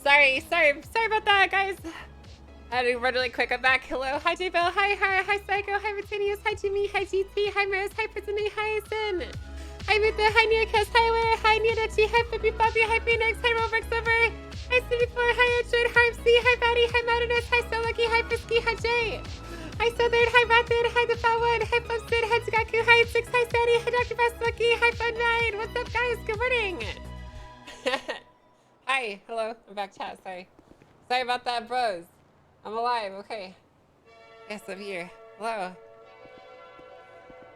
Sorry about that, guys. I had to run really quick. I'm back. Hello, hi J-Bell, hi Psycho, hi Martinius, hi Jimmy, hi GT, hi Maris, hi Priscilla, hi Sin, hi Mutha, hi Nearcast, hi Ware, hi Niadachi, hi Flippy Floppy, hi Phoenix, hi Robux Over, hi City4, hi Edgewood, hi MC, hi Batty, hi Madness, hi So Lucky, hi Frisky, hi Jay, hi Southern, hi Rapid, hi The Fat One, hi Pumpstead, hi Tagaku, hi Six, hi Sandy, hi Dr. Fast Lucky, hi Fun9. What's up, guys? Good morning. Hi, hello, I'm back, chat. Sorry about that, bros. I'm alive. Okay. Yes, I'm here. Hello.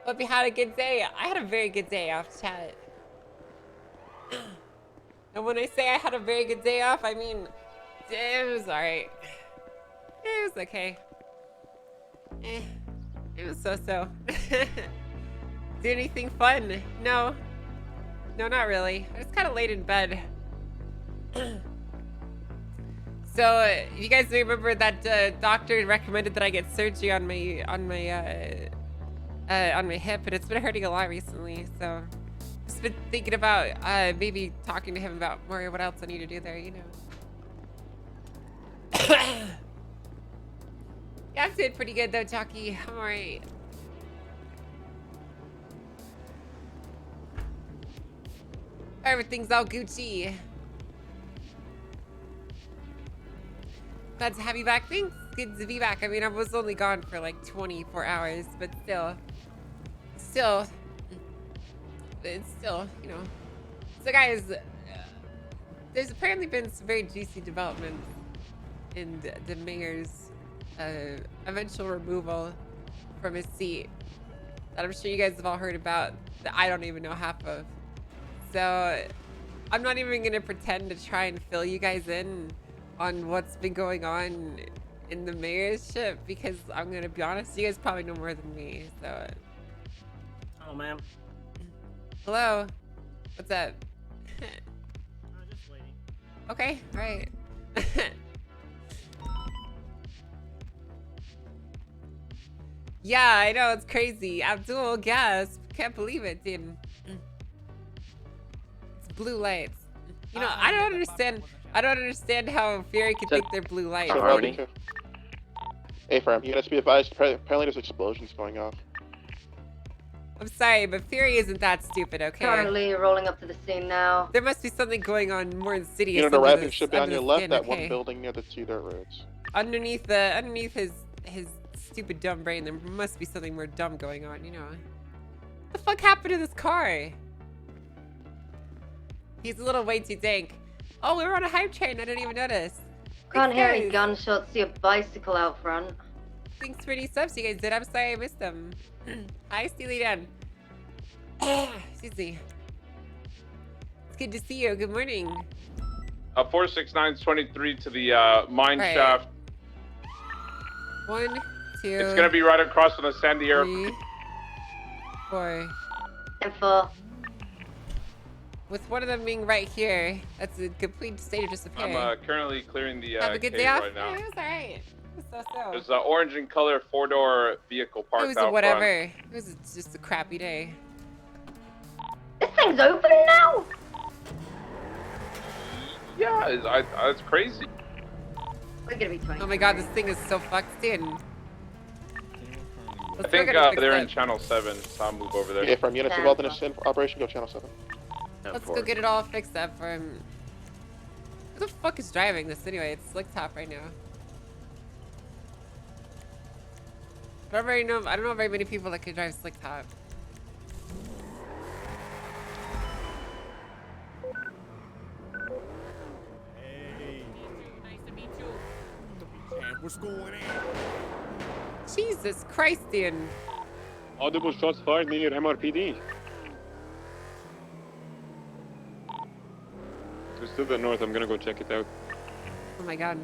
Hope you had a good day. I had a very good day off, chat. And when I say I had a very good day off, I mean it was alright. It was okay. It was so-so. Do anything fun? No, not really. I was kind of late in bed. So, you guys remember that doctor recommended that I get surgery on my hip, and it's been hurting a lot recently. So, just been thinking about maybe talking to him about more what else I need to do there. You know. Yeah, I'm doing pretty good though, Jockey. I'm alright. Everything's all Gucci. Glad to have you back. Thanks. Good to be back. I mean, I was only gone for like 24 hours, but still, it's still, you know. So guys, there's apparently been some very juicy developments in the mayor's eventual removal from his seat that I'm sure you guys have all heard about that I don't even know half of. So I'm not even gonna pretend to try and fill you guys in on what's been going on in the mayorship, because I'm gonna be honest, you guys probably know more than me. So oh ma'am. Hello, what's up? Just waiting. Okay, all right. Yeah, I know, it's crazy. Abdul, gasp. Can't believe it, dude. It's blue lights. You know, I don't understand how Fury can think they're blue lights. Hey, firm, you guys be advised, apparently there's explosions going off. I'm sorry, but Fury isn't that stupid, okay? Currently rolling up to the scene now. There must be something going on more insidious. Unit arriving should be on your left, skin, that okay? one building near the 2 dirt roads. Underneath his stupid dumb brain, there must be something more dumb going on, you know. What the fuck happened to this car? He's a little way too dank. Oh, we were on a hype train. I didn't even notice. Can't hear any gunshots. See a bicycle out front. Thanks for any subs you guys did. I'm sorry I missed them. Hi, Steely Dan. Excuse me. It's good to see you. Good morning. 46923 to the mine shaft. 1, 2. It's gonna be right across from the Sandy Air. 3, 4. And 4. With one of them being right here, that's a complete state of disappearing. I'm currently clearing the Have a good cave day off? right now. Yeah, it was alright. It was so-so. There's an orange in color 4-door vehicle parked It was out whatever. front. It was just a crappy day. This thing's open now? Yeah, it's crazy. We're gonna be 20. Oh my god, this thing is so fucked in. I think they're in channel 7, so I'll move over there. Yeah, from units involved in this operation, go channel 7. Let's go get it all fixed up for him. Who the fuck is driving this anyway? It's Slick Top right now. I don't know very many people that can drive Slick Top. Hey. Nice to meet you. What's going on? Jesus Christ, dude. Audible shots fired near MRPD. It's to the north. I'm gonna go check it out. Oh my god.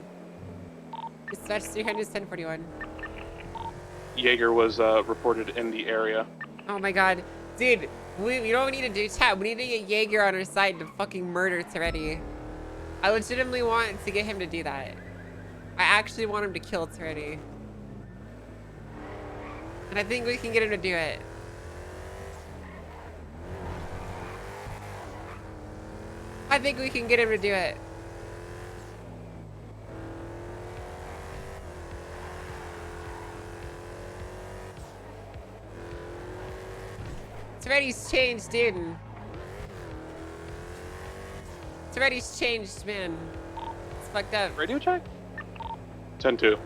Dispatch 300 1041. Jaeger was reported in the area. Oh my god. Dude, you know what we need to do, chat? We need to get Jaeger on our side to fucking murder Toretti. I legitimately want to get him to do that. I actually want him to kill Toretti. And I think we can get him to do it. I think we can get him to do it. Serendi's changed, dude. Serendi's changed, man. It's fucked up. Radio check? 10-2.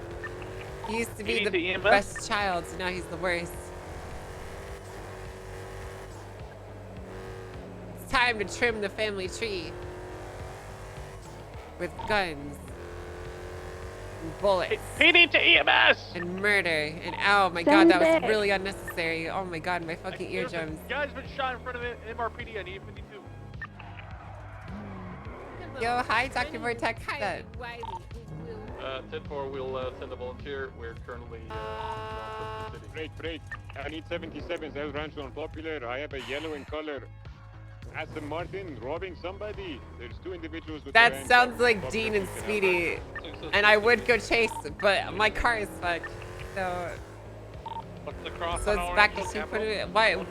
He used to You be need the the EMS? best child, so now he's the worst. It's time to trim the family tree. With guns. And bullets. PD to EMS! And murder. And oh my god, that was really unnecessary. Oh my god, my fucking eardrums. Guy's been shot in front of MRPD on E52. Yo, hi, Dr. Vortex. What's up? 10-4, we'll send a volunteer. We're currently the city. Break. I need 77s El Rancho on Popular. I have a yellow in color. Aston Martin robbing somebody. There's 2 individuals with their That hands sounds up. like Popular Dean and picking up. Speedy. And I would go chase, but my car is fucked. So, What's the cross so on it's Orange back to Hill 2.0. Capital?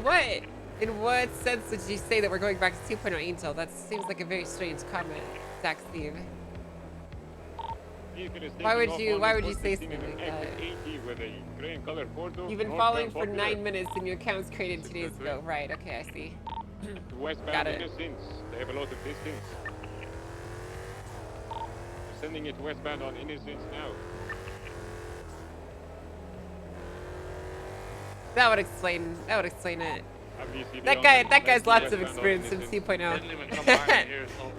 Why? In what sense would you say that we're going back to 2.0 Angel? That seems like a very strange comment, Zach Steve. Why would you say something like that? You've been following for 9 minutes and your account's created 2 days ago. Right, okay, I see. Westbound Got it. Innocence. They have a lot of distance. We're sending it westbound on Innocence now. That would explain it. Obviously, That guy's lots of experience in Didn't 2.0. even come by me here, so.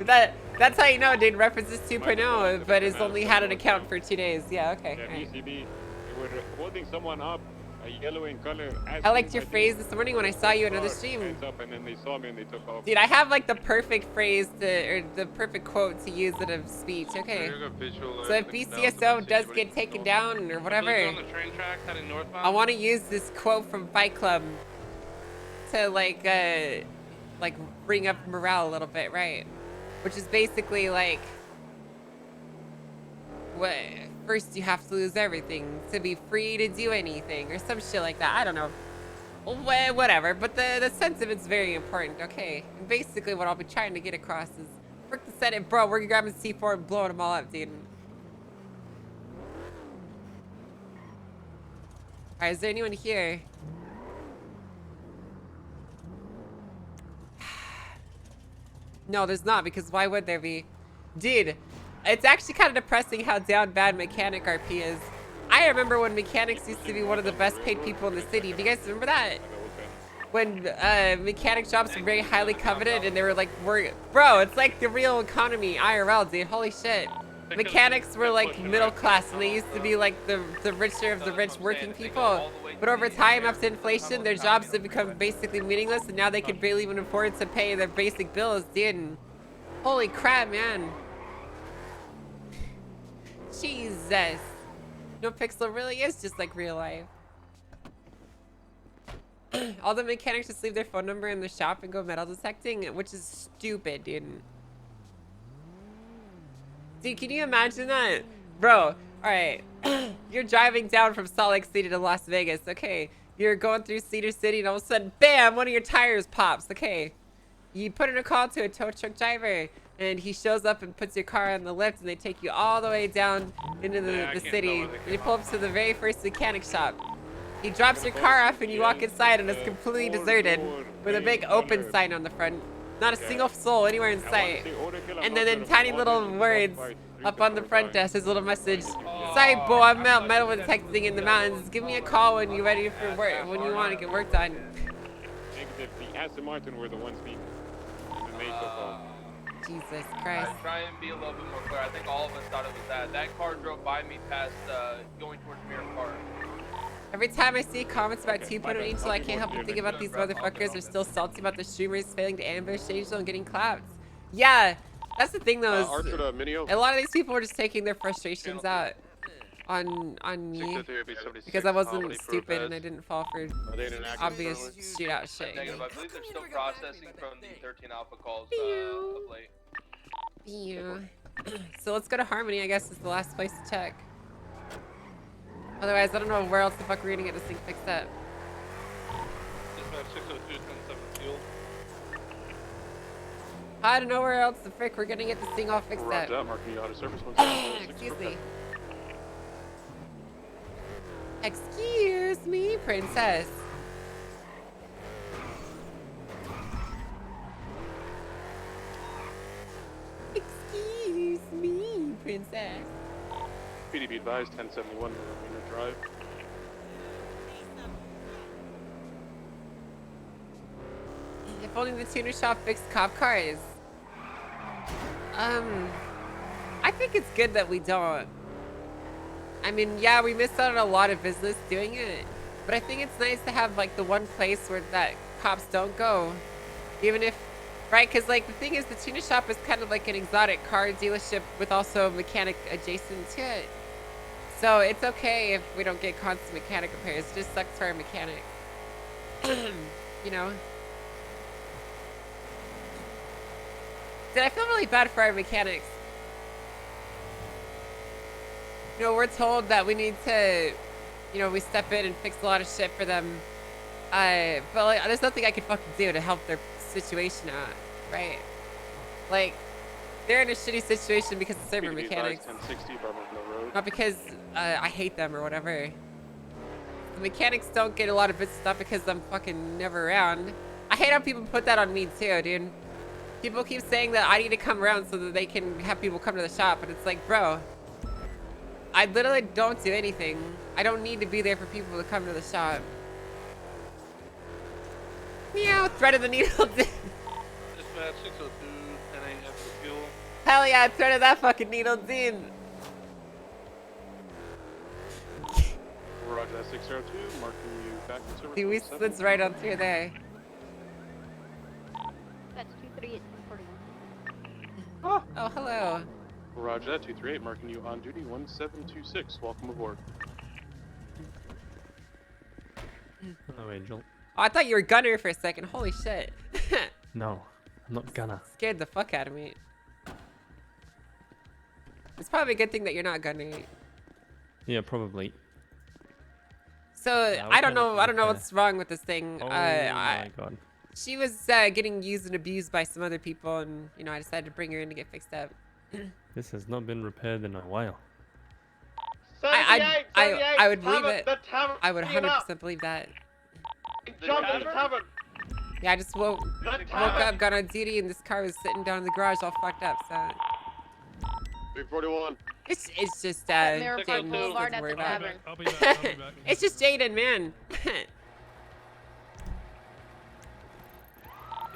That's how you know dude references 2.0, but has only had an account for 2 days. Yeah, okay. Yeah, Alright. BCB. They were holding someone up, a yellow in color. I liked your phrase this morning when I saw you in another stream. Hands up, and then they saw me and they took off. Dude, I have like the perfect phrase or the perfect quote to use in a speech. Okay. So if BCSO does get taken down or whatever, On the train tracks heading northbound. I want to use this quote from Fight Club to like bring up morale a little bit, right? Which is basically like, what? First you have to lose everything to be free to do anything or some shit like that. I don't know. Well, whatever. But the sense of it's very important. Okay. And basically what I'll be trying to get across is, frick the Senate, bro. We're grabbing C4 and blowing them all up, dude. Alright, is there anyone here? No, there's not, because why would there be? Dude, it's actually kind of depressing how down bad Mechanic RP is. I remember when mechanics used to be one of the best paid people in the city. Do you guys remember that? When mechanic jobs were very highly coveted and they were like, bro, it's like the real economy, IRL, dude. Holy shit. Mechanics were like middle class and they used to be like the richer of the rich working people. But over time, after inflation, their jobs have become basically meaningless and now they can barely even afford to pay their basic bills, dude. Holy crap, man. Jesus. No Pixel really is just like real life. All the mechanics just leave their phone number in the shop and go metal detecting, which is stupid, dude. Dude, can you imagine that? Bro, alright. You're driving down from Salt Lake City to Las Vegas. Okay. You're going through Cedar City and all of a sudden, bam, one of your tires pops. Okay. You put in a call to a tow truck driver and he shows up and puts your car on the lift and they take you all the way down into the city. And you pull up to the very first mechanic shop. He drops your car off and you walk inside and it's completely deserted with a big open sign on the front. Not a single soul anywhere in sight. And then in tiny little words up on the front desk, his little message. Sorry, Bo, I'm metal detecting in the mountains. Give me a call when you're ready for work, when you want to get work done. Negative. The Aston Martin were the ones being made so far. Jesus Christ. Try and be a little bit more clear. I think all of us thought it was that. That car drove by me past going towards Mirror Park. Every time I see comments about 2.0 Angel, I can't help but think about these motherfuckers are still salty about the streamers failing to ambush Angel and getting clapped. Yeah, that's the thing though. Is a lot of these people were just taking their frustrations out on me because I wasn't stupid and I didn't fall for obvious shootout shit. Negative. I believe they're still processing from the 13 Alpha calls of late. So let's go to Harmony, I guess is the last place to check. Otherwise, I don't know where else the fuck we're gonna get this thing fixed up. Dispatch 602 27 fuel. I don't know where else the frick we're gonna get this thing all fixed up. Marking you out of service. Excuse me. Excuse me, princess. princess. PDB advised 1071 Marina Drive. If only the tuner shop fixed cop cars. I think it's good that we don't. I mean, yeah, we missed out on a lot of business doing it, but I think it's nice to have like the one place where that cops don't go, even if, right? Because like the thing is, the tuner shop is kind of like an exotic car dealership with also a mechanic adjacent to it. So it's okay if we don't get constant mechanic repairs. It just sucks for our mechanics. You know? Dude, I feel really bad for our mechanics. You know, we're told that we need to, you know, we step in and fix a lot of shit for them. But like, there's nothing I could fucking do to help their situation out, right? Like, they're in a shitty situation because of server PDB mechanics. advised 1060 Birmingham Mill Road. Not because I hate them or whatever. The mechanics don't get a lot of business stuff because I'm fucking never around. I hate how people put that on me too, dude. People keep saying that I need to come around so that they can have people come to the shop, but it's like, bro, I literally don't do anything. I don't need to be there for people to come to the shop. Meow, threat of the needle. Dispatch 602, 10 a.m. for fuel. Hell yeah, threat of that fucking needle, dude. Roger that 602, marking you back in service. Dude, we slits right on through there. That's 238 Oh, hello. Roger that 238, marking you on duty 1726. Welcome aboard. Hello, Angel. Oh, I thought you were Gunner for a second. Holy shit. No, I'm not gonna. Scared the fuck out of me. It's probably a good thing that you're not Gunner. Yeah, probably. So Yeah, I don't know. okay, I don't know okay. what's wrong with this thing. Oh my god. She was getting used and abused by some other people, and you know I decided to bring her in to get fixed up. This has not been repaired in a while. I would believe it. I would 100% believe that. Yeah, I just woke up, got on duty, and this car was sitting down in the garage all fucked up. So 341. it's just Mariposa Jaden, Boulevard nothing to at worry the about. tavern. I'll be back. I'll be back. It's just Jaden, man.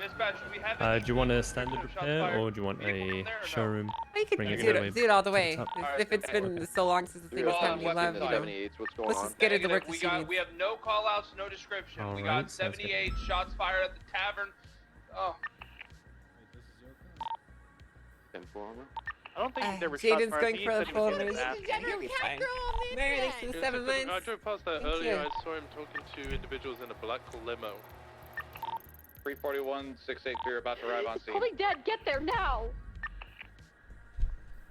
Dispatch, do we have Do you want a standard Shots repair fired. or do you want Vehicle a there or no? showroom? You can Bring it do all the way it all the to the way. top. If it's been so long since the thing was having you love, you know. What's going Let's on? just get her the work we that she got. needs. We have no call outs, no description. We Alright, got sounds good. 78 shots fired at the tavern. Oh, 10-4 armor. I don't think there were Jaden's shots going fired. for the He full said he was immersion. in the bathroom. You'll be fine. Mary, thanks for the 7 months. I drove past that Thank earlier. you. I saw him talking to individuals in a black limo. 341, 683 about to arrive on scene. Holy Dad, get there now!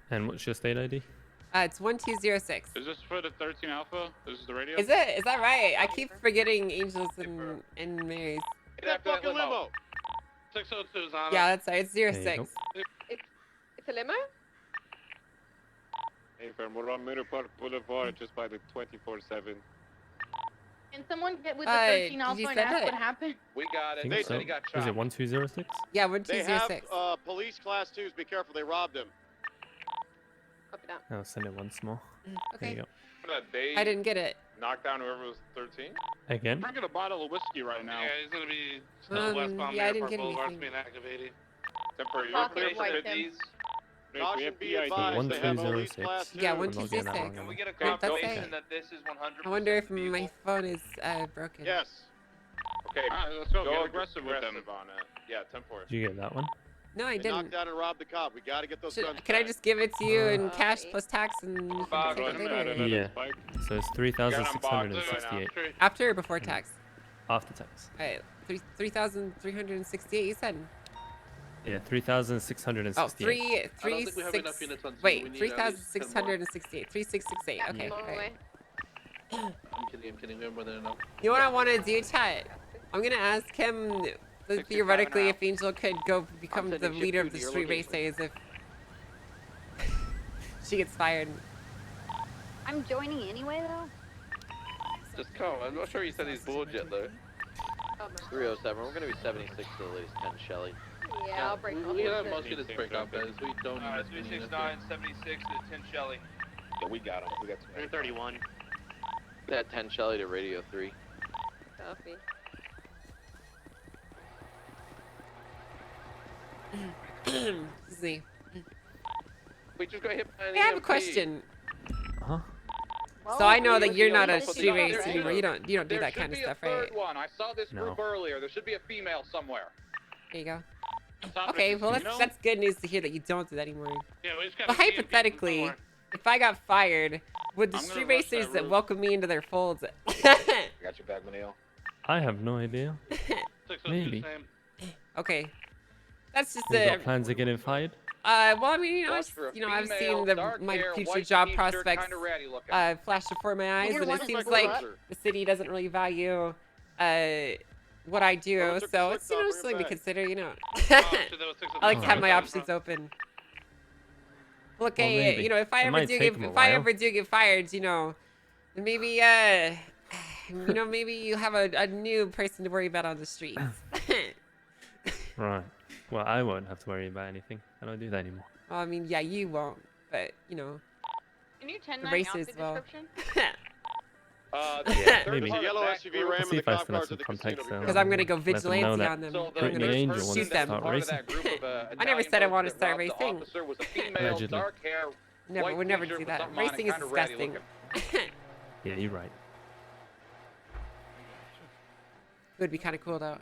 And what's your state ID? It's 1206. Is this for the 13 Alpha? This is the radio? Is it? Is that right? I keep forgetting Angels and Marys. Get that fucking limo! 602 is on. Yeah, that's right. It's There you 06. go. It's a limo? Hey, fam, we're on Middle Park Boulevard just by the 24/7. Can someone get with the Uh, 13 did Alpha you and send ask it? what happened? we got I it. think They so. said he got Is shot. it 1206? Yeah, They have 1206. police class 2s. Be careful, they robbed him. Copy that. I'll send it once more. There Okay. you They I didn't get it. knocked down whoever was 13? go. Again? Drinking a bottle of whiskey right now. Yeah, he's gonna be westbound yeah, I didn't get Boulevard's anything. being activated. Temporary. Fuck, You're white clear for Tim. These. Caution be PID. advised, they have police 1206. class 2. Yeah, I'm not getting that 1206. wrong, Can am we I? get a Great, that's confirmation it. that this is 100%? I wonder if my vehicle? phone is broken. Yes. Okay, let's go. Get aggressive with them. On it. Yeah, 10-4. Did you get that one? No, I They knocked didn't. out and robbed the cop. We gotta get those guns Can I back. just give it to you in Uh, cash okay. plus tax and you can Bob, take let it him later? Yeah. So it's 3,668 After or before tax? after tax. Alright, 3,368 you said? Yeah, 3,668. Oh, three, I don't think we have enough six. units on scene. We Wait, need at least 3,668. 3668. Okay, Yeah. okay. I'm kidding. We have more than enough. You know what I want to do, chat? I'm gonna ask him theoretically if Angel could go become the sending ship leader to of the your street location. races if she gets fired. I'm joining anyway, though. Just come. I'm not sure he said he's bored yet, though. 307. We're gonna be 76 to the latest 10, Shelly. Yeah, I'll break off. We have with most it. of this break up, guys. We don't Alright, need 369, 76 to 10 Shelly. Yeah, we got him. We got some. 31. That 10 Shelly to radio 3. Copy. Excuse me. We just got hit by an I have a EMP. question. Huh? So I know well, that you're not a you know, street race there anymore. should- You don't do There that should kind of be a stuff, third right? one. I saw this No. group earlier. There should be a female somewhere. There you go. Top Okay, of well the casino? that's good news to hear that you don't do that anymore. Yeah, we just got But hypothetically, somewhere. if I got fired, would the I'm gonna street rush that racers that roof. welcome me into their folds? I got your back, Manil. I have no idea. 602 Maybe. same. Okay, that's just You a. got plans of getting fired? Well, I mean, Watch for a I've female, seen the dark my hair, future white job t-shirt, prospects kinda ratty looking. flash before my eyes, Either and one it is seems my like brother. the city doesn't really value what I do. Oh, took the So slick it's off, bring it something to back. consider, you know. Oh, so that was 602 I like to have my front. options open. Look, Well, hey, maybe. you know, if I It ever might do take get, 'em a if I while. ever do get fired, you know, maybe you know, maybe you have a new person to worry about on the streets. Right. Well, I won't have to worry about anything. I don't do that anymore. Well, I mean, yeah, you won't, but you know, Can you the 10-9 racers outfit will. description? The Yeah, third maybe. part of Yellow that SUV group- ram I'll see and if the I cop still have cars some at the casino. contacts to there. be Because I'm gonna go Let them know vigilante that on them. So I'm the Brittany gonna third Angel person wants shoot to that's them. start part of racing. that group of, I never said I Italian wanted to folks start that robbed the racing. officer was a female, Allegedly. dark hair, Never, white would never t-shirt do with that. something on it, Racing is kinda ratty disgusting. looking. Yeah, you're right. It would be kind of cool though.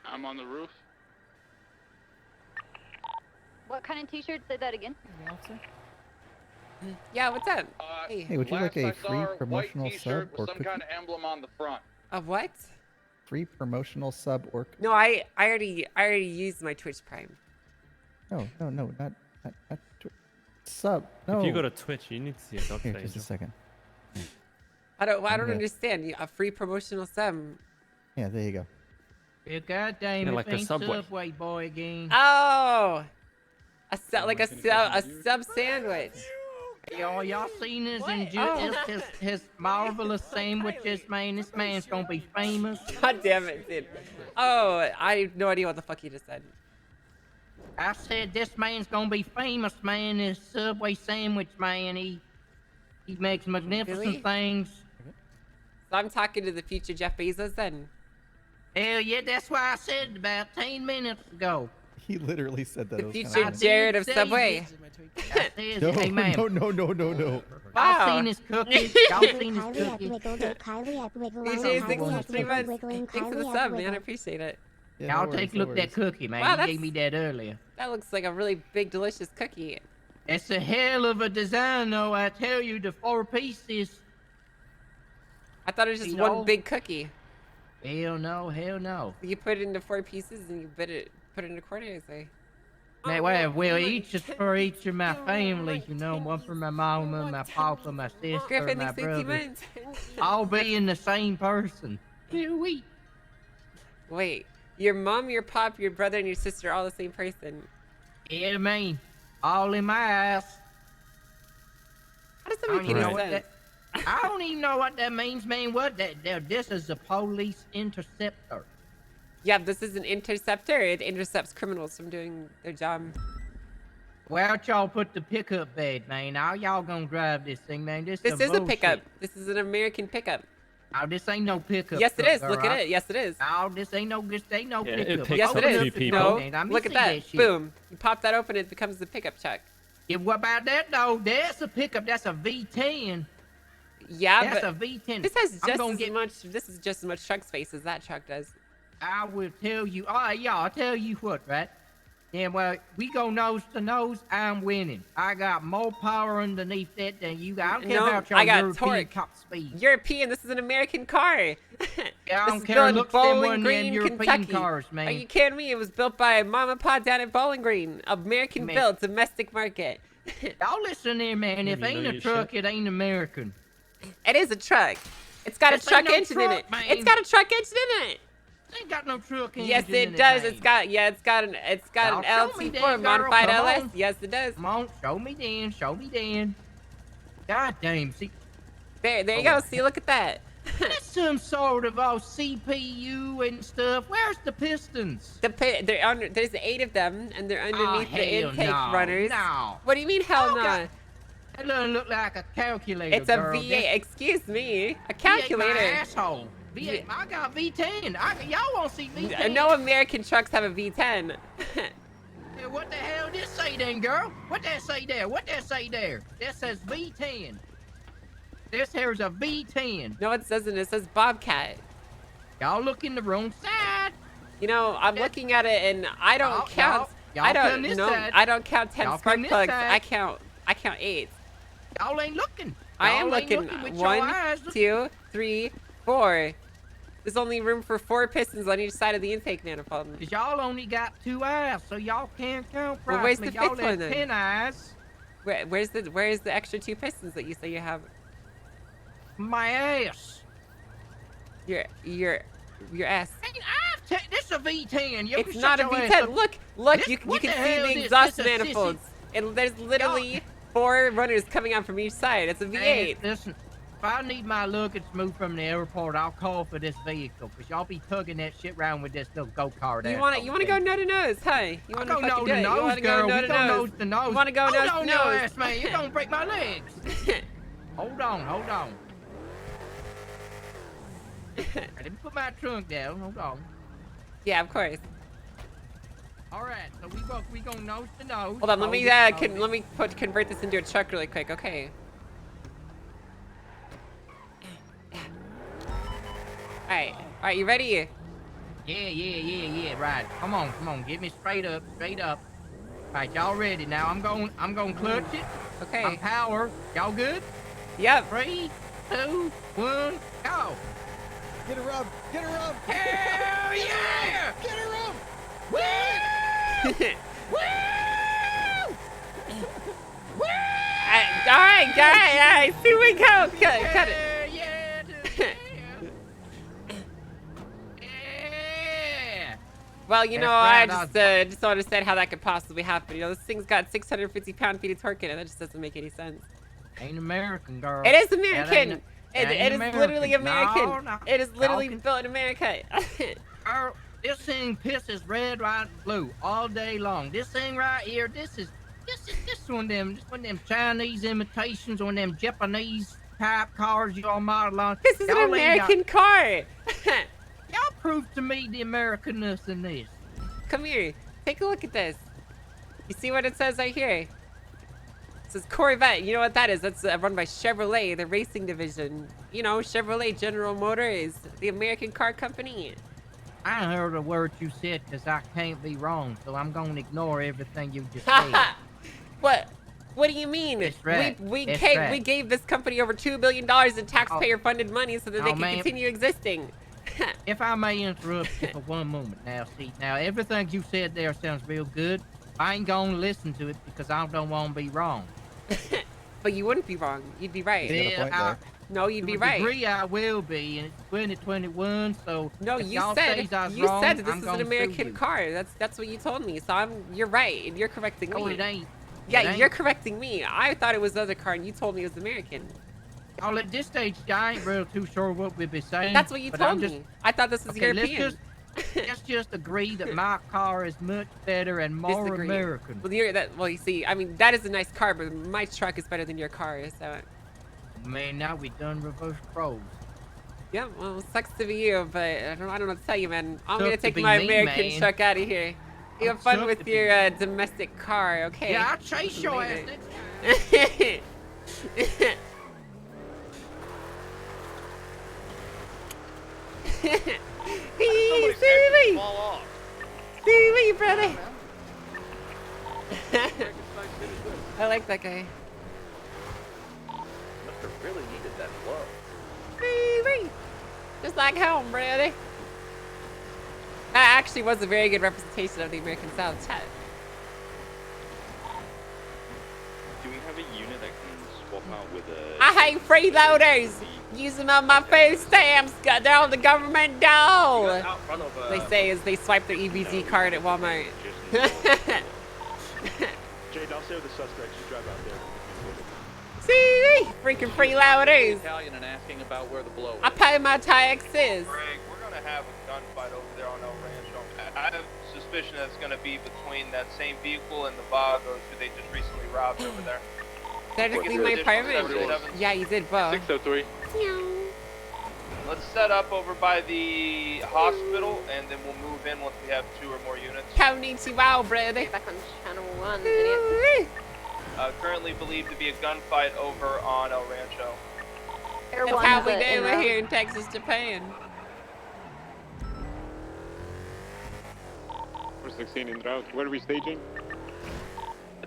I'm on the roof. What kind of t-shirt? Say that again. Yeah, what's up? Hey. Hey, would you like last a I free saw her, promotional white t-shirt sub or with some cookie? kind of emblem on the front. A what? Free promotional sub or No, I already used my Twitch Prime. no, not sub. No. If you go to Twitch, you need to see a doctor. Here, just a Angel. second. I don't Okay. understand. A free promotional sub. Yeah, there you go. You goddamn Yeah, like the Subway. boy again. Oh, like a sub sandwich. Y'all seen his, Oh. his marvelous sandwiches, man? This man's gonna be famous. God damn it, dude. Oh, I have no idea what the fuck you just said. I said this man's gonna be famous, man. His Subway sandwich, man. He makes magnificent Really? things. So I'm talking to the future Jeff Bezos then. Hell yeah, that's what I said about 10 minutes ago. He literally said that. The It was kinda future funny. Jared of say Subway. I said, No, hey, man. no. Y'all Wow. seen his cookies? Y'all seen his cookies? DJ 63 months. Thanks for the sub, man. I appreciate it. Yeah, no Y'all worries, take a no look at that worries. cookie, man. Wow, You that's- gave me that earlier. That looks like a really big, delicious cookie. It's a hell of a design, though. I tell you, the 4 pieces. I thought it was just You one know? big cookie. Hell no, hell no. You put it into 4 pieces and you put it into quarters. Man, well, each is for each of my family, you know, one for my mama, my papa, my sister, Griffin, my thanks 60 brother. months. All being the same person. Wait. Wait, your mom, your pop, your brother, and your sister are all the same person. Yeah, man. All in my ass. How does that I make don't even know any what sense? that. I don't even know what that means, man. What that? This is a police interceptor. Yeah, this is an interceptor. It intercepts criminals from doing their job. Where out y'all put the pickup bed, man? How y'all gonna drive this thing, man? This This is a bullshit. pickup. This is an American pickup. Oh, this ain't no pickup. Yes, it truck, is. Look at alright? it. Yes, it is. Oh, this ain't no Yeah, it pickup. picks Yes, up it is. two people. No, Man, let me look at see that. shit. Boom. You pop that open, it becomes the pickup truck. Yeah, what about that though? That's a pickup. That's a V10. Yeah, That's but a V10. this has I'm just gonna as get. much. This is just as much truck space as that truck does. I will tell you. Oh yeah, I'll tell you what, right? Yeah, well, we go nose to nose. I'm winning. I got more power underneath that than you got. I don't care No, about your I got European torque. top speed. European. This is an American car. Yeah, I This don't is care. built in Looks them Bowling one of them Green, European Kentucky. cars, man. Are you kidding me? It was built by Mom and Pop down at Bowling Green. American Man. built, domestic market. Y'all listen there, man. If You know ain't a your truck, shit. it ain't American. It is a truck. It's got This a truck ain't no engine in truck, it. man. It's got a truck engine in it. Ain't got no truck engine Yes, in it does. man. It's got an Now, show me LT4 that, girl. modified Come LS. on. Yes, it does. Come on, show me then. Show me then. God damn, see. There you Oh. go. See, look at that. That's some sort of CPU and stuff. Where's the pistons? They're under. There's 8 of them, and they're underneath the hell intake no, runners. no. What do you mean, hell Oh, no? God. That doesn't look like a calculator. It's a girl. V8. Excuse me, a V8 calculator. my asshole. V8. I got V10. Y'all won't see V10. No American trucks have a V10. Yeah, what the hell this say then, girl? What that say there? What that say there? That says V10. This here's a V10. No, it doesn't. It says Bobcat. Y'all look in the wrong side. You know, I'm looking at it, and I don't count. y'all I come don't. this No, side. I don't count 10 Y'all spark come this plugs. side. I count 8. Y'all ain't looking. I am Y'all ain't looking. with your 1, eyes. 2, 3, 4. There's only room for 4 pistons on each side of the intake manifold. Cause y'all only got 2 eyes, so y'all can't count Well, where's the properly. Y'all 5th one have then? 10 eyes. Where's the extra 2 pistons that you say you have? My ass. Your ass. This is a V10. You It's can not a shut your ass V10. up. Look, This- you what can the see hell the is this? exhaust This is sissy. manifolds. And there's literally 4 runners coming out from each side. It's a V8. Hey, listen, if I need my luggage moved from the airport, I'll call for this vehicle. Cause y'all be tugging that shit around with this little go-kart. You wanna go nose to nose, huh? You I wanna go fucking nose do to it? You nose, wanna girl. go We nose to go nose? nose to nose. You wanna go Hold nose on, to your nose? ass, man. You're gonna break my legs. Hold on. Let me put my trunk down. Hold on. Yeah, of course. All right, so we go nose to nose. Hold on, let me Hold it. convert this into a truck really quick. Okay. All right, you ready? Yeah. Right. Come on. Get me straight up. All right, y'all ready? Now I'm going clutch it. Okay. I'm power. Y'all good? Yep. 3, 2, 1, go. Get her up! Get her up! Hell yeah! Get her up! Woo! Woo! Woo! All right, guys. Here we go. Cut it. Yeah, yeah. Well, you That's know, right, I just don't understand how that could possibly happen. You know, this thing's got 650 pound-feet of torque in it. That just doesn't make any sense. Ain't American, girl. It is That American. ain't It is literally American. No. It is literally Y'all can- built in America. Girl, this thing pisses red, white, and blue all day long. This thing right here, this is one of them Chinese imitations on them Japanese type cars you all model on. This is an Y'all ain't got- American car. Y'all prove to me the Americanness in this. Come here. Take a look at this. You see what it says right here? It says Corvette. You know what that is? That's run by Chevrolet, the racing division. You know, Chevrolet General Motors, the American car company. I heard a word you said because I can't be wrong, so I'm going to ignore everything you just said. What? What do you mean? That's right. We That's gave right. we gave this company over $2 billion in taxpayer-funded money so that they Oh, can man. continue existing. If I may interrupt you for one moment now, see, now everything you said there sounds real good. I ain't gonna listen to it because I don't want to be wrong. But you wouldn't be wrong. You'd be right. He's got a point there. No, you'd be To a right. degree, I will be, and it's 2021, so No, if you y'all said says I was you wrong, said this I'm is gonna an sue American you. car. That's what you told me. So you're right, and you're correcting No, me. it ain't. Yeah, It ain't. you're correcting me. I thought it was the other car, and you told me it was American. Oh, at this stage, I ain't real too sure what we'd be saying. That's what you but told I'm just, me. I thought this was okay, European. let's just agree that my car is much better and more Disagree. American. Well, you see, I mean, that is a nice car, but my truck is better than your car. So, Man, now we done reverse pros. yeah, well, sucks to be you, but I don't know what to tell you, man. I'm Sucks gonna to take be my me, American man. truck out of here. You have fun Sucks with to be your domestic car, okay? Yeah, I'll chase your ass Later. next time. Somebody's head Stevie! should fall off. Stevie, brother! I like that guy. Must have really needed that blow. Stevie! Just like home, brother. That actually was a very good representation of the American South. Chat. Do we have a unit that can swap out with a... I hate freeloaders! Use them on my food stamps! They're on the government dole! Out front of, They say as they swipe their EBT card at Walmart. Jade, I'll stay with the suspects. You drive out there. See? Freaking free nowadays. Italian and asking about where the blow I pay my taxes. Greg, we're gonna have a gunfight over there on El Rancho. I have suspicion that it's gonna be between that same vehicle and the Vagos who they just recently robbed over there. Did I just leave my apartment? Yeah, you did both. 603. Let's set up over by the hospital, and then we'll move in once we have 2 or more units. Konnichiwa, brother. Back on channel 1, idiot. Currently believed to be a gunfight over on El Rancho. Air That's 1 how is we it, do en it route. here in Texas, Japan. 416 en route. Where are we staging?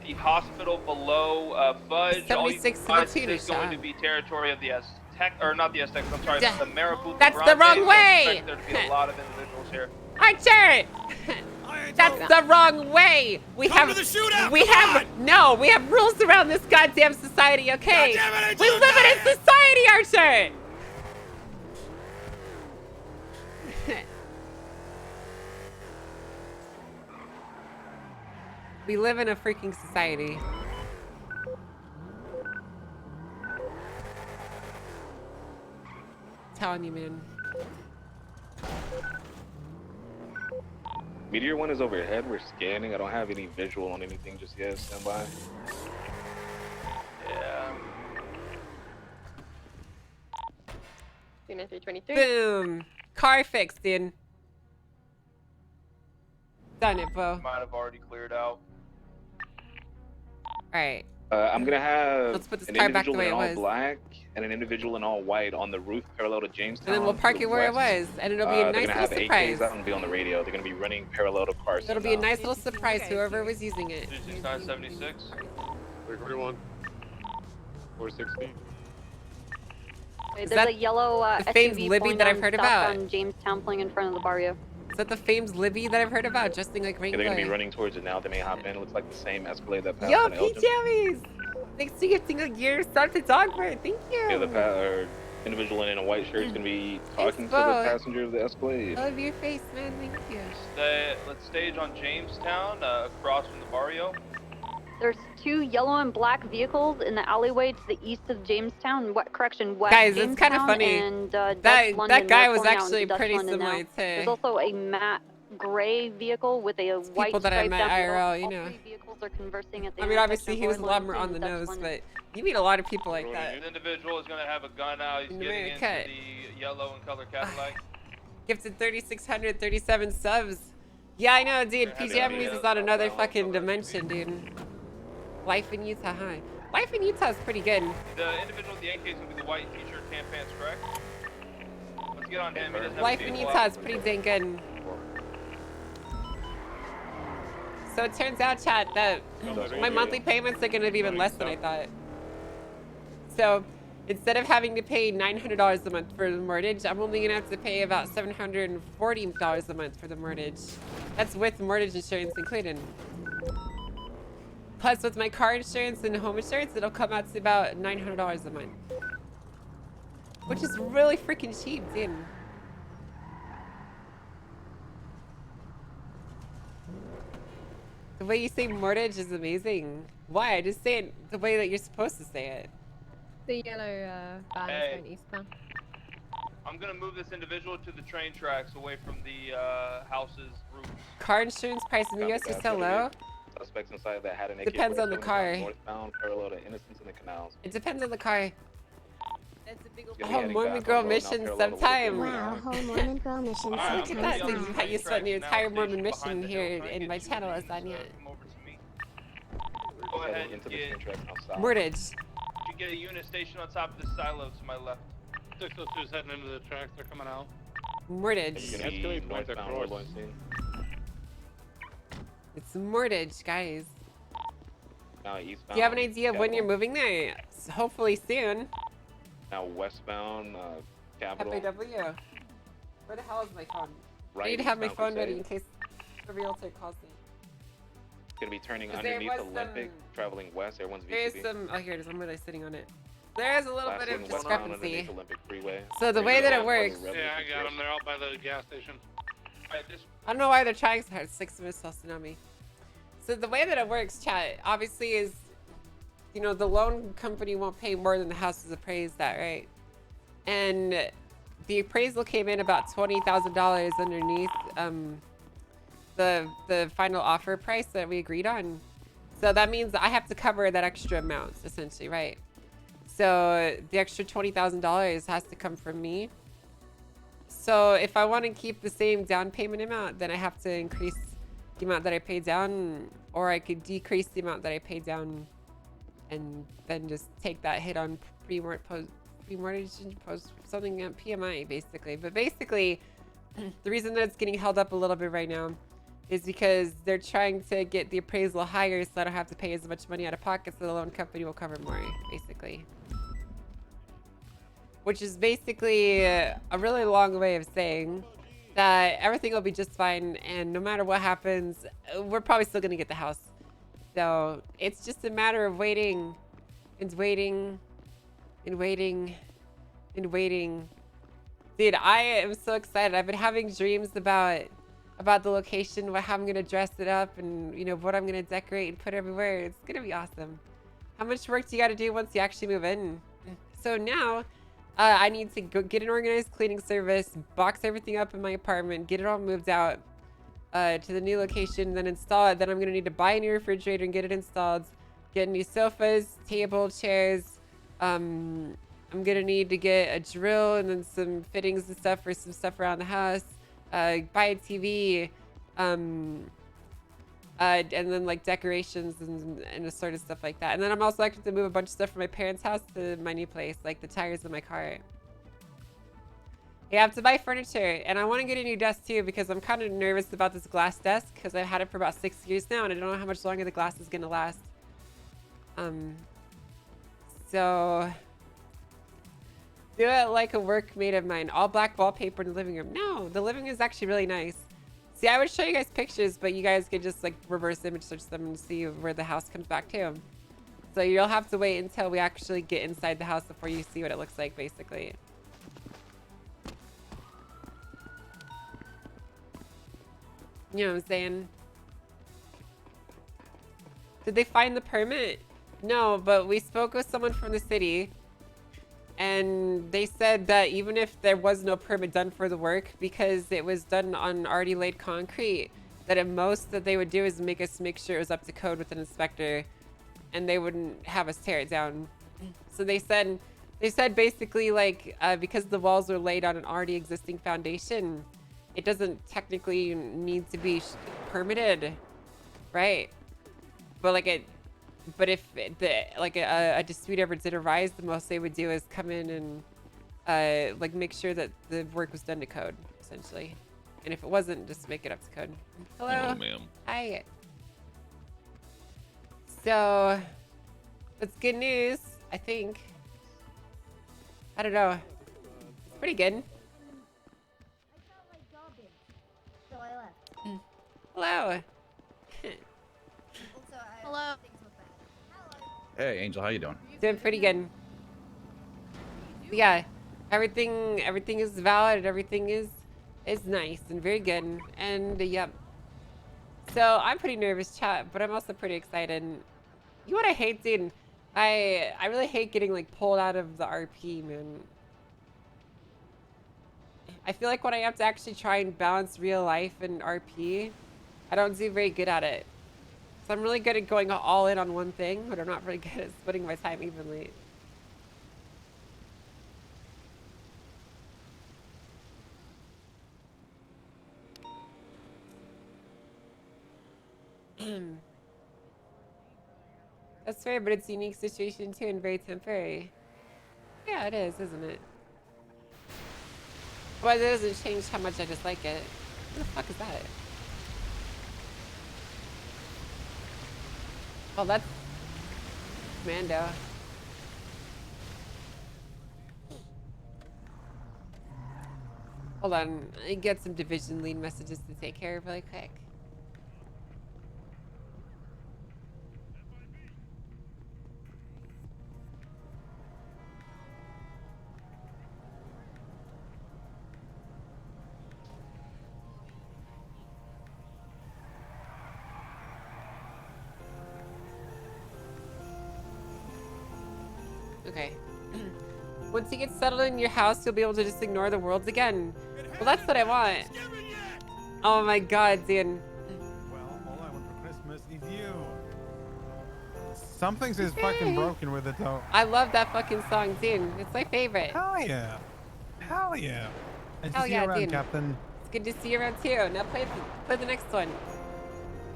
The hospital below Fudge. All you 76 to the guys, tuner is going shop. to be territory of the Aztec, or not the Aztecs, I'm sorry, Yeah. the Mariposa. That's the Grandes. wrong I way. expect there to be a lot of individuals here. Archer! That's the wrong way. We have rules around this goddamn society, okay? We live in a society, Archer. We live in a freaking society. Telling you, man. Meteor 1 is overhead. We're scanning. I don't have any visual on anything just yet. Stand by. Yeah. Unit 323. Boom. Car fixed, dude. Done it, Bo. Might have already cleared out. Alright. I'm gonna have Let's put this an car back the individual way in it all was. black and an individual in all white on the roof parallel to Jamestown. And then we'll park to it the where it west. was. And it'll be a They're nice gonna little have surprise. AKs out and be on the radio. They're gonna be running parallel to Carson. It'll be a now. nice little surprise, whoever was using it. 26976. 341. 416. There's that a yellow the famed SUV Libby pulling that I've down heard southbound about? Jamestown, pulling in front of the barrio. Is that the famed Libby that I've heard about? Justin like Yeah, rain they're gonna be glory. running towards it now. They may hop in. It looks like the same Escalade that passed Yo, on Elgin. PJammies! Thanks for gifting a gear sub to Dogbird. Thank you. Yeah, the individual in a white shirt is gonna be talking to the Bo. passenger of the Escalade. I love your face, man. Thank you. Let's stage on Jamestown, across from the barrio. There's 2 yellow and black vehicles in the alleyway to the east of Jamestown. Correction, west Guys, it's Jamestown. kinda funny. And, Dutch That London. guy They're was pulling out actually into Dutch pretty London now. similar to There's also a matte gray vehicle with a white people that I stripe met down the middle. IRL, you All know. 3 vehicles are conversing at the I mean, obviously intersection he of was a lot Royland more on the and Dutch nose, London. but you meet a lot of people like that. An individual is gonna have a gun out. He's In the getting main into cut. the yellow and color Cadillac. Gifted 3,637 subs. Yeah, I know, dude. PJammies is on another fucking dimension, dude. Life in Utah, huh? Life in Utah is pretty good. The individual with the AK is gonna be the white t-shirt, tan pants, correct? Let's get on him. He doesn't have a Life in vehicle Utah out. is pretty dang good. So it turns out, chat, that my monthly payments are gonna be even less than I thought. So instead of having to pay $900 a month for the mortgage, I'm only gonna have to pay about $740 a month for the mortgage. That's with mortgage insurance included. Plus, with my car insurance and home insurance, it'll come out to about $900 a month. Which is really freaking cheap, dude. The way you say mortgage is amazing. Why? Just say it the way that you're supposed to say it. The yellow van Hey. is going eastbound. I'm gonna move this individual to the train tracks away from the house's roof. Car insurance price in the US is so low. Suspects inside that had an AK Depends on the car. northbound parallel to Innocence in the canals. It depends on the car. Gonna be Oh, heading Mormon back girl on Road now, mission parallel to sometime. Woodford. Wow, whole Mormon girl mission. Alright, So I'm Look at gonna that be on thing. the You train spent tracks your now, entire station Mormon behind mission the here hill. Try to in get my you channel, guys, Lasagna. come over to me. We're Go ahead heading and into the get, train tracks now south. Mortgage. you get a unit station on top of this silo to my left. 602 is heading into the tracks. They're coming out. Mortgage. You're gonna be Escalade points northbound across. Woodlawn. It's mortgage, guys. Now eastbound. Do you have an idea of when Capitol. you're moving there? Hopefully soon. Now westbound Capital. FAW. Where the hell is my phone? I Right need to have my eastbound phone ready Crusade. in case the realtor calls me. Gonna be turning 'Cause there underneath was Olympic, some- traveling west. Everyone's There is VCB. some. Oh, here it is. I'm really sitting on it. There is a little Last bit of one westbound underneath discrepancy. Olympic Freeway. So the way that it works, Yeah, I got them. They're out by the gas station. Alright, this I don't know why they're trying so hard. 6 minutes, tsunami. So the way that it works, chat, obviously is you know, the loan company won't pay more than the house is appraised at, right? And the appraisal came in about $20,000 underneath the final offer price that we agreed on. So that means I have to cover that extra amount, essentially, right? So the extra $20,000 has to come from me. So if I want to keep the same down payment amount, then I have to increase the amount that I pay down, or I could decrease the amount that I pay down and then just take that hit on pre-mortgage post something at PMI, basically. But basically, the reason that it's getting held up a little bit right now is because they're trying to get the appraisal higher so I don't have to pay as much money out of pocket, so the loan company will cover more, basically. Which is basically a really long way of saying that everything will be just fine, and no matter what happens, we're probably still gonna get the house. So it's just a matter of waiting and waiting and waiting and waiting. Dude, I am so excited. I've been having dreams about the location, how I'm gonna dress it up, and you know what I'm gonna decorate and put everywhere. It's gonna be awesome. How much work do you gotta do once you actually move in? So now I need to go get an organized cleaning service, box everything up in my apartment, get it all moved out to the new location, then install it. Then I'm gonna need to buy a new refrigerator and get it installed, get new sofas, table, chairs. I'm gonna need to get a drill and then some fittings and stuff for some stuff around the house. Buy a TV, and then like decorations and assorted stuff like that. And then I'm also likely to move a bunch of stuff from my parents' house to my new place, like the tires in my car. I have to buy furniture, and I want to get a new desk too because I'm kind of nervous about this glass desk because I've had it for about 6 years now, and I don't know how much longer the glass is gonna last. So do it like a workmate of mine. All black wallpaper in the living room. No, the living room is actually really nice. See, I would show you guys pictures, but you guys could just like reverse image search them and see where the house comes back to. So you'll have to wait until we actually get inside the house before you see what it looks like, basically. You know what I'm saying? Did they find the permit? No, but we spoke with someone from the city, and they said that even if there was no permit done for the work, because it was done on already laid concrete, that at most that they would do is make us make sure it was up to code with an inspector, and they wouldn't have us tear it down. So they said basically like because the walls were laid on an already existing foundation, it doesn't technically need to be permitted, right? But if a dispute ever did arise, the most they would do is come in and like make sure that the work was done to code, essentially. And if it wasn't, just make it up to code. Hello. Hello, ma'am. Hi. So that's good news, I think. I don't know. It's pretty good. Hello. Hello. Hey, Angel, how you doing? Doing pretty good. Yeah, everything is valid. Everything is nice and very good. And yep. So I'm pretty nervous, chat, but I'm also pretty excited. You know what I hate, dude? I really hate getting like pulled out of the RP, man. I feel like when I have to actually try and balance real life and RP, I don't do very good at it. So I'm really good at going all in on one thing, but I'm not really good at splitting my time evenly. That's fair, but it's a unique situation too and very temporary. Yeah, it is, isn't it? But it doesn't change how much I dislike it. What the fuck is that? Oh, that's Mando. Hold on, I get some division lead messages to take care of really quick. Okay. Once you get settled in your house, you'll be able to just ignore the worlds again. Well, that's what I want. Oh my god, dude. Well, all I want for Christmas is you. Something's is fucking broken with it though. I love that fucking song, dude. It's my favorite. Hell yeah. Hell yeah. Nice to Hell see yeah, you around, dude. Captain. It's good to see you around too. Now play the next one.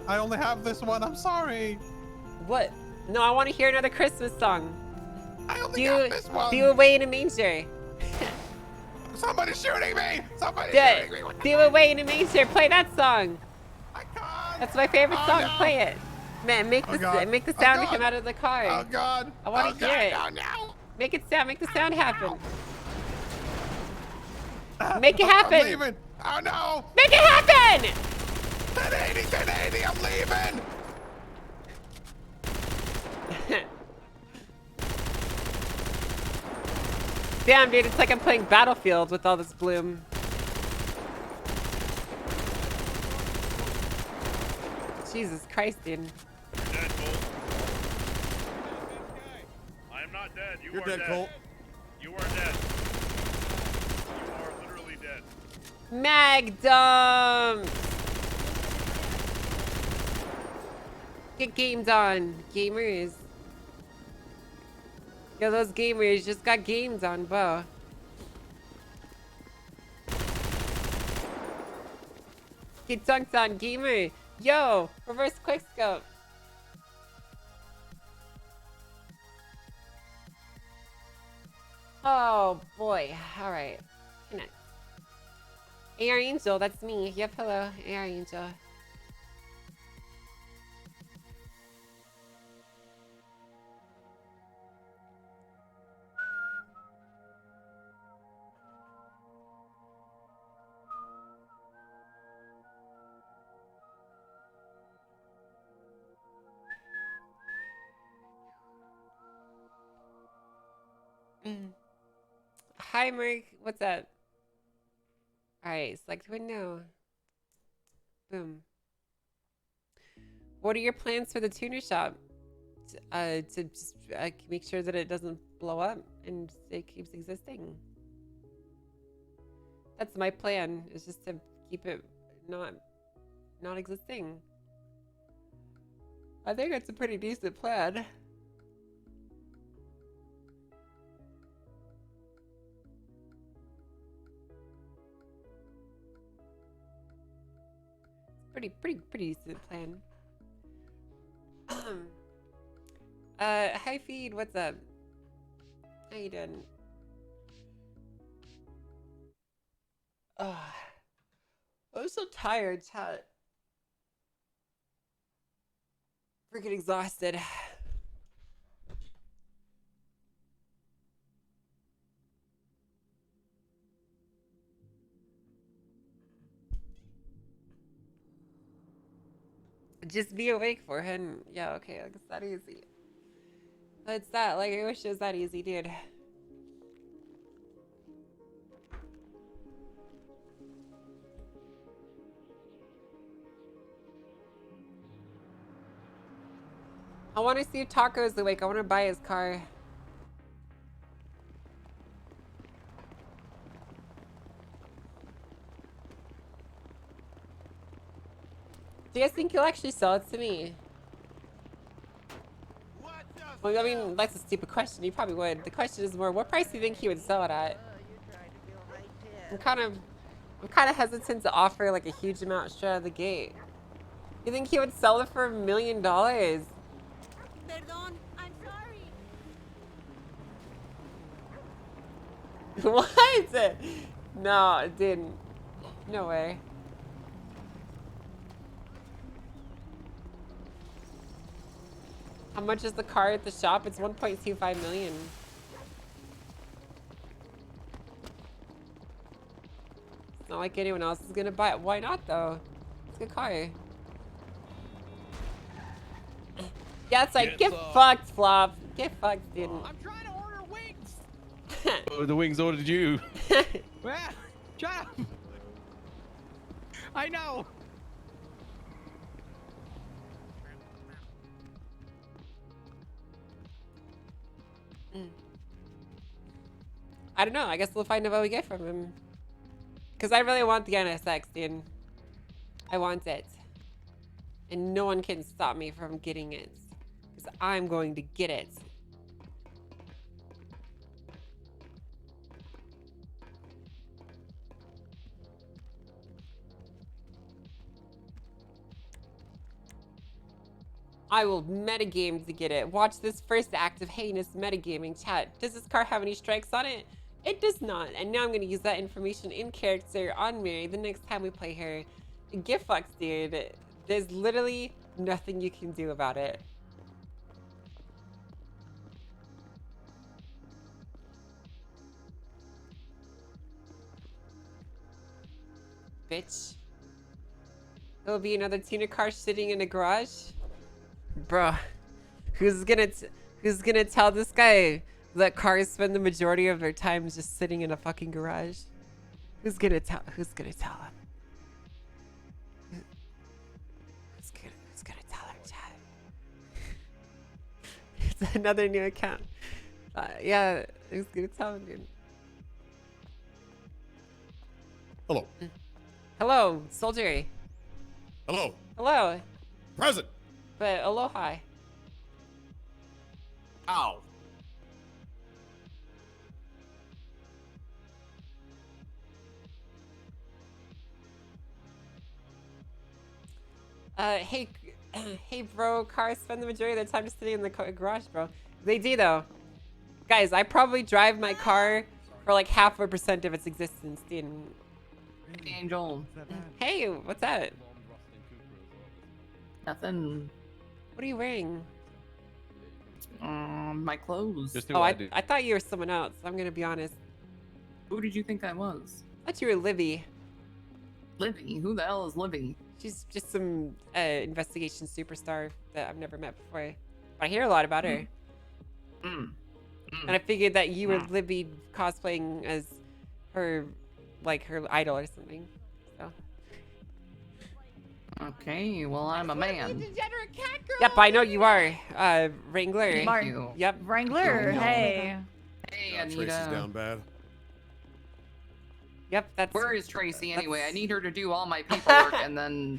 I only have this one. I'm sorry. What? No, I want to hear another Christmas song. I only got this one. Do Away in a Manger. Somebody's shooting me. Somebody's Do shooting me. Do Away in a Manger. Play that song. That's my favorite song. no. Play it. Man, make the God. make the sound Oh, to come God. out of the car. Oh God. I want to hear it. Oh no. Make it sound. Make the sound happen. Make it happen. I'm leaving. Oh no. Make it happen. 1080, 1080. I'm leaving. Damn, dude, it's like I'm playing Battlefield with all this bloom. Jesus Christ, dude. Dead, Colt. I am not dead. You You're are dead, Colt. You are dead. You are literally dead. Magdum! Get gamed on, gamers. Yo, those gamers just got games on, bro. Get dunked on, gamer. Yo, reverse quickscope. Oh boy. All right. Good night. AR Angel, that's me. Yep, hello, AR Angel. Hi, Merc. What's up? Alright, select window. Boom. What are your plans for the tuner shop? To just make sure that it doesn't blow up and it keeps existing. That's my plan, is just to keep it not existing. I think it's a pretty decent plan. Pretty decent plan. Hi Feed, what's up? How you doing? I'm so tired, chat. Freaking exhausted. Just be awake for him. Yeah, okay, like, it's that easy. It's that, like, I wish it was that easy, dude. I want to see if Taco's awake. I want to buy his car. Do you guys think he'll actually sell it to me? Well, I mean, that's a stupid question. He probably would. The question is more, what price do you think he would sell it at? I'm kind of hesitant to offer like a huge amount straight out of the gate. You think he would sell it for $1 million? Perdón, I'm sorry. What? No, it didn't. No way. How much is the car at the shop? It's 1.25 million. It's not like anyone else is gonna buy it. Why not though? It's a good car. Yeah, it's like, get fucked, Flop. Get fucked, dude. I'm trying to order wings. Oh, the wings ordered you. Well, shut up. I know. I don't know. I guess we'll find out what we get from him. Because I really want the NSX, dude. I want it. And no one can stop me from getting it. Because I'm going to get it. I will metagame to get it. Watch this first act of heinous metagaming. Chat. Does this car have any strikes on it? It does not. And now I'm going to use that information in character on Mary the next time we play her. Get fucked, dude. There's literally nothing you can do about it. Bitch. There'll be another tuner car sitting in a garage. Bruh, who's gonna tell this guy that cars spend the majority of their time just sitting in a fucking garage? Who's gonna tell him? Who's gonna tell him, Chad? It's another new account. Yeah, who's gonna tell him, dude? Hello. Hello, soldier. Hello. Hello. Present. But aloha. Ow. Hey, hey, bro. Cars spend the majority of their time just sitting in the garage, bro. They do though. Guys, I probably drive my car for like 0.5% of its existence, dude. Angel. Hey, what's that? Nothing. What are you wearing? My clothes. Oh, I thought you were someone else. I'm gonna be honest. Who did you think I was? I thought you were Livy. Livy? Who the hell is Livy? She's just some investigation superstar that I've never met before. But I hear a lot about her. And I figured that you were Libby cosplaying as her, like her idol or something. So. Okay, well I'm a man. Yep, I know you are. Wrangler. Thank you. Yep. Wrangler, hey. Hey, Tracy's Anita. down bad. Yep, that's. Where is Tracy anyway? I need her to do all my paperwork and then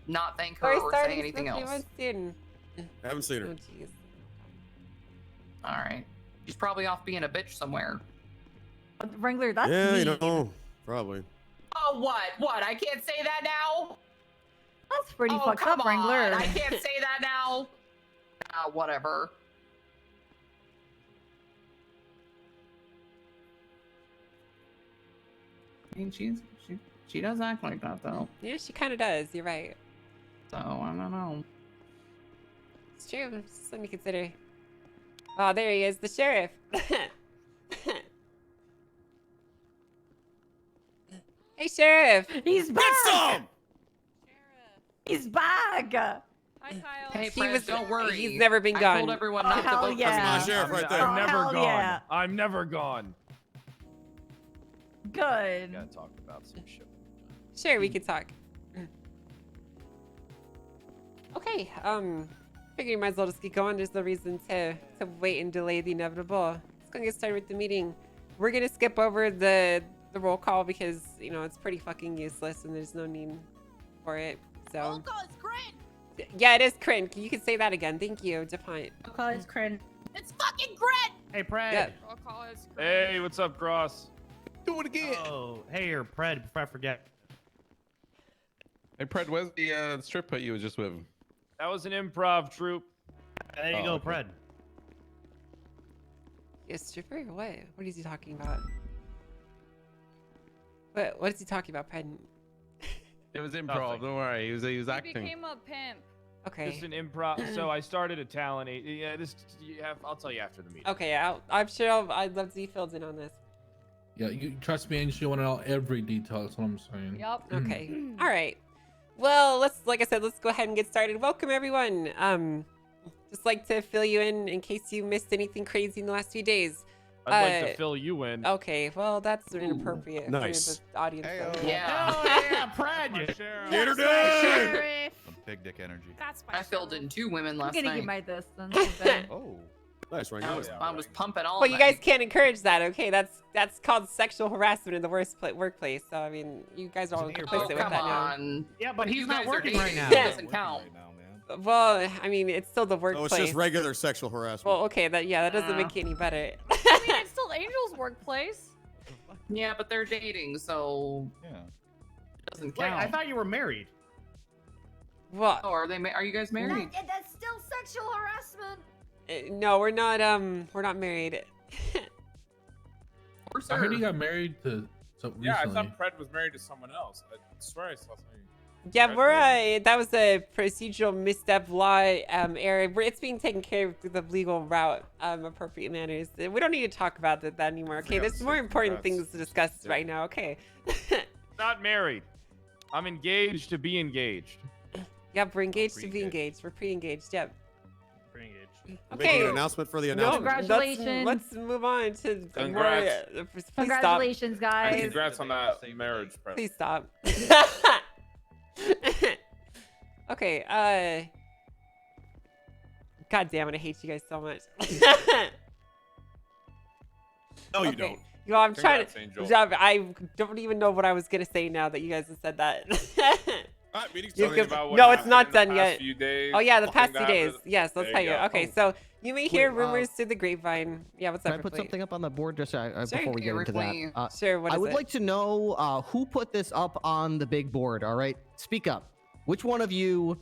not thank her or say anything else. I haven't seen her. Oh, jeez. All right. She's probably off being a bitch somewhere. Wrangler, that's Yeah, me. you know, probably. Oh, what? What? I can't say that now? That's pretty Oh, fucked come up, Wrangler. on. I can't say that now. Whatever. I mean, she does act like that though. Yeah, she kind of does. You're right. So I don't know. It's true. Just let me consider. Oh, there he is, the sheriff. Hey, sheriff. He's back. Get some! He's back. Hi, Kyle. Hey, He Fred, was- don't worry. he's never been I gone. told everyone Oh, not to hell vote yeah. for me. Sheriff right there. Oh, I'm never hell gone. yeah. I'm never gone. Good. Gotta talk about some shit. Sure, we could talk. Okay, figure you might as well just get going. There's no reason to wait and delay the inevitable. Let's go and get started with the meeting. We're gonna skip over the roll call because, you know, it's pretty fucking useless and there's no need for it. So Roll call is Grin. yeah, it is Crin. You can say that again. Thank you, Defiant. I'll call his crin. It's fucking Grin. Hey, Pred. Yeah. Roll call is Grin. Hey, what's up, Gross? Do it again. Oh, hey, you're Pred, before I forget. Hey, Pred, where's the strip put you was just with? That was an improv troupe. There you go, okay. Pred. Yes, stripper? What is he talking about? What is he talking about, Pen? It was improv. Nothing. Don't worry. He was He acting. became a pimp. Okay. Just an improv. So I started a talent. Yeah, I'll tell you after the meeting. Okay, I'm sure I'd love to be filled in on this. Yeah, you trust me, and you want to know every detail. That's what I'm saying. Yup. Okay. All right. Well, like I said, let's go ahead and get started. Welcome everyone. Just like to fill you in case you missed anything crazy in the last few days. I'd like to fill you in. Okay, well that's inappropriate. Nice. For the audience. Yeah. Oh, yeah, Pred. Get her done. Sheriff. Big dick energy. That's my I filled in 2 women I'm last gonna night. get my distance. Okay. Oh. Nice, right? I was pumping all But you night. guys can't encourage that, okay? That's called sexual harassment in the workplace. So I mean, you guys are all complicit with come that now. on. Yeah, but he's You not guys are working dating. right now. It doesn't count. Well, I mean, it's still the Oh, workplace. it's just regular sexual harassment. Well, okay, that doesn't make it any better. I mean, it's still Angel's workplace. Yeah, but they're dating, so Yeah. it doesn't Wait, count. I thought you were married. What? Oh, are they? Are you guys married? That's still sexual harassment. No, we're not married. Or I heard he got married to Yeah, I recently. thought Pred was married to someone else. I swear I saw something. Yeah, we're that was a procedural misstep law error. It's being taken care of through the legal route, appropriate manners. We don't need to talk about that anymore. Okay, there's more important things to discuss right now. Okay. Not married. I'm engaged to be engaged. Yep, we're engaged to be engaged. We're pre-engaged. Yep. Making Okay. an announcement for the No, announcement. Congratulations. Let's move on to Congrats. more. Please stop. Congratulations, And guys. congrats on that marriage, Pred. Please stop. Okay, God damn it, I hate you guys so much. No, you Okay. don't. You know, I'm trying Congrats, to. Angel. I don't even know what I was gonna say now that you guys have said that. All right, meeting's You done. can- about what no, it's happened not in the done past yet. few days, Oh yeah, the fucking past few that days. with- Yes, let's There tell you you. go. Okay, so you may hear Wait, rumors through the grapevine. Yeah, what's up? Can I put Ripley? something up on the board just Sure. before we get into Ripley. that? Sure. What is I would it? like to know who put this up on the big board. All right, speak up. Which one of you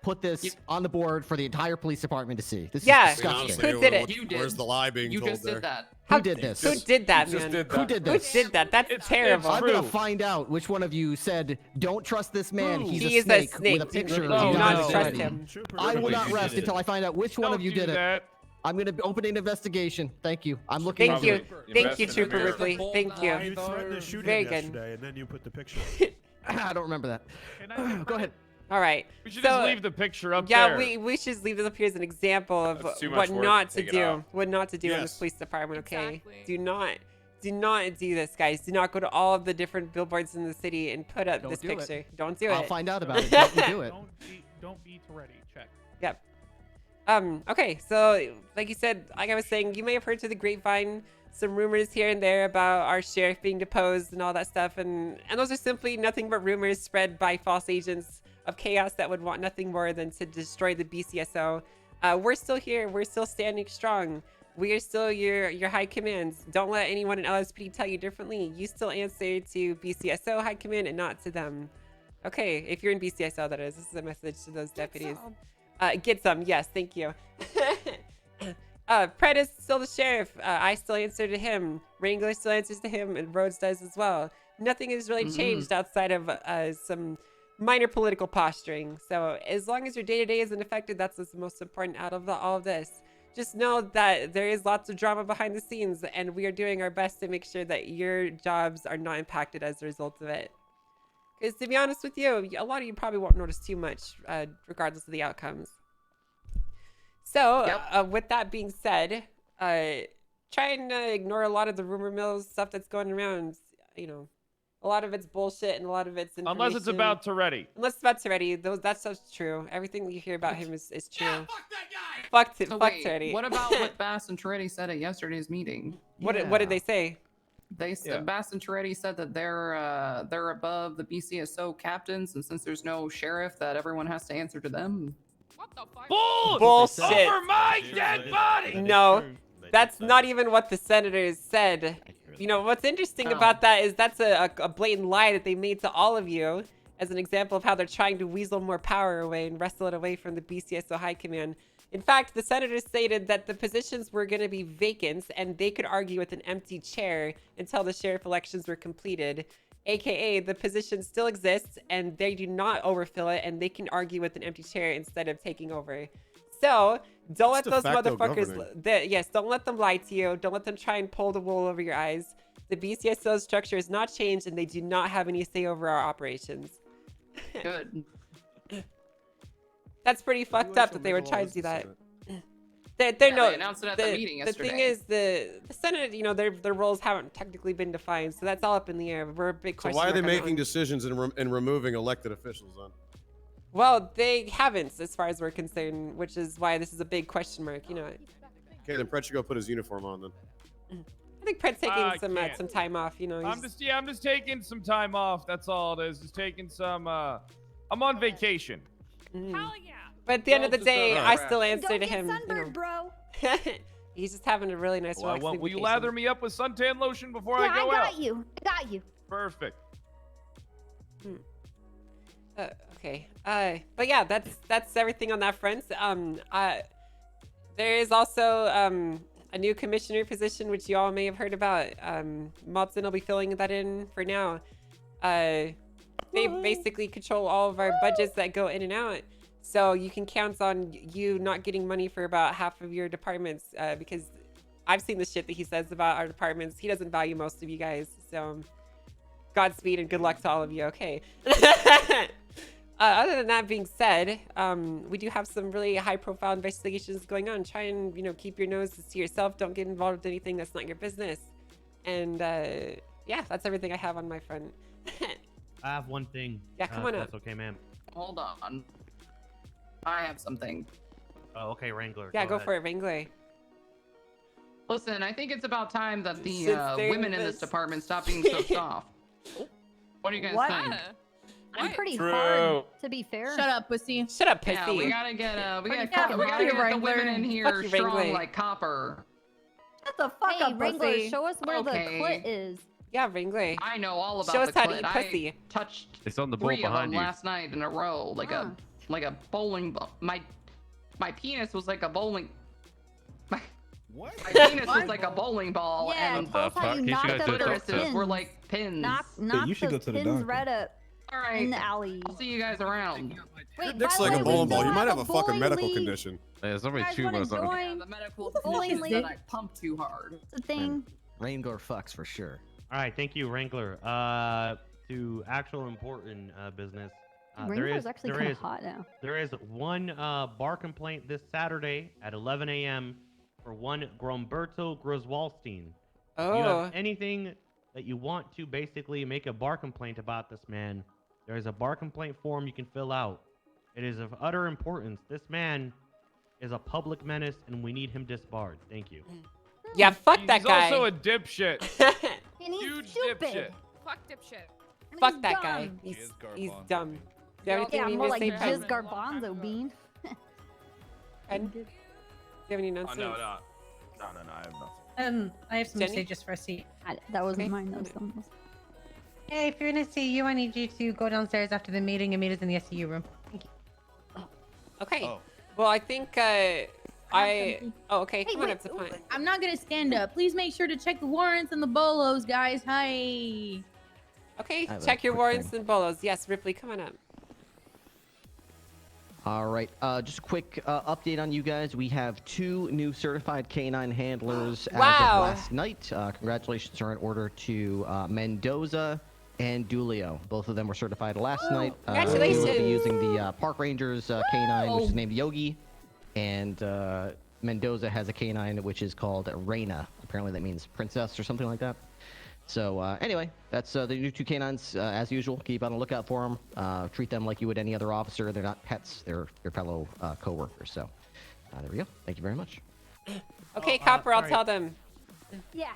put this on the board for the entire police department to see? This Yeah. is disgusting. Honestly, Who did it? You did. Where's the lie being You told just there? did that. Who did this? Who did that, just man? did Who that. did Who this? did that? That's terrible. I'm gonna True. find out which one of you said, "Don't trust this man. Who? He's He a is snake, a snake. with a picture." Do of No, you not guys trust already. him. I will not You rest did until I find out which one Don't of you do did it. that. I'm gonna open an investigation. Thank you. I'm looking. Thank into you. it. Thank you, Invest in Trooper America. Ripley. Thank you. You threatened to shoot Very him good. yesterday, and then you put the picture. I don't remember that. Go ahead. All right. We should So, just leave the picture up yeah, there. we should leave this up here as an example of That's too what much work. not to Take it do. out. What not to do in this Yes. police department, okay? Exactly. Do not do this, guys. Do not go to all of the different billboards in the city and put up Don't this do it. picture. Don't do I'll it. find out about it. Don't you do it. Don't be ready. Check. Yep. Okay, so like you said, like I was saying, you may have heard through the grapevine some rumors here and there about our sheriff being deposed and all that stuff, and those are simply nothing but rumors spread by false agents of chaos that would want nothing more than to destroy the BCSO. We're still here. We're still standing strong. We are still your high commands. Don't let anyone in LSPD tell you differently. You still answer to BCSO high command and not to them. Okay, if you're in BCSO, that is. This is a message to those deputies. Get some. Yes, thank you. Pred is still the sheriff. I still answer to him. Wrangler still answers to him, and Rhodes does as well. Nothing has really changed outside of some minor political posturing. So as long as your day-to-day isn't affected, that's what's most important out of all of this. Just know that there is lots of drama behind the scenes, and we are doing our best to make sure that your jobs are not impacted as a result of it. Because to be honest with you, a lot of you probably won't notice too much, regardless of the outcomes. So, with that being said, try and ignore a lot of the rumor mills stuff that's going around. You know, a lot of it's bullshit and a lot of it's information. Unless it's about Toretti. Unless it's about Toretti, that stuff's true. Everything you hear about him is true. Yeah, fuck that guy! So Fuck wait, Toretti. what about what Bass and Toretti said at yesterday's meeting? What did they say? They said Bass and Toretti said that they're above the BCSO captains, and since there's no sheriff, that everyone has to answer to them. What the fuck? Bullshit. Over my dead body! No, that's not even what the senators said. You know, what's interesting about that is that's a blatant lie that they made to all of you as an example of how they're trying to weasel more power away and wrestle it away from the BCSO High Command. In fact, the senators stated that the positions were going to be vacant and they could argue with an empty chair until the sheriff elections were completed. AKA, the position still exists and they do not overfill it and they can argue with an empty chair instead of taking over. So, don't let That's those de facto motherfuckers, governing. yes, don't let them lie to you. Don't let them try and pull the wool over your eyes. The BCSO structure has not changed and they do not have any say over our operations. Good. That's pretty fucked up that they were trying to do that. They're Yeah, no, they announced it at the meeting the thing yesterday. is, the Senate, you know, their roles haven't technically been defined, so that's all up in the air. We're a big So question why are they mark on that making one. decisions and removing elected officials then? Well, they haven't, as far as we're concerned, which is why this is a big question mark. You know, Okay, then Pred should go put his uniform on then. I think Pred's taking I can't. some time off. You know, I'm just taking some time off. That's all it is. Just taking some. I'm on vacation. Hell yeah. But at the end of the Just, day, I still Don't answer to get him. sunburned, bro. He's just having a really nice Well, relaxing will you vacation. lather me up with suntan lotion before Yeah, I go I out? got you. I got you. Perfect. Okay. But yeah, that's everything on that front. There is also a new commissioner position, which you all may have heard about. Malton will be filling that in for now. They basically control all of our budgets that go in and out. So you can count on you not getting money for about half of your departments because I've seen the shit that he says about our departments. He doesn't value most of you guys. So Godspeed and good luck to all of you. Okay. Other than that being said, we do have some really high-profile investigations going on. Try and, keep your nose to yourself. Don't get involved with anything that's not your business. And, yeah, that's everything I have on my front. I have one thing. Yeah, come on if up. That's okay, ma'am. Hold on. I have something. Oh, okay, Wrangler. Yeah, go for it, Wrangler. Listen, I think it's about time that the Since they're women in this department stop being so soft. What do you guys What? think? I'm pretty True. hard, to be fair. Shut up, pussy. Shut up, pissy. Yeah, we gotta get Yeah, get the Wrangler. women in here Fuck you, strong Wrangler. like copper. Shut the fuck Hey, up, Wrangler. pussy. Show us where Okay. the clit is. Yeah, Wrangler. I know all about Show us the how to clit. eat pussy. I touched It's on the bowl 3 of them behind you. last night in a row, like a bowling ball. My penis was like a bowling. What? My penis was like a bowling ball, Yeah, and tell us how you You knocked should those go to the clitorises doctor. were like pins. Knock you should go those to the pins doctor. right up All in right, the alley. I'll see you guys around. Wait, Dick's by the like a way, we bowling ball. still You might have a fucking bowling medical league. condition. There's You only guys 2 wanna months on it. join? The medical Bowling condition is that league. I pump too hard. It's a thing. Wrangler fucks for sure. All right, thank you, Wrangler. To actual important business. Wrangler's actually kind of hot now. There is one bar complaint this Saturday at 11 a.m. for one Gromberto Groswalstein. If you Oh. have anything that you want to basically make a bar complaint about this man, there is a bar complaint form you can fill out. It is of utter importance. This man is a public menace, and we need him disbarred. Thank you. Yeah, fuck that He's guy. also a dipshit. And he's Huge stupid. dipshit. Fuck dipshit. And Fuck he's that guy. dumb. He's dumb. Do you have anything Yeah, you need more to like say, Jizz Pen? Garbanzo Bean. Pen? Do you have any Oh, nonsense? no, I have nothing. I have some Jenny? to say just for a seat. That wasn't Okay. mine. That was someone else. Hey, if you're in a CU, I need you to go downstairs after the meeting and meet us in the SCU room. Thank you. Okay. Oh. Well, I think Oh, okay. Hey, Come on wait, up to the point. I'm not gonna stand up. Please make sure to check the warrants and the bolos, guys. Hi. Okay, I have a check your quick warrants thing. and bolos. Yes, Ripley, come on up. All right. Just a quick update on you guys. We have 2 new certified canine handlers as Wow. of last night. Congratulations are in order to Mendoza and Dulio. Both of them were certified last night. Dulio will Congratulations. be using the Park Rangers canine, which is named Yogi, and Mendoza has a canine which is called Reina. Apparently that means princess or something like that. So anyway, that's the new 2 canines. As usual, keep on the lookout for them. Treat them like you would any other officer. They're not pets. They're your fellow co-workers. So there we go. Thank you very much. Okay, Copper, I'll sorry. tell them. Yeah.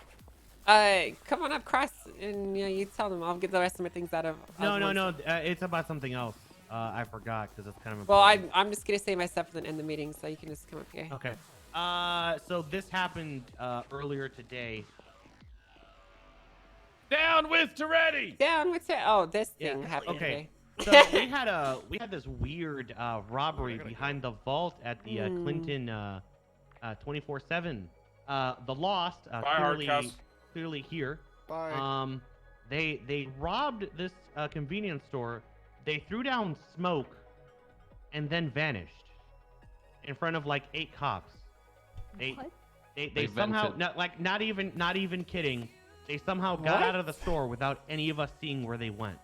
Come on up, Cross, and you tell them. I'll get the rest of my things out of. No. one. It's about something else. I forgot because it's kind of Well, important. I'm just gonna say my stuff and then end the meeting, so you can just come up here. Okay. So this happened earlier today. Down with Toretti! Down with it. Oh, this thing Yeah, happened okay. today. So we had this weird robbery behind the vault at the Clinton 24/7. The Lost Bye, Hardcast. clearly here. Bye. They robbed this convenience store. They threw down smoke and then vanished in front of like 8 cops. They somehow vented. not even kidding. They somehow got out of the store without any of us seeing where they went.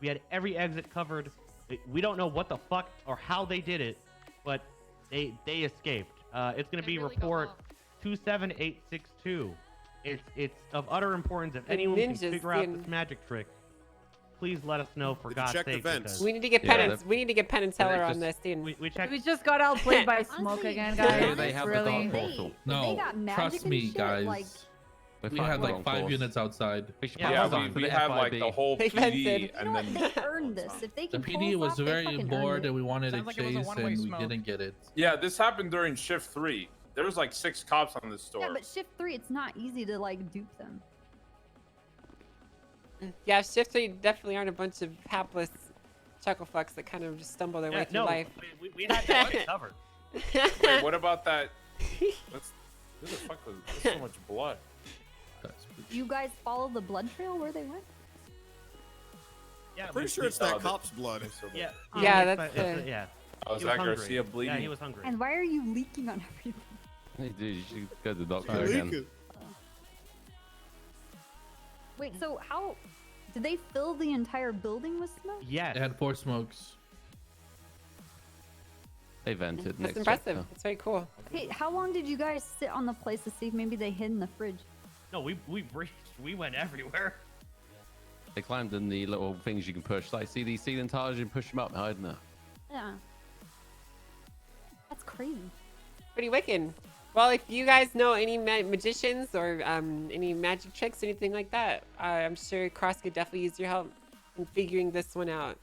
We had every exit covered. We don't know what the fuck or how they did it, but they escaped. It's gonna be report 27862. It's of utter importance if The anyone can ninjas figure out in- this magic trick. please let us know for Did you God's check the sake. vents? because- We need to get Penance. We need to get Penn and Teller on this, dude. We checked. We just got outplayed by smoke Honestly, again, yeah, guys. they have the really. dog portal. No, they got magic trust and me, shit, guys. like- We had like 5 units outside. Yeah, we have like the whole They PD, vented. and then They earned this. If they The can pull PD this was off, they very fucking bored earned it. and we wanted Sounds to like it was a chase one-way and we smoke. didn't get it. yeah, this happened during shift 3. There was like 6 cops on this store. Yeah, but shift 3, it's not easy to like dupe them. Yeah, Shift 3 definitely aren't a bunch of hapless chuckle fucks that kind of just stumble their way through life. We had that covered. Wait, what about that? What's, who the fuck was there's so much blood? You guys follow the blood trail where they went? Yeah, Pretty sure it's that cop's blood. Yeah. Yeah, it's that's it's the- yeah. Oh, is He was that hungry. Garcia bleeding? Yeah, he was hungry. And why are you leaking on everything? Hey, dude, you should go to the doctor Leak again. it. Wait, so how did they fill the entire building with smoke? Yes. They had 4 smokes. They vented. That's next impressive. chapter. It's very cool. Okay, how long did you guys sit on the place to see if maybe they hid in the fridge? No, we breached. We went everywhere. They climbed in the little things you can push. Like, see these ceiling tiles? You can push them up and hide in there. Yeah. That's crazy. Pretty wicked. Well, if you guys know any magicians or any magic tricks, anything like that, I'm sure Cross could definitely use your help in figuring this one out.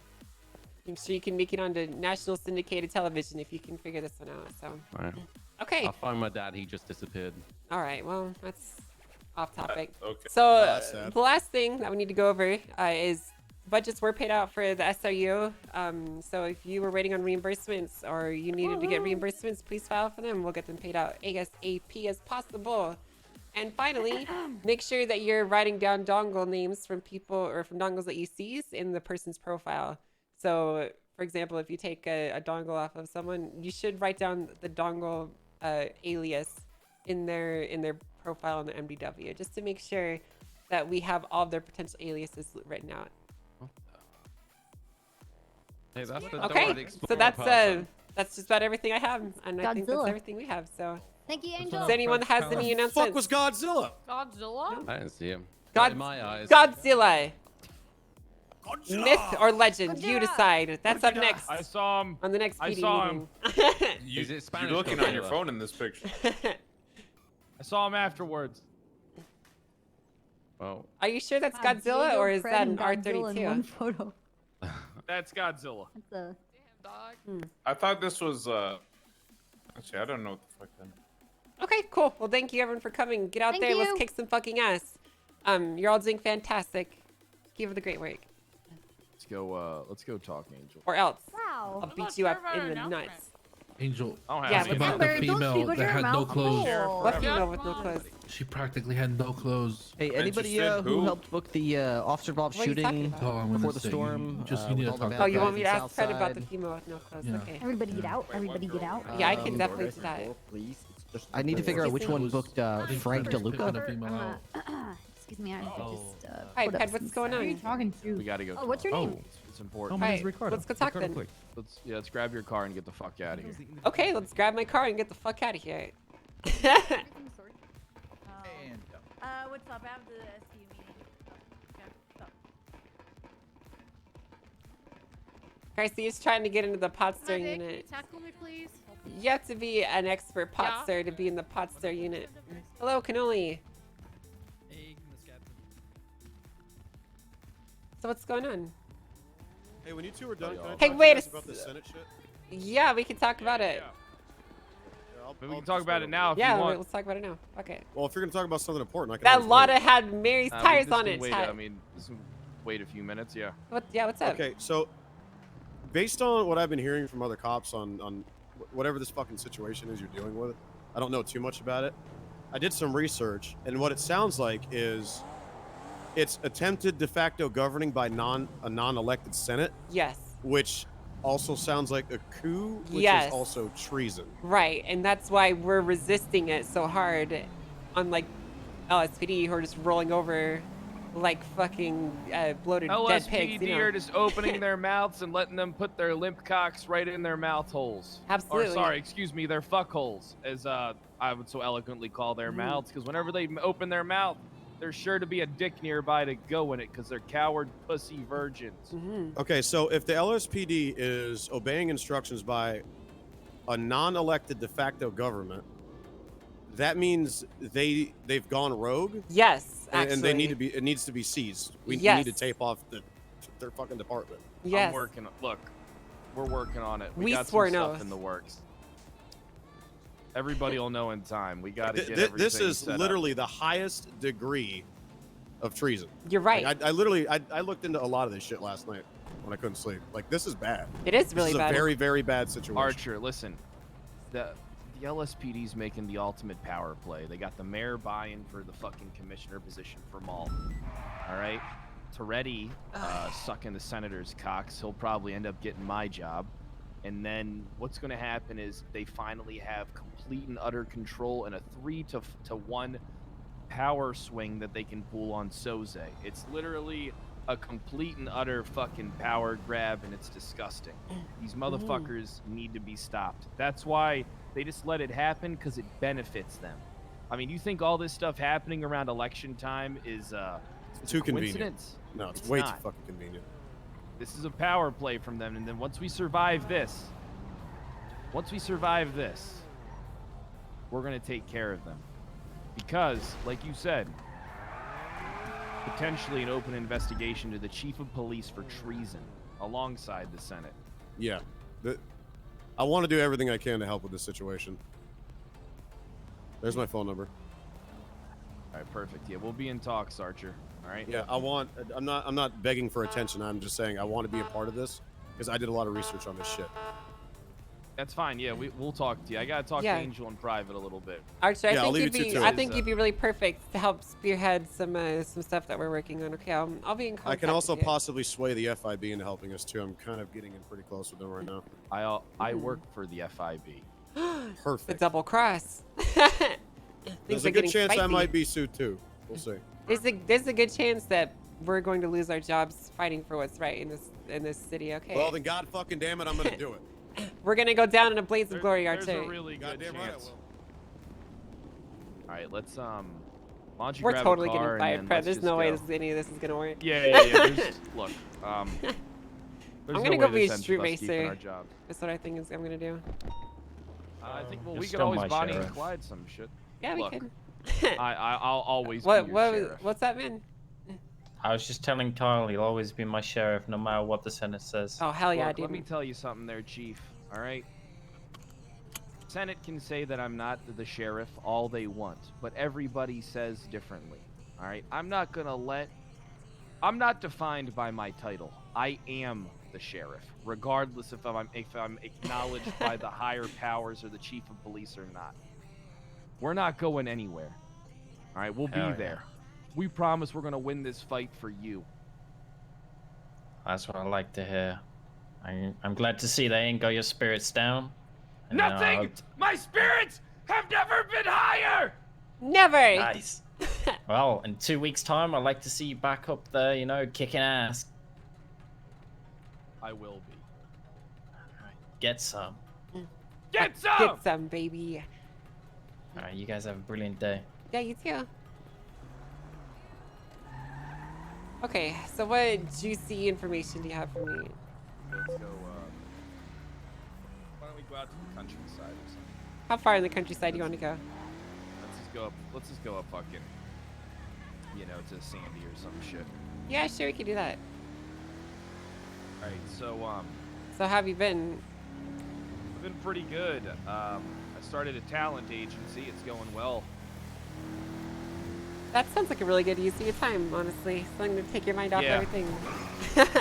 I'm sure you can make it onto national syndicated television if you can figure this one out. So, Right. okay. I'll find my dad. He just disappeared. All right. Well, that's off topic. Okay. So that's sad. the last thing that we need to go over is budgets were paid out for the SRU. So if you were waiting on reimbursements or you needed to get reimbursements, please file for them. We'll get them paid out ASAP as possible. And finally, make sure that you're writing down dongle names from people or from dongles that you seize in the person's profile. So, for example, if you take a dongle off of someone, you should write down the dongle alias in their profile on the MDW, just to make sure that we have all of their potential aliases written out. Hey, that's the Okay, Dora the so Explorer that's just about everything I have, and I think that's Godzilla. everything we have. So, Thank you, does Angel. anyone has any announcements? Fuck was Godzilla? Godzilla? I didn't see him. God- in my eyes. Godzilla. Myth or legend? You decide. That's up next I saw him. on the next I PD saw meeting. Is it Spanish You're looking on your Godzilla? phone in this picture. I saw him afterwards. Well, Are you sure that's God, Godzilla Diego, or is Fred, that and an Godzilla in one R32? photo. That's Godzilla. That's a I thought this was actually I don't know what the fuck that. Okay, cool. Well, thank you everyone for coming. Get out Thank there. Let's you. kick some fucking ass. You're all doing fantastic. Keep up the great work. Let's go talk, Angel. Or else wow. I'll beat you up in the nuts. Angel, I don't Yeah, ask but about Amber, the don't female speak with that your had no mouth clothes. full. What female with no clothes? She practically had no clothes. Hey, anybody Interested? who Who? helped book the officer involved What are you talking shooting about? Oh, I'm before gonna the say, storm? you need with to all the talk bad Oh, you guys want me to in ask Fred about the Southside? female with no clothes? Yeah. Okay. Everybody get out. Everybody get out. Yeah, I can definitely do that. I need to figure out which one Was- booked I think Frank Fred was picking DeLuca. a female out. Excuse me, I just Hi, put up Ped, what's some going stuff. Who are you on? talking to? We gotta go. Oh, what's your name? It's important. All right, let's go talk then. Let's grab your car and get the fuck out of here. Okay, let's grab my car and get the fuck out of here. What's up? I have the SU meeting. Garcia's trying to get into the pot stir unit. Tackle me, please. You have to be an expert pot Yeah. stir to be in the pot stir unit. Hello, Cannoli. So what's going on? Hey, when you two are done, can I Hey, talk to wait you guys a about the s- Senate shit? Yeah, we can talk about it. But we can talk about it now if Yeah, you want. let's talk about it now. Okay. Well, if you're gonna talk about something important, I can. That always Lotta wait. had Mary's tires on it. Wait, Ty- I mean, just wait a few minutes. Yeah. what's up? Okay, so based on what I've been hearing from other cops on whatever this fucking situation is you're dealing with, I don't know too much about it. I did some research, and what it sounds like is it's attempted de facto governing by a non-elected Senate, Yes. which also sounds like a coup, which Yes. is also treason. Right, and that's why we're resisting it so hard, unlike LSPD who are just rolling over like fucking bloated dead pigs. LSPD You know? are just opening their mouths and letting them put their limp cocks right in their mouth holes. Absolutely. Or sorry, excuse me, their fuck holes, as I would so eloquently call their mouths, because whenever they open their mouth, there's sure to be a dick nearby to go in it because they're coward pussy virgins. Okay, so if the LSPD is obeying instructions by a non-elected de facto government, that means they've gone rogue. Yes, and they need actually. to be. It needs to be seized. We Yes. need to tape off their fucking department. Yes. I'm working. Look, we're working on it. We got swore some an stuff oath. in the works. Everybody will know in time. We got to get This everything is set up. literally the highest degree of treason. You're right. Like, I literally looked into a lot of this shit last night when I couldn't sleep. Like, this is bad. It is really this is bad. a very, very bad situation. Archer, listen. The LSPD's making the ultimate power play. They got the mayor buying for the fucking commissioner position for Malt. All right? Toretti sucking the senator's cocks. He'll probably end up getting my job. And then what's going to happen is they finally have complete and utter control and a 3-to-1 power swing that they can pull on Soze. It's literally a complete and utter fucking power grab, and it's disgusting. These motherfuckers need to be stopped. That's why they just let it happen, because it benefits them. I mean, you think all this stuff happening around election time is Too convenient. coincidence? No, it's way too not. fucking convenient. This is a power play from them, and then once we survive this, we're gonna take care of them. Because, like you said, potentially an open investigation to the chief of police for treason alongside the Senate. Yeah. I want to do everything I can to help with this situation. There's my phone number. All right, perfect. Yeah, we'll be in talks, Archer. All right. Yeah, I'm not begging for attention. I'm just saying I want to be a part of this because I did a lot of research on this shit. That's fine. Yeah, we'll talk to you. I gotta talk Yeah. to Angel in private a little bit. Archer, Yeah, I'll I leave think it to you. I think you'd be really perfect to help spearhead some stuff that we're working on. Okay, I'll be in contact. I can also with you. possibly sway the FIB into helping us too. I'm kind of getting in pretty close with them right now. I work for the FIB. Perfect. The double cross. There's a good chance I might be sued too. We'll see. There's a good chance that we're going to lose our jobs fighting for what's right in this city. Okay. Well, then God fucking damn it, I'm gonna do it. We're gonna go down in a blaze of glory, There's Archer. a really good Goddamn right I chance. All right, let's why don't you We're grab totally a car getting and fired, then Fred. let's There's just no way go. any of this is gonna work. Yeah. There's, look, there's I'm no gonna go way be a this ends street with us keeping racer. our job. That's what I think is I'm gonna do. I think we Just could don't always my Bonnie and sheriff. Clyde some shit. Yeah, Look, we can. I'll always be your sheriff. What's that mean? I was just telling Kyle he'll always be my sheriff no matter what the Senate says. Oh hell yeah, Look, dude. let me tell you something there, Chief. All right. Senate can say that I'm not the sheriff all they want, but everybody says differently. All right. I'm not defined by my title. I am the sheriff, regardless if I'm acknowledged by the higher powers or the chief of police or not. We're not going anywhere. All right. We'll Hell be yeah. there. We promise we're gonna win this fight for you. That's what I like to hear. I'm glad to see they ain't got your spirits down. And, I Nothing! hope- My spirits have never been higher! Never. Nice. Well, in 2 weeks' time, I'd like to see you back up there, you know, kicking ass. I will be. Get some. Get some! Get some, baby. Alright, you guys have a brilliant day. Yeah, you too. Okay, so what juicy information do you have for me? Let's go. Why don't we go out to the countryside or something? How far in the countryside do you want to go? Let's just go up. Let's just go up fucking, to Sandy or some shit. Yeah, sure, we can do that. All right. So So how have you been? I've been pretty good. I started a talent agency. It's going well. That sounds like a really good use of your time, honestly. Something to take your mind off Yeah. everything.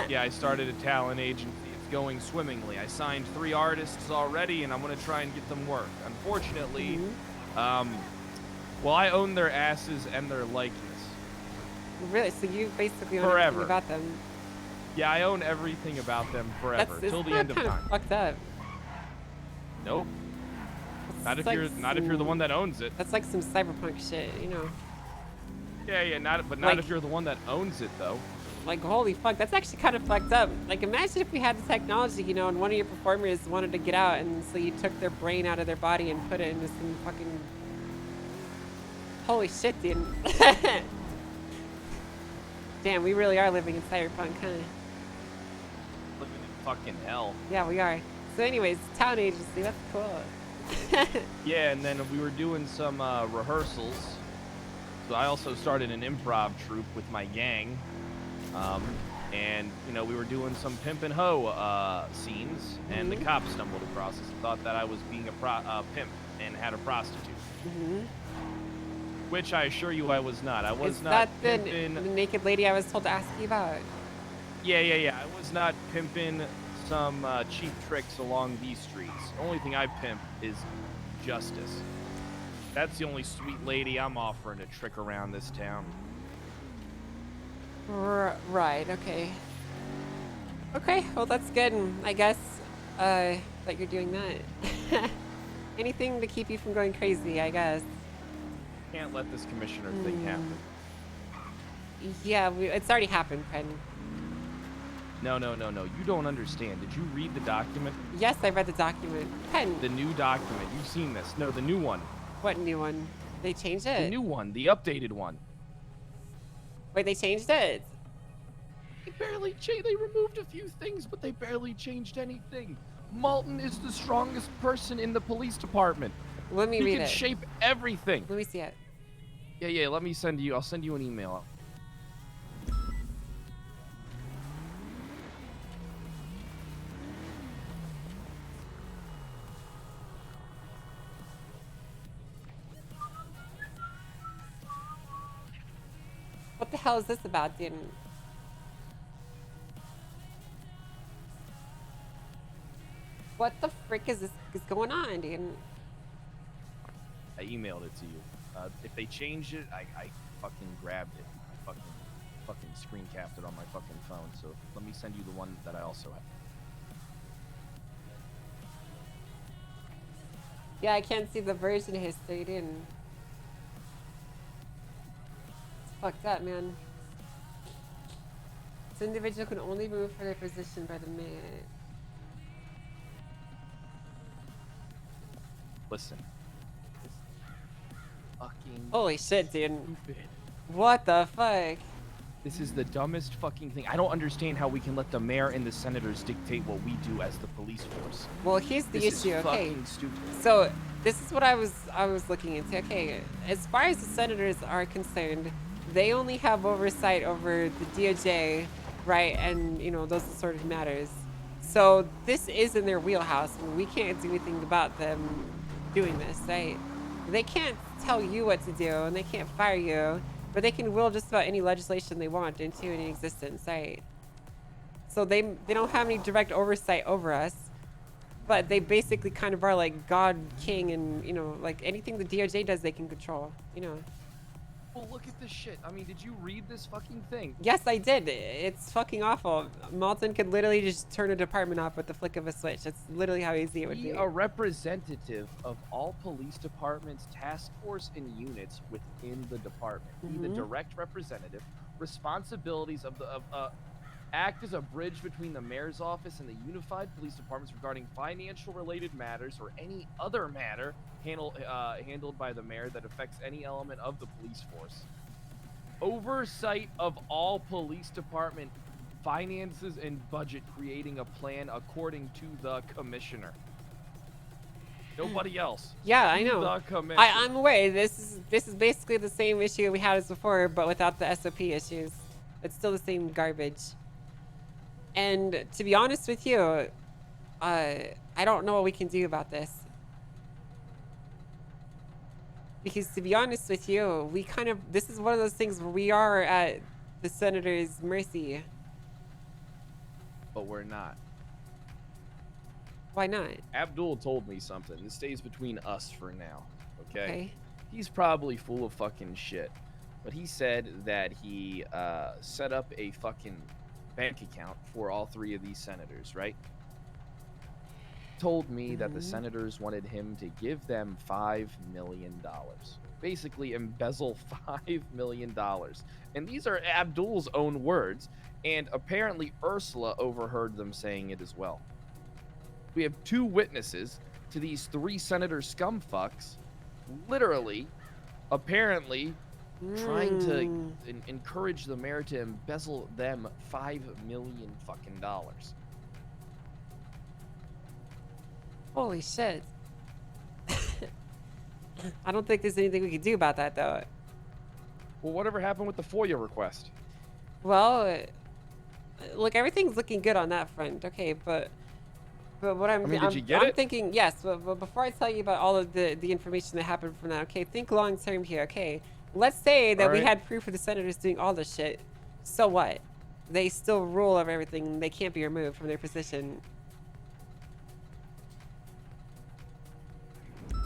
Yeah, I started a talent agency. It's going swimmingly. I signed 3 artists already, and I'm gonna try and get them work. Unfortunately, well, I own their asses and their likeness. Really? So you basically own Forever. everything about them? Yeah, I own everything about them forever till the end of kind time. Fucked up. Nope. Not if like you're the one that owns it. That's like some cyberpunk shit, you know. Yeah, not Like- if you're the one that owns it though. Like, holy fuck, that's actually kind of fucked up. Like, imagine if we had the technology, and one of your performers wanted to get out, and so you took their brain out of their body and put it into some fucking... Holy shit, dude. Damn, we really are living in cyberpunk, huh? Living in fucking hell. Yeah, we are. So anyways, town agency, that's cool. Yeah, and then we were doing some rehearsals. So I also started an improv troupe with my gang. And, you know, we were doing some pimp and hoe scenes, and the cops stumbled across us and thought that I was being a pimp and had a prostitute. Which I assure you I was not. I was Is not that pimping... the naked lady I was told to ask you about? Yeah. I was not pimping some cheap tricks along these streets. The only thing I pimp is justice. That's the only sweet lady I'm offering to trick around this town. Right, okay. Okay, well that's good, and I guess that you're doing that. Anything to keep you from going crazy, I guess. Can't let this commissioner thing happen. Yeah, it's already happened, Pen. No. You don't understand. Did you read the document? Yes, I read the document. Pen. The new document. You've seen this. No, the new one. What new one? They changed it? The new one. The updated one. Wait, they changed it? They barely changed. They removed a few things, but they barely changed anything. Malton is the strongest person in the police department. Let me read He can it. shape everything. Let me see it. Yeah. Let me send you. I'll send you an email. What the hell is this about, dude? What the frick is going on, dude? I emailed it to you. If they changed it, I fucking grabbed it. I fucking screen capped it on my fucking phone. So let me send you the one that I also have. Yeah, I can't see the version history, dude. It's fucked up, man. This individual can only move for their position by the minute. Listen. Fucking Holy shit, dude. stupid. What the fuck? This is the dumbest fucking thing. I don't understand how we can let the mayor and the senators dictate what we do as the police force. Well, here's the This is issue, okay? fucking stupid. So this is what I was looking into. Okay, as far as the senators are concerned, they only have oversight over the DOJ, right? And you know, those sort of matters. So this is in their wheelhouse, and we can't do anything about them doing this, right? They can't tell you what to do, and they can't fire you, but they can will just about any legislation they want into any existence, right? So they don't have any direct oversight over us, but they basically kind of are like God, King, and you know, like anything the DOJ does, they can control, you know. Well, look at this shit. I mean, did you read this fucking thing? Yes, I did. It's fucking awful. Malton could literally just turn a department off with the flick of a switch. That's literally how easy it would Be be. a representative of all police departments, task force, and units within the department. Be the direct representative. Responsibilities of the act as a bridge between the mayor's office and the unified police departments regarding financial related matters or any other matter handled by the mayor that affects any element of the police force. Oversight of all police department finances and budget, creating a plan according to the commissioner. Nobody else. Yeah, I To know. The commissioner. I'm aware. This is basically the same issue we had as before, but without the SOP issues. It's still the same garbage. And to be honest with you, I don't know what we can do about this. Because to be honest with you, this is one of those things where we are at the senator's mercy. But we're not. Why not? Abdul told me something. This stays between us for now, okay? Okay. He's probably full of fucking shit. But he said that he set up a fucking bank account for all three of these senators, right? Told me that the senators wanted him to give them $5 million. Basically embezzle $5 million. And these are Abdul's own words. And apparently Ursula overheard them saying it as well. We have two witnesses to these three senator scumfucks literally, apparently, trying to encourage the mayor to embezzle them $5 million fucking dollars. Holy shit. I don't think there's anything we can do about that, though. Well, whatever happened with the FOIA request? Well, look, everything's looking good on that front. Okay, but what I'm, I mean, did you get I'm it? thinking, yes, but before I tell you about all of the information that happened from that, okay, think long term here, okay? Let's say that we Alright. had proof of the senators doing all this shit. So what? They still rule over everything. They can't be removed from their position.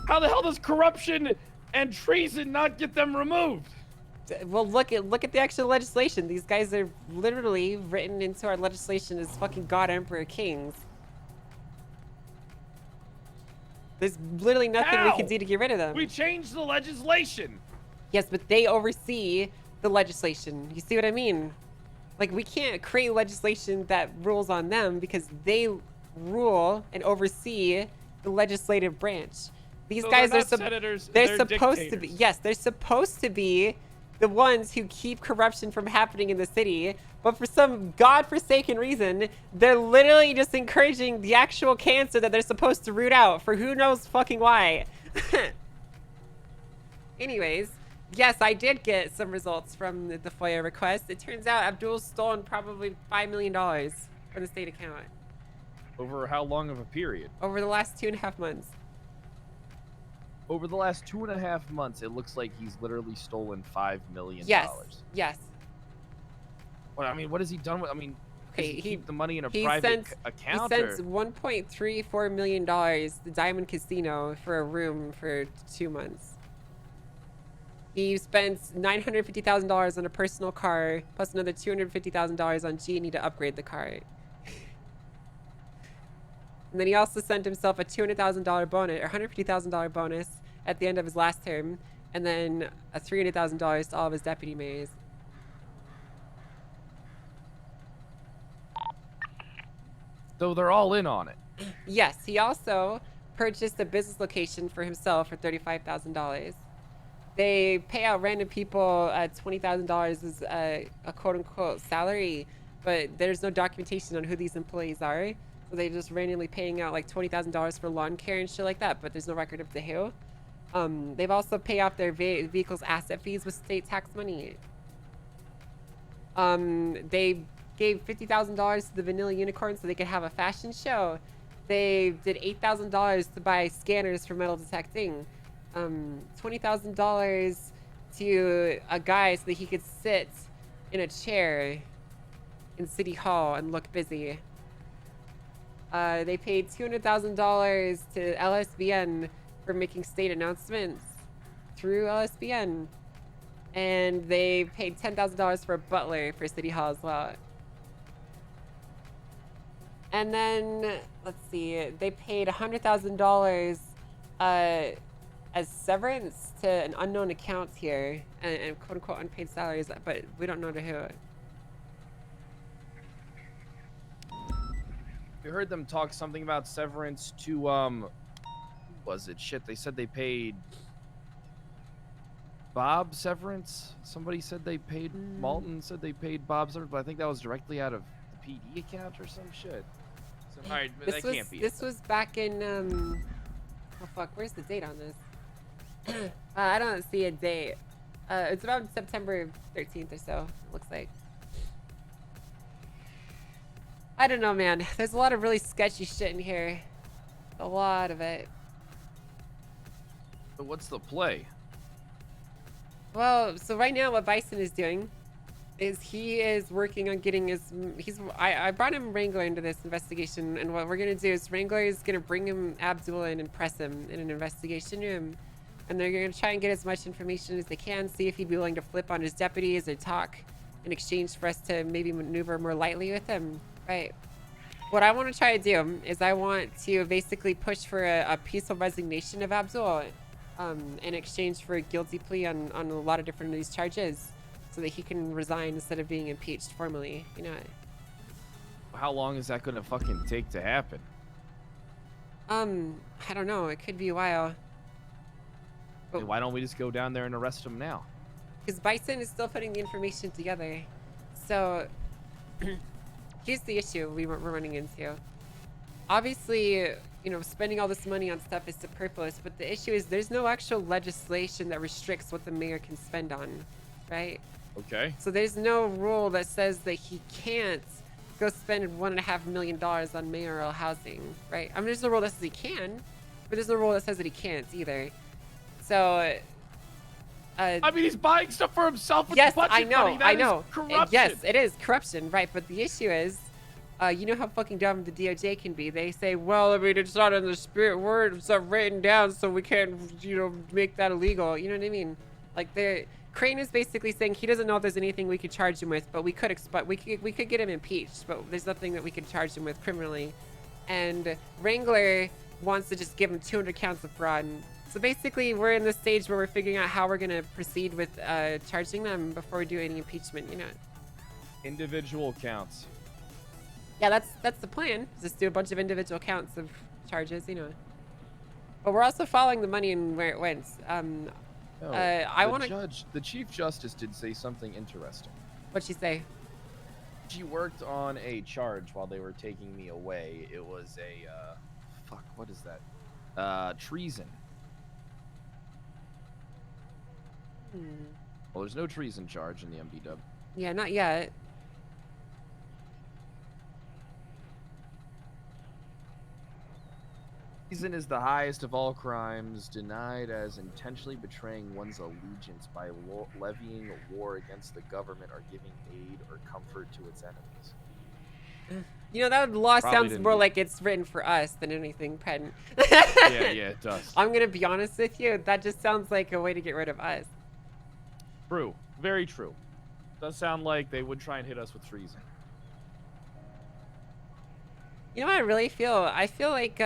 How the hell does corruption and treason not get them removed? Well, look at the actual legislation. These guys are literally written into our legislation as fucking God, Emperor, Kings. There's literally nothing we can do to get rid of them. We changed the legislation. Yes, but they oversee the legislation. You see what I mean? Like, we can't create legislation that rules on them because they rule and oversee the legislative branch. These So guys they're are not senators, they're they're supposed to be, dictators. yes, they're supposed to be the ones who keep corruption from happening in the city, but for some godforsaken reason, they're literally just encouraging the actual cancer that they're supposed to root out for who knows fucking why. Anyways, yes, I did get some results from the FOIA request. It turns out Abdul's stolen probably $5 million from the state account Over how long of a period? over the last 2.5 months. Over the last 2.5 months, it looks like he's literally stolen $5 million. Yes, yes. Well, I mean, what has he done with? I mean, does Okay, he keep the money in a he private sent, account? He or? sent $1.34 million to Diamond Casino for a room for 2 months. He spent $950,000 on a personal car, plus another $250,000 on G&E to upgrade the car. And then he also sent himself a $200,000 bonus, or $150,000 bonus at the end of his last term, and then a $300,000 to all of his deputy mayors. So they're all in on it. Yes, he also purchased a business location for himself for $35,000. They pay out random people $20,000 as a quote-unquote salary, but there's no documentation on who these employees are. So they're just randomly paying out like $20,000 for lawn care and shit like that, but there's no record of the who. They've also paid off their vehicles' asset fees with state tax money. They gave $50,000 to the Vanilla Unicorn so they could have a fashion show. They did $8,000 to buy scanners for metal detecting. $20,000 to a guy so that he could sit in a chair in City Hall and look busy. They paid $200,000 to LSBN for making state announcements through LSBN. And they paid $10,000 for a butler for City Hall as well. And then, let's see, they paid $100,000 as severance to an unknown account here, and quote-unquote unpaid salaries, but we don't know to who. We heard them talk something about severance to was it shit? They said they paid Bob severance. Somebody said they paid Malton said they paid Bob severance, but I think that was directly out of the PD account or some shit. So, all right, that can't be. This was back in oh fuck, where's the date on this? I don't see a date. It's around September 13th or so, it looks like. I don't know, man. There's a lot of really sketchy shit in here. A lot of it. So what's the play? Well, so right now what Bison is doing is he is working on getting his... I brought him Wrangler into this investigation, and what we're going to do is Wrangler is going to bring him Abdul in and press him in an investigation room. And they're going to try and get as much information as they can, see if he'd be willing to flip on his deputies or talk in exchange for us to maybe maneuver more lightly with him. Right. What I want to try to do is I want to basically push for a peaceful resignation of Abdul in exchange for a guilty plea on a lot of different of these charges so that he can resign instead of being impeached formally, you know. How long is that gonna fucking take to happen? I don't know. It could be a while. Then why don't we just go down there and arrest him now? Because Bison is still putting the information together. So here's the issue we're running into. Obviously, you know, spending all this money on stuff is superfluous, but the issue is there's no actual legislation that restricts what the mayor can spend on, right? Okay. So there's no rule that says that he can't go spend $1.5 million on mayoral housing, right? I mean, there's no rule that says he can, but there's no rule that says that he can't either. So, I mean, he's buying stuff for himself with yes, budget I know, money. That I is know. corruption. Yes, it is corruption, right? But the issue is, you know how fucking dumb the DOJ can be. They say, well, I mean, it's not in the spirit word, it's not written down, so we can't, you know, make that illegal. You know what I mean? Like, Crane is basically saying he doesn't know if there's anything we could charge him with, but we could get him impeached, but there's nothing that we could charge him with criminally. And Wrangler wants to just give him 200 counts of fraud. So basically, we're in the stage where we're figuring out how we're going to proceed with charging them before we do any impeachment, you know. Individual counts. Yeah, that's the plan. Just do a bunch of individual counts of charges, you know. But we're also following the money and where it went. No, I want to. The Chief Justice did say something interesting. What'd she say? She worked on a charge while they were taking me away. It was a, fuck, what is that? Treason. Well, there's no treason charge in the MDW. Yeah, not yet. Treason is the highest of all crimes, denied as intentionally betraying one's allegiance by levying a war against the government or giving aid or comfort to its enemies. You know, that law Probably sounds didn't more do- like it's written for us than anything, Penn. Yeah, it does. I'm gonna be honest with you. That just sounds like a way to get rid of us. True. Very true. Does sound like they would try and hit us with treason. You know what I really feel? I feel like,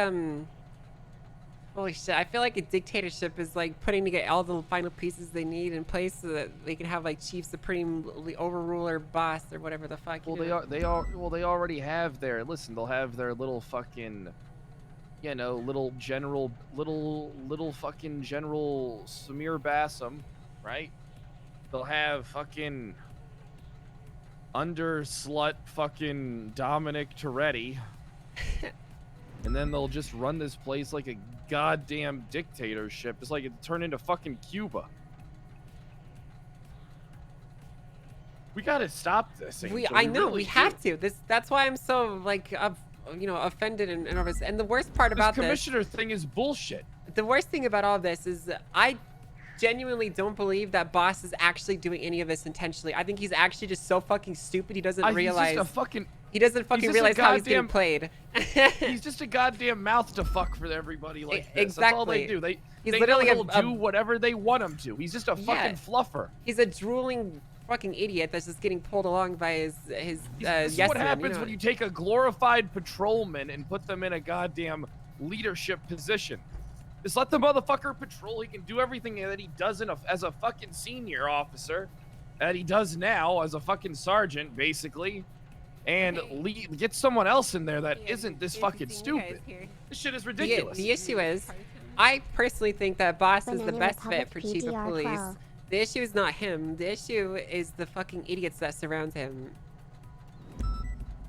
holy shit, I feel like a dictatorship is like putting together all the final pieces they need in place so that they can have like chief supreme overruler boss or whatever the fuck. Well, you know? they already have their, listen, they'll have their little fucking, you know, little fucking General Samir Bassam, right? They'll have fucking under-slut fucking Dominic Toretti. And then they'll just run this place like a goddamn dictatorship. It's like it turned into fucking Cuba. We gotta stop this. Angel. I know, really we do. have to. That's why I'm so like, you know, offended and nervous. And the worst part about this commissioner thing is bullshit. The worst thing about all this is I genuinely don't believe that Boss is actually doing any of this intentionally. I think he's actually just so fucking stupid he doesn't realize. He's just a fucking. He doesn't fucking realize how he's getting played. He's just a goddamn mouth to fuck for everybody like this. Exactly. That's all they do. He's literally he'll do whatever they want him to. He's just a fucking fluffer. He's a drooling fucking idiot that's just getting pulled along by his This is what happens when you take a glorified patrolman and put them in a goddamn leadership position. Just let the motherfucker patrol. He can do everything that he does as a fucking senior officer, that he does now as a fucking sergeant, basically, and get someone else in there that isn't this fucking stupid. This shit is ridiculous. The issue is, I personally think that Boss is the best fit for chief of police. The issue is not him. The issue is the fucking idiots that surround him.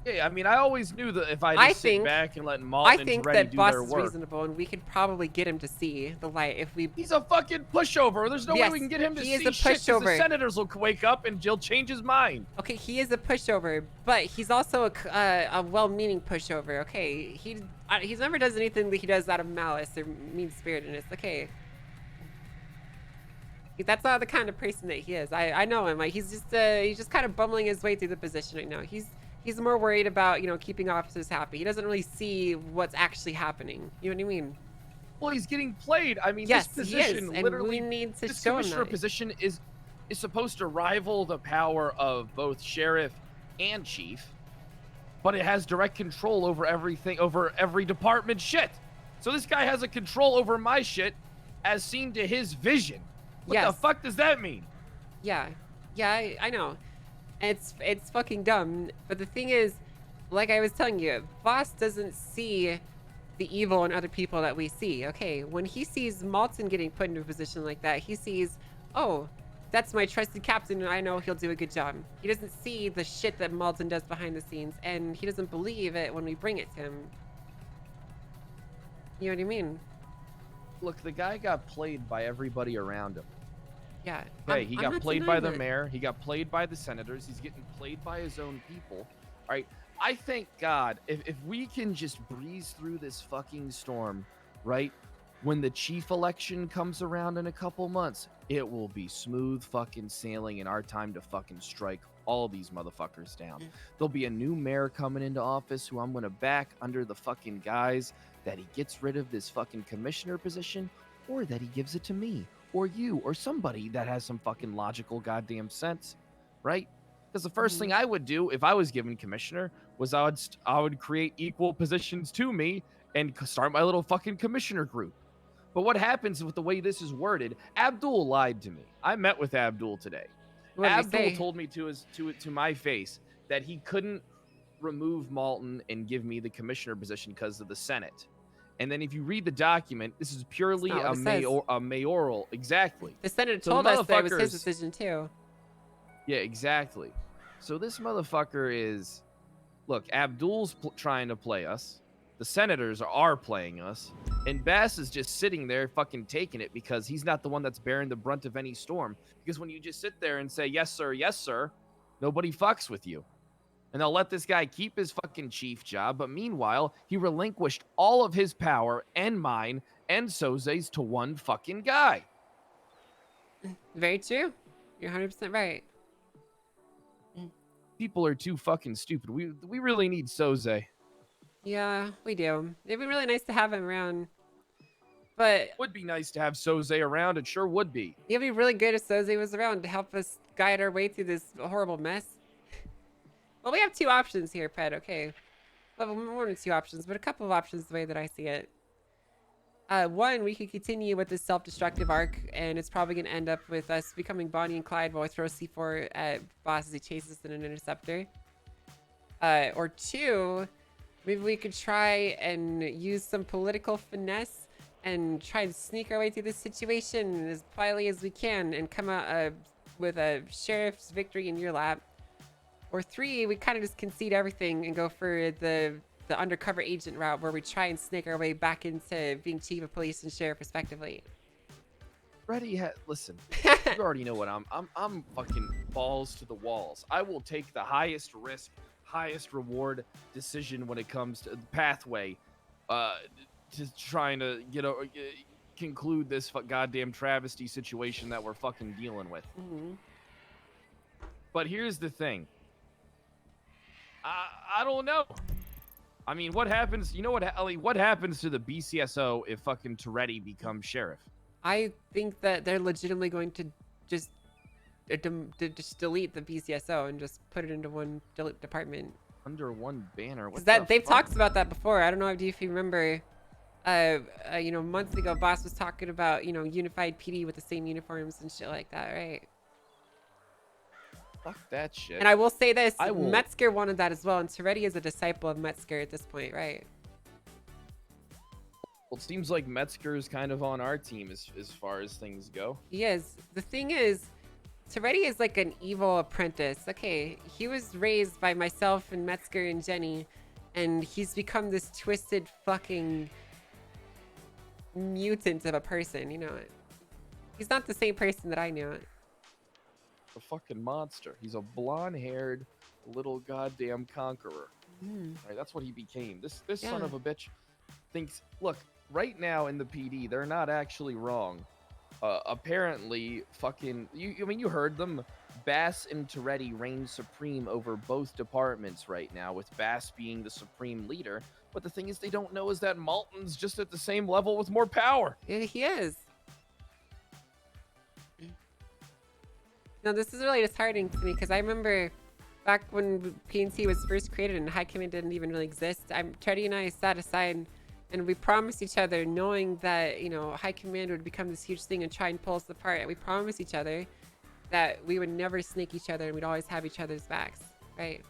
Yeah, I mean, I always knew that if I just sit back and let Malton and Toretti that do Boss their is work. reasonable, and we could probably get him to see the light if we. He's a fucking pushover. There's no way we can get him to see shit. 'Cause the senators will wake up and he'll change his mind. Okay, he is a pushover, but he's also a well-meaning pushover. Okay, he's never does anything that he does out of malice or mean-spiritedness. Okay. That's not the kind of person that he is. I know him. Like he's just kind of bumbling his way through the position right now. He's more worried about, you know, keeping officers happy. He doesn't really see what's actually happening. You know what I mean? Well, he's getting played. I mean, yes, this position he is, literally, and we need to this show him commissioner that. position is supposed to rival the power of both sheriff and chief, but it has direct control over everything, over every department shit. So this guy has a control over my shit as seen to his vision. What the fuck does that mean? Yeah, I know. It's fucking dumb. But the thing is, like I was telling you, Boss doesn't see the evil in other people that we see. Okay, when he sees Malton getting put into a position like that, he sees, oh, That's my trusted captain, and I know he'll do a good job. He doesn't see the shit that Malden does behind the scenes, and he doesn't believe it when we bring it to him. You know what I mean? Look, the guy got played by everybody around him. Yeah. Okay, he I'm got not played by the denying it. mayor. He got played by the senators. He's getting played by his own people. All right. I thank God if we can just breeze through this fucking storm, right? When the chief election comes around in a couple months, it will be smooth fucking sailing and our time to fucking strike all these motherfuckers down. There'll be a new mayor coming into office who I'm going to back under the fucking guise that he gets rid of this fucking commissioner position or that he gives it to me or you or somebody that has some fucking logical goddamn sense, right? Because the first thing I would do if I was given commissioner was I would create equal positions to me and start my little fucking commissioner group. But what happens with the way this is worded? Abdul lied to me. I met with Abdul today. What did he Abdul say? told me to my face that he couldn't remove Malton and give me the commissioner position because of the Senate. And then if you read the document, this is purely That's not what it says. a mayoral. Exactly. The Senate So told us that it was his motherfuckers- decision too. Yeah, exactly. So this motherfucker is, look, Abdul's trying to play us. The senators are playing us. And Bass is just sitting there fucking taking it because he's not the one that's bearing the brunt of any storm. Because when you just sit there and say, yes, sir, nobody fucks with you. And they'll let this guy keep his fucking chief job. But meanwhile, he relinquished all of his power and mine and Soze's to one fucking guy. Very true. You're 100% right. People are too fucking stupid. We really need Soze. Yeah, we do. It'd be really nice to have him around. But Would be nice to have Soze around. It sure would be. it'd be really good if Soze was around to help us guide our way through this horrible mess. Well, we have two options here, Ped, okay. Well, more than two options, but a couple of options the way that I see it. One, we could continue with this self-destructive arc, and it's probably going to end up with us becoming Bonnie and Clyde while I throw C4 at Boss as he chases us in an interceptor. Or two, maybe we could try and use some political finesse and try and sneak our way through this situation as quietly as we can and come out with a sheriff's victory in your lap. Or three, we kind of just concede everything and go for the undercover agent route where we try and snake our way back into being chief of police and sheriff respectively. Listen, you already know what I'm fucking balls to the walls. I will take the highest risk, highest reward decision when it comes to the pathway to trying to conclude this goddamn travesty situation that we're fucking dealing with. But here's the thing. I don't know. I mean, what happens? You know what, Ellie? What happens to the BCSO if fucking Toretti becomes sheriff? I think that they're legitimately going to just delete the BCSO and just put it into one department. Under one banner. What That the they've fuck? talked about that before. I don't know if you remember. Months ago, Boss was talking about unified PD with the same uniforms and shit like that, right? Fuck that shit. And I will say this: I will- Metzger wanted that as well, and Toretti is a disciple of Metzger at this point, right? Well, it seems like Metzger is kind of on our team as far as things go. He is. The thing is, Toretti is like an evil apprentice. Okay, he was raised by myself and Metzger and Jenny, and he's become this twisted fucking mutant of a person, He's not the same person that I knew. A fucking monster. He's a blonde-haired little goddamn conqueror. Right, that's what he became. This son Yeah. of a bitch thinks. Look, right now in the PD, they're not actually wrong. Apparently, fucking. You heard them. Bass and Toretti reign supreme over both departments right now, with Bass being the supreme leader. But the thing is, they don't know is that Malton's just at the same level with more power. Yeah, he is. No, this is really disheartening to me because I remember back when PNC was first created and High Command didn't even really exist. Teddy and I sat aside and we promised each other, knowing that High Command would become this huge thing and try and pull us apart. And we promised each other that we would never snake each other and we'd always have each other's backs, right?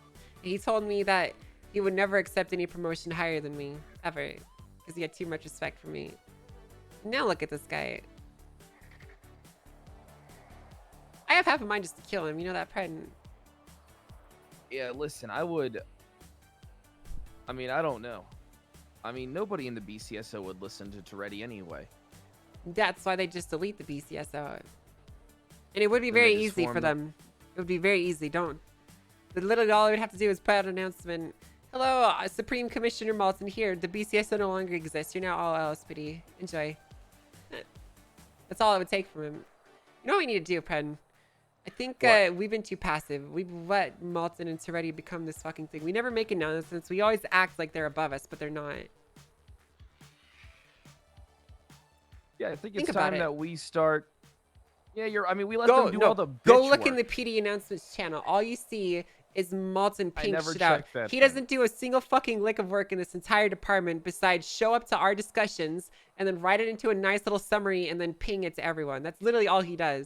And he told me that he would never accept any promotion higher than me ever because he had too much respect for me. Now look at this guy. I have half a mind just to kill him. You know that, Pred? Yeah, listen, I would. I mean, I don't know. I mean, nobody in the BCSO would listen to Toretti anyway. That's why they just delete the BCSO. And it would be Then they very just easy form for the- them. It would be very easy. Don't. Literally all I would have to do is put out an announcement. Hello, Supreme Commissioner Malton here. The BCSO no longer exists. You're now all LSPD. Enjoy. That's all it would take from him. You know what we need to do, Pred? I think we've been too passive. We've let Malton and Toretti become this fucking thing. We never make announcements. We always act like they're above us, but they're not. Yeah, I think Think it's about time it. that we start. Yeah, I mean, we let them do all the. Go bitch look in work. the PD announcements channel. All you see is Malton I pink never shit out. checked that He thing. doesn't do a single fucking lick of work in this entire department besides show up to our discussions and then write it into a nice little summary and then ping it to everyone. That's literally all he does.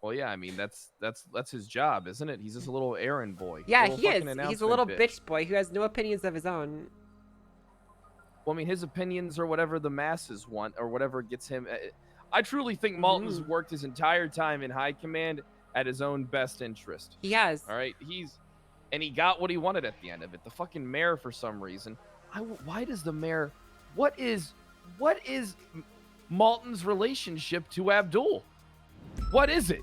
Well, yeah, I mean, that's his job, isn't it? He's just a little errand boy. Yeah, Little he is. fucking He's a announcement little bitch boy who has no opinions of his own. Well, I mean, his opinions are whatever the masses want or whatever gets him. I truly think Malton's Mm-hmm. worked his entire time in high command at his own best interest. He has. All right, and he got what he wanted at the end of it. The fucking mayor, for some reason, why does the mayor? What is Malton's relationship to Abdul? What is it?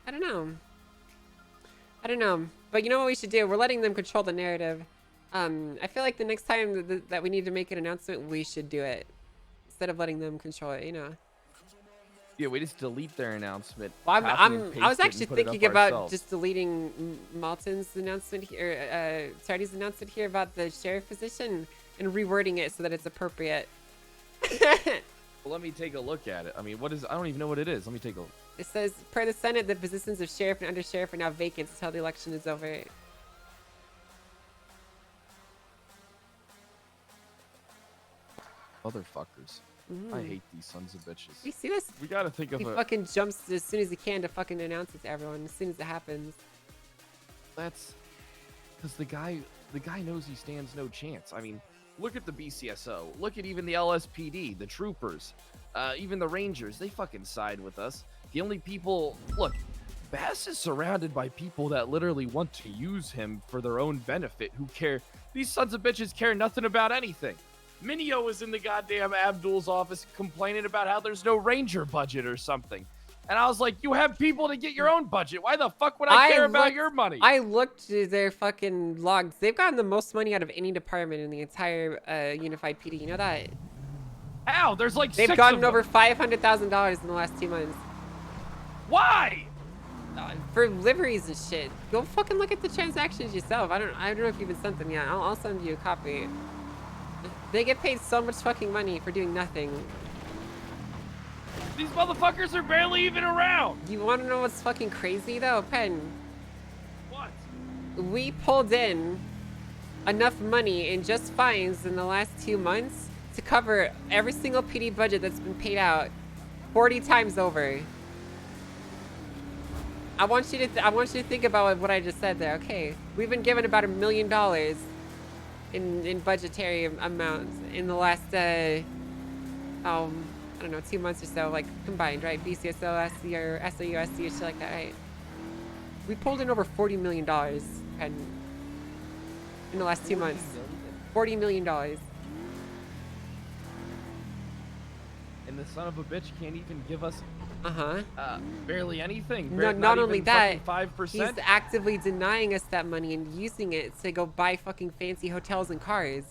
I don't know. But you know what we should do? We're letting them control the narrative. I feel like the next time that we need to make an announcement, we should do it. Instead of letting them control it, you know. Yeah, we just delete their announcement. Well, copy and I was paste it, and actually put it thinking up about ourselves. just deleting Malton's announcement here, Sardi's announcement here about the sheriff position and rewording it so that it's appropriate. Well, let me take a look at it. I mean, what is? I don't even know what it is. Let me take a look. It says, per the Senate, the positions of sheriff and undersheriff are now vacant until the election is over. Motherfuckers. I hate these sons of bitches. You see this? We gotta think of He a. fucking jumps as soon as he can to fucking announce it to everyone as soon as it happens. That's because the guy knows he stands no chance. I mean, look at the BCSO. Look at even the LSPD, the troopers, even the Rangers. They fucking side with us. The only people. Look, Bass is surrounded by people that literally want to use him for their own benefit. Who care? These sons of bitches care nothing about anything. Minio was in the goddamn Abdul's office complaining about how there's no Ranger budget or something. And I was like, you have people to get your own budget. Why the fuck would I care about your money? I looked to their fucking logs. They've gotten the most money out of any department in the entire Unified PD. You know that? How? There's like They've 6 gotten of them. over $500,000 in the last 2 months. Why? For liveries and shit. Go fucking look at the transactions yourself. I don't know if you've been sent them yet. I'll send you a copy. They get paid so much fucking money for doing nothing. These motherfuckers are barely even around. You want to know what's fucking crazy though, Pen? What? We pulled in enough money in just fines in the last 2 months to cover every single PD budget that's been paid out 40 times over. I want you to think about what I just said there. Okay, we've been given about $1 million in budgetary amounts in the last I don't know, 2 months or so, like combined, right? BCSO, SC, or SOU, SC, or shit like that, right? We pulled in over $40 million in the last 2 months. $40 million. And the son of a bitch can't even give us Uh-huh. barely anything. No, not only even that, fucking 5%. he's actively denying us that money and using it to go buy fucking fancy hotels and cars.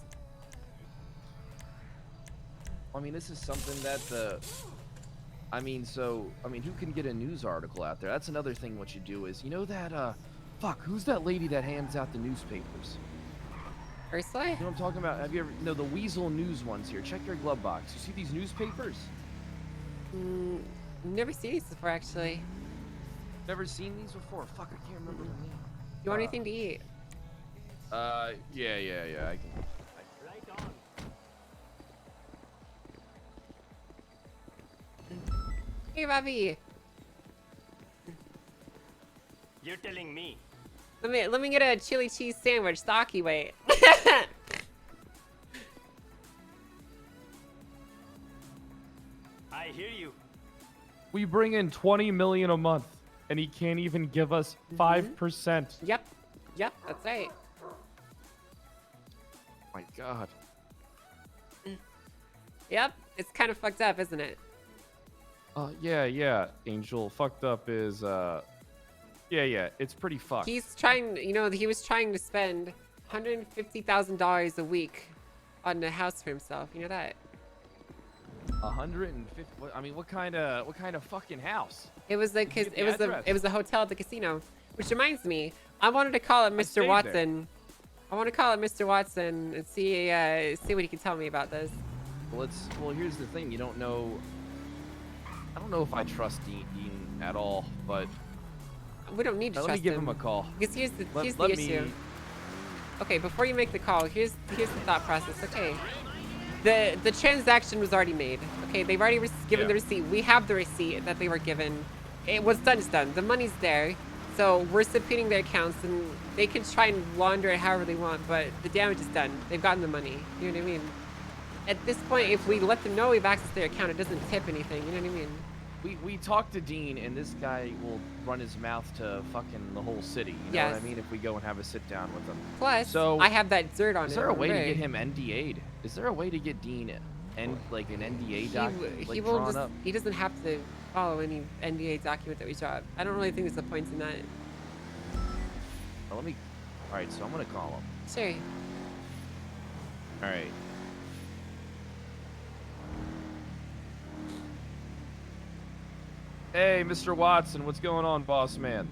I mean, this is something that who can get a news article out there? That's another thing. What you do is, you know that, who's that lady that hands out the newspapers? Ursula? You know what I'm talking about? Have you ever, no, the Weasel News ones here. Check your glove box. You see these newspapers? Never seen these before, actually. Never seen these before? Fuck, I can't remember the name. You want anything to eat? Yeah, I can. Hey, Bobby. You're telling me. Let me get a chili cheese sandwich, stocky weight. I hear you. We bring in 20 million a month, and he can't even give us 5%. Yep. Yep, that's right. My God. Yep, it's kind of fucked up, isn't it? Yeah, Angel. Fucked up is, yeah, it's pretty fucked. He's trying, he was trying to spend $150,000 a week on a house for himself. You know that? 150. I mean, what kind of fucking house? It was like Did you get the address? it was a hotel at the casino. Which reminds me, I wanted to call up Mr. stayed Watson. I want to call up Mr. Watson and see what he can tell me about this. Well, here's the thing. You don't know. I don't know if I trust Dean at all, but We don't need to let trust me give him a call. Because here's the Let issue. me- Okay, before you make the call, here's the thought process. Okay, the transaction was already made. Okay, they've already given the receipt. We have the receipt that they were given. What's done is done. The money's there, so we're subpoenaing their accounts, and they can try and launder it however they want. But the damage is done. They've gotten the money. You know what I mean? At this point, if we let them know we've accessed their account, it doesn't tip anything. You know what I mean? We talked to Dean, and this guy will run his mouth to fucking the whole city. You know Yes. what I mean? If we go and have a sit down with him. Plus, so I have that dirt on it. Is there a way to already. get him NDA'd? Is there a way to get Dean like an NDA document He drawn will just. up? He doesn't have to follow any NDA document that we draw. I don't really think there's a point in that. Well, all right, so I'm gonna call him. Sure. All right. Hey, Mr. Watson, what's going on, boss man?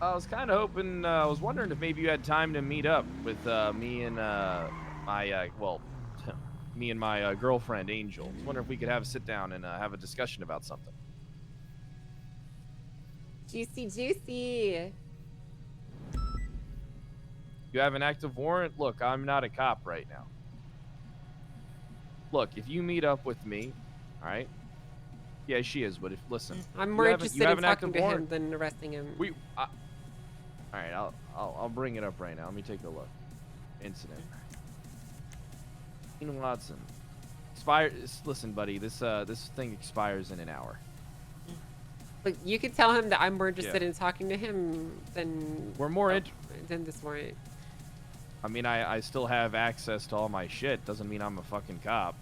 I was kind of hoping, I was wondering if maybe you had time to meet up with me and me and my girlfriend, Angel. I was wondering if we could have a sit down and have a discussion about something. Juicy. You have an active warrant? Look, I'm not a cop right now. Look, if you meet up with me, all right? Yeah, she is, but listen. I'm you more have interested you have in an talking active to him warrant. than arresting him. All right, I'll bring it up right now. Let me take a look. Incident. Dean Watson. Listen, buddy. This thing expires in an hour. But you could tell him that I'm more interested Yeah. in talking to him than than this warrant. I mean, I still have access to all my shit. Doesn't mean I'm a fucking cop.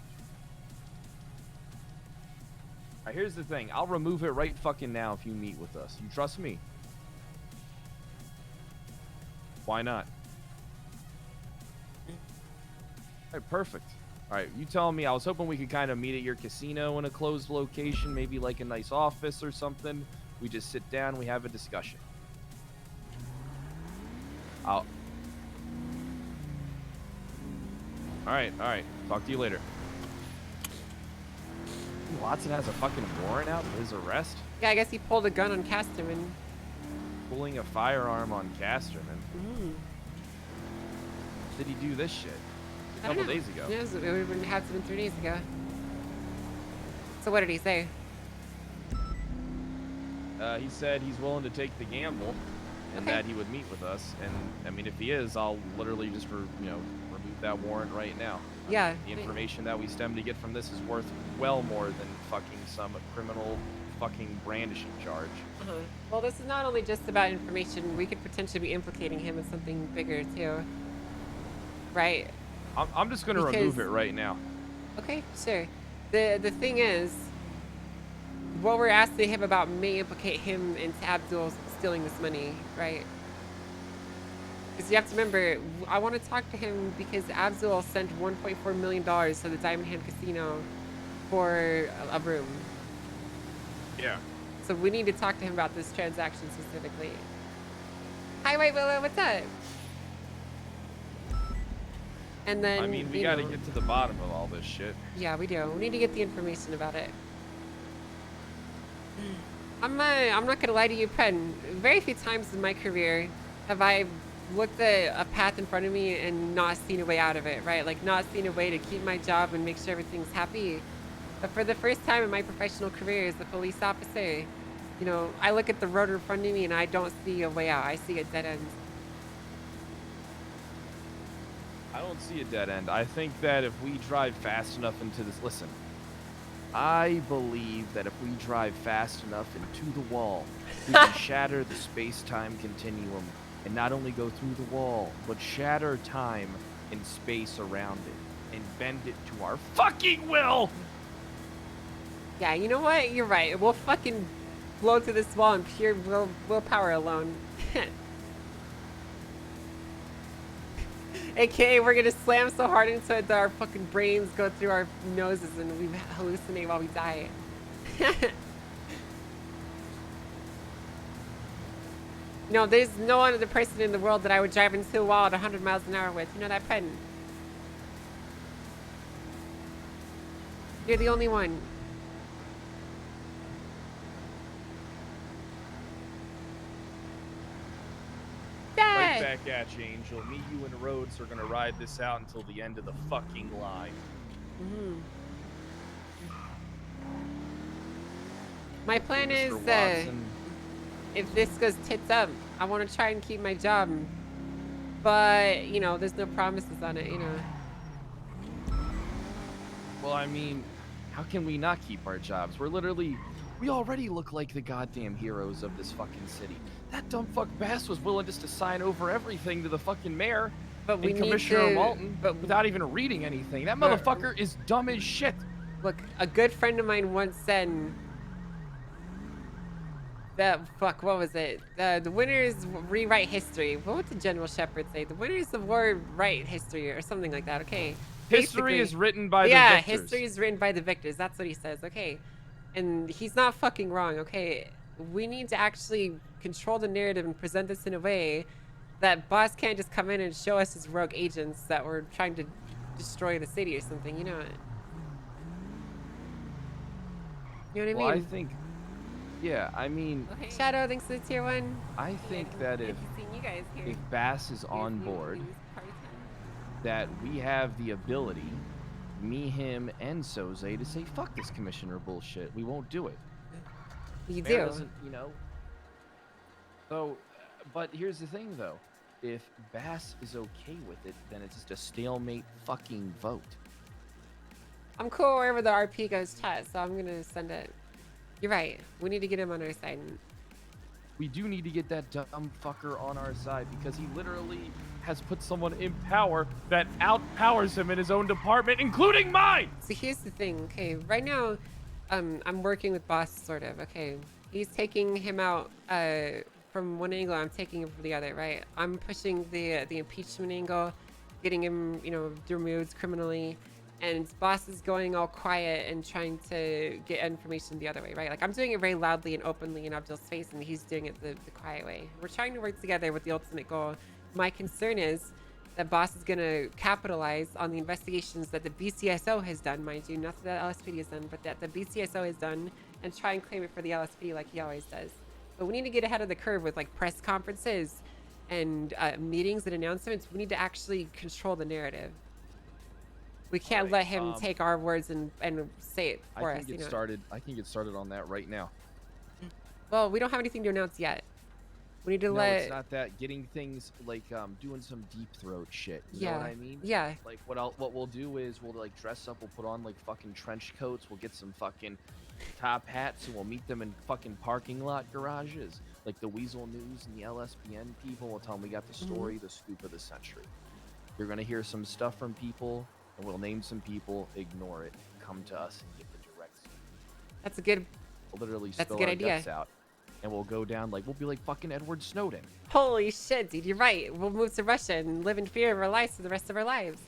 All right, here's the thing. I'll remove it right fucking now if you meet with us. You trust me? Why not? All right, perfect. All right, you tell me. I was hoping we could kind of meet at your casino in a closed location, maybe like a nice office or something. We just sit down, we have a discussion. All right. Talk to you later. Watson has a fucking warrant out for his arrest? Yeah, I guess he pulled a gun on Casterman. Pulling a firearm on Casterman. Did he do this shit? A I don't couple know. days ago. Yeah, it would have to been 3 days ago. So what did he say? He said he's willing to take the gamble, and Okay. that he would meet with us. And I mean, if he is, I'll literally just remove that warrant right now. Yeah. The information that we stem to get from this is worth well more than fucking some criminal fucking brandishing charge. Well, this is not only just about information. We could potentially be implicating him in something bigger too. Right? I'm just gonna remove it right now. Okay, sure. The thing is, what we're asking him about may implicate him into Abdul stealing this money, right? Because you have to remember, I want to talk to him because Abdul sent $1.4 million to the Diamond Hand Casino for a room. Yeah. So we need to talk to him about this transaction specifically. Hi, White Willow, what's up? And then, I mean, we you gotta know, get to the bottom of all this shit. Yeah, we do. We need to get the information about it. I'm not gonna lie to you, Penn. Very few times in my career have I looked at a path in front of me and not seen a way out of it, right? Like not seen a way to keep my job and make sure everything's happy. But for the first time in my professional career as a police officer, you know, I look at the road in front of me and I don't see a way out. I see a dead end. I don't see a dead end. I think that if we drive fast enough into this, listen, I believe that if we drive fast enough into the wall, we can shatter the space-time continuum and not only go through the wall, but shatter time and space around it and bend it to our fucking will. Yeah, you know what? You're right. We'll fucking blow through this wall in pure willpower alone. AKA, we're gonna slam so hard into it that our fucking brains go through our noses and we hallucinate while we die. No, there's no other person in the world that I would drive into a wall at 100 miles an hour with. You know that, Penn? You're the only one. Right back at you, Angel. Me, you, and Rhodes are gonna ride this out until the end of the fucking line. My plan is, Mr. Watson. if this goes tits up, I want to try and keep my job. But, you know, there's no promises on it, you know. Well, I mean, how can we not keep our jobs? We already look like the goddamn heroes of this fucking city. That dumb fuck Bass was willing just to sign over everything to the fucking mayor but we and need Commissioner to, Walton without even reading anything. That motherfucker is dumb as shit. Look, a good friend of mine once said that, fuck, what was it? The winners rewrite history. What did General Shepard say? The winners of war write history or something like that, okay? History is written by the victors. victors. Yeah, history is written by the victors. That's what he says, okay? And he's not fucking wrong, okay? We need to actually control the narrative and present this in a way that Boss can't just come in and show us his rogue agents that were trying to destroy the city or something, you know? You know what I Well, mean? I think, yeah, I mean, Okay. Shadow, thanks for the tier 1. I think that if you guys here. Bass is on board, that we have the ability, me, him, and Soze, to say, fuck this commissioner bullshit. We won't do it. You Mayor do. doesn't, you know. So, but here's the thing, though. If Bass is okay with it, then it's just a stalemate fucking vote. I'm cool wherever the RP goes chat, so I'm gonna send it. You're right. We need to get him on our side. We do need to get that dumb fucker on our side because he literally has put someone in power that outpowers him in his own department, including mine! So here's the thing, okay? Right now, I'm working with Boss, sort of, okay? He's taking him out from one angle, I'm taking him from the other, right? I'm pushing the impeachment angle, getting him, you know, removed criminally, and Boss is going all quiet and trying to get information the other way, right? Like, I'm doing it very loudly and openly in Abdul's face, and he's doing it the quiet way. We're trying to work together with the ultimate goal. My concern is that Boss is going to capitalize on the investigations that the BCSO has done, mind you, not that LSPD has done, but that the BCSO has done, and try and claim it for the LSPD like he always does. But we need to get ahead of the curve with, like, press conferences and meetings and announcements. We need to actually control the narrative. We can't let him take our words and say it for us. I can get started on that right now. Well, we don't have anything to announce yet. We need to No, let. it's not that. Getting things like doing some deep throat shit. You Yeah. know what I mean? Yeah. Like what we'll do is we'll like dress up. We'll put on like fucking trench coats. We'll get some fucking top hats and we'll meet them in fucking parking lot garages. Like the Weasel News and the LSPN people. We'll tell them we got the story, the scoop of the century. You're gonna hear some stuff from people, and we'll name some people. Ignore it. Come to us and get the direct scoop. That's a good. We'll literally That's a spill good our idea. guts out, and we'll go down like we'll be like fucking Edward Snowden. Holy shit, dude! You're right. We'll move to Russia and live in fear of our lives for the rest of our lives.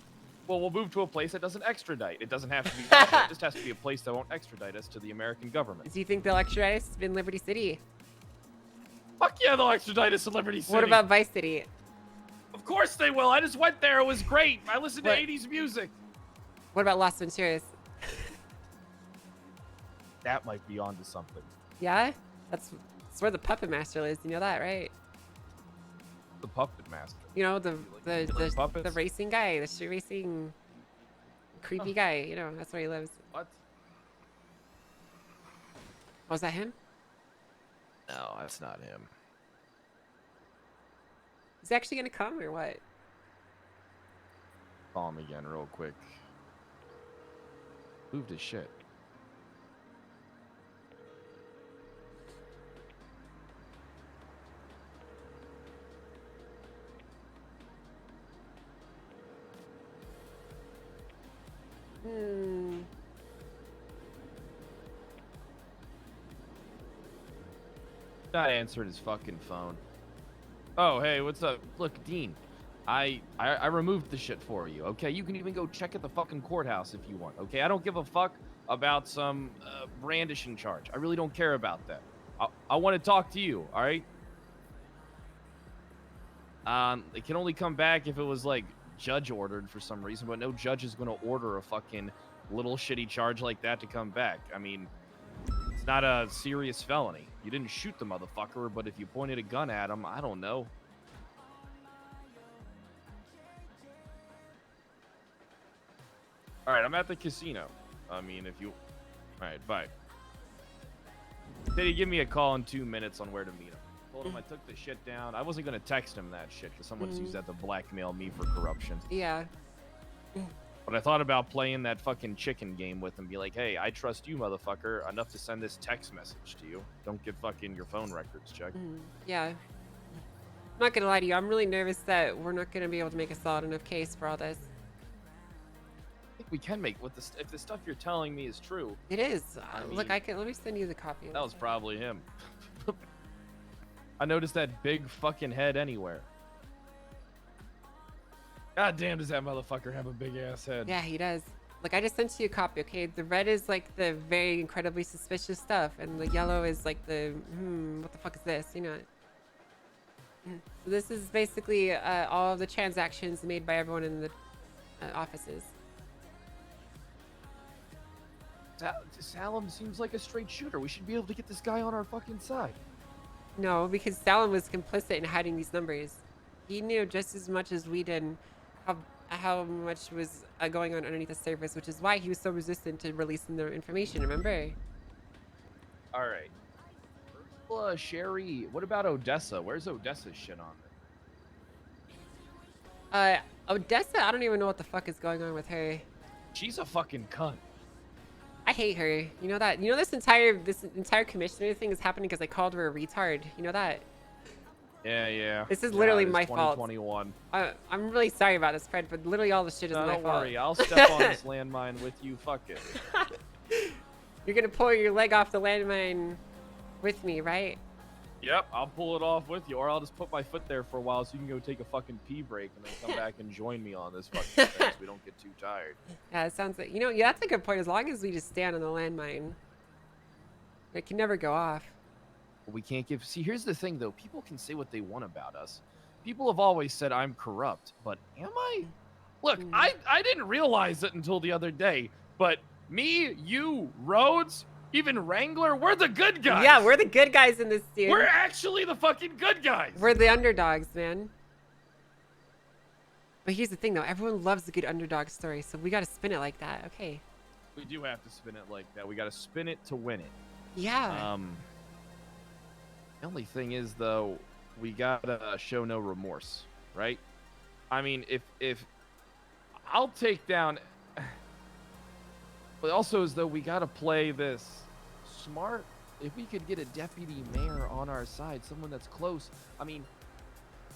Well, we'll move to a place that doesn't extradite. It doesn't have to be Russia. It just has to be a place that won't extradite us to the American government. Do you think they'll extradite us in Liberty City? Fuck yeah, they'll extradite us to Liberty City. What about Vice City? Of course they will. I just went there. It was great. I listened to What? 80s music. What about Las Venturas? That might be onto something. Yeah, that's where the Puppet Master lives. You know that, right? The Puppet Master. You know the puppets? racing guy, the street racing creepy guy. You know that's where he lives. What? Was that him? No, that's not him. Is he actually gonna come or what? Call him again real quick. Moved his shit. Not answered his fucking phone. Oh, hey, what's up? Look, Dean, I removed the shit for you, okay? You can even go check at the fucking courthouse if you want, okay? I don't give a fuck about some brandishing charge. I really don't care about that. I want to talk to you, all right? It can only come back if it was, like, judge ordered for some reason, but no judge is going to order a fucking little shitty charge like that to come back. I mean, it's not a serious felony. You didn't shoot the motherfucker, but if you pointed a gun at him, I don't know. All right, I'm at the casino. I mean, if you... All right, bye. Said he'd give me a call in 2 minutes on where to meet him. Told him I took the shit down. I wasn't going to text him that shit because someone's used that to blackmail me for corruption. Yeah. But I thought about playing that fucking chicken game with him. Be like, hey, I trust you, motherfucker, enough to send this text message to you. Don't get fucking your phone records checked. Yeah. I'm not gonna lie to you. I'm really nervous that we're not gonna be able to make a solid enough case for all this. I think we can make what if the stuff you're telling me is true. It is. Look, mean, let me send you the copy. That was probably him. I noticed that big fucking head anywhere. God damn, does that motherfucker have a big ass head? Yeah, he does. Look, I just sent you a copy, okay? The red is like the very incredibly suspicious stuff, and the yellow is like the, what the fuck is this? You know. So this is basically all of the transactions made by everyone in the offices. Salem seems like a straight shooter. We should be able to get this guy on our fucking side. No, because Salem was complicit in hiding these numbers. He knew just as much as we did how much was going on underneath the surface, which is why he was so resistant to releasing the information, remember? All right. Ursula, Sherry, what about Odessa? Where's Odessa's shit on it? Odessa, I don't even know what the fuck is going on with her. She's a fucking cunt. I hate her. You know that? You know this entire commissioner thing is happening because I called her a retard. You know that? Yeah. This is literally my fault. 2021. I'm really sorry about this, Fred, but literally all this shit is my fault. Don't worry, I'll step on this landmine with you. Fuck it. You're gonna pull your leg off the landmine with me, right? Yep, I'll pull it off with you, or I'll just put my foot there for a while so you can go take a fucking pee break and then come back and join me on this fucking thing so we don't get too tired. Yeah, it sounds like, yeah, that's a good point. As long as we just stand on the landmine, it can never go off. We can't give... See, here's the thing, though. People can say what they want about us. People have always said I'm corrupt, but am I? Look, I didn't realize it until the other day, but me, you, Rhodes, even Wrangler, we're the good guys. Yeah, we're the good guys in this dude. We're actually the fucking good guys. We're the underdogs, man. But here's the thing, though. Everyone loves a good underdog story, so we got to spin it like that. Okay. We do have to spin it like that. We got to spin it to win it. Yeah. The only thing is, though, we gotta show no remorse, right? I mean, if I'll take down, but also as though we gotta play this smart. If we could get a deputy mayor on our side, someone that's close. I mean,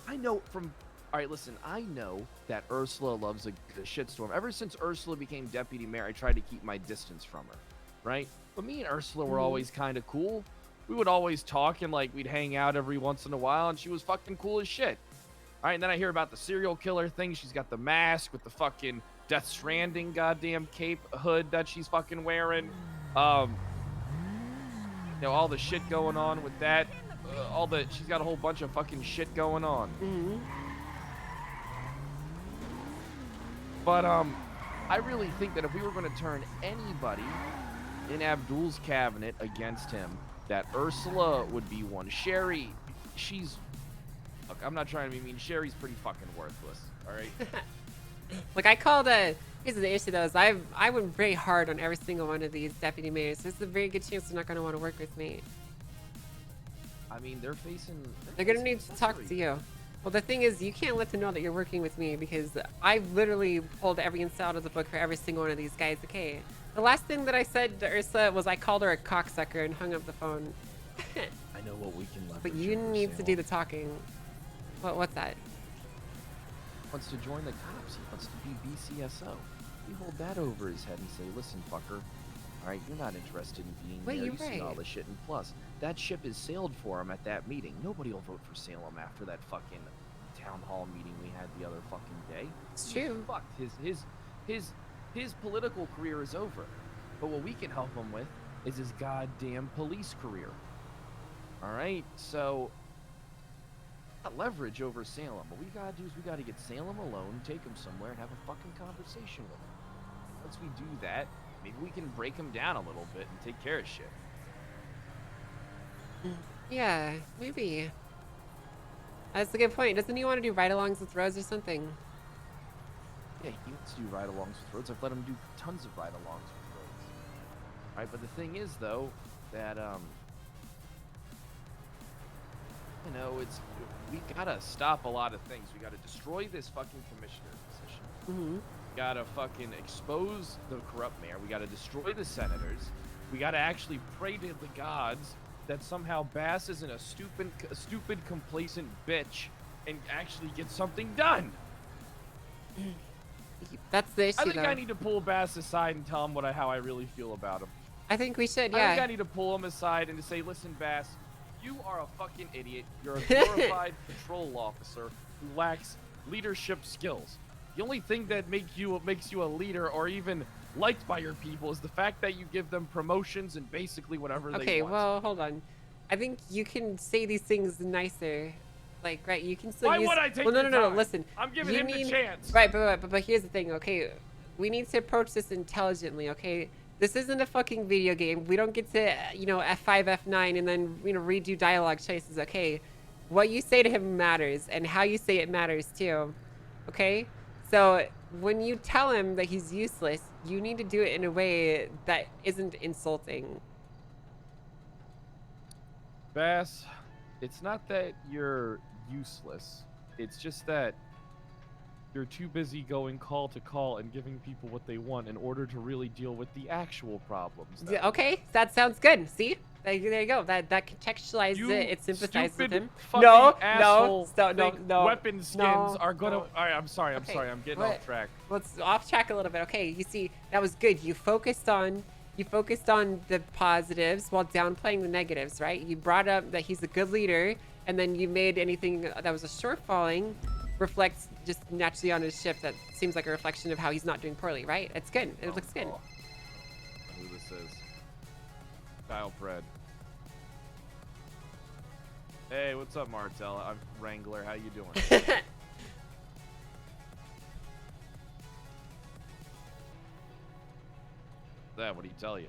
I know from. All right, listen. I know that Ursula loves a shitstorm. Ever since Ursula became deputy mayor, I tried to keep my distance from her, right? But me and Ursula were always kind of cool. We would always talk and like we'd hang out every once in a while, and she was fucking cool as shit. All right, and then I hear about the serial killer thing. She's got the mask with the fucking Death Stranding goddamn cape hood that she's fucking wearing. All the shit going on with that. She's got a whole bunch of fucking shit going on. But I really think that if we were going to turn anybody in Abdul's cabinet against him, that Ursula would be one. Sherry, look, I'm not trying to be mean. Sherry's pretty fucking worthless, all right? Look, I called here's the issue, though, is I went very hard on every single one of these deputy mayors. There's a very good chance they're not going to want to work with me. I mean, they're going to need to talk to you. Well, the thing is, you can't let them know that you're working with me because I literally pulled every insight out of the book for every single one of these guys, okay? The last thing that I said to Ursula was I called her a cocksucker and hung up the phone. I know what we can leverage. But you need to do the talking. What's that? He wants to join the cops. He wants to be BCSO. We hold that over his head and say, listen, fucker, All right, you're not interested in being Wait, there. you're You've seen all right. the shit, and plus, that ship has sailed for him at that meeting. Nobody will vote for Salem after that fucking town hall meeting we had the other fucking day. It's He's true. fucked. His political career is over. But what we can help him with is his goddamn police career. All right, so got leverage over Salem. What we gotta do is we gotta get Salem alone, take him somewhere, and have a fucking conversation with him. Once we do that, maybe we can break him down a little bit and take care of shit. Yeah, maybe. That's a good point. Doesn't he want to do ride-alongs with Rose or something? Yeah, he wants to do ride-alongs with Rhodes. I've let him do tons of ride-alongs with Rhodes. Alright, but the thing is, though, that, you know, we gotta stop a lot of things. We gotta destroy this fucking commissioner position. Mm-hmm. We gotta fucking expose the corrupt mayor. We gotta destroy the senators. We gotta actually pray to the gods that somehow Bass isn't a stupid, complacent bitch and actually get something done. That's the issue, I think though. I need to pull Bass aside and tell him how I really feel about him. I think we should, I think I yeah. need to pull him aside and to say, listen, Bass, you are a fucking idiot. You're a glorified patrol officer who lacks leadership skills. The only thing that makes you a leader or even liked by your people is the fact that you give them promotions and basically whatever they Okay, want. well, hold on. I think you can say these things nicer. Like, right, you can still Why use... would I take well, no, your no, no, time? listen. I'm giving you him the chance. Right, but here's the thing, okay? We need to approach this intelligently, okay? This isn't a fucking video game. We don't get to, you know, F5, F9, and then, you know, redo dialogue choices, okay? What you say to him matters, and how you say it matters, too. Okay? So, when you tell him that he's useless, you need to do it in a way that isn't insulting. Bass, it's not that you're useless. It's just that you're too busy going call to call and giving people what they want in order to really deal with the actual problems. Yeah, okay, that sounds good. See? There you go. That contextualizes You it. It sympathizes with stupid him. fucking No, asshole no, think no. weapon skins no, are gonna. no. All right, I'm sorry. Okay, I'm getting what- off track. Let's off track a little bit. Okay, you see, that was good. You focused on the positives while downplaying the negatives, right? You brought up that he's a good leader, and then you made anything that was a shortfalling reflect just naturally on his ship. That seems like a reflection of how he's not doing poorly, right? It's good. It looks good. Who this is? Kyle Pred. Hey, what's up, Martel? I'm Wrangler. How you doing? That, what do you tell you?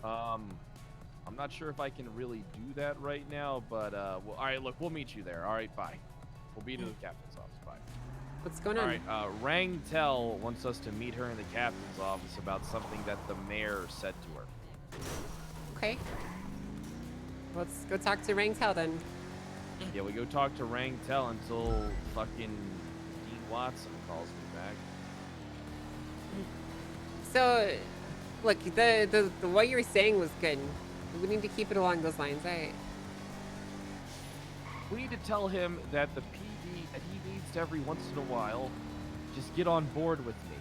I'm not sure if I can really do that right now, but well, all right, look, we'll meet you there. All right, bye. We'll be to the captain's office. Bye. What's going on? All right, Rangtel wants us to meet her in the captain's office about something that the mayor said to her. Okay. Let's go talk to Rangtel then. Yeah, we go talk to Rangtel until fucking Dean Watson calls me back. So, look, the what you were saying was good. We need to keep it along those lines, right? We need to tell him that the PD that he needs to every once in a while just get on board with me.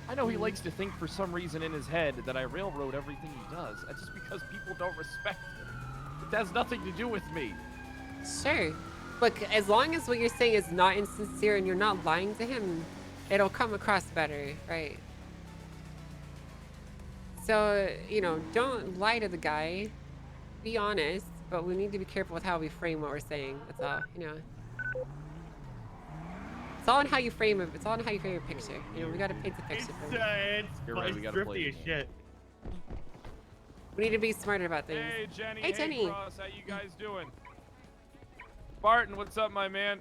I know he likes to think for some reason in his head that I railroad everything he does. That's just because people don't respect him. It has nothing to do with me. Sure. Look, as long as what you're saying is not insincere and you're not lying to him, it'll come across better, right? So, you know, don't lie to the guy. Be honest, but we need to be careful with how we frame what we're saying. That's all, you know. It's all on how you frame it. It's all on how you frame your picture. You know, we gotta paint the picture. for him. You're right, we gotta play drifty the as game. shit. We need to be smarter about things. Hey, Jenny. Hey, Jenny. Cross, how you guys doing? Barton, what's up, my man?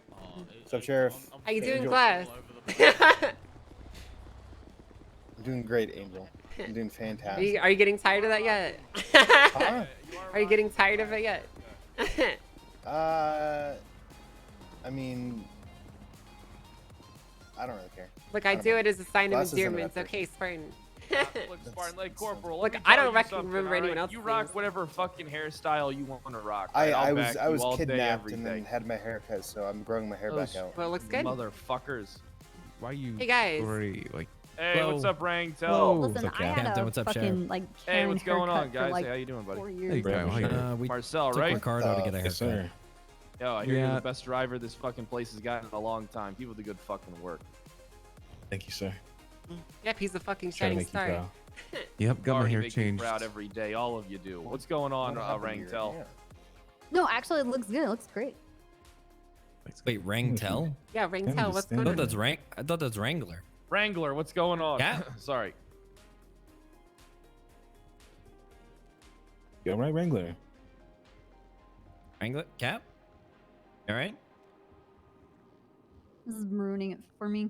What's up, Sheriff? How you doing, Angel. class? I'm doing great, Angel. I'm doing Are fantastic. you getting tired of that yet? Are you getting tired of it yet? I mean, I don't really care. Look, I do it as a sign of Boss isn't endearment. about Okay, Spartan. Look, Spartan, like Corporal. Look, let me I tell don't you something, remember anyone alright? else's You rock names. whatever fucking hairstyle you want to rock. I right? I'll was back I you was all day, kidnapped every and day. then had my hair cut, so I'm growing my hair back out. Well, it looks good. Motherfuckers. Why are you Hey, guys. worried? Like, Hey, what's up, Rang? Listen, I had a fucking like Hey, Karen what's going on, haircut for, guys? like, Hey, how you doing, buddy? 4 years. We Marcel, took right? Ricardo to get a haircut. Yes, sir. Yo, I hear you're Yeah. the best driver this fucking place has gotten in a long time. Keep up the good fucking work. Thank you, sir. Yep, he's a fucking Trying to shining make you star. proud. Yep, got my Already hair make you changed. proud every day. All of you do. What's going on, What happened to your Rangtel? hair? No, actually, it looks good. It looks great. Wait, Rangtel? Yeah, Ringtail, what's I going thought on? that's I thought that's Wrangler. Wrangler, what's going on? Yeah. Sorry. You all right, Wrangler? Wrangler? Cap? All right? This is ruining it for me.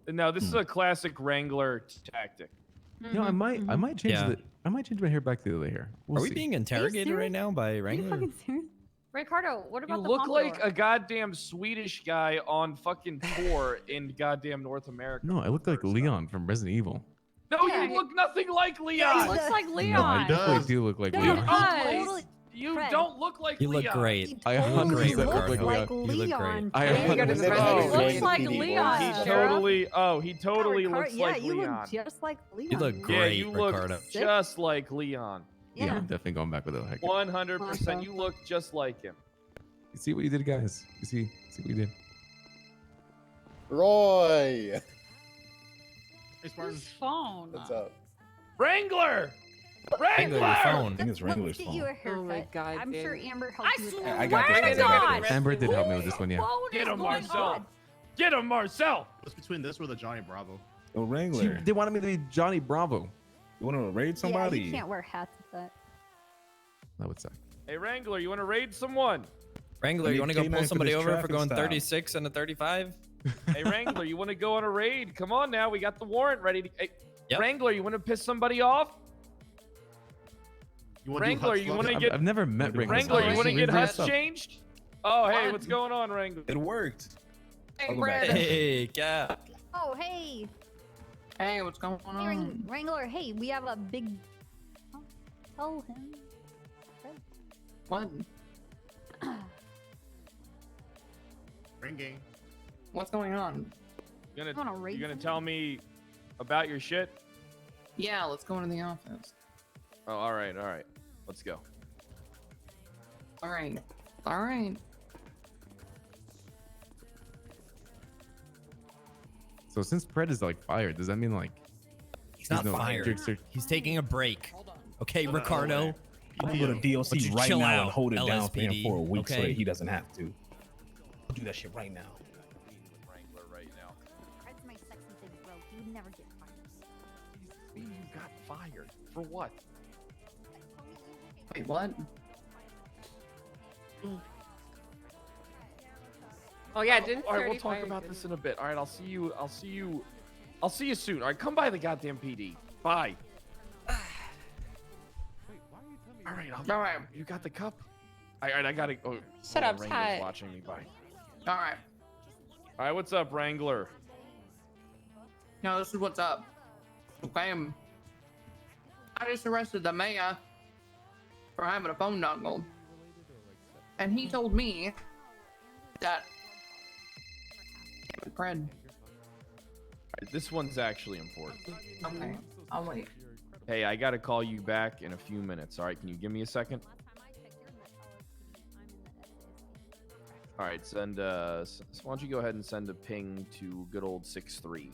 No, this is a classic Wrangler tactic. Mm-hmm, No, I might change Yeah. I might change my hair back to the other hair. We'll Are we see. being interrogated right now by Are you Wrangler? fucking serious? Ricardo, what You about the look pompadour? like a goddamn Swedish guy on fucking tour in goddamn North America. No, I look like Leon from Resident Evil. No, Yeah. you look nothing like Yeah, Leon. he looks like No, I Leon. definitely do look like No, Leon. he Totally- does. You Fred. don't look like You look Leon. great. I You look 100% great, look Ricardo. like Like You look Leon. great. I Yeah, you got his 100% red He hair. looks like He Leon. He Sheriff. totally Ricardo- looks yeah, like you Leon. look just like Leon. You look Yeah, great, you look Ricardo. just like Leon. Yeah, Yeah. I'm definitely going back with the haircut. 100%. You look just like him. You see what you did, guys? You see what you did? Roy! Whose phone? What's up? Wrangler! Wrangler, your phone. I think it's Wrangler's Let's get you phone. a haircut. Oh my God, I'm dude. sure Amber helped I you with swear that. I got this, to I got God. this. Amber did help me with this one, yeah. Phone Get is him, going Marcel. on. Get him, Marcel! What's between this or the Johnny Bravo? Oh, Wrangler. They wanted me to be Johnny Bravo. You want to raid Yeah, somebody? you can't wear hats with that. That would suck. Hey, Wrangler, you want to raid someone? Wrangler, I you need want to go K9 pull for somebody this over for traffic going stop. 36 and a 35? Hey, Wrangler, you want to go on a raid? Come on now, we got the warrant ready. Hey, Yep. Wrangler, you want to piss somebody off? You wanna do Wrangler, hot you slugs? want to I've, get I've never met Wrangler. Wrangler, you want to get What's huts up? changed? Oh, hey, What? what's going on, Wrangler? It worked. Hey, I'll go back. Brad. Hey, Cap. Oh, hey. Hey, what's going Hey, on? Wrangler, hey, we have a big... Oh, tell him. What? Ringing. What's going on? You I wanna raid gonna someone. tell me about your shit? Yeah, let's go into the office. Oh, all right. Let's go. All right. All right. So since Pred is like fired, does that mean like He's not no fired. strict- He's taking a break. Okay, Ricardo. I'm gonna go to Why don't DLC you right chill now out, and hold it down for him LSPD, for a week so okay? that he doesn't have to. I'll do that shit right now. Wrangler right now. Fred's my sexy big bro. He would never get fired. You got fired for what? Wait, what? Oh yeah, didn't All right, we'll already talk fire about you? this in a bit. All right, I'll see you soon. All right, come by the goddamn PD. Bye. All right, All right. you got the cup? All right, I gotta. Oh, Shut up, Wrangler's Ty. watching me. Bye. All right. All right, what's up, Wrangler? Now this is what's up. Okay. I just arrested the mayor for having a phone dongle, and he told me that. Damn it, Fred. All right, this one's actually important. Okay, I'll wait. Hey, I gotta call you back in a few minutes. All right, can you give me a second? All right, send. So why don't you go ahead and send a ping to good old 6-3.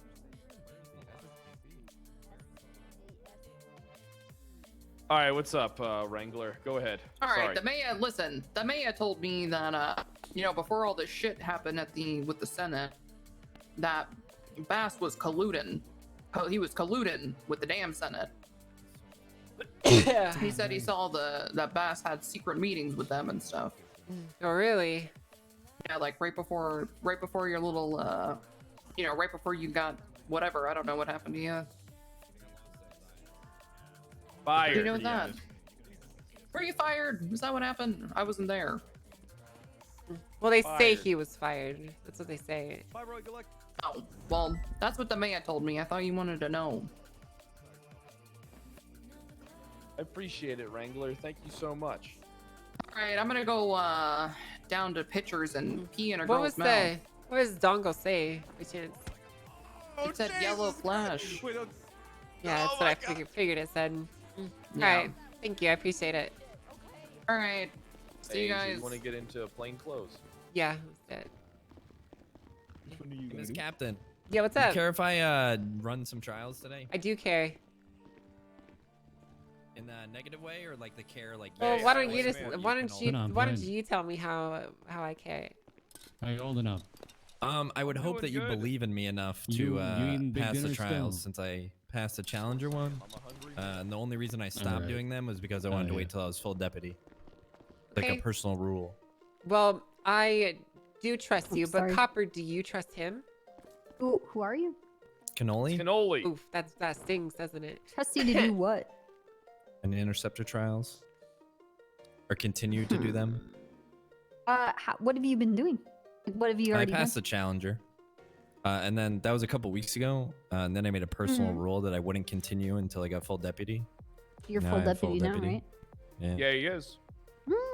All right, what's up, Wrangler? Go ahead. All right, Sorry. the mayor. Listen, the mayor told me that before all this shit happened with the Senate, that Bass was colluding. He was colluding with the damn Senate. He said he saw that Bass had secret meetings with them and stuff. Oh really? Yeah, like right before your little right before you got whatever. I don't know what happened to you. Fired. You know that? Were you fired? Is that what happened? I wasn't there. Well, they say Fired. he was fired. That's what they say. Oh, well, that's what the man told me. I thought you wanted to know. I appreciate it, Wrangler. Thank you so much. All right, I'm gonna go down to pictures and pee in a What girl's was mouth. what does Dongle say, by chance? It said yellow flash. Yeah, that's what I figured it said. Alright, thank you, I appreciate it. Alright. See you Hey, so guys. you want to get into plain clothes? Yeah, that's it. Miss Captain. Yeah, what's Do you up? care if I run some trials today? I do care. In the negative way or like the care like? Well, yes, why don't like you just what why don't can you all- why don't you tell me how I care? Are you old enough? I would hope that you believe in me enough to You eating big pass the dinner trials still? since I passed the Challenger one. And the only reason I stopped Alright. doing them was because I wanted to yeah. wait till I was full deputy. Like Okay. a personal rule. Well, I do trust you, but sorry. Copper, do you trust him? Who are you? Cannoli? Cannoli. Oof, that stings, doesn't it? Trust you to do what? And interceptor trials? Or continue to do them? What have you been doing? What have you I already passed done? the Challenger. And then that was a couple weeks ago. And then I made a personal Mhm. rule that I wouldn't continue until I got full deputy. You're Now full I have deputy now, right? Yeah. Yeah, he is.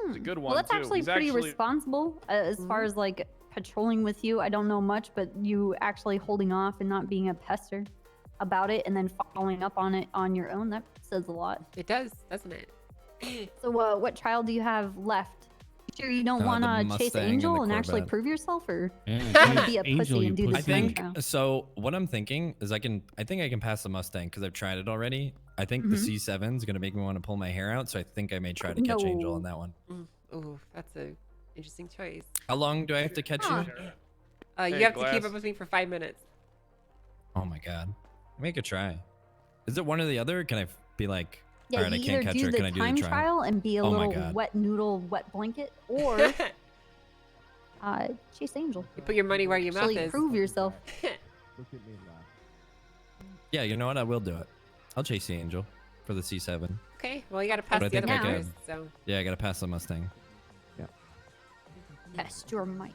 It's a good one Well, that's too. actually He's pretty actually... responsible as far as like patrolling with you. I don't know much, but you actually holding off and not being a pester about it and then following up on it on your own, that says a lot. It does, doesn't it? So what trial do you have left? Sure you don't The want to chase Mustang and Angel the and actually Corvette. prove yourself, or Yeah, you wanna chase be a Angel, pussy you and do the I pussy. Mustang think trial? so. What I'm thinking is I think I can pass the Mustang because I've tried it already. I think the Mhm. C7 is gonna make me want to pull my hair out, so I think I may try to catch Angel No. on that one. Ooh, that's a interesting choice. How long do I have to catch Huh. you? You Hey, have to keep Glass. up with me for 5 minutes. Oh my god, make a try. Is it one or the other? Or can I be like, Yeah, all right, I you can't either catch do her. the Can I do time the trial? trial and be a Oh my little God. wet noodle, wet blanket, or chase Angel. You put your money where your mouth Actually is. prove yourself. Yeah, you know what? I will do it. I'll chase the Angel for the C7. Okay, well you gotta pass But I the other think I one can. first, so. Yeah, I gotta pass the Mustang. Test your might.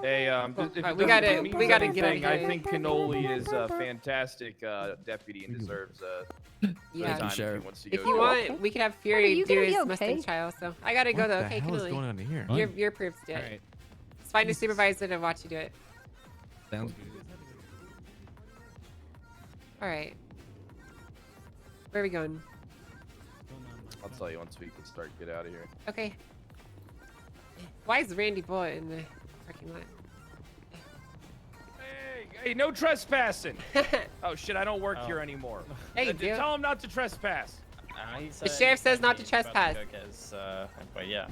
Hey, Well, if it alright, we doesn't gotta- mean we gotta get anything, out of I here. think Cannoli is a fantastic deputy and deserves Yeah. time Sheriff. if he wants to If go. you want, we could have Fury you do gonna be his Mustang okay? trial, so. I gotta go though, okay, What the hell is Cannoli. going on here? You're approved to do it. Alright. Just find a supervisor to watch you do it. Sounds good. Alright. Where are we going? I'll tell you once we can start get out of here. Okay. Why is Randy Bullet in the parking lot? Hey, no trespassing! Oh shit, I don't work here anymore. Hey, dude. Tell him not to trespass. The sheriff says not to trespass. But yeah.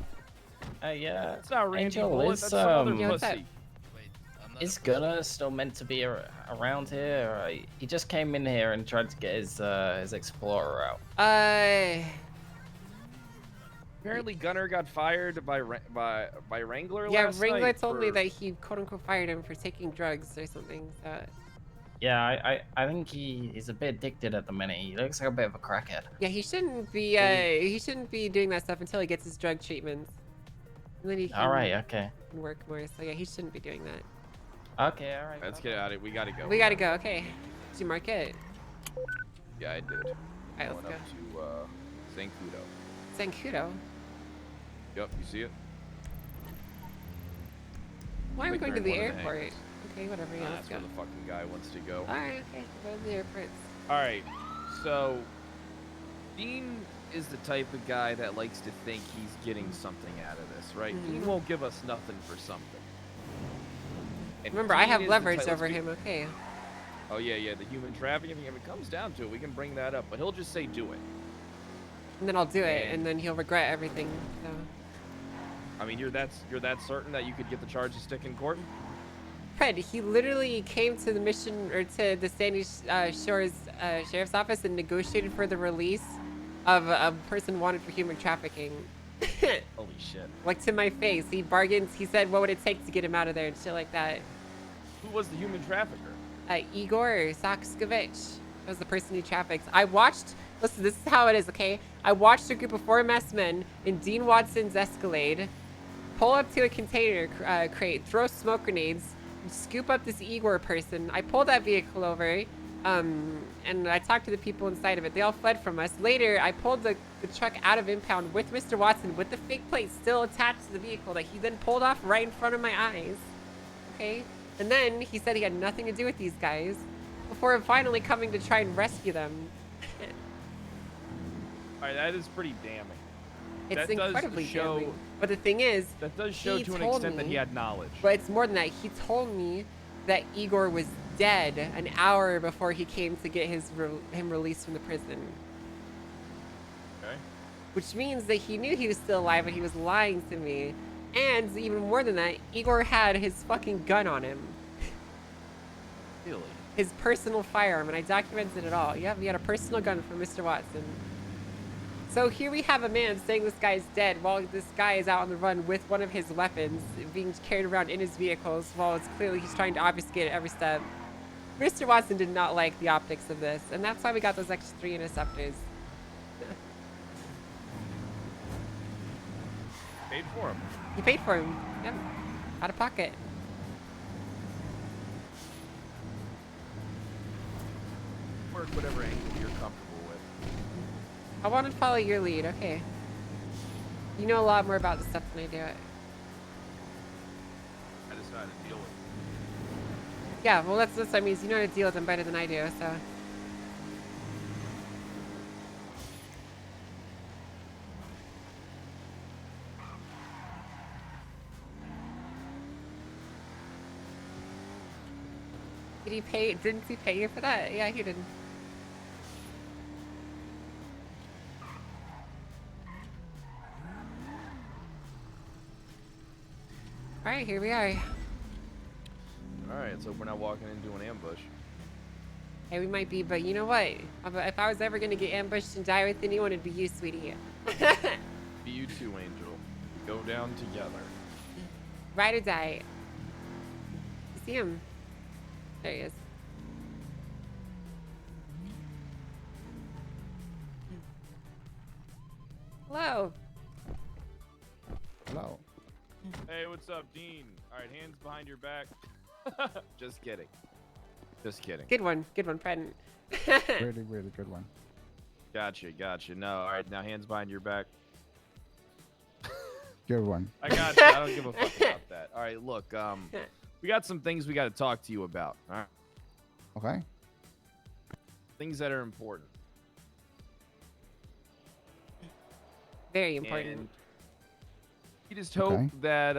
Yeah. That's not Randy Angel Bullet, is that's some other Yeah, what's up? pussy. Is Gunnar still meant to be around here? Or he just came in here and tried to get his Explorer out. Apparently Gunner got fired by Wrangler Yeah, last Wrangler night told me for- that he quote unquote fired him for taking drugs or something. So. Yeah, I think he's a bit addicted at the minute. He looks like a bit of a crackhead. Yeah, he shouldn't be doing that stuff until he gets his drug treatments. And then he can, All right, okay. can work more. So yeah, he shouldn't be doing that. Okay, all right. Let's get out of it. We gotta go. We gotta go. Okay. Did you mark it? Yeah, I did. Alright, let's Going go. up to Zancudo. Zancudo. Yep, you see it? Why are we Like going to they're the in one of the airport? hangars. Okay, whatever. Yeah, let's That's go. where the fucking guy wants to go. Alright, okay. Go to the airport. Alright, so Dean is the type of guy that likes to think he's getting something out of this, right? Dean Mhm. won't give us nothing for something. And Remember, I Dean have is the leverage type- let's over do- him. Okay. Oh yeah, the human trafficking. If it comes down to it, we can bring that up, but he'll just say do it. And then I'll do it, and then he'll regret everything. So. I mean, you're that certain that you could get the charge to stick in court? Fred, he literally came to the mission or to the Sandy Shores Sheriff's Office and negotiated for the release of a person wanted for human trafficking. Holy shit. Like to my face, he bargained. He said, "What would it take to get him out of there?" and shit like that. Who was the human trafficker? Igor Sakskovich was the person he traffics. I watched. Listen, this is how it is, okay? I watched a group of 4 MS men in Dean Watson's Escalade pull up to a container crate, throw smoke grenades, scoop up this Igor person. I pulled that vehicle over. And I talked to the people inside of it. They all fled from us. Later, I pulled the truck out of impound with Mr. Watson with the fake plate still attached to the vehicle that he then pulled off right in front of my eyes. Okay? And then he said he had nothing to do with these guys before finally coming to try and rescue them. All right, that is pretty damning. It's That incredibly does show, damning. But the thing is, that does show he to an told extent that he me- had knowledge. But it's more than that. He told me that Igor was dead an hour before he came to get him released from the prison. Okay. Which means that he knew he was still alive, but he was lying to me. And even more than that, Igor had his fucking gun on him. Really? His personal firearm, and I documented it all. Yep, he had a personal gun from Mr. Watson. So here we have a man saying this guy's dead while this guy is out on the run with one of his weapons being carried around in his vehicles while it's clearly he's trying to obfuscate at every step. Mr. Watson did not like the optics of this, and that's why we got those extra 3 interceptors. Paid for him. He paid for him. Yep. Out of pocket. Work whatever angle you're comfortable with. I want to follow your lead. Okay. You know a lot more about this stuff than I do. I just know how to deal with it. Yeah, well, that's what that means. You know how to deal with them better than I do, so. Did he pay? Didn't he pay you for that? Yeah, he did. All right, here we are. All right, so we're not walking into an ambush. Hey, we might be, but you know what? If I was ever gonna get ambushed and die with anyone, it'd be you, sweetie. Be you too, Angel. We go down together. Ride or die. You see him? There he is. Hello. Hello. Hey, what's up, Dean? All right, hands behind your back. Just kidding. Just kidding. Good one, Preston. Really, really good one. Gotcha, gotcha. No, all right, now hands behind your back. Good one. I got you. I don't give a fuck about that. All right, look, we got some things we got to talk to you about. All right. Okay. Things that are important. Very important. And we just hope Okay. that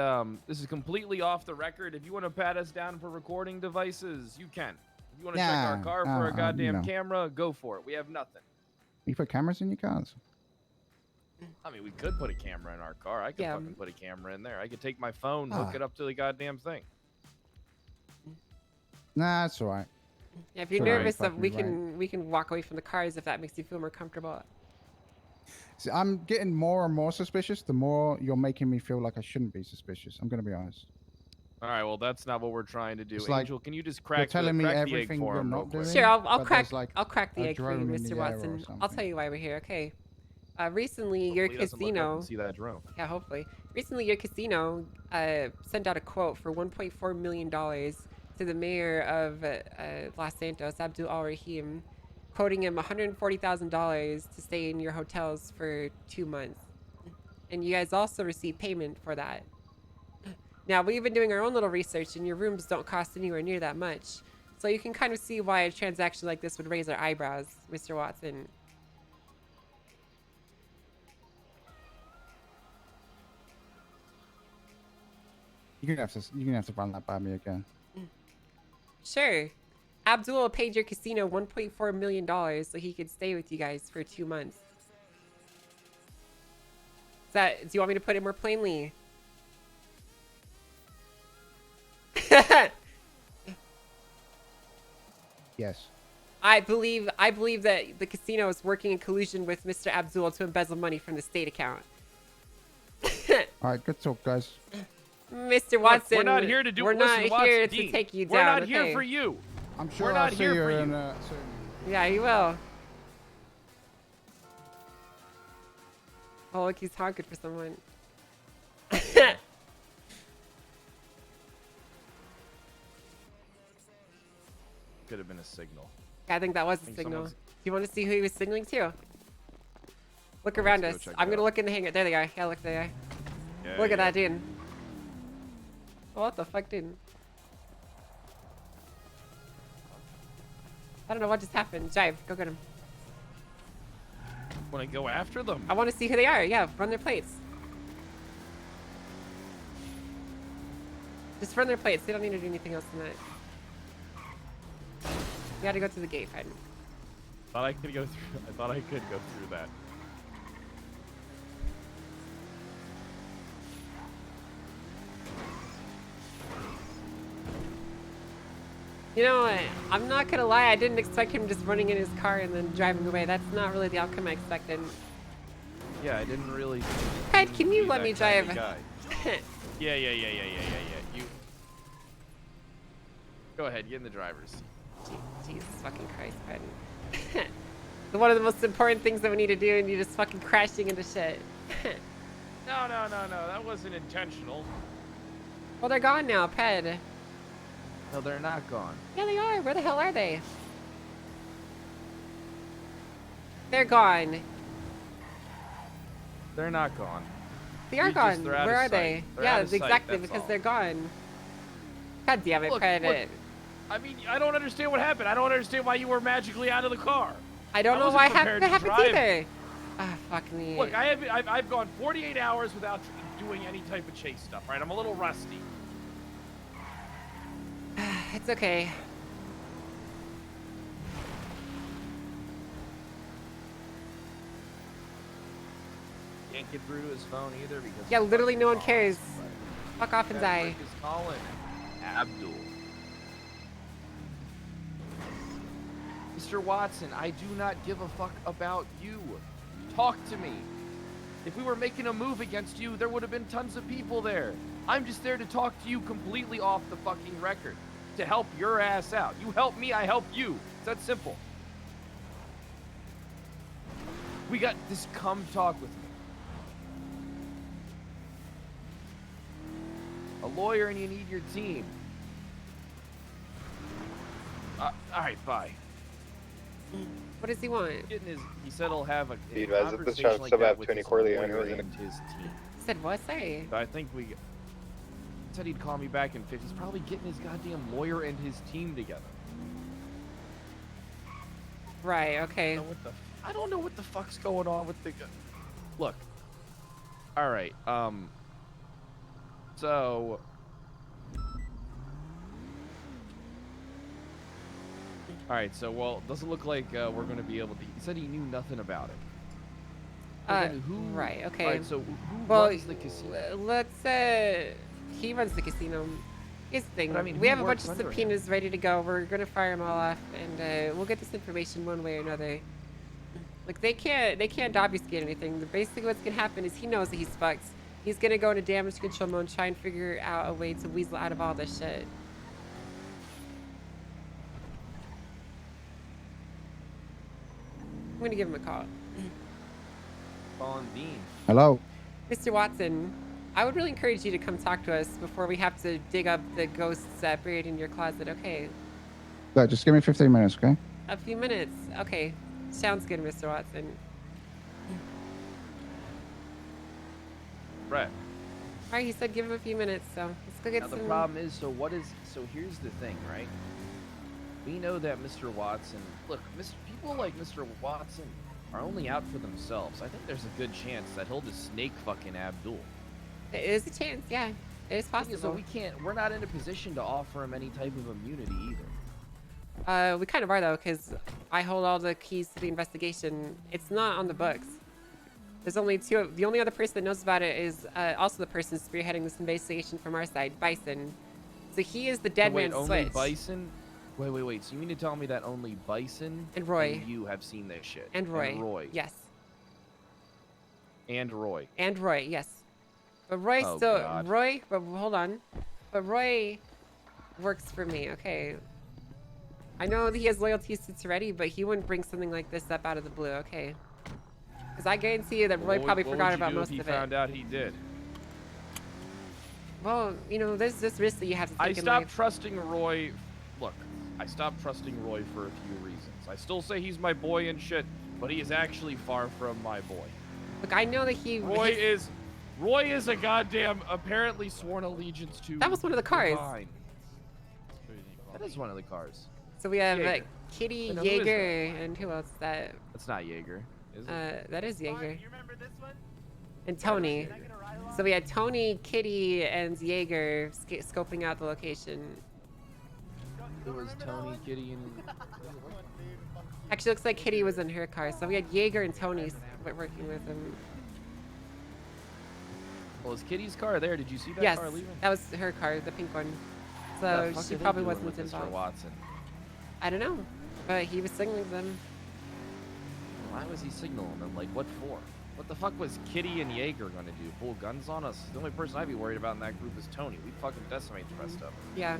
this is completely off the record. If you want to pat us down for recording devices, you can. If you want to check our Nah, car for a goddamn no. camera, go for it. We have nothing. You put cameras in your cars? I mean, we could put a camera in our car. I could Yeah. fucking put a camera in there. I could take my phone, Ah. hook it up to the goddamn thing. Nah, it's all right. Yeah, if you're It's all right, nervous, fucking we can walk away from the cars if that makes you feel more comfortable. See, I'm getting more and more suspicious the more you're making me feel like I shouldn't be suspicious. I'm going to be honest. All right, well, that's not what we're trying to do. It's like Angel, can you just you're crack, telling me crack the egg everything for you're him real not quick? doing. Sure, I'll but crack there's, like, I'll crack the a egg for you, drone in Mr. the air or Watson. I'll something. tell you why we're here. Okay. Recently, your Hopefully he doesn't look up casino. and see that drone. Yeah, hopefully. Recently, your casino sent out a quote for $1.4 million to the mayor of Los Santos, Abdul Al Rahim, quoting him $140,000 to stay in your hotels for 2 months. And you guys also received payment for that. Now, we've been doing our own little research, and your rooms don't cost anywhere near that much. So you can kind of see why a transaction like this would raise our eyebrows, Mr. Watson. You're gonna have to run that by me again. Sure. Abdul paid your casino $1.4 million so he could stay with you guys for 2 months. Do you want me to put it more plainly? Yes. I believe that the casino is working in collusion with Mr. Abdul to embezzle money from the state account. All right, good talk, guys. Mr. Look, Watson, we're not here to do. We're listen, not Watson, here Dean, to take you down. We're not here okay? for you. I'm sure We're I'll not see here you for in, you. soon. Yeah, you will. Oh, look, he's honking for someone. could have been a signal. I think that was a think signal. Do someone's- you want to see who he was signaling to? Look Let's around go us. check I'm it gonna out. look in the hangar. There they are. Yeah, look there. Yeah, Look at yeah. that dude. Oh, what the fuck, dude? I don't know what just happened. Jive, go get him. Want to go after them? I want to see who they are. Yeah, run their plates. Just run their plates. They don't need to do anything else than that. You gotta go to the gate, Fine. Thought I could go through. I thought I could go through that. You know what? I'm not gonna lie. I didn't expect him just running in his car and then driving away. That's not really the outcome I expected. Yeah, I didn't really. Ed, can you be let that me kind drive? of guy. Yeah. You. Go ahead, get in the driver's seat. Jesus fucking Christ, Ed. One of the most important things that we need to do, and you're just fucking crashing into shit. No, that wasn't intentional. Well, they're gone now, Ped. No, they're not gone. Yeah, they are. Where the hell are they? They're gone. They're not gone. They are You just- gone. they're out Where of are they? sight. They're Yeah, out of sight, exactly, that's because all. they're gone. God damn it, Look, Ped. look, I mean, I don't understand what happened. I don't understand why you were magically out of the car. I don't know wasn't why prepared that to happens drive. either. Ah, fuck me. Look, I've gone 48 hours without doing any type of chase stuff, right? I'm a little rusty. It's okay. Can't get through to his phone either because. Yeah, his literally no one fucking cares. phone is Fuck off and like, die. Rick is calling. Abdul. Mr. Watson, I do not give a fuck about you. Talk to me. If we were making a move against you, there would have been tons of people there. I'm just there to talk to you completely off the fucking record. To help your ass out. You help me, I help you. It's that simple. We got this. Come talk with me. A lawyer and you need your team. Alright, bye. What does he want? He said he'll have a Be advised that this conversation child like still that have with Tony his Corleone, lawyer who is in and his team. He said what? Sorry. So I think he said he'd call me back in 50. He's probably getting his goddamn lawyer and his team together. Right, okay. I don't know what the fuck's going on with the. Look. All right. So. All right. So well, it doesn't look like we're going to be able to. He said he knew nothing about it. So then who? Right, okay. All right. So who Well, runs the casino? let's, he runs the casino. Here's the thing. But I mean, we who have a bunch works of under him? subpoenas ready to go. We're gonna fire them all off, and we'll get this information one way or another. Like they can't obfuscate anything. Basically, what's gonna happen is he knows that he's fucked. He's gonna go into damage control mode, try and figure out a way to weasel out of all this shit. I'm gonna give him a call. Colin Dean. Hello. Mr. Watson, I would really encourage you to come talk to us before we have to dig up the ghosts buried in your closet, okay? Look, just give me 15 minutes, okay? A few minutes. Okay. Sounds good, Mr. Watson. Right. All right, he said give him a few minutes, so let's go get Now some... the problem is, so here's the thing, right? We know that Mr. Watson, look, people like Mr. Watson are only out for themselves. I think there's a good chance that he'll just snake fucking Abdul. There is a chance, yeah. It is possible. So we're not in a position to offer him any type of immunity either. We kind of are, though, because I hold all the keys to the investigation. It's not on the books. There's only two. The only other person that knows about it is also the person spearheading this investigation from our side, Bison. So he is the dead Wait, man's only switch. Bison? Wait. So you mean to tell me that only Bison And Roy. and you have seen this shit? And Roy. And Roy. Yes. And Roy. And Roy, yes. But Roy Oh, still... God. Roy... But hold on. But Roy works for me, okay? I know that he has loyalties to Toretti, but he wouldn't bring something like this up out of the blue, okay? Because I guarantee you that Roy probably forgot about most of He it. found out he did. Well, you know, there's this risk that you have to take I in stopped life. trusting Roy. Look, I stopped trusting Roy for a few reasons. I still say he's my boy and shit, but he is actually far from my boy. Look, I know that Roy is a goddamn apparently sworn allegiance to. That was one of the cars. Divine. That is one of the cars. So we have Jaeger. Kitty, Wait, now, who is Jaeger, and who else? That That's not Jaeger, is it? that is Jaeger. And Tony. So we had Tony, Kitty, and Jaeger scoping out the location. It was Tony, Kitty, and. Actually, looks like Kitty was in her car. So we had Jaeger and Tony working with him. Well, is Kitty's car there? Did you see that Yes, car leaving? that was her car, the pink one. What the So fuck she are they probably doing wasn't with Mr. involved. Watson. I don't know, but he was signaling them. Why was he signaling them? Like, what for? What the fuck was Kitty and Jaeger gonna do? Pull guns on us? The only person I'd be worried about in that group is Tony. We fucking decimate the rest of them. Yeah.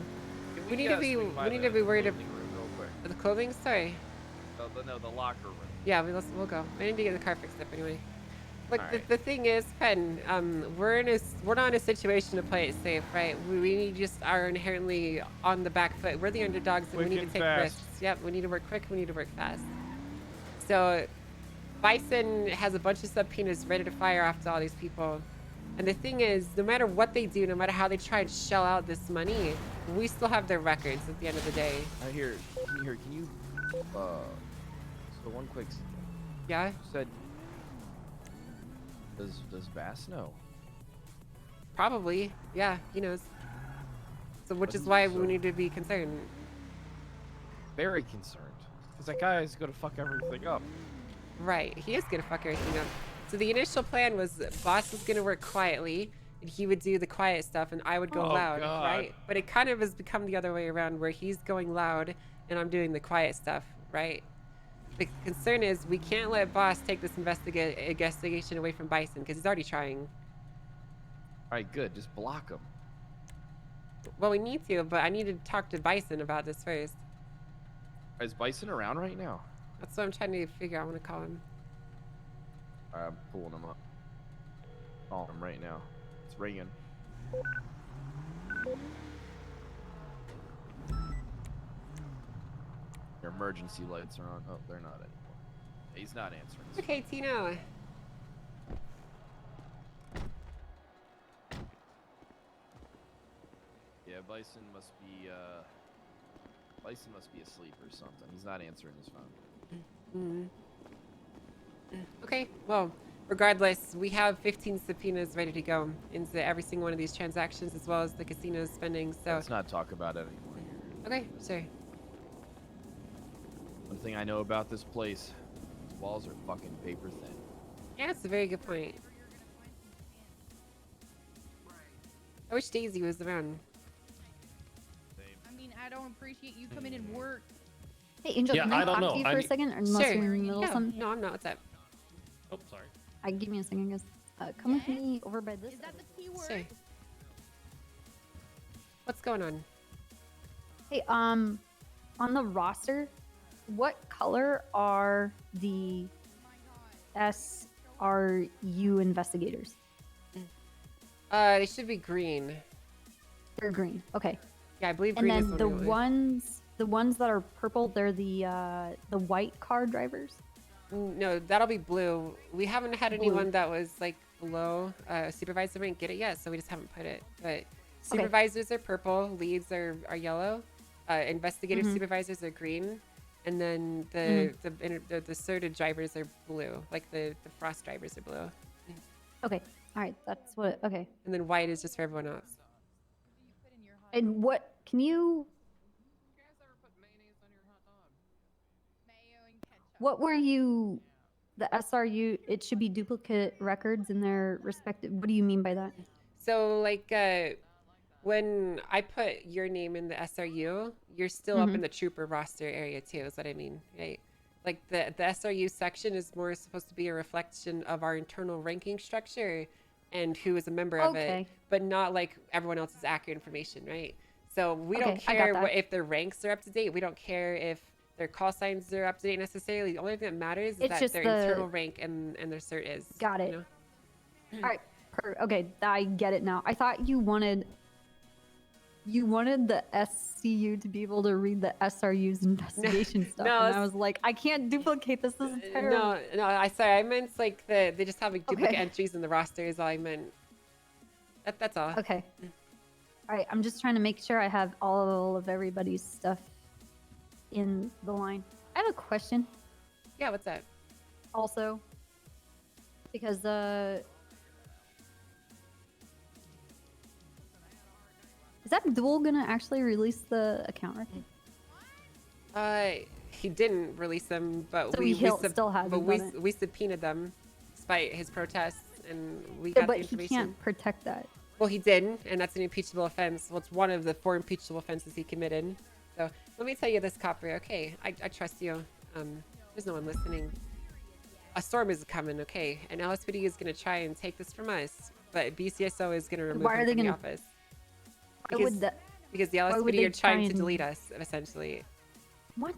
Can We need to be swing by worried clothing about room real quick? the clothing. Sorry. No, the locker room. Yeah, we'll go. I need to get the car fixed up anyway. Look, Alright. the thing is, Penn, we're not in a situation to play it safe, right? We just are inherently on the back foot. We're the underdogs, and we Quick need to and take fast. risks. Yep, we need to work quick. We need to work fast. So, Bison has a bunch of subpoenas ready to fire off to all these people. And the thing is, no matter what they do, no matter how they try and shell out this money, we still have their records at the end of the day. Can you, so one quick. Yeah? You said, does Bass know? Probably. Yeah, he knows. So, which is Wasn't why so- we need to be concerned. Very concerned. Because that guy is gonna fuck everything up. Right, he is gonna fuck everything up. So the initial plan was Boss was gonna work quietly, and he would do the quiet stuff, and I would go Oh, loud, God. right? But it kind of has become the other way around, where he's going loud, and I'm doing the quiet stuff, right? The concern is we can't let Boss take this investigation away from Bison, because he's already trying. Alright, good. Just block him. Well, we need to, but I need to talk to Bison about this first. Is Bison around right now? That's what I'm trying to figure out. I want to call him. Alright, I'm pulling him up. Calling him right now. It's ringing. Your emergency lights are on. Oh, they're not anymore. He's not answering. Okay, Tino. Yeah, Bison must be asleep or something. He's not answering his phone. Okay, well, regardless, we have 15 subpoenas ready to go into every single one of these transactions, as well as the casino spending. So Let's not talk about it anymore. okay, sure. One thing I know about this place, these walls are fucking paper thin. Yeah, that's a very good point. I wish Daisy was around. I mean, I don't appreciate you coming in work. Hey, Angel, Yeah, can I I don't talk know. to you I for a need- second? Unless Sure. you're in the middle of Yeah, something? no, I'm not. What's up? Oh, sorry. Give me a second, guys. Come with me over by this. Is that the P word? Sure. What's going on? Hey, on the roster, what color are the SRU investigators? They should be green. They're green. Okay. Yeah, I believe And green is then the the ones that are purple, they're the white car drivers. No, that'll be blue. We haven't had Blue. anyone that was like below supervisor rank get it yet, so we just haven't put it. But supervisors are purple, leads are yellow, investigative Mhm. supervisors are green, and then the sorted drivers are blue. Like the frost drivers are blue, Okay. All right. That's what. Okay. and then white is just for everyone else. And what can you? What were you? The SRU. It should be duplicate records in their respective. What do you mean by that? So like when I put your name in the SRU, you're still up in the trooper roster area too, is what I mean, right? Like the SRU section is more supposed to be a reflection of our internal ranking structure and who is a member of it, Okay. but not like everyone else's accurate information, right? So we don't Okay, I got care that. what, if their ranks are up to date. We don't care if their call signs are up to date necessarily. The only thing that matters is It's that just their the- internal rank and their cert is. Got it. you know? All right. Okay, I get it now. I thought you wanted You wanted the SCU to be able to read the SRU's investigation stuff, no, and I it's- was like, I can't duplicate this. This is terrible. No, I meant like they just have like duplicate entries in the roster is all I meant. That's all. Okay. All right, I'm just trying to make sure I have all of everybody's stuff in the line. I have a question Yeah, what's that? also, because is that Abdul gonna actually release the account record? He didn't release them, but So we he still hasn't but we done it. we subpoenaed them despite his protests, and we Yeah, got but the he information. can't protect that. Well, he did, and that's an impeachable offense. Well, it's one of the 4 impeachable offenses he committed. So let me tell you this, Copper. Okay, I trust you. There's no one listening. A storm is coming, okay, and LSPD is going to try and take this from us, but BCSO is going to remove Why are him they from the gonna- office. Why Because, would the- because the why would LSPD they are trying try to and- delete us, essentially. What?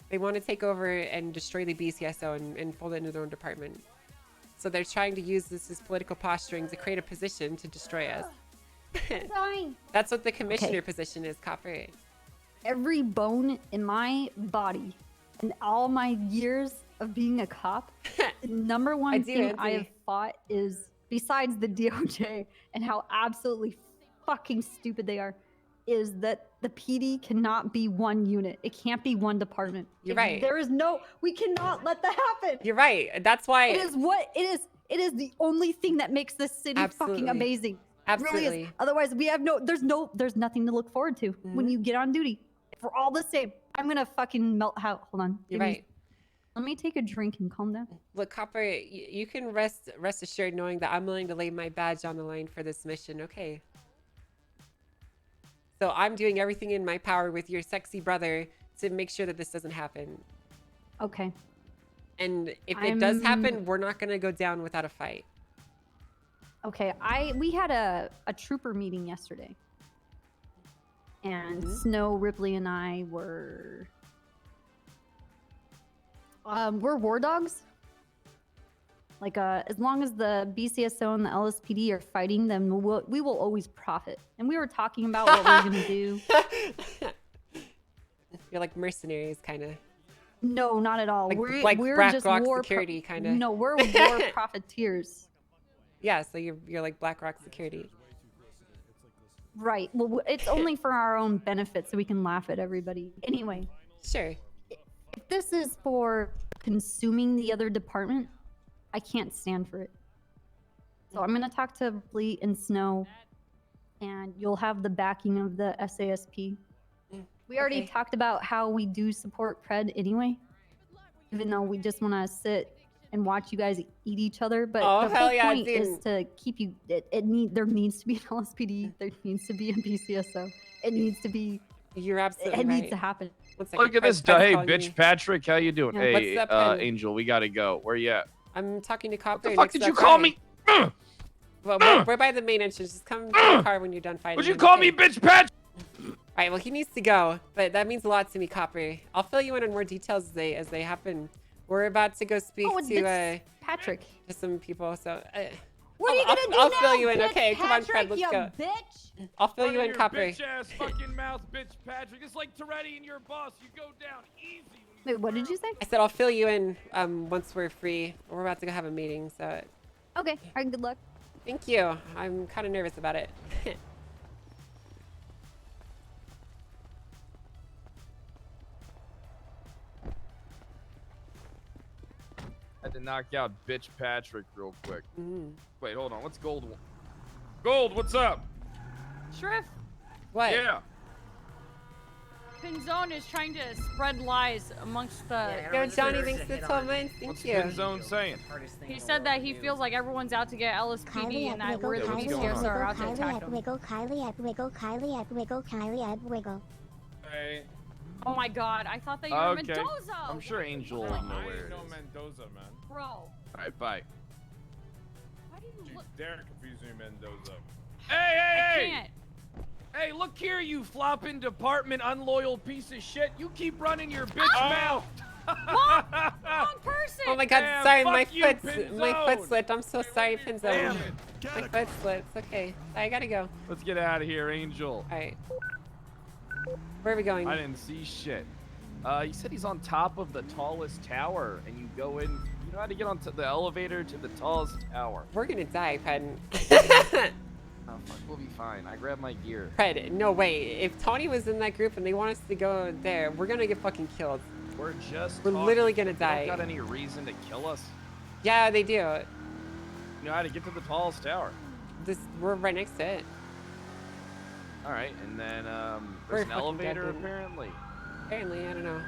They want to take over and destroy the BCSO and fold it into their own department. So they're trying to use this as political posturing to create a position to destroy us. Dying. That's what the commissioner position is, Copper. Every bone in my body and all my years of being a cop, the number I one do, thing I Anthony. have fought is, besides the DOJ and how absolutely fucking stupid they are, is that the PD cannot be one unit. It can't be one department. You're right. There is no, we cannot let that happen. You're right. That's why It is what it is. It is the only thing that makes this city Absolutely. fucking amazing. It really is. Absolutely. Otherwise, we have there's nothing to look forward to when you get on duty. If we're all the same, I'm gonna fucking melt out. Hold on. You're Give me- right. Let me take a drink and calm down. Look, Copper, you can rest assured knowing that I'm willing to lay my badge on the line for this mission, okay? So I'm doing everything in my power with your sexy brother to make sure that this doesn't happen. Okay. And if it does I'm- happen, we're not gonna go down without a fight. Okay. We had a trooper meeting yesterday, and Snow, Ripley, and I were we're war dogs. Like, as long as the BCSO and the LSPD are fighting, then we will always profit. And we were talking about what we're gonna do. You're like mercenaries, kind of. No, not at all. Like we're Black just Rock war security, kinda. No, we're war profiteers. Yeah, so you're like BlackRock security. Right. Well, it's only for our own benefit, so we can laugh at everybody. Anyway. Sure. If this is for consuming the other department, I can't stand for it. So I'm gonna talk to Bleat and Snow, and you'll have the backing of the SASP. We already Okay. talked about how we do support Pred anyway, even though we just want to sit and watch you guys eat each other. But Oh, the hell whole yeah, point is dude. to keep you. There needs to be an LSPD. There needs to be a BCSO. It needs to be. You're absolutely It right. needs to happen. One second, Look at Fred's this. Hey, calling bitch, me. Patrick, how you doing? Yeah. Hey, What's up, Pen? Angel, we gotta go. Where you at? I'm talking to Copper. The fuck next did to you our call guy. me? Well, we're by the main entrance. Just come to the car when you're done fighting. Would you him, call okay? me bitch, Patrick? All right. Well, he needs to go, but that means a lot to me, Copper. I'll fill you in on more details as they happen. We're about to go speak Oh, to it's Patrick. to some people. So What are you I'll- gonna do I'll now, fill you in. bitch Okay, come on, Fred. Patrick, Let's you go. bitch? I'll fill you Run in, your Copper. bitch ass fucking mouth, bitch, Patrick. It's like Toretti and your boss. You go down easy. Wait, what did you say? I said I'll fill you in once we're free. We're about to go have a meeting, so Okay. All right. Good luck. thank you. I'm kind of nervous about it. Had to knock out bitch Patrick real quick. Mhm. Wait, hold on. What's Gold? Gold, what's up? Shrift, What? Yeah. Pinzone is trying to spread lies amongst the. Yo, Johnny, thanks for the 12 months. Thank What's you. Pinzone saying? He said that he feels like everyone's out to get LSPD and that we're the what's going BCS on? are out to attack him. Hey. Oh my god, I thought that you were Okay. Mendoza! I'm sure Angel will know where it is. Mendoza, man. Bro. All right, bye. Why do you look? Dare confuse me, Mendoza. Hey, I hey, hey! can't. Hey, look here, you flopping department unloyal piece of shit. You keep running your bitch Oh. mouth. Wrong person! Oh my god, Damn, sorry, fuck my you, my foot Pinzone. slipped. I'm so sorry, Damn Pinzone. it. My foot slipped. It's okay. I gotta go. Let's get out of here, Angel. All right. Where are we going? I didn't see shit. He said he's on top of the tallest tower, and you go in. You know how to get onto the elevator to the tallest tower. We're gonna die, Ped. Oh fuck, we'll be fine. I grabbed my gear. Ped, no way. If Tony was in that group and they want us to go there, we're gonna get fucking killed. We're just. We're talking. literally gonna They die. don't got any reason to kill us. Yeah, they do. You know how to get to the tallest tower. We're right next to it. All right, and then We're there's an fucking elevator dead then. apparently. Apparently, I don't know.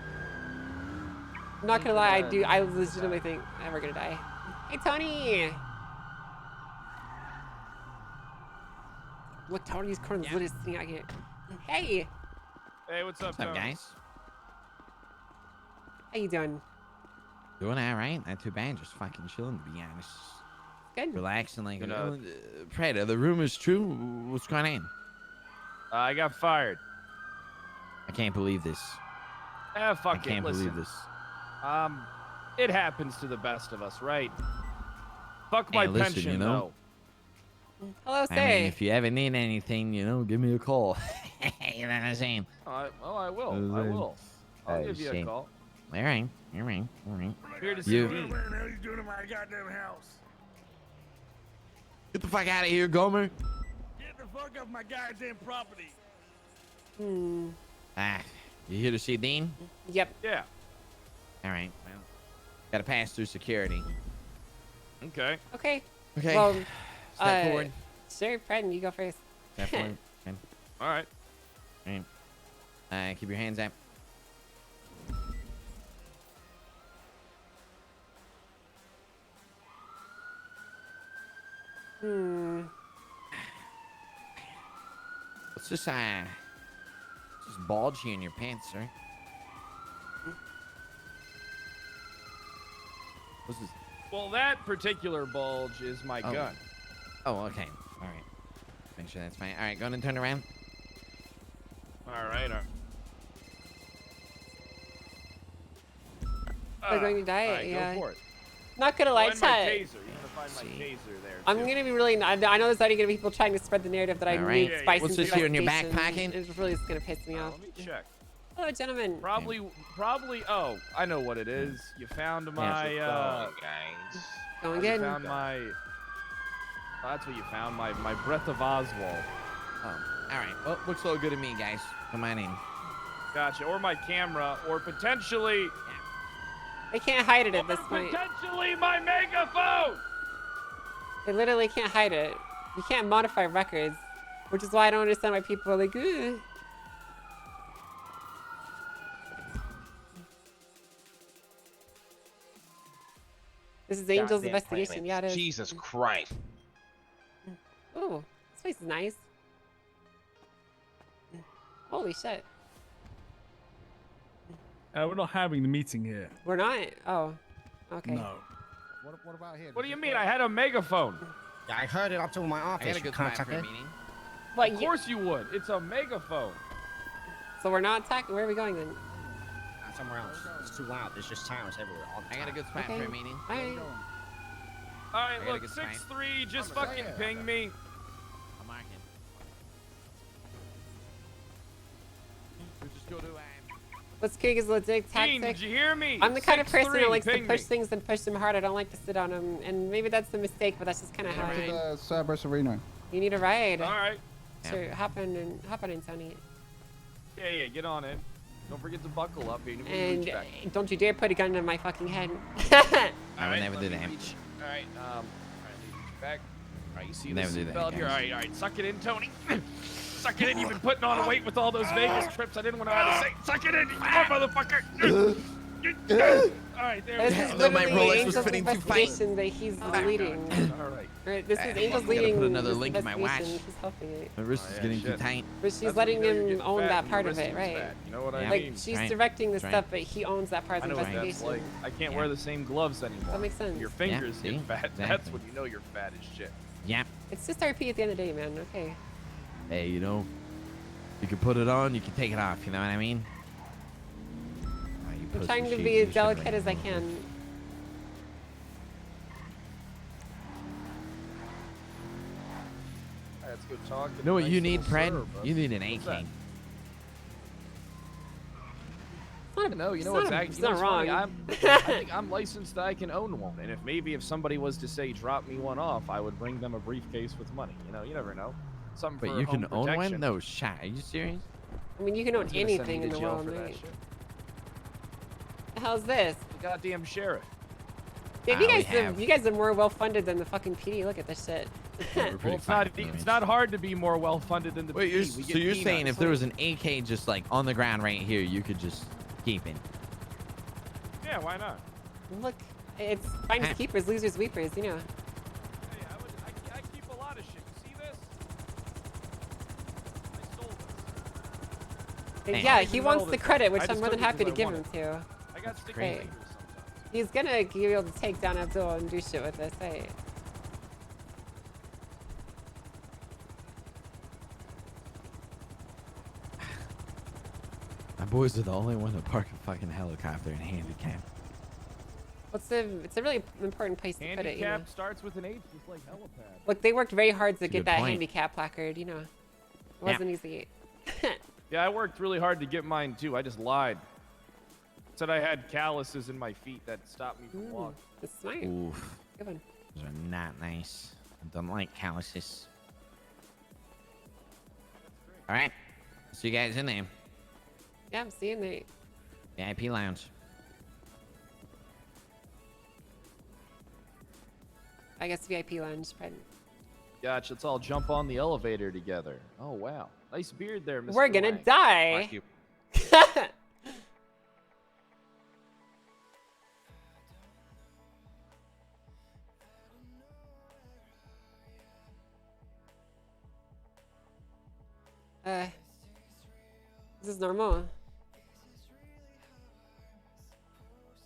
I'm not gonna lie, I legitimately think that we're gonna die. Hey, Tony! Look, Tony's corner's lit as thing out here. Hey! Hey, what's up, What's up, Tony? guys? How you doing? Doing all right. Not too bad. Just fucking chilling, to be honest. Good. Relaxing, like. You know- Fred, are the rumors true? What's going on? I got fired. I can't believe this. Fuck I it. can't Listen. believe this. It happens to the best of us, right? Fuck my Hey, listen, pension, you know, Hello, I mean, if you ever need anything, give me a call. You know what I'm saying? I will. I will. I'll give you a call. All right. Here to see You- Dean. What the hell you doing in my goddamn house? Get the fuck out of here, Gomer. Get the fuck off my goddamn property. Ah, you here to see Dean? Yep. Yeah. All right. Well, gotta pass through security. Okay. Okay. Okay. Well, Step forward. Sure, Fred, you go first. Step forward. Okay. All right. All right. Keep your hands up. What's this bulge here in your pants, sir? What's this? Well, that particular bulge is my Oh. gun. Oh, okay. All right. Make sure that's fine. All right, go ahead and turn around. All right. We're going to die. All right, Yeah. Go for it. Not gonna lie, Find my chat. taser. You're gonna find my taser there. I'm too. gonna be really. I know there's already gonna be people trying to spread the narrative that I All right. need spice What's into this here in your back investigation. pocket? It's really just gonna piss me off. Let me check. Hello, gentlemen. Probably. Oh, I know what it is. You found my. guys. Going You good. found my. Oh, that's what you found. My Breath of Oswald. Oh, all right. Well, looks all good to me, guys. Come on in. Gotcha. Or my camera, or potentially. They can't hide it at this point. Potentially my megaphone. They literally can't hide it. You can't modify records, which is why I don't understand why people are like, ugh. This is Angel's Goddamn investigation. planet. Yeah, it is. Jesus Christ. Ooh, this place is nice. Holy shit. We're not having the meeting here. We're not? Oh, okay. No. What about here? What do you mean? I had a megaphone. Yeah, I heard it up to my I office. gotta go You to my cocksucker. meeting. What, Of course you would. It's a megaphone. So we're not attacking? Where are we going then? Somewhere else. It's too loud. There's just towers everywhere all the I time. got a good spot Okay. for a meeting. Alright. All right, I gotta look, get spine. 6'3", just fucking ping me. I'm marking. We just go to Let's kick his legit Dean, tactic. did you hear me? I'm the kind of person 6'3", that likes to ping push me. things and push them hard. I don't like to sit on them. And maybe that's the mistake, but that's just kind of how I To am. the Cerberus Arena. You need a ride. All right. Sure, hop on in, Tony. Yeah, get on it. Don't forget to buckle up. Here. And don't you dare put a gun to my fucking head. I would never do that. All right, reach back. All right, you see Never this do that, belt here? guys. All right, suck it in, Tony. Suck it in. You've been putting on weight with all those Vegas trips. I didn't want to have to say. Suck it in, you motherfucker. All right, there we This go. is No, my literally Rolex was Angel's fitting too tight. investigation that he's leading. All right. Right, this is I Angel's gotta leading put another this link in my watch. investigation. She's helping it. My wrist is getting too tight. But she's That's letting when you know you're him getting own fat that and part your of wrist it, is right? fat. You know what I Yeah. Like, mean? she's Right. directing the Right. stuff, but he owns that part I of the know what that's investigation. like. I can't Yeah. wear the same gloves anymore. That makes sense. Your fingers see? get fat. That's Exactly. when you know you're fat as shit. Yeah. It's just RP at the end of the day, man. Okay. Hey, you can put it on, you can take it off. You know what I mean? Oh, you I'm pussy trying to shit, be you as should delicate like- as I can. All right, let's go talk. to You know the what nice you need, little Fred? suburb, You need an What's that? AK. not. No, you it's know not, what's it's you know not what's funny? wrong. I think I'm licensed that I can own one, and if somebody was to say drop me one off, I would bring them a briefcase with money. You know, you never know. Something Wait, for you home can own one? protection. No shot. Are you serious? I mean, you can own Someone's gonna send anything me in to the jail world, for that mate. shit. The hell's this? The goddamn sheriff. Dude, we you guys are more well funded than the fucking PD. Look at this shit. Well, it's not hard to be more well funded than the Wait, PD. We so get you're saying peanuts. if there was an AK just like on the ground right here, you could just keep it? Yeah, why not? Look, it's finders keepers, losers weepers. You know. Hey, I keep a lot of shit. You see this? I stole this. Yeah, I he even wants meddled the it. credit, which I I'm just more than took it happy to 'cause I give wanted him to. I got sticky Hey, fingers sometimes. he's gonna be able to take down Abdul and do shit with us. Hey. My boys are the only one to park a fucking helicopter in handicap. It's a really important place to put it. You know? Handicap starts with an H, just like helipad. Look, they worked very hard to That's a get good that point. handicap placard. You know, it Yeah. wasn't easy. Yeah, I worked really hard to get mine too. I just lied. Said I had calluses in my feet that stopped me from walking. That's smart. Oof. Good one. Those are not nice. I don't like calluses. All right. See you guys in there. Yeah, I'm seeing that. VIP lounge. I guess VIP lounge. But Gotcha. Let's all jump on the elevator together. Oh wow, nice beard there, Mr. we're gonna Lang. die. Fuck you. This is normal.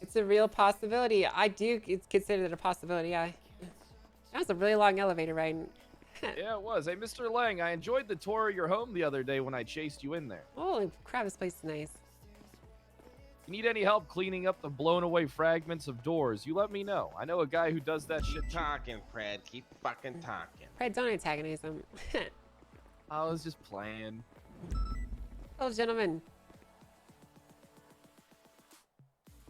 It's a real possibility. I do consider it a possibility. Yeah. That was a really long elevator ride. Yeah, it was. Hey, Mr. Lang, I enjoyed the tour of your home the other day when I chased you in there. Holy crap, this place is nice. You need any help cleaning up the blown away fragments of doors, you let me know. I know a guy who does that shit. Keep talking, Fred. Keep fucking talking. Fred, don't antagonize him. I was just playing. Oh, gentlemen.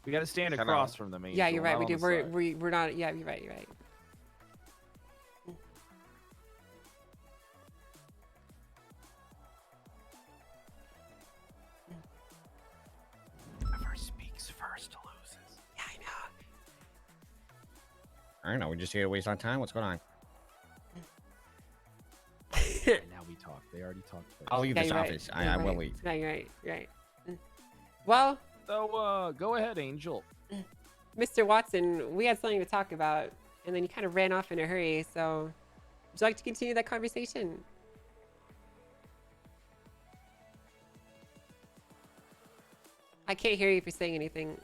We gotta stand Hello. across from them, Angel. Yeah, you're right. not We on do. the side. We're not. Yeah, you're right. You're right. Whoever speaks first loses. Yeah, I know. I don't know. We're just here to waste our time. What's going on? And now we talk. They already talked first. I'll leave Yeah, this you're right. office. You're I will right. leave. No, you're right. You're right. Well, So, go ahead, Angel. Mr. Watson, we had something to talk about, and then you kind of ran off in a hurry. So, would you like to continue that conversation? I can't hear you if you're saying anything.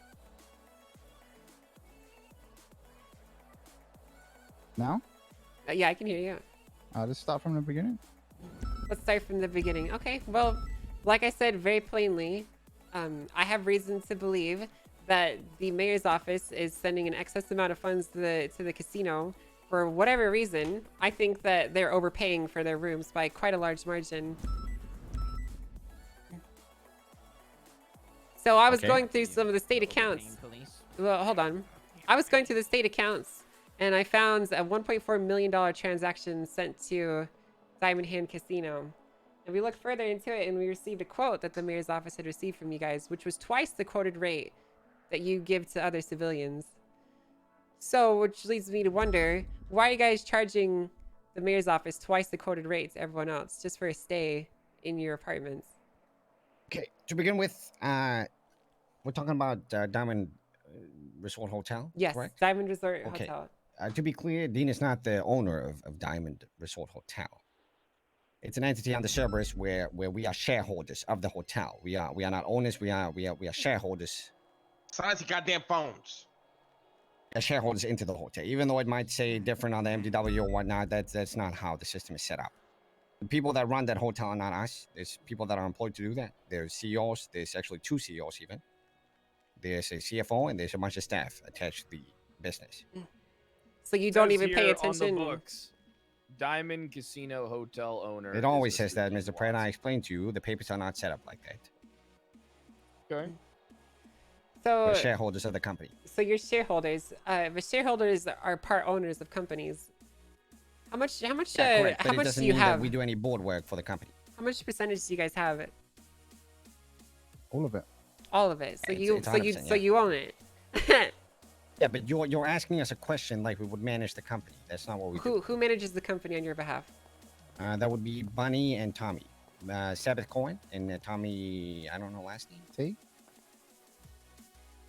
Now? Yeah, I can hear you. Let's start from the beginning. Let's start from the beginning. Okay, well, like I said very plainly, I have reason to believe that the mayor's office is sending an excess amount of funds to the casino for whatever reason. I think that they're overpaying for their rooms by quite a large margin. So I was Okay. going through some of the state accounts. Well, hold on. I was going through the state accounts, and I found a $1.4 million transaction sent to Diamond Hand Casino. And we looked further into it, and we received a quote that the mayor's office had received from you guys, which was twice the quoted rate that you give to other civilians. So, which leads me to wonder, why are you guys charging the mayor's office twice the quoted rate to everyone else just for a stay in your apartments? Okay, to begin with, we're talking about Diamond Resort Hotel, Yes, correct? Diamond Resort Okay. Hotel. To be clear, Dean is not the owner of Diamond Resort Hotel. It's an entity under Cerberus where we are shareholders of the hotel. We are not owners. We are shareholders. Silence your goddamn phones. Shareholders into the hotel, even though it might say different on the MDW or whatnot. That's not how the system is set up. The people that run that hotel are not us. There's people that are employed to do that. There's CEOs. There's actually 2 CEOs even. There's a CFO and there's a bunch of staff attached to the business. So you don't Says even pay here attention. On the books, Diamond Casino Hotel owner. It always says that, Mr. Pratt. I explained to you, the papers are not set up like that. Okay. So We're shareholders of the company. So your shareholders, the shareholders are part owners of companies. How much? Yeah, correct, How but it much doesn't do you mean have? that we do any board work for the company. How much percentage do you guys have? All of it. All of it. So It's- you, it's so you, 100%, so yeah. you own it. Yeah, but you're asking us a question like we would manage the company. That's not what we do. Who manages the company on your behalf? That would be Bunny and Tommy. Sabbath Cohen and Tommy, I don't know last name. T?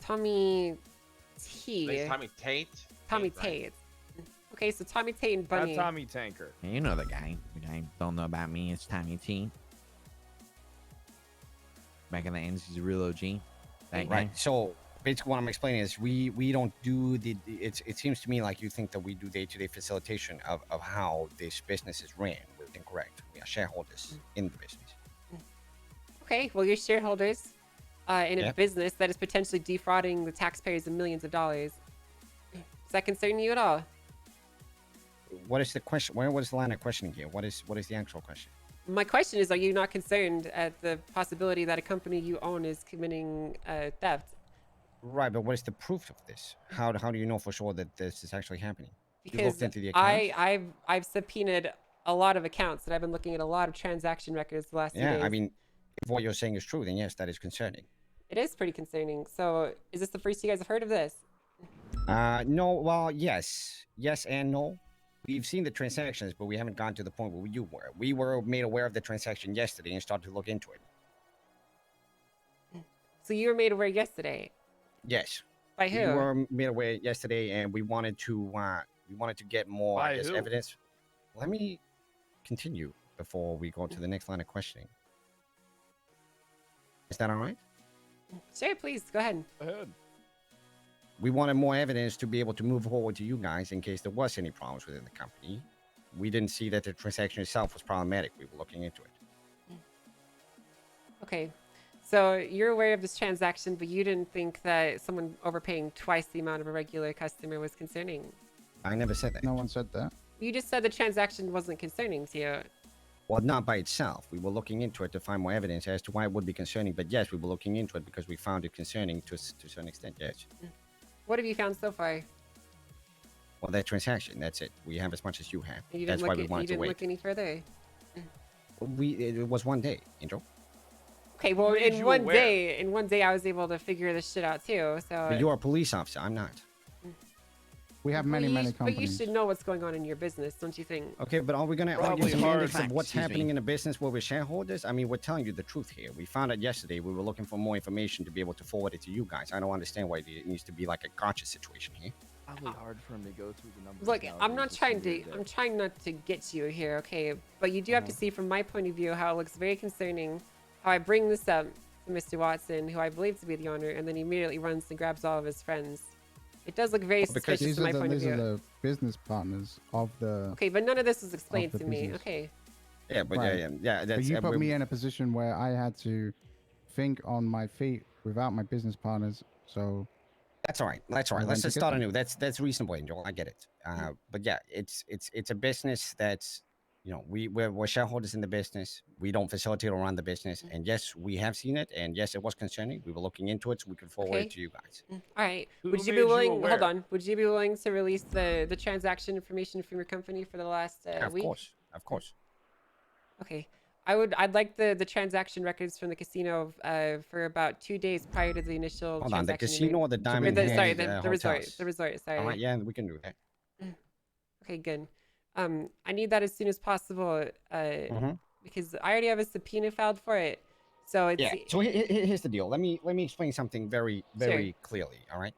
Tommy T. Tommy Tate? Tommy Tate. Okay, so Tommy Tate and Bunny. Tommy Tanker. You know the guy. The guy don't know about me. It's Tommy T. Back in the ends, he's a real OG. That guy. Right. So basically, what I'm explaining is we don't do the. It seems to me like you think that we do day-to-day facilitation of how this business is ran. We're incorrect. We are shareholders in the business. Okay, well, you're shareholders in a Yep. business that is potentially defrauding the taxpayers of millions of dollars. Does that concern you at all? What is the question? What is the line of questioning here? What is the actual question? My question is, are you not concerned at the possibility that a company you own is committing theft? Right, but what is the proof of this? How do you know for sure that this is actually happening? You Because looked into the accounts? I've subpoenaed a lot of accounts and I've been looking at a lot of transaction records the last 2 days. Yeah, I mean, if what you're saying is true, then yes, that is concerning. It is pretty concerning. So, is this the first you guys have heard of this? No, well, yes and no. We've seen the transactions, but we haven't gone to the point where you were. We were made aware of the transaction yesterday and started to look into it. So you were made aware yesterday. Yes. By who? We were made aware yesterday, and we wanted to get more By I guess, who? evidence. Let me continue before we go to the next line of questioning. Is that all right? Sure, please go ahead. Ahead. We wanted more evidence to be able to move forward to you guys in case there was any problems within the company. We didn't see that the transaction itself was problematic. We were looking into it. Okay. So you're aware of this transaction, but you didn't think that someone overpaying twice the amount of a regular customer was concerning. I never said that. No one said that. You just said the transaction wasn't concerning to you. Well, not by itself. We were looking into it to find more evidence as to why it would be concerning. But yes, we were looking into it because we found it concerning to a certain extent. Yes. What have you found so far? Well, that transaction. That's it. We have as much as you have. You That's didn't why look we at, wanted you to didn't wait. look any further. It was one day, Angel. Okay, well, Who made in you one aware? day, I was able to figure this shit out too. So. But you're a police officer. I'm not. We have many But you companies. should know what's going on in your business, don't you think? Okay, but are we going to argue Probably semantics hard. of what's Excuse happening me. in a business where we're shareholders? I mean, we're telling you the truth here. We found out yesterday. We were looking for more information to be able to forward it to you guys. I don't understand why it needs to be like a gotcha situation here. Probably hard for him to go through the numbers. Look, I'm nowadays not to trying figure to. it out. I'm trying not to get you here, okay? But you do have to see from my point of view how it looks very concerning. How I bring this up to Mr. Watson, who I believe to be the owner, and then he immediately runs and grabs all of his friends. It does look very suspicious these from my are the, point of these are view. the business partners of the. Okay, but none of this was explained the to me. business. Okay. Yeah, but Right. yeah. But That's you put we're- me in a position where I had to think on my feet without my business partners. So That's all right. That's all right. I Let's went to just get start them. anew. That's reasonable, Angel. I get it. But yeah, it's a business that's we're shareholders in the business. We don't facilitate or run the business. And yes, we have seen it. And yes, it was concerning. We were looking into it so we could forward Okay. it to you guys. All right. Who Would you made be you willing? Hold aware? on. Would you be willing to release the transaction information from your company for the last Yeah, of week? course, of course. Okay. I'd like the transaction records from the casino for about 2 days prior to the initial Hold on, the transaction. casino or the Diamond sorry, Head, the resort. hotels? The resort. Sorry. All right, yeah, we can do that. Okay, good. I need that as soon as possible because I already have a subpoena filed for it. So it's Yeah. So here's the deal. Let me explain something very clearly. All right.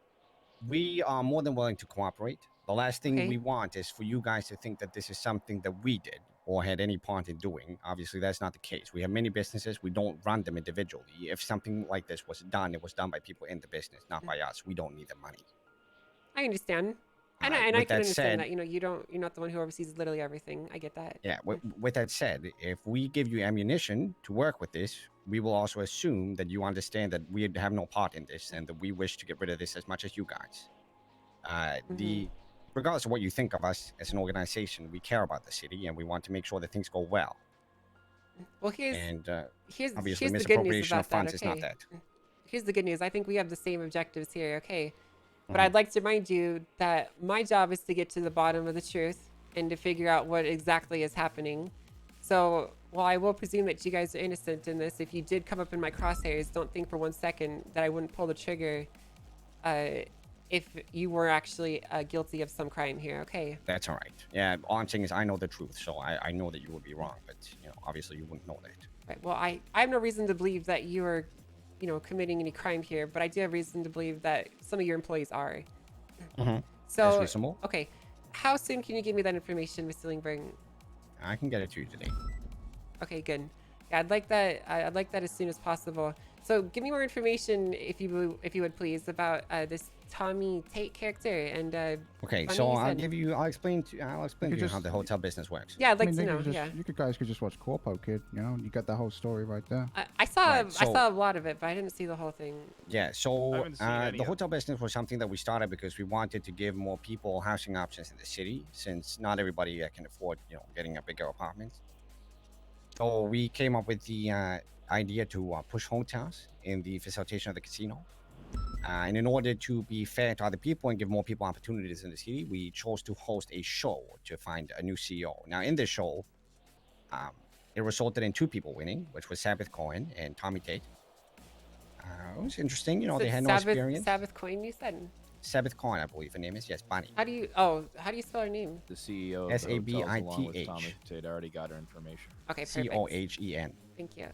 We are more than willing to cooperate. The last thing Okay. we want is for you guys to think that this is something that we did or had any part in doing. Obviously, that's not the case. We have many businesses. We don't run them individually. If something like this was done, it was done by people in the business, not by us. We don't need the money. I understand. And, Alright, I with can that understand said- that, you're not the one who oversees literally everything. I get that. Yeah. With that said, if we give you ammunition to work with this, we will also assume that you understand that we have no part in this and that we wish to get rid of this as much as you guys. Regardless of what you think of us as an organization, we care about the city and we want to make sure that things go well. Well, here's And here's obviously, here's the good news misappropriation about of funds that. is not Okay. that. here's the good news. I think we have the same objectives here, okay? But Mhm. I'd like to remind you that my job is to get to the bottom of the truth and to figure out what exactly is happening. So while I will presume that you guys are innocent in this, if you did come up in my crosshairs, don't think for 1 second that I wouldn't pull the trigger if you were actually guilty of some crime here, okay? That's all right. Yeah, all I'm saying is I know the truth, so I know that you would be wrong, but obviously you wouldn't know that. Right. Well, I have no reason to believe that you are, committing any crime here, but I do have reason to believe that some of your employees are. Mm-hmm. So, That's reasonable. okay, how soon can you give me that information, Mr. Lingberg? I can get it to you today. Okay, good. Yeah, I'd like that. I'd like that as soon as possible. So, give me more information, if you would please, about this Tommy Tate character and. Okay, Bunny, so you I'll said- give you. I'll explain to you how just- the hotel business works. Yeah, I'd like to then know. You, Yeah. you guys could just watch Corpo, kid. You got the whole story right there. I saw Right, I so- saw a lot of it, but I didn't see the whole thing. Yeah, so haven't seen any the of hotel business was something that we started because we wanted to give more people housing options in the city, since not everybody can afford, getting a bigger apartment. So we came up with the idea to push hotels in the facilitation of the casino. And in order to be fair to other people and give more people opportunities in the city, we chose to host a show to find a new CEO. Now, in this show, it resulted in 2 people winning, which was Sabbath Cohen and Tommy Tate. It was interesting. So They had no experience. Sabbath Coin, you said. Sabbath Cohen, I believe her name is. Yes, Bonnie. How do you spell her name? The CEO of S-A-B-I-T-H. the hotels, along with Tommy Tate, already got her information. Okay, perfect. Cohen. Thank you.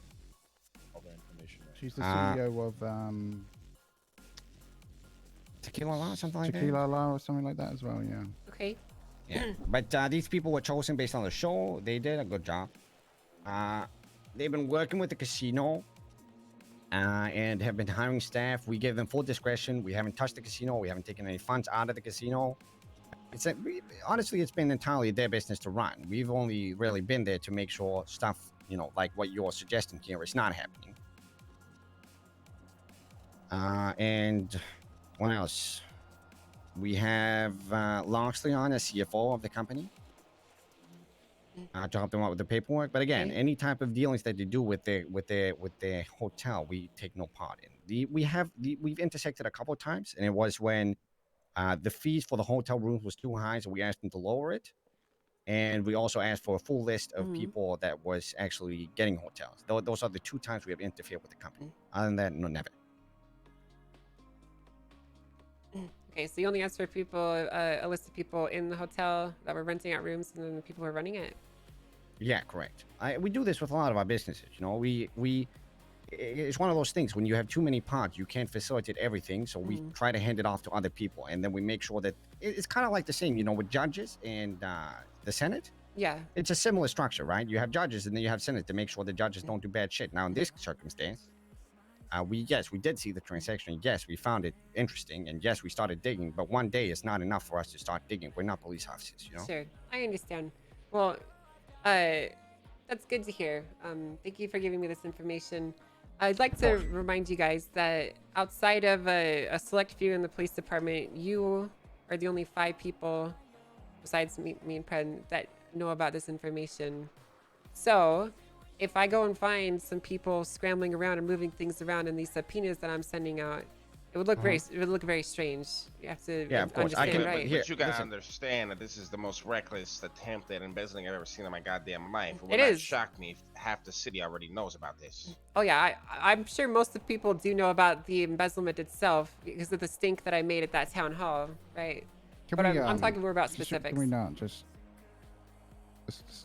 All their information. Right. She's the Uh, CEO of Tequila La, something like that. Tequila La or something like that as well. Yeah. Okay. Yeah, but these people were chosen based on the show. They did a good job. They've been working with the casino and have been hiring staff. We gave them full discretion. We haven't touched the casino. We haven't taken any funds out of the casino. Honestly, it's been entirely their business to run. We've only really been there to make sure stuff, like what you're suggesting here is not happening. And what else? We have Loxley on as CFO of the company to help them out with the paperwork. But again, any type of dealings that they do with their hotel, we take no part in. We've intersected a couple of times, and it was when the fees for the hotel rooms was too high, so we asked them to lower it. And we also asked for a full list of people that was actually getting hotels. Those are the 2 times we have interfered with the company. Other than that, no, never. Okay, so you only asked for people, a list of people in the hotel that were renting out rooms, and then the people who were running it. Yeah, correct. We do this with a lot of our businesses. It's one of those things when you have too many parts, you can't facilitate everything. So we try to hand it off to other people, and then we make sure that it's kind of like the same, with judges and the Senate. Yeah. It's a similar structure, right? You have judges, and then you have Senate to make sure the judges don't do bad shit. Now, in this circumstance, we did see the transaction. Yes, we found it interesting, and yes, we started digging. But one day is not enough for us to start digging. We're not police officers, Sure, I understand. Well, that's good to hear. Thank you for giving me this information. I'd like to remind you guys that outside of a select few in the police department, you are the only 5 people, besides me and Pren, that know about this information. So, if I go and find some people scrambling around and moving things around in these subpoenas that I'm sending out, it would look very strange. You have to understand, right? But you gotta understand that this is the most reckless attempt at embezzling I've ever seen in my goddamn life. It would not shock me if half the city already knows about this. Oh yeah, I'm sure most of the people do know about the embezzlement itself because of the stink that I made at that town hall, right? But I'm talking more about specifics. Can we not just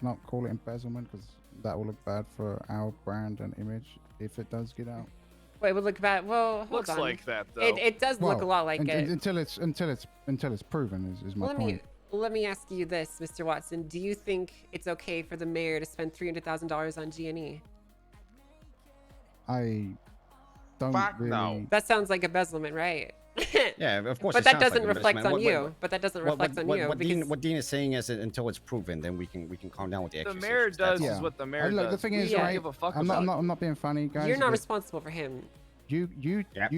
not call it embezzlement, because that will look bad for our brand and image if it does get out. Wait, it would look bad. Well, hold Looks on. like that, though. It does look a lot like it. Until it's proven is my point. Let me ask you this, Mr. Watson. Do you think it's okay for the mayor to spend $300,000 on G&E? I don't really. No. That sounds like embezzlement, right? Yeah, of course. But it that sounds like doesn't reflect investment. on you. But that doesn't reflect on you. What Dean is saying is that until it's proven, then we can calm down with the The accusations. mayor does That's is all. what the mayor Look, does. the thing is, We don't right? give a fuck I'm about not being funny, guys. You're not but responsible for him. You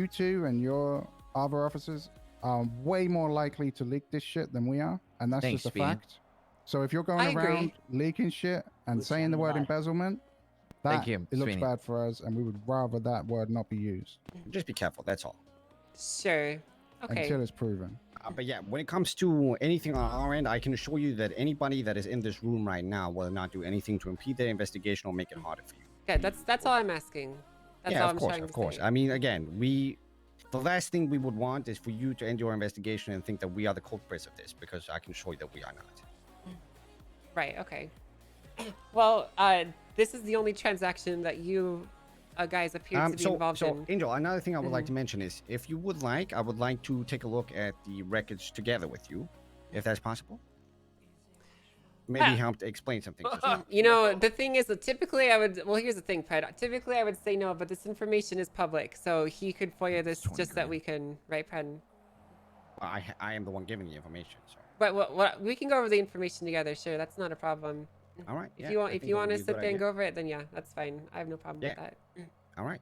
two and your other officers are way more likely to leak this shit than we are, and that's Thanks, just a Speedy. fact. So if you're going I around agree. leaking shit and saying the word embezzlement, Thank you, it looks Sweeney. bad for us, and we would rather that word not be used Just be careful. That's all. Sure. Okay. until it's proven. But yeah, when it comes to anything on our end, I can assure you that anybody that is in this room right now will not do anything to impede the investigation or make it harder for you. Good. That's all I'm asking. That's yeah, all of I'm course, trying of to course. say. I mean, again, the last thing we would want is for you to end your investigation and think that we are the culprits of this, because I can assure you that we are not. Right. Okay. Well, this is the only transaction that you guys appear to be involved in. Angel, another thing I would like Mhm. to mention is, if you would like, I would like to take a look at the records together with you, if that's possible. Maybe help to explain something. You know, the thing is that typically I would. Well, here's the thing, Pred. Typically I would say no, but this information is public, so he could FOIA this just that we can, right, Pred? I am the one giving the information, so. But what we can go over the information together. Sure, that's not a problem. All right. If yeah, you I want, if think you that want would to be a sit good there and idea. go over it, then yeah, that's fine. I have no problem with that. All right.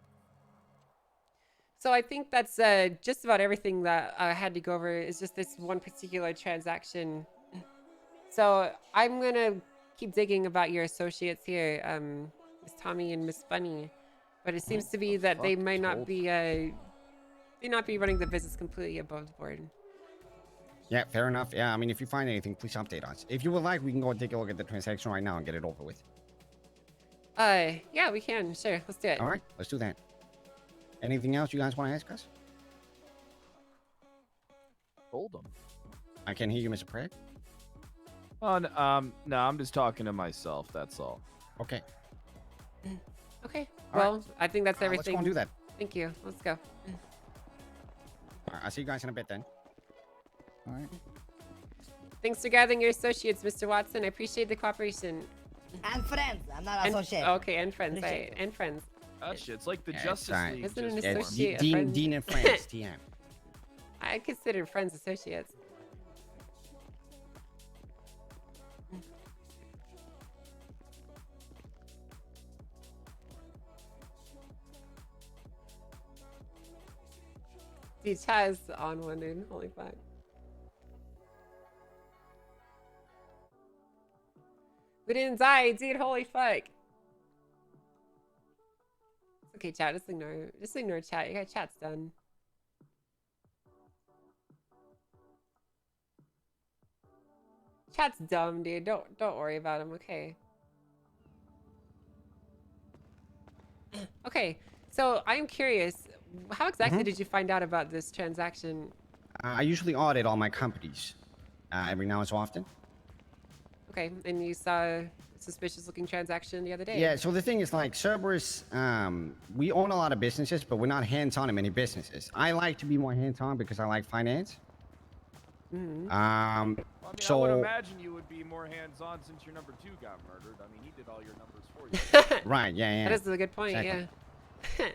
So I think that's just about everything that I had to go over. Is just this one particular transaction. So I'm gonna keep digging about your associates here, Miss Tommy and Miss Bunny, but it seems to be that they might not be running the business completely above board. Yeah, fair enough. Yeah, I mean, if you find anything, please update us. If you would like, we can go and take a look at the transaction right now and get it over with. Yeah, we can. Sure, let's do it. All right, let's do that. Anything else you guys want to ask us? Hold them. I can't hear you, Mr. Pratt. Oh, no, I'm just talking to myself. That's all. Okay. Okay. All Well, right. I think that's Let's everything. go and do that. Thank you. Let's go. All right, I'll see you guys in a bit then. All right. Thanks for gathering your associates, Mr. Watson. I appreciate the cooperation. And friends. I'm not associate. Okay, and friends. Appreciate And friends. Gosh, it's like the Yeah, Justice it's League. Isn't an just Yeah, for- associate a Dean, friend? Dean and friends, TM. I consider friends associates. Dude, Chaz on one, dude. Holy fuck. We didn't die, dude. Holy fuck. Okay, chat. Just ignore chat. You got chat's done. Chat's dumb, dude. Don't worry about him. Okay. Okay. So I'm curious. How exactly did you find out about this transaction? I usually audit all my companies every now and so often. Okay, and you saw a suspicious-looking transaction the other day. Yeah, so the thing is, like, Cerberus, we own a lot of businesses, but we're not hands-on in many businesses. I like to be more hands-on because I like finance. Mm-hmm. I would So, imagine you would be more hands-on since your number 2 got murdered. I mean, he did all your numbers for you. right, yeah. That is a good point, Exactly. yeah.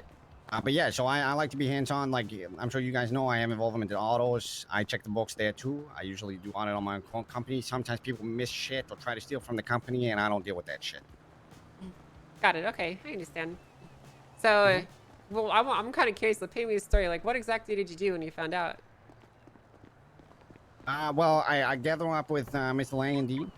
But yeah, so I like to be hands-on. Like, I'm sure you guys know, I am involvement in autos. I check the books there too. I usually do audit on my own company. Sometimes people miss shit or try to steal from the company, and I don't deal with that shit. Got it. Okay, I understand. So, well, I'm kind of curious. So, paint me a story. Like, what exactly did you do when you found out? Well, I gather up with Mr. Lang and Dean.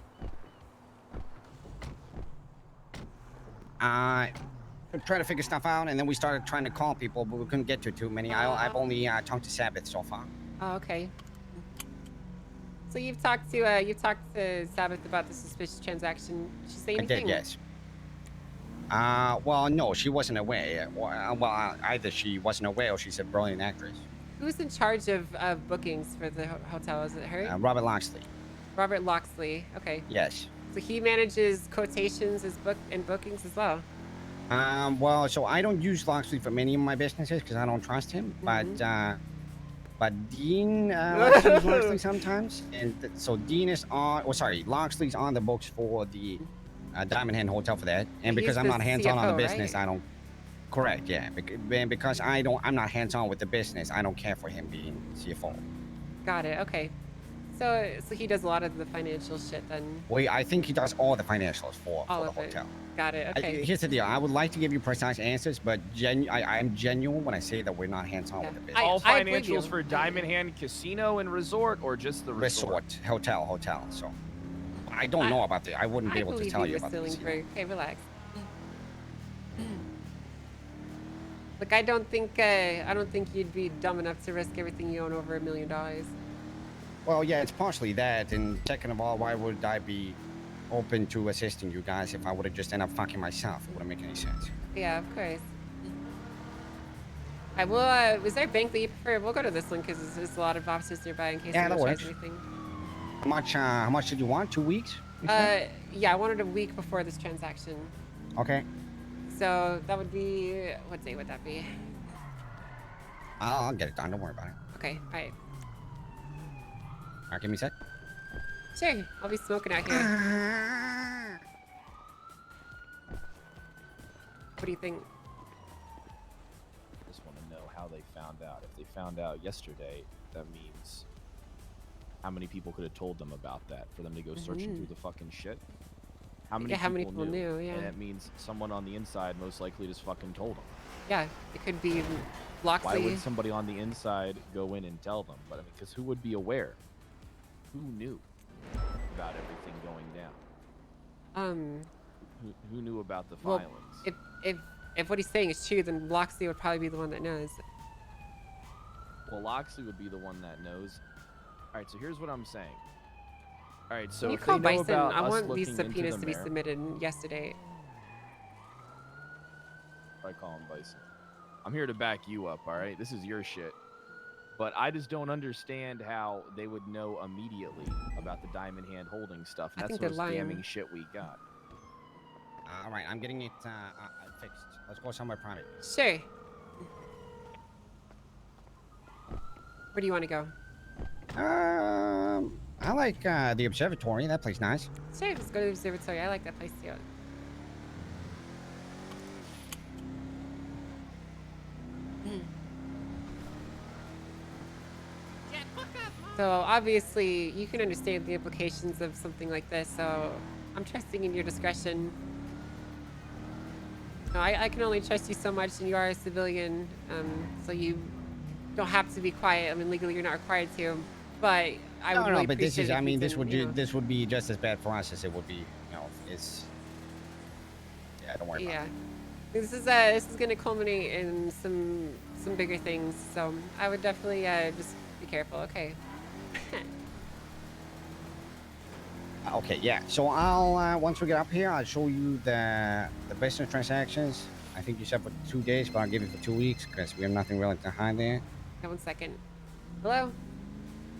Try to figure stuff out, and then we started trying to call people, but we couldn't get to too many. I've only talked to Sabbath so far. Oh, okay. So you've talked to Sabbath about the suspicious transaction. Did she say I anything? did, yes. Well, no, she wasn't aware. Well, either she wasn't aware or she's a brilliant actress. Who's in charge of bookings for the hotel? Is it her? Robert Loxley. Robert Loxley. Okay. Yes. So he manages quotations and bookings as well. Well, so I don't use Loxley for many of my businesses because I don't trust him. But Dean likes to use Loxley sometimes, and so Dean is on. Oh, sorry, Loxley's on the books for the Diamond Hand Hotel for that. And because He's I'm the not hands-on on the CFO, business, right? I don't. Correct, yeah. And because I'm not hands-on with the business, I don't care for him being CFO. Got it. Okay. So he does a lot of the financial shit then. Well, I think he does all the financials for All the of it. hotel. Got it. Okay. Here's the deal. I would like to give you precise answers, but I am genuine when I say that we're not hands-on with the business. All I believe you. financials for Diamond Hand Casino and Resort, or just the resort? Hotel. So I don't know about the. I wouldn't be able to tell you about the this. Okay, relax. Like, I don't think you'd be dumb enough to risk everything you own over $1 million. Well, yeah, it's partially that, and second of all, why would I be open to assisting you guys if I would have just ended up fucking myself? It wouldn't make any sense. Yeah, of course. I will. Is there a bank that you prefer? We'll go to this one because there's a lot of offices nearby in case Yeah, anyone that tries works. anything. How much did you want? 2 weeks? you said? Yeah, I wanted a week before this transaction. Okay. So that would be, what day would that be? I'll get it done. Don't worry about it. Okay, all right. All right, give me a sec. Sure, I'll be smoking out here. What do you think? Just want to know how they found out. If they found out yesterday, that means how many people could have told them about that for them to go searching through the fucking shit? How many, how many people knew, yeah. And that means someone on the inside most likely just fucking told them. Yeah, it could be Loxley. Why would somebody on the inside go in and tell them? But I mean, because who would be aware? Who knew about everything going down? Who knew about the Well, filings? if what he's saying is true, then Loxley would probably be the one that knows. Well, Loxley would be the one that knows. All right, so here's what I'm saying. All right, so Can you if call they know Bison? about I us want these looking into subpoenas the to be mayor- submitted yesterday. I call him Bison. I'm here to back you up, all right? This is your shit. But I just don't understand how they would know immediately about the Diamond Hand holding stuff. I And think that's they're the most lying. damning shit we got. All right, I'm getting it fixed. Let's go somewhere private. Sure. Where do you want to go? I like the observatory. That place nice. Sure, let's go to the observatory. I like that place too. So obviously, you can understand the implications of something like this. So I'm trusting in your discretion. No, I can only trust you so much, and you are a civilian, so you don't have to be quiet. I mean, legally, you're not required to. But I would really but this appreciate is. it I if mean, you this can, would you know. this would be just as bad for us as it would be. It's. Yeah, don't worry about it. This is going to culminate in some bigger things. So I would definitely just be careful. Okay. Okay, yeah. So I'll once we get up here, I'll show you the business transactions. I think you said for 2 days, but I'll give it for 2 weeks because we have nothing really to hide there. Yeah, 1 second. Hello.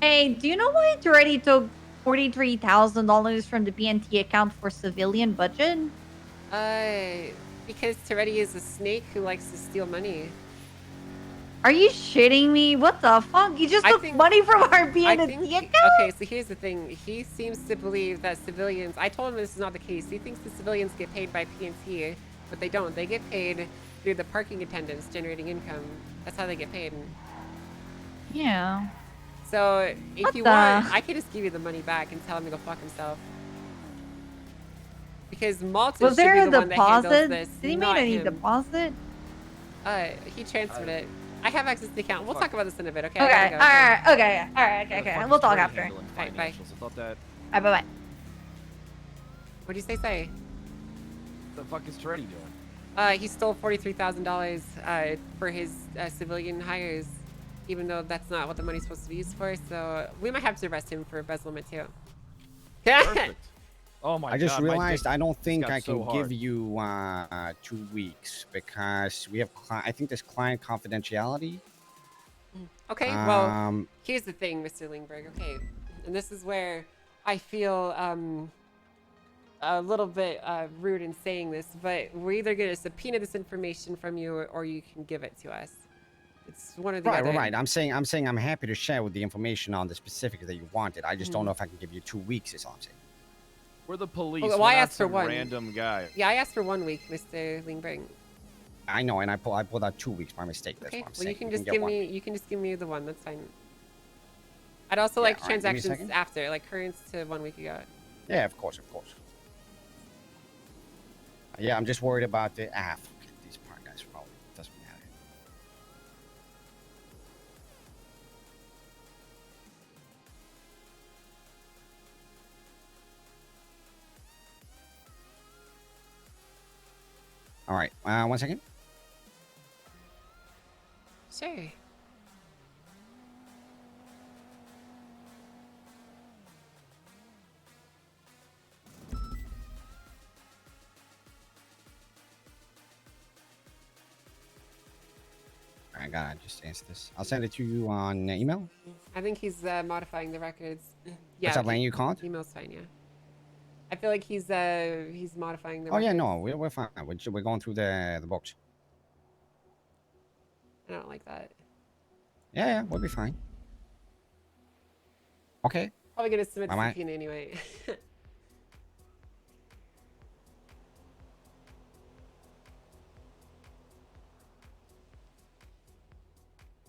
Hey, do you know why Toretti took $43,000 from the BNT account for civilian budget? Because Toretti is a snake who likes to steal money. Are you shitting me? What the fuck? You just took money from our BNT account? Okay, so here's the thing. He seems to believe that civilians. I told him this is not the case. He thinks the civilians get paid by PNT, but they don't. They get paid through the parking attendants generating income. That's how they get paid. Yeah. So if What you the- want, I could just give you the money back and tell him to go fuck himself. Because Malton Was should there be a the one that handles deposit? this. Did he not make any him. deposit? He transferred it. I have access to the account. We'll talk about this in a bit, okay? Okay, I gotta go. alright, okay. We'll talk after. Alright, bye. I thought that. Alright, bye-bye. What do you say? What the fuck is Toretti doing? He stole $43,000 for his civilian hires, even though that's not what the money's supposed to be used for. So we might have to arrest him for embezzlement too. Perfect. Oh my god. I just my realized dick I don't just think got I so can hard. give you 2 weeks because we have. I think there's client confidentiality. Okay, well, here's the thing, Mr. Lingberg. Okay, and this is where I feel a little bit rude in saying this, but we're either going to subpoena this information from you or you can give it to us. It's one or the Right, other. right. I'm saying I'm happy to share with the information on the specifics that you wanted. I just don't know if I can give you 2 weeks. Is all I'm saying. We're the police. Well, We're I not asked for some one. random guy. Yeah, I asked for 1 week, Mr. Lingberg. I know, and I pulled out 2 weeks by mistake. That's Okay, what I'm well, saying. you can You just get give one. me you can just give me the one. That's fine. I'd also Yeah, like all right, give me a transactions second. after, like currents to 1 week ago. Yeah, of course, of course. Yeah, I'm just worried about the these part guys probably doesn't matter. All right, 1 second. Sure. I gotta just answer this. I'll send it to you on email. I think he's modifying the records. What's up, Lane? You called? Email's fine, yeah. I feel like he's modifying the Oh yeah, records. no, we're fine. We're going through the books. I don't like that. Yeah, we'll be fine. Okay. Probably gonna submit the Bye-bye. subpoena anyway.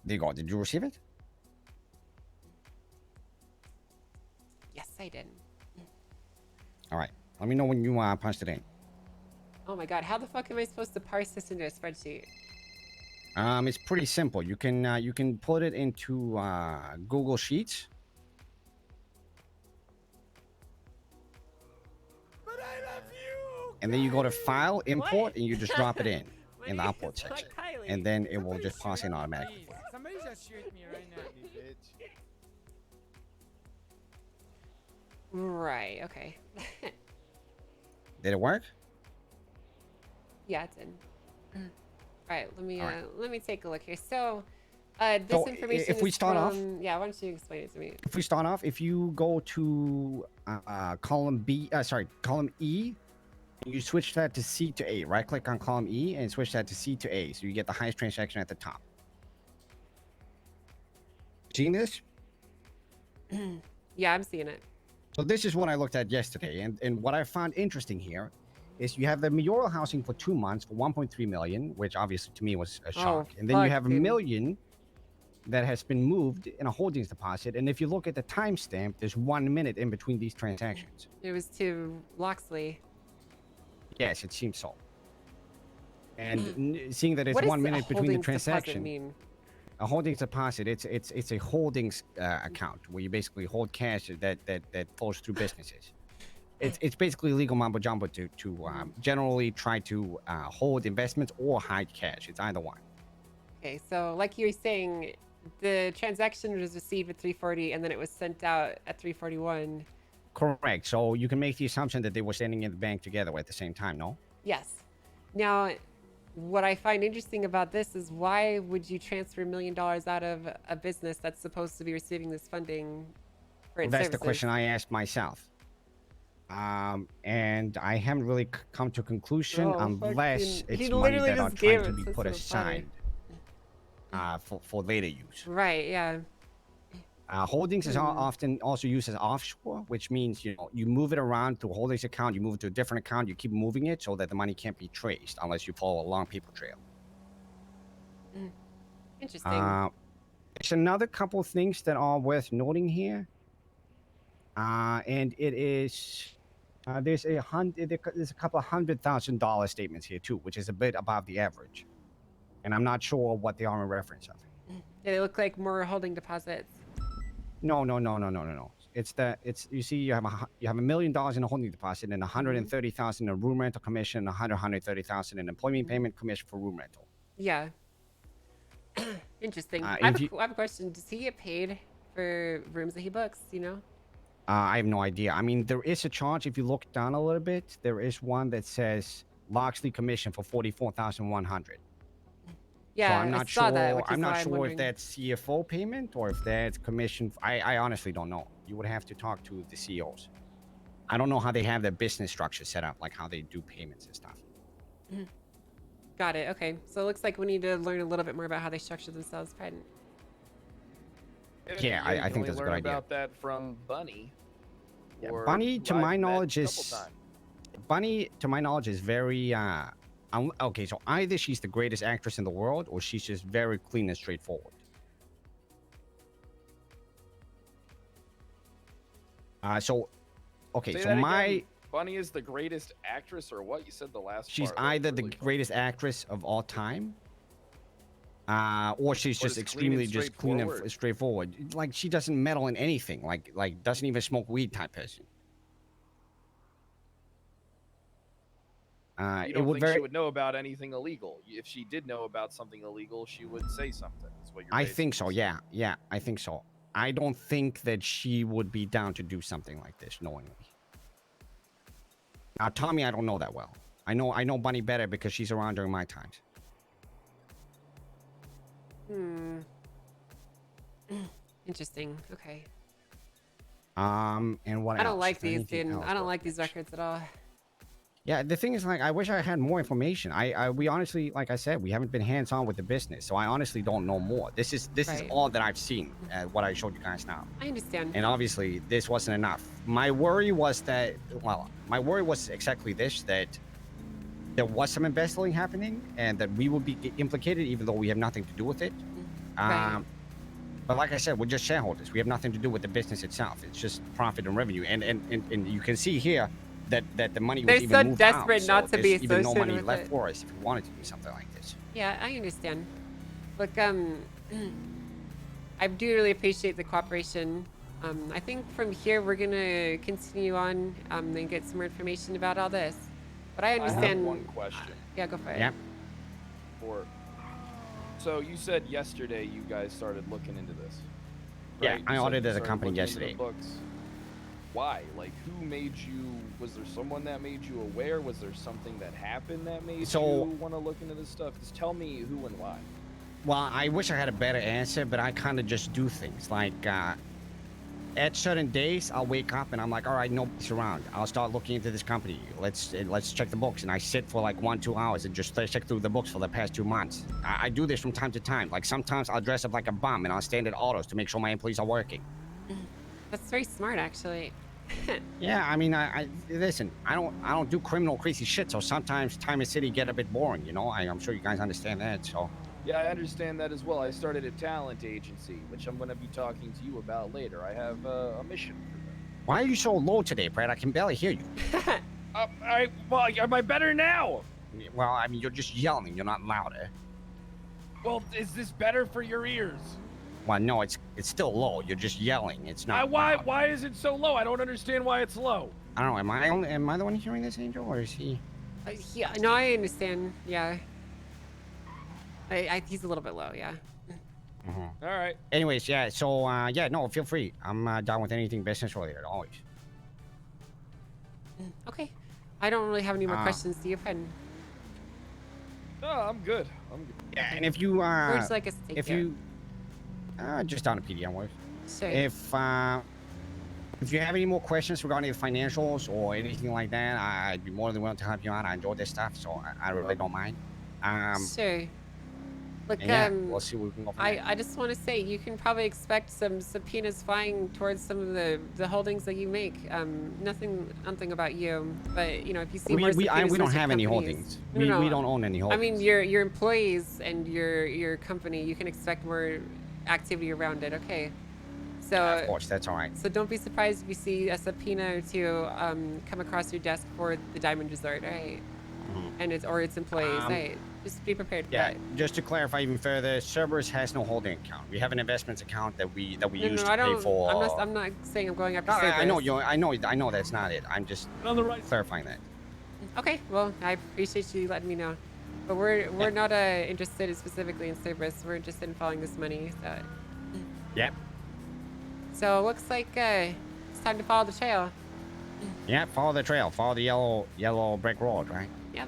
There you go. Did you receive it? Yes, I did. All right. Let me know when you punched it in. Oh my god, how the fuck am I supposed to parse this into a spreadsheet? It's pretty simple. You can put it into Google Sheets. And then you go to File, Import, and you just drop it in the upload section, and then it will just pass in automatically. for you. Somebody just shoot me right now, you bitch. Right, okay. Did it work? Yeah, it did. Alright, let me take a look here. So this So, information if we is start off- from- yeah, why don't you explain it to me? If we start off, if you go to column E, and you switch that to C to A. Right click on column E and switch that to C to A, so you get the highest transaction at the top. Seeing this? Yeah, I'm seeing it. So this is what I looked at yesterday, and what I found interesting here is you have the mayoral housing for 2 months for 1.3 million, which obviously to me was a shock, and then you fuck, have a dude. million that has been moved in a holdings deposit, and if you look at the timestamp, there's 1 minute in between these transactions. It was to Loxley. Yes, it seems so. And seeing that it's What does 1 a minute between the holdings deposit transaction, mean? a holdings deposit, it's a holdings account where you basically hold cash that flows through businesses. It's basically legal mumbo jumbo to generally try to hold investments or hide cash. It's either one. Okay, so like you were saying, the transaction was received at 3:40 and then it was sent out at 3:41. Correct. So you can make the assumption that they were standing in the bank together at the same time. No. Yes. Now, what I find interesting about this is why would you transfer $1 million out of a business that's supposed to be receiving this funding for its That's services? the question I asked myself. And I haven't really come to a conclusion Oh, unless fucking- he it's money literally that are just trying gave to it be to put somebody. aside for later use. Right, yeah. Holdings is often also used as offshore, which means you move it around to a holdings account, you move it to a different account, you keep moving it so that the money can't be traced unless you follow a long paper trail. Interesting. There's another couple of things that are worth noting here, and it is there's a couple of $100,000 statements here too, which is a bit above the average, and I'm not sure what they are in reference of. Yeah, they look like more holding deposits. No. It's you see you have $1 million in a holding deposit and 130,000 in room rental commission, 130,000 in employment payment commission for room rental. Yeah. Interesting. I if have a you- I have a question. Does he get paid for rooms that he books? You know? I have no idea. I mean, there is a charge if you look down a little bit. There is one that says Loxley commission for 44,100. Yeah, so I'm not I saw sure. that, which I'm is not why I'm sure wondering. if that's CFO payment or if that's commission. I honestly don't know. You would have to talk to the CEOs. I don't know how they have their business structure set up, like how they do payments and stuff. Got it. Okay. So it looks like we need to learn a little bit more about how they structure themselves. Pardon. Yeah, I you think only that's a good learn idea. about that from Bunny. or Bunny, to who my I've met knowledge, a couple is times. Bunny. To my knowledge, is very. Okay, so either she's the greatest actress in the world, or she's just very clean and straightforward. Okay, Say so that my. again. Bunny is the greatest actress, or what? You said the last She's part. That was either the really- greatest actress of all time, or she's Or just just clean and extremely just clean and straightforward. straightforward. Like she doesn't meddle in anything. Like doesn't even smoke weed type person. You it don't would think very. she would know about anything illegal? If she did know about something illegal, she would say something. Is what you're I basically think so. saying. Yeah, I think so. I don't think that she would be down to do something like this knowingly. Now, Tommy, I don't know that well. I know Bunny better because she's around during my times. Interesting. Okay. And what I don't else? like Is there these, anything dude. else? I don't like these records at all. Yeah, the thing is, like, I wish I had more information. We honestly, like I said, we haven't been hands-on with the business, so I honestly don't know more. This is Right. all that I've seen, what I showed you guys now. I understand. And obviously, this wasn't enough. My worry was that, my worry was exactly this, that there was some embezzling happening and that we would be implicated even though we have nothing to do with it. Right. But like I said, we're just shareholders. We have nothing to do with the business itself. It's just profit and revenue. And you can see here that the money They're was even so moved desperate out. not So to be there's even no associated money with left it. for us if we wanted to do something like this. Yeah, I understand. Look, I do really appreciate the cooperation. I think from here we're gonna continue on and get some more information about all this. But I understand. I have one question. Yeah, go for it. Yeah. So you said yesterday you guys started looking into this. Yeah, right? I You said audited you the started company looking into the yesterday. books. Why? Like, who made you? Was there someone that made you aware? Was there something that happened that made So- you want to look into this stuff? Just tell me who and why. Well, I wish I had a better answer, but I kind of just do things. Like, at certain days, I'll wake up and I'm like, all right, nobody's around. I'll start looking into this company. Let's check the books. And I sit for like 1-2 hours and just check through the books for the past 2 months. I do this from time to time. Like, sometimes I'll dress up like a bum and I'll stand at autos to make sure my employees are working. That's very smart, actually. Yeah, I mean, I listen. I don't do criminal crazy shit. So sometimes time and city get a bit boring. You know, I'm sure you guys understand that. So. Yeah, I understand that as well. I started a talent agency, which I'm going to be talking to you about later. I have a mission for them. Why are you so low today, Brad? I can barely hear you. Am I better now? Well, I mean, you're just yelling. You're not louder. Well, is this better for your ears? Well, no, it's still low. You're just yelling. It's not. Why is it so low? I don't understand why it's low. I don't know. Am I the one hearing this, Angel, or is he? Yeah, no, I understand. Yeah. He's a little bit low, yeah. All right. Anyways, yeah. So, yeah, no, feel free. I'm down with anything business related, always. Okay. I don't really have any more questions. Do you, friend? No, I'm good. Yeah, and if you Where would you like us to take if you? you just down to PDM works. Sure. If you have any more questions regarding the financials or anything like that, I'd be more than willing to help you out. I enjoy this stuff, so I really don't mind. Sure. Look, and yeah, we'll see what we can go from there. I just want to say you can probably expect some subpoenas flying towards some of the holdings that you make. Nothing about you, but you know if you see more we subpoenas don't towards your have any companies- holdings. No, We don't own any holdings. I mean your employees and your company. You can expect more activity around it. Okay. So of course, that's all right. So don't be surprised if you see a subpoena or two come across your desk for the Diamond Resort, right? And its employees, right? Just be prepared for Yeah, that. just to clarify even further, Cerberus has no holding account. We have an investments account that we use I to pay don't. for. I'm not saying I'm going after No, Cerberus. I know that's not it. I'm just clarifying that. Okay, well, I appreciate you letting me know. But we're not interested specifically in Cerberus. We're interested in following this money. So. Yep. So it looks like it's time to follow the trail. Yeah, follow the trail. Follow the yellow brick road, right? Yep.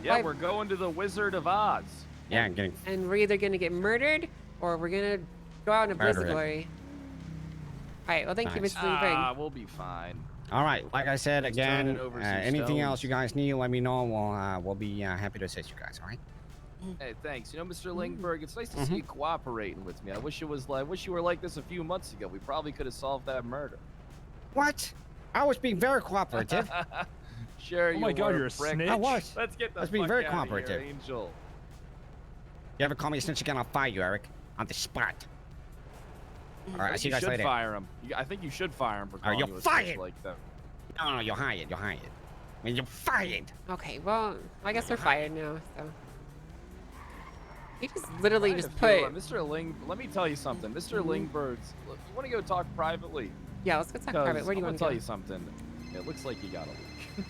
Yeah, Why- we're going to the Wizard of Oz. Yeah, I'm getting. And we're either gonna get murdered or we're gonna go out in a blaze of Murdered. glory. All right. Well, thank you, Nice. Mr. Lindbergh. We'll be fine. All right, like I said Just again, turning over some anything else stones. you guys need, let me know. We'll be happy to assist you guys. All right. Hey, thanks. You know, Mr. Lingberg, it's nice to see you cooperating with me. I wish you were like this a few months ago. We probably could have solved that murder. What? I was being very cooperative. Sure, Oh my you God, were, you're a prick. snitch. I was. Let's get the I was being fuck very outta here, cooperative. Angel. You ever call me a snitch again? I'll fire you, Eric, on the spot. All right, I'll see you guys should later. fire him. I think you should fire him for All calling right, you you're a snitch fired. like that. No, you're hired. You're hired. I mean, you're fired. Okay. Well, I guess we're fired now. So. You just literally I just feel put. like Mr. Ling, let me tell you something. Mr. Lingbird's, look, you want to go talk privately? Yeah, let's go talk private. Where do you want want to to tell go? you something. It looks like you got a leak.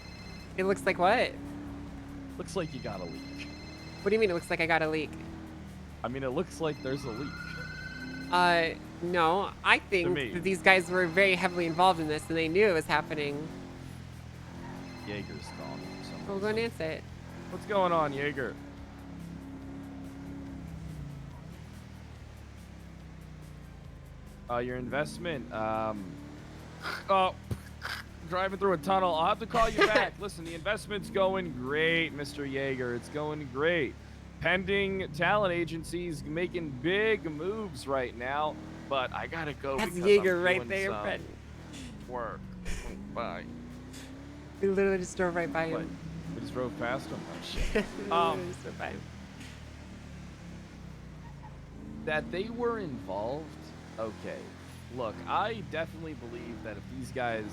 It looks like what? Looks like you got a leak. What do you mean it looks like I got a leak? I mean, it looks like there's a leak. No. I think me. that these guys were very heavily involved in this and they knew it was happening. Jaeger's calling for some We'll go and answer it. What's going on, Jaeger? Your investment, driving through a tunnel. I'll have to call you back. Listen, the investment's going great, Mr. Jaeger. It's going great. Pending talent agencies making big moves right now, but I gotta go. That's because Jaeger I'm right doing there, some friend. Work. Bye. We literally just drove right by What? him. We just drove past him. Oh, shit. We literally just drove by him. That they were involved. Okay, look, I definitely believe that if these guys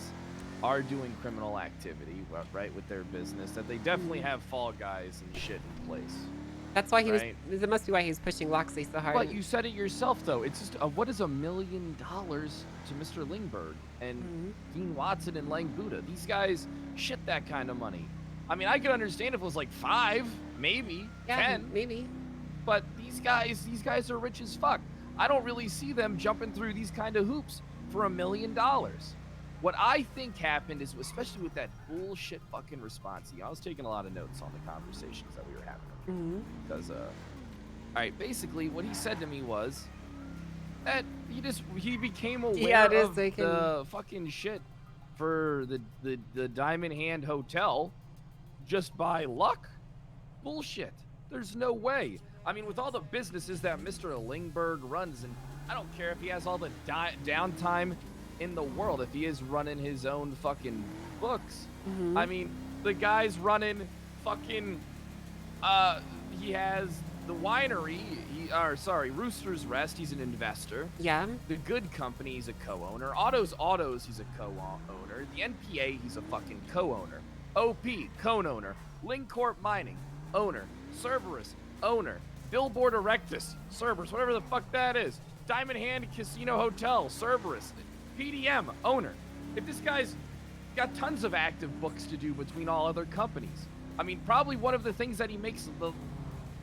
are doing criminal activity, right, with their business, that they definitely have fall guys and shit in place. That's why he right? was. That must be why he was pushing Loxley so hard. But you said it yourself, though. It's just, what is $1 million to Mr. Lingberg and Dean Watson and Lang Buddha? These guys shit that kind of money. I mean, I could understand if it was like 5, maybe, yeah, 10. maybe. But these guys are rich as fuck. I don't really see them jumping through these kind of hoops for $1 million. What I think happened is, especially with that bullshit fucking response, I was taking a lot of notes on the conversations that we were having. Because, all right, basically what he said to me was that he became aware of the fucking shit for the Diamond Hand Hotel just by luck. Bullshit. There's no way. I mean, with all the businesses that Mr. Lingberg runs, and I don't care if he has all the downtime in the world, if he is running his own fucking books. I mean, the guy's running fucking, he has the winery, Rooster's Rest, he's an investor. Yeah. The Good Company, he's a co-owner. Autos, he's a co-owner. The NPA, he's a fucking co-owner. OP, co-owner. Lingcorp Mining, owner. Cerberus, owner. Billboard Erectus, Cerberus, whatever the fuck that is. Diamond Hand Casino Hotel, Cerberus. PDM, owner. If this guy's got tons of active books to do between all other companies. I mean, probably one of the things that he makes the...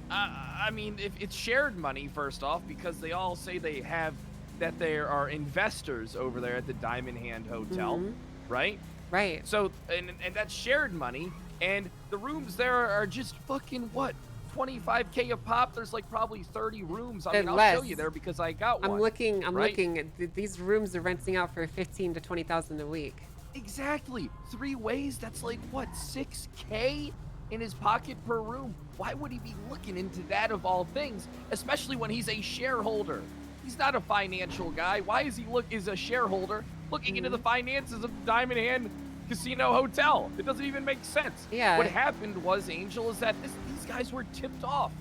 I mean, if it's shared money, first off, because they all say they have... that there are investors over there at the Diamond Hand Hotel, right? Right. So, and that's shared money, and the rooms there are just fucking, what? $25K a pop. There's like probably 30 rooms. I mean, I'll show you there because I got one. I'm looking. right? Looking at these rooms are renting out for 15 to 20,000 a week. Exactly. 3 ways. That's like what, 6K in his pocket per room. Why would he be looking into that of all things? Especially when he's a shareholder. He's not a financial guy. Why is he is a shareholder looking into the finances of the Diamond Hand Casino Hotel? It doesn't even make sense. Yeah. What happened was, Angel, is that these guys were tipped off.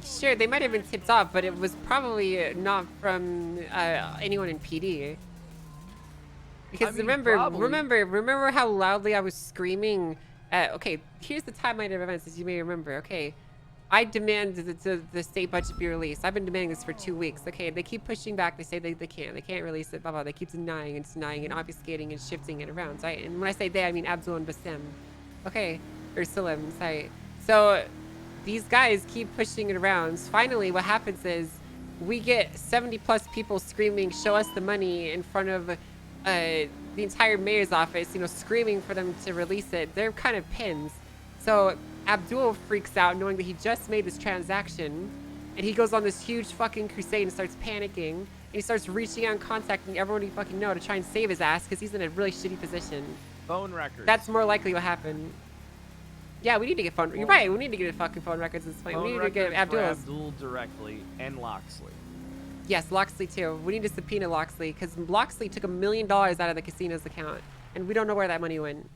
Sure, they might have been tipped off, but it was probably not from anyone in PD. Because I mean, remember how loudly I was screaming at, okay, here's the timeline of events, as you may remember. Okay, I demand the state budget be released. I've been demanding this for 2 weeks. Okay, they keep pushing back. They say they can't release it, blah, blah. They keep denying and obfuscating and shifting it around. Right? And when I say they, I mean Abdul and Basim. Okay, or Salim, sorry. So these guys keep pushing it around. Finally, what happens is we get 70 plus people screaming, show us the money, in front of the entire mayor's office, screaming for them to release it. They're kind of pins. So Abdul freaks out knowing that he just made this transaction, and he goes on this huge fucking crusade and starts panicking, and he starts reaching out and contacting everyone he fucking know to try and save his ass because he's in a really shitty position. Phone records. That's more likely what happened. Yeah, we need to get phone. You're right. We need to get fucking phone records at this point. We need to get Abdul's. Abdul directly and Loxley. Yes, Loxley too. We need to subpoena Loxley because Loxley took $1 million out of the casino's account, and we don't know where that money went.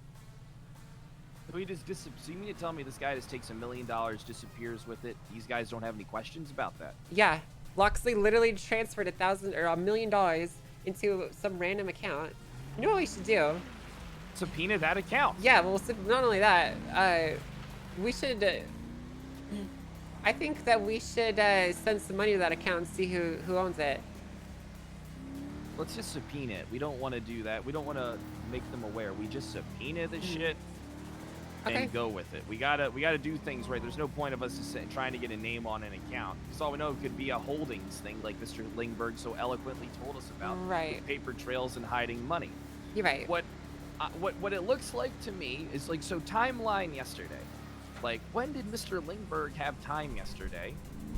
So you mean to tell me this guy just takes $1 million, disappears with it? These guys don't have any questions about that? Yeah, Loxley literally transferred $1 million into some random account. You know what we should do? Subpoena that account. Yeah, well, not only that, we should. I think that we should send some money to that account and see who owns it. Let's just subpoena it. We don't want to do that. We don't want to make them aware. We just subpoena the shit. Okay. and go with it. We gotta do things right. There's no point of us just trying to get a name on an account. Because all we know could be a holdings thing, like Mr. Lingberg so eloquently told us about. Right. With paper trails and hiding money. You're right. What it looks like to me is like, so timeline yesterday. Like, when did Mr. Lingberg have time yesterday,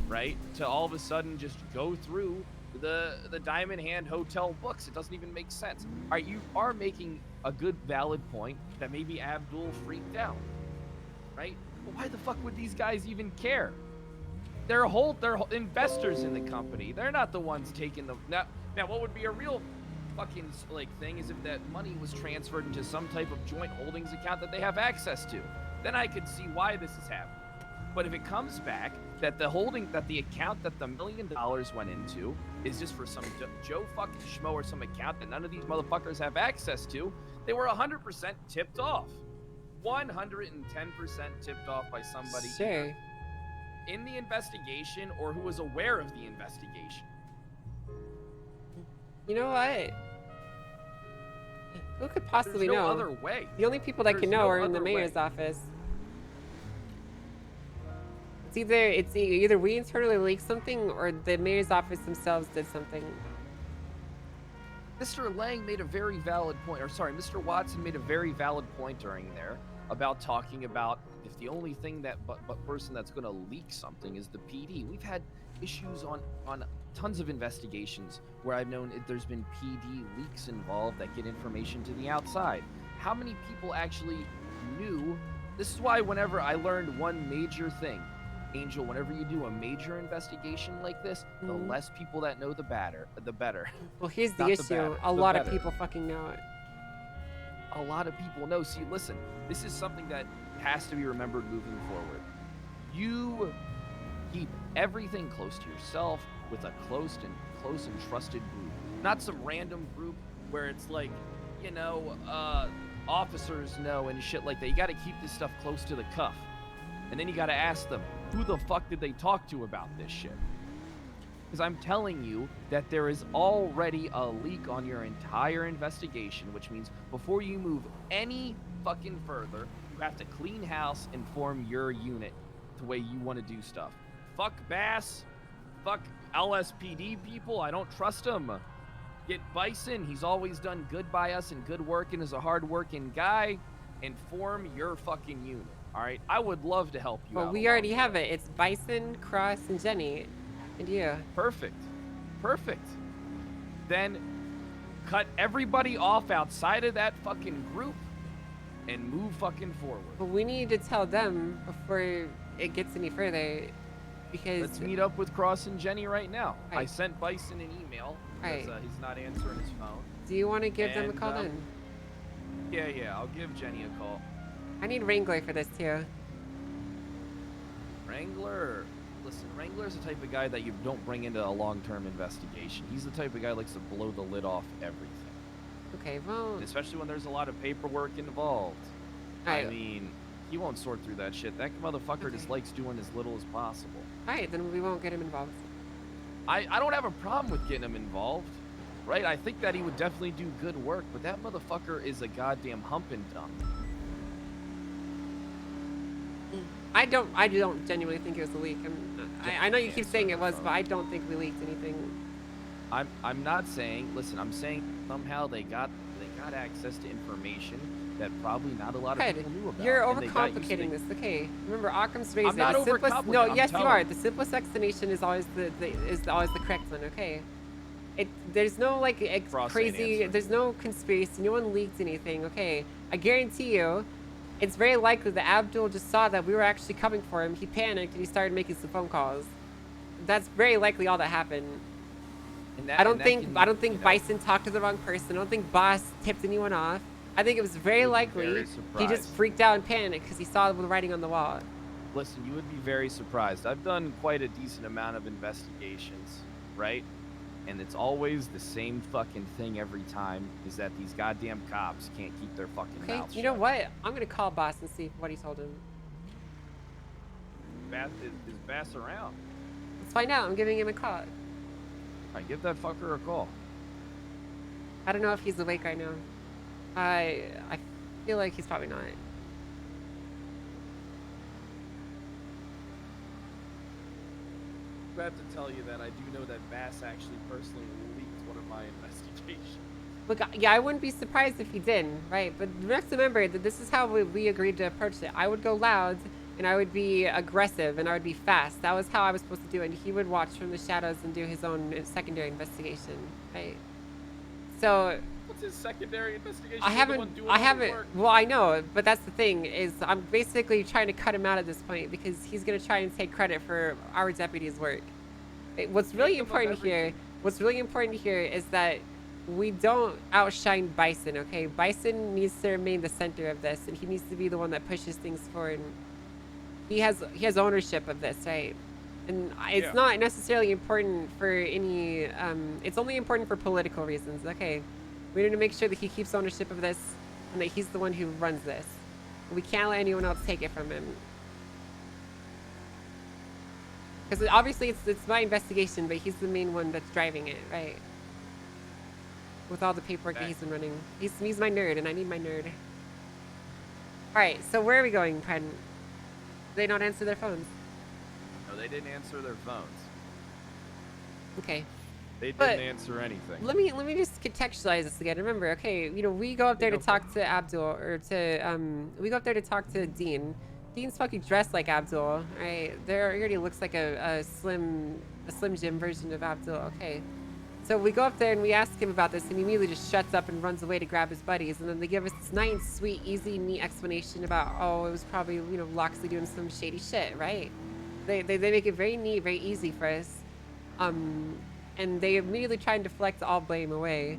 right, to all of a sudden just go through the Diamond Hand Hotel books? It doesn't even make sense. You are making a good, valid point that maybe Abdul freaked out, right? But why the fuck would these guys even care? They're investors in the company. They're not the ones taking the now. What would be a real fucking like thing is if that money was transferred into some type of joint holdings account that they have access to. Then I could see why this is happening. But if it comes back that the account that the $1 million went into is just for some Joe fucking schmo or some account that none of these motherfuckers have access to, they were 100% tipped off. 110% tipped off by somebody Sure. in the investigation or who was aware of the investigation. You know what? Who could possibly There's no know? other way. The only people that can There's know no are in the other mayor's way. office. It's either we internally leaked something or the mayor's office themselves did something. Mr. Lang made a very valid point, or sorry, Mr. Watson made a very valid point during there about talking about if the only thing that but person that's going to leak something is the PD. We've had issues on tons of investigations where I've known there's been PD leaks involved that get information to the outside. How many people actually knew? This is why whenever I learned one major thing, Angel, whenever you do a major investigation like this, the less people that know, the better. Well, here's the Not issue. better, A the lot of better. people fucking know it. A lot of people know. See, listen, this is something that has to be remembered moving forward. You keep everything close to yourself with a close and trusted group, not some random group where it's like, officers know and shit like that. You got to keep this stuff close to the cuff, and then you got to ask them, who the fuck did they talk to about this shit? Because I'm telling you that there is already a leak on your entire investigation, which means before you move any fucking further, you have to clean house and form your unit the way you want to do stuff. Fuck Bass. Fuck LSPD people. I don't trust them. Get Bison. He's always done good by us and good work and is a hard-working guy. And form your fucking unit. All right? I would love to help you out. Well, we already have it. It's Bison, Cross, and Jenny. And you. Perfect. Then cut everybody off outside of that fucking group and move fucking forward. But we need to tell them before it gets any further, because Let's meet up with Cross and Jenny right now. I Right. sent Bison an email because Right. he's not answering his phone. do you want to give them a And, call then? Yeah, I'll give Jenny a call. I need Wrangler for this too. Wrangler. Listen, Wrangler's the type of guy that you don't bring into a long-term investigation. He's the type of guy that likes to blow the lid off everything. Okay, well, Especially when there's a lot of paperwork involved. I Alright. mean, he won't sort through that shit. That motherfucker just likes doing as little as possible. alright, then we won't get him involved. I don't have a problem with getting him involved, right? I think that he would definitely do good work, but that motherfucker is a goddamn humping dump. I don't genuinely think it was a leak. I know you keep saying it was, but I don't think we leaked anything. I'm not saying. Listen, I'm saying somehow they got access to information that probably not a lot of Fred, people knew about. you're and they got used to overcomplicating it. this. Okay, remember Occam's razor. I'm not the simplest, overcomplicating, no, I'm yes you telling are. you. The simplest explanation is always the correct one. Okay, there's no like Frost ain't crazy. answering. There's no conspiracy. No one leaked anything. Okay, I guarantee you, it's very likely that Abdul just saw that we were actually coming for him. He panicked and he started making some phone calls. That's very likely all that happened. And that- I don't and that think can, Bison talked to the wrong person. I don't think Boss tipped anyone off. I think it was very likely very he just surprised. freaked out and panicked because he saw the writing on the wall. Listen, you would be very surprised. I've done quite a decent amount of investigations, right? And it's always the same fucking thing every time, is that these goddamn cops can't keep their fucking Okay, mouths you know what? I'm gonna call Boss and see what he told him. shut. Is Bass around? Let's find out. I'm giving him a call. I give that fucker a call. I don't know if he's awake right now. I feel like he's probably not. have to tell you that I do know that Bass actually personally leaked one of my investigations. Look, yeah, I wouldn't be surprised if he didn't, right? But you have to remember that this is how we agreed to approach it. I would go loud, and I would be aggressive, and I would be fast. That was how I was supposed to do it, and he would watch from the shadows and do his own secondary investigation, right? So... What's his secondary investigation? I haven't, well, I know, but that's the thing, is I'm basically trying to cut him out at this point, because he's going to try and take credit for our deputy's work. What's really important here is that we don't outshine Bison, okay? Bison needs to remain the center of this, and he needs to be the one that pushes things forward. He has ownership of this, right? And it's not necessarily important for any, it's only important for political reasons, okay? We need to make sure that he keeps ownership of this, and that he's the one who runs this. We can't let anyone else take it from him. Because obviously it's my investigation, but he's the main one that's driving it, right? With all the paperwork that he's been running. He's my nerd, and I need my nerd. Alright, so where are we going, Pren? They don't answer their phones. No, they didn't answer their phones. Okay. They didn't answer anything. Let me just contextualize this again. Remember, okay, you know, we go up there to talk to Abdul, or to, we go up there to talk to Dean. Dean's fucking dressed like Abdul, right? There already looks like a Slim Jim version of Abdul, okay. So we go up there and we ask him about this, and he immediately just shuts up and runs away to grab his buddies. And then they give us this nice, sweet, easy, neat explanation about, oh, it was probably, you know, Loxley doing some shady shit, right? They make it very neat, very easy for us. And they immediately try and deflect all blame away.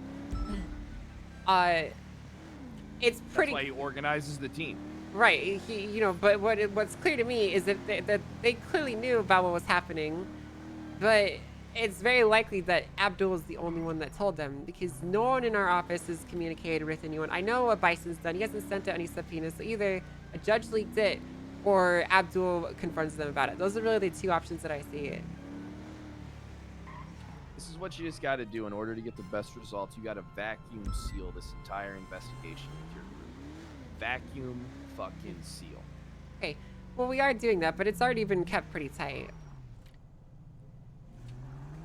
It's pretty... That's why he organizes the team. Right, you know, but what's clear to me is that they clearly knew about what was happening, but it's very likely that Abdul is the only one that told them, because no one in our office has communicated with anyone. I know what Bison's done. He hasn't sent out any subpoenas, so either a judge leaked it or Abdul confronts them about it. Those are really the two options that I see. This is what you just got to do in order to get the best results. You got to vacuum seal this entire investigation with your group. Vacuum fucking seal. Okay, well, we are doing that, but it's already been kept pretty tight.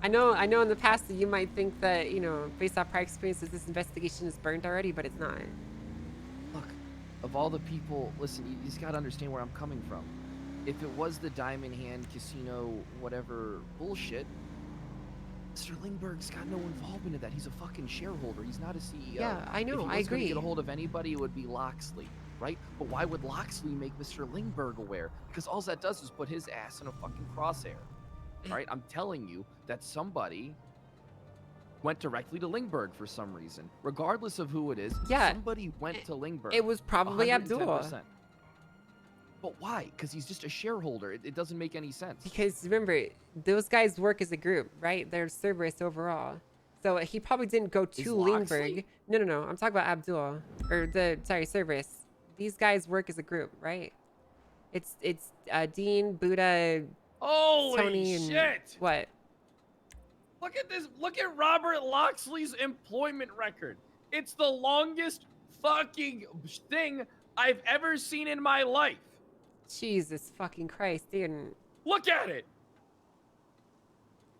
I know in the past that you might think that, you know, based off prior experiences, this investigation is burned already, but it's not. Look, of all the people, listen, you just gotta understand where I'm coming from. If it was the Diamond Hand Casino, whatever bullshit, Mr. Lingberg's got no involvement in that. He's a fucking shareholder. He's not a CEO. Yeah, I know, if I he was agree. gonna get a hold of anybody, it would be Loxley, right? But why would Loxley make Mr. Lingberg aware? Because all that does is put his ass in a fucking crosshair. All right, I'm telling you that somebody went directly to Lingberg for some reason. Regardless of who it is, somebody went to Lingberg. It was probably Abdul. 110%. But why? Because he's just a shareholder. It doesn't make any sense. Because remember, those guys work as a group, right? They're Cerberus overall. So he probably didn't go to Lingberg. No. I'm talking about Abdul. Or Cerberus. These guys work as a group, right? It's Dean, Buddha, Holy Tony, and shit! What? Look at this. Look at Robert Loxley's employment record. It's the longest fucking thing I've ever seen in my life. Jesus fucking Christ, dude. Look at it.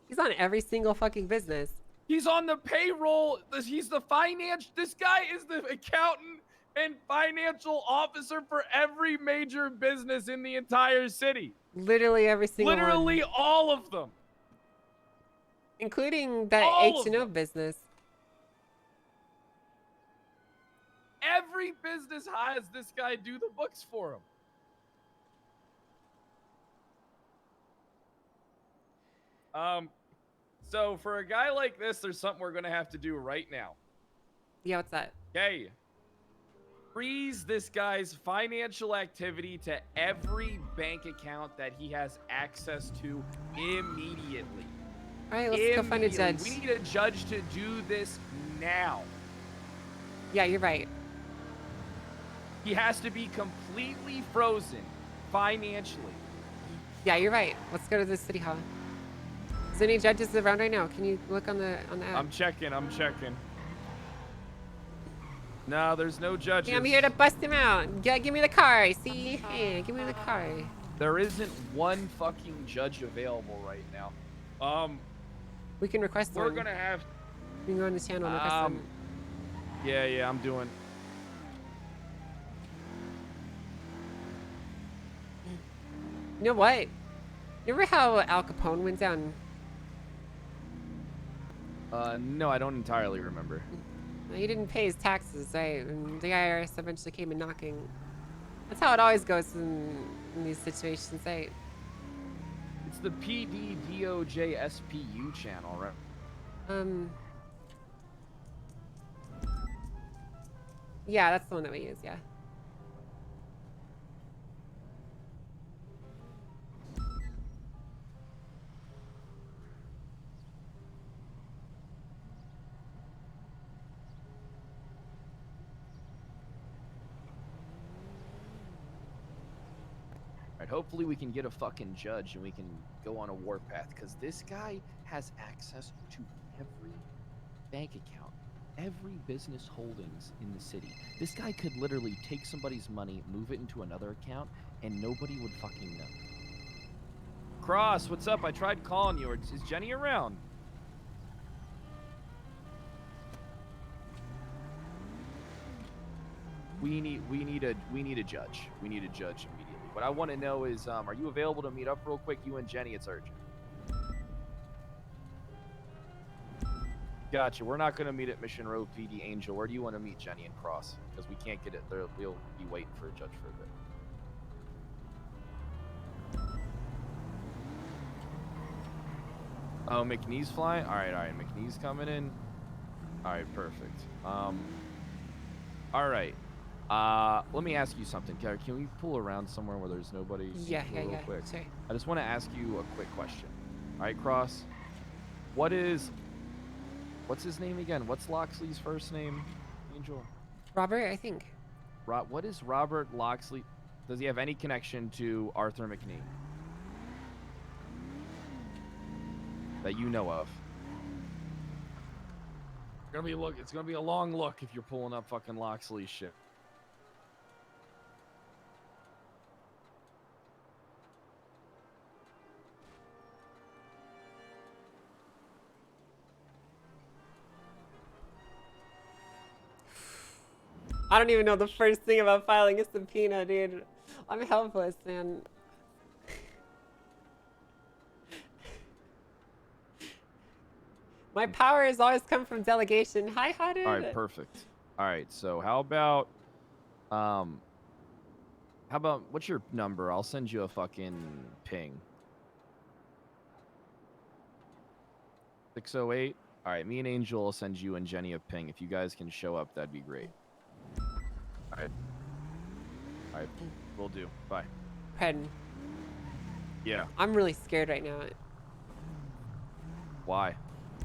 He's on every single fucking business. He's on the payroll. He's the finance. This guy is the accountant and financial officer for every major business in the entire city. Literally every single one. Literally all of them. Including that H&O business. Every business has this guy do the books for him. So for a guy like this, there's something we're gonna have to do right now. Yeah, what's that? Okay. Freeze this guy's financial activity to every bank account that he has access to immediately. All right, let's go find a judge. We need a judge to do this now. Yeah, you're right. He has to be completely frozen financially. Yeah, you're right. Let's go to the city hall. Is there any judges around right now? Can you look on the app? I'm checking. No, there's no judges. Yeah, I'm here to bust him out. Yeah, give me the car. See? Hey, give me the car. There isn't one fucking judge available right now. We can request We're one. gonna have. We can go on the channel and request one. Yeah, I'm doing. You know what? Remember how Al Capone went down? No, I don't entirely remember. He didn't pay his taxes, right? And the IRS eventually came in knocking. That's how it always goes in these situations, right? It's the PD DOJ SPU channel, right? Yeah, that's the one that we use, yeah. Alright, hopefully we can get a fucking judge and we can go on a warpath, because this guy has access to every bank account, every business holdings in the city. This guy could literally take somebody's money, move it into another account, and nobody would fucking know. Cross, what's up? I tried calling you. Is Jenny around? We need a judge. We need a judge immediately. What I want to know is, are you available to meet up real quick? You and Jenny, it's urgent. Gotcha. We're not going to meet at Mission Row PD. Angel, where do you want to meet Jenny and Cross? Because we can't get it there. We'll be waiting for a judge for a bit. Oh, McNee's flying? Alright. McNee's coming in. Alright, perfect. Alright. Let me ask you something. Can we pull around somewhere where there's nobody? Yeah. Quick? Sure. I just want to ask you a quick question. Alright, Cross. What's his name again? What's Loxley's first name, Angel? Robert, I think. What is Robert Loxley? Does he have any connection to Arthur McNee? That you know of? It's gonna be a long look if you're pulling up fucking Loxley's shit. I don't even know the first thing about filing a subpoena, dude. I'm helpless, man. My power has always come from delegation. Hi, Hooded. All right, perfect. All right, so how about what's your number? I'll send you a fucking ping. 608. All right, me and Angel will send you and Jenny a ping. If you guys can show up, that'd be great. All right, we'll do. Bye. Pen. Yeah. I'm really scared right now. Why?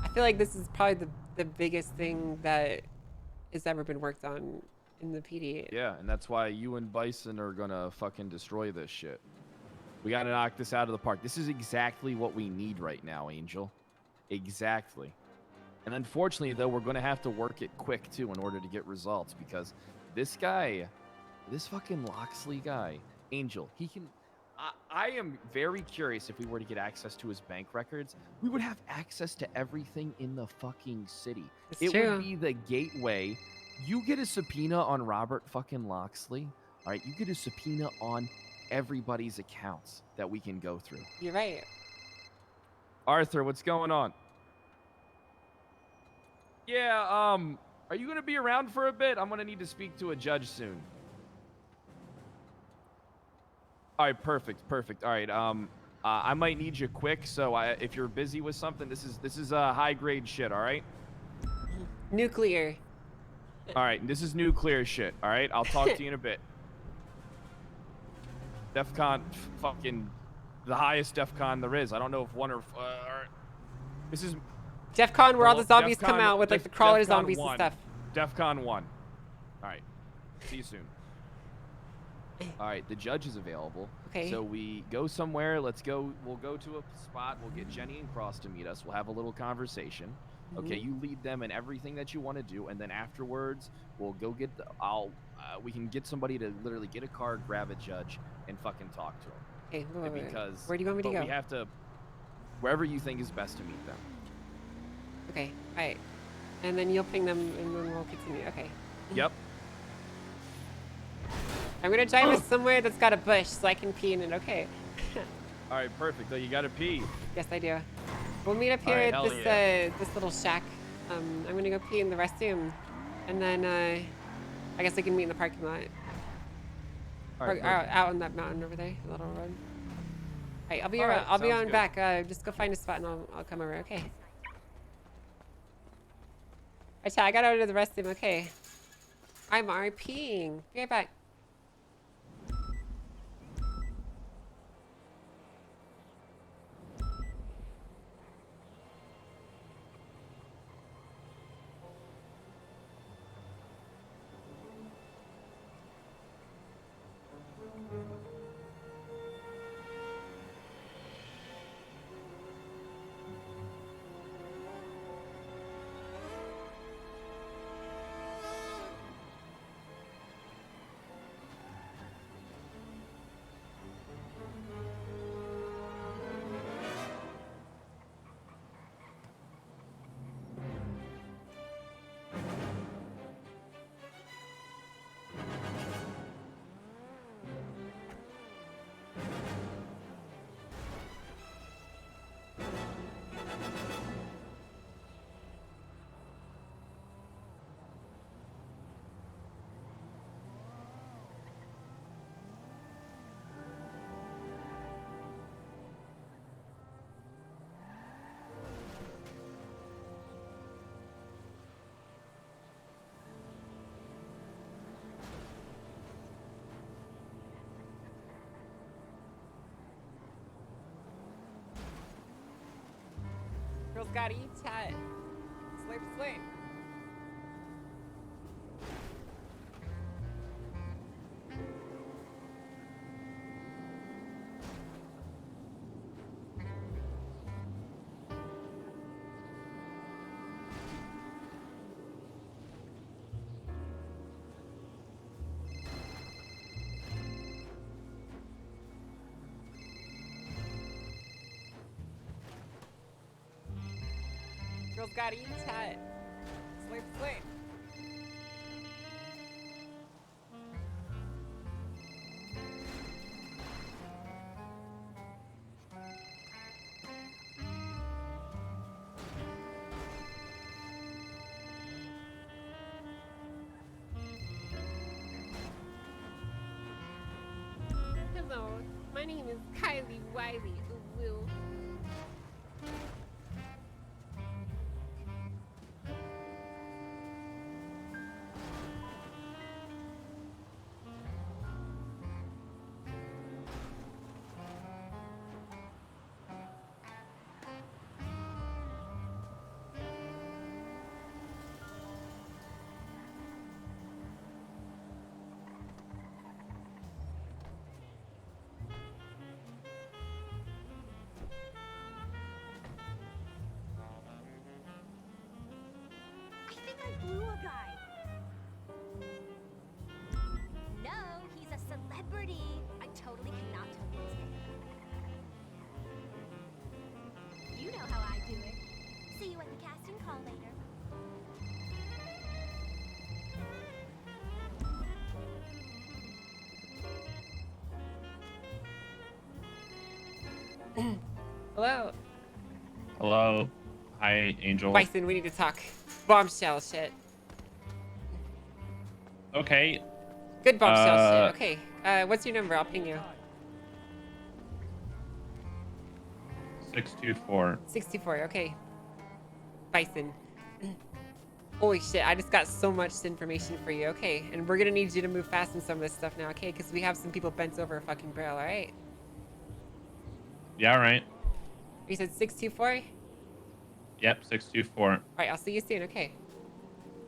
I feel like this is probably the biggest thing that has ever been worked on in the PD. Yeah, and that's why you and Bison are gonna fucking destroy this shit. We gotta knock this out of the park. This is exactly what we need right now, Angel. Exactly. And unfortunately, though, we're gonna have to work it quick, too, in order to get results, because this fucking Loxley guy, Angel, he can... I am very curious if we were to get access to his bank records, we would have access to everything in the fucking city. It would be the gateway. You get a subpoena on Robert fucking Loxley, all right? You get a subpoena on everybody's accounts that we can go through. You're right. Arthur, what's going on? Yeah, are you going to be around for a bit? I'm going to need to speak to a judge soon. All right, perfect. All right, I might need you quick, so if you're busy with something, this is high grade shit. All right. Nuclear. All right, this is nuclear shit. All right, I'll talk to you in a bit. DEFCON, fucking the highest DEFCON there is. I don't know if one or this is DEFCON, where all the zombies come out with like the crawler zombies and stuff. DEFCON 1. All right. See you soon. All right, the judge is available. Okay. So we go somewhere. We'll go to a spot. We'll get Jenny and Cross to meet us. We'll have a little conversation. Okay, you lead them in everything that you want to do, and then afterwards, we'll go get we can get somebody to literally get a car, grab a judge, and fucking talk to him. Okay, wait. Because Where do you want me to go? We have to. wherever you think is best to meet them. Okay. All right. And then you'll ping them, and then we'll continue. Okay. Yep. I'm gonna drive us somewhere that's got a bush so I can pee in it. Okay. All right, perfect. Oh, you gotta pee. Yes, I do. We'll meet up here All right, at hell this yeah. this little shack. I'm gonna go pee in the restroom, and then I guess I can meet in the parking lot. All right, Or perfect. out on that mountain over there, the little road. All right, I'll be All around. right, I'll be sounds on good. back. Just go find a spot and I'll come over. Okay. Alright, chat, I got out of the restroom. Okay. I'm already peeing. Be right back. Girls gotta eat, chat. Sleep, sleep. Girls gotta eat, chat. Sleep, sleep. Hello, my name is Kylie Wiley. Ooh. I think I blew a guy. No, he's a celebrity. I totally cannot tell you his name. You know how I do it. See you at the casting call later. Hello. Hello. Hi, Angel. Bison, we need to talk. Bombshell shit. Okay. Good bombshell shit. Okay. What's your number? I'll ping you. 624. 64. Okay. Bison. Holy shit, I just got so much information for you. Okay, and we're gonna need you to move fast in some of this stuff now, okay? Because we have some people bent over a fucking barrel, alright? Yeah, right. You said 624? Yep, 624. Alright, I'll see you soon, okay?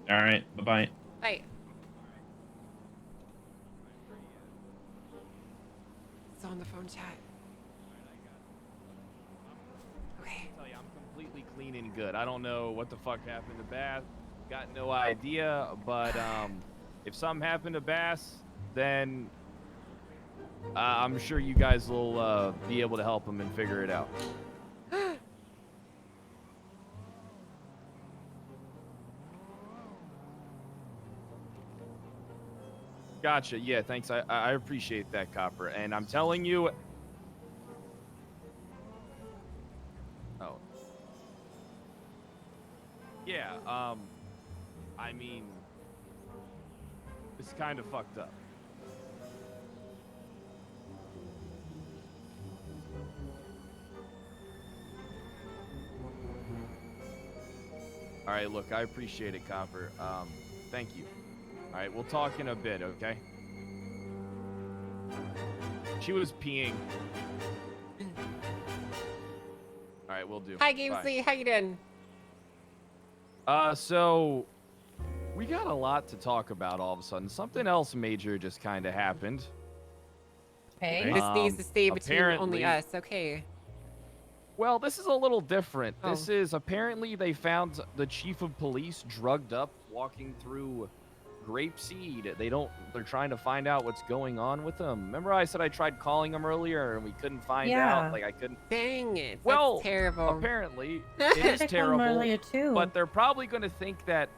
All right. Bye-bye. Bye. It's on the phone chat. Tell you, I'm completely clean and good. I don't know what the fuck happened to Bass. Got no idea, but if something happened to Bass, then I'm sure you guys will be able to help him and figure it out. Gotcha. Yeah, thanks. I appreciate that, Copper. And I'm telling you. Oh. Yeah. I mean, it's kind of fucked up. All right, look, I appreciate it, Copper. Thank you. All right, we'll talk in a bit, okay? She was peeing. All right, we'll do. Hi, Bye. Gamesley. How you doing? So we got a lot to talk about all of a sudden. Something else major just kind of happened. Hey. This needs to stay between only apparently- us. Okay. Well, this is a little different. Oh. This is apparently they found the chief of police drugged up walking through Grapeseed. They're trying to find out what's going on with him. Remember I said I tried calling him earlier and we couldn't find out? Like I couldn't. Dang it. That's Well, terrible. apparently it is terrible. earlier, too. But they're probably going to think that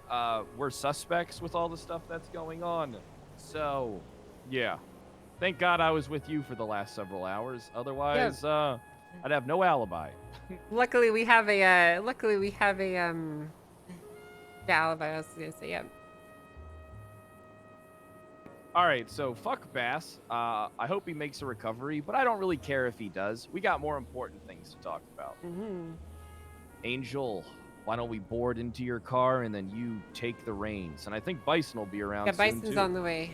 we're suspects with all the stuff that's going on. So, yeah. Thank God I was with you for the last several hours. Otherwise, I'd have no alibi. Luckily, we have a alibi. I was gonna say, yeah. All right, so fuck Bass. I hope he makes a recovery, but I don't really care if he does. We got more important things to talk about. Angel, why don't we board into your car and then you take the reins? And I think Bison will be around Yeah, soon, Bison's too. on the way.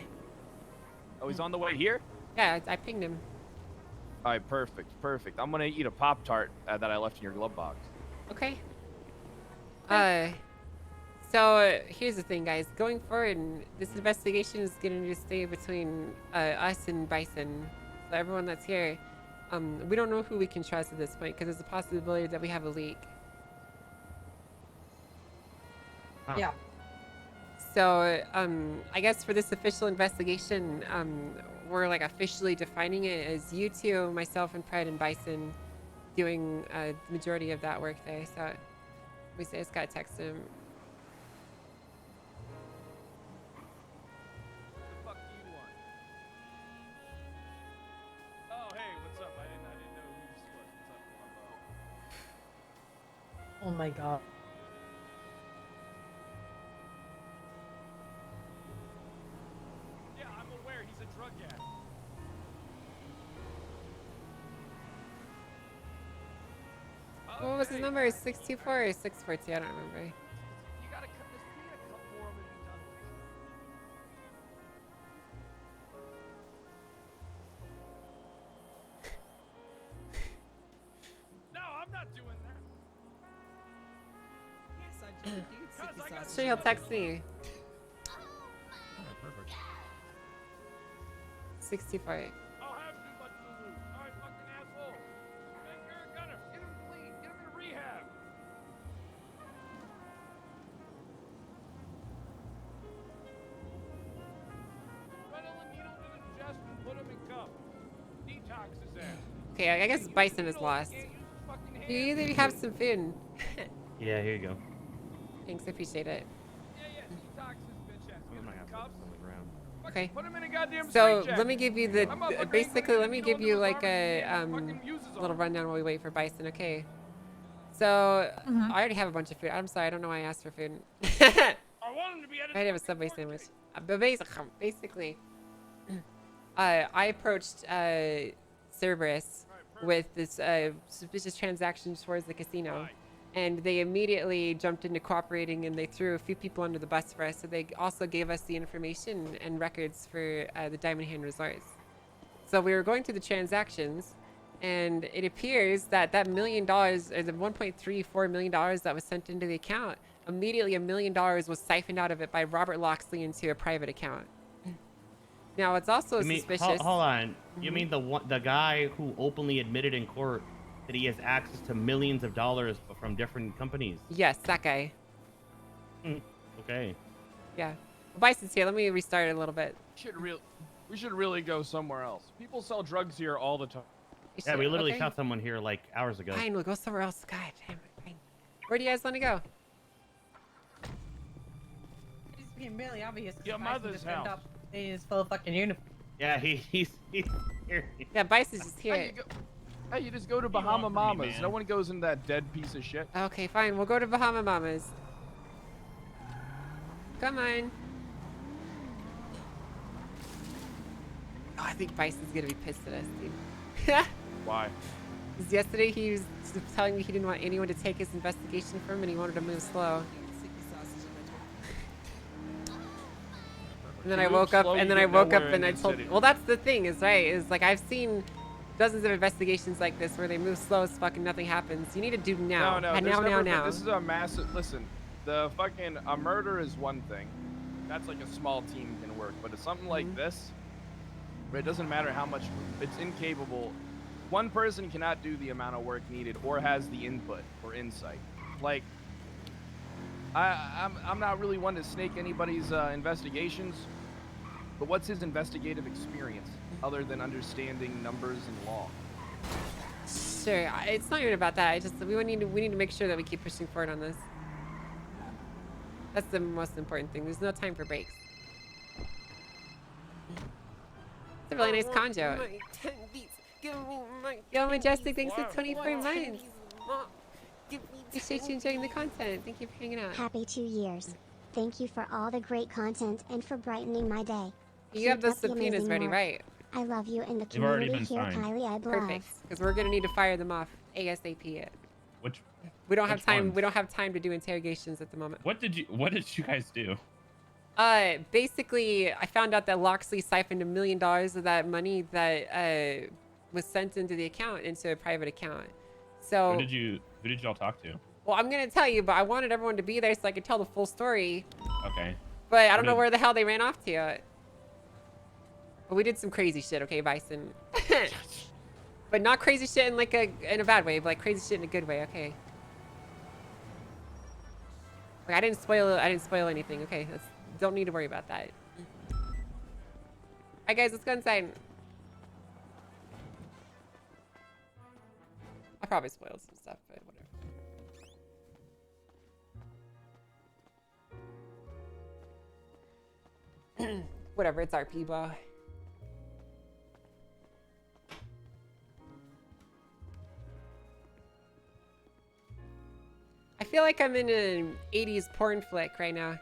Oh, he's on the way here? Yeah, I pinged him. All right, perfect. I'm gonna eat a Pop-Tart that I left in your glove box. Okay. So here's the thing, guys. Going forward, this investigation is going to stay between us and Bison. So everyone that's here, we don't know who we can trust at this point because there's a possibility that we have a leak. Yeah. So I guess for this official investigation, we're like officially defining it as you two, myself, and Pride and Bison doing the majority of that work there. So we say, I just gotta text him. Oh my god. Yeah, I'm aware he's a drug addict. What was his number? 624 or 642? I don't remember. You gotta cut this. We need a couple more of them to be done. No, I'm not doing that. Yes, I do. Sure, he'll text me. 64. I'll have too much to lose. All right, fucking asshole. Hey, you're a gunner. Get him clean. Get him in rehab. Run a needle to the chest and put him in cuffs. Detox his ass. Okay, I guess Bison is lost. You either have some food. Yeah, here you go. Thanks, I appreciate it. Detox his bitch ass. Get him in cuffs. Okay. Put him in a goddamn So straitjacket. let me give you the My motherfucker ain't basically gonna let me even give go you into his like a fucking uses little rundown while we wait for Bison. Okay. So I already have a bunch of food. I'm sorry, I don't know why I asked for food. I want him to be at his I have a Subway sandwich. But basically, I approached Cerberus with this suspicious transaction towards the casino, and they immediately jumped into cooperating, and they threw a few people under the bus for us. So they also gave us the information and records for the Diamond Hand Resorts. So we were going through the transactions, and it appears that $1 million, or the $1.34 million that was sent into the account, immediately $1 million was siphoned out of it by Robert Loxley into a private account. Now, it's also suspicious. Hold on. You mean the guy who openly admitted in court that he has access to millions of dollars from different companies? Yes, that guy. Okay. Yeah. Bison's here. Let me restart it a little bit. We should really go somewhere else. People sell drugs here all the time. Yeah, we literally shot someone here like hours ago. Fine, we'll go somewhere else. God damn it. Fine. Where do you guys want to go? It's being really obvious. Your Bison mother's just went house. up. He's full fucking uniform. Yeah, he's here. Yeah, Vice is just Hey, here. Hey, you just go to Bahama Mamas. No one goes in that dead piece of shit. Okay, fine. We'll go to Bahama Mamas. Come on. Oh, I think Vice is gonna be pissed at us, dude. Why? Because yesterday he was telling me he didn't want anyone to take his investigation from him and he wanted to move slow. And then I woke up and I told, well, that's the thing is, right, is like I've seen dozens of investigations like this where they move slow as fuck and nothing happens. You need to do now. No, now. This is a massive. Listen, the fucking a murder is one thing. That's like a small team can work, but it's something like this, where it doesn't matter how much it's incapable. One person cannot do the amount of work needed or has the input or insight. Like, I'm not really one to snake anybody's investigations, but what's his investigative experience other than understanding numbers and law? Sure, it's not even about that. I just we need to make sure that we keep pushing forward on this. That's the most important thing. There's no time for breaks. It's a really nice conjo. Yo, Majestic, thanks for 24 months. Appreciate you enjoying the content. Thank you for hanging out. Happy 2 years. Thank you for all the great content and for brightening my day. You have Keep the up the subpoenas amazing ready, work. right? I love you and the They've already community been here, signed. Kylie. I love. Perfect, because we're gonna need to fire them off ASAP. Which? We don't have Which time. ones? We don't have time to do interrogations at the moment. What did you guys do? Basically, I found out that Loxley siphoned $1 million of that money that was sent into the account, into a private account. So. Who did y'all talk to? Well, I'm gonna tell you, but I wanted everyone to be there so I could tell the full story. Okay. But I don't know where the hell they ran off to. But we did some crazy shit, okay, Bison? But not crazy shit in like in a bad way, but like crazy shit in a good way, okay? Like I didn't spoil anything, okay? Don't need to worry about that. Alright guys, let's go inside. I probably spoiled some stuff, but whatever. Whatever, it's RP, bro. I feel like I'm in an 80s porn flick right now.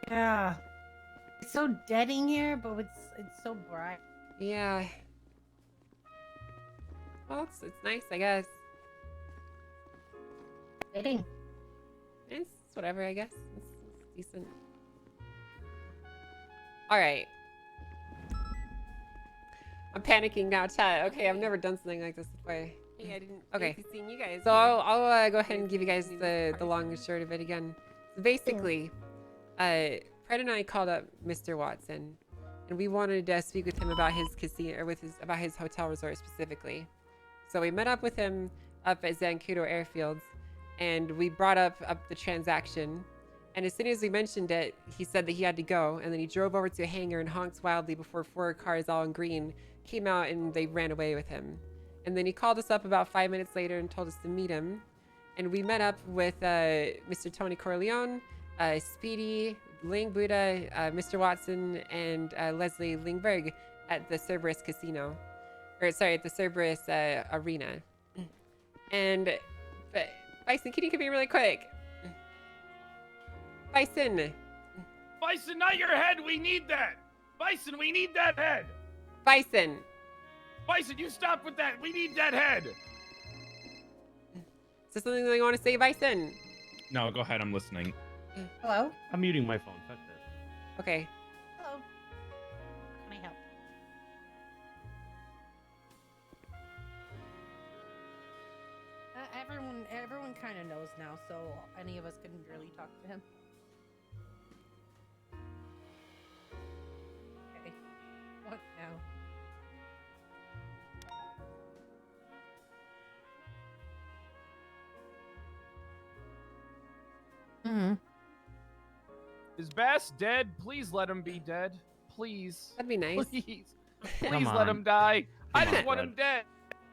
Yeah. It's so dead in here, but it's so bright. Yeah. Well, it's nice, I guess. Fitting. It's whatever, I guess. It's decent. Alright. I'm panicking now, chat. Okay, I've never done something like this before. Hey, I didn't. Okay. Seeing you guys. So I'll go ahead and give you guys the long and short of it again. So basically, Fred and I called up Mr. Watson, and we wanted to speak with him about his casino, or about his hotel resort specifically. So we met up with him up at Zancudo Airfields, and we brought up the transaction. And as soon as we mentioned it, he said that he had to go, and then he drove over to a hangar and honked wildly before 4 cars all in green came out and they ran away with him. And then he called us up about 5 minutes later and told us to meet him. And we met up with Mr. Tony Corleone, Speedy, Ling Buddha, Mr. Watson, and Leslie Lingberg at the Cerberus Casino. Or sorry, at the Cerberus Arena. And Bison, can you come here really quick? Bison! Bison, not your head! We need that! Bison, we need that head! Bison! Bison, you stop with that! We need that head! Is there something that you want to say, Bison? No, go ahead. I'm listening. Hello? I'm muting my phone. Fuck this. Okay. Hello. Can I help? Everyone kind of knows now, so any of us can really talk to him. Okay. What now? Mm-hmm. Is Bass dead? Please let him be dead. Please. That'd be nice. Please. Come Please let on. him die. I Come just on, want him dead.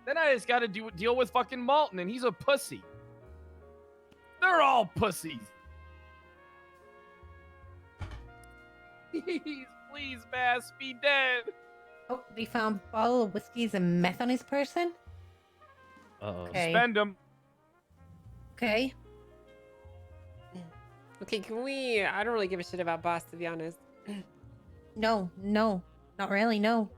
Then I just gotta deal with fucking Malton, and he's a pussy. They're all pussies. He's Please, Bass, be dead. Oh, they found a bottle of whiskeys and meth on his person? Uh-oh. Okay. Spend them. Okay. Okay, can we? I don't really give a shit about Boss, to be honest. No, not really, no.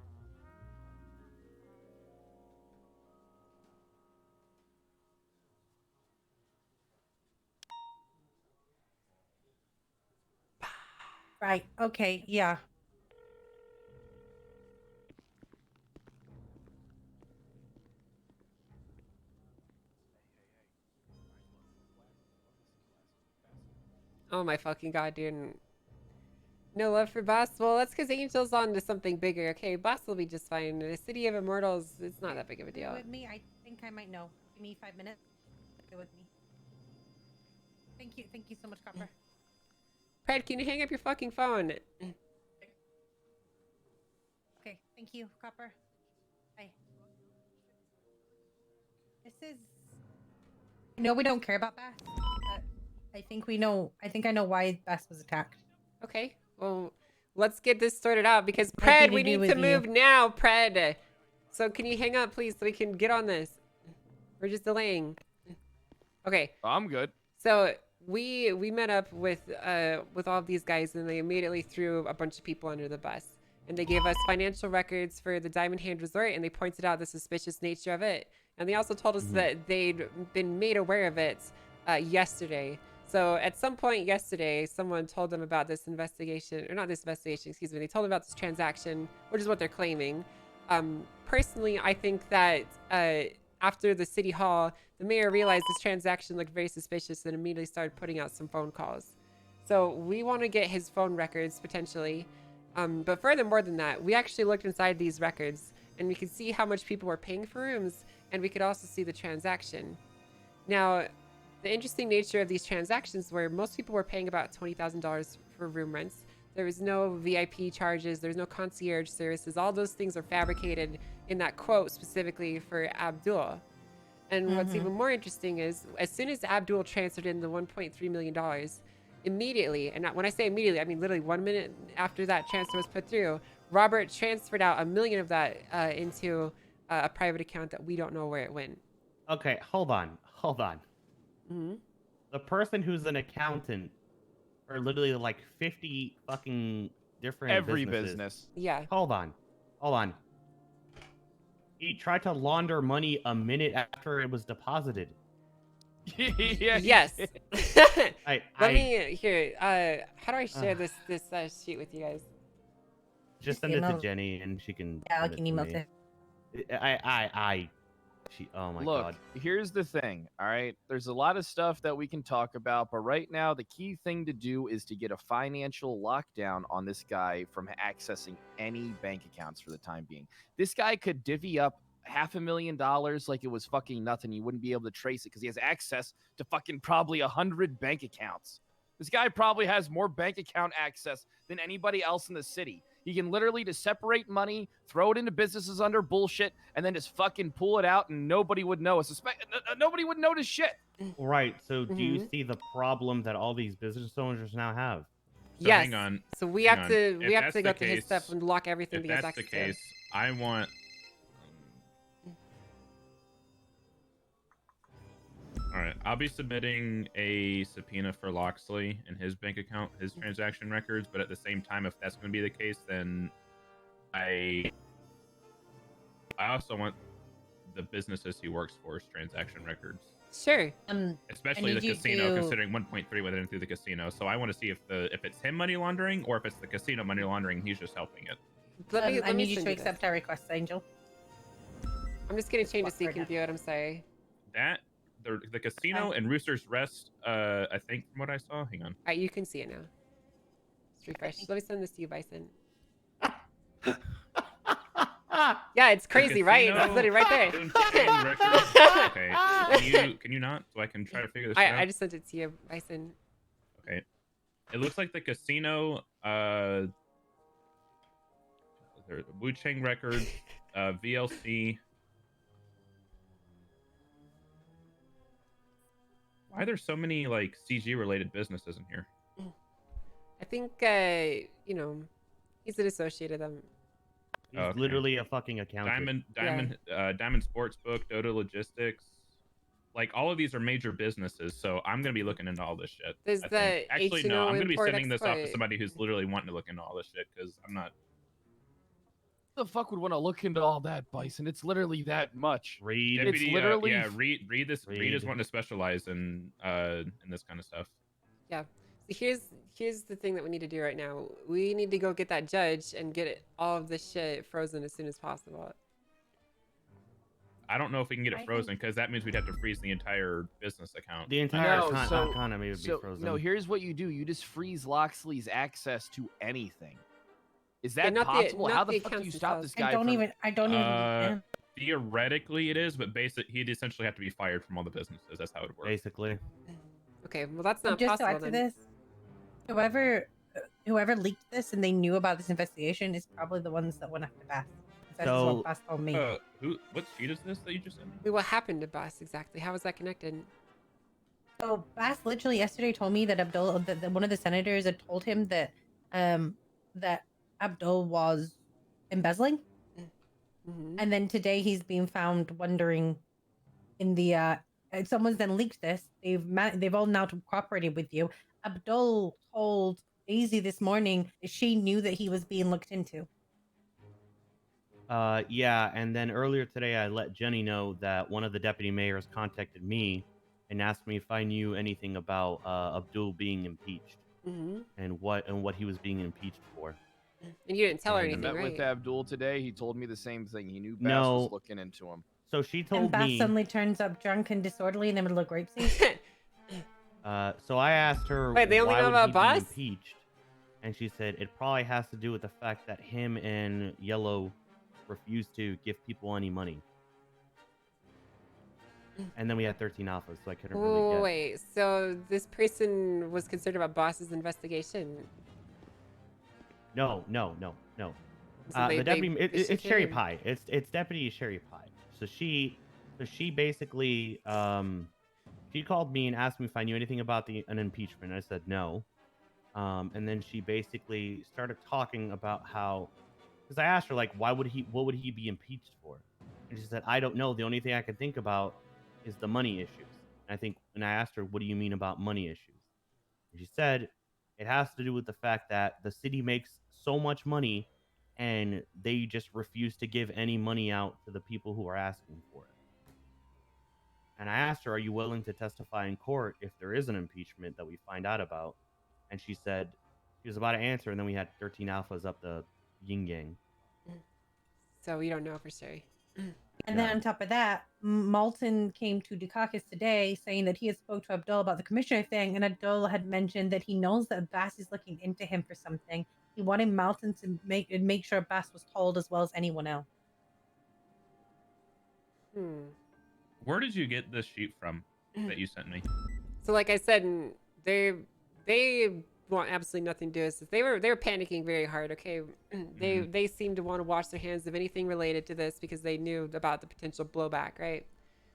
Right, okay, yeah. Oh my fucking god, dude. No love for Boss? Well, that's because Angel's on to something bigger. Okay, Boss will be just fine. The City of Immortals, it's not that big of a deal. With me, I think I might know. Give me 5 minutes. Stay with me. Thank you so much, Copper. Pred, can you hang up your fucking phone? Okay, thank you, Copper. Bye. This is... No, we don't care about Bass, but I think I know why Bass was attacked. Okay, well, let's get this sorted out because Nothing Pred, to we do need with to you. move now, Pred. So can you hang up, please, so we can get on this? We're just delaying. Okay. I'm good. So we met up with all of these guys, and they immediately threw a bunch of people under the bus. And they gave us financial records for the Diamond Hand Resort, and they pointed out the suspicious nature of it. And they also told us that they'd been made aware of it yesterday. So at some point yesterday, someone told them about this investigation, or not this investigation, excuse me. They told them about this transaction, which is what they're claiming. Personally, I think that after the city hall, the mayor realized this transaction looked very suspicious and immediately started putting out some phone calls. So we want to get his phone records potentially. But furthermore than that, we actually looked inside these records and we could see how much people were paying for rooms, and we could also see the transaction. Now, the interesting nature of these transactions were most people were paying about $20,000 for room rents. There was no VIP charges. There's no concierge services. All those things are fabricated in that quote specifically for Abdul. And what's even more interesting is as soon as Abdul transferred in the $1.3 million, immediately, and when I say immediately, I mean literally 1 minute after that transfer was put through, Robert transferred out $1 million of that into a private account that we don't know where it went. Okay, hold on. Mm-hmm. The person who's an accountant for literally like 50 fucking different Every businesses. business. Yeah. Hold on. He tried to launder money a minute after it was deposited. Yeah. Yes. Let me here. How do I share this sheet with you guys? Just send it to Jenny and she can. Yeah, I send it can to email me. to Oh my Look, god. here's the thing, all right? There's a lot of stuff that we can talk about, but right now the key thing to do is to get a financial lockdown on this guy from accessing any bank accounts for the time being. This guy could divvy up $500,000 like it was fucking nothing. You wouldn't be able to trace it because he has access to fucking probably 100 bank accounts. This guy probably has more bank account access than anybody else in the city. He can literally just separate money, throw it into businesses under bullshit, and then just fucking pull it out, and nobody would know. Nobody would notice shit. Right. So do you see the problem that all these business owners now have? So yes. hang on. So we hang have on. to If we have that's to the go through his case- stuff and lock everything If to his that's the access to. case, I want. All right, I'll be submitting a subpoena for Loxley and his bank account, his transaction records. But at the same time, if that's going to be the case, then I also want the businesses he works for's transaction records. Sure. Especially the casino, considering 1.3 went in through the casino. So I want to see if it's him money laundering or if it's the casino money laundering. He's just helping it. I need you to accept our request, Angel. I'm just gonna change it so you can view it. I'm sorry. That the casino and Rooster's Rest. I think from what I saw. Hang on. All right, you can see it now. Just refresh. Let me send this to you, Bison. Yeah, it's crazy, right? It's literally right there. Okay. Can you not? So I can try to figure this out. I just sent it to you, Bison. Okay. It looks like the casino. Wu Chang Records, VLC. Why are there so many like CG related businesses in here? I think you know, He's an associate of them. He's Okay. literally a fucking accountant. Diamond Sportsbook, Dota Logistics. Like all of these are major businesses, so I'm gonna be looking into all this shit. There's I the think. Actually, no, H&O I'm gonna be import sending this off to export. somebody who's literally wanting to look into all this shit because I'm not. Who the fuck would want to look into all that, Bison? It's literally that much. Read. It's Deputy, literally read this. Reed is Reed. wanting to specialize in this kind of stuff. Yeah. So here's the thing that we need to do right now. We need to go get that judge and get all of this shit frozen as soon as possible. I don't know if we can get it frozen because that means we'd have to freeze the entire business account. The entire No, so- economy would be frozen. No, here's what you do. You just freeze Loxley's access to anything. Is Yeah, that not the- possible? not How the the fuck do you accounts stop themselves. this guy I don't from... even. I don't even. Theoretically, it is, but he'd essentially have to be fired from all the businesses. That's how it works. Basically. Okay, well that's not Just to possible add to then. this, whoever leaked this and they knew about this investigation is probably the ones that went after Bass. That's So- what Bass told me. What sheet is this that you just sent me? Wait, what happened to Bass exactly? How was that connected? So Bass literally yesterday told me that that one of the senators had told him that that Abdul was embezzling, and then today he's being found wondering in the someone's then leaked this. They've all now cooperated with you. Abdul told Daisy this morning that she knew that he was being looked into. Yeah, and then earlier today I let Jenny know that one of the deputy mayors contacted me and asked me if I knew anything about Abdul being impeached and what he was being impeached for. And you didn't tell her I anything, met right? with Abdul today. He told me the same thing. He knew Bass No. was looking into him. So she And told Bass me. suddenly turns up drunk and disorderly in the middle of grape season. So I asked her. Wait, they only why know would about he be Boss? impeached, and she said it probably has to do with the fact that him and Yellow refused to give people any money. And then we had 13 alphas, so I couldn't really Oh, get. wait, so this person was concerned about Boss's investigation. No. So they- The deputy, they it's issued Sherry him- Pie. It's Deputy Sherry Pie. So she basically she called me and asked me if I knew anything about an impeachment. I said no. And then she basically started talking about how, because I asked her like, what would he be impeached for? And she said, I don't know. The only thing I can think about is the money issues. And I asked her, what do you mean about money issues? And she said, it has to do with the fact that the city makes so much money and they just refuse to give any money out to the people who are asking for it. And I asked her, are you willing to testify in court if there is an impeachment that we find out about? And she said she was about to answer, and then we had 13 alphas up the yin yang. So we don't know for sure. And then on top of that, Malton came to Dukakis today saying that he had spoke to Abdul about the commissioner thing, and Abdul had mentioned that he knows that Bass is looking into him for something. He wanted Malton to make sure Bass was told as well as anyone else. Where did you get this sheet from that you sent me? So like I said, they want absolutely nothing to do with this. They were panicking very hard. Okay, they seemed to want to wash their hands of anything related to this because they knew about the potential blowback, right?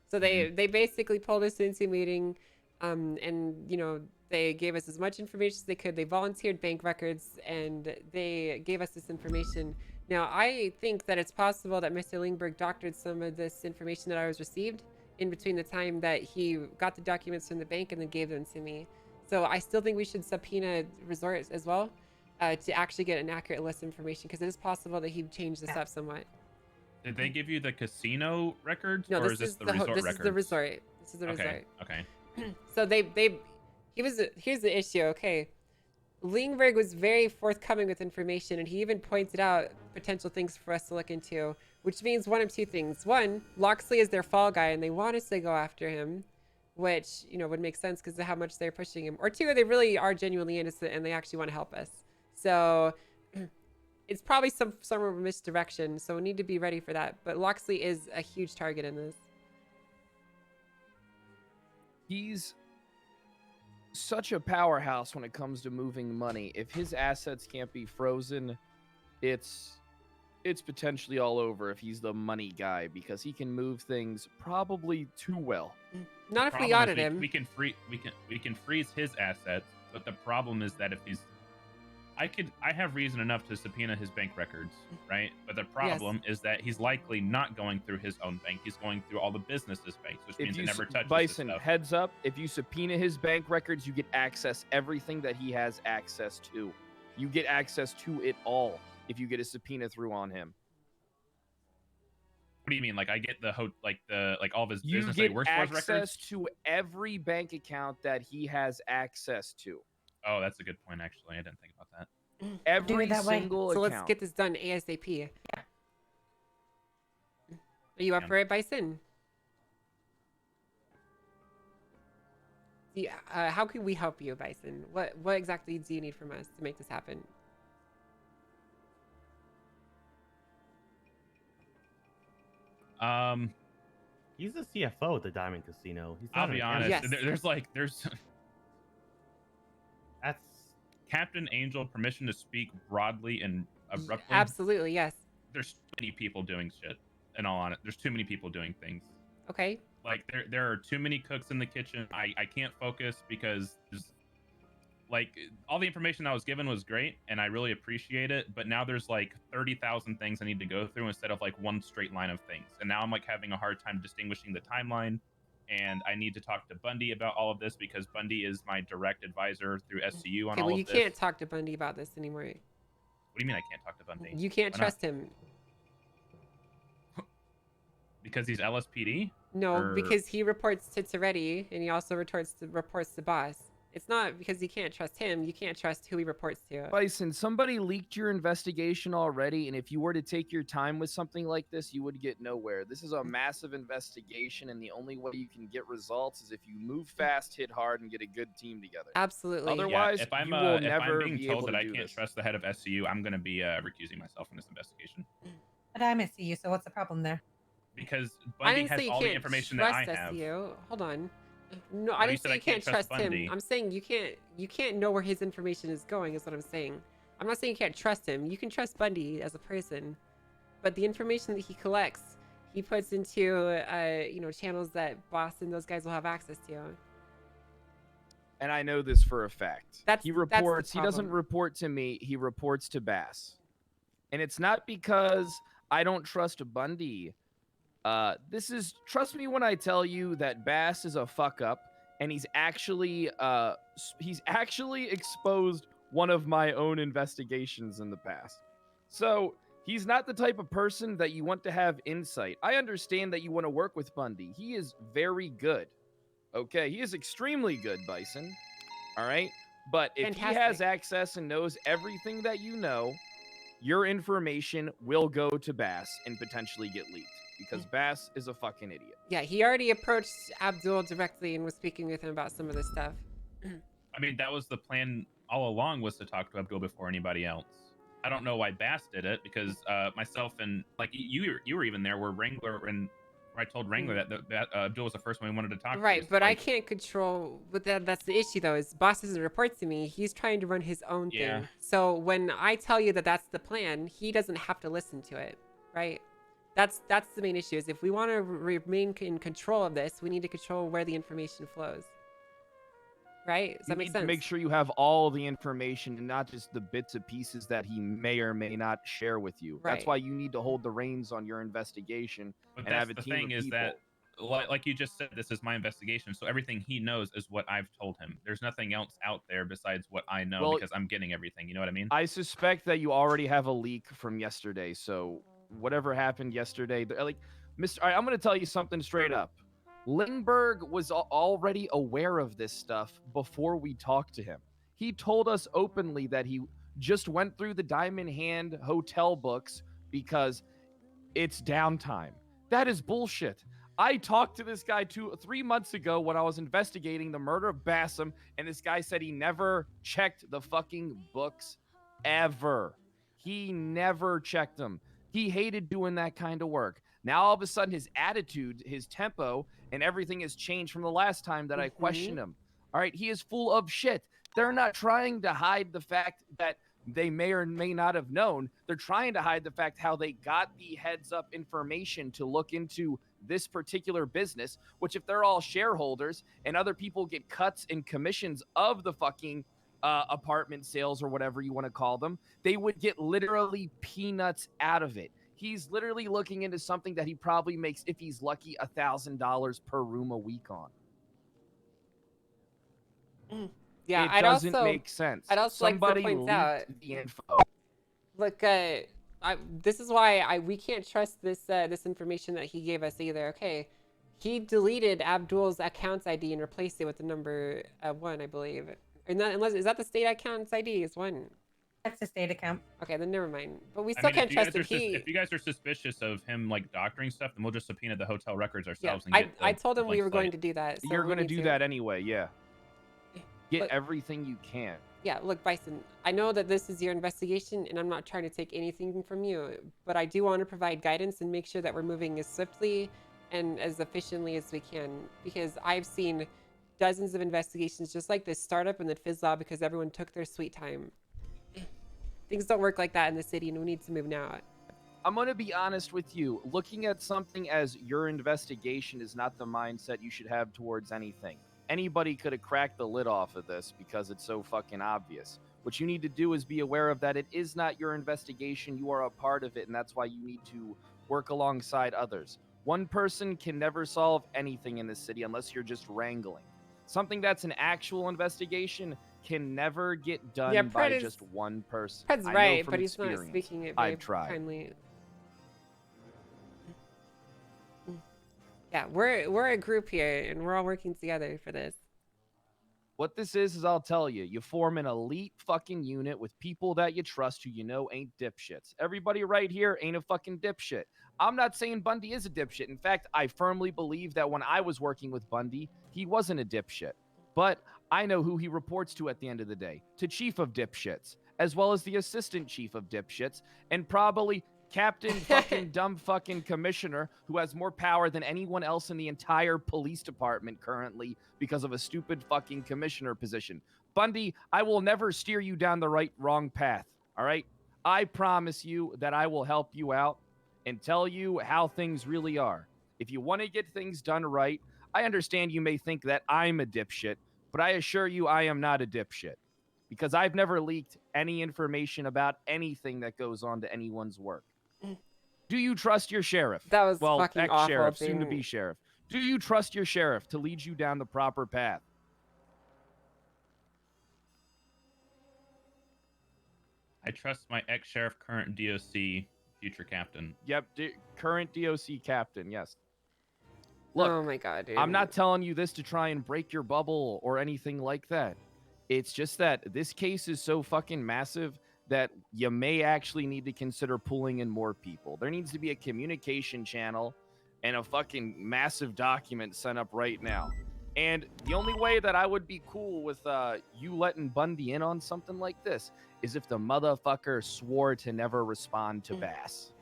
So they basically pulled us into a meeting, and you know they gave us as much information as they could. They volunteered bank records and they gave us this information. Now I think that it's possible that Mr. Lingberg doctored some of this information that I was received in between the time that he got the documents from the bank and then gave them to me. So I still think we should subpoena Resort as well to actually get an accurate list of information because it is possible that he changed this up somewhat. Did they give you the casino records, No, or this is this is the resort this records? is the resort. This is the resort. Okay. So here's the issue. Okay, Lingberg was very forthcoming with information, and he even pointed out potential things for us to look into, which means one of two things. One, Loxley is their fall guy, and they want us to go after him, which, you know, would make sense because of how much they're pushing him. Or two, they really are genuinely innocent, and they actually want to help us. So it's probably some sort of misdirection, so we need to be ready for that. But Loxley is a huge target in this. He's such a powerhouse when it comes to moving money. If his assets can't be frozen, it's potentially all over if he's the money guy because he can move things probably too well. Not if we Problem is audit him. We can freeze his assets, but the problem is that if he's I have reason enough to subpoena his bank records, right? But the problem is that he's likely not going through his own bank. He's going through all the businesses' banks, which means it never touches Bison, this stuff. heads up, if you subpoena his bank records, you get access everything that he has access to. You get access to it all if you get a subpoena through on him. What do you mean? Like I get the all of his You business that get he works for records? access to every bank account that he has access to. Oh, that's a good point. Actually, I didn't think about that. Every that way. single So account. let's get this done ASAP. Are you up for it, Bison? Yeah. How can we help you, Bison? What exactly do you need from us to make this happen? He's the CFO at the Diamond Casino. He's I'll not be an honest. accountant. There's That's Captain Angel permission to speak broadly and abruptly. Absolutely, yes. There's too many people doing shit. In all honesty, there's too many people doing things. Okay. Like there are too many cooks in the kitchen. I can't focus because there's like all the information I was given was great and I really appreciate it, but now there's like 30,000 things I need to go through instead of like one straight line of things. And now I'm like having a hard time distinguishing the timeline, and I need to talk to Bundy about all of this because Bundy is my direct advisor through SCU on Okay, all well, of you this. can't talk to Bundy about this anymore. What do you mean I can't talk to Bundy? You can't Why not? trust him. Because he's LSPD? No, Or- because he reports to Toretti and he also reports to Boss. It's not because you can't trust him. You can't trust who he reports to. Bison, somebody leaked your investigation already, and if you were to take your time with something like this, you would get nowhere. This is a massive investigation, and the only way you can get results is if you move fast, hit hard, and get a good team together. Absolutely. Otherwise, if I'm you will if never I'm being be told able that to I do can't this. trust the head of SCU, I'm going to be recusing myself from this investigation But I'm at CU, so what's the problem there? because I Bundy didn't has say you all the can't information that I trust have. SCU. Hold on. No, No, I you didn't said say I you can't can't trust trust him. Bundy. I'm saying you can't know where his information is going is what I'm saying. I'm not saying you can't trust him. You can trust Bundy as a person, but the information that he collects, he puts into channels that Boss and those guys will have access to. And I know this for a fact. That's He the reports. He doesn't problem. report to me. He reports to Bass, and it's not because I don't trust Bundy. This is trust me when I tell you that Bass is a fuck up, and he's actually exposed one of my own investigations in the past. So he's not the type of person that you want to have insight. I understand that you want to work with Bundy. He is very good. Okay, he is extremely good, Bison. All right, but if he has Fantastic. access and knows everything that you know, your information will go to Bass and potentially get leaked because Bass is a fucking idiot. Yeah, he already approached Abdul directly and was speaking with him about some of this stuff. I mean, that was the plan all along, was to talk to Abdul before anybody else. I don't know why Bass did it because myself and like you were even there where Wrangler and where I told Wrangler that Abdul was the first one we wanted to talk to. Right, It's but I like, can't control. But that's the issue, though. Is Boss doesn't report to me. He's trying to run his own Yeah. thing. So when I tell you that that's the plan, he doesn't have to listen to it, right? That's the main issue. Is if we want to remain in control of this, we need to control where the information flows. Right? Does that make need sense? to make sure you have all the information and not just the bits and pieces that he may or may not share with you. That's Right. why you need to hold the reins on your investigation But and that's have a the team thing of is people. that, like you just said, this is my investigation. So everything he knows is what I've told him. There's nothing else out there besides what I know Well, because I'm getting everything. You know what I mean? I suspect that you already have a leak from yesterday. So whatever happened yesterday, like Mr. All right, I'm going to tell you something straight up. Lindbergh was already aware of this stuff before we talked to him. He told us openly that he just went through the Diamond Hand hotel books because it's downtime. That is bullshit. I talked to this guy 3 months ago when I was investigating the murder of Bassam, and this guy said he never checked the fucking books ever. He never checked them. He hated doing that kind of work. Now all of a sudden his attitude, his tempo, and everything has changed from the last time that I questioned him. All right, he is full of shit. They're not trying to hide the fact that they may or may not have known. They're trying to hide the fact how they got the heads up information to look into this particular business, which if they're all shareholders and other people get cuts and commissions of the fucking apartment sales or whatever you want to call them, they would get literally peanuts out of it. He's literally looking into something that he probably makes, if he's lucky, $1,000 per room a week on. Yeah, it doesn't make sense. I'd also Somebody like to point leaked out the info. Look, this is why we can't trust this information that he gave us either. Okay, he deleted Abdul's account's ID and replaced it with the number 1, I believe. Or not, unless is that the state account's ID? Is 1? That's the state account. Okay, then never mind. But we still can't trust it. If you guys are suspicious of him like doctoring stuff, then we'll just subpoena the hotel records ourselves. Yeah, And I told him we were going to do that. So You're we going to need do that anyway, yeah. Get But- everything you can. Yeah, look, Bison, I know that this is your investigation, and I'm not trying to take anything from you, but I do want to provide guidance and make sure that we're moving as swiftly and as efficiently as we can, because I've seen dozens of investigations just like this start up and then fizzle out because everyone took their sweet time. Things don't work like that in the city, and we need to move now. I'm going to be honest with you. Looking at something as your investigation is not the mindset you should have towards anything. Anybody could have cracked the lid off of this because it's so fucking obvious. What you need to do is be aware of that it is not your investigation. You are a part of it, and that's why you need to work alongside others. One person can never solve anything in this city unless you're just wrangling. Something that's an actual investigation can never get done by just one person. Fred's I know right, from but he's not experience. speaking it very I've tried. kindly. Yeah, we're a group here, and we're all working together for this. What this is I'll tell you. You form an elite fucking unit with people that you trust who you know ain't dipshits. Everybody right here ain't a fucking dipshit. I'm not saying Bundy is a dipshit. In fact, I firmly believe that when I was working with Bundy, he wasn't a dipshit. But I know who he reports to at the end of the day. To Chief of Dipshits, as well as the Assistant Chief of Dipshits, and probably Captain fucking dumb fucking Commissioner, who has more power than anyone else in the entire police department currently because of a stupid fucking commissioner position. Bundy, I will never steer you down the wrong path, all right? I promise you that I will help you out and tell you how things really are. If you want to get things done right, I understand you may think that I'm a dipshit, but I assure you I am not a dipshit because I've never leaked any information about anything that goes on to anyone's work. Do you trust your sheriff? That was well, fucking awful. ex-sheriff, soon to be sheriff. Do you trust your sheriff to lead you down the proper path? I trust my ex-sheriff, current DOC, future captain. Yep, current DOC captain, yes. Look, oh my god, dude. I'm not telling you this to try and break your bubble or anything like that. It's just that this case is so fucking massive that you may actually need to consider pulling in more people. There needs to be a communication channel and a fucking massive document sent up right now. And the only way that I would be cool with you letting Bundy in on something like this is if the motherfucker swore to never respond to Bass.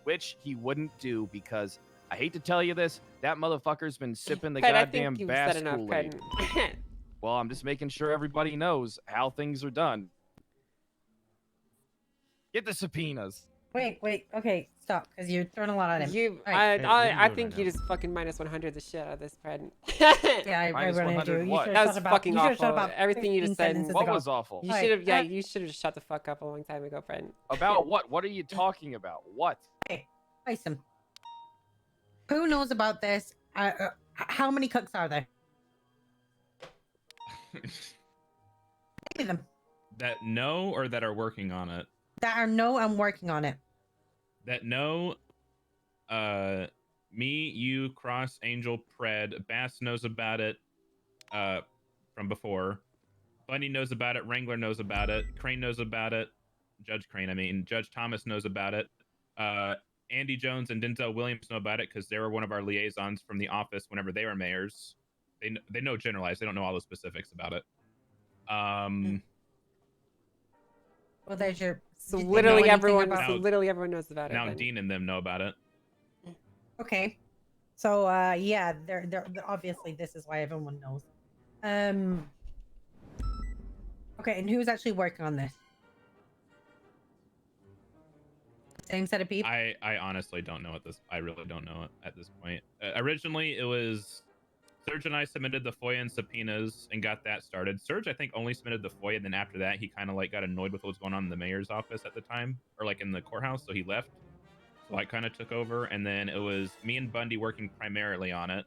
Which he wouldn't do because, I hate to tell you this, that motherfucker's been sipping the Fred, goddamn I think Bass said enough, Kool-Aid. Fred. Well, I'm just making sure everybody knows how things are done. Get the subpoenas. Wait, okay, stop, because you're throwing a lot at him. You, All right. I think you just fucking minus 100 the shit out of this, Fred. Yeah, I Minus run 100 into what? you. That was fucking awful. Everything you just said. What was awful? You should have, yeah, you should have just shut the fuck up a long time ago, Fred. About what? What are you talking about? What? Hey, Tyson. Who knows about this? How many cooks are there? Them. That know or that are working on it? That are no, I'm working on it. That know, me, you, Cross, Angel, Pred, Bass knows about it from before. Bundy knows about it. Wrangler knows about it. Crane knows about it. Judge Crane, I mean. Judge Thomas knows about it. Andy Jones and Denzel Williams know about it because they were one of our liaisons from the office whenever they were mayors. They know generalized. They don't know all the specifics about it. Well, there's your. So did they know literally anything everyone, about- so literally everyone knows about it. Now then. Dean and them know about it. Okay. So yeah, they're obviously this is why everyone knows. Okay, and who's actually working on this? Same set of people? I honestly don't know at this. I really don't know at this point. Originally, it was Surge and I submitted the FOIA and subpoenas and got that started. Surge, I think, only submitted the FOIA, and then after that, he kind of like got annoyed with what was going on in the mayor's office at the time, or like in the courthouse, so he left. So I kind of took over, and then it was me and Bundy working primarily on it.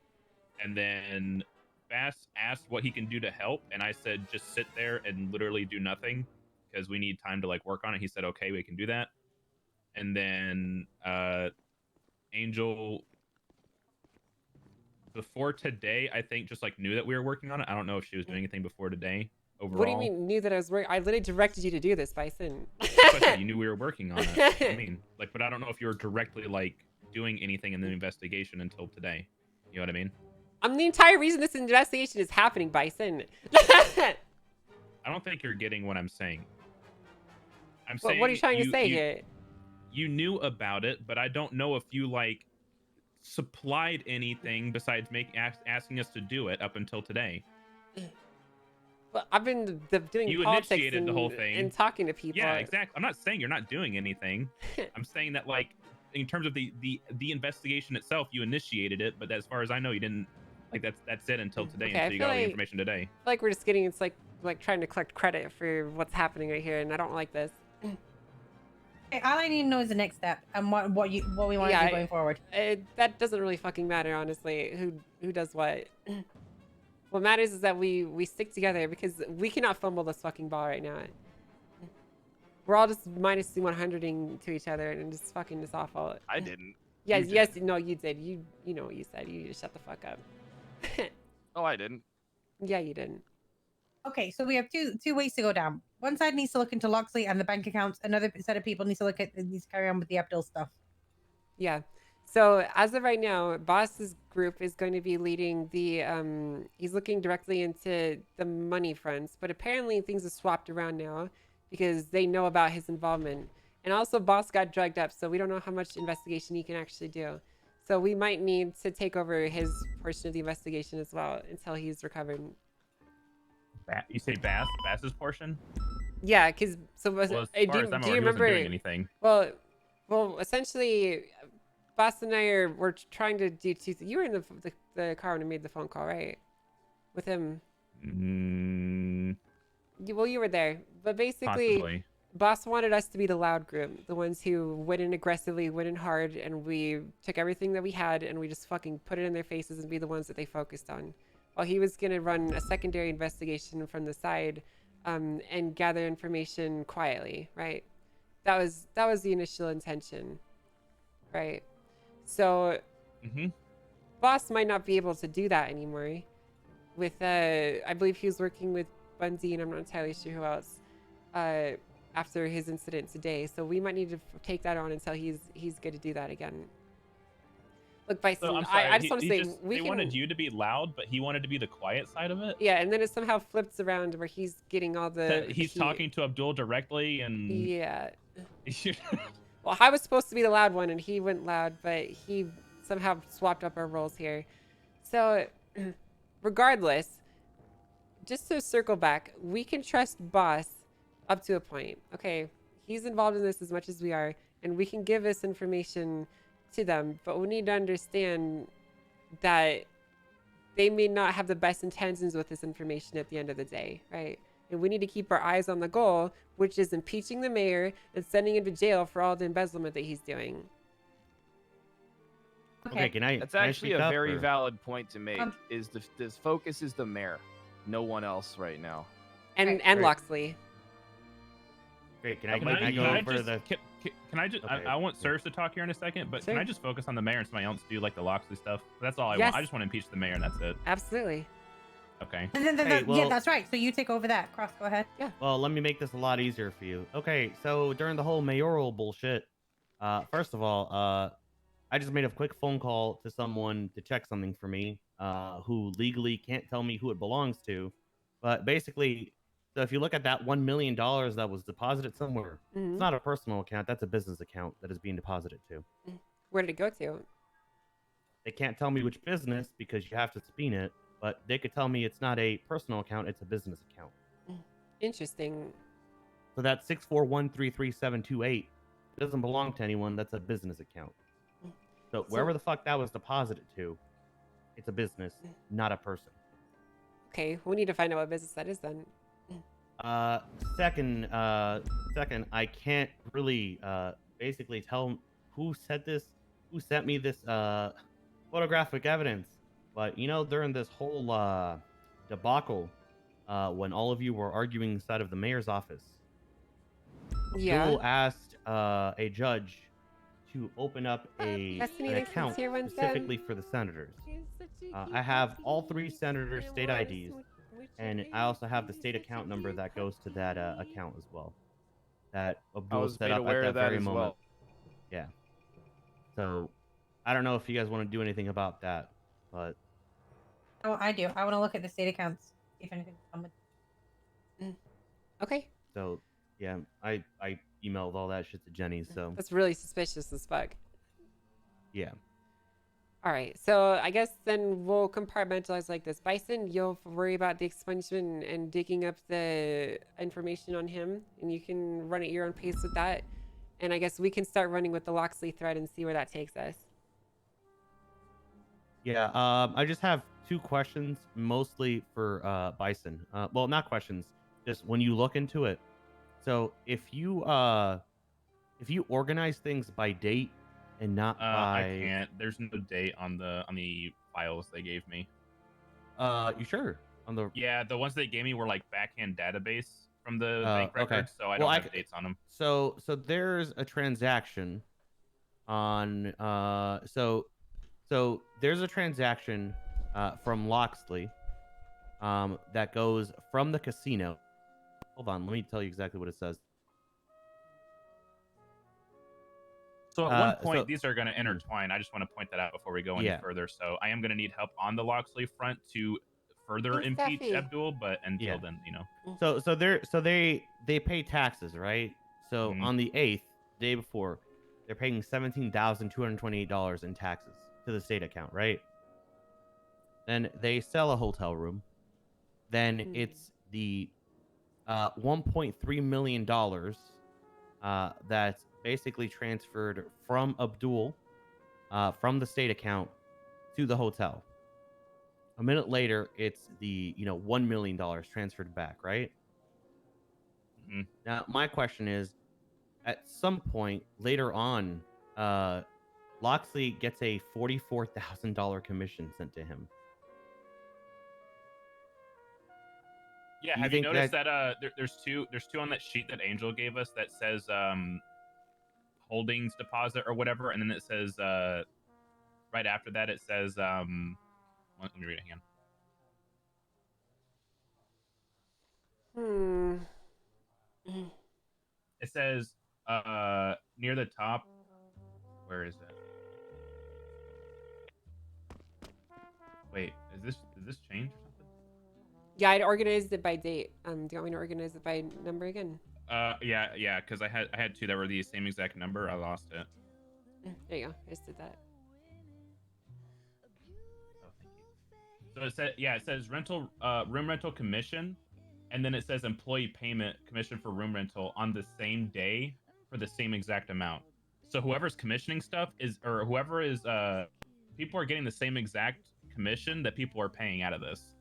And then Bass asked what he can do to help, and I said just sit there and literally do nothing because we need time to like work on it. He said, okay, we can do that. And then Angel, before today, I think just like knew that we were working on it. I don't know if she was doing anything before today overall. What do you mean knew that I was working? I literally directed you to do this, Bison. But you knew we were working on it. I mean, like, but I don't know if you were directly like doing anything in the investigation until today. You know what I mean? The entire reason this investigation is happening, Bison. I don't think you're getting what I'm saying. I'm saying. What are you trying to say here? You knew about it, but I don't know if you like supplied anything besides asking us to do it up until today. Well, I've been doing You politics initiated the whole thing and talking to people. Yeah, exactly. I'm not saying you're not doing anything. I'm saying that like in terms of the investigation itself, you initiated it, but as far as I know, you didn't. Like that's it until today. Okay, until you got all the information today. I feel like we're just getting it's like trying to collect credit for what's happening right here, and I don't like this. Okay, all I need to know is the next step and what we want to do going forward. That doesn't really fucking matter, honestly. Who does what? What matters is that we stick together because we cannot fumble this fucking ball right now. We're all just minus 100ing to each other and just fucking this awful. I didn't. Yes, yes, no, you did. You know what you said. You just shut the fuck up. Oh, I didn't. Yeah, you didn't. Okay, so we have two ways to go down. One side needs to look into Loxley and the bank accounts. Another set of people needs to carry on with the Abdul stuff. Yeah. So as of right now, Boss's group is going to be leading the he's looking directly into the money fronts, but apparently things have swapped around now because they know about his involvement. And also Boss got drugged up, so we don't know how much investigation he can actually do. So we might need to take over his portion of the investigation as well until he's recovered. You say Bass's portion? Yeah, because so well, as far do as I'm you aware, he remember wasn't doing anything? Well, essentially, Boss and I were trying to do two things. You were in the car when I made the phone call, right? With him. Well, you were there, but basically, Possibly. Boss wanted us to be the loud group, the ones who went in aggressively, went in hard, and we took everything that we had and we just fucking put it in their faces and be the ones that they focused on. While he was gonna run a secondary investigation from the side, and gather information quietly, right? That was the initial intention, right? So, Boss might not be able to do that anymore. With I believe he was working with Bundy, and I'm not entirely sure who else. After his incident today, so we might need to take that on until he's good to do that again. Look, Bison, So, I'm sorry, I just want to say they wanted you to be loud, but he wanted to be the quiet side of it. Yeah, and then it somehow flips around where he's getting all the. He's talking to Abdul directly, and yeah. Well, I was supposed to be the loud one, and he went loud, but he somehow swapped up our roles here. So, regardless, just to circle back, we can trust Boss up to a point. Okay, he's involved in this as much as we are, and we can give this information to them, but we need to understand that they may not have the best intentions with this information at the end of the day, right? And we need to keep our eyes on the goal, which is impeaching the mayor and sending him to jail for all the embezzlement that he's doing. Okay, can I? That's can I actually speak a up, very or- valid point to make. Is the focus is the mayor, no one else right now. And Great. Loxley. Great. Can I Can go over just, the? Can I just? Okay, I want Serge to talk here in a second, but Sure. can I just focus on the mayor and somebody else do like the Loxley stuff? That's all I Yes. want. I just want to impeach the mayor, and that's it. Absolutely. Okay. Hey, Yeah, well- that's right. So you take over that. Cross, go ahead. Yeah. Well, let me make this a lot easier for you. Okay, so during the whole mayoral bullshit, first of all, I just made a quick phone call to someone to check something for me, who legally can't tell me who it belongs to, but basically, so if you look at that $1 million that was deposited somewhere, Mhm. it's not a personal account. That's a business account that is being deposited to. Where did it go to? They can't tell me which business because you have to subpoena it, but they could tell me it's not a personal account, it's a business account. Interesting. So that 641333728 doesn't belong to anyone. That's a business account. So wherever the fuck that was deposited to, It's a business, not a person. Okay, we need to find out what business that is then. Second, I can't really basically tell who said this, who sent me this photographic evidence. But you know, during this whole debacle, when all of you were arguing inside of the mayor's office, Yeah. Abdul asked a judge to open up an account specifically for the senators. I have all 3 senators' state IDs, and I also have the state account number that goes to that account as well. That Abdul was set made up aware at of that that very as moment. well. Yeah. So, I don't know if you guys want to do anything about that, but Oh, I do. I want to look at the state accounts. See if anything's come with. Okay. so yeah, I emailed all that shit to Jenny. So That's really suspicious as fuck. yeah. All right, so I guess then we'll compartmentalize like this. Bison, you'll worry about the expungement and digging up the information on him, and you can run at your own pace with that. And I guess we can start running with the Loxley thread and see where that takes us. Yeah, I just have 2 questions, mostly for Bison. Well, not questions, just when you look into it. So if you organize things by date and not by, I can't. There's no date on the files they gave me. You sure? On the Yeah, the ones they gave me were like backhand database from the Oh, bank okay. records, so I Well, don't have dates on them. So there's a transaction on so there's a transaction from Loxley that goes from the casino. Hold on, let me tell you exactly what it says. So at one point, so- these are going to intertwine. I just want to point that out before we go any Yeah. further. So I am going to need help on the Loxley front to further Thanks, impeach Steffi. Abdul, but until Yeah. then, you know. So they pay taxes, right? So on the 8th, day before, they're paying $17,228 in taxes to the state account, right? Then they sell a hotel room. Then it's the $1.3 million that's basically transferred from Abdul from the state account to the hotel. A minute later, it's the $1 million transferred back, right? Now, my question is, at some point later on, Loxley gets a $44,000 commission sent to him. Yeah, Do you have you think noticed that there's two on that sheet that Angel gave us that says holdings deposit or whatever, and then it says right after that it says let me read it again. It says near the top. Where is it? Wait, did this change or something? Yeah, I'd organized it by date. Do you want me to organize it by number again? Yeah, because I had 2 that were the same exact number. I lost it. There you go. I just did that. So it says rental room rental commission, and then it says employee payment commission for room rental on the same day for the same exact amount. So whoever's commissioning stuff whoever is people are getting the same exact commission that people are paying out of this.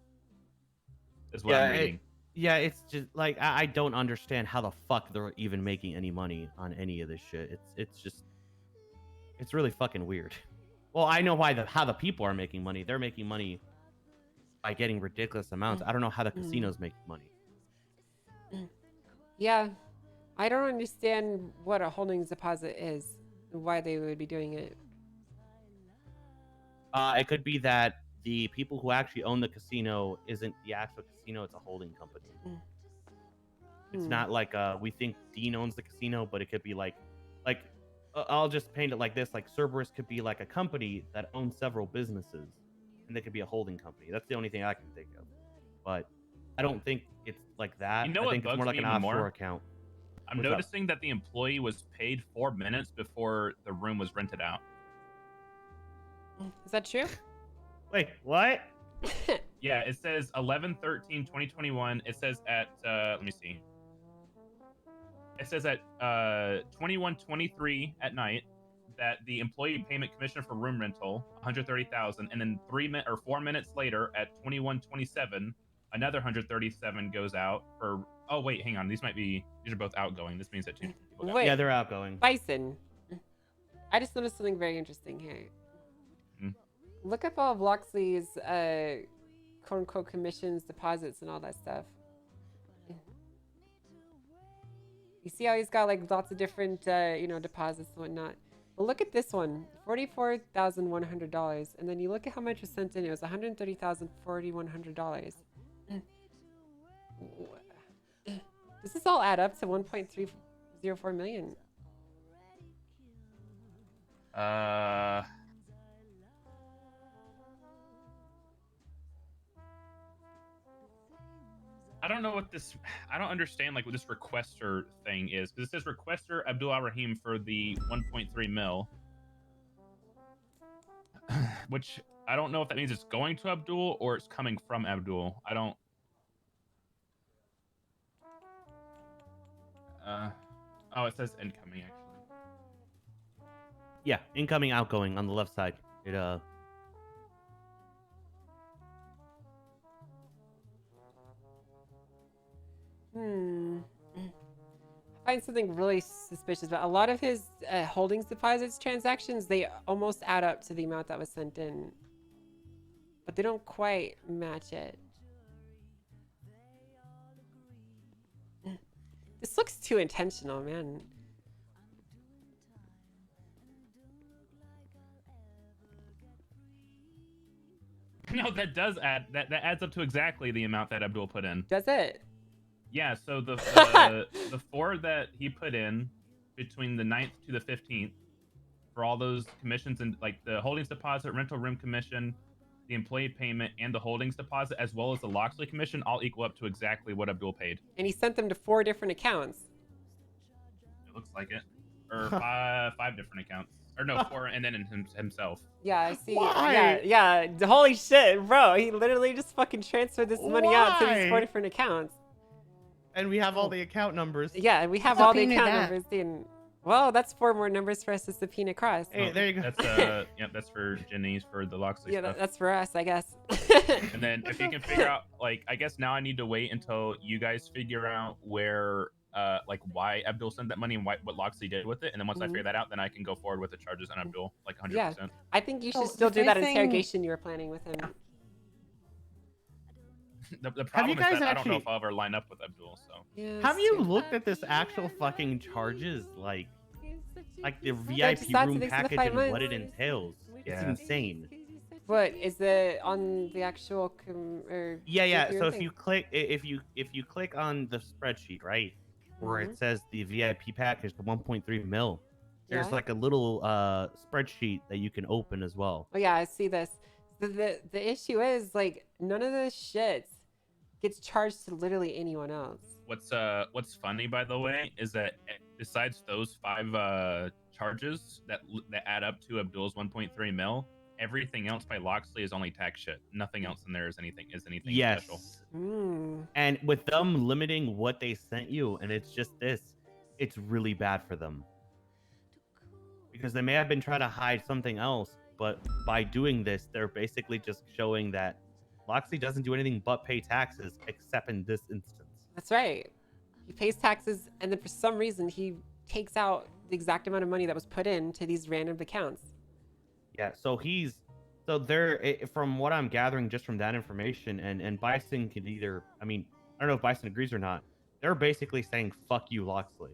Is what I'm reading. It's just like I don't understand how the fuck they're even making any money on any of this shit. It's really fucking weird. Well, I know how the people are making money. They're making money by getting ridiculous amounts. I don't know how the casino's making money. Yeah, I don't understand what a holdings deposit is, and why they would be doing it. It could be that the people who actually own the casino isn't the actual casino; it's a holding company. It's not like we think Dean owns the casino, but it could be like I'll just paint it like this: like Cerberus could be like a company that owns several businesses, and they could be a holding company. That's the only thing I can think of. But I don't think it's like that. You know I what think it's bugs more like me an even offshore more? account. I'm What's up? noticing that the employee was paid 4 minutes before the room was rented out. Is that true? Wait, what? Yeah, it says 11/13/2021. It says at let me see. It says at 21:23 at night that the employee payment commission for room rental, 130,000, and then 4 minutes later at 21:27, another 137 goes out for. Oh wait, hang on. These are both outgoing. This means that two people got. Wait, Yeah, they're outgoing. Bison. I just noticed something very interesting here. Look up all of Loxley's quote unquote commissions, deposits, and all that stuff. You see how he's got like lots of different deposits and whatnot. But look at this one, $44,100, and then you look at how much was sent in. It was $130,401. Does this all add up to 1.304 million? I don't know what this. I don't understand like what this requester thing is, because it says requester Abdul Al Rahim for the 1.3 mil, which I don't know if that means it's going to Abdul or it's coming from Abdul. I don't. Oh, it says incoming actually. Yeah, incoming, outgoing on the left side. It I find something really suspicious about a lot of his holdings deposits transactions. They almost add up to the amount that was sent in, but they don't quite match it. This looks too intentional, man. No, that does add. That adds up to exactly the amount that Abdul put in. Does it? Yeah, so the 4 that he put in between the 9th to the 15th for all those commissions and like the holdings deposit, rental room commission, the employee payment, and the holdings deposit, as well as the Loxley commission, all equal up to exactly what Abdul paid. And he sent them to 4 different accounts. It looks like it. Or 5 different accounts. Or no, 4 and then himself. Yeah, I see. Why? Yeah. Holy shit, bro. He literally just fucking transferred this money out to these 4 Why? different accounts. and we have all the account numbers. Yeah, and we have all the Subpoena account that. numbers. And, well, that's 4 more numbers for us to subpoena across. Hey, there you go. That's that's for Jenny's for the Loxley Yeah, stuff. that's for us, I guess. And then if you can figure out, like, I guess now I need to wait until you guys figure out where, like, why Abdul sent that money and what Loxley did with it. And then once I figure that out, then I can go forward with the charges on Abdul, like 100%. Yeah, I think you So, should still the do that funny thing- interrogation you were planning with him. The problem guys is that I don't know actually- if I'll ever line up with Abdul, so. Yeah, Have it's you true. looked at this actual fucking charges, like the Yeah, VIP just add room to the package 5 and what it months. entails? Yeah. It's insane. What is it on the actual or Yeah. computer So if thing? you click, if you click on the spreadsheet, right, where Mhm. it says the VIP package, the 1.3 mil, there's Yeah. like a little spreadsheet that you can open as well. Oh yeah, I see this. The issue is like none of this shit gets charged to literally anyone else. What's funny, by the way, is that besides those 5 charges that add up to Abdul's 1.3 mil, everything else by Loxley is only tax shit. Nothing else in there is anything Yes. special. And with them limiting what they sent you, and it's just this, it's really bad for them. Because they may have been trying to hide something else, but by doing this, they're basically just showing that Loxley doesn't do anything but pay taxes, except in this instance. That's right. He pays taxes, and then for some reason he takes out the exact amount of money that was put into these random accounts. Yeah, so they're from what I'm gathering just from that information, and Bison could either, I mean, I don't know if Bison agrees or not. They're basically saying "fuck you, Loxley."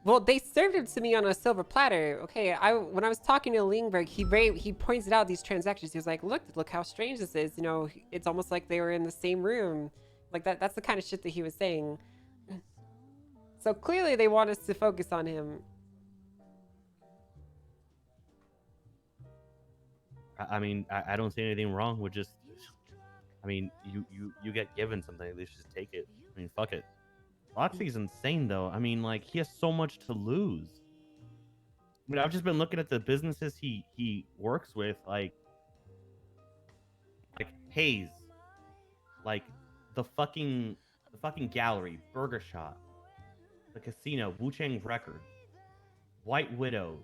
Well, they served it to me on a silver platter. Okay, when I was talking to Lingberg, he pointed out these transactions. He was like, "Look how strange this is. You know, it's almost like they were in the same room." Like that's the kind of shit that he was saying. So clearly, they want us to focus on him. I mean, I don't see anything wrong with just. I mean, you get given something, they should just take it. I mean, fuck it. Loxley's insane though. I mean, like he has so much to lose. I mean, I've just been looking at the businesses he works with, like Hayes, like the fucking gallery, Burger Shop, the casino, Wu Chang Records, White Widow,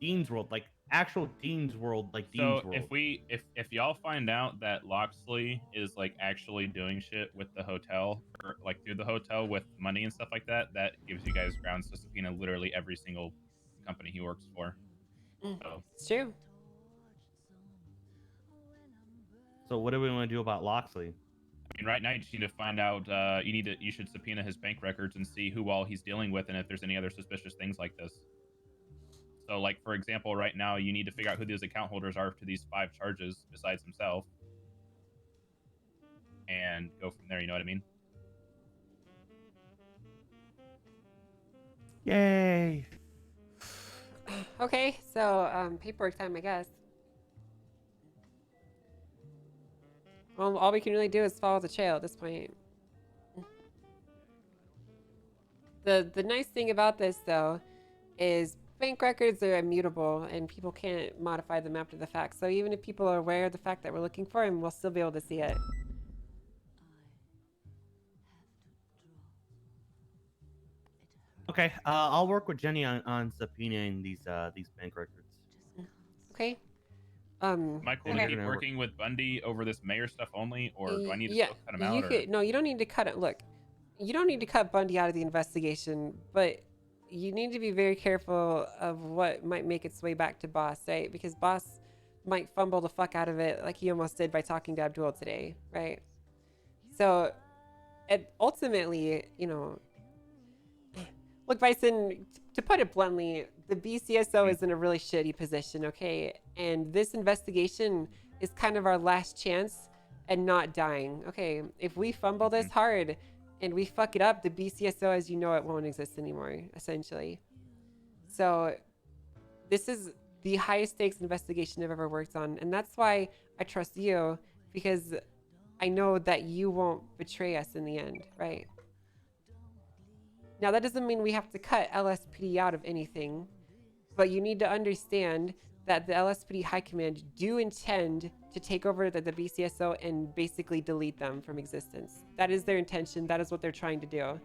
Dean's World, like actual Dean's World, like So Dean's World. if y'all find out that Loxley is like actually doing shit with the hotel or like through the hotel with money and stuff like that, that gives you guys grounds to subpoena literally every single company he works for. So It's true. So what do we want to do about Loxley? I mean, right now you just need to find out. You should subpoena his bank records and see who all he's dealing with, and if there's any other suspicious things like this. So, like for example, right now you need to figure out who these account holders are to these 5 charges besides himself, and go from there. You know what I mean? Yay! Okay, so paperwork time, I guess. Well, all we can really do is follow the trail at this point. The nice thing about this, though, is bank records are immutable and people can't modify them after the fact. So even if people are aware of the fact that we're looking for him, we'll still be able to see it. Okay, I'll work with Jenny on subpoenaing these bank records. Okay. Am I cool to okay. keep working with Bundy over this mayor stuff only, or do I need to Yeah, still cut him out? you could, no, you don't need to cut it. Look, you don't need to cut Bundy out of the investigation, but you need to be very careful of what might make its way back to Boss, right? Because Boss might fumble the fuck out of it like he almost did by talking to Abdul today, right? So, ultimately, you know, look, Bison, to put it bluntly, the BCSO is in a really shitty position, okay? And this investigation is kind of our last chance and not dying, okay? If we fumble this hard and we fuck it up, the BCSO as you know it won't exist anymore, essentially. So this is the highest stakes investigation I've ever worked on. And that's why I trust you, because I know that you won't betray us in the end, right? Now, that doesn't mean we have to cut LSPD out of anything, but you need to understand that the LSPD High Command do intend to take over the BCSO and basically delete them from existence. That is their intention. That is what they're trying to do.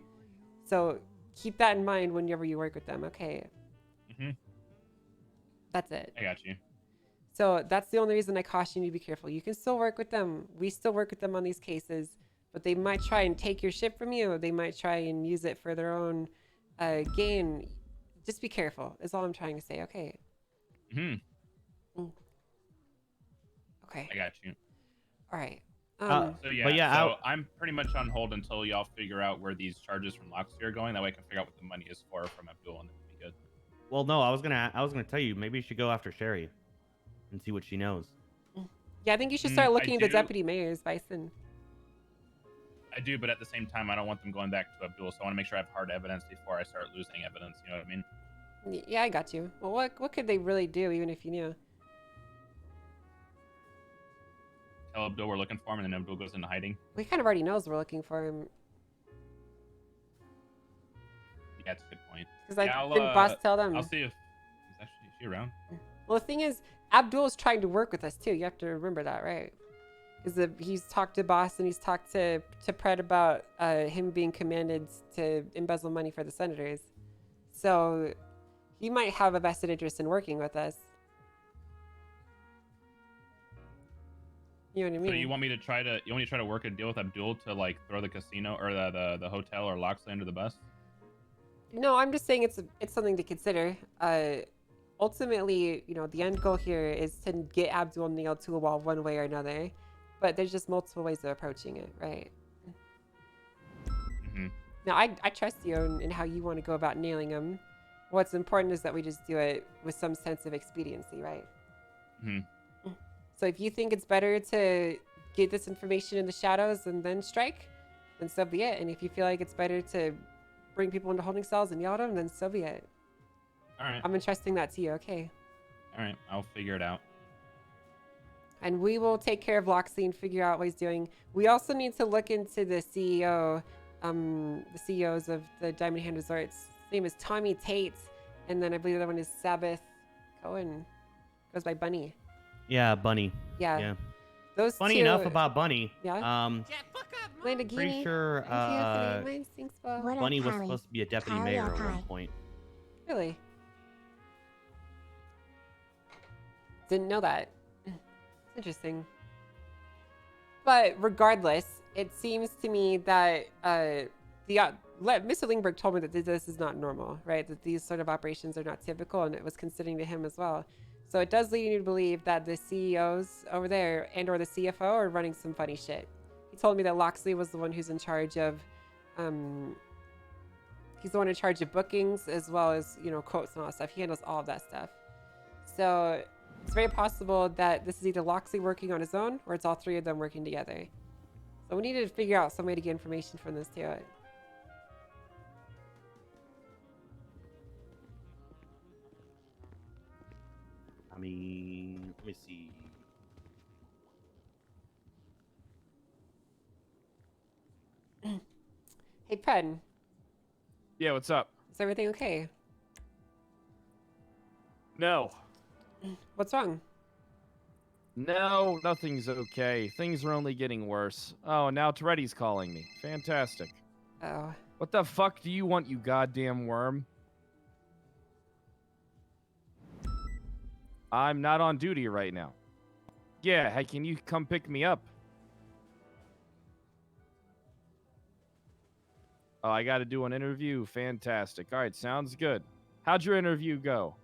So keep that in mind whenever you work with them, okay? Mm-hmm. That's it. I got you. So that's the only reason I caution you to be careful. You can still work with them. We still work with them on these cases. But they might try and take your ship from you. They might try and use it for their own gain. Just be careful, is all I'm trying to say, okay? Okay. I got you. All right. So yeah, but yeah, so I'm pretty much on hold until y'all figure out where these charges from Loxley are going. That way I can figure out what the money is for from Abdul, and it'll be good. Well, no, I was gonna tell you maybe you should go after Sherry and see what she knows. Yeah, I think you should start looking at the deputy mayors, Bison. I do, but at the same time, I don't want them going back to Abdul, so I want to make sure I have hard evidence before I start losing evidence. You know what I mean? Yeah, I got you. Well, what could they really do, even if you knew? Tell Abdul we're looking for him, and then Abdul goes into hiding. We kind of already knows we're looking for him. Yeah, that's a good point. Because didn't Boss tell them? I'll see if is she around. Well, the thing is, Abdul's trying to work with us too. You have to remember that, right? Because he's talked to Boss and he's talked to Pred about him being commanded to embezzle money for the senators. So he might have a vested interest in working with us. You know what I mean? So you want me to try to work a deal with Abdul to like throw the casino or the hotel or Loxley under the bus? No, I'm just saying it's something to consider. Ultimately, you know, the end goal here is to get Abdul nailed to a wall one way or another. But there's just multiple ways of approaching it, right? Mm-hmm. Now, I trust you in how you want to go about nailing him. What's important is that we just do it with some sense of expediency, right? Mm-hmm. So if you think it's better to get this information in the shadows and then strike, then so be it. And if you feel like it's better to bring people into holding cells and yell at them, then so be it. All right. I'm entrusting that to you, okay? All right, I'll figure it out. And we will take care of Loxley and figure out what he's doing. We also need to look into the CEO, the CEOs of the Diamond Hand Resorts. His name is Tommy Tate, and then I believe the other one is Sabbath Cohen. Goes by Bunny. Yeah, Bunny. Yeah. Those Funny two, enough about Bunny. Yeah. Pretty sure Bunny was supposed to be a deputy mayor at one point. Really? Didn't know that. Interesting. But regardless, it seems to me that Mr. Lingberg told me that this is not normal, right? That these sort of operations are not typical, and it was concerning to him as well. So it does lead you to believe that the CEOs over there and or the CFO are running some funny shit. He told me that Loxley was the one who's in charge of, he's the one in charge of bookings as well as, you know, quotes and all that stuff. He handles all of that stuff. So it's very possible that this is either Loxley working on his own or it's all three of them working together. So we need to figure out some way to get information from this too. I mean, let me see. Hey, Pred. Yeah, what's up? Is everything okay? No. What's wrong? No, nothing's okay. Things are only getting worse. Oh, now Toretti's calling me. Fantastic. Oh. What the fuck do you want, you goddamn worm? I'm not on duty right now. Yeah, hey, can you come pick me up? Oh, I gotta do an interview. Fantastic. All right, sounds good. How'd your interview go?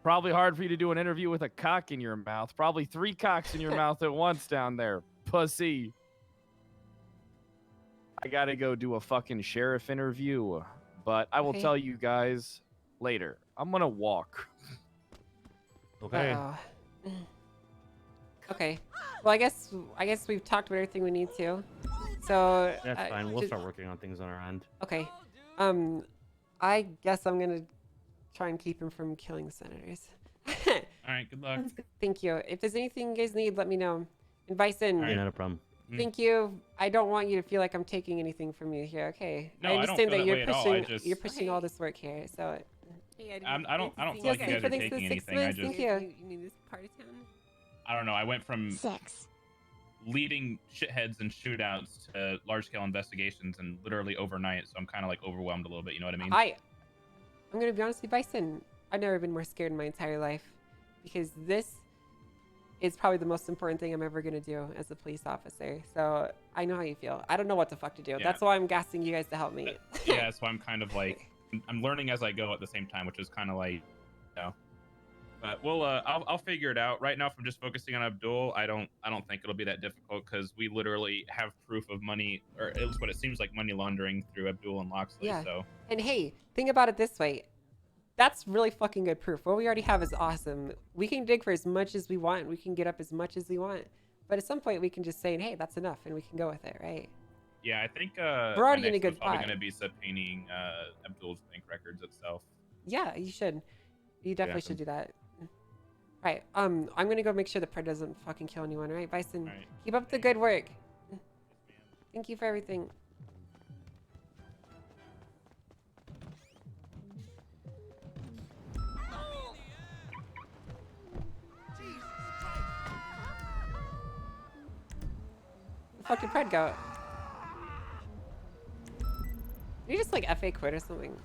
Probably hard for you to do an interview with a cock in your mouth. Probably 3 cocks in your mouth at once down there. Pussy. I gotta go do a fucking sheriff interview. But I will Okay. tell you guys later. I'm gonna walk. Okay. Uh-oh. Okay. Well, I guess we've talked about everything we need to. So That's fine. We'll just- start working on things on our end. Okay. I guess I'm gonna try and keep him from killing senators. All right, good luck. Thank you. If there's anything you guys need, let me know. And Bison, Yeah, not a problem. thank you. I don't want you to feel like I'm taking anything from you here. Okay. No, I I don't understand feel that that you're way at all. pushing. I just- You're pushing all this work here. So. I don't feel like you Yes, guys for are the taking 6 anything. I months, just, thank you. You need this part of town? I don't know. I went from 6. leading shitheads and shootouts to large-scale investigations and literally overnight. So I'm kind of like overwhelmed a little bit. You know what I mean? I'm gonna be honest with you, Bison. I've never been more scared in my entire life, because this is probably the most important thing I'm ever gonna do as a police officer. So I know how you feel. I don't know what the fuck to do. Yeah. That's why I'm gassing you guys to help me. Yeah, so I'm kind of like I'm learning as I go at the same time, which is kind of like, you know. But we'll I'll figure it out. Right now, if I'm just focusing on Abdul, I don't think it'll be that difficult because we literally have proof of money, or at least what it seems like money laundering through Abdul and Loxley. Yeah. So And hey, think about it this way. That's really fucking good proof. What we already have is awesome. We can dig for as much as we want. We can get up as much as we want. But at some point, we can just say, hey, that's enough, and we can go with it, right? yeah, I think We're my already in a next good one's probably spot. going to be subpoenaing Abdul's bank records itself. Yeah, you should. You definitely Yeah. should do that. Right. I'm gonna go make sure the Pred doesn't fucking kill anyone, right, Bison? Right. Keep up the good work. Thank you for everything. The fucking Pred go. Did you just like FA quit or something?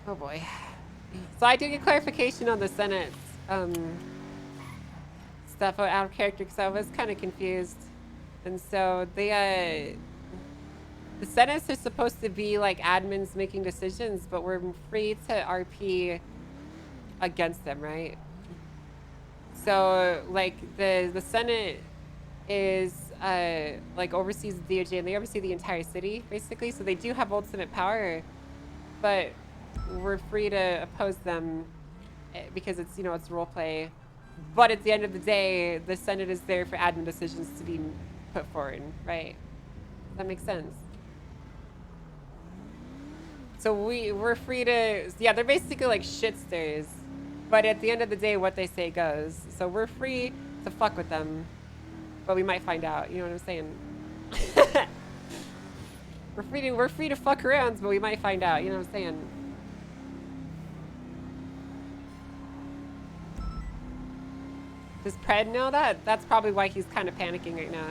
Oh boy. So I did get clarification on the Senate stuff out of character because I was kind of confused. And so the Senates are supposed to be like admins making decisions, but we're free to RP against them, right? So like the Senate is like oversees the DOJ and they oversee the entire city basically. So they do have ultimate power, but we're free to oppose them because it's, you know, it's role play. But at the end of the day, the Senate is there for admin decisions to be put forward, right? That makes sense. So we're free to, yeah, they're basically like shitsters, but at the end of the day, what they say goes. So we're free to fuck with them, but we might find out. You know what I'm saying? we're free to fuck around, but we might find out. You know what I'm saying? Does Pred know that? That's probably why he's kind of panicking right now.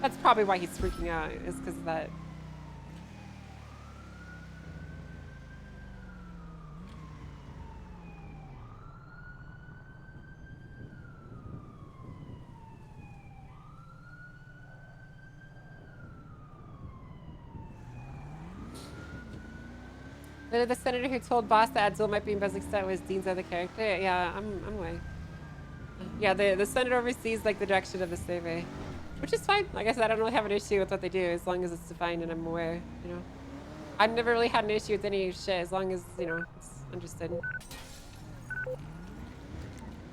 That's probably why he's freaking out, is because of that. The senator who told Boss that Abdul might be embezzling stuff was Dean's other character. Yeah, I'm away. Yeah, the senator oversees like the direction of the survey, which is fine. Like I said, I don't really have an issue with what they do as long as it's defined and I'm aware. You know, I've never really had an issue with any shit as long as you know it's understood.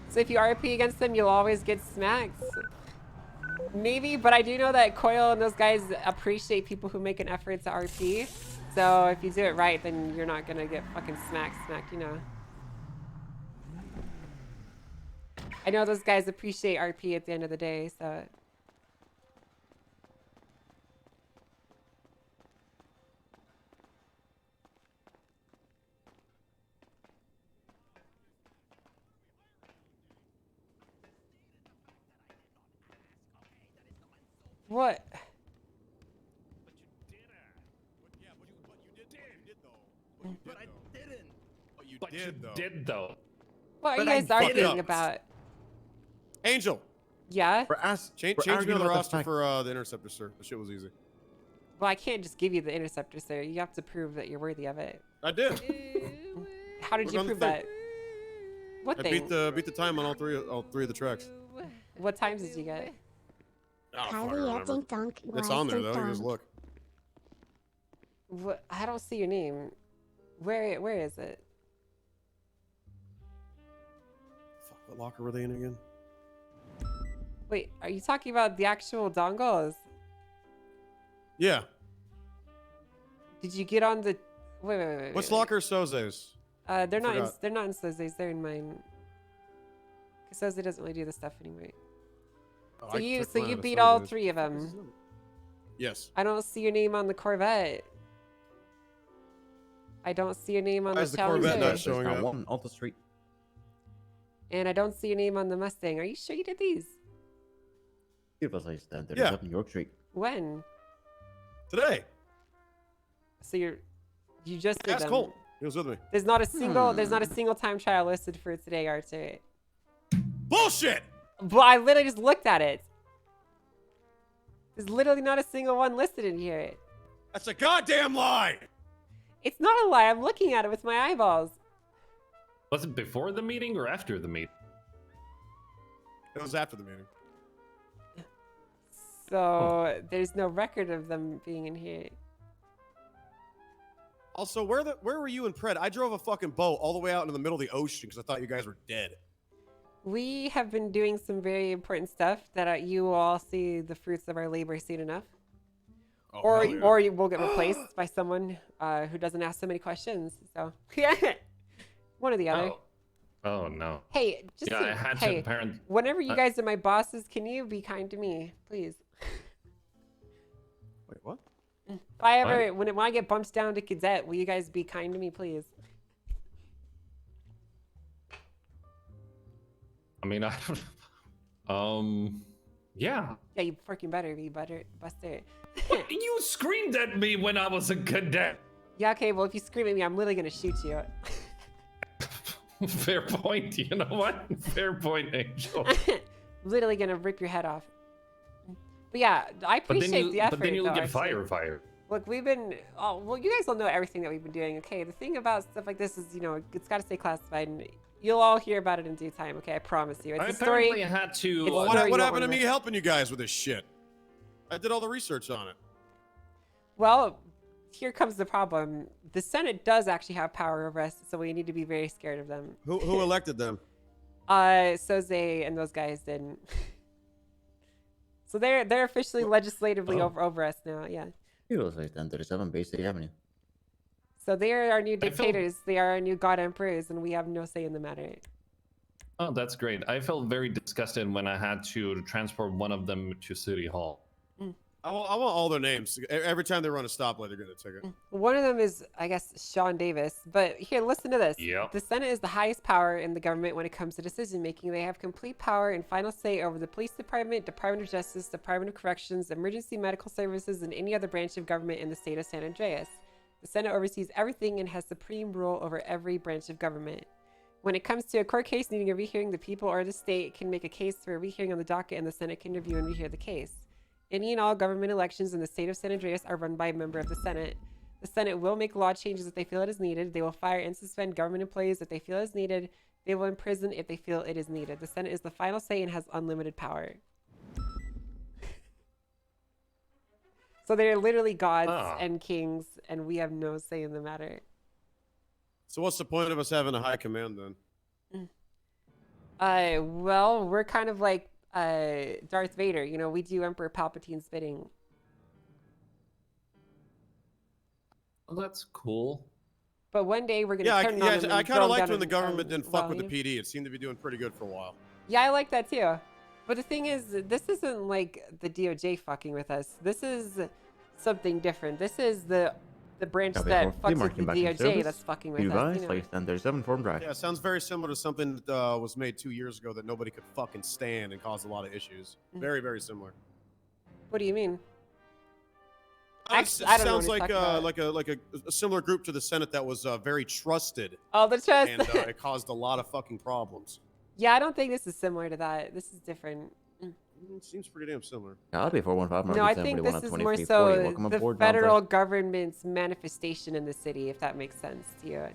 So if you RP against them, you'll always get smacked. Maybe, but I do know that Coil and those guys appreciate people who make an effort to RP. So if you do it right, then you're not gonna get fucking smacked, you know. I know those guys appreciate RP at the end of the day, so. What? But I didn't. But you did though. What are you guys arguing about? Angel. Yeah? Change me on the roster for the Interceptor, sir. The shit was easy. Well, I can't just give you the Interceptor, sir. You have to prove that you're worthy of it. I did. How did you prove that? What I thing? beat the time on all three of the tracks. What times did you get? It's on there though. You just look. What? I don't see your name. Where is it? Fuck, what locker were they in again? Wait, are you talking about the actual dongles? Yeah. Did you get on the? Wait. What's locker Soze's? They're not in Soze's. They're in mine. Because Soze doesn't really do this stuff anyway. Oh, So you beat all three of them. Yes. I don't see your name on the Corvette. I don't see your name on Why the is the Corvette not showing up? One off the street. And I don't see your name on the Mustang. Are you sure you did these? It was like that. Yeah. Up in York Street. When? Today. So you just did Ask them. Colt. He was with me. There's not a single time trial listed for today, Archer. Bullshit! But I literally just looked at it. There's literally not a single one listed in here. That's a goddamn lie! It's not a lie. I'm looking at it with my eyeballs. Was it before the meeting or after the meeting? It was after the meeting. So there's no record of them being in here. Also, where were you and Pred? I drove a fucking boat all the way out into the middle of the ocean because I thought you guys were dead. We have been doing some very important stuff that you will all see the fruits of our labor soon enough. Oh, Or you will get replaced by someone who doesn't ask so many questions. So yeah, one or the other. Oh no. Hey, just yeah, I had to apparently. Whenever you guys are my bosses, can you be kind to me, please? Wait, what? If I ever, when I get bumped down to cadet, will you guys be kind to me, please? I mean, yeah. Yeah, you freaking better be, Buster. You screamed at me when I was a cadet. Yeah, okay, well, if you scream at me, I'm literally gonna shoot you. Fair point. You know what? Fair point, Angel. Literally gonna rip your head off. But yeah, I appreciate the effort. But then you'll though, get actually. fired. Look, we've been, well, you guys will know everything that we've been doing, okay? The thing about stuff like this is, you know, it's got to stay classified, and you'll all hear about it in due time, okay? I promise you. It's I a story. apparently had to. It's a What story you happened to won't me wanna- helping you guys with this shit? I did all the research on it. Well, here comes the problem. The Senate does actually have power over us, so we need to be very scared of them. Who elected them? Soze and those guys didn't. So they're officially legislatively over us now, yeah. It was like 1037 Bay State Avenue. So they are our new dictators. They are our new god emperors, and we have no say in the matter. Oh, that's great. I felt very disgusted when I had to transport one of them to City Hall. I want all their names. Every time they run a stoplight, they're getting a ticket. One of them is, I guess, Sean Davis. But here, listen to this. Yep. The Senate is the highest power in the government when it comes to decision making. They have complete power and final say over the police department, Department of Justice, Department of Corrections, emergency medical services, and any other branch of government in the state of San Andreas. The Senate oversees everything and has supreme rule over every branch of government. When it comes to a court case needing a rehearing, the people or the state can make a case for a rehearing on the docket, and the Senate can review and rehear the case. Any and all government elections in the state of San Andreas are run by a member of the Senate. The Senate will make law changes if they feel it is needed. They will fire and suspend government employees if they feel it is needed. They will imprison if they feel it is needed. The Senate is the final say and has unlimited power. So they're literally gods and kings, and we have no say in the matter. So what's the point of us having a high command then? Well, we're kind of like Darth Vader. You know, we do Emperor Palpatine's bidding. Well, that's cool. But one day we're gonna Yeah, turn on them I and kind throw of liked down when the an- government didn't fuck with the well, PD. It seemed to be doing pretty good for a while. Yeah, I like that too. But the thing is, this isn't like the DOJ fucking with us. This is something different. This is the branch that fucks with the DOJ that's fucking with You us. guys, You know? like Standard 7 form drive. Yeah, it sounds very similar to something that was made 2 years ago that nobody could fucking stand and caused a lot of issues. Very, very similar. What do you mean? It I don't know sounds what like he's like a similar group to the Senate that was very trusted. Oh, the trust. And it caused a lot of fucking problems. Yeah, I don't think this is similar to that. This is different. It seems pretty damn similar. Yeah, I'll be 415. No, I think this is more so the federal government's manifestation in the city, if that makes sense to you.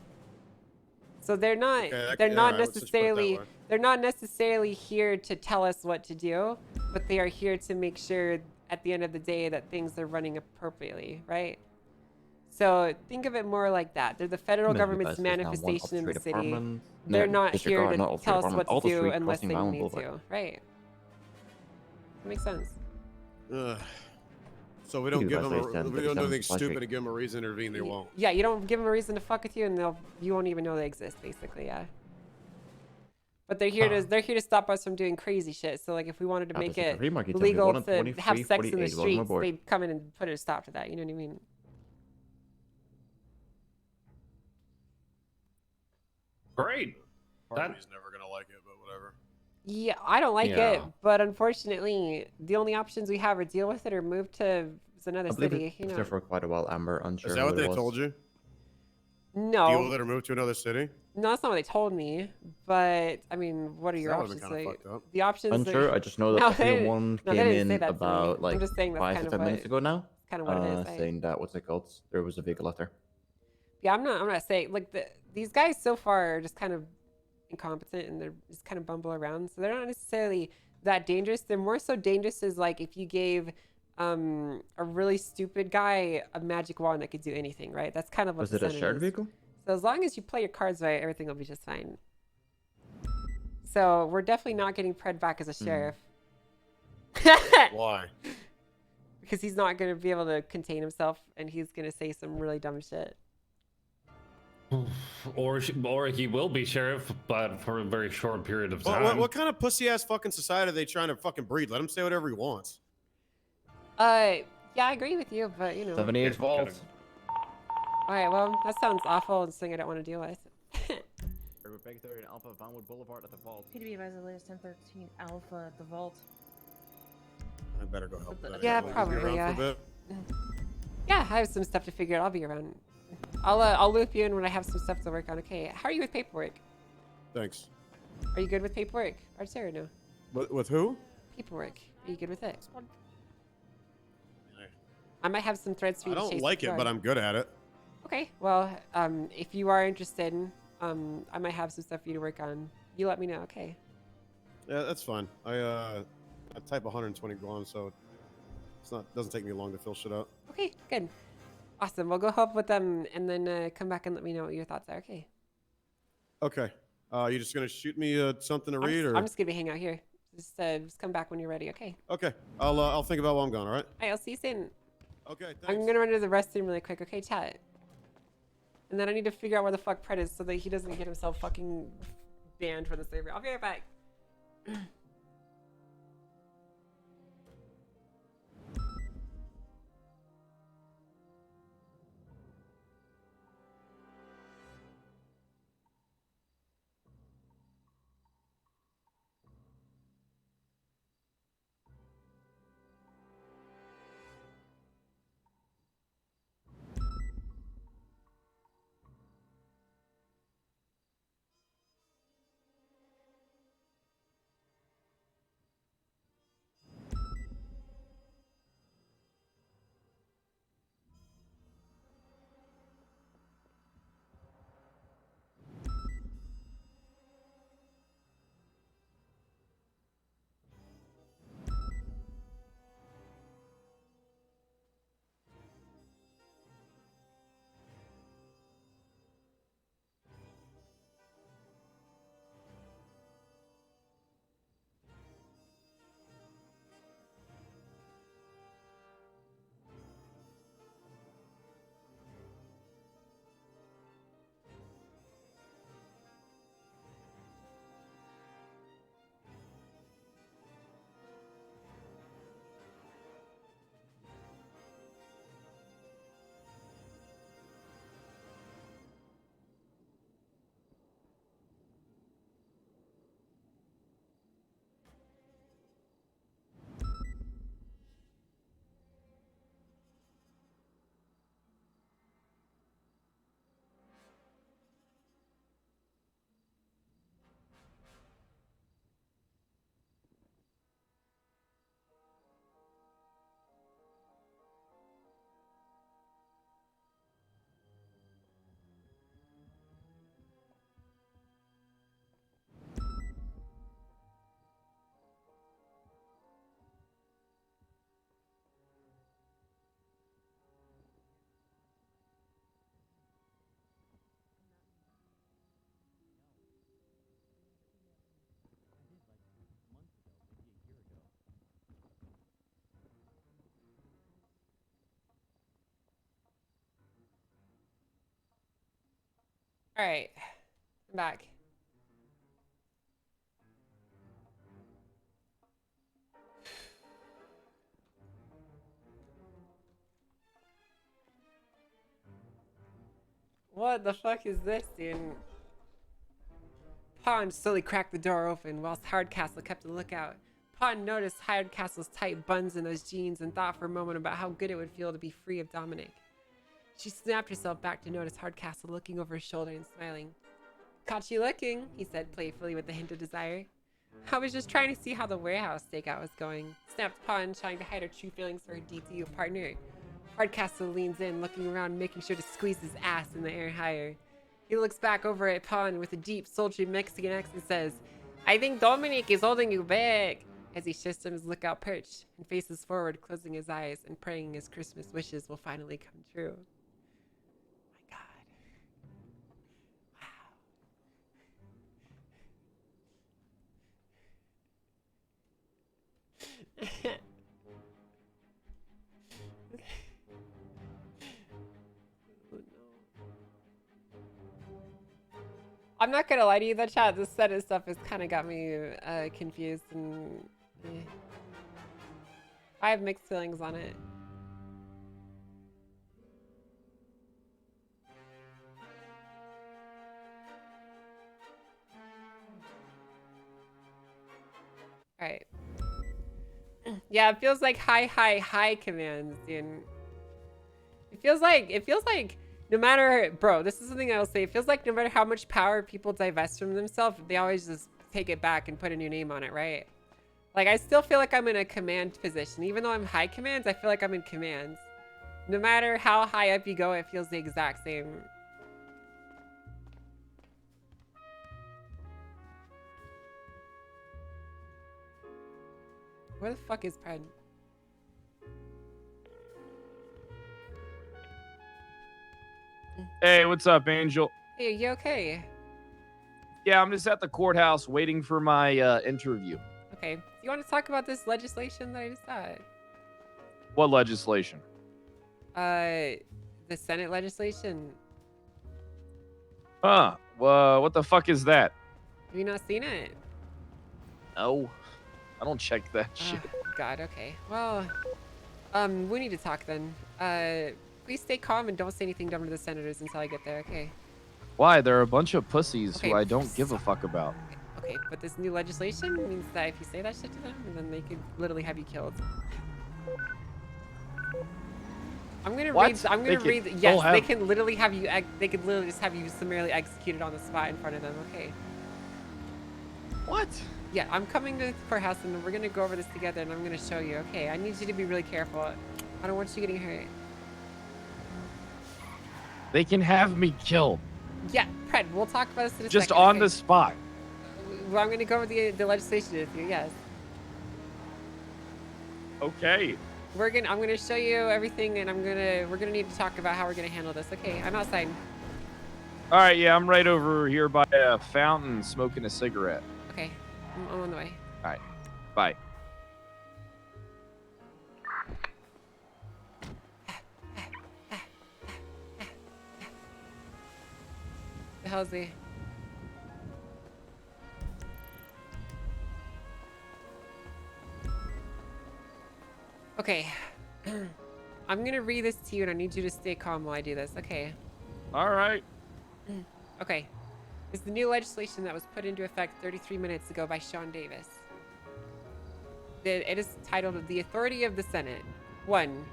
So they're not they're not necessarily here to tell us what to do, but they are here to make sure at the end of the day that things are running appropriately, right? So think of it more like that. They're the federal government's manifestation in the city. They're not here to tell us what to do unless they need to, right? That makes sense. So we don't give them we don't do anything stupid and give them a reason to intervene. They won't. Yeah, you don't give them a reason to fuck with you, and you won't even know they exist, basically. Yeah. But they're here to stop us from doing crazy shit. So like, if we wanted to make it legal to have sex in the streets, they'd come in and put a stop to that. You know what I mean? Great. He's never gonna like it, but whatever. Yeah, I don't like it, but unfortunately, the only options we have are deal with it or move to another city. You It's know. there for quite a while, Amber. Unsure. Is that what they told you? No. Deal with it or move to another city? No, that's not what they told me. But I mean, what are your That would've options? been kinda Like, fucked up. the options. Unsure. I just know that No, they- everyone no, they came didn't in say that to me. about I'm like just saying that's 5 kind to of 10 what minutes ago now. it's kind of what it is, right? Saying that what's it called? There was a vehicle out there. Yeah, I'm not saying like these guys so far are just kind of incompetent and they're just kind of bumble around. So they're not necessarily that dangerous. They're more so dangerous as like if you gave a really stupid guy a magic wand that could do anything, right? That's kind of what Was the it a Senate shared is. vehicle? So as long as you play your cards right, everything will be just fine. So we're definitely not getting Pred back as a sheriff. Why? Because he's not going to be able to contain himself and he's going to say some really dumb shit. Or he will be sheriff, but for a very short period of time. What kind of pussy ass fucking society are they trying to fucking breed? Let him say whatever he wants. Yeah, I agree with you, but you know. 78 volts. All right, well, that sounds awful and something I don't want to deal with. Big 30 Alpha Vanwood Boulevard at the vault. PDB advised the latest 1013 Alpha at the vault. I better go help with that. Yeah, Will you be probably, around for a yeah. bit? Yeah, I have some stuff to figure out. I'll be around. I'll loop you in when I have some stuff to work on. Okay, how are you with paperwork? Thanks. Are you good with paperwork? Or Sarah, no? With who? Paperwork. Are you good with it? I might have some threads for I you to don't chase like it, before. but I'm good at it. Okay, well, if you are interested, I might have some stuff for you to work on. You let me know, okay? Yeah, that's fine. I type 120 grams, so doesn't take me long to fill shit out. Okay, good. Awesome. We'll go help with them and then come back and let me know what your thoughts are, okay? Okay. You just gonna shoot me something to read, or? I'm just gonna hang out here. Just come back when you're ready, okay? Okay. I'll think about while I'm gone. All right. All right, I'll see you soon. Okay. Thanks. I'm gonna run to the restroom really quick, okay, chat? And then I need to figure out where the fuck Pred is so that he doesn't get himself fucking banned from the server. I'll be right back. All right, I'm back. What the fuck is this, dude? Pond slowly cracked the door open whilst Hardcastle kept a lookout. Pond noticed Hardcastle's tight buns in those jeans and thought for a moment about how good it would feel to be free of Dominic. She snapped herself back to notice Hardcastle looking over his shoulder and smiling. "Caught you looking," he said playfully with a hint of desire. "I was just trying to see how the warehouse stakeout was going," snapped Pond, trying to hide her true feelings for her DTU partner. Hardcastle leans in, looking around, making sure to squeeze his ass in the air higher. He looks back over at Pond with a deep, sultry Mexican accent and says, "I think Dominic is holding you back," as he shifts from his lookout perch and faces forward, closing his eyes and praying his Christmas wishes will finally come true. My God. Wow. I'm not gonna lie to you, the chat, this set of stuff has kind of got me confused and I have mixed feelings on it. All right. Yeah, it feels like high commands, dude. It feels like no matter, bro, this is something I'll say. It feels like no matter how much power people divest from themselves, they always just take it back and put a new name on it, right? Like, I still feel like I'm in a command position. Even though I'm high commands, I feel like I'm in commands. No matter how high up you go, it feels the exact same. Where the fuck is Pred? Hey, what's up, Angel? Hey, are you okay? Yeah, I'm just at the courthouse waiting for my interview. Okay. Do you want to talk about this legislation that I just got? What legislation? The Senate legislation. Huh. What the fuck is that? Have you not seen it? No. I don't check that shit. God, okay. Well, we need to talk then. Please stay calm and don't say anything dumb to the senators until I get there, okay? Why? They're a bunch of pussies Okay. who I don't give a fuck about. Okay, but this new legislation means that if you say that shit to them, then they could literally have you killed. I'm gonna What? read. I'm They gonna can- read. they'll Yes, they have- can literally have you. They could literally just have you summarily executed on the spot in front of them. Okay. What? Yeah, I'm coming to the courthouse and we're gonna go over this together and I'm gonna show you. Okay, I need you to be really careful. I don't want you getting hurt. They can have me killed. Yeah, Pred, we'll talk about this in a Just second. on okay? the spot. Well, I'm gonna go over the legislation with you. Yes. Okay. I'm gonna show you everything and we're gonna need to talk about how we're gonna handle this. Okay, I'm outside. All right, yeah, I'm right over here by a fountain smoking a cigarette. Okay, I'm on the way. All right, bye. The hell's he? Okay. I'm gonna read this to you and I need you to stay calm while I do this. Okay. All right. Okay. It's the new legislation that was put into effect 33 minutes ago by Sean Davis. It is titled The Authority of the Senate. 1.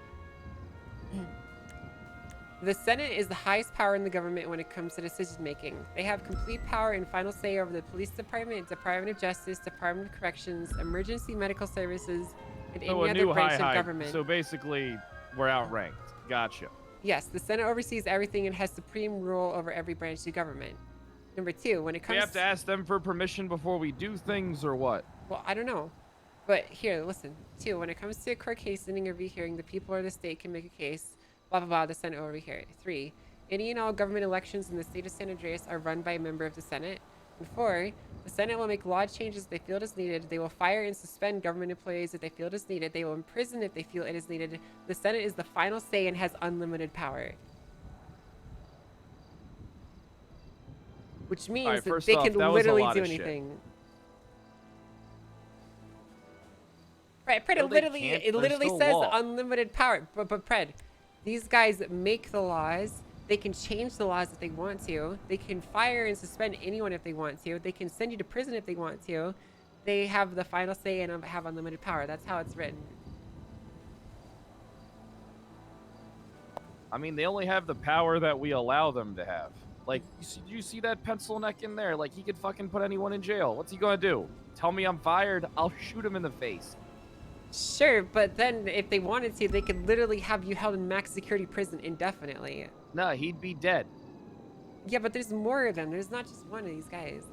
The Senate is the highest power in the government when it comes to decision making. They have complete power and final say over the police department, Department of Justice, Department of Corrections, emergency medical services, and So any a other new branch high. of government. So basically, we're outranked. Gotcha. Yes, the Senate oversees everything and has supreme rule over every branch of government. Number 2, when it comes We have to ask them for permission before we do things, or what? Well, I don't know. But here, listen. 2, when it comes to a court case sitting or rehearing, the people or the state can make a case, blah, blah, blah, the Senate will rehear it. 3, any and all government elections in the state of San Andreas are run by a member of the Senate. And 4, the Senate will make law changes if they feel it is needed. They will fire and suspend government employees if they feel it is needed. They will imprison if they feel it is needed. The Senate is the final say and has unlimited power. which means Alright, that first they off, can that was a literally lot do of shit. anything. Right, Pred, No, it they literally, can't. it There's literally no says law. unlimited power. But Pred, these guys make the laws. They can change the laws if they want to. They can fire and suspend anyone if they want to. They can send you to prison if they want to. They have the final say and have unlimited power. That's how it's written. I mean, they only have the power that we allow them to have. Like, you see that pencil neck in there? Like, he could fucking put anyone in jail. What's he gonna do? Tell me I'm fired? I'll shoot him in the face. Sure, but then if they wanted to, they could literally have you held in max security prison indefinitely. Nah, he'd be dead. Yeah, but there's more of them. There's not just one of these guys.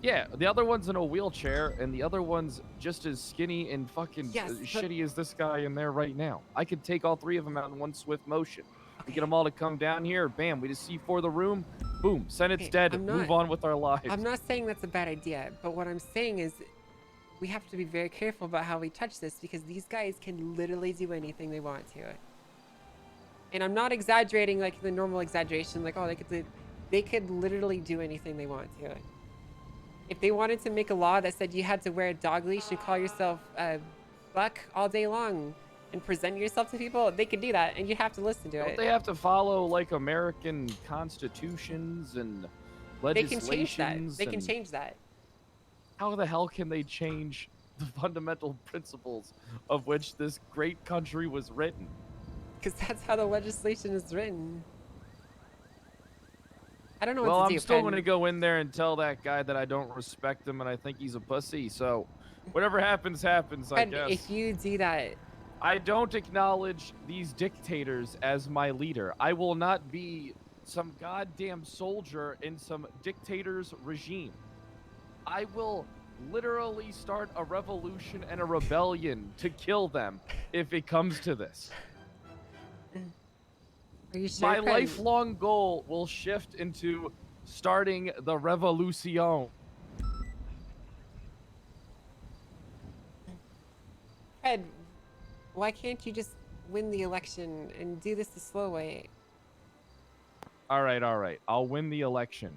Yeah, the other one's in a wheelchair, and the other one's just as skinny and fucking Yes, but- shitty as this guy in there right now. I could take all three of them out in one swift motion. We get them all to come down here, bam, we just C4 the room, boom, Senate's Okay, dead, I'm move not- on with our lives. I'm not saying that's a bad idea, but what I'm saying is we have to be very careful about how we touch this because these guys can literally do anything they want to. And I'm not exaggerating like the normal exaggeration, like, oh, they could literally do anything they want to. If they wanted to make a law that said you had to wear a dog leash and call yourself a buck all day long and present yourself to people, they could do that, and you'd have to listen to Don't it. they have to follow like American constitutions and They can legislations? change that. They can and change that. How the hell can they change the fundamental principles of which this great country was written? Because that's how the legislation is written. I don't know Well, what to I'm do. still Pen. going to go in there and tell that guy that I don't respect him and I think he's a pussy. So, whatever happens, happens, I Pen, guess. if you do that, I don't acknowledge these dictators as my leader. I will not be some goddamn soldier in some dictator's regime. I will literally start a revolution and a rebellion to kill them if it comes to this. are you sure? My Pen? lifelong goal will shift into starting the revolution. Pen, why can't you just win the election and do this the slow way? All right. I'll win the election.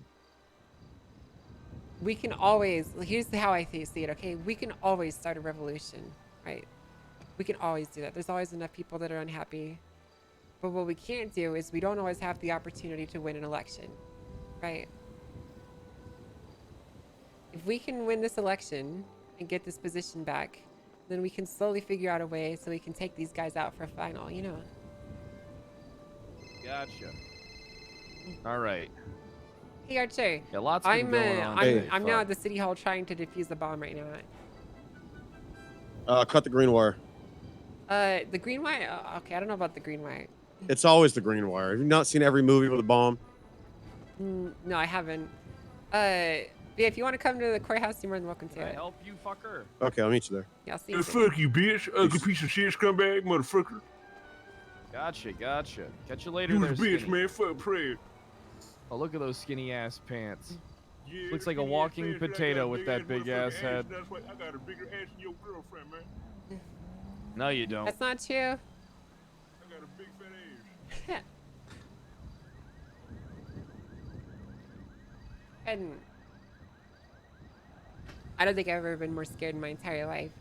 We can always, here's how I see it, okay? We can always start a revolution, right? We can always do that. There's always enough people that are unhappy. But what we can't do is we don't always have the opportunity to win an election, right? If we can win this election and get this position back, then we can slowly figure out a way so we can take these guys out for a final, you know? Gotcha. All right. Hey, Archer. Yeah, lots been I'm, going on. I'm now at the city hall trying to defuse the bomb right now. Cut the green wire. The green wire? Okay, I don't know about the green wire. It's always the green wire. Have you not seen every movie with a bomb? No, I haven't. Yeah, if you want to come to the courthouse, you're more than welcome to Can I it. help you, fucker? Okay, I'll meet you there. Yeah, I'll see you. soon. Fuck you, bitch. Ugly piece of shit scumbag, motherfucker. Gotcha. Catch you later You there, was a bitch, skinny. man. Fuck prayer. Oh, look at those skinny ass pants. Yeah, Looks like a skinny ass walking pants, but I got potato a with that big motherfucking ass head. That's why I got a bigger ass than your girlfriend, man. No, you don't. That's not true. I got a big fat ass. And I don't think I've ever been more scared in my entire life.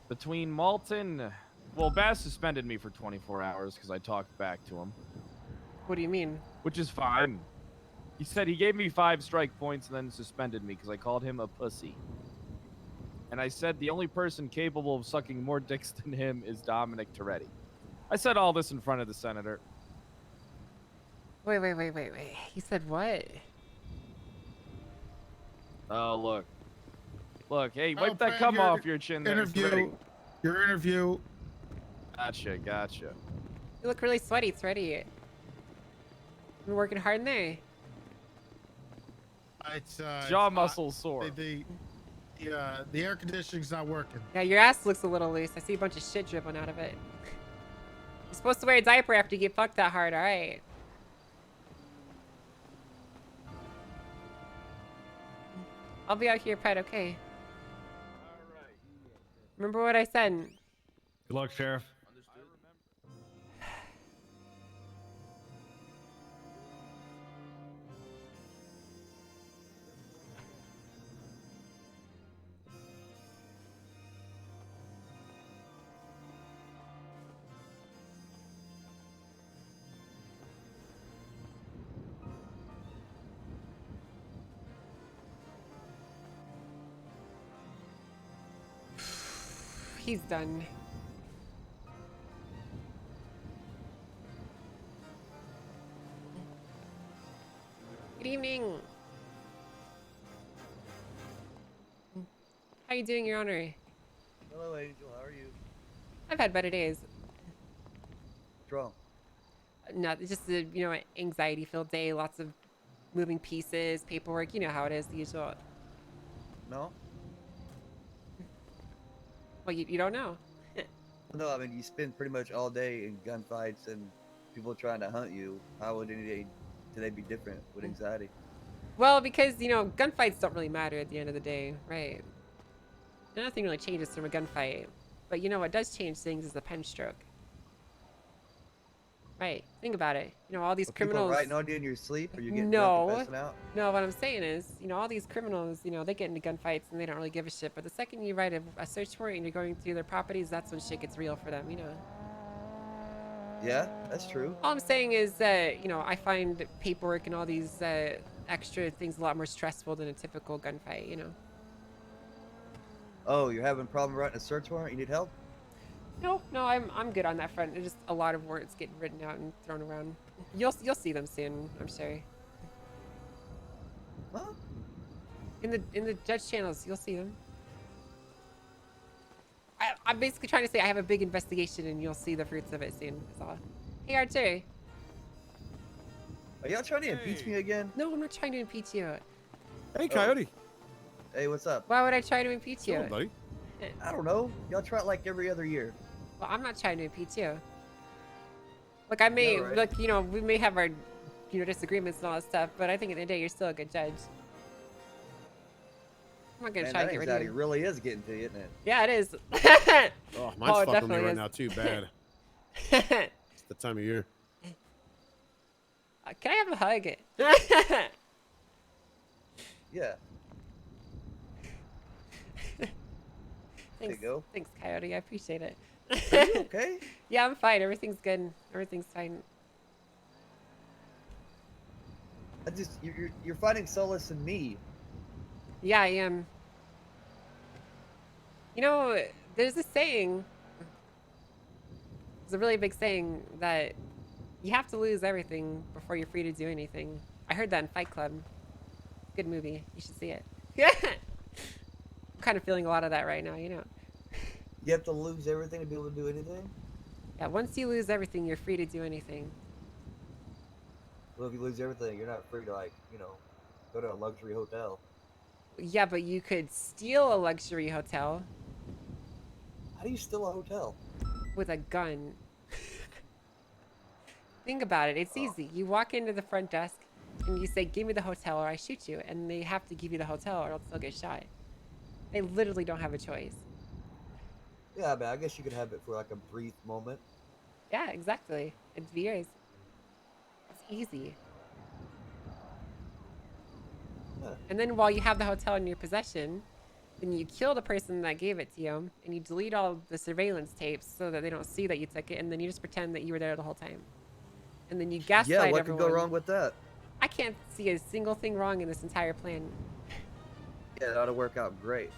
Between Malton, well, Bass suspended me for 24 hours because I talked back to him, What do you mean? which is fine. He said he gave me 5 strike points and then suspended me because I called him a pussy. And I said the only person capable of sucking more dicks than him is Dominic Toretti. I said all this in front of the senator. Wait. You said what? Oh, look. Look, hey, wipe Oh, that Fred, cum your off your chin there. Interview. Your interview. Gotcha. You look really sweaty. It's ready. You've been working hard in there. It's Jaw muscle sore. The air conditioning's not working. Yeah, your ass looks a little loose. I see a bunch of shit dripping out of it. You're supposed to wear a diaper after you get fucked that hard, alright? I'll be out here, Pet, okay? Remember what I said? Good luck, Sheriff. He's done. Good evening. How you doing, Your Honor? Hello, Angel. How are you? I've had better days. What's wrong? No, it's just a, you know, anxiety-filled day. Lots of moving pieces, paperwork. You know how it is, the usual. No? Well, you don't know. No, I mean, you spend pretty much all day in gunfights and people trying to hunt you. How would any day today be different with anxiety? Well, because, you know, gunfights don't really matter at the end of the day, right? Nothing really changes from a gunfight. But you know what does change things is a pen stroke. Right. Think about it. You know, all these criminals... People writing on you in your sleep, or you getting no, drunk and passing out? No, what I'm saying is, you know, all these criminals, you know, they get into gunfights and they don't really give a shit. But the second you write a search warrant and you're going through their properties, that's when shit gets real for them, you know? Yeah, that's true. All I'm saying is that, you know, I find paperwork and all these extra things a lot more stressful than a typical gunfight, you know? Oh, you're having a problem writing a search warrant? You need help? No, I'm good on that front. There's just a lot of words getting written out and thrown around. You'll see them soon, I'm sure. Huh? In the judge channels, you'll see them. I'm basically trying to say I have a big investigation and you'll see the fruits of it soon. That's all. Hey, Archer. Are y'all trying to impeach me again? No, I'm not trying to impeach you. Hey, Coyote. Hey, what's up? Why would I try to impeach you? Hello, buddy. I don't know. Y'all try it like every other year. Well, I'm not trying to impeach you. Look, I may, right. look, you know, we may have our, you know, disagreements and all that stuff, but I think at the end of the day, you're still a good judge. I'm not gonna Man, try that to get rid of anxiety you. really is getting to you, isn't it? Yeah, it is. Oh, mine's it fucking me definitely right is. now too bad. It's the time of year. Can I have a hug? Yeah. Thanks, you go. Thanks, Coyote. I appreciate it. Are you okay? Yeah, I'm fine. Everything's good. Everything's fine. You're finding solace in me. Yeah, I am. You know, there's a saying. There's a really big saying that you have to lose everything before you're free to do anything. I heard that in Fight Club. Good movie. You should see it. I'm kind of feeling a lot of that right now, you know. You have to lose everything to be able to do anything? Yeah, once you lose everything, you're free to do anything. Well, if you lose everything, you're not free to, like, you know, go to a luxury hotel. Yeah, but you could steal a luxury hotel. How do you steal a hotel? With a gun. Think about it. It's easy. You walk into the front desk and you say, give me the hotel or I shoot you. And they have to give you the hotel or else they'll get shot. They literally don't have a choice. Yeah, but I guess you could have it for like a brief moment. Yeah, exactly. It's yours. It's easy. Huh. And then while you have the hotel in your possession, then you kill the person that gave it to you and you delete all the surveillance tapes so that they don't see that you took it, and then you just pretend that you were there the whole time. And then you gaslight Yeah, what everyone. could go wrong with that? I can't see a single thing wrong in this entire plan. Yeah, it ought to work out great.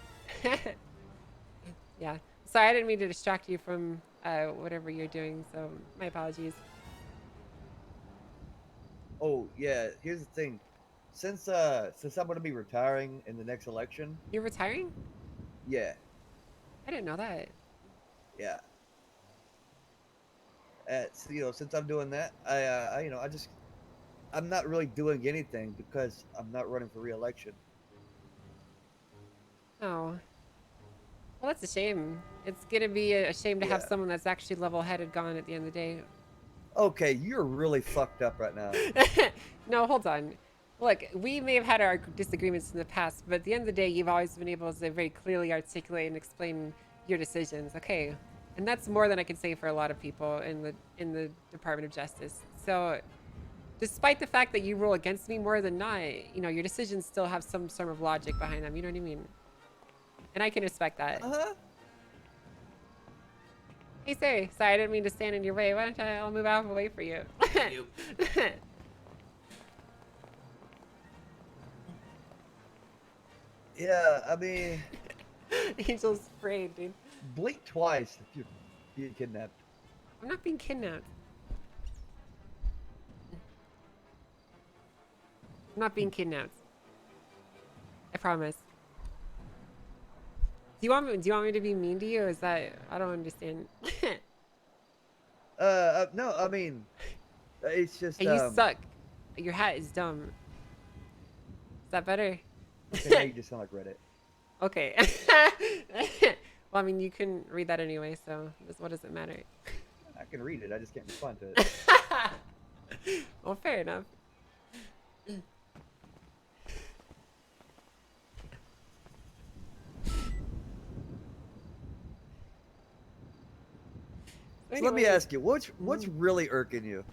Yeah. Sorry, I didn't mean to distract you from whatever you're doing, so my apologies. Oh, yeah, here's the thing. Since I'm gonna be retiring in the next election. You're retiring? Yeah. I didn't know that. Yeah. So, you know, since I'm doing that, I'm not really doing anything because I'm not running for re-election. Oh. Well, that's a shame. It's gonna be a shame to have someone that's actually level-headed gone at the end of the day. Okay, you're really fucked up right now. No, hold on. Look, we may have had our disagreements in the past, but at the end of the day, you've always been able to very clearly articulate and explain your decisions. Okay, and that's more than I can say for a lot of people in the Department of Justice. So, despite the fact that you rule against me more than not, you know, your decisions still have some sort of logic behind them. You know what I mean? And I can respect that. Hey, sir. Sorry, I didn't mean to stand in your way. Why don't I'll move out of the way for you? Yeah, I mean... Angel's afraid, dude. Blink twice if you're being kidnapped. I'm not being kidnapped. I'm not being kidnapped. I promise. Do you want me to be mean to you, or is that I don't understand? No, I mean, it's just. Hey, you suck. Your hat is dumb. Is that better? Okay, now you just sound like Reddit. Okay. Well, I mean, you can read that anyway, so what does it matter? I can read it. I just can't respond to it. Well, fair enough. So let me ask you, what's really irking you?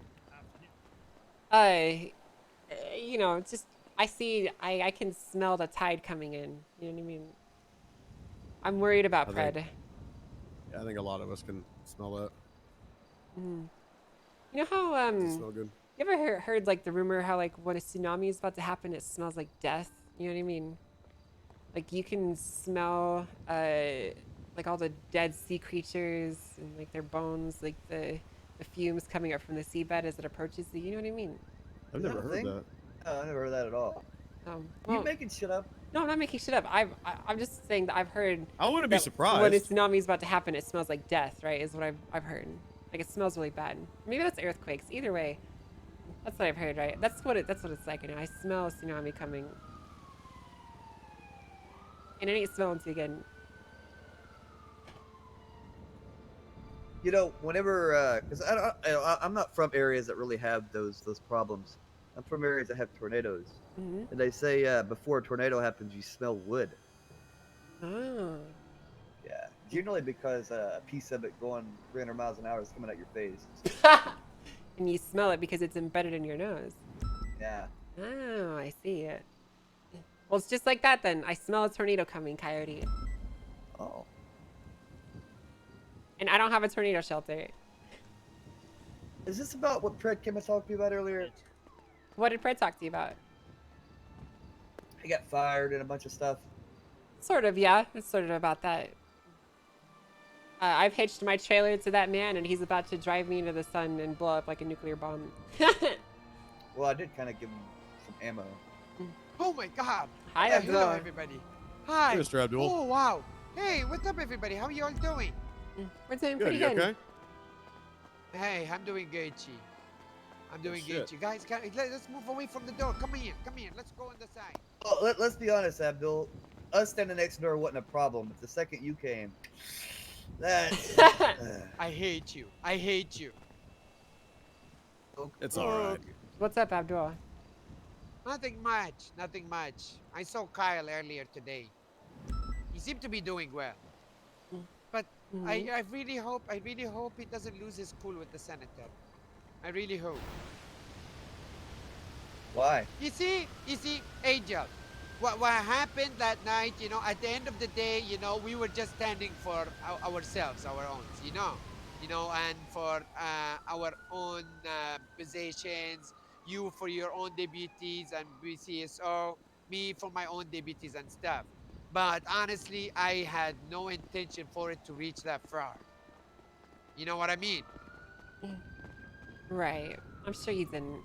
You know, just I can smell the tide coming in. You know what I mean? I'm worried about Pred. Yeah, I think a lot of us can smell that. You know how Doesn't smell good. you ever heard like the rumor how like when a tsunami is about to happen, it smells like death? You know what I mean? Like you can smell like all the dead sea creatures and like their bones, like the fumes coming up from the seabed as it approaches you. You know what I mean? I've never heard that. No, I never heard that at all. Well, You making shit up? No, I'm not making shit up. I'm just saying that I've heard. I wouldn't be that surprised. when a tsunami is about to happen, it smells like death, right? Is what I've heard. Like it smells really bad. Maybe that's earthquakes. Either way, that's what I've heard, right? That's what it's like. You know, I smell a tsunami coming, and I ain't smelling too good. You know, whenever, because I'm not from areas that really have those problems. I'm from areas that have tornadoes, and they say before a tornado happens, you smell wood. Oh. Yeah, generally because a piece of it going 300 miles an hour is coming at your face. And you smell it because it's embedded in your nose. Yeah. Oh, I see it. Well, it's just like that then. I smell a tornado coming, Coyote. Oh. And I don't have a tornado shelter. Is this about what Pred Kim was talking to you about earlier? What did Pred talk to you about? He got fired and a bunch of stuff. Sort of, yeah. It's sort of about that. I've hitched my trailer to that man, and he's about to drive me into the sun and blow up like a nuclear bomb. Well, I did kind of give him some ammo. Oh my God! Hi, Hello, Abdul. everybody. Hi. Mr. Abdul. Oh wow. Hey, what's up, everybody? How are you all doing? We're doing Good. pretty You good. okay? Hey, I'm doing good, Chi. I'm doing good, shit. Chi. Guys, let's move away from the door. Come in. Let's go on the side. Oh, let's be honest, Abdul. Us standing next door wasn't a problem. But the second you came, that's. I hate you. I hate you. It's all right. What's up, Abdul? Nothing much. Nothing much. I saw Kyle earlier today. He seemed to be doing well. But I really hope he doesn't lose his cool with the senator. I really hope. Why? You see, Angel, what happened that night, you know, at the end of the day, you know, we were just standing for ourselves, our own, you know, and for our own positions, you for your own deputies and BCSO, me for my own deputies and stuff. But honestly, I had no intention for it to reach that far. You know what I mean? Right. I'm sure you didn't.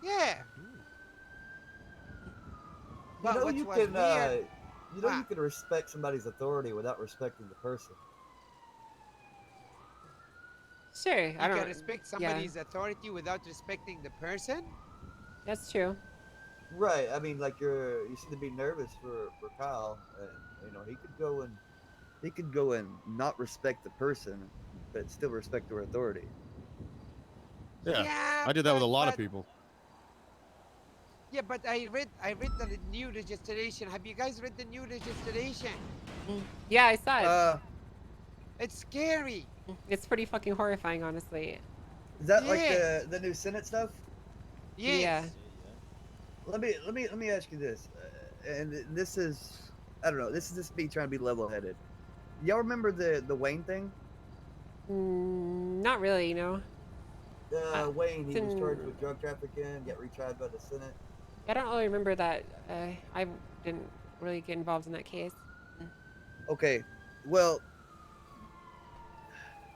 Yeah. But what you was can, weird, you can respect somebody's authority without respecting the person. Sure. you I don't can respect somebody's authority without respecting the person? That's true. Right. I mean, like you seem to be nervous for Kyle. You know, he could go and not respect the person, but still respect their authority. Yeah, I did that with a lot of people. Yeah, but I read the new registration. Have you guys read the new registration? Yeah, I saw it. It's scary. It's pretty fucking horrifying, honestly. Is that Yes. like the new Senate stuff? Yes. Yeah. Let me ask you this, and this is, I don't know, this is just me trying to be level-headed. Y'all remember the Wayne thing? Not really, you know. Wayne, he was charged with drug trafficking, got retried by the Senate. I don't really remember that. I didn't really get involved in that case. Okay, Well,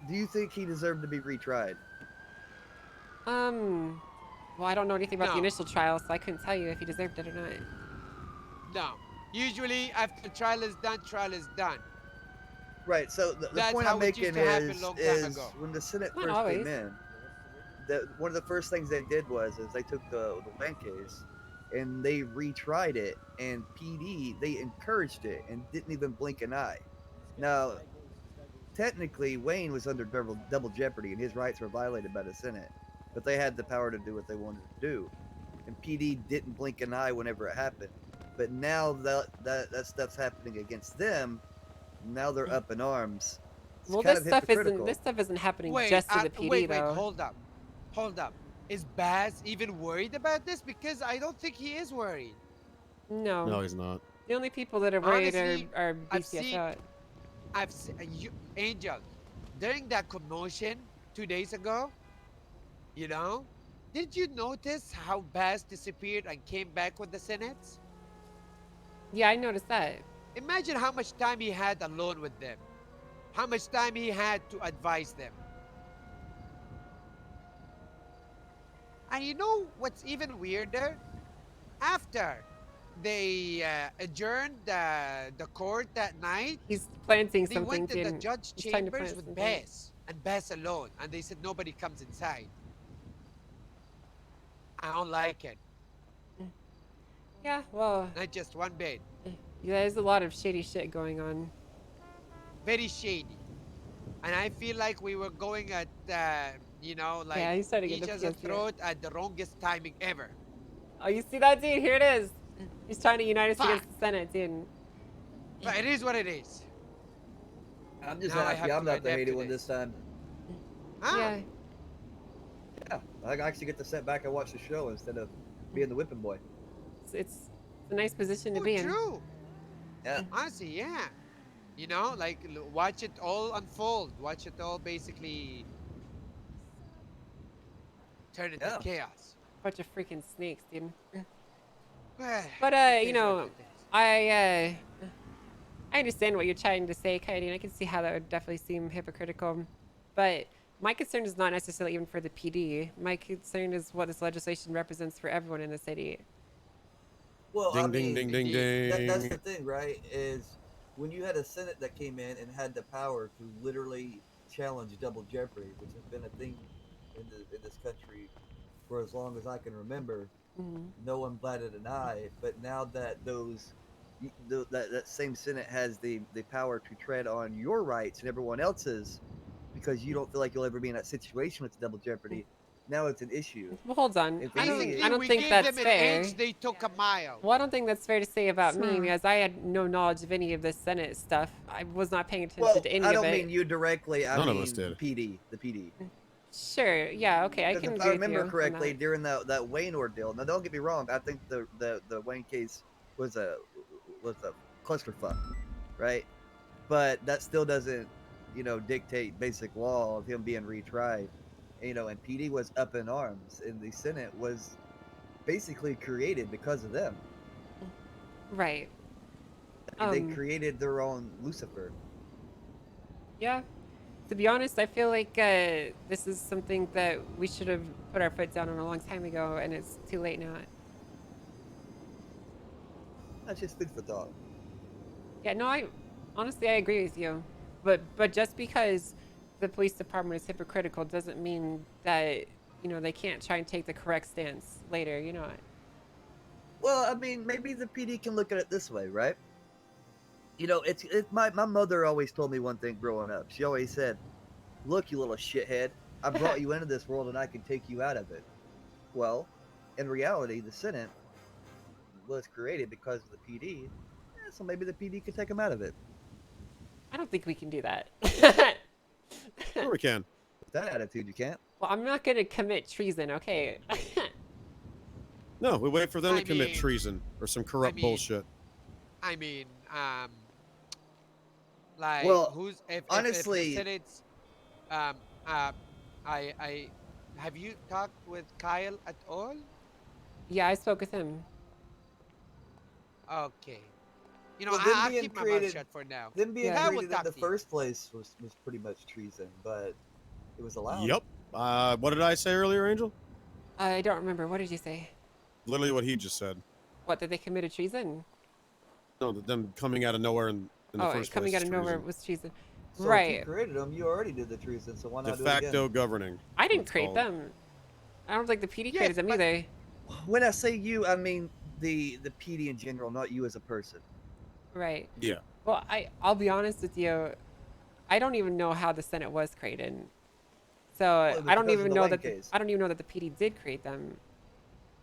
do you think he deserved to be retried? Well, I don't know anything about the No. initial trial, so I couldn't tell you if he deserved it or not. No. Usually, after trial is done, trial is done. Right. So the That's point how I'm it used making to happen is, long time is ago. when the Senate Not first always. came in, one of the first things they did was they took the Wayne case and they retried it, and PD they encouraged it and didn't even blink an eye. Now, technically, Wayne was under double jeopardy and his rights were violated by the Senate, but they had the power to do what they wanted to do, and PD didn't blink an eye whenever it happened. But now that stuff's happening against them, now they're up in arms. It's Well, kind this of stuff hypocritical. isn't happening Wait, just to the PD wait, though. hold up. Is Baz even worried about this? Because I don't think he is worried. No. No, he's not. The only people that are worried Honestly, are I've BCS seen- out. I've seen Angel during that commotion 2 days ago. You know, did you notice how Baz disappeared and came back with the Senate? Yeah, I noticed that. Imagine how much time he had alone with them. How much time he had to advise them. And you know what's even weirder? After they adjourned the court that night, He's planting they something. went in the to- judge he's trying to chambers plant with something. Bess and Bess alone, and they said nobody comes inside. I don't like it. Yeah, well, Not just one bit. yeah, there's a lot of shady shit going on. Very shady. And I feel like we were going at, you know, like Yeah, he's starting to each get the other's PSA. throat at the wrongest timing ever. Oh, you see that, dude? Here it is. He's trying to unite us Fuck. against the Senate, dude. But it is what it is. I'm just Now I happy have I'm to not the adapt hated to one this. this time. Huh? Yeah. Yeah, I actually get to sit back and watch the show instead of being the whipping boy. It's a nice position to Oh, be in. true. Yeah. Honestly, yeah. You know, like watch it all unfold. Watch it all basically turn into Yeah. chaos. Bunch of freaking snakes, dude. But But it you is know, what it is. I understand what you're trying to say, Coyote, and I can see how that would definitely seem hypocritical. But my concern is not necessarily even for the PD. My concern is what this legislation represents for everyone in the city. Well, Ding, ding, ding, ding, That's ding. the thing, right? Is when you had a Senate that came in and had the power to literally challenge double jeopardy, which has been a thing in this country for as long as I can remember. No one batted an eye. But now that that same Senate has the power to tread on your rights and everyone else's, because you don't feel like you'll ever be in that situation with double jeopardy. Now it's an issue. Well, hold on. If I they- don't we think gave that's them an fair. inch, they took a mile. Well, I don't think that's fair to say about me Hmm. because I had no knowledge of any of this Senate stuff. I was not paying attention Well, to any I of don't it. mean you directly. I None of mean us did. the PD. Sure. Yeah. Okay. I Because can if agree I with you remember on correctly, that. during that Wayne ordeal. Now, don't get me wrong. I think the Wayne case was a clusterfuck, right? But that still doesn't, dictate basic law of him being retried. And PD was up in arms, and the Senate was basically created because of them. Right. They created their own Lucifer. Yeah. To be honest, I feel like this is something that we should have put our foot down on a long time ago, and it's too late now. That's just food for thought. Yeah, no, I agree with you, but just because the police department is hypocritical doesn't mean that they can't try and take the correct stance later. Well, I mean, maybe the PD can look at it this way, right? My mother always told me one thing growing up. She always said, "Look, you little shithead, I brought you into this world and I can take you out of it." Well, in reality, the Senate was created because of the PD, so maybe the PD can take them out of it. I don't think we can do that. Sure we can. With that attitude, you can't. Well, I'm not gonna commit treason, okay? No, we wait for them I to commit mean- treason or some corrupt mean, bullshit. I mean, like Well, who's if honestly- if the Senate's, I have you talked with Kyle at all? Yeah, I spoke with him. Okay. You know, Well, them I'll being keep my mouth created- shut for now. Them being I will created in talk the to you. first place was pretty much treason, but it was allowed. Yep. What did I say earlier, Angel? I don't remember. What did you say? Literally what he just said. What, that they committed treason? No, them coming out of nowhere in the Oh, first coming place out is of nowhere treason. was treason. So if Right. you created them, you already did the treason, so why De not do it again? facto governing. I didn't It's create called. them. I don't think the PD Yes, created them but- either. When I say you, I mean the PD in general, not you as a person. Right. Yeah. Well, I'll be honest with you. I don't even know how the Senate was created. So it was I don't because even of the know Wayne that case. I don't even know that the PD did create them.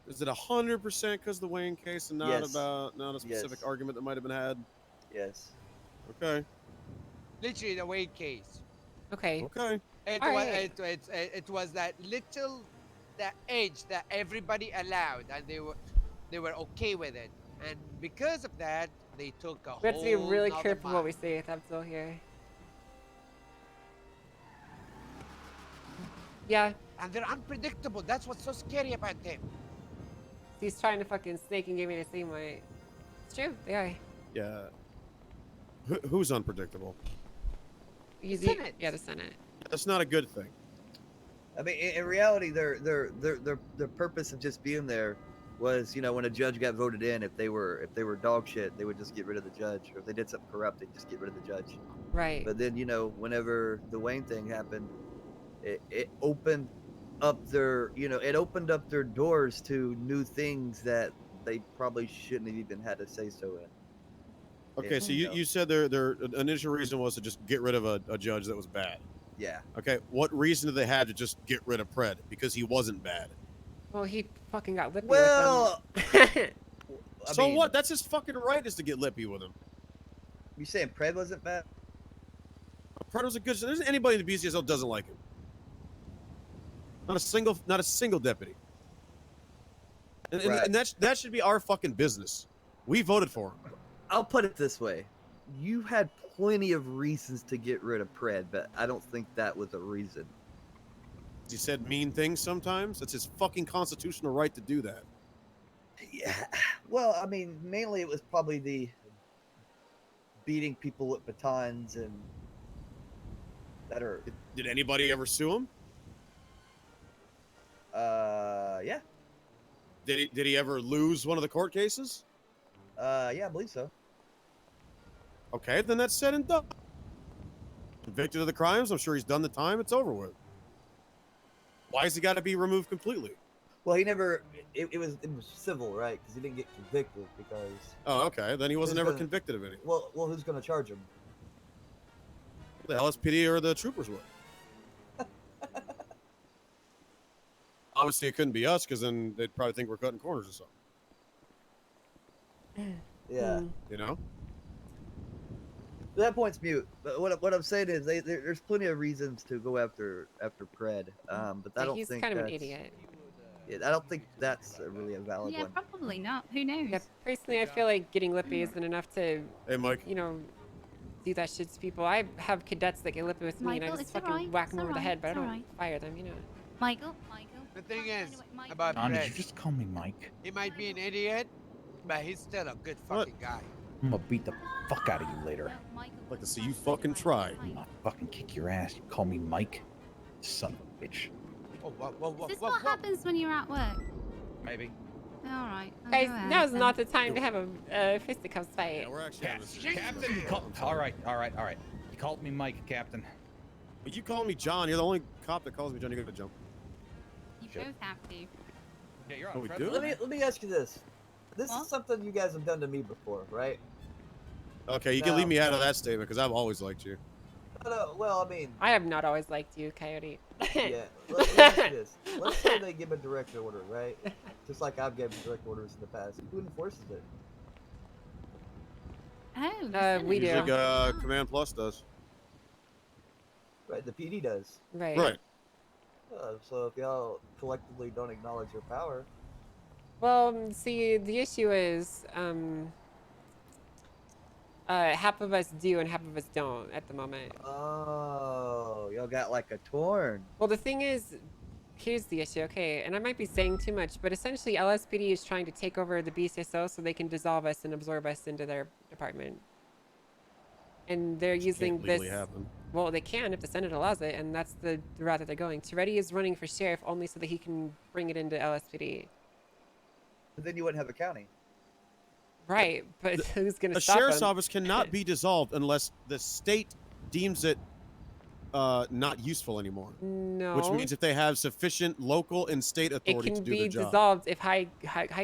Is it 100% because of the Wayne case and not Yes. about not a specific Yes. argument that might have been had? Yes. Okay. Literally the Wade case. Okay. Okay. It All was right. it was that age that everybody allowed, and they were okay with it, and because of that, they took a We have to be whole really nother careful what we mile. say with Abdul here. Yeah, And they're unpredictable. That's what's so scary about them. he's trying to fucking snake and give me the same way. It's true. They are. Yeah. Who's unpredictable? Senate. Yeah, the Senate. That's not a good thing. I mean, in reality, their purpose of just being there was, you know, when a judge got voted in, if they were dog shit, they would just get rid of the judge, or if they did something corrupt, they'd just get rid of the judge. Right. But then, you know, whenever the Wayne thing happened, it opened up their, you know, it opened up their doors to new things that they probably shouldn't have even had to say so in. Okay, so you said their initial reason was to just get rid of a judge that was bad. Yeah. Okay, what reason did they have to just get rid of Pred? Because he wasn't bad. Well, he fucking got lippy Well, with them. So what? That's his fucking right, is to get lippy with him. You saying Pred wasn't bad? Pred was a good. There isn't anybody in the BCSL doesn't like him. Not a single deputy. And that should be our fucking business. We voted for him. I'll put it this way. You had plenty of reasons to get rid of Pred, but I don't think that was a reason. He said mean things sometimes. It's his fucking constitutional right to do that. Yeah. Well, I mean, mainly it was probably the beating people with batons and that are. Did anybody ever sue him? Yeah. Did he ever lose one of the court cases? Yeah, I believe so. Okay, then that's said and done. Convicted of the crimes, I'm sure he's done the time. It's over with. Why has he got to be removed completely? Well, he never. It was civil, right? Because he didn't get convicted because. Oh, okay. Then he wasn't Who's ever gonna- convicted of anything. Well, who's going to charge him? The LSPD or the troopers would. Obviously, it couldn't be us because then they'd probably think we're cutting corners or something. Yeah. You know? That point's mute. But what I'm saying is, there's plenty of reasons to go after Pred. But I don't He's think kind of an that's- idiot. Yeah, I don't think that's really a valid Yeah, one. probably not. Who knows? Yeah, personally, I feel like getting lippy isn't enough to, Hey, Mike. you know, do that shit to people. I have cadets that get lippy with me, and I Michael, just it's fucking alright, whack them it's over the alright, head, but I it's don't alright. fire them, you know. Michael. The thing is about John, did Pred, you just call me Mike? he might be an idiot, but he's still a good fucking guy. I'm gonna beat the fuck out of you later. I'd like to see you fucking try. I'll fucking kick your ass. You call me Mike? Son of a bitch. Is this what happens when you're at work? Maybe. All right. I'll Guys, go ahead now's then. not the time to have a fisticuffs fight. Yeah, we're actually having this. Captain, all right. You called me Mike, Captain. But you call me John. You're the only cop that calls me John. You gotta jump. You both have to. Yeah, you're Oh, on we Fred. do? Let me ask you this. This is something you guys have done to me before, right? Okay, you can leave me out of that statement because I've always liked you. No, well, I mean, I have not always liked you, Coyote. yeah. Let me ask you this. Let's say they give a direct order, right? Just like I've given direct orders in the past. Who enforces it? Oh, we do. Usually, Command Plus does. Right, the PD does. Right. Right. So if y'all collectively don't acknowledge your power, Well, see, the issue is, half of us do and half of us don't at the moment. oh, y'all got like a torn. Well, the thing is, here's the issue, okay, and I might be saying too much, but essentially LSPD is trying to take over the BCSO so they can dissolve us and absorb us into their department. And they're using this. Well, they can if the Senate allows it, and that's the route that they're going. Toretti is running for sheriff only so that he can bring it into LSPD. But then you wouldn't have a county. Right, but who's going to A stop sheriff's him? office cannot be dissolved unless the state deems it not useful anymore. No. Which means if they have sufficient local and state It authority can to do be their job. dissolved if high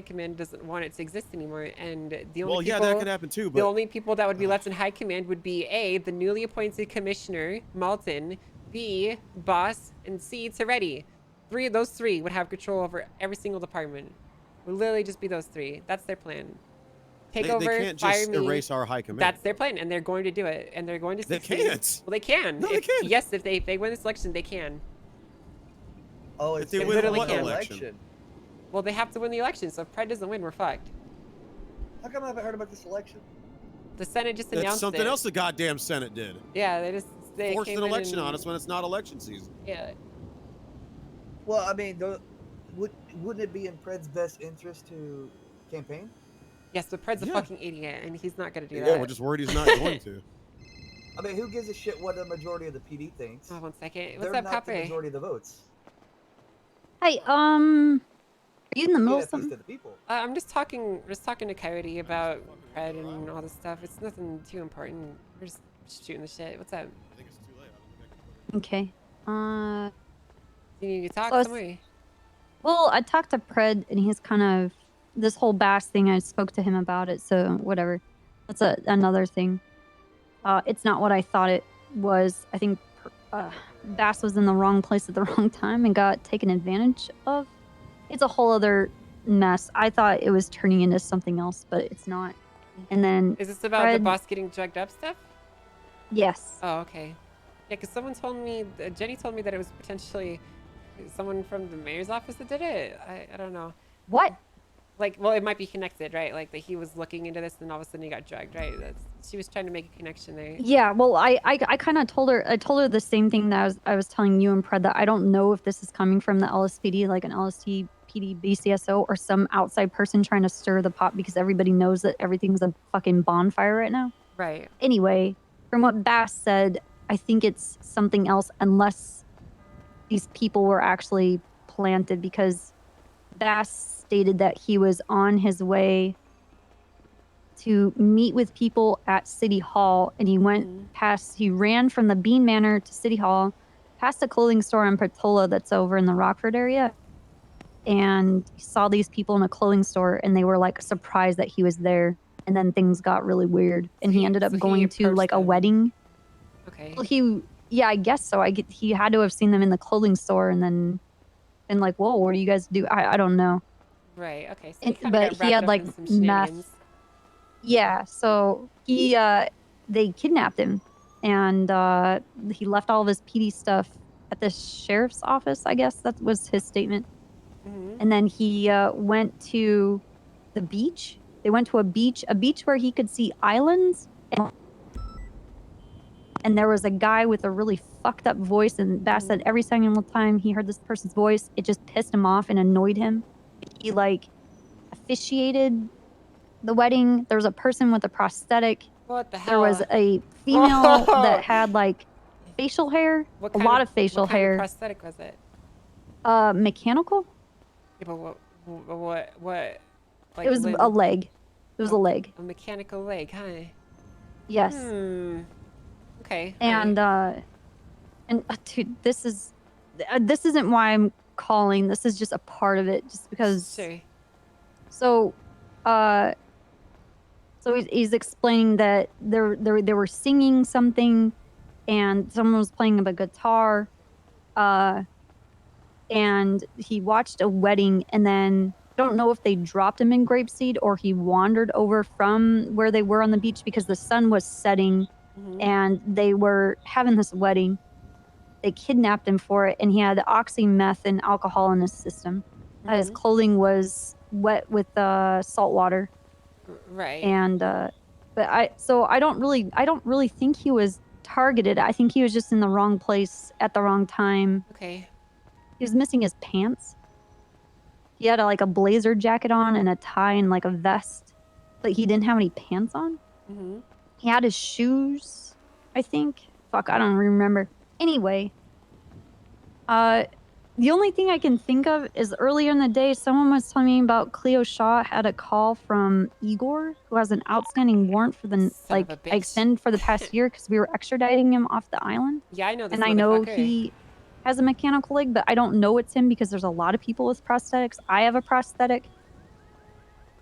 command doesn't want it to exist anymore, and the only Well, yeah, people, that could happen too, the but- only people that would be left in high command would be A, the newly appointed commissioner Malton, B, Boss, and C, Toretti. Those three would have control over every single department. It would literally just be those three. That's their plan. Take over, they can't fire just me. erase our high command. That's their plan, and they're going to do it, and they're going to They succeed. can't. Well, they can. No, they If- can't. Yes, if they win this election, they can. Oh, If it's they gonna win be what an election? Well, they have to win the election, so if Pred doesn't win, we're fucked. How come I haven't heard about this election? The Senate just That's announced something it. else the goddamn Senate did. Yeah, they Forced came an in election and- on us when it's not election season. Yeah. Well, I mean, wouldn't it be in Pred's best interest to campaign? Yes, but Pred's a Yeah. fucking idiot, and he's not gonna do Yeah, that. we're just worried he's not going to. I mean, who gives a shit what the majority of the PD thinks? Oh, 1 second. What's They're up, not the Cape? majority of the votes. Hey, are you in the middle Yeah, of something? to the people. I'm just talking to Coyote about Pred and all this stuff. It's nothing too important. We're just shooting the shit. What's up? Okay. You need to talk So I was- somewhere. Well, I talked to Pred, and he's kind of this whole Bass thing. I spoke to him about it, so whatever. That's another thing. It's not what I thought it was. I think Bass was in the wrong place at the wrong time and got taken advantage of. It's a whole other mess. I thought it was turning into something else, but it's not. And then Is this about the Pred- boss getting drugged up stuff? Yes. Oh, okay. Yeah, because someone told me, Jenny told me that it was potentially someone from the mayor's office that did it. I don't know. What? Like, well, it might be connected, right? Like that he was looking into this, and all of a sudden he got drugged, right? She was trying to make a connection there. Yeah, well, I kind of told her. I told her the same thing that I was telling you and Pred, that I don't know if this is coming from the LSPD, like an LSPD BCSO, or some outside person trying to stir the pot because everybody knows that everything's a fucking bonfire right now. Right. Anyway, from what Bass said, I think it's something else, unless these people were actually planted, because Bass stated that he was on his way to meet with people at City Hall, and he went past, he ran from the Bean Manor to City Hall, past a clothing store in Portola that's over in the Rockford area, and he saw these people in a clothing store, and they were like surprised that he was there, and then things got really weird, and he ended up so he going to approached like a them. wedding. Okay. Well, yeah, I guess so. He had to have seen them in the clothing store, and then, and like, whoa, what do you guys do? I don't know. Right. Okay. So And- kinda but got he wrapped had up like in some meth. shenanigans. Yeah, so they kidnapped him, and he left all of his PD stuff at the sheriff's office. I guess that was his statement. Mhm. And then he went to the beach. They went to a beach where he could see islands, and there was a guy with a really fucked up voice, and Bass said every single time he heard this person's voice, it just pissed him off and annoyed him. He like officiated the wedding. There was a person with a prosthetic. What the There was hell? a female Whoa. that had like facial hair, What a kind lot of facial what kind hair. Of prosthetic was it? Mechanical. Yeah, but what? Like It was limb? a leg. It was a leg. A mechanical leg, huh? Yes. Okay. And dude, this isn't why I'm calling. This is just a part of it, just because. Sure. So, he's explaining that they were singing something, and someone was playing a guitar, and he watched a wedding, and then I don't know if they dropped him in Grapeseed or he wandered over from where they were on the beach because the sun was setting, and they were having this wedding. They kidnapped him for it, and he had oxy meth and alcohol in his system. His clothing was wet with salt water. Right. And but I don't really think he was targeted. I think he was just in the wrong place at the wrong time. Okay. he was missing his pants. He had like a blazer jacket on and a tie and like a vest, but he didn't have any pants on. Mm-hmm. He had his shoes, I think. Fuck, I don't remember. Anyway, the only thing I can think of is earlier in the day, someone was telling me about Cleo Shaw had a call from Igor, who has an outstanding warrant for the extended for the past year because we were extraditing him off the island. Yeah, I know this And I know motherfucker. he has a mechanical leg, but I don't know it's him because there's a lot of people with prosthetics. I have a prosthetic.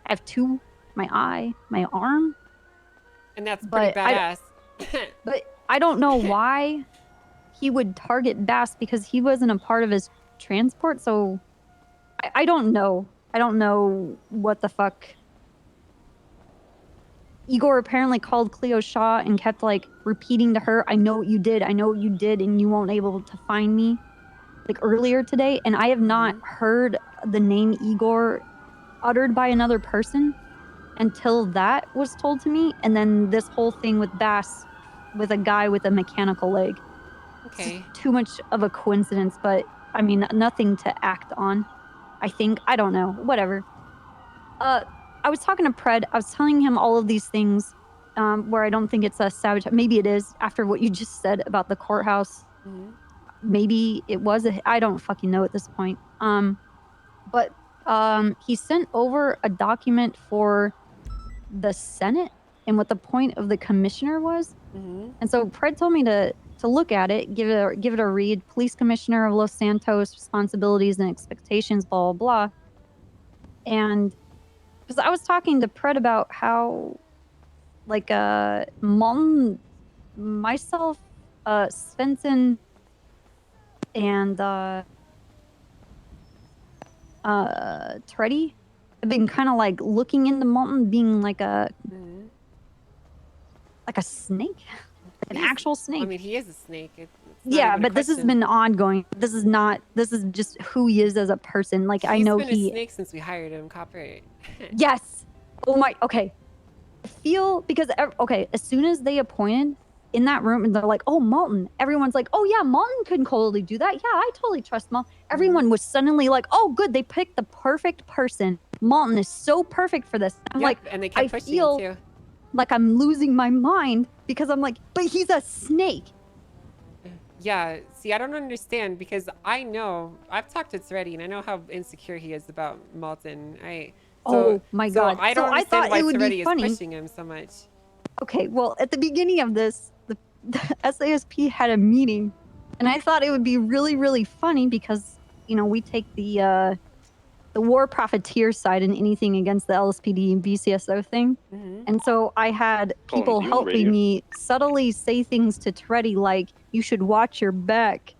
I have two, my eye, my arm. And that's pretty badass. But I don't know why he would target Bass because he wasn't a part of his transport. So I don't know. I don't know what the fuck. Igor apparently called Cleo Shaw and kept like repeating to her, I know what you did. I know what you did. And you won't able to find me like earlier today. And I have not heard the name Igor uttered by another person until that was told to me. And then this whole thing with Bass with a guy with a mechanical leg. Okay. It's too much of a coincidence, but I mean, nothing to act on. I think. I don't know. Whatever. I was talking to Pred. I was telling him all of these things where I don't think it's a sabotage. Maybe it is after what you just said about the courthouse. Mhm. Maybe it was. I don't fucking know at this point. But he sent over a document for the Senate and what the point of the commissioner was. Mhm. And so Pred told me to look at it, give it a read. Police Commissioner of Los Santos, responsibilities and expectations, blah, blah, blah. And because I was talking to Pred about how, like, Malton, myself, Svensson, and Treddy have been kind of like looking into Malton being like a snake, an actual snake. I mean, he is a snake. It's Yeah, but this has been ongoing. This is not. This is just who he is as a person. Like I know He's been he. a snake since we hired him. Copyright. Yes. Oh my. Okay. I feel because okay, as soon as they appointed in that room and they're like, oh, Malton. Everyone's like, oh yeah, Malton couldn't totally do that. Yeah, I totally trust Malton. Everyone was suddenly like, oh good, they picked the perfect person. Malton is so perfect for this. I'm Yep, like, and they kept I pushing feel him too. like I'm losing my mind because I'm like, but he's a snake. Yeah, see, I don't understand because I know I've talked to Treddy and I know how insecure he is about Malton. Oh my God. I don't So I understand thought why it would be Treddy is funny. pushing him so much. Okay, well, at the beginning of this, the SASP had a meeting, and I thought it would be really, really funny because, you know, we take the war profiteer side in anything against the LSPD and BCSO thing. Mhm. And so I had Calling people you on helping radio. me subtly say things to Treddy like, you should watch your back.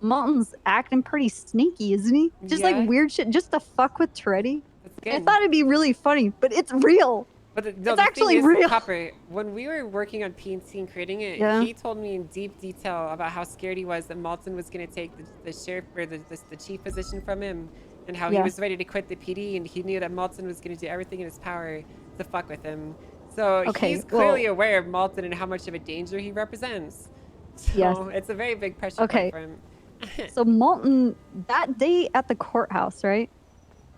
Malton's acting pretty sneaky, isn't he? Just Yeah. like weird shit, just to fuck with Treddy. That's I good. thought it'd be really funny, but it's real. But It's the actually thing is, real. Copper, when we were working on PNC and creating it, Yeah. he told me in deep detail about how scared he was that Malton was going to take the sheriff or the chief position from him, and how he Yeah. was ready to quit the PD, and he knew that Malton was going to do everything in his power to fuck with him. So Okay, he's clearly well- aware of Malton and how much of a danger he represents. So Yes. it's a very big pressure Okay. point for him. So Malton, that day at the courthouse, right?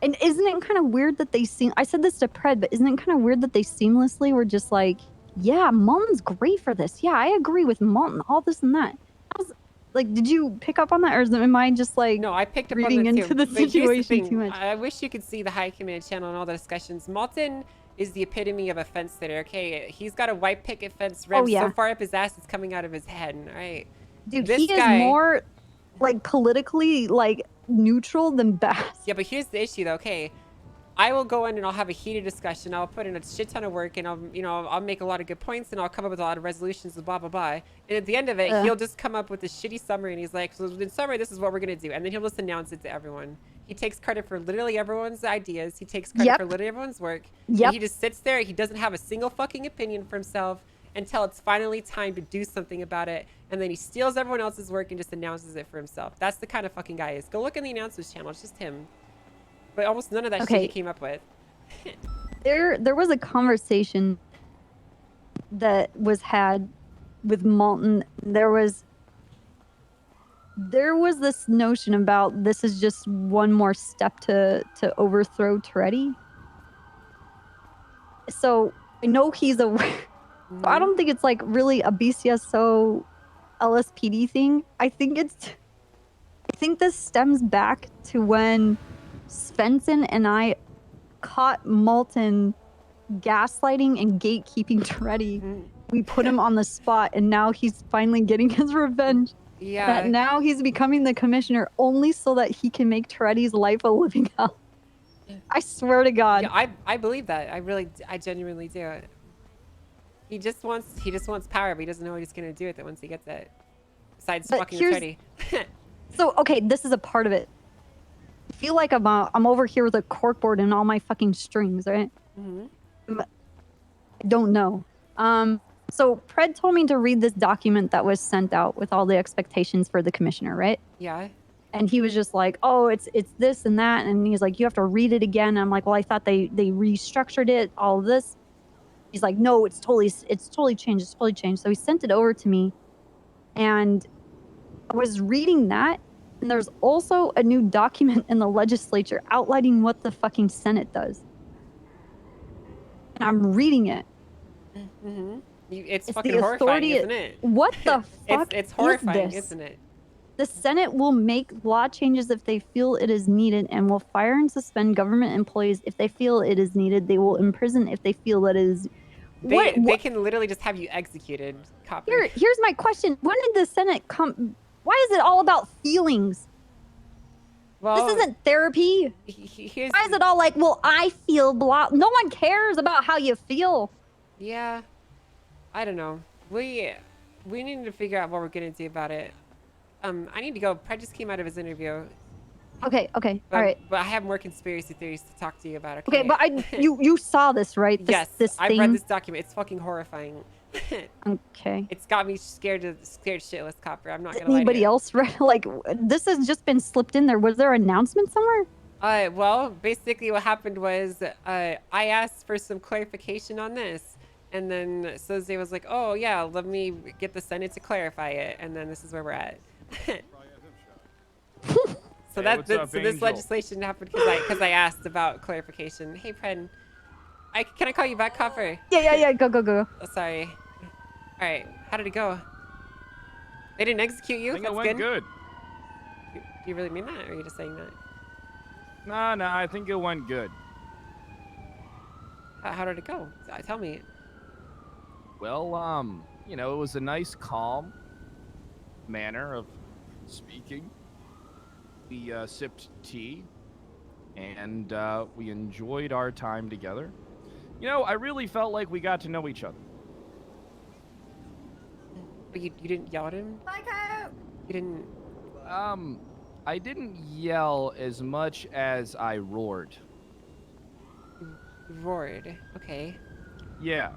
And isn't it kind of weird that they seem? I said this to Pred, but isn't it kind of weird that they seamlessly were just like, "Yeah, Malton's great for this. Yeah, I agree with Malton. All this and that." I was like, did you pick up on that, or am I just like No, I picked up reading on that into too. the But here's situation thing, too much? I wish you could see the High Command channel and all the discussions. Malton is the epitome of a fence sitter. Okay, he's got a white picket fence ribbed yeah. so far up his ass it's coming out of his head. All right, Dude, this he guy, is more like politically like neutral than Bass. Yeah, but here's the issue though. Okay, I will go in and I'll have a heated discussion. I'll put in a shit ton of work and I'll make a lot of good points and I'll come up with a lot of resolutions and blah blah blah. And at the end of it, he'll just come up with this shitty summary and he's like, so in summary, this is what we're gonna do. And then he'll just announce it to everyone. He takes credit for literally everyone's ideas. He takes credit Yep. for literally everyone's work. Yep. And he just sits there. He doesn't have a single fucking opinion for himself until it's finally time to do something about it. And then he steals everyone else's work and just announces it for himself. That's the kind of fucking guy he is. Go look in the announcements channel. It's just him. But almost none of that shit he Okay. came up with. There was a conversation that was had with Malton. There was there was this notion about this is just one more step to overthrow Toretti. So I know he's a. I don't think it's like really a BCSO LSPD thing. I think this stems back to when Svensson and I caught Malton gaslighting and gatekeeping Toretti. We put him on the spot, and now he's finally getting his revenge. Yeah. That now he's becoming the commissioner only so that he can make Toretti's life a living hell. I swear to God. Yeah, I believe that. I genuinely do. He just wants power, but he doesn't know what he's gonna do with it once he gets it. Besides But fucking here's- Toretti. So okay, this is a part of it. I feel like I'm over here with a corkboard and all my fucking strings, right? But I don't know. So Pred told me to read this document that was sent out with all the expectations for the commissioner, right? Yeah. And he was just like, "Oh, it's this and that," and he's like, "You have to read it again." And I'm like, "Well, I thought they restructured it, all of this." He's like, "No, it's totally changed. It's totally changed." So he sent it over to me, and I was reading that, and there's also a new document in the legislature outlining what the fucking Senate does. And I'm reading it. It's It's fucking the horrifying, authority- isn't it? What the fuck It's horrifying, is this? isn't it? The Senate will make law changes if they feel it is needed and will fire and suspend government employees if they feel it is needed. They will imprison if they feel that it is. They can literally just have you executed. Copy. Here's my question. When did the Senate come? Why is it all about feelings? Well, this isn't therapy. Why is it all like, well, I feel blah? No one cares about how you feel. Yeah. I don't know. We need to figure out what we're gonna do about it. I need to go. Pred just came out of his interview. Okay, But, all right. But I have more conspiracy theories to talk to you about. Okay, but you saw this, right? This, Yes, this I've thing. read this document. It's fucking horrifying. Okay. It's got me scared shitless, Copper. I'm not gonna lie to Anybody you. else read? Like, this has just been slipped in there. Was there an announcement somewhere? Well, basically what happened was I asked for some clarification on this, and then Soze was like, "Oh yeah, let me get the Senate to clarify it," and then this is where we're at. So what's up, this Angel? legislation happened because I asked about clarification. Hey, Pred, can I call you back, Copper? Yeah. Go. Oh, sorry. All right, how did it go? They didn't execute you? I think That's it went good. Do you really mean that, or are you just saying that? No, I think it went good. How did it go? Tell me. Well, it was a nice, calm manner of speaking. We sipped tea, and we enjoyed our time together. I really felt like we got to know each other. But you didn't yell at him? You didn't... I didn't yell as much as I roared. Roared. Okay. Yeah.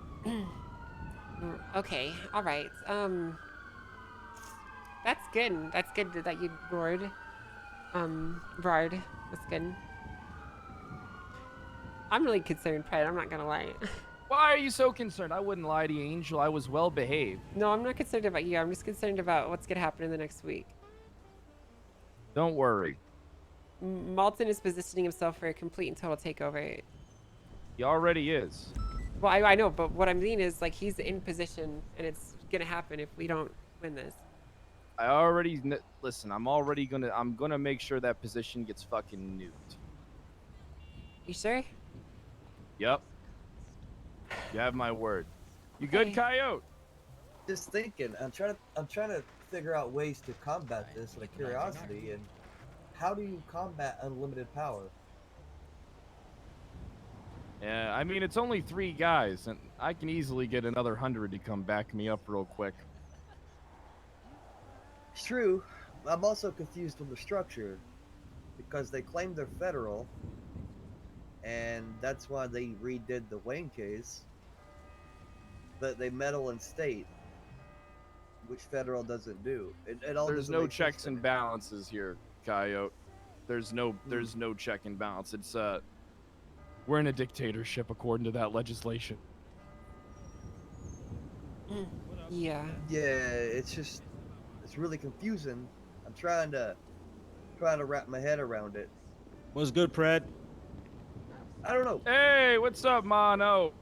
Okay. All right. That's good. That's good that you roared. Roared. That's good. I'm really concerned, Pred. I'm not gonna lie. Why are you so concerned? I wouldn't lie to you, Angel. I was well behaved. No, I'm not concerned about you. I'm just concerned about what's gonna happen in the next week. Don't worry. Malton is positioning himself for a complete and total takeover. He already is. Well, I know, but what I mean is, like, he's in position, and it's gonna happen if we don't win this. Listen, I'm gonna make sure that position gets fucking nuked. You sure? Yep. You have my word. You good, Coyote? Just thinking. I'm trying to figure out ways to combat this out of curiosity. And how do you combat unlimited power? Yeah, I mean, it's only 3 guys, and I can easily get another 100 to come back me up real quick. It's true. I'm also confused on the structure because they claim they're federal, and that's why they redid the Wayne case. But they meddle in state, which federal doesn't do. It all There's doesn't no make sense checks to and me. balances here, Coyote. There's no check and balance. It's we're in a dictatorship according to that legislation. Yeah. Yeah, it's really confusing. I'm trying to wrap my head around it. What's good, Pred? I don't know. Hey, what's up, Mono?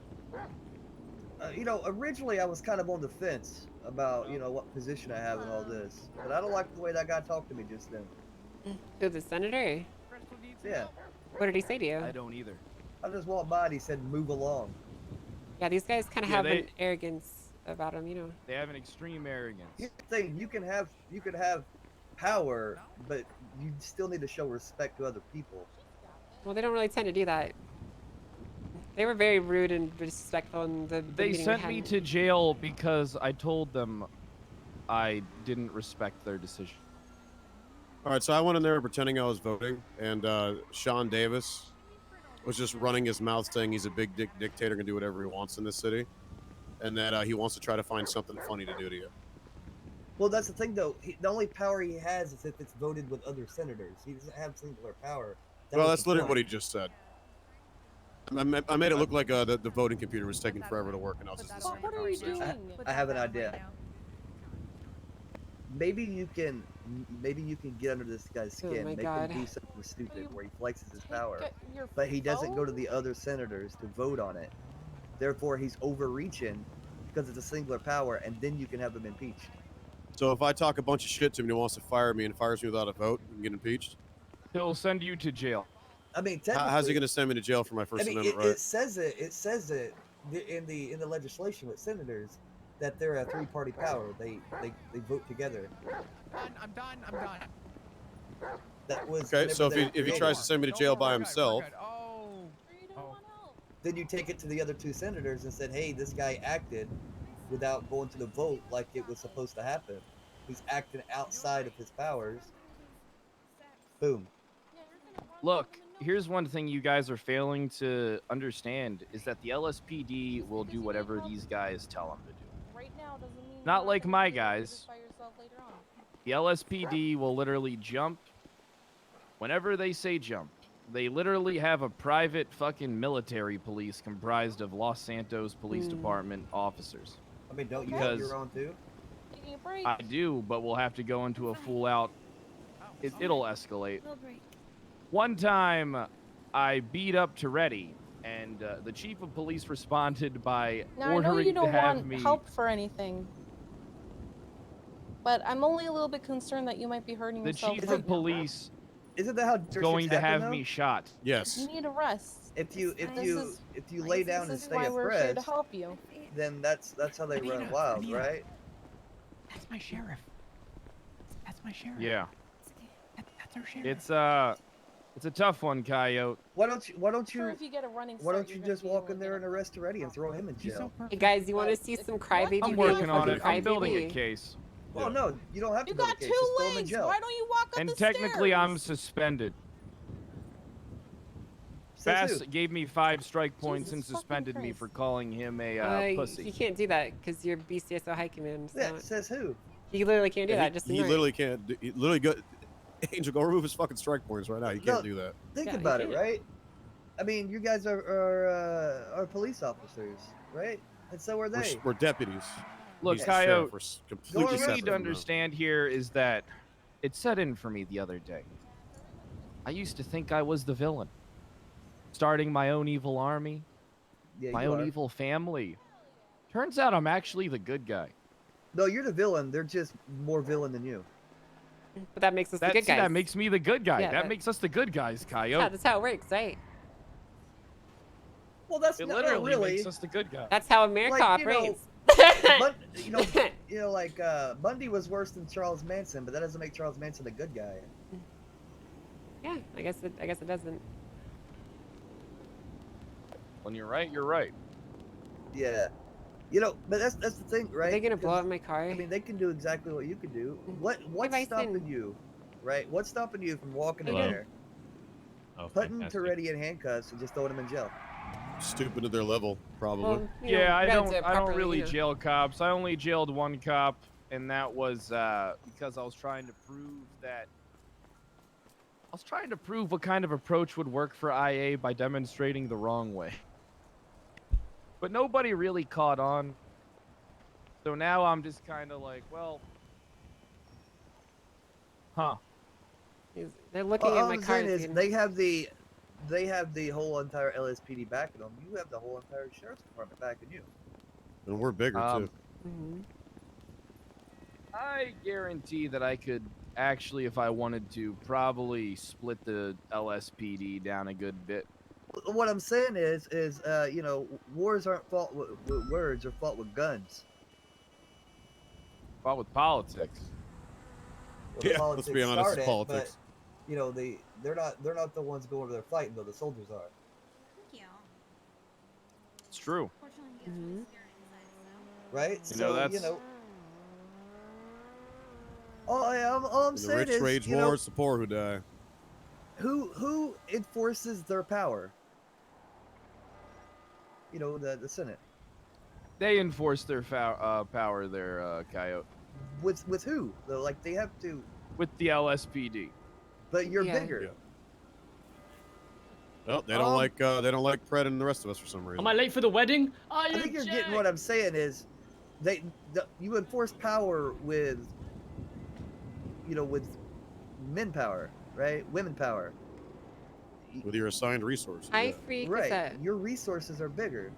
You know, originally I was kind of on the fence about, you know, what position I have in all this, but I don't like the way that guy talked to me just then. Who, the senator? Yeah. What did he say to you? I don't either. I just walked by and he said, "Move along." Yeah, these guys kind of have an arrogance about them, you know. They have an extreme arrogance. Here's the thing: you can have power, but you still need to show respect to other people. Well, they don't really tend to do that. They were very rude and disrespectful in the They meeting we sent had. me to jail because I told them I didn't respect their decision. All right, so I went in there pretending I was voting, and Sean Davis was just running his mouth saying he's a big dick dictator, can do whatever he wants in this city, and that he wants to try to find something funny to do to you. Well, that's the thing, though. The only power he has is if it's voted with other senators. He doesn't have singular power. Well, that's literally what he just said. I made it look like the voting computer was taking forever to work, and I was just What are you doing? I have an idea. Maybe you can get under this guy's Oh skin, my make God. him do something stupid where he flexes his power, your but he doesn't go to the other senators to vote on it. Therefore, he's overreaching because it's a singular power, and then you can have him impeached. So if I talk a bunch of shit to him and he wants to fire me and fires me without a vote and get impeached, He'll send you to jail. I mean, how's he going to send me to jail for my First Amendment right? It says it in the legislation with senators that they're a three-party power. They vote together. I'm done. That was Okay, so if he tries to send me to jail by himself, then you take it to the other two senators and said, "Hey, this guy acted without going to the vote like it was supposed to happen. He's acting outside of his powers." Boom. Look, here's one thing you guys are failing to understand is that the LSPD will do whatever these guys tell them to do. Right now doesn't mean Not like my guys. just by yourself later on. The LSPD will literally jump whenever they say jump. They literally have a private fucking military police comprised of Los Santos Police Department officers. I mean, don't you have your own too? Taking a break. I do, but we'll have to go into a full out. It'll escalate. No break. One time, I beat up Toretti, and the chief of police responded by Now I know ordering you don't to have want me. help for anything, but I'm only a little bit concerned that you might be hurting The yourself. chief right of now. police Isn't that how is going to have me shot. Yes. You need a rest. If you This lay down and this is stay why we're here to abreast, help you. then that's how they run wild, right? That's my sheriff. That's my sheriff. Yeah, That's our sheriff. it's a tough one, Coyote. Why don't you Sure, if you get a running why start, don't you you're gonna just be walk able in to there get and arrest Toretti and throw him in jail? Hey guys, you want to see some crybaby? I'm behavior working from on the it. I'm building a crybaby? case. Well, no, you don't have to. You build a got case, two just throw him in legs. jail. Why don't you walk up And the technically, stairs? I'm suspended. Says Bass who? gave me 5 strike points and Jesus fucking suspended me Christ. for calling him a You pussy. can't do that because you're BCSO hiking man. So Yeah, says who? you literally can't do that. Just he ignore it. literally can't. He literally go. Angel, go remove his fucking strike points right now. You can't No, do that. Think Yeah, you about it, can't. right? I mean, you guys are police officers, right? And so are they. We're deputies. Look, He's the sheriff. Coyote, We're what completely you separate need to from them. understand here is that it set in for me the other day. I used to think I was the villain, starting my own evil army, Yeah, my you own are. evil family. Turns out I'm actually the good guy. No, you're the villain. They're just more villain than you. But that makes us the good See, guys. that makes me the good guy. Yeah, that that- makes us the good guys, Coyote. Yeah, that's how it works, right? Well, that's It not literally really. makes us the good guy. That's how America Like, you know, operates. Like Bundy was worse than Charles Manson, but that doesn't make Charles Manson a good guy. Yeah, I guess it doesn't. When you're right, you're right. Yeah, but that's the thing, right? Are they gonna blow 'Cause, up my car? I mean, they can do exactly what you could do. What's Bison. stopping you, right? What's stopping you from walking in Hello. there, Oh, putting fantastic. Toretti in handcuffs, and just throwing him in jail? Stupid to their level, probably. Well, you know, Yeah, I you gotta don't. do it I don't properly, really you know. jail cops. I only jailed one cop, and that was because I was trying to prove that. I was trying to prove what kind of approach would work for IA by demonstrating the wrong way. But nobody really caught on. So now I'm just kind of like, well, Huh. They're looking All at my I'm saying cards. is and- they have the whole entire LSPD backing them. You have the whole entire sheriff's department backing you. And we're bigger too. Mhm. I guarantee that I could actually, if I wanted to, probably split the LSPD down a good bit. What I'm saying is you know, wars aren't fought with words, or fought with guns. Fought with politics. Well, the Yeah, let's politics be honest, start it, politics. But, you know, they're not the ones going over there fighting, though. The soldiers are. It's true. Mhm. Right? You know, that's- you know. All I'm The saying rich is, rage you know, wars, the poor who die. who enforces their power? You know, the Senate. They enforce their power there, Coyote. With who? Though, like they have to. With the LSPD. But you're Yeah. bigger. Yeah. Well, they don't like Pred and the rest of us for some reason. Am I late for the wedding? I think you're getting what I'm saying is, you enforce power with, you know, with men power, right? Women power. With your assigned resources. I yeah. freak Right. with that. Your resources are bigger.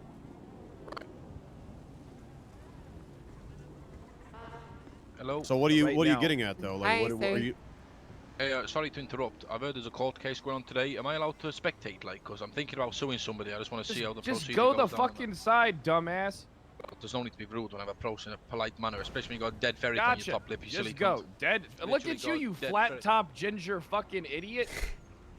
Hello. So what are you Right what are you now- getting at though? Like Hi, what are sir. you? Hey, sorry to interrupt. I've heard there's a court case going on today. Am I allowed to spectate, like, because I'm thinking about suing somebody. I just want to see how the Just procedure go goes the down. fucking side, dumbass. There's no need to be rude when I approach in a polite manner, especially when you got a dead ferret on Gotcha. your top lip, you silly Just go. cunt. Dead. Look Literally at you, got you dead flat ferret. top ginger fucking idiot.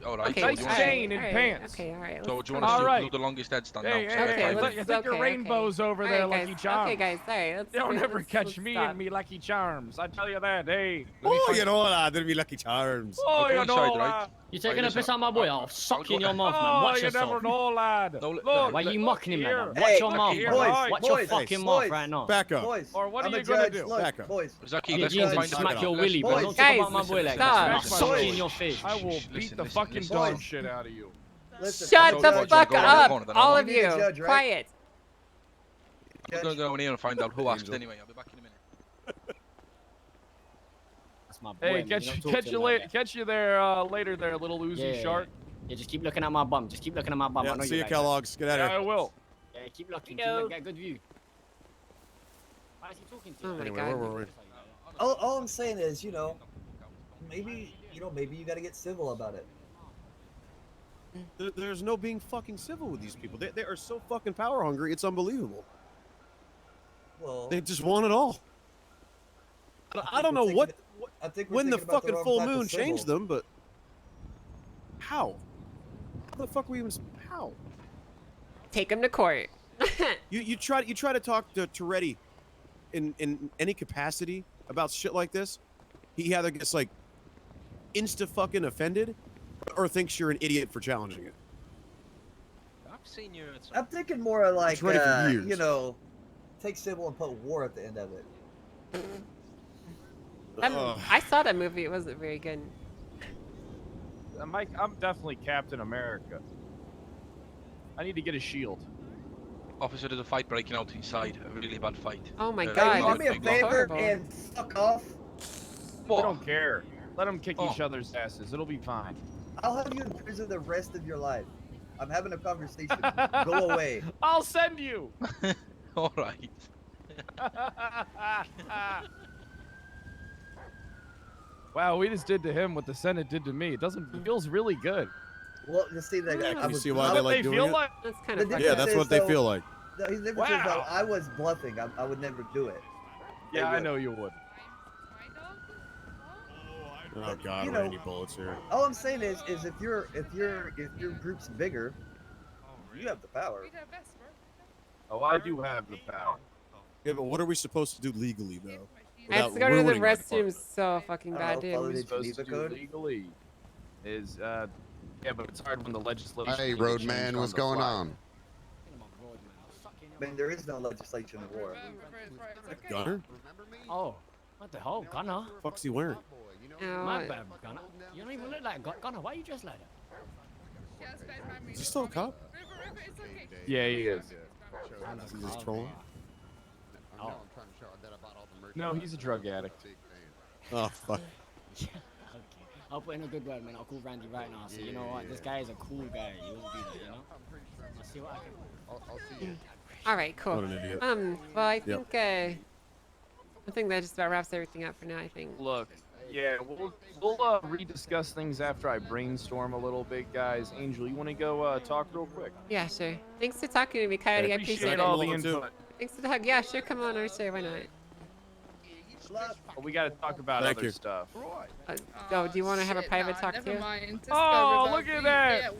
All right. Okay, so Nice do you all want right, chain and all right, pants. Okay, all right. So let's do you calm want to All do right. the longest headstand now? Hey, So hey, Okay, hey, let's- look, I think your okay, rainbows over there, All right, Lucky guys. Charms. Okay, guys, sorry. They'll never let's catch me stop. and me Lucky Charms. I tell you that, hey. Oh, you know that. There'd be Lucky Charms. Oh, I'll you go know, inside, right? lad. You taking a listen, piss on my boy? I'll suck you in your mouth, man. Oh, Watch you yourself. never know, lad. No, Look, Why are you mocking him like here. that? Watch your Look mouth, here, man. boys, Watch your boys, fucking boys. mouth right now. Back up. Boys, Or what are I'm you a gonna judge. do? Look, Back up. boys. Zaki, Your let's jeans go and find smack out. your willy, bro. Boys, Don't talk guys, about my boy like stop. that. I'll suck Boys. you in your face. I will beat Listen, the listen, fucking listen. dog Boys. shit out of you. Listen, Shut I'm the a judge. fuck Go around the up, corner, then all I'll- of You need you. a judge, right? Quiet. I'm going to go in here and find out who asked anyway. I'll be back in a minute. That's my boy, Hey, man. catch You you, don't talk catch to you him like later. that. Catch you there later, there, little Uzi Yeah. shark. Yeah, just keep looking at my bum. Just keep looking at my bum. I Yeah, know see you, like that. Kellogg's. Get out Yeah, of I here. will. Yeah, keep looking. Keep looking. Get a good view. Why is he talking to you? Oh my Anyway, god. where were we? All I'm saying is, you know, maybe you got to get civil about it. There's no being fucking civil with these people. They are so fucking power hungry. It's unbelievable. Well, They just want it all. I don't know what I think we're when the thinking about fucking wrong full type of moon changed civil. them, but how? How the fuck were we even? How? Take him to court. You try to talk to Toretti in any capacity about shit like this. He either gets like insta fucking offended, or thinks you're an idiot for challenging it. I've seen you at I'm thinking more of like, ready for years. you know, take civil and put war at the end of it. I saw that movie. It wasn't very good. Mike, I'm definitely Captain America. I need to get a shield. Officer, there's a fight breaking out inside. A really bad fight. Oh my Uh, god. Hey, do me a big favor horrible. and fuck off. I don't care. Let them kick Oh. each other's asses. It'll be fine. I'll have you in prison the rest of your life. I'm having a conversation. Go away. I'll send you. All right. Wow, we just did to him what the Senate did to me. It feels really good. Well, you see that guy. You see why they like doing it? That's kind The of difference Yeah, that's is, what they though, feel like. The difference is, though, Wow. I was bluffing. I would never do it. Yeah, I would. know you would. Oh god, You we're know- any bullets here. All I'm saying is if your group's bigger, you have the power. Oh, I do have the power. Yeah, but what are we supposed to do legally though? I have to go to the restroom so fucking bad, dude. follow the Supposed to Geneva do Code. legally is yeah, but it's hard when the legislation. Hey, can get Roadman, changed what's the going fly. on? I mean, there is no legislation in war. Gunner? Oh, what the hell, Gunner? Fuck's he wearing? My bad, Gunner. You don't even look like Gunner. Why are you dressed like that? Is he still a cop? Yeah, he is. He's just trolling. No, he's a drug addict. Oh fuck. I'll put in a good word, man. I'll call Randy right now. So you know what? This guy is a cool guy. You won't be there, you know? I'll see what I can. I'll see you. All right, cool. What an idiot. Well, I think that just about wraps everything up for now. I think. Look, yeah, we'll rediscuss things after I brainstorm a little bit, guys. Angel, you want to go talk real quick? Yeah, sure. Thanks for talking to me, Coyote. I appreciate it. all the input. Thanks for the hug. Yeah, sure. Come on, Archer. Why not? But we got to talk about Thank other you. stuff. Oh, do you want to have a private talk too? Oh, look at that!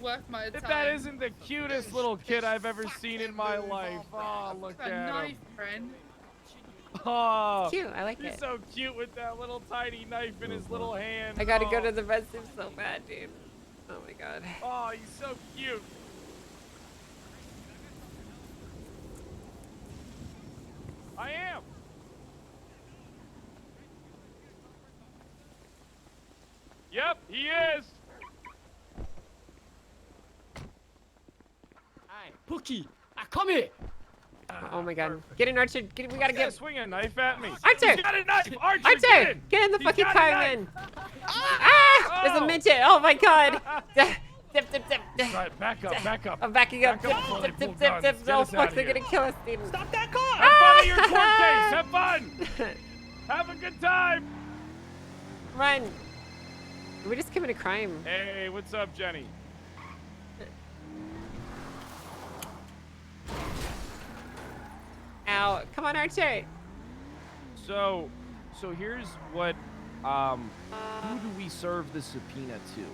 If that isn't the cutest little kid I've ever seen in my life. Oh, look at him. friend. Oh, Cute. I like he's it. so cute with that little tiny knife in his little hand. I gotta go Oh. to the restroom so bad, dude. Oh my god. Oh, he's so cute. I am. Yep, he is. Hey, Pookie, come here. Oh my god. Get in, Archer. We gotta get. Swing a knife at me. Archer! He's got a knife. Archer, Archer! Get in the He's fucking got a car, knife. man. Ah! There's a midget. Oh my god. Dip, dip, dip. Right, back up, back up. I'm backing up. Back up before they Dip, pull dip, dip, dip. guns. Get Oh us fuck, outta they're here. gonna kill us, dude. Stop that car! Have fun at your court case. Have fun. Have a good time. Run. We're just committing a crime. Hey, what's up, Jenny? Ow. Come on, Archer. So here's what, who do we serve the subpoena to?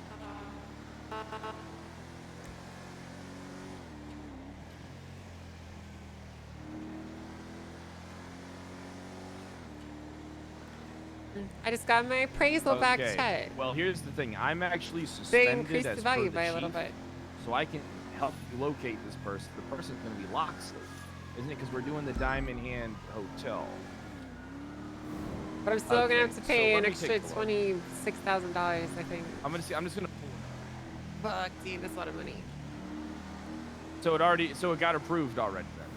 I just got my appraisal back check. Well, here's the thing. I'm actually They suspended increased as the per value the by a little chief, bit. so I can help you locate this person. The person's going to be Loxley, isn't it? Because we're doing the Diamond Hand Hotel. But I'm still gonna have to so pay let an me extra take a look. $26,000, I think. I'm just gonna pull. Fuck, dude, that's a lot of money. So it got approved already then.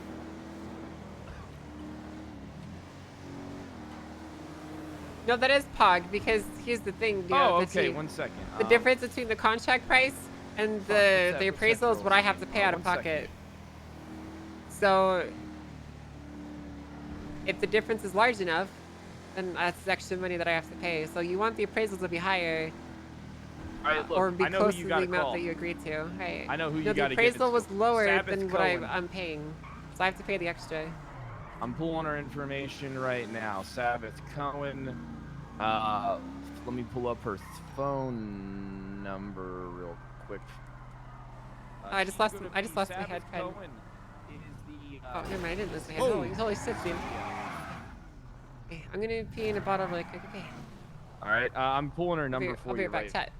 No, that is POG, because here's the thing, dude. Oh, the okay. chief. 1 second. The difference between the contract price and the appraisal is what I have to pay out of 1 second. pocket. So, if the difference is large enough, then that's extra money that I have to pay. So you want the appraisals to be higher, All right, look, or be I know close who to you the gotta amount call. that you agreed to. Right. I know who No, you the gotta get. appraisal It's was lower Sabbath than what Cohen. I'm paying, so I have to pay the extra. I'm pulling her information right now. Sabbath Cohen. Let me pull up her phone number real quick. I just lost. gonna I just be lost my Sabbath head pen. Cohen is the, Oh, never mind. I didn't lose my head. Oh. Holy shit, dude. Okay, I'm gonna pee in a bottle really quick. Okay. All right, I'm pulling her number I'll for be you. right back. Chat.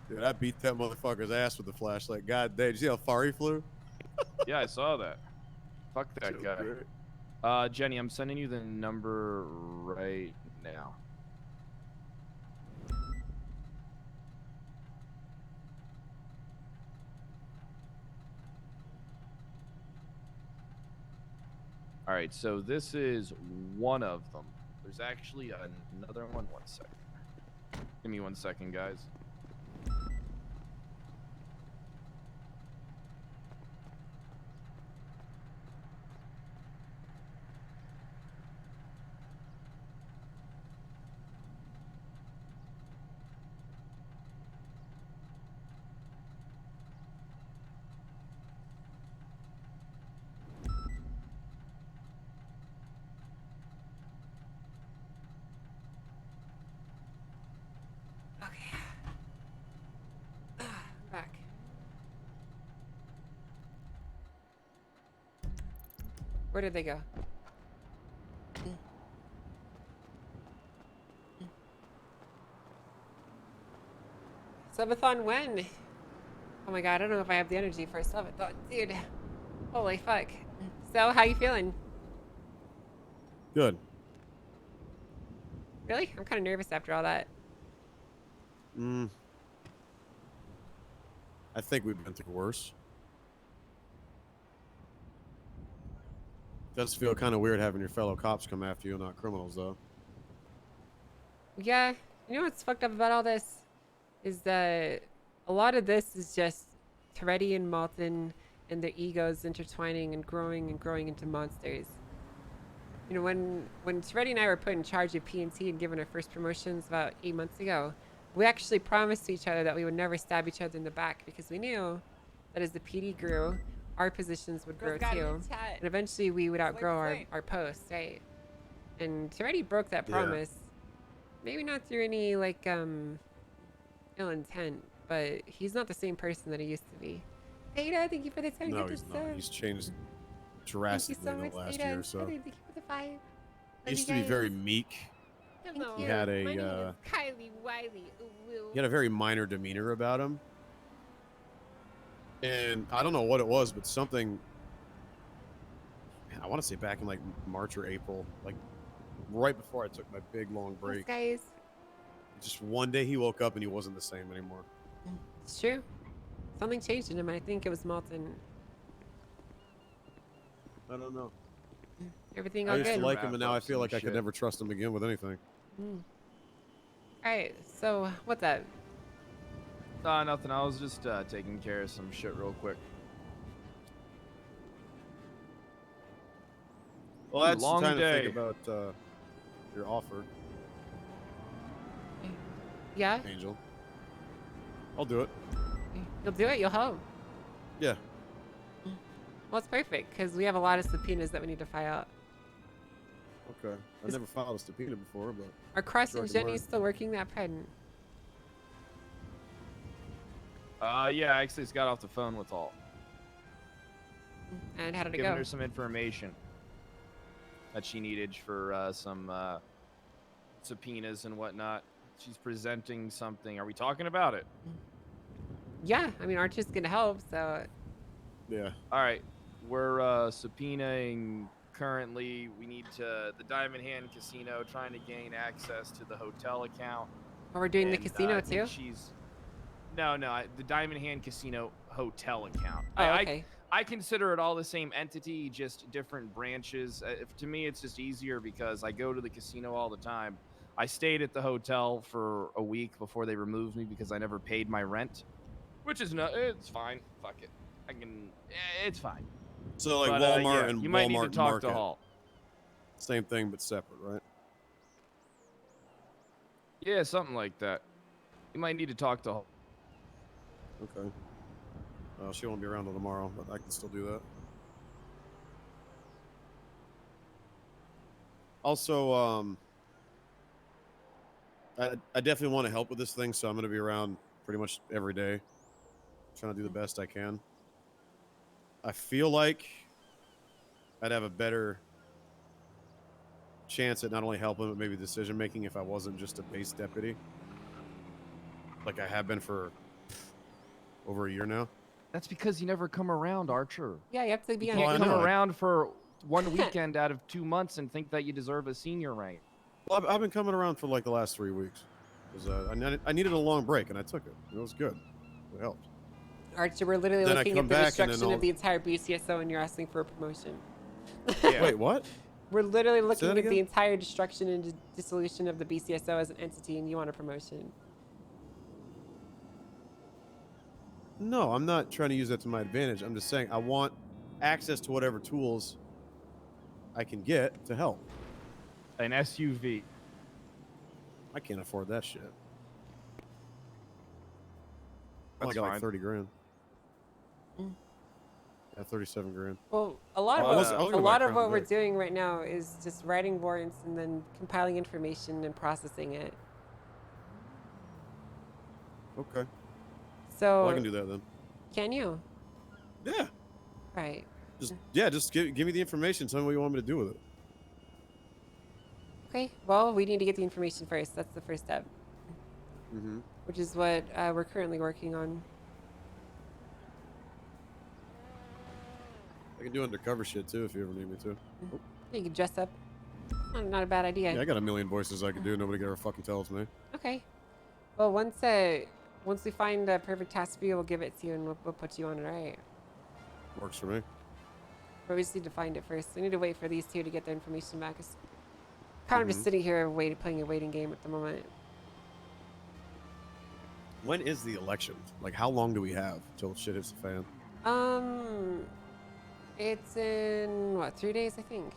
Dude, I beat that motherfucker's ass with the flashlight. God damn, did you see how far he flew? Yeah, I saw that. Fuck that guy. Jenny, I'm sending you the number right now. All right, so this is one of them. There's actually another one. 1 second. Give me 1 second, guys. Back. Where did they go? Subathon when? Oh my god, I don't know if I have the energy for a subathon, dude. Holy fuck. So, how you feeling? Good. Really? I'm kind of nervous after all that. I think we've been through worse. Does feel kind of weird having your fellow cops come after you, not criminals, though. Yeah, you know what's fucked up about all this is that a lot of this is just Toretti and Malton and their egos intertwining and growing into monsters. You know, when Toretti and I were put in charge of PNT and given our first promotions about 8 months ago, we actually promised to each other that we would never stab each other in the back because we knew that as the PD grew, our positions would grow too. And eventually we would outgrow our posts, right? And Toretti broke that promise. Maybe not through any, like, ill intent, but he's not the same person that he used to be. Theta, thank you for the 10 No, gifted he's not. sub. He's changed Thank you drastically so in much, the last Theta. year or so. Thank you for the 5. He Love used you to be very guys. meek. Hello. He had My name a is Kylie Wiley. Ooh, ooh. he had a very minor demeanor about him, and I don't know what it was, but something. Man, I want to say back in like March or April, like right before I took my big long break. Guys, Just one day he woke up and he wasn't the same anymore. it's true. Something changed in him. I think it was Malton. I don't know. Everything I all used good. to like him, and now I feel like I could never trust him again with anything. Mm. All right. So what's that? Nothing. I was just taking care of some shit real quick. Well, that's Long the time to day. think about your offer, Yeah. Angel. I'll do it. You'll do it. You'll help. Yeah. Well, it's perfect because we have a lot of subpoenas that we need to file out. Okay. I never filed a subpoena before, but Are Cross sure I and can Jenny learn. still working that pen? Yeah, I actually just got off the phone with all. And how did it Giving go? her some information that she needed for some subpoenas and whatnot. She's presenting something. Are we talking about it? Yeah, I mean, Archer's gonna help, so yeah. All right, we're subpoenaing currently. We need to the Diamond Hand Casino trying to gain access to the hotel account. Oh, we're doing the And, casino I think too? She's no, the Diamond Hand Casino hotel account. Oh, okay. I consider it all the same entity, just different branches. To me, it's just easier because I go to the casino all the time. I stayed at the hotel for a week before they removed me because I never paid my rent, which is it's fine. Fuck it, I can. It's fine. So like But, Walmart yeah, and you might Walmart need to talk Market. to Hall. Same thing but separate, right? Yeah, something like that. You might need to talk to Hall. Okay. She won't be around till tomorrow, but I can still do that. Also, I definitely want to help with this thing, so I'm going to be around pretty much every day, trying to do the best I can. I feel like I'd have a better chance at not only helping, but maybe decision making if I wasn't just a base deputy, like I have been for over a year now. That's because you never come around, Archer. Yeah, you have to be You on. can't I come know. around for one weekend out of 2 months and think that you deserve a senior rank. Well, I've been coming around for like the last 3 weeks. 'Cause, I needed a long break, and I took it. It was good. It helped. Archer, we're literally Then I looking come at the back and then destruction I'll- of the entire BCSO, and you're asking for a promotion. Wait, what? We're literally looking that at the again? entire destruction and dissolution of the BCSO as an entity, and you want a promotion. No, I'm not trying to use that to my advantage. I'm just saying I want access to whatever tools I can get to help. An SUV. I can't afford that shit. I That's got like fine. 30 grand. Mm. Yeah, 37 grand. Well, a lot Well, I was of gonna a buy lot of Crown what we're Vic. doing right now is just writing warrants and then compiling information and processing it. Okay. So Well, I can do that then. Can you? Yeah. Right. Just give me the information. Tell me what you want me to do with it. Okay. Well, we need to get the information first. That's the first step, Mm-hmm. which is what we're currently working on. I can do undercover shit too if you ever need me to. Oh, You can dress up. Not a bad idea. yeah, I got a million voices I can do. Nobody can ever fucking tells me. Okay. Well, once we find a perfect task for you, we'll give it to you and we'll put you on it. All right. Works for me. But we just need to find it first. We need to wait for these two to get their information back. It's kind of just sitting here playing a waiting game at the moment. When is the election? Like, how long do we have till shit hits the fan? It's in what, 3 days, I think.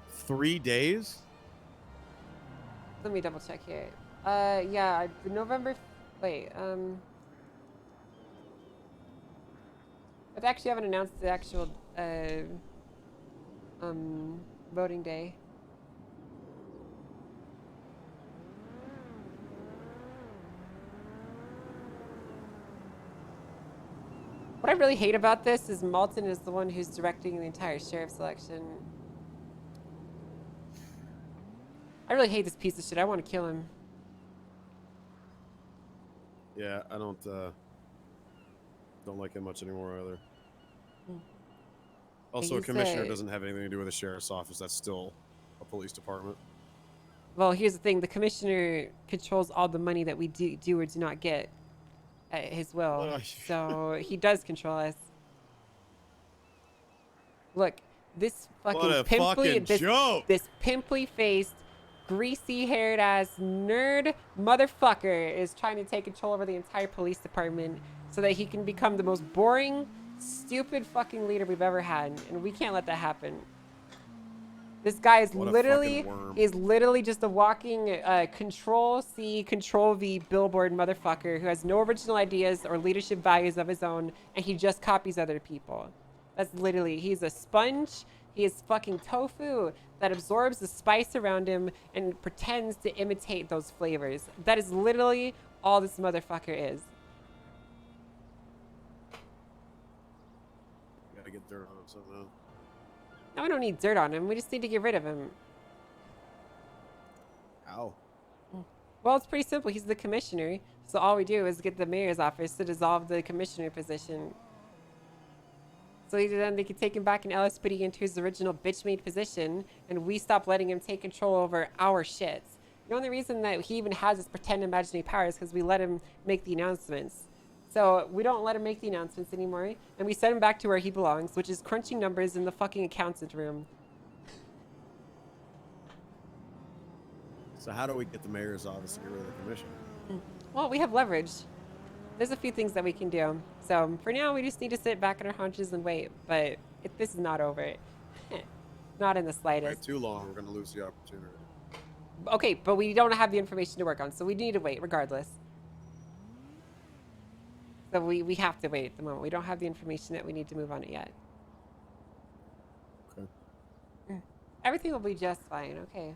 3 days? Let me double check here. Yeah, November. Wait, I actually haven't announced the actual voting day. What I really hate about this is Malton is the one who's directing the entire sheriff selection. I really hate this piece of shit. I want to kill him. Yeah, I don't like him much anymore either. Also, a commissioner doesn't have anything to do with the sheriff's office. That's still a police department. Well, here's the thing. The commissioner controls all the money that we do or do not get at his will. So he does control us. Look, this fucking this pimply-faced, greasy-haired ass nerd motherfucker is trying to take control over the entire police department so that he can become the most boring, stupid fucking leader we've ever had, and we can't let that happen. This guy is literally just a walking Control-C, Control-V billboard motherfucker who has no original ideas or leadership values of his own, and he just copies other people. That's literally, he's a sponge. He is fucking tofu that absorbs the spice around him and pretends to imitate those flavors. That is literally all this motherfucker is. Gotta get dirt on him somehow. No, we don't need dirt on him. We just need to get rid of him. How? Well, it's pretty simple. He's the commissioner. So all we do is get the mayor's office to dissolve the commissioner position. So then they can take him back in LSPD into his original bitch-made position, and we stop letting him take control over our shits. The only reason that he even has his pretend imaginary powers is because we let him make the announcements. So we don't let him make the announcements anymore, and we send him back to where he belongs, which is crunching numbers in the fucking accountant room. So how do we get the mayor's office to get rid of the commissioner? Well, we have leverage. There's a few things that we can do. So for now, we just need to sit back on our haunches and wait. But this is not over. Not in the slightest. Wait too long, we're gonna lose the opportunity. Okay, but we don't have the information to work on, so we need to wait regardless. So we have to wait at the moment. We don't have the information that we need to move on it yet. Okay. Everything will be just fine, okay.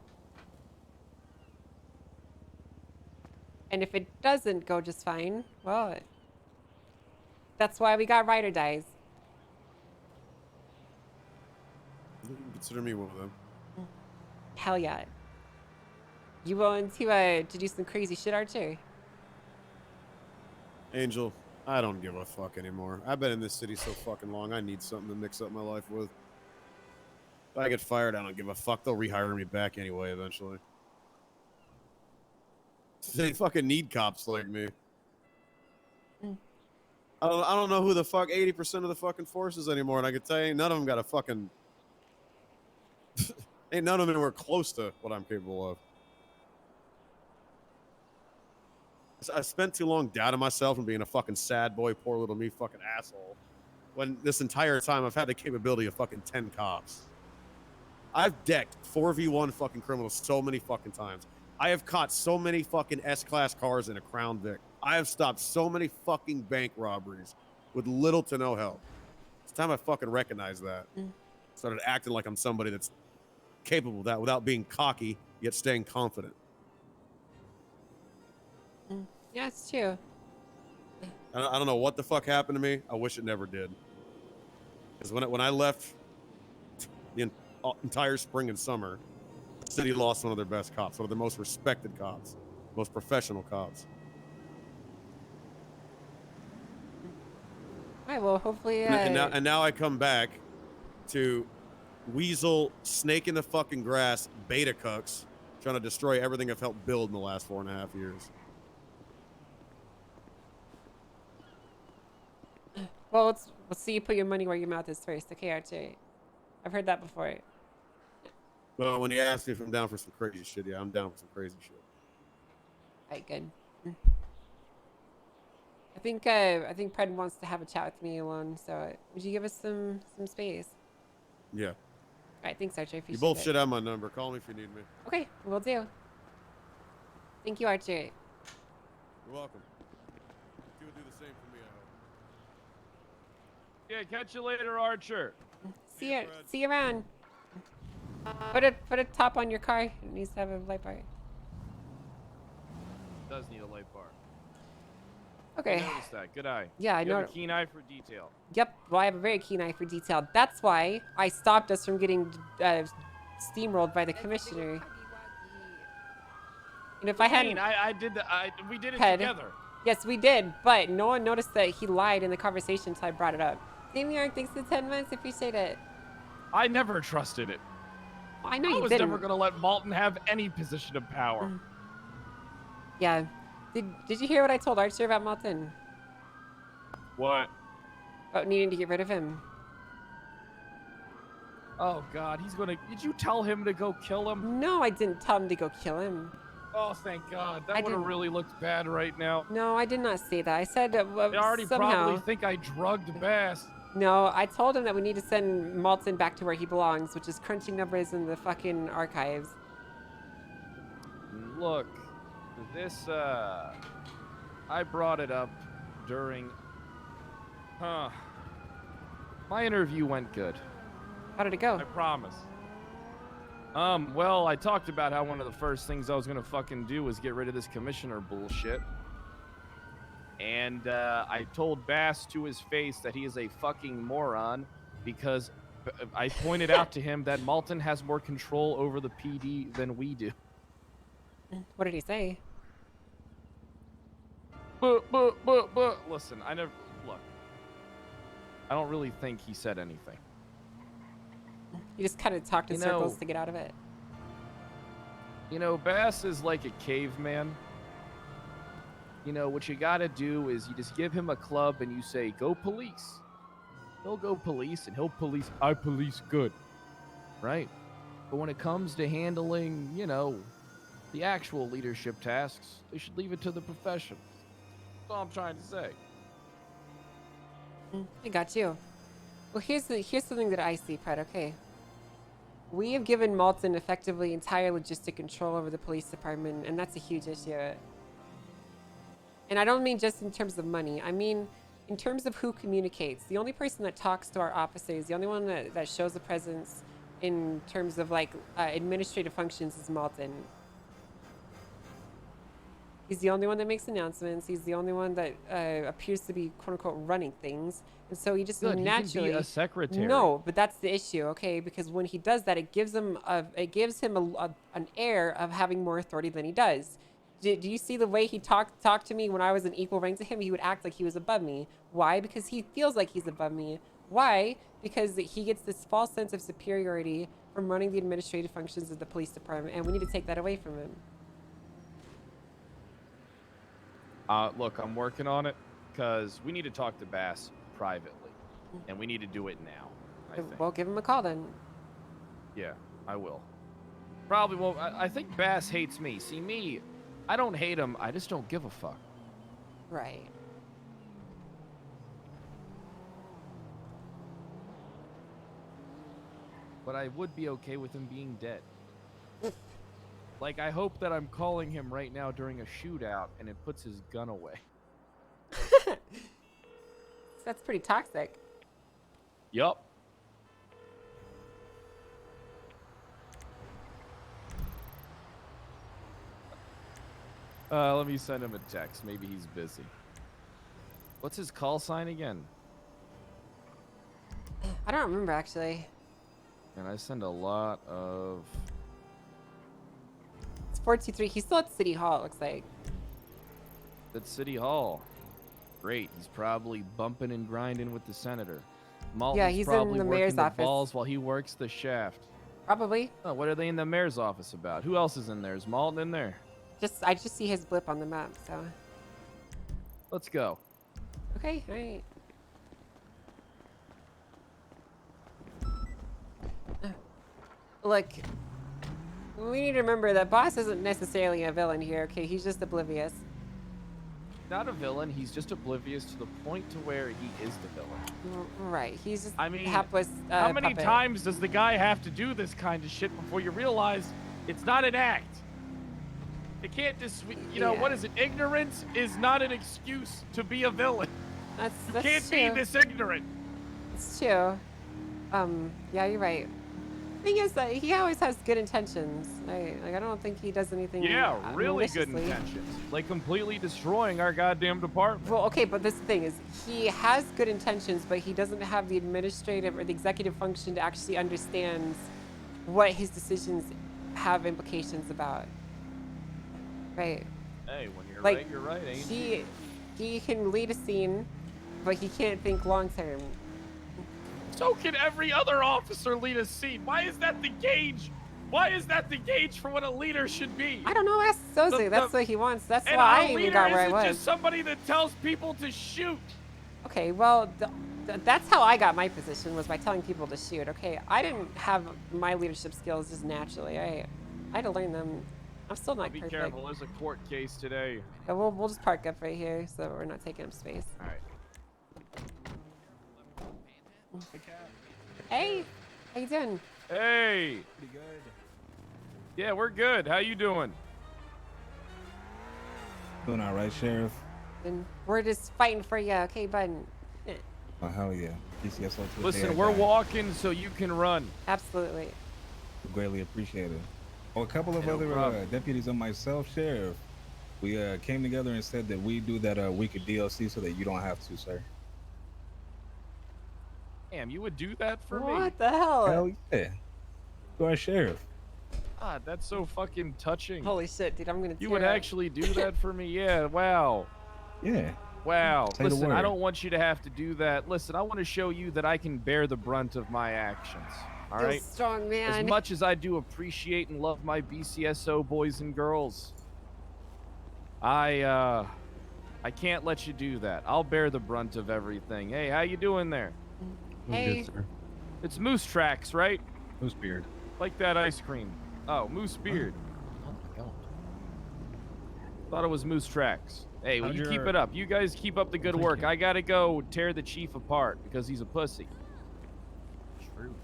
And if it doesn't go just fine, well, that's why we got Ride or Dies. Consider me one of them. Hell yeah. You willing to do some crazy shit, Archer? Angel, I don't give a fuck anymore. I've been in this city so fucking long, I need something to mix up my life with. If I get fired, I don't give a fuck. They'll rehire me back anyway eventually. They fucking need cops like me. I don't know who the fuck 80% of the fucking force is anymore, and I can tell you, none of them got a fucking... ain't none of them anywhere close to what I'm capable of. I spent too long doubting myself and being a fucking sad boy, poor little me fucking asshole. When this entire time I've had the capability of fucking 10 cops. I've decked 4v1 fucking criminals so many fucking times. I have caught so many fucking S-Class cars in a Crown Vic. I have stopped so many fucking bank robberies with little to no help. It's time I fucking recognized that. Started acting like I'm somebody that's capable of that without being cocky, yet staying confident. Yeah, it's true. I don't know what the fuck happened to me. I wish it never did. Because when I left the entire spring and summer, the city lost one of their best cops, one of their most respected cops, most professional cops. All right, well, hopefully... And now I come back to weasel, snake in the fucking grass, beta cucks, trying to destroy everything I've helped build in the last 4.5 years. Well, let's see you put your money where your mouth is first. Okay, Archer. I've heard that before. Well, when you ask me if I'm down for some crazy shit, yeah, I'm down for some crazy shit. Alright, good. I think Pred wants to have a chat with me alone, so would you give us some space? Yeah. Alright, thanks, Archer. You Appreciate both it. should have my number. Call me if you need me. Okay, we'll do. Thank you, Archer. You're welcome. You would do the same for me, I hope. Yeah, catch you later, Archer. See you around. Put a top on your car. It needs to have a light bar. Does need a light bar. Okay. I noticed that. Good eye. Yeah, I You have know- a keen eye for detail. Yep. Well, I have a very keen eye for detail. That's why I stopped us from getting steamrolled by the commissioner. And if I hadn't, I did the. We did it Ped. together. Yes, we did, but no one noticed that he lied in the conversation until I brought it up. New York, thanks for 10 months. Appreciate it. I never trusted it. I know I you was didn't. never gonna let Malton have any position of power. Yeah. Did you hear what I told Archer about Malton? What? About needing to get rid of him. Oh God, he's gonna. Did you tell him to go kill him? No, I didn't tell him to go kill him. Oh, thank God. That I would have didn't- really looked bad right now. No, I did not say that. I said They already somehow. probably think I drugged Bass. No, I told him that we need to send Malton back to where he belongs, which is crunching numbers in the fucking archives. Look, this, I brought it up during, my interview went good. How did it go? I promise. Well, I talked about how one of the first things I was gonna fucking do was get rid of this commissioner bullshit. And, I told Bass to his face that he is a fucking moron because I pointed out to him that Malton has more control over the PD than we do. What did he say? But, listen, look. I don't really think he said anything. You just kind of talked in You circles know- to get out of it. You know, Bass is like a caveman. You know, what you gotta do is you just give him a club and you say, go police. He'll go police and he'll police. I police good. Right? But when it comes to handling, you know, the actual leadership tasks, they should leave it to the professionals. That's all I'm trying to say. I got you. Well, here's something that I see, Pred. Okay. We have given Malton effectively entire logistic control over the police department, and that's a huge issue. And I don't mean just in terms of money. I mean in terms of who communicates. The only person that talks to our officers, the only one that shows a presence in terms of like administrative functions is Malton. He's the only one that makes announcements. He's the only one that appears to be quote unquote running things. And so he just Good, he can be naturally a secretary. No, but that's the issue, okay? Because when he does that, it gives him an air of having more authority than he does. Do you see the way he talked to me when I was an equal rank to him? He would act like he was above me. Why? Because he feels like he's above me. Why? Because he gets this false sense of superiority from running the administrative functions of the police department, and we need to take that away from him. Look, I'm working on it because we need to talk to Bass privately, and we need to do it now. I think. Well, give him a call then. Yeah, I will. Probably won't. I think Bass hates me. See, me, I don't hate him. I just don't give a fuck. Right. But I would be okay with him being dead. Like, I hope that I'm calling him right now during a shootout and it puts his gun away. That's pretty toxic. Yup. Let me send him a text. Maybe he's busy. What's his call sign again? I don't remember actually. And I send a lot of... It's 423. He's still at City Hall, it looks like. At City Hall. Great. He's probably bumping and grinding with the senator. Malton's he's in probably the working mayor's the office. balls while he works the shaft. Probably. Oh, what are they in the mayor's office about? Who else is in there? Is Malton in there? I just see his blip on the map, so. Let's go. Okay, alright. Look, we need to remember that Boss isn't necessarily a villain here, okay? He's just oblivious. Not a villain. He's just oblivious to the point to where he is the villain. Right. He's just I mean, hapless. how many puppet. times does the guy have to do this kind of shit before you realize it's not an act? It can't just, you know, Yeah. what is it? Ignorance is not an excuse to be a villain. That's You can't true. be this ignorant. It's true. Yeah, you're right. Thing is that he always has good intentions. I don't think he does anything. Yeah, really good maliciously. intentions. Like completely destroying our goddamn department. Well, okay, but this is the thing is he has good intentions, but he doesn't have the administrative or the executive function to actually understand what his decisions have implications about. Right. Hey, when you're Like right, you're right, ain't you? he can lead a scene, but he can't think long term. So can every other officer lead a scene. Why is that the gauge? Why is that the gauge for what a leader should be? I don't know. Ask Soze. That's what he wants. That's and why I a even leader got where I isn't was. just somebody that tells people to shoot. Okay, well, that's how I got my position, was by telling people to shoot. Okay, I didn't have my leadership skills just naturally. I had to learn them. I'm still not Be perfect. careful. There's a court case today. But we'll just park up right here so we're not taking up space. All right. Hey, how you doing? Hey. Pretty good. Yeah, we're good. How you doing? Doing all right, Sheriff. And we're just fighting for you, okay, bud? Oh, hell yeah. PCSO to the Listen, day I we're die. walking so you can run. Absolutely. Greatly appreciated. Oh, a couple of No other problem. deputies and myself, Sheriff, we came together and said that we do that week of DLC so that you don't have to, sir. Damn, you would do that for me? What the hell? Hell yeah. You are Sheriff. God, that's so fucking touching. Holy shit, dude, I'm gonna You tear would up. actually do that for me? Yeah, wow. Yeah. Wow. Say the Listen, I word. don't want you to have to do that. Listen, I want to show you that I can bear the brunt of my actions. All You're right? strong, man. As much as I do appreciate and love my BCSO boys and girls, I can't let you do that. I'll bear the brunt of everything. Hey, how you doing there? Hey. It's Moose Tracks, right? Moose Beard. Like that ice cream. Oh, Moose Beard. Oh my god. Thought it was Moose Tracks. Hey, will How'd you keep your- it up? You guys keep up the good Thank work. you. I gotta go tear the chief apart because he's a pussy. True.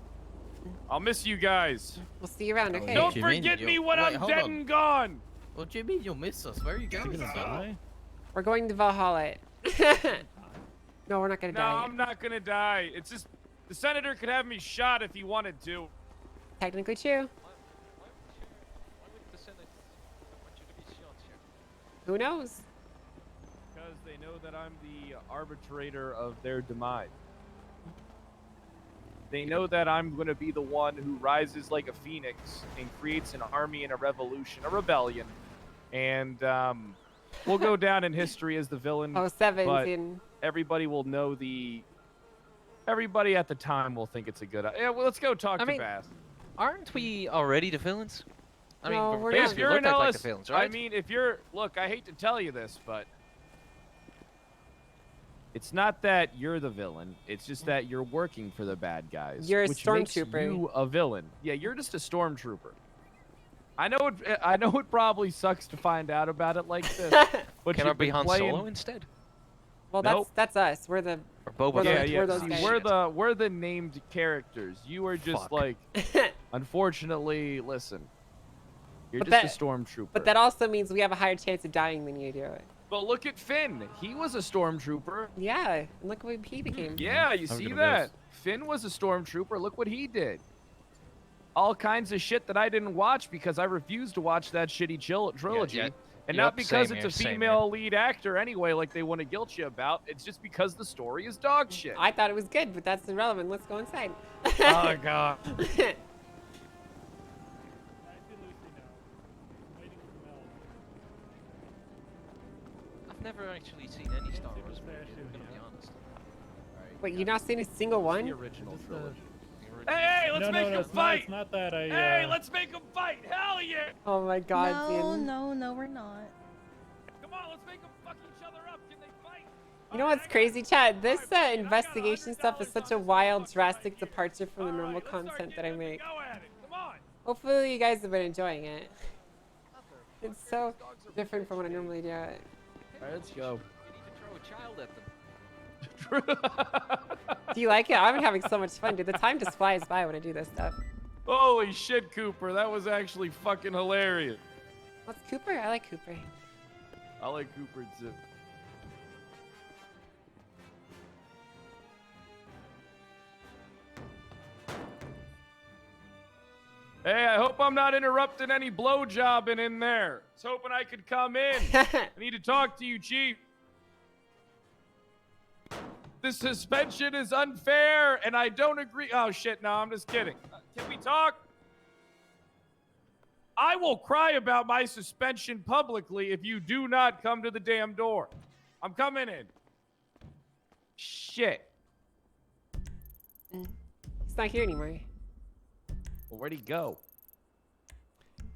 I'll miss you guys. We'll see you around, okay? Don't What do you mean? forget me when Wait, I'm hold dead on. and gone. What do you mean you'll miss us? Where are you going? We're going to Valhalla. No, we're not gonna No, die. I'm not gonna die. It's just the senator could have me shot if he wanted to. Technically true. Who knows? Because they know that I'm the arbitrator of their demise. They know that I'm going to be the one who rises like a phoenix and creates an army and a revolution, a rebellion. And we'll go down in history as the villain. Oh, 7 but in. everybody will know the... Everybody at the time will think it's a good... Yeah, well, let's go talk to mean, Bass. Aren't we already the villains? I mean, No, we're we're If basically you're look an like LS, the villains, I right? mean, if you're... Look, I hate to tell you this, but... It's not that you're the villain. It's just that you're working for the bad guys. You're a which makes stormtrooper. you a villain. Yeah, you're just a stormtrooper. I know it probably sucks to find out about it like this. But Can I you've be been Han playing... Solo instead? Well, Nope. that's us. We're the. Or Boba We're Yeah, the- yeah. we're those See, guys. we're the named characters. You are just Fuck. like, unfortunately, listen. You're But just a stormtrooper. But that also means we have a higher chance of dying than you do. But look at Finn. He was a stormtrooper. Yeah, and look what he became. Yeah, you I'm see gonna that? guess. Finn was a stormtrooper. Look what he did. All kinds of shit that I didn't watch because I refused to watch that shitty trilogy. yeah. And Yep, not because same it's here, a same female lead actor anyway, like they want to guilt you about. It's just because the story is dog shit. I thought it was good, but that's irrelevant. Let's go inside. Oh, God. I've never actually seen any Star Wars movie, I'm gonna be honest. Wait, you not seen a single The one? original trilogy. Hey, let's make them fight! It's not that I. Hey, let's make them fight! Hell yeah! Oh my God, No, dude. no, we're not. Come on, let's make them fuck each other up. Can they fight? You know what's crazy, Chad? This investigation stuff is such a wild, drastic departure from the normal content that I make. Go at it. Come on. Hopefully you guys have been enjoying it. It's so different from what I normally do. All right, let's go. You need to throw a child at them. Do you like it? I'm having so much fun, dude. The time just flies by when I do this stuff. Holy shit, Cooper. That was actually fucking hilarious. What's Cooper? I like Cooper. I like Cooper too. Hey, I hope I'm not interrupting any blowjobbing in there. I was hoping I could come in. I need to talk to you, Chief. The suspension is unfair, and I don't agree. Oh, shit, no, I'm just kidding. Can we talk? I will cry about my suspension publicly if you do not come to the damn door. I'm coming in. Shit. He's not here anymore. Well, where'd he go?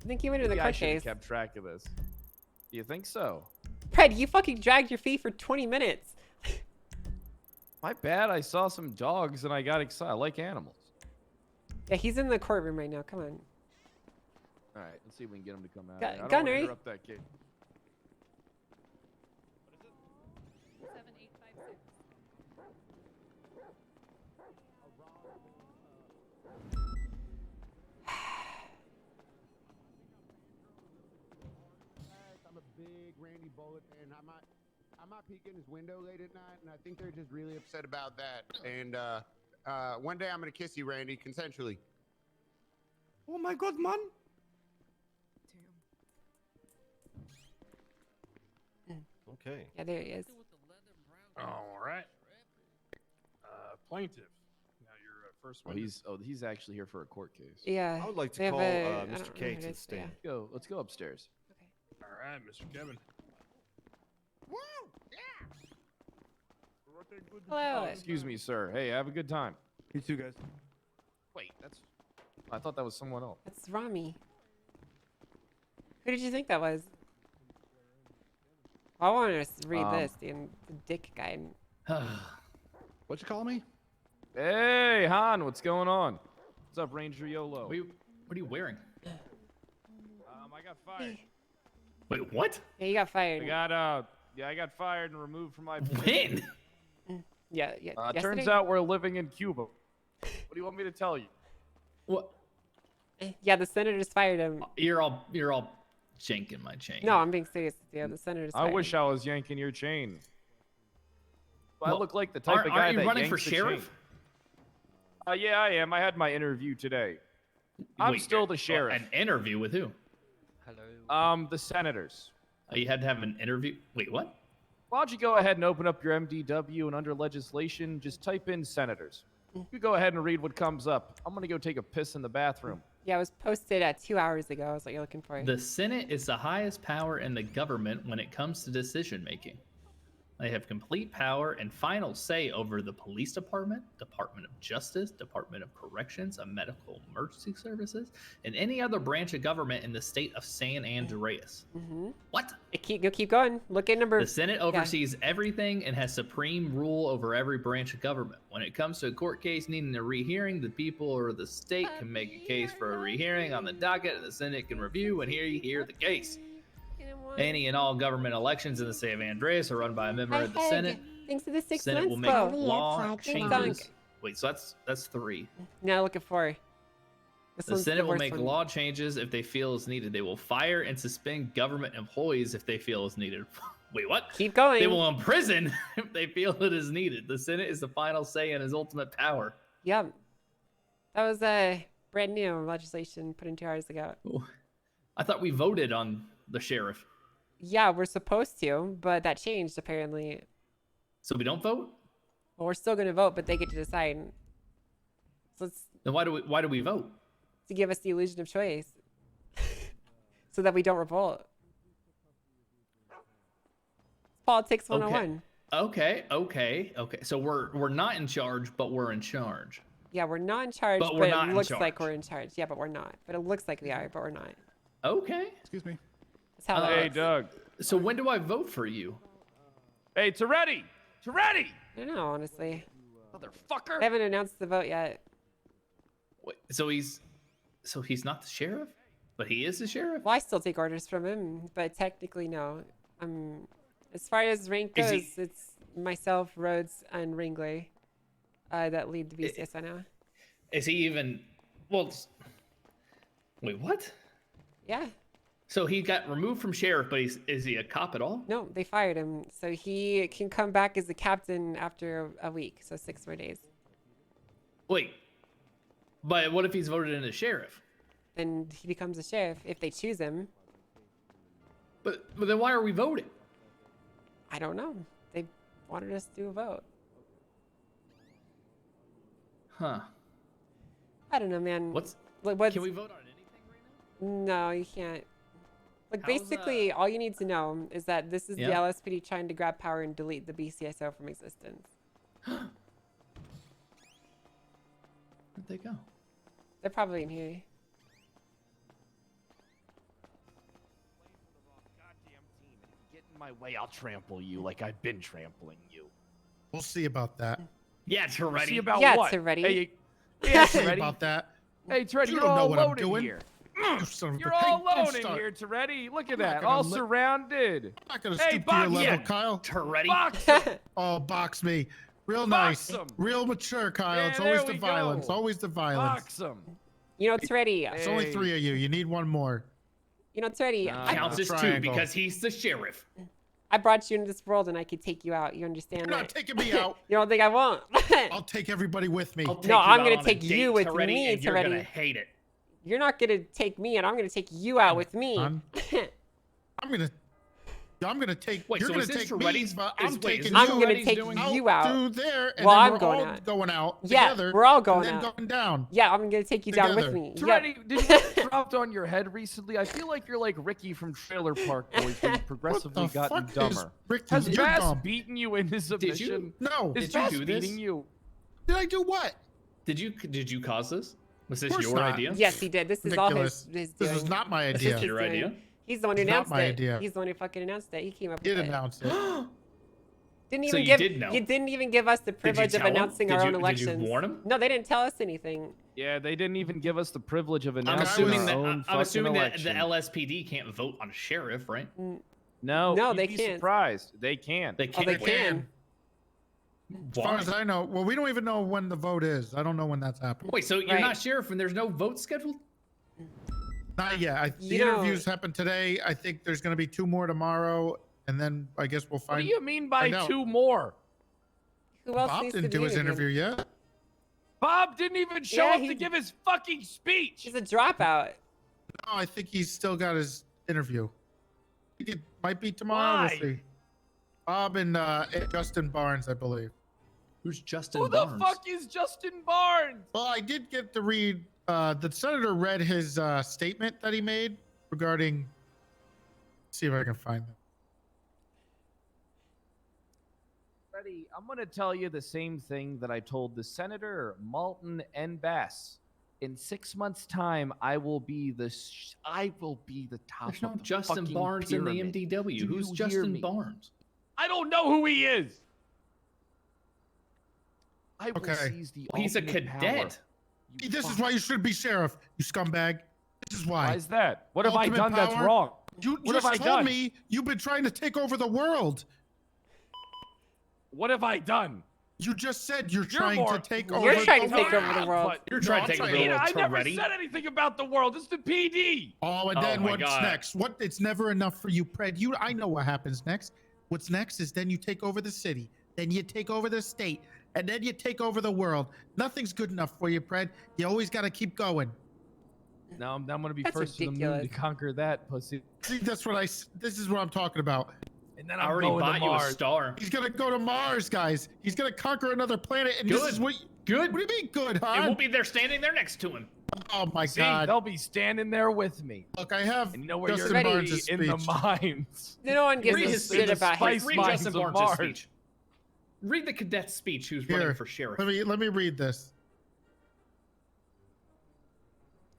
I think he went into the Maybe I court should have case. kept track of this. Do you think so? Fred, you fucking dragged your feet for 20 minutes. My bad. I saw some dogs and I got excited. I like animals. Yeah, he's in the courtroom right now. Come on. All right, let's see if we can get him to come out. Gu- I don't want Gunnery. to interrupt that kid. I'm a big Randy Bullet fan. I might peek in his window late at night, and I think they're just really upset about that. And one day I'm gonna kiss you, Randy, consensually. Oh my God, man! Okay. Yeah, there he is. All right. Plaintiff. Now your first Oh, one. he's actually here for a court case. Yeah. I would like to they have call a- I Mr. don't remember K who to it the is, stand. Let's go upstairs. All right, Mr. Kevin. Hello. Oh, excuse me, sir. Hey, have a good time. You too, guys. Wait, I thought that was someone else. That's Rami. Who did you think that was? I wanted to read this, dude. The dick guy. What you call me? Hey, Han, what's going on? What's up, Ranger YOLO? What are you wearing? I got fired. Wait, what? Yeah, you got fired. I got fired and removed from my When? Yeah. Turns yesterday? out we're living in Cuba. What do you want me to tell you? What? Yeah, the senators fired him. You're all janking my chain. No, I'm being serious. Yeah, the senators I fired wish him. I was yanking your chain. I Well, look like the type of guy aren't you that running yanks for the sheriff? chain. Yeah, I am. I had my interview today. I'm Wait, still the sheriff. An interview with who? Hello. The senators. Oh, you had to have an interview. Wait, what? Why don't you go ahead and open up your MDW and under legislation, just type in senators. You go ahead and read what comes up. I'm gonna go take a piss in the bathroom. Yeah, it was posted 2 hours ago. I was what you're looking for. The Senate is the highest power in the government when it comes to decision making. They have complete power and final say over the police department, Department of Justice, Department of Corrections, and Medical Emergency Services, and any other branch of government in the state of San Andreas. What? Keep going. Look at number. The Senate oversees everything and has supreme rule over every branch of government. When it comes to a court case needing a rehearing, the people or the state can make a case for a rehearing on the docket, and the Senate can review and hear the case. Any and all government elections in the state of Andreas are run by a member of the Senate. Thanks to the 6 Senate months, will make though. law Ding changes. dong. Wait, so that's 3. Now look at 4. The Senate will make law changes if they feel is needed. They will fire and suspend government employees if they feel is needed. Wait, what? Keep going. They will imprison if they feel it is needed. The Senate is the final say and his ultimate power. Yep. That was brand new legislation put in 2 hours ago. I thought we voted on the sheriff. Yeah, we're supposed to, but that changed apparently. So we don't vote? Well, we're still going to vote, but they get to decide. So it's Then why do we vote? to give us the illusion of choice, so that we don't revolt. Politics 101. Okay. So we're not in charge, but we're in charge. Yeah, we're not in charge, But but, we're not it in looks like charge. we're in charge. Yeah, but we're not. But it looks like we are, but we're not. Okay. Excuse me. That's how it Hey, works. Doug. So when do I vote for you? Hey, Toretti! Toretti! I don't know, honestly. Motherfucker! They haven't announced the vote yet. Wait, so he's So he's not the sheriff, but he is the sheriff. Well, I still take orders from him, but technically no. As far as rank Is goes, he- it's myself, Rhodes, and Ringley that lead the BCSO now. Is he even? Well, wait, what? Yeah. So he got removed from sheriff, but is he a cop at all? No, they fired him, so he can come back as a captain after a week, so 6 more days. Wait, but what if he's voted in as sheriff? Then he becomes a sheriff if they choose him. But then why are we voting? I don't know. They wanted us to do a vote. Huh. I don't know, man. What's? What's Can we vote on anything? No, you can't. Like, How's, basically, all you need to know is that this is the Yeah. LSPD trying to grab power and delete the BCSO from existence. Where'd they go? They're probably in here. Get in my way, I'll trample you like I've been trampling you. We'll see about that. Yeah, Toretti. See about Yeah, what? Toretti. Hey, We'll yeah, see Toretti. about that. Hey, Toretti, You you're don't know all what I'm alone in doing. here. You son of You're a pig. all Don't alone in start. here, Toretti. Look at I'm not that. gonna All let- surrounded. I'm not gonna Hey, stoop to your box level, him. Kyle. Toretti. Box him. Oh, box me. Real Box nice. him. Real mature, Kyle. Yeah, it's always there the we violence. go. Always the violence. Box him. You know, Toretti. It's only 3 of you. You need one more. You know, Toretti. Counts as 2 Triangle. because he's the sheriff. I brought you into this world and I could take you out. You understand You're that? not taking me out. You don't think I won't? I'll take everybody with me. I'll take No, you I'm out gonna on a take date, you with Toretti, me, and you're gonna Toretti. hate it. You're not gonna take me, and I'm gonna take you out with me. Son. I'm gonna take. Wait, you're so gonna is this take Toretti's- me, but is- I'm wait, is taking this you. I'm gonna Toretti's take doing- you out. Through there, and Well, then I'm we're going all out. going out Yeah, together. we're all going and then out. going down. Yeah, I'm gonna take you down with Together. me. Yep. Toretti, did you get dropped on your head recently? I feel like you're like Ricky from Trailer Park Boys when you progressively What the gotten fuck is dumber. Ricky? Has You're Bass dumb. beaten you into submission? No. Is Did you Bass do this? beating you? Did I do what? Did you cause this? Was this Of course your not. idea? Yes, he did. This is all Ridiculous. his This doing. is not my This idea. is his Your doing. idea? He's the one who It's not announced my it. idea. He's the one who fucking announced it. He came up Did with it. announce it. Didn't So even you give. did know. You didn't even give us the privilege of tell him? announcing Did our you- own did you elections. warn him? No, they didn't tell us anything. Yeah, they didn't even give us the privilege of I'm announcing assuming our that own I'm fucking assuming that the election. LSPD can't vote on a sheriff, right? No, No, you'd they be can't. surprised. They can. They Oh, can't. they can. As far as I know, well, we don't even know when the vote is. I don't know when that's happening. Wait, so you're Right. not sheriff and there's no vote scheduled? Not yet. The You know- interviews happened today. I think there's going to be 2 more tomorrow, and then I guess we'll What find. do you mean by find out. 2 more? Who else Bob needs didn't to do be his interview interviewed? yet. Bob didn't even show Yeah, up he- to give his fucking speech. He's a dropout. No, I think he's still got his interview. I think it might be tomorrow. Why? We'll see. Bob and Justin Barnes, I believe. Who's Justin Who the Barnes? fuck is Justin Barnes? Well, I did get to read. The senator read his statement that he made regarding. Let's see if I can find them. Freddie, I'm gonna tell you the same thing that I told the senator, Malton, and Bass. In 6 months' time, I will be the top. There's no of the Justin fucking Barnes in the pyramid. MDW. Do Who's you hear Justin me? Barnes? I don't know who he is. I will Okay. seize the He's a ultimate power. cadet. You This is fuck. why you should be sheriff, you scumbag. This is why. Why is that? What have I Ultimate done that's power? wrong? You What just have I told done? me you've been trying to take over the world. What have I done? You just said you're You're trying more- to take You're over. You're trying to the take world. over the world. But- You're trying No, to take I'm over the Ian, world, I never Toretti. said anything about the world. It's the PD. Oh, and Oh then my what's God. next? What? It's never enough for you, Pred. I know what happens next. What's next is then you take over the city, then you take over the state, and then you take over the world. Nothing's good enough for you, Pred. You always got to keep going. Now I'm gonna be That's first to the moon to ridiculous. conquer that pussy, See, that's what this is what I'm talking about. and then I I'm already going to bought you a Mars. star. He's gonna go to Mars, guys. He's gonna conquer another planet, and this Good. is what. Good. What do you mean good, It huh? won't be there standing there next to him. Oh my See, God! they'll be standing there with me, Look, I have and you know where Justin you're Ready. Barnes' in the speech. mines. No one gives Read a his shit speech. about Spice his. Read mines Justin of Barnes' Mars. speech. Read the cadet's speech who's Here, running for sheriff. let me read this.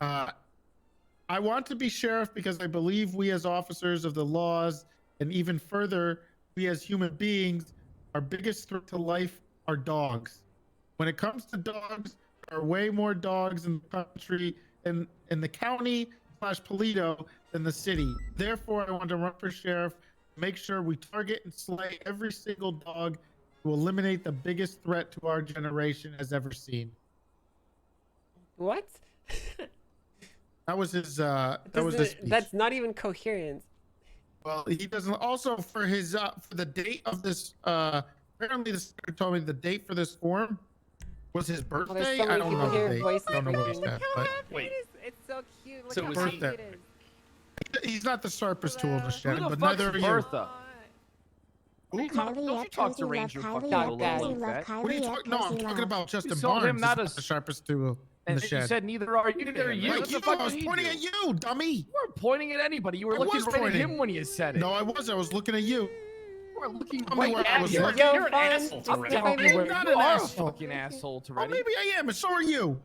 I want to be sheriff because I believe we as officers of the laws, and even further, we as human beings, our biggest threat to life are dogs. When it comes to dogs, there are way more dogs in the country in the county / Polito than the city. Therefore, I want to run for sheriff. Make sure we target and slay every single dog to eliminate the biggest threat to our generation has ever seen. What? That was his. That was his speech. That's not even coherent. Well, he doesn't. Also, for his for the date of this. Apparently, the secretary told me the date for this forum was his there's birthday. so I many don't people know here the date. voicing I don't know what he everything. said, Look how but happy it is. It's so cute. Look So how was happy he- it is. he's not the sharpest tool in the shed, Who the but fuck's neither are you. Bertha? Don't you talk to Cozy Ranger love fucking Kylie, little Dad. Cozy low love fat. Kylie, What are you talking? No, I'm Cozy talking love. about Justin You told him Barnes. not He's to the sharpest tool in And the you shed. said neither are you. Neither are you. What the You, fuck I was did he pointing do? at you, dummy. You weren't pointing at anybody. You were I looking was right at pointing. him when you said it. No, I was. I was looking at you. You were looking Tell me right where I at was him. looking. Yo, You're an fun. asshole, Just Toretto. define the I'm word. not You an are a asshole. fucking asshole, Oh, Toretto. maybe I am, and so are you.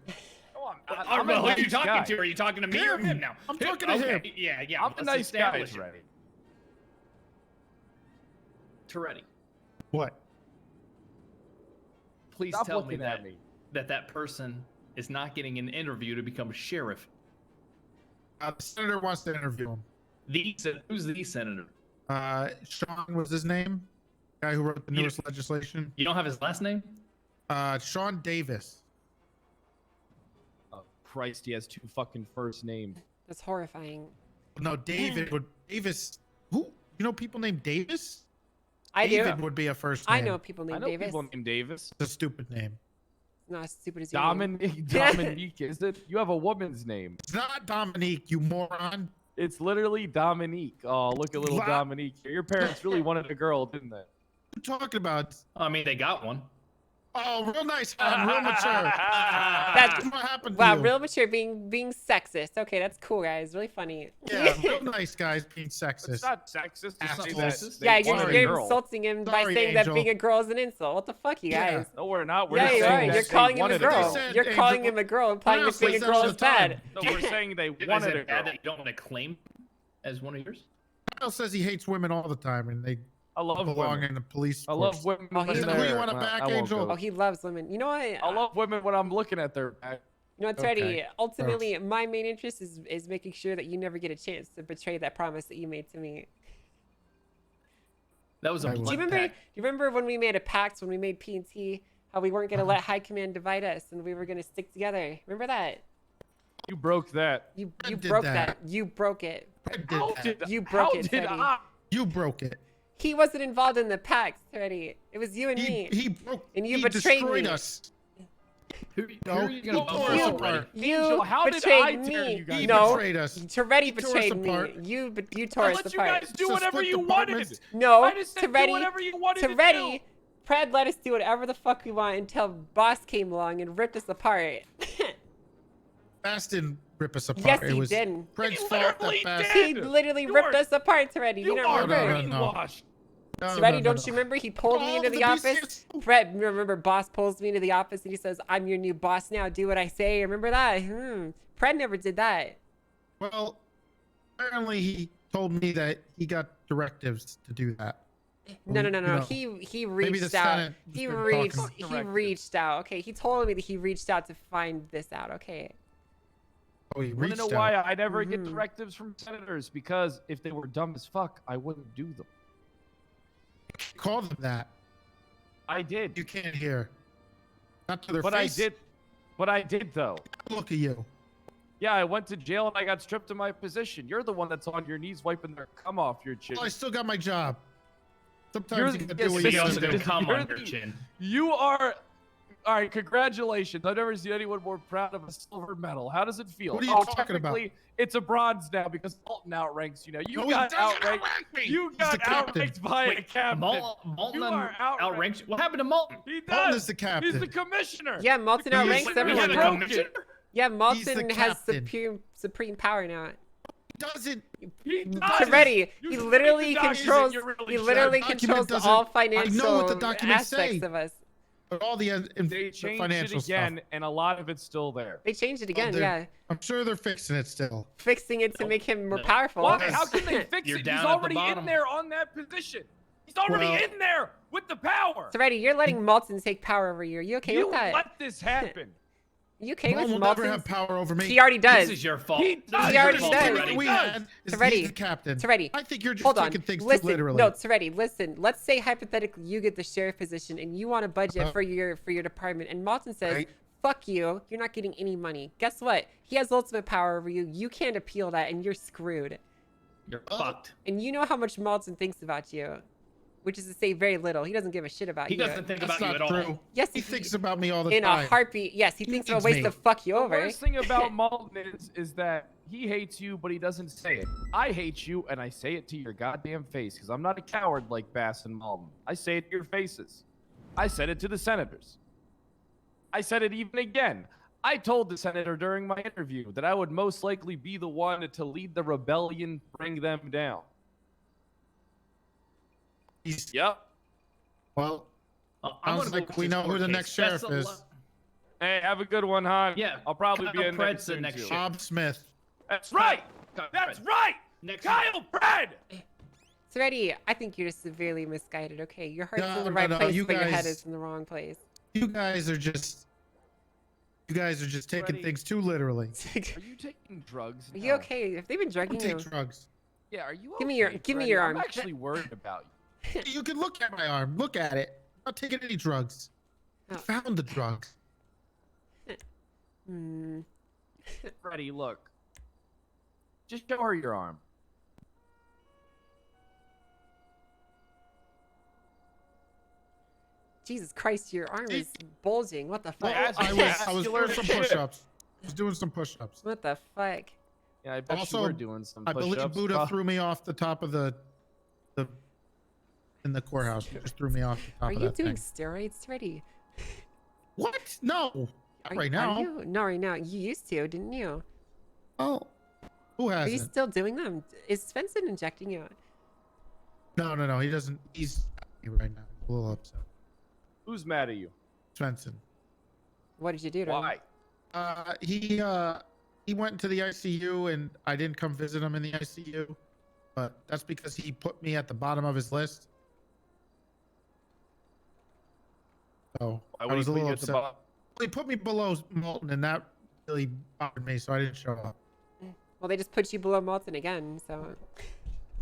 I'm a who are you nice talking guy. to? Are you talking to me or him now? I'm talking to him. Okay, yeah. I'm a let's nice guy, establish it. Toretto. Toretti, What? please Stop tell me looking that at me. that person is not getting an interview to become sheriff. The senator wants to interview him. Who's the senator? Sean was his name. Guy who wrote the You- newest legislation. You don't have his last name? Sean Davis. Oh, Christ, he has 2 fucking first names. That's horrifying. No, David would. Davis. Who? You know people named Davis? I do. David would be a first name. I know people I named know Davis. people named Davis. It's a stupid name. It's not as stupid as your name. Dominique, is it? You have a woman's name. It's not Dominique, you moron. It's literally Dominique. Oh, look at little What? Dominique here. Your parents really wanted a girl, didn't they? What are you talking about? I mean, they got one. Oh, real nice, real mature. That's what happened to wow, you? real mature being sexist. Okay, that's cool, guys. Really funny. Yeah, real nice guys being It's sexist. not sexist to say Assholes. that. Yeah, they wanted a you're girl. insulting him by Sorry, saying Angel. that being a girl is an insult. What the fuck, you Yeah. guys? No, we're not. We're Yeah, just you saying are. that You're they calling him a wanted girl. They said, You're Angel, calling him a girl, implying that Pronounce being a this girl all is the time. bad. No, we're saying they Is wanted a it bad girl. that you don't want to claim as one of yours? Kyle says he hates women all the time, and they I love belong women. in the police. I love force. women. Oh, when he's- Is that who you they're- wanna I back, won't Angel? go. Oh, he loves women. You know what? I love women when I'm looking at their back. You know what, Teddy? Okay. Ultimately, my main interest is making sure that you never get a chance to betray that promise that you made to me. That was a I will. Do blood you remember? pact. Do you remember when we made a pact when we made P&T? How we weren't gonna let High Command divide us, and we were gonna stick together. Remember that? You broke that. You I you did broke that. that. You broke it. I did How that. did You broke how it, did Teddy. I? You broke it. He wasn't involved in the pact, Teddy. It was you and me. He broke. And you he betrayed destroyed me. us. Who No, are you gonna you vote tore for? us You- apart. You Angel, how did betrayed I tear me. you guys He No, betrayed us. Toretti He tore us betrayed me. apart. You tore I us let you apart. guys do So whatever split you departments. wanted. No, I just said do Toretti. whatever you wanted to Toretti. do. Pred let us do whatever the fuck we want until Boss came along and ripped us apart. Bass didn't rip us apart. Yes, it he was didn't. Fred's He fault that literally Bass. He did. literally You ripped are- us apart, Toretti. You You don't are remember? no. brainwashed. No, Toretti, no, no, don't no. you remember? He pulled me Oh, into the the office. BCS. Fred, remember, Boss pulls me into the office and he says, "I'm your new boss now. Do what I say." Remember that? Fred never did that. Well, apparently he told me that he got directives to do that. No. You know, He maybe the reached out. Senate has He been reached. talking. He Directives. reached out. Okay, he told me that he reached out to find this out. Okay. Oh, he You wanna reached know out. why I never get Mhm. directives from senators? Because if they were dumb as fuck, I wouldn't do them. Call them that. I did. You can't hear. Not to their But face. I did though. Look at you. Yeah, I went to jail and I got stripped of my position. You're the one that's on your knees wiping their cum off your chin. Well, I still got my job. Sometimes You're you the- can yes, do what but you you gotta also do. did Come You're on your the- chin. You are. All right, congratulations. I've never seen anyone more proud of a silver medal. How does it feel? What are you Oh, talking about? technically, it's a bronze now because Dalton outranks you now. You No, he got doesn't outranked. outrank me. You He's got the captain. outranked by a Wait, captain. Malton You are outranked. What happened to Malton? He Malton does. is the captain. He's the commissioner. Yeah, Malton The outranks commissioner everyone. is Yeah, the broken. commissioner? Yeah, the Malton has captain. supreme power now. Doesn't. He does. Toretti, You he read literally the document, controls. you really He should. literally Document controls doesn't- all I financial know what the documents aspects say. of us. But all the They changed financial it again, stuff. and a lot of it's still there. They changed it again. they're- Yeah, I'm sure they're fixing it still. fixing it to make him more no. powerful. Why? How can they fix You're it? down He's at the already in bottom. there on that position. He's already Well- in there with the power. Toretti, you're letting Malton take power over you. Are you okay You with that? let this happen. You okay Mom with will never Malton's- have power over me. He already does. This is your fault. He This does. is He your already fault does. already. We had is Toretti, he's the captain. Toretti, I think you're just hold taking on. things Listen, too literally. no, Toretti, listen. Let's say hypothetically you get the sheriff position and you want a budget for your department, and Malton says, Right. "Fuck you, you're not getting any money." Guess what? He has ultimate power over you. You can't appeal that, and you're screwed. You're fucked. And you know how much Malton thinks about you, which is to say very little. He doesn't give a shit about He you. doesn't think That's about you not at all. true. Yes, He thinks about me all the in time. a heartbeat. Yes, he thinks of needs ways me. to fuck you The over. worst thing about Malton is that he hates you, but he doesn't say it. I hate you, and I say it to your goddamn face because I'm not a coward like Bass and Malton. I say it to your faces. I said it to the senators. I said it even again. I told the senator during my interview that I would most likely be the one to lead the rebellion, bring them down. Yep. Well, I'm sounds gonna like go we with know this who the court next case. sheriff Best of is. luck. Hey, have a good one, hon. Yeah, I'll probably be Kyle in Pred's next the soon, next too. sheriff. Bob Smith. That's right. Kyle That's Pred. right. Next Kyle Pred. Serenity, I think you're just severely misguided. Okay, your heart's in the No, right no, place, you but your head guys- is in the wrong place. You guys are just taking Freddie. things too literally. Are you taking drugs? Are you okay? If they've been I drugging don't you, take drugs. Yeah, are you Give me okay, your- give me Freddie? your I'm arm. actually worried about you. You can look at my arm. Look at it. I'm not taking any drugs. I Oh. found the drugs. Hmm. Freddie, look. Just show her your arm. Jesus Christ, your arm is bulging. What the fuck? Well, I was doing some push-ups. I was doing some push-ups. What the fuck? Yeah, I bet Also, you were doing some I believe push-ups. Buddha threw me off the top of the in the courthouse. He just threw me off the top Are of you that doing thing. steroids, Ready? What? No. Not right now. Are you? Not right now. You used to, didn't you? Oh. Who Are you hasn't? still doing them? Is Svensson injecting you? No. He doesn't. He's happy right now. A little upset. Who's mad at you? Svensson. What did you do to him? Why? He went into the ICU and I didn't come visit him in the ICU, but that's because he put me at the bottom of his list. So Why I would he was a put little you at the upset. bottom? He put me below Malton, and that really bothered me, so I didn't show up. Well, they just put you below Malton again, so.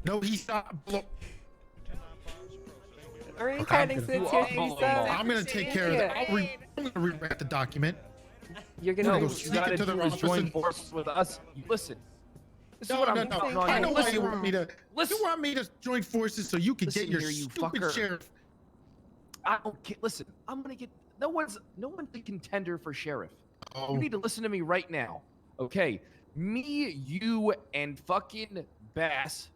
No, he shot below. All right, I'm Carding, gonna- so it's your piece I'm gonna take care of that. I'm gonna rewrite the document. You're I'm gonna go What you sneak gotta into the do is office join and- forces with us. Listen. This is No, what no, I'm no. counting on I you. know why Listen, you want me to. Listen. You want me to join forces so you can Listen get your here, you stupid fucker. sheriff. I don't care. Listen, I'm gonna get. No one's a contender for sheriff. Oh. You need to listen to me right now. Okay, me, you, and fucking Bass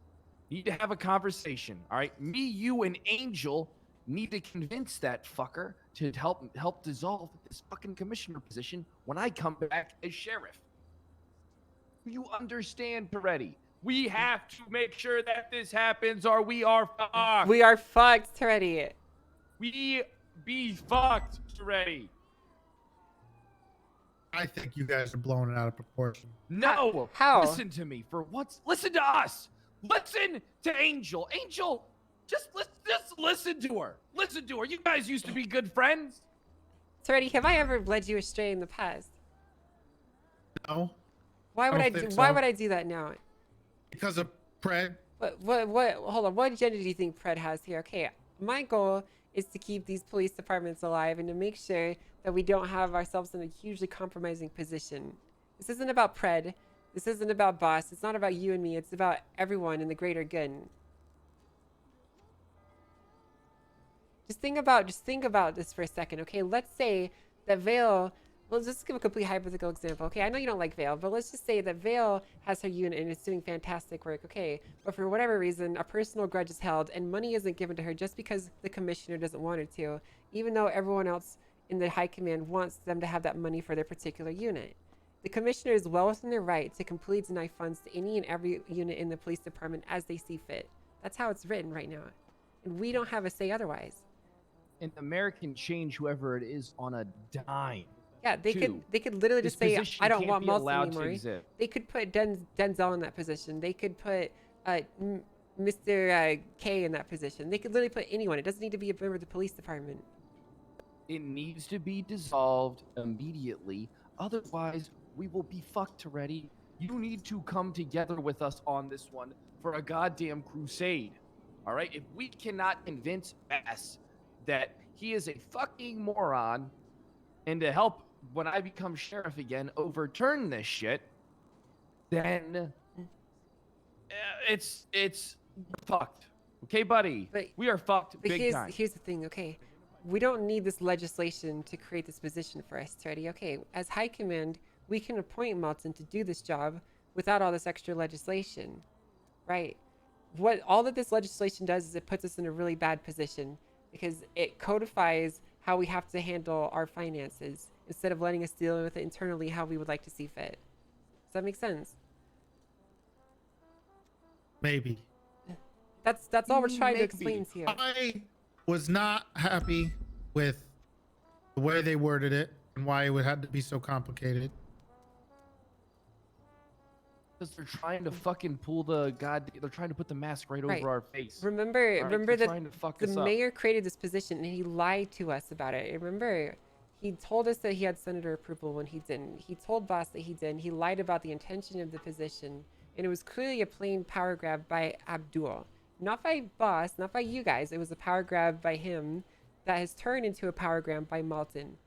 need to have a conversation. All right, me, you, and Angel need to convince that fucker to help dissolve this fucking commissioner position when I come back as sheriff. You understand, Peretti? We have to make sure that this happens, or we are fucked. We are fucked already. We be fucked already. I think you guys are blowing it out of proportion. No. How? Listen to me for once. Listen to us. Listen to Angel. Angel, just listen to her. Listen to her. You guys used to be good friends. Already, have I ever led you astray in the past? No. Why would I I? don't Do, think why so. would I do that now? Because of Pred. What? Hold on. What agenda do you think Pred has here? Okay, my goal is to keep these police departments alive and to make sure that we don't have ourselves in a hugely compromising position. This isn't about Pred. This isn't about Boss. It's not about you and me. It's about everyone and the greater good. Just think about this for a second, okay? Let's say that Vale. Well, let's just give a complete hypothetical example, okay? I know you don't like Vale, but let's just say that Vale has her unit and is doing fantastic work, okay? But for whatever reason, a personal grudge is held and money isn't given to her just because the commissioner doesn't want her to, even though everyone else in the high command wants them to have that money for their particular unit. The commissioner is well within their right to completely deny funds to any and every unit in the police department as they see fit. That's how it's written right now. And we don't have a say otherwise. And America can change whoever it is on a dime. Yeah, they Two, could literally this just say, position I don't can't want be Malton allowed to anymore. exist. They could put Denzel in that position. They could put Mr. K in that position. They could literally put anyone. It doesn't need to be a member of the police department. It needs to be dissolved immediately. Otherwise, we will be fucked already. You need to come together with us on this one for a goddamn crusade. All right? If we cannot convince Bass that he is a fucking moron and to help when I become sheriff again overturn this shit, then it's fucked. Okay, buddy? But- we are fucked But big here's time. here's the thing, okay? We don't need this legislation to create this position for us, Teddy. Okay, as High Command, we can appoint Malton to do this job without all this extra legislation, right? What all that this legislation does is it puts us in a really bad position because it codifies how we have to handle our finances instead of letting us deal with it internally how we would like to see fit. Does that make sense? Maybe. That's all we're trying to Maybe. explain to you. I was not happy with the way they worded it and why it would have to be so complicated. Because they're trying to fucking pull the they're trying to put the mask right Right. over our face. Remember, All right, remember they're that trying to fuck the us up. mayor created this position and he lied to us about it. Remember, he told us that he had senator approval when he didn't. He told Boss that he didn't. He lied about the intention of the position, and it was clearly a plain power grab by Abdul, not by Boss, not by you guys. It was a power grab by him that has turned into a power grab by Malton.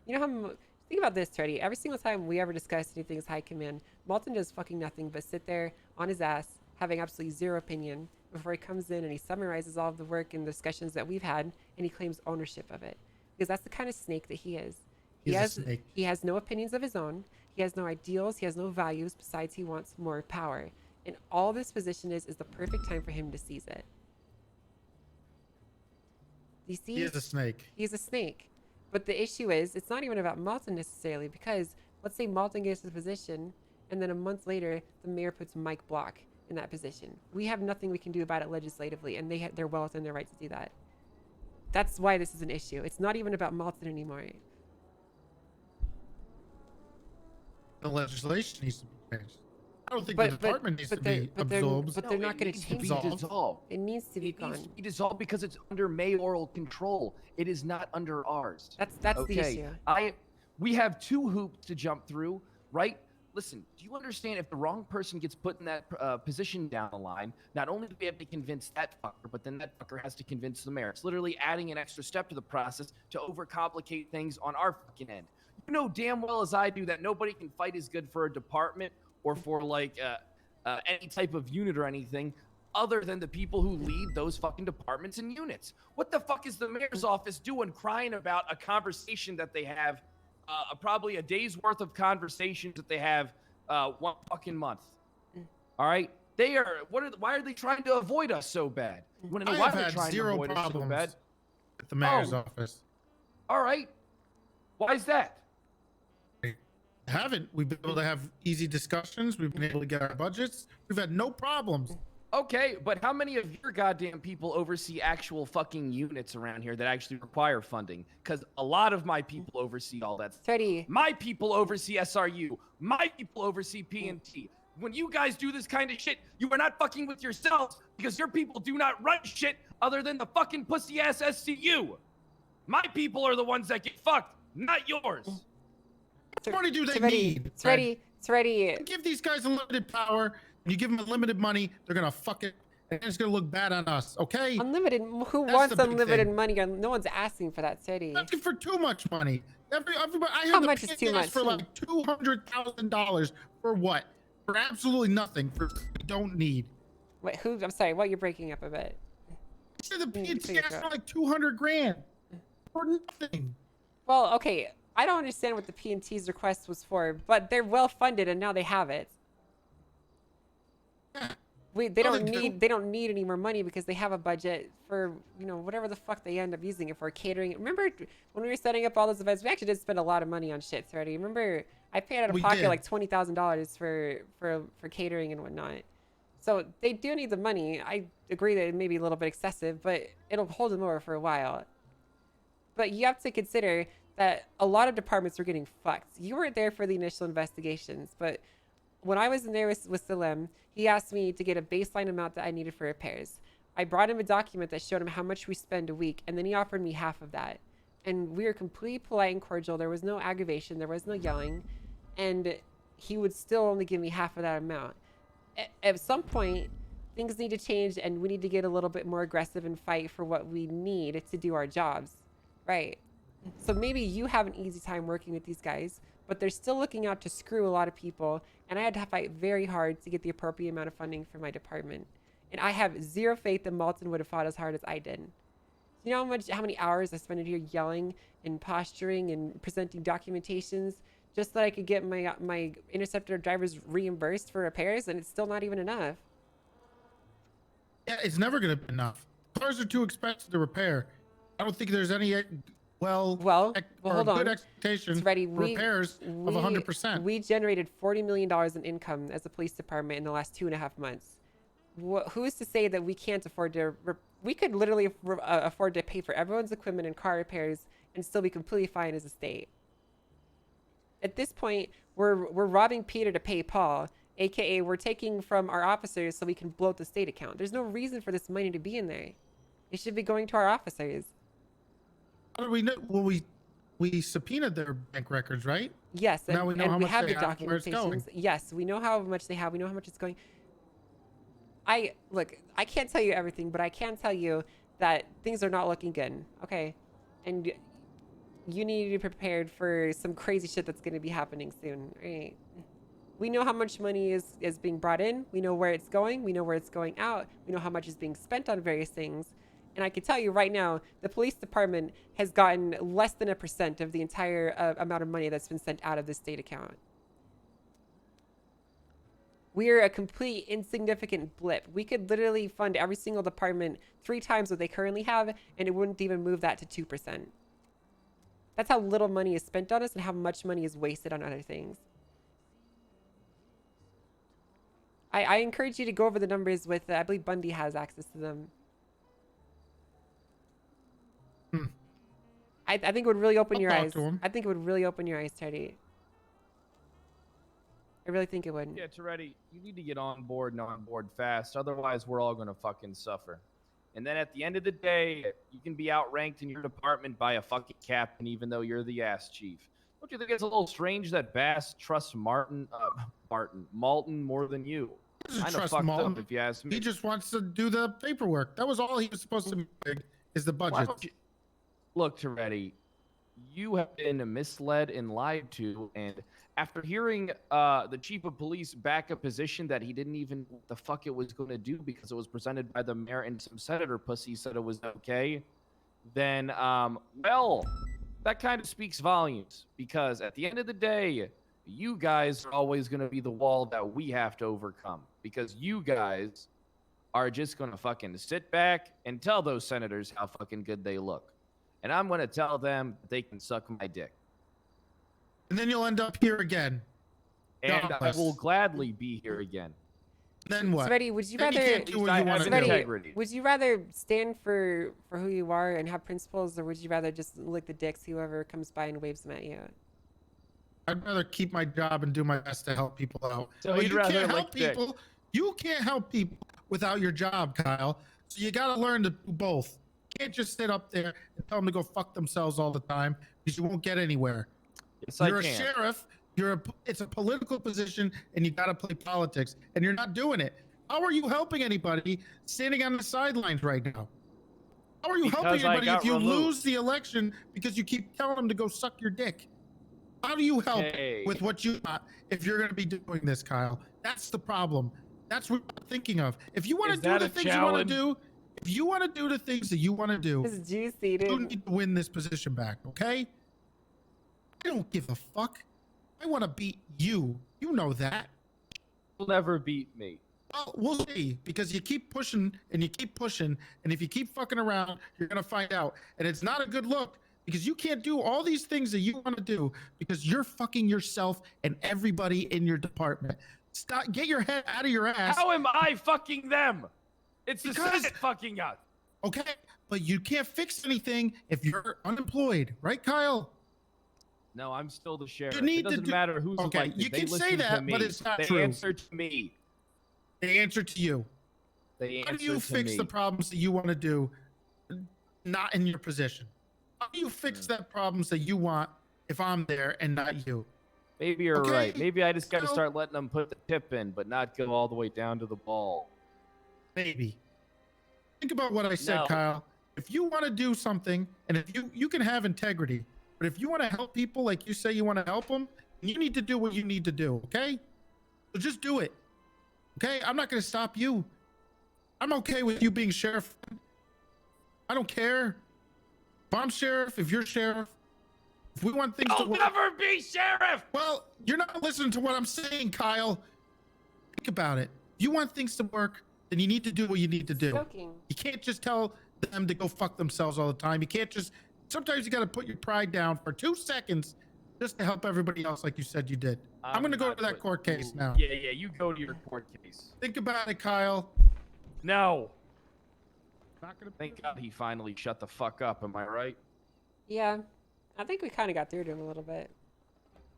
You know how? Think about this, Teddy. Every single time we ever discuss anything as High Command, Malton does fucking nothing but sit there on his ass, having absolutely zero opinion, before he comes in and he summarizes all of the work and discussions that we've had, and he claims ownership of it. Because that's the kind of snake that he is. He's a snake. He has no opinions of his own. He has no ideals. He has no values. Besides, he wants more power. And all this position is the perfect time for him to seize it. Do you see? He is a snake. He's a snake. But the issue is, it's not even about Malton necessarily, because let's say Malton gets the position, and then a month later, the mayor puts Mike Block in that position. We have nothing we can do about it legislatively, and they're well within their right to do that. That's why this is an issue. It's not even about Malton anymore. The legislation needs to be changed. I don't think the department needs to be absorbed. But they're not going to change be it. dissolved. It needs to be It needs gone. to be dissolved because it's under mayoral control. It is not under ours. That's okay. the issue. We have 2 hoops to jump through, right? Listen, do you understand if the wrong person gets put in that position down the line, not only do we have to convince that fucker, but then that fucker has to convince the mayor. It's literally adding an extra step to the process to overcomplicate things on our fucking end. You know damn well as I do that nobody can fight as good for a department or for like any type of unit or anything other than the people who lead those fucking departments and units. What the fuck is the mayor's office doing crying about a conversation that they have, probably a day's worth of conversations that they have one fucking month? All right? Why are they trying to avoid us so bad? You want to know I why have they're had trying to zero avoid us so problems bad? with the mayor's Oh. office. All right. Why is that? Haven't. We've been able to have easy discussions. We've been able to get our budgets. We've had no problems. Okay, but how many of your goddamn people oversee actual fucking units around here that actually require funding? Because a lot of my people oversee all that. Teddy. My people oversee SRU. My people oversee PNT. When you guys do this kind of shit, you are not fucking with yourselves because your people do not run shit other than the fucking pussy ass SCU. My people are the ones that get fucked, not yours. What money do they It's ready. need? It's ready. It's ready. Give these guys unlimited power, and you give them unlimited money, they're gonna fuck it, and it's gonna look bad on us. Okay? Unlimited. Who That's wants the big unlimited thing. money? No one's asking for that, Teddy. Asking for too much money. Everybody, I heard How the much is too PNC much? for like $200,000 for what? For absolutely nothing. For we don't need. Wait, who? I'm sorry. What? You're breaking up a bit. I said the clear PNC your asked for throat. like 200 grand for nothing. Well, okay. I don't understand what the PNT's request was for, but they're well funded and now they have it. They don't need any more money because they have a budget for, whatever the fuck they end up using it for, catering. Remember when we were setting up all those events, we actually did spend a lot of money on shit already. Remember I paid out of We pocket did. like $20,000 for catering and whatnot. So they do need the money. I agree that it may be a little bit excessive, but it'll hold them over for a while. But you have to consider that a lot of departments were getting fucked. You weren't there for the initial investigations, but when I was in there with Salem, he asked me to get a baseline amount that I needed for repairs. I brought him a document that showed him how much we spend a week, and then he offered me half of that. And we were completely polite and cordial. There was no aggravation. There was no yelling. and he would still only give me half of that amount. At some point, things need to change, and we need to get a little bit more aggressive and fight for what we need to do our jobs, right? So maybe you have an easy time working with these guys, but they're still looking out to screw a lot of people, and I had to fight very hard to get the appropriate amount of funding for my department. And I have zero faith that Malton would have fought as hard as I did. You know how many hours I spent in here yelling and posturing and presenting documentations just so that I could get my Interceptor drivers reimbursed for repairs, and it's still not even enough. Yeah, it's never going to be enough. Cars are too expensive to repair. I don't think there's any hold good on. expectation It's ready. for repairs of 100%. We generated $40 million in income as a police department in the last 2.5 months. Who's to say that we can't afford to? We could literally afford to pay for everyone's equipment and car repairs and still be completely fine as a state. At this point, we're robbing Peter to pay Paul, aka we're taking from our officers so we can bloat the state account. There's no reason for this money to be in there. It should be going to our officers. How do we know? Well, we subpoenaed their bank records, right? Yes, Now we know how we much have they the have, where it's going. documentations. Yes, we know how much they have. We know how much it's going. Look, I can't tell you everything, but I can tell you that things are not looking good. Okay, and you need to be prepared for some crazy shit that's going to be happening soon, right? We know how much money is being brought in. We know where it's going. We know where it's going out. We know how much is being spent on various things. And I can tell you right now, the police department has gotten less than 1% of the entire amount of money that's been sent out of the state account. We're a complete insignificant blip. We could literally fund every single department 3 times what they currently have, and it wouldn't even move that to 2%. That's how little money is spent on us and how much money is wasted on other things. I encourage you to go over the numbers with, I believe Bundy has access to them. I think it would really open your eyes. I think it would really open your eyes, Teddy. I really think it would. Yeah, Toretti, you need to get on board and on board fast. Otherwise, we're all going to fucking suffer. And then at the end of the day, you can be outranked in your department by a fucking captain, even though you're the ass chief. Don't you think it's a little strange that Bass trusts Malton more than you? I know, fucked up, if you ask me. He just wants to do the paperwork. That was all he was supposed to make, is the budget. Look, Toretti, you have been misled and lied to, and after hearing the chief of police back a position that he didn't even know what the fuck it was going to do because it was presented by the mayor and some senator pussy said it was okay, then, well, that kind of speaks volumes, because at the end of the day, you guys are always going to be the wall that we have to overcome, because you guys are just going to fucking sit back and tell those senators how fucking good they look. And I'm going to tell them they can suck my dick. And then you'll end up here again. And I will gladly be here again. Then what? Svetty, would you Then rather? can't do what you want to do. Integrity. Would you rather stand for who you are and have principles, or would you rather just lick the dicks whoever comes by and waves them at you? I'd rather keep my job and do my best to help people out. So But you'd you rather can't lick help dick. people. You can't help people without your job, Kyle. So you got to learn to do both. You can't just sit up there and tell them to go fuck themselves all the time, because you won't get anywhere. Yes, You're I a can. sheriff. It's a political position, and you got to play politics, and you're not doing it. How are you helping anybody standing on the sidelines right now? How are you Because helping I anybody got if you removed. lose the election because you keep telling them to go suck your dick? How do you help Hey. with what you want if you're going to be doing this, Kyle? That's the problem. That's what I'm thinking of. If you want to Is do that the a things you want to challenge? do, if you want to do the things that you want to do, This is juicy, dude. you need to win this position back, okay? I don't give a fuck. I want to beat you. You know that. You'll never beat me. Well, we'll see, because you keep pushing and you keep pushing, and if you keep fucking around, you're gonna find out. And it's not a good look, because you can't do all these things that you want to do because you're fucking yourself and everybody in your department. Stop. Get your head out of your ass. How am I fucking them? It's the Because- Senate fucking us. Okay, but you can't fix anything if you're unemployed, right, Kyle? No, I'm still the sheriff. You need It doesn't to do- matter who's Okay, elected. you They can say listen to that, me. but it's not they true. answer to me. They answer to you. They How answer do you to fix me. the problems that you want to do, not in your position? How do you fix that problems that you want if I'm there and not you? Maybe you're Okay, right. Maybe I just got to so- start letting them put the tip in, but not go all the way down to the ball. Maybe. Think about what I said, No. Kyle. If you want to do something, and if you can have integrity, but if you want to help people like you say you want to help them, you need to do what you need to do, okay? So just do it. Okay? I'm not going to stop you. I'm okay with you being sheriff. I don't care. If I'm sheriff, if you're sheriff, if we want things to I'll work. never be sheriff. Well, you're not listening to what I'm saying, Kyle. Think about it. If you want things to work, then you need to do what you need to do. Joking. You can't just tell them to go fuck themselves all the time. You can't just. Sometimes you got to put your pride down for 2 seconds just to help everybody else, like you said you did. I'm going to go not to that putting- court case now. Yeah, you go to your court case. Think about it, Kyle. No. Thank God he finally shut the fuck up. Am I right? Yeah. I think we kind of got through to him a little bit.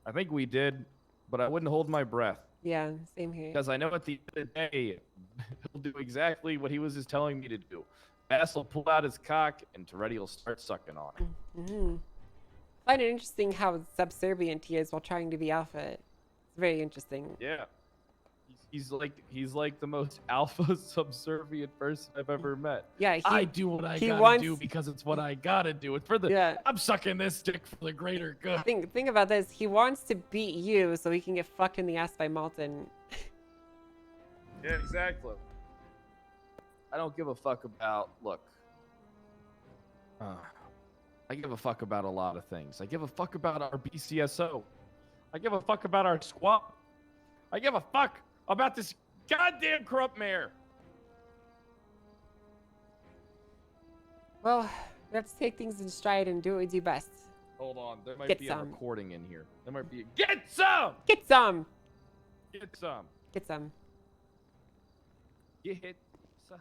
I think we did, but I wouldn't hold my breath. Yeah, same here. Because I know at the end of the day, he'll do exactly what he was just telling me to do. Bass will pull out his cock, and Toretti will start sucking on it. Mm-hmm. I find it interesting how subservient he is while trying to be alpha. It's very interesting. Yeah. He's like the most alpha subservient person I've ever met. Yeah, I do what I he gotta wants- do because it's what I gotta do. It's for the. Yeah. I'm sucking this dick for the greater good. Think about this. He wants to beat you so he can get fucked in the ass by Malton. Yeah, exactly. I don't give a fuck about. Look. I give a fuck about a lot of things. I give a fuck about our BCSO. I give a fuck about our squad. I give a fuck about this goddamn corrupt mayor. Well, we have to take things in stride and do what we do best. Hold on, there might Get be some. a recording in here. There might be. Get some. Get some. Get some. Get some. Get some.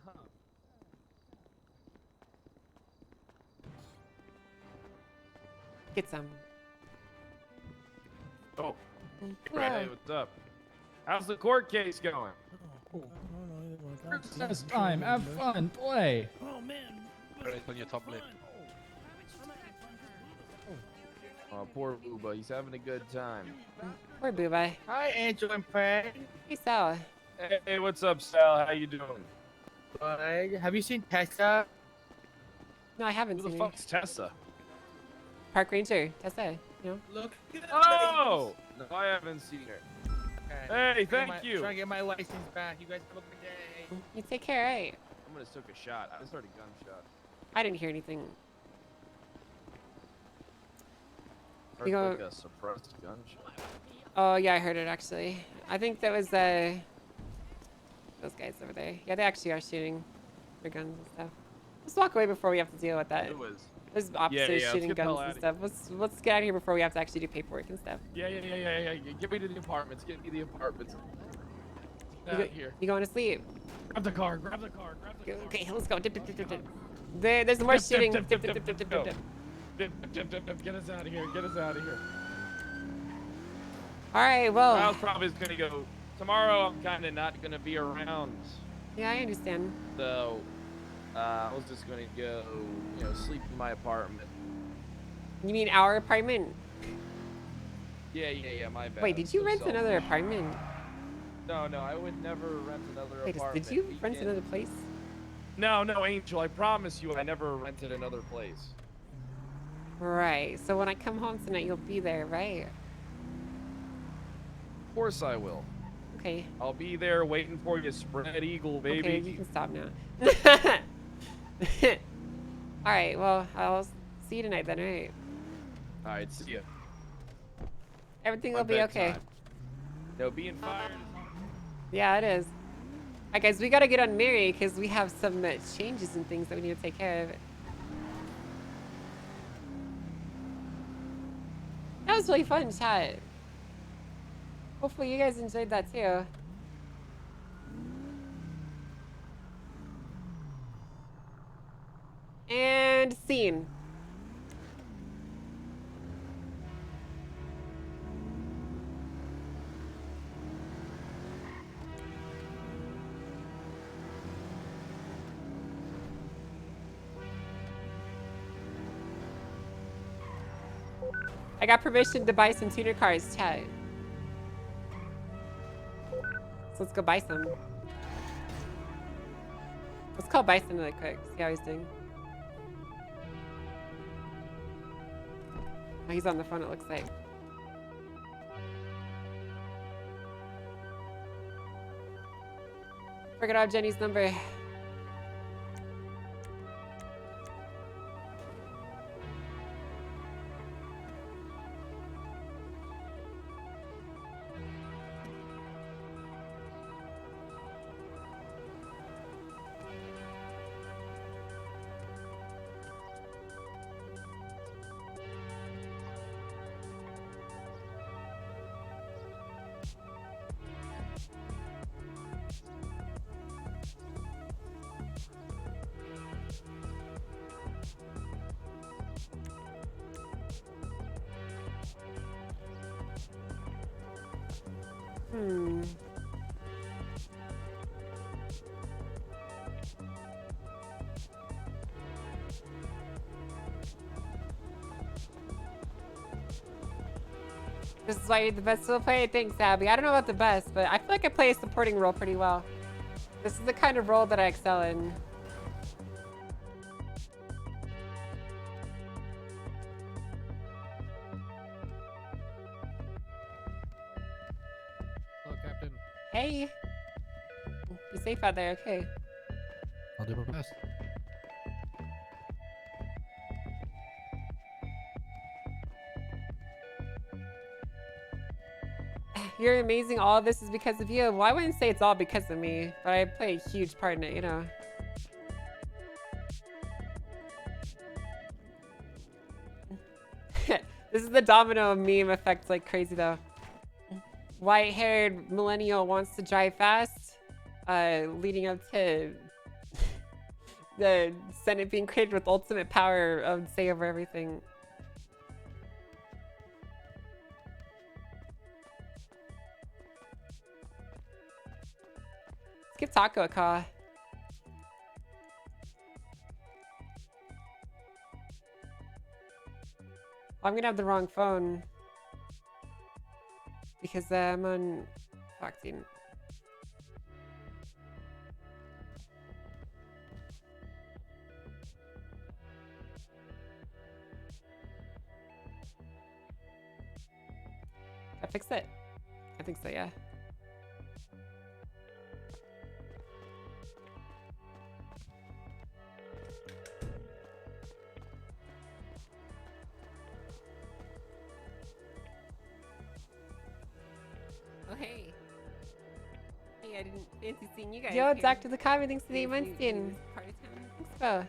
Get some. Oh. Hey, what's up? How's the court case going? Recess time. Have fun. Play. Right on your top lip. Oh, poor Booba. He's having a good time. Poor Booba. Hi, Angel and Fred. Hey, Sal. Hey, what's up, Sal? How you doing? Good. Have you seen Tessa? No, I haven't Who the seen her. fuck's Tessa? Park Ranger. Tessa. You know? Look. Oh! No, I haven't seen her. Hey, thank you. Trying to get my license back. You guys have a good day. You take care, right? I'm gonna took a shot. I just heard a gunshot. I didn't hear anything. Heard You go- like a suppressed gunshot. Oh, yeah, I heard it, actually. I think that was, those guys over there. Yeah, they actually are shooting their guns and stuff. Let's walk away before we have to deal with that. It was. There's officers let's shooting get the hell guns and outta stuff. Let's get out of here before we have to actually do paperwork and stuff. Yeah. Get me to the apartments. Get me the apartments. You, Out go, here. you going to sleep? Grab the car. Grab the car. Okay, let's go. Dip, dip, dip, dip, dip. There's more shooting. Dip, dip, dip, dip, dip, dip, dip. Dip. Get us out of here. Get us out of here. All right, well. I was probably just gonna go tomorrow. I'm kind of not gonna be around, Yeah, I understand. so I was just gonna go, sleep in my apartment. You mean our apartment? Yeah. My bad. Wait, did you So rent another selfish. apartment? No, I would never rent another Wait, apartment. did you We rent can- another place? No, Angel. I promise you, I never rented another place. Right. So when I come home tonight, you'll be there, right? Of course I will. Okay. I'll be there waiting for you, spread eagle, baby. Okay, you can stop now. All right. Well, I'll see you tonight then, all right? All right, see ya. Everything My will be okay. bedtime. No, being fired. Yeah, it is. All right, guys, we gotta get on Mary because we have some changes and things that we need to take care of. That was really fun, chat. Hopefully you guys enjoyed that too. And scene. I got permission to buy some tuner cars, chat. let's go buy some. Let's call Bison really quick. See how he's doing. Oh, he's on the phone, it looks like. Forget out Jenny's number. This is why you're the best solo player. Thanks, Abby. I don't know about the best, but I feel like I play a supporting role pretty well. This is the kind of role that I excel in. Hello, Captain. Hey. Be safe out there, okay? I'll do my best. You're amazing. All of this is because of you. Well, I wouldn't say it's all because of me, but I play a huge part in it, you know. This is the domino meme effect like crazy, though. White-haired millennial wants to drive fast, leading up to the Senate being created with ultimate power of say over everything. Give Taco a call. I'm gonna have the wrong phone because I'm on Foxing. I fixed it. I think so, yeah. Oh, hey. Hey, I didn't fancy seeing you guys. Yo, here. Dr. the Comet, thanks for the Munstein. Part of town. Thanks, bro.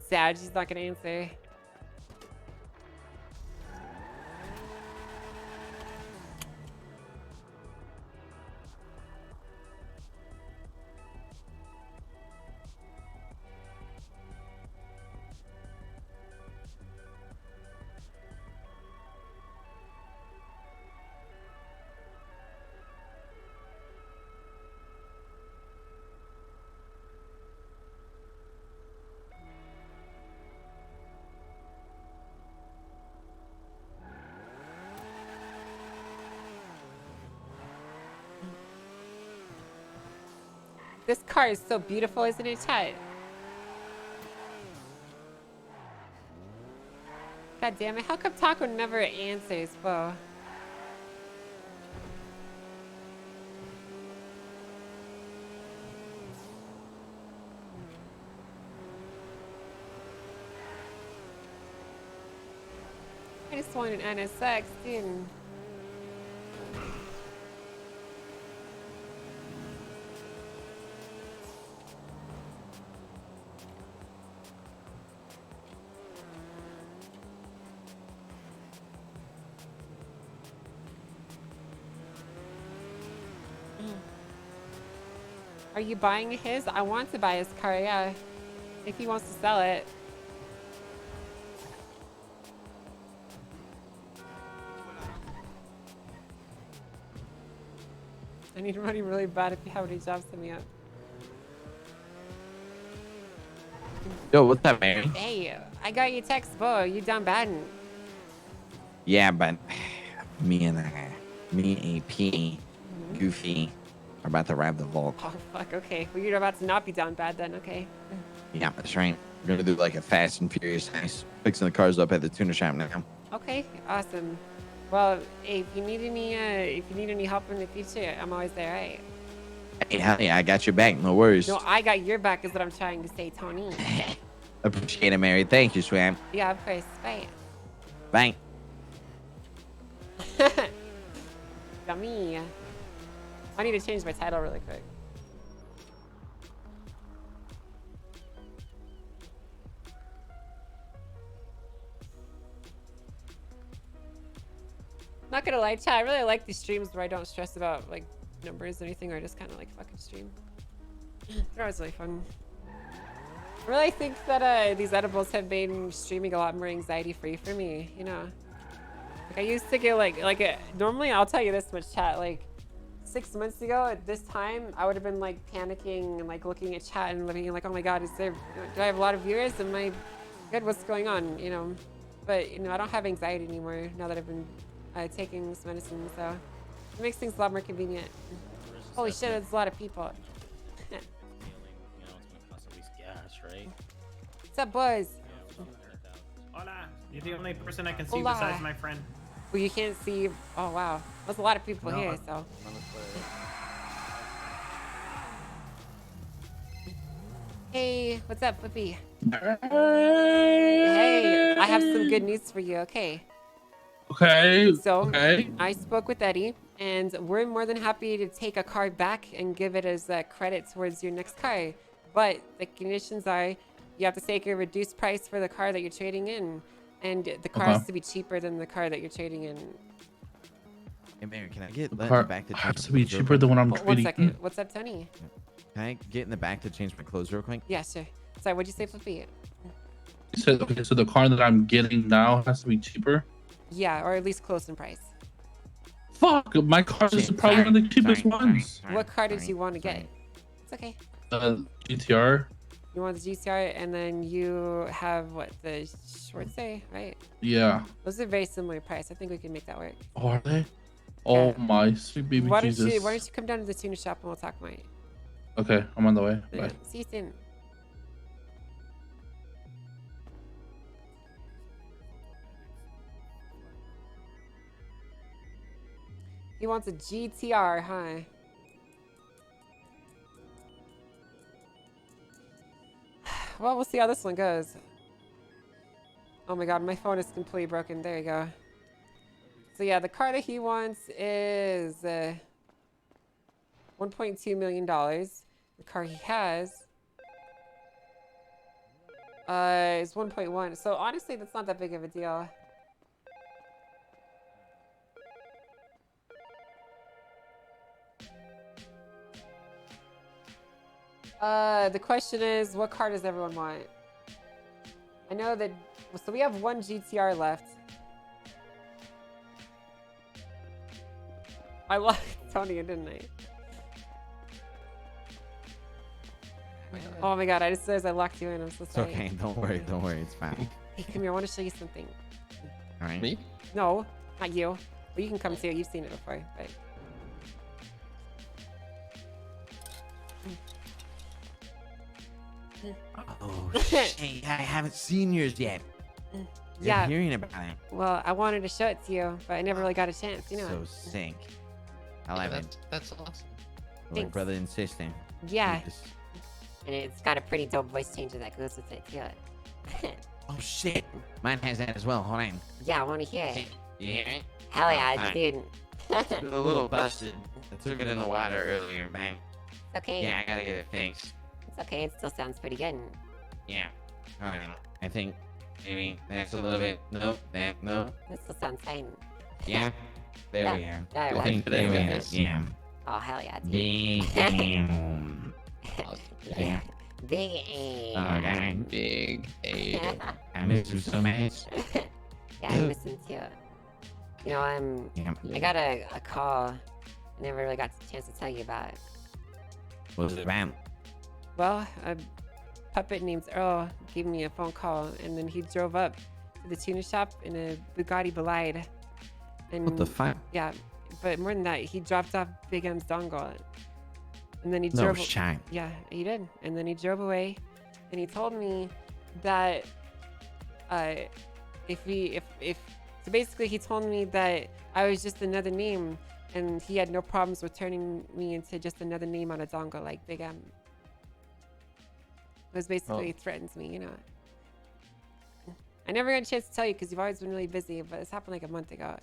Sad, she's not gonna answer. This car is so beautiful, isn't it, Chet? God damn it, how come Taco never answers, bro? I just want an NSX, dude. Are you buying his? I want to buy his car, yeah. If he wants to sell it. I need money really bad if you have any jobs to me up. Yo, what's up, man? Hey, I got your text, bro. You done bad. Yeah, but me and AP, Goofy, are about to rob the vault. Oh fuck. Okay. Well, you're about to not be down bad then. Okay. Yeah, that's right. We're gonna do like a Fast and Furious heist, fixing the cars up at the tuna shop now. Okay. Awesome. Well, hey, if you need any help in the future, I'm always there. Right? Hey, hell yeah, I got your back. No worries. No, I got your back. Is what I'm trying to say, Tony. Appreciate it, Mary. Thank you, Swam. Yeah, of course. Bye. Bye. Dummy. I need to change my title really quick. Not gonna lie, chat. I really like these streams where I don't stress about like numbers or anything, or I just kind of like fucking stream. They're always really fun. I really think that these edibles have made streaming a lot more anxiety free for me. You know, like I used to get normally I'll tell you this much, chat. Like 6 months ago at this time, I would have been like panicking and like looking at chat and looking like, oh my god, do I have a lot of viewers? Am I good? What's going on? You know, but you know, I don't have anxiety anymore now that I've been taking this medicine, so it makes things a lot more convenient. Holy shit, there's a lot of people. Right? What's up, boys? Hola. You're the only person I can see Hola. besides my friend. Well, you can't see. Oh wow, there's a lot of people No, here. So. Hey, what's up, Flippy? Hey, I have some good news for you. Okay. Okay. So okay. I spoke with Eddie, and we're more than happy to take a car back and give it as credit towards your next car. But the conditions are, you have to take a reduced price for the car that you're trading in, and the car has to be cheaper than the car that you're trading in. Hey, Mary, can I get The in the car back to has change to my be clothes real cheaper than what I'm One trading. second. What's up, Tony? Can I get in the back to change my clothes real quick? Yeah, sure. Sorry, what'd you say, Flippy? You said, okay, so the car that I'm getting now has to be cheaper. Yeah, or at least close in price. Fuck, my car is probably one of the cheapest ones. What car did you want to get? It's okay. GTR. You want the GTR, and then you have what, the Schwarze, right? Yeah. Those are very similar price. I think we can make that work. Oh, are they? Oh my sweet baby Why don't Jesus. you come down to the tuna shop and we'll talk more? Okay, I'm on the way. Yeah, Bye. see you soon. He wants a GTR, huh? Well, we'll see how this one goes. Oh my god, my phone is completely broken. There you go. So yeah, the car that he wants is $1.2 million. The car he has is 1.1. So honestly, that's not that big of a deal. The question is, what car does everyone want? I know that, so we have one GTR left. I locked Tony, didn't I? Oh my god, I just realized I locked you in. I'm so It's sorry. okay. Don't worry. It's fine. Hey, come here. I want to show you something. All right. Me? No, not you. Well, you can come too. You've seen it before, but. Oh shit! I haven't seen yours yet. Yeah. Been hearing about it. Well, I wanted to show it to you, but I never really got a chance, you know. So sick. I like it. That's awesome. Like Thanks. brother and sister. Yeah. You just- And it's got a pretty dope voice changer that goes with it, too. Oh shit! Mine has that as well. Hold on. Yeah, I want to hear it. Yeah. Hell yeah, Alright. dude. It's a little busted. I took it in the water earlier, man. Okay. Yeah, I gotta get it fixed. It's okay. It still sounds pretty good. Yeah. Alright. I think maybe that's a little bit. Nope. That no. It still sounds fine. Yeah. There we Yeah. are. There we I think are. there we are. Yeah. Oh, hell yeah, dude. Big damn. Yeah. Big aim. Okay. Big. I miss you so much. Yeah, I miss him too. You know, I got a call I never really got the chance to tell you about. What was it about? Well, a puppet named Earl gave me a phone call, and then he drove up to the tuna shop in a Bugatti Bolide. And What the fuck? Yeah, but more than that, he dropped off Big M's dongle, and then he No drove. shit. Yeah, he did, and then he drove away, and he told me that so basically he told me that I was just another name, and he had no problems with turning me into just another name on a dongle like Big M. It was basically Oh. threatens me, you know. I never got a chance to tell you because you've always been really busy, but this happened like a month ago.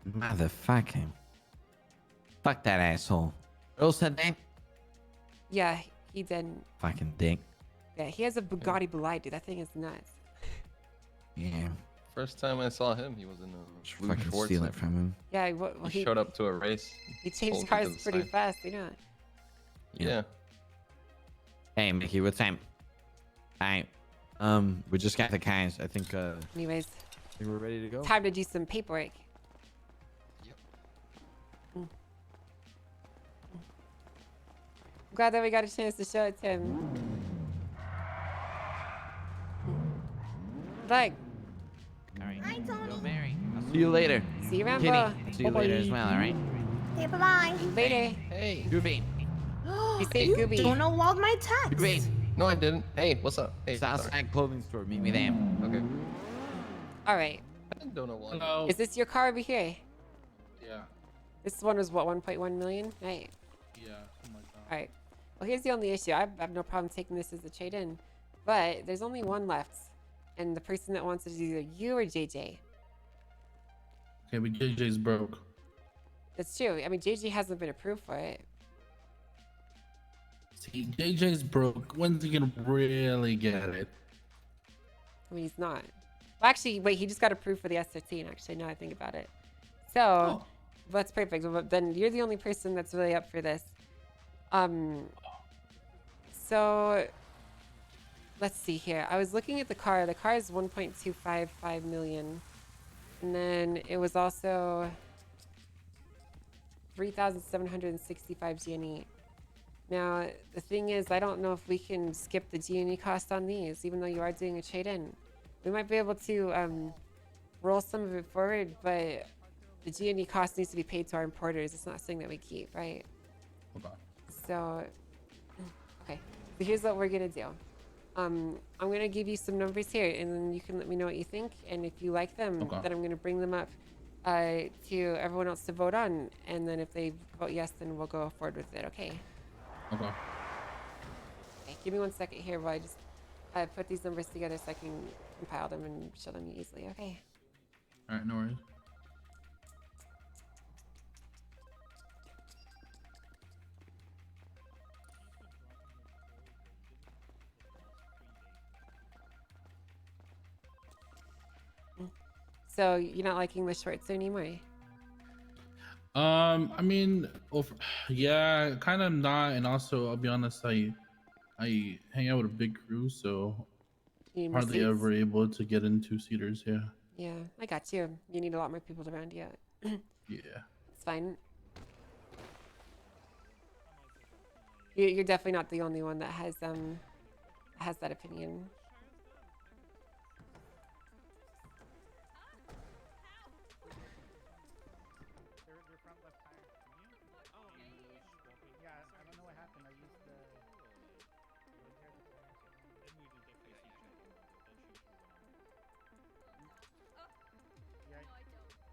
Motherfucking. Fuck that asshole. Earl said that? Yeah, he did. Fucking dick. Yeah, he has a Bugatti Bolide, dude. That thing is nuts. Yeah. First time I saw him, he was in a blue Fucking shorts. steal it from him. Yeah, well, He showed up to a race. He changed pulled me cars to the pretty side. fast, you know. Yeah. Hey, Mickey, what's up? Alright. We just got the cars. I think, Anyways, I think we're ready to go. time to do some paperwork. Mm. Glad that we got a chance to show it to him. Like, Alright. Mary. I'll see you later. see you around, Kitty, bro. I'll see you later as well, alright? Okay, bye-bye. Later. Hey. Goofy. Be safe, Gooby. You don't know all my text. Goofy. No, I didn't. Hey, what's up? Hey, sorry. Southside Clothing Store. Meet me there. Okay. All right. I don't know why. Hello. Is this your car over here? Yeah. This one was what, 1.1 million? Right. Yeah. Something like that. All right. Well, here's the only issue. I have no problem taking this as a trade-in, but there's only one left, and the person that wants it is either you or JJ. Okay, but JJ's broke. That's true. I mean, JJ hasn't been approved for it. See, JJ's broke. When's he gonna really get it? I mean, he's not. Well, actually, wait, he just got approved for the S13, actually, now I think about it. So, that's perfect. Well, then you're the only person that's really up for this. So, let's see here. I was looking at the car. The car is 1.255 million. And then it was also 3,765 GNE. Now, the thing is, I don't know if we can skip the GNE cost on these, even though you are doing a trade-in. We might be able to roll some of it forward, but the GNE cost needs to be paid to our importers. It's not something that we keep, right? Okay. So, okay. So here's what we're gonna do. I'm gonna give you some numbers here, and then you can let me know what you think. And if you like them, Okay. then I'm gonna bring them up to everyone else to vote on. And then if they vote yes, then we'll go forward with it. Okay. Okay. Okay, give me 1 second here while I just put these numbers together so I can compile them and show them easily. Okay. All right, no worries. So you're not liking the shorts anymore? I mean, yeah, kind of not. And also, I'll be honest, I hang out with a big crew, so You need more hardly seats? ever able to get in two-seaters. Yeah. Yeah, I got you. You need a lot more people around you. Yeah. It's fine. You're definitely not the only one that has that opinion.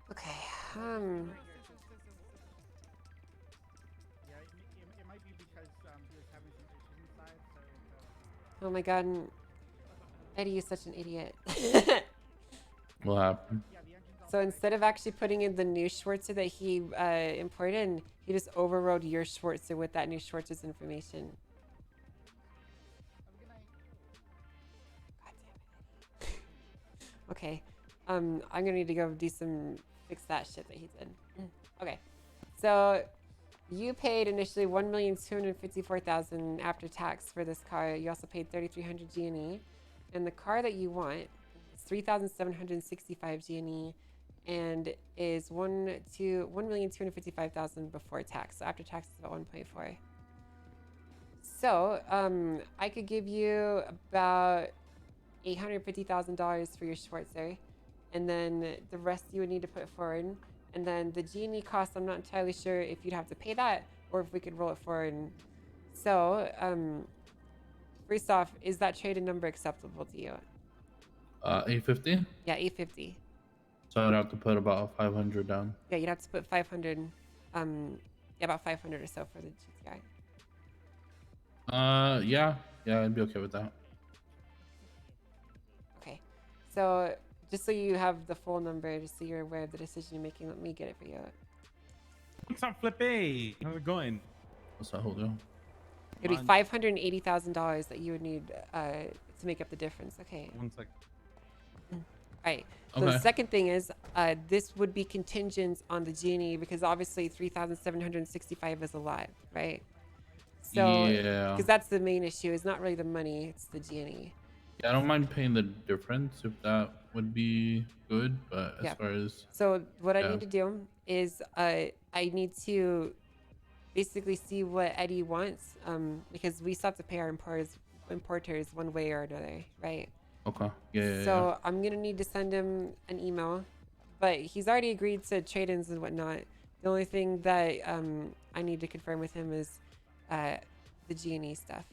Okay. Yeah, it might be because he was having some issues inside, so. Oh my god, Eddie is such an idiot. What happened? So instead of actually putting in the new Schwarzer that he imported, he just overrode your Schwarzer with that new Schwarzer's information. God damn it. Okay. I'm gonna need to go fix that shit that he did. Okay. So you paid initially $1,254,000 after tax for this car. You also paid 3,300 GNE, and the car that you want is 3,765 GNE, and is $1,255,000 before tax. So after tax, it's about 1.4. So I could give you about $850,000 for your Schwarzer, and then the rest you would need to put forward. And then the G&E cost, I'm not entirely sure if you'd have to pay that or if we could roll it forward. So, first off, is that trade-in number acceptable to you? 850. Yeah, 850. So I'd have to put about 500 down. Yeah, you'd have to put 500. Yeah, about 500 or so for the GTI. Yeah, I'd be okay with that. Okay, so just so you have the full number, just so you're aware of the decision you're making, let me get it for you. What's up, Flippy? How's it going? What's that whole deal? It'd be $580,000 that you would need to make up the difference. Okay. 1 sec. All right. So the Okay. second thing is, this would be contingent on the G&E because obviously 3,765 is a lot, right? So, Yeah. because that's the main issue. It's not really the money; it's the G&E. Yeah, I don't mind paying the difference if that would be good, but as Yeah. far as So what I yeah. need to do is I need to basically see what Eddie wants, because we still have to pay our importers one way or another, right? Okay. Yeah. So I'm gonna need to send him an email, but he's already agreed to trade-ins and whatnot. The only thing that I need to confirm with him is the G&E stuff.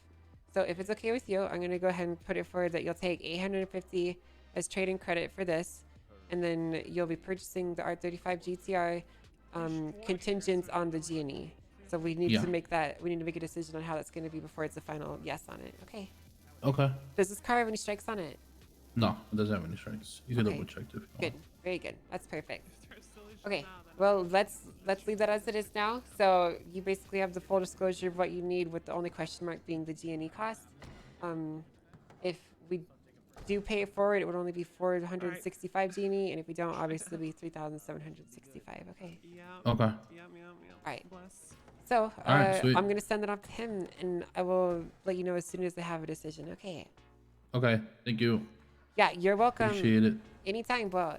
So if it's okay with you, I'm gonna go ahead and put it forward that you'll take 850 as trade-in credit for this, and then you'll be purchasing the R35 GTR contingent on the G&E. So we need to make that. We need to make a decision on how that's gonna be before it's a final yes on it. Okay. Okay. Does this car have any strikes on it? No, it doesn't have any strikes. You can Okay. double check if you want. Good. Very good. That's perfect. Okay. Well, let's leave that as it is now. So you basically have the full disclosure of what you need, with the only question mark being the G&E cost. If we do pay it forward, it would only be 465 G&E, and if we don't, obviously it'll be 3,765. Okay. Okay. All right. So All right, sweet. I'm gonna send it off to him, and I will let you know as soon as I have a decision. Okay. Okay. Thank you. Yeah, you're welcome. Appreciate it. Anytime, bro.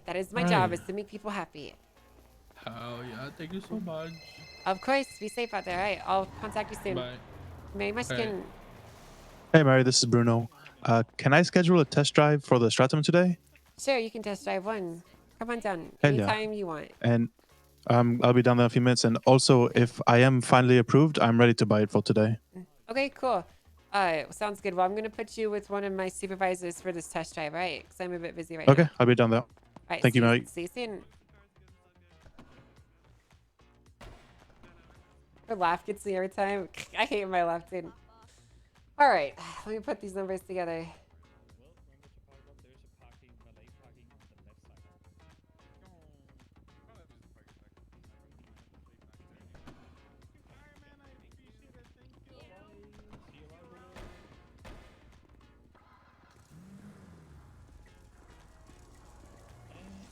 That is my All job, right. is to make people happy. Oh yeah. Thank you so much. Of course. Be safe out there. All right. I'll contact you soon. Bye. Very much Okay. again. Hey, Mary, this is Bruno. Can I schedule a test drive for the Stratum today? Sure, you can test drive one. Come on down. Hell yeah. Anytime you want. And I'll be down there in a few minutes. And also, if I am finally approved, I'm ready to buy it for today. Okay, cool. Sounds good. Well, I'm gonna put you with one of my supervisors for this test drive, all right? Because I'm a bit busy right Okay, now. I'll be down there. All right, Thank you, Mary. See you soon. Her laugh gets me every time. I hate my laugh, dude. All right, let me put these numbers together.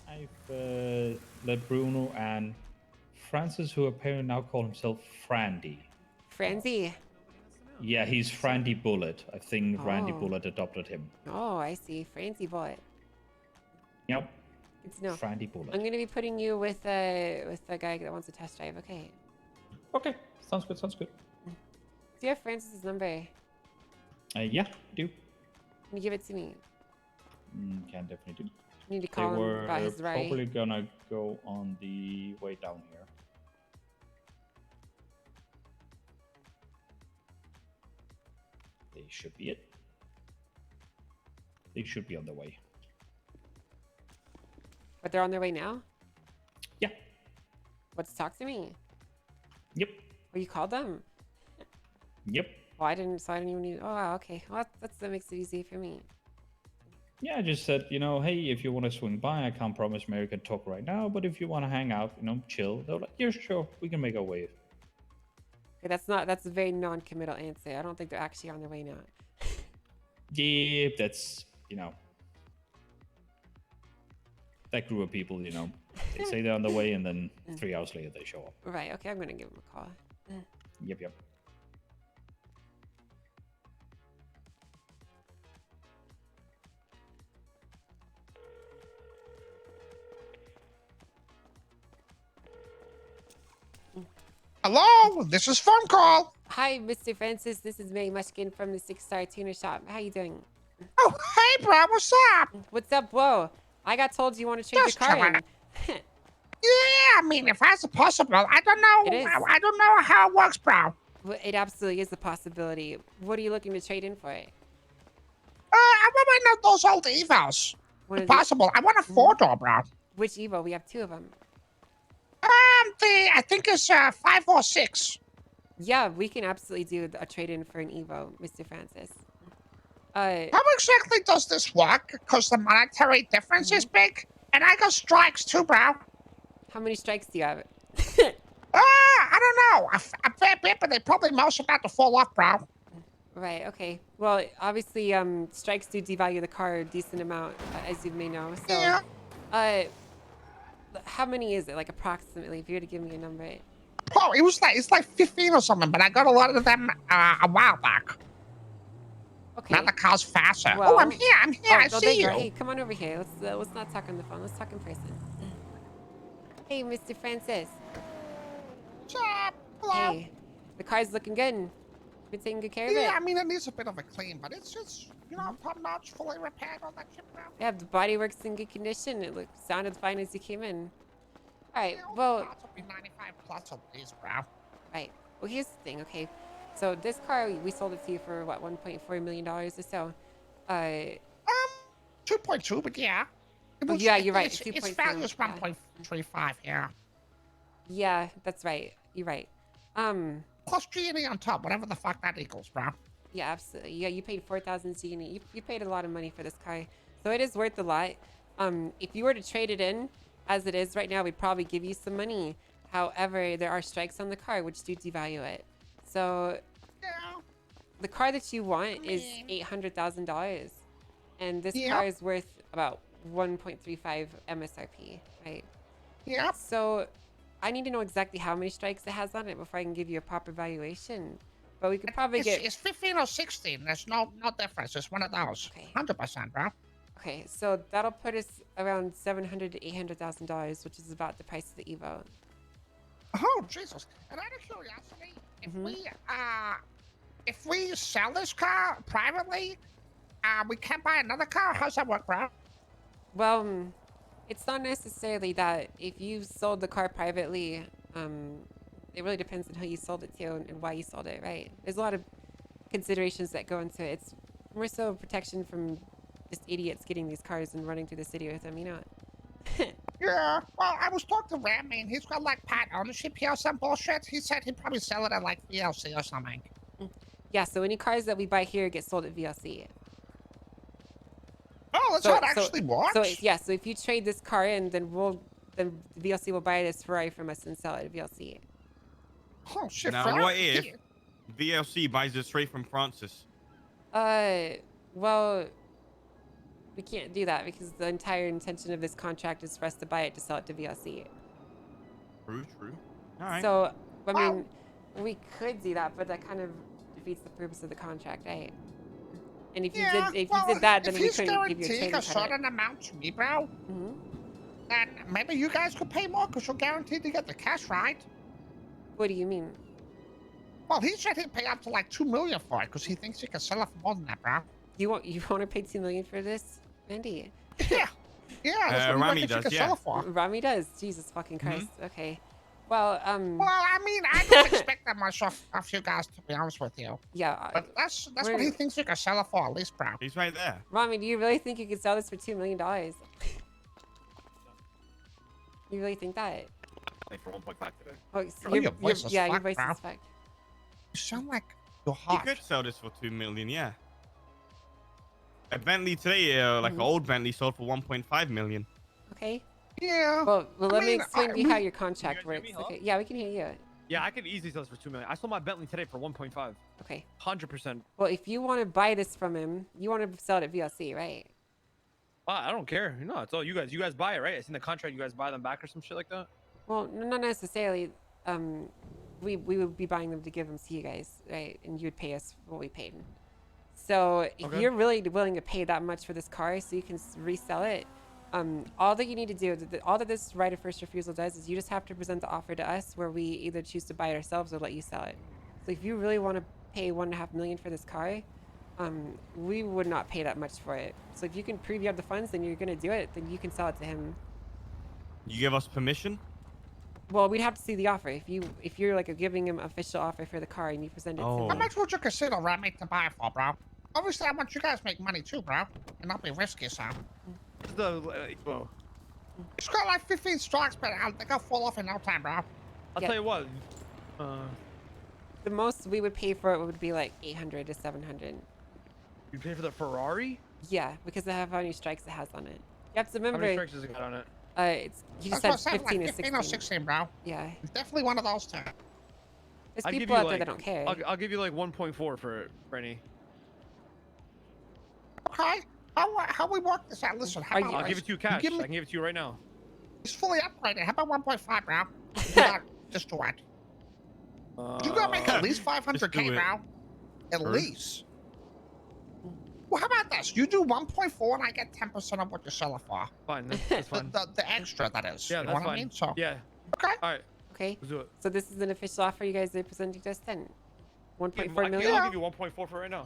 I've let Bruno and Francis, who apparently now call himself Frandy. Franzi. Yeah, he's Frandy Bullet. I think Randy Oh. Bullet adopted him. Oh, I see. Franzi boy. Yep. Good to know. Frandy Bullet. I'm gonna be putting you with the guy that wants a test drive. Okay. Okay, sounds good. Sounds good. Do you have Francis's number? Yeah, do. Can you give it to me? Can definitely do. I need to They call him were about his ride. probably gonna go on the way down here. They should be it. They should be on the way. But they're on their way now? Yeah. Let's talk to me. Yep. Oh, you called them? Yep. Oh, I didn't even need. Oh, wow, okay. Well, that makes it easy for me. Yeah, I just said, hey, if you want to swing by, I can't promise Mary can talk right now, but if you want to hang out, chill. They're like, yeah, sure, we can make our way. Okay, that's a very non-committal answer. I don't think they're actually on their way now. Yeah, that's, that group of people, they say they're on the way and then 3 hours later they show up. Right, okay, I'm gonna give them a call. Yep. Hello, this is Phone Call. Hi, Mr. Francis. This is Mary Mushkin from the 6 Star Tuner Shop. How you doing? Oh, hey, bro, what's up? What's up, whoa? I got told you want to trade Just your car in. chilling. Yeah, I mean, if that's possible, I don't know. It is. I don't know how it works, bro. Well, it absolutely is a possibility. What are you looking to trade in for it? I want one of those old Evos. What If is it? possible, I want a 4-door, bro. Which Evo? We have 2 of them. I think it's 5 or 6. Yeah, we can absolutely do a trade-in for an Evo, Mr. Francis. How exactly does this work? Because the monetary difference is big, and I got strikes too, bro. How many strikes do you have? I don't know. A fair bit, but they probably most about to fall off, bro. Right, okay. Well, obviously, strikes do devalue the car a decent amount, as you may know. So, Yeah. how many is it, like, approximately, if you were to give me a number? Oh, it's like 15 or something, but I got a lot of them a while back. Okay. Now the car's faster. Well- Oh, I'm here. I well, see there you. are. Hey, come on over here. Let's not talk on the phone. Let's talk in person. Hey, Mr. Francis. What's up? Hello. Hey, the car's looking good. Been taking good care of Yeah, it. I mean, it needs a bit of a clean, but it's just, top notch, fully repaired, all that shit, bro. Yeah, the bodywork's in good condition. It sounded fine as you came in. All right, well, Parts will be 95 plus at least, bro. right. Well, here's the thing, okay? So this car, we sold it to you for, what, $1.4 million or so? 2.2, but yeah. It Oh, was- yeah, you're right. Its 2.2, value is yeah. 1.35 here. Yeah, that's right. You're right. Plus G&E on top, whatever the fuck that equals, bro. Yeah, absolutely. Yeah, you paid 4,000 G&E. You paid a lot of money for this car, so it is worth a lot. If you were to trade it in, as it is right now, we'd probably give you some money. However, there are strikes on the car which do devalue it. So, the car that you want is $800,000, and this Yeah. car is worth about 1.35 MSRP, right? Yeah. So, I need to know exactly how many strikes it has on it before I can give you a proper valuation. But we could probably get. It's 15 or 16. There's no difference. It's one of those. 100%, bro. Okay, so that'll put us around $700,000 to $800,000, which is about the price of the Evo. Oh, Jesus. And out of curiosity, if we sell this car privately, we can't buy another car? How's that work, bro? Well, it's not necessarily that. If you sold the car privately, it really depends on who you sold it to and why you sold it, right? There's a lot of considerations that go into it. It's more so protection from just idiots getting these cars and running through the city with them, you know? Yeah, well, I was talking to Ram, man. He's got like part ownership here or some bullshit. He said he'd probably sell it at like VLC or something. Yeah, so any cars that we buy here get sold at VLC. Oh, that's how it actually works? So if you trade this car in, then VLC will buy this Ferrari from us and sell it at VLC. Oh shit! Now, what if VLC buys it straight from Francis? Well, we can't do that because the entire intention of this contract is for us to buy it to sell it to VLC. True. All right. So, I mean, we could do that, but that kind of defeats the purpose of the contract, right? And if you did that, then we couldn't give you a trading a credit. certain amount to me, bro, then maybe you guys could pay more because you're guaranteed to get the cash, right? What do you mean? Well, he said he'd pay up to like $2 million for it because he thinks he can sell it for more than that, bro. You want to pay $2 million for this, Andy? Yeah, that's what Rami he reckons does, he can sell it for. Rami does. Jesus fucking Christ. Okay. Well, Well, I mean, I don't expect that much of you guys, to be honest with you. Yeah. But that's what he thinks you can sell it for, at least, bro. He's right there. Rami, do you really think you could sell this for $2 million? You really think that? Like for 1.5 today. Oh, so your voice is your fucked, voice bro. is fucked. You sound like you're He hot. could sell this for $2 million, yeah. A Bentley today, like an old Bentley, sold for $1.5 million. Okay. Yeah. Well, let me mean, explain to you how your contract works. Okay. Yeah, we can hear you. Yeah, I could easily sell this for $2 million. I sold my Bentley today for 1.5. Okay. 100%. Well, if you want to buy this from him, you want to sell it at VLC, right? I don't care. No, it's all you guys. You guys buy it, right? It's in the contract. You guys buy them back or some shit like that. Well, not necessarily. We would be buying them to give them to you guys, right? And you would pay us what we paid. So if Okay. you're really willing to pay that much for this car, so you can resell it, all that you need to do, all that this right of first refusal does, is you just have to present the offer to us, where we either choose to buy it ourselves or let you sell it. So if you really want to pay $1.5 million for this car, we would not pay that much for it. So if you can prove you have the funds and you're gonna do it, then you can sell it to him. You give us permission? Well, we'd have to see the offer. If you're like giving him official offer for the car and you present it to How me. much would you consider Remy to buy for, bro? Obviously, I want you guys to make money too, bro, and not be risky, so. Well, It's got like 15 strikes, but they got fall off in no time, bro. I'll tell you what. The most we would pay for it would be like 800 to 700. You pay for the Ferrari? Yeah, because I have how many strikes it has on it. You have to How remember. many strikes does it got on it? It's you just That's said what I said, 15 like or 15 16. or 16, bro. Yeah. It's definitely one of those two. There's I'll give people you, out there like- that don't care. I'll give you like 1.4 for it, Brenny. Okay. How we work this out? Listen, how about I'll this? give it to you cash. give me- I can give it to you right now. He's fully upgraded. How about 1.5, bro? Yeah, just do it. You gotta make at least 500k, it. bro. At Sure. least. Well, how about this? You do 1.4 and I get 10% of what you sell it for. Fine, that's fine. The extra, that is. Yeah, you that's know what fine. I mean? So, Yeah. okay. All right. Okay. Let's do it. So this is an official offer you guys are presenting to us then. 1.4 I'll million. give you 1.4 for right now.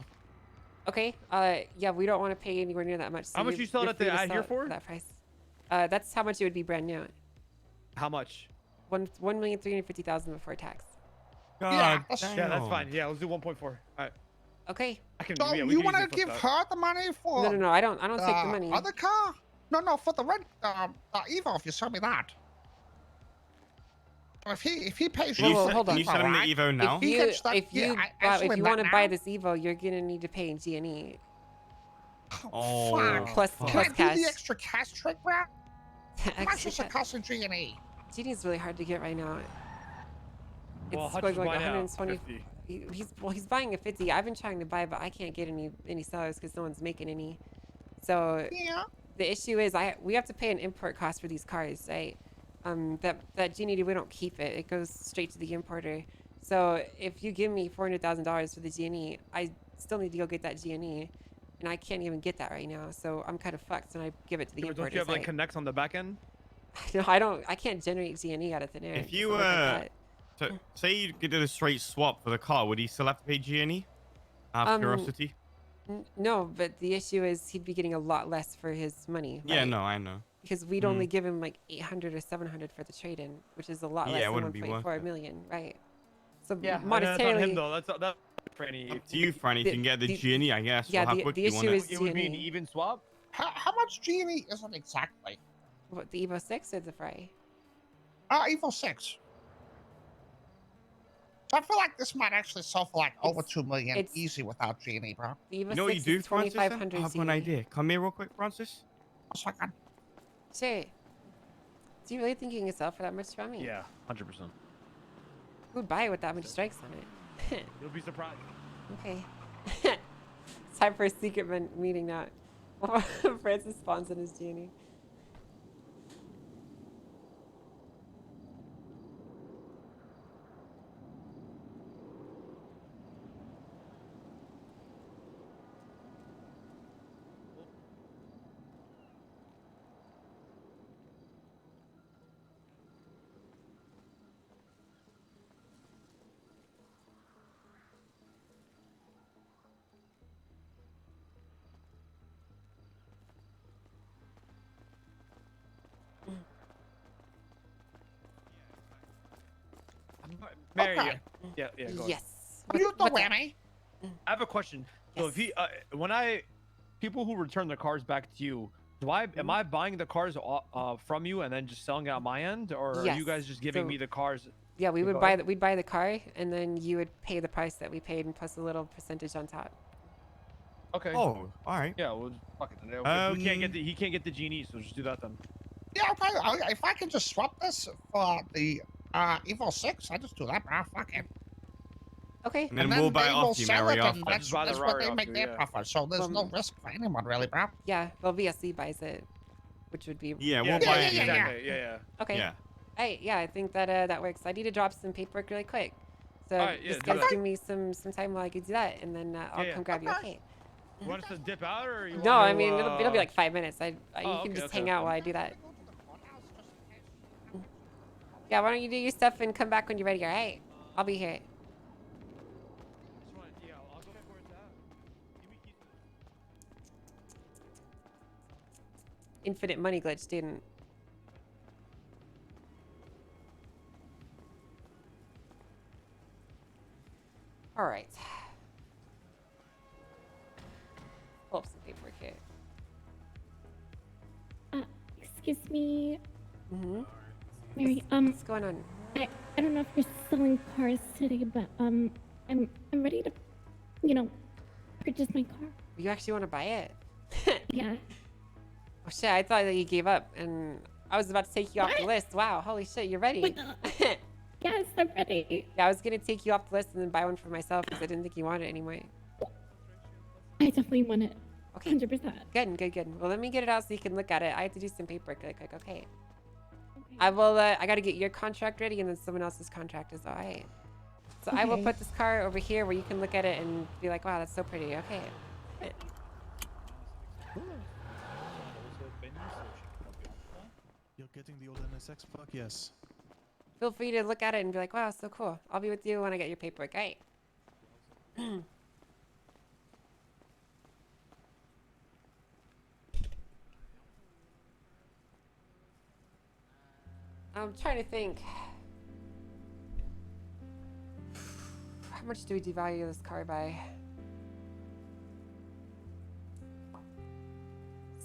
Okay. Yeah, we don't want to pay anywhere near that much. So How much you sell it you're at the free to out sell here it for? that price. That's how much it would be brand new. How much? 1,350,000 before tax. Yeah, Yeah, that's fine. Yeah, let's do 1.4. All right. Okay. I can. So yeah, we you can want to easily flip give that. her the money for? No, I don't take the money. Other car? No, for the rent. Evo, if you sell me that. If he pays Can you, you, hold can on. you sell him the Evo now? He can start- If you yeah, actually, if you not want to buy now. this Evo, you're gonna need to pay G&E. Oh, Fuck. Plus Can plus I do cash. the extra cash trick, bro? How much does it cost in G&E? G&E is really hard to get right now. Well, It's how'd going you like buy now? 120. 50. He's buying a 50. I've been trying to buy, but I can't get any sellers because no one's making any. So Yeah. the issue is we have to pay an import cost for these cars, right? That G&E, we don't keep it. It goes straight to the importer. So if you give me $400,000 for the G&E, I still need to go get that G&E, and I can't even get that right now. So I'm kind of fucked, and I give it to the Don't importer. you have like connects on the back end? No, I don't. I can't generate G&E out of thin air. If It you doesn't work like that. so, say you did a straight swap for the car, would he still have to pay G&E? Out of curiosity. No, but the issue is he'd be getting a lot less for his money. Yeah, right? no, I know. Because we'd only give him like 800 or 700 for the trade-in, which is a lot Yeah, less it than wouldn't be worth 1.4 it. million, right? So Yeah, that's on monetarily, him though. That's Franny. Up to you, Franny. If you can get the G&E, I guess. yeah, or how the quick you want issue it. is It would be an G&E. even swap. How much G&E is it exactly? What, the Evo 6 or the Ferrari? Evo 6. So I feel like this might actually sell for like over 2 million it's- easy without G&E, bro. The Evo You know what 6 you do, is Francis? I 2,500 have an G&E. idea. Come here real quick, Francis. A second. Sure. Do you really think you can sell for that much from me? Yeah, 100%. Who would buy it with that many strikes on it? You'll be surprised. Okay. It's time for a secret meeting now. Francis spawns in his G&E. Mary, Okay. yeah, go ahead. Yes. What do you do, What's that? Remy? I have a question. So if he, people who return their cars back to you, am I buying the cars from you and then just selling it on my end, or are you Yes. guys just giving So- me the cars? Yeah, we would Go buy ahead. we'd buy the car, and then you would pay the price that we paid, and plus a little percentage on top. Okay. Oh, all right. Yeah, well, fuck it. Then. Okay, he can't get the Genie, so just do that then. Yeah, okay. If I can just swap this for the Evo 6, I just do that, bro. Fuck it. Okay. And then we'll buy they it will off you, sell Mary, it, off. and I'll that's, just buy the that's what Rari they off make you, their yeah. profit. So there's no risk for anyone, really, bro. Yeah, well, VSC buys it, which would be. Yeah, we'll Yeah, buy yeah, it. yeah, again. yeah. Okay. Yeah. Hey, yeah, I think that that works. I need to drop some paperwork really quick. So All right, yeah, just do guys that. give me some time while I can do that, and then I'll Yeah, come grab you. Okay. You want us to dip out, or you No, want I mean it'll be like 5 minutes. You Oh, can okay, just okay, hang okay. out while I do that. Yeah, why don't you do your stuff and come back when you're ready? All right, I'll be here. Yeah, I'll go before it's out. Give me keys infinite money glitch didn't. All right. Pull up some paperwork here. Excuse me, Mm-hmm. Mary. What's going on? I don't know if you're selling cars today, but I'm ready to, purchase my car. You actually want to buy it? Yeah. Oh shit! I thought that you gave up, and I was about to take you off the list. Wow! Holy shit! You're ready. Yes, I'm ready. Yeah, I was gonna take you off the list and then buy one for myself because I didn't think you wanted it anymore. I definitely want it. Okay. 100%. Good. Well, let me get it out so you can look at it. I have to do some paperwork. Like, okay. I will. I gotta get your contract ready, and then someone else's contract is all right. So I will Okay. put this car over here where you can look at it and be like, "Wow, that's so pretty." Okay. You're getting the old NSX? Fuck yes. Feel free to look at it and be like, "Wow, so cool." I'll be with you when I get your paperwork. All right. I'm trying to think. How much do we devalue this car by?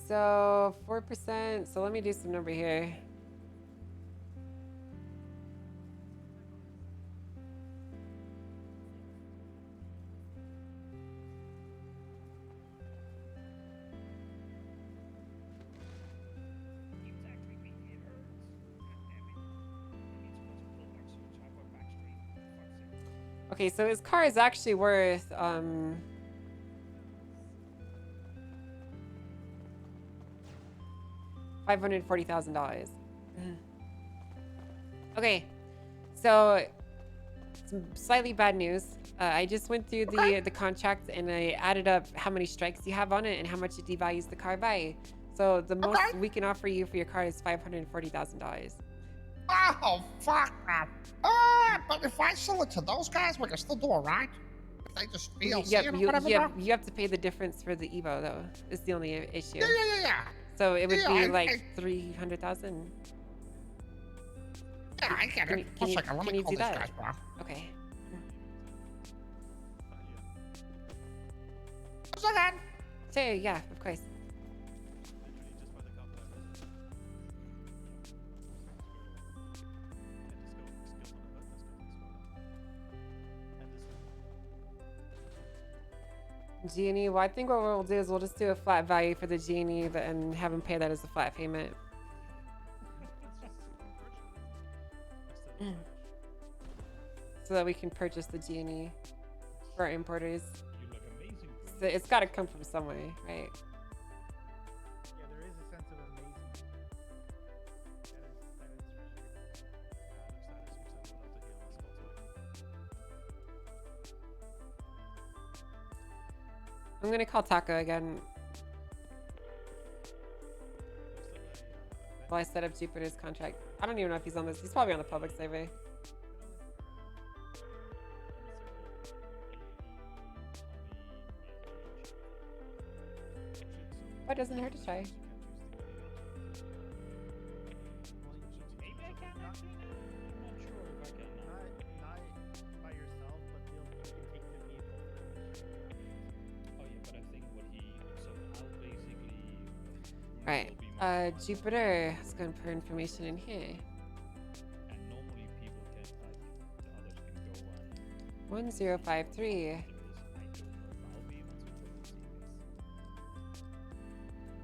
So 4%. So let me do some number here. Okay, so his car is actually worth $540,000. Okay, so some slightly bad news. I just went through the contract and I added up how many strikes you have on it and how much it devalues the car by. So the most we can offer you for your car is $540,000. Oh, fuck, man. But if I sell it to those guys, we can still do it, right? If they just feel You have to pay the difference for the Evo though. Is the only issue. Yeah. So it would Yeah, be I- like 300,000. Yeah, I get it. One second, let me call these guys, bro. Okay. So then, Sure, yeah, of course. G&E, well, I think what we'll do is we'll just do a flat value for the G&E and have them pay that as a flat payment. So that we can purchase the G&E for our importers. So it's got to come from somewhere, right? Yeah, there is a sense of amazing. I'm gonna call Taco again. While I set up Jupiter's contract. I don't even know if he's on this. He's probably on the public survey. But it doesn't hurt to try. Alright, Jupiter, let's go and put information in here. 1053.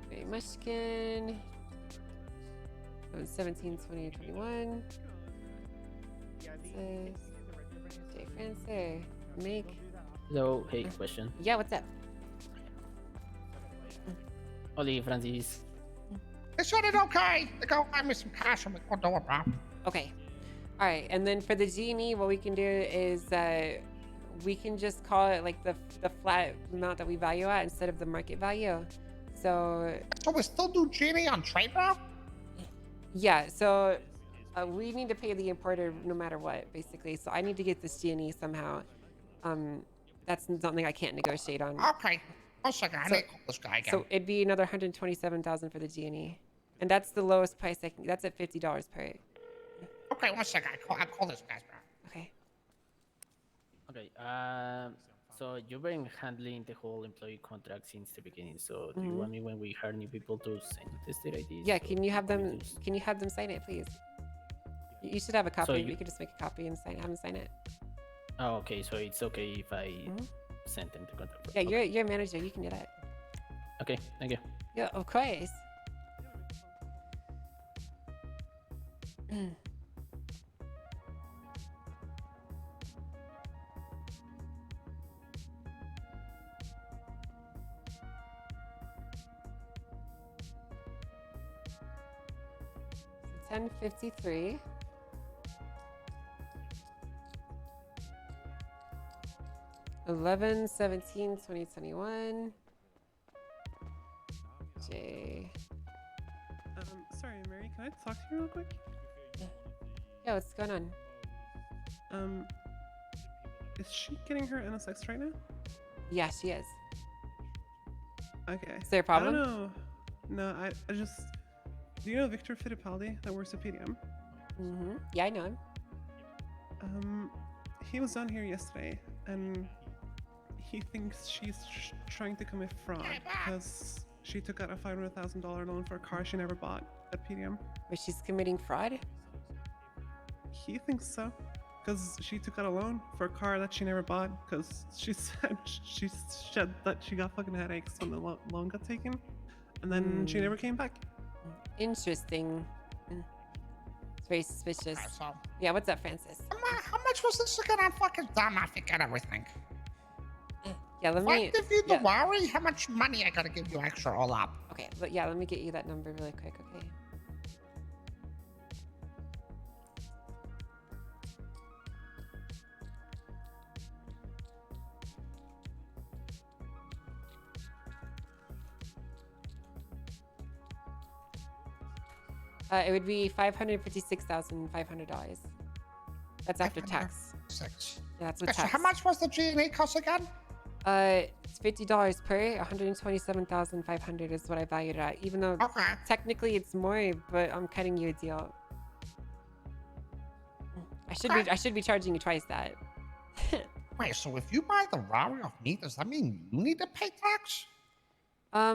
Ray Mushkin. 17, 20, 21. Jay Francis. Make. Hello, hey, question. Yeah, what's up? Oli, Francis. they said it okay. They go, buy me some cash and we can do it, bro. Okay. All right, and then for the G&E, what we can do is we can just call it like the flat amount that we value at instead of the market value. So we still do G&E on trade, bro? Yeah, so we need to pay the importer no matter what, basically. So I need to get this G&E somehow. That's something I can't negotiate on. Okay. One second, I So- need to call this guy again. So it'd be another 127,000 for the G&E, and that's the lowest price I can. That's at $50 per. Okay, one second. I'll call this guy back. Okay. Okay. So you've been handling the whole employee contract since the beginning. So do you Mhm. want me when we hire new people to send you the state IDs? Yeah. or Can you have want me them? to just- Can you have them sign it, please? You should have a copy. So you you- could just make a copy and have them sign it. Oh, okay. So it's okay if I send them the contract. Yeah, you're a manager. You can do that. Okay. Thank you. Yeah, of course. So 10:53. Eleven 17/2021. J. Sorry, Mary, can I talk to you real quick? Yeah, what's going on? Is she getting her NSX right now? Yeah, she is. Okay. Is there a problem? I don't know. No, I just. Do you know Victor Fittipaldi that works at PDM? Mm-hmm. Yeah, I know him. He was down here yesterday, and he thinks she's trying to commit fraud because she took out a $500,000 loan for a car she never bought at PDM. But she's committing fraud? He thinks so. Because she took out a loan for a car that she never bought because she said that she got fucking headaches when the loan got taken. And then she never came back. Interesting. It's very suspicious. So, Yeah, what's up, Francis? how much was this again? I'm fucking dumb. I forget everything. Yeah, let If me. I give you the worry, how much money I gotta give you extra all up? Okay, but yeah, let me get you that number really quick, okay? It would be $556,500. That's after tax. Six. Yeah, that's with Okay, so tax. how much was the G&A cost again? It's $50 per. 127,500 is what I valued it at. Even though technically it's more, but I'm cutting you a deal. I should be charging you twice that. Wait, so if you buy the Rari off me, does that mean you need to pay tax? I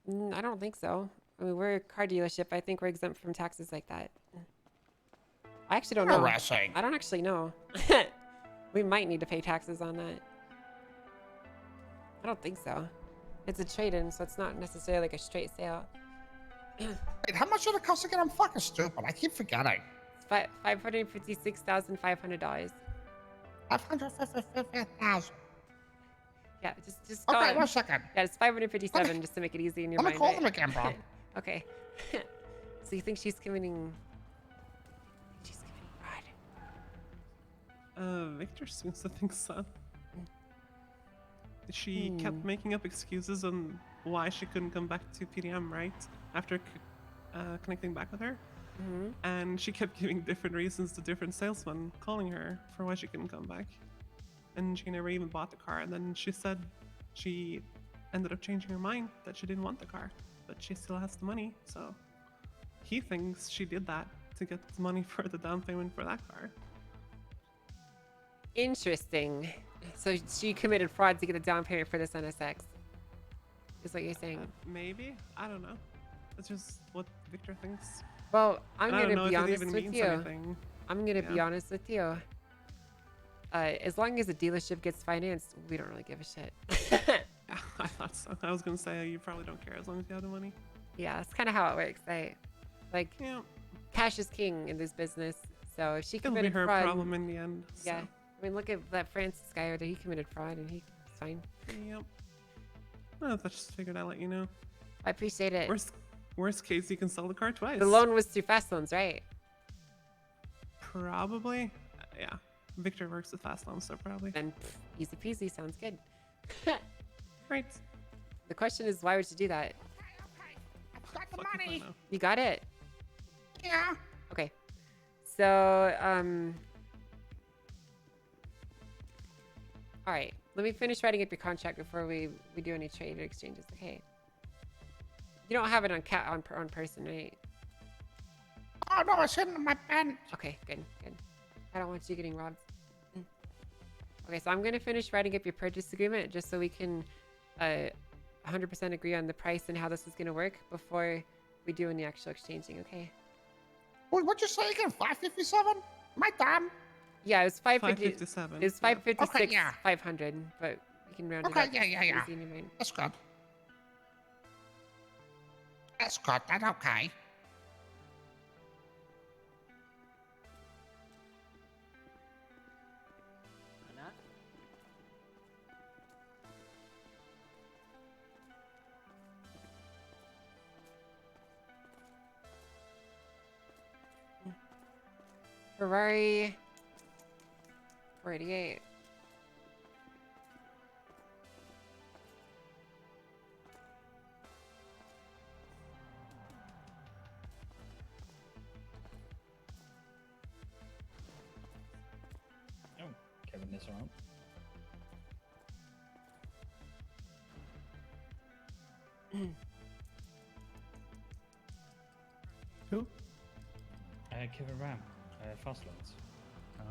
don't think so. I mean, we're a car dealership. I think we're exempt from taxes like that. I actually don't know. Interesting. I don't actually know. We might need to pay taxes on that. I don't think so. It's a trade-in, so it's not necessarily like a straight sale. Wait, how much did it cost again? I'm fucking stupid. I keep forgetting. It's $556,500. 550,000. Yeah, just call Okay, it. 1 second. Yeah, it's 557 just to make it easy in your Let me mind. call them again, bro. Okay. So you think she's committing? Victor seems to think so. She kept making up excuses on why she couldn't come back to PDM, right? After connecting back with her. And she kept giving different reasons to different salesmen calling her for why she couldn't come back. And she never even bought the car. And then she said she ended up changing her mind that she didn't want the car, but she still has the money. So he thinks she did that to get the money for the down payment for that car. Interesting. So she committed fraud to get a down payment for this NSX. Is what you're saying? Maybe. I don't know. It's just what Victor thinks. Well, I'm And I don't gonna know be if it honest even with means you. anything. I'm gonna be Yeah. honest with you. As long as the dealership gets financed, we don't really give a shit. I thought so. I was gonna say you probably don't care as long as you have the money. Yeah, that's kind of how it works. Like, cash is king in this business. So if she It'll be committed her fraud, problem in the end. yeah. So. I mean, look at that Francis guy over there. He committed fraud and he's fine. Yep. Well, I just figured I'd let you know. I appreciate it. Worst case, you can sell the car twice. The loan was through Fast Loans, right? Probably. Yeah. Victor works with Fast Loans, so probably. Then easy peasy. Sounds good. Right. The question is, why would you do that? I've got the money. You got it. Yeah. Okay. So, all right. let me finish writing up your contract before we do any trade or exchanges. Okay. You don't have it on on person, right? Oh no, it's in my pen. Okay, good. I don't want you getting robbed. Okay, so I'm gonna finish writing up your purchase agreement just so we can 100% agree on the price and how this is gonna work before we do any actual exchanging. Okay. What'd you say again? 557? My time. Yeah, it was 557. It was 556. Okay, yeah. 500, but we can round Okay, it up. yeah. Easy in your mind. That's good. That's good. That's okay. Ferrari 488. Oh, Kevin is around. Who? Kevin Ram, Fastlands.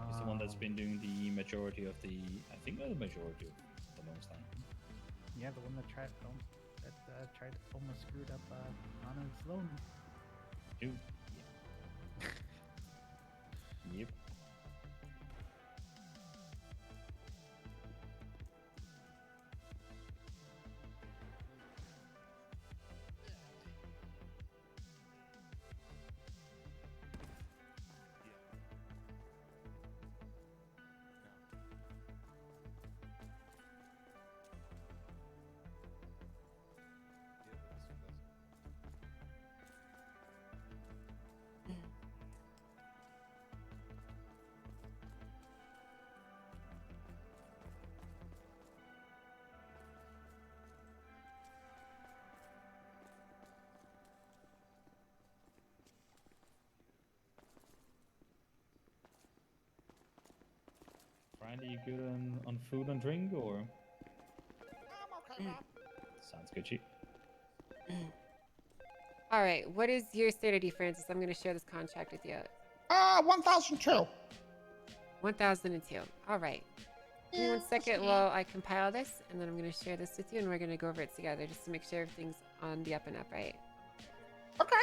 He's the one that's been doing the majority of the, I think the majority of the long time. Yeah, the one that tried almost screwed up Anna's loan. Dude. Yep. Friday, you good on food and drink, or? I'm okay, Sounds good, Chief. All right, what is your state ID, Francis? I'm going to share this contract with you. 1002. 1002. All right. Give me 1 second while I compile this, and then I'm going to share this with you, and we're going to go over it together just to make sure everything's on the up and up, right? Okay.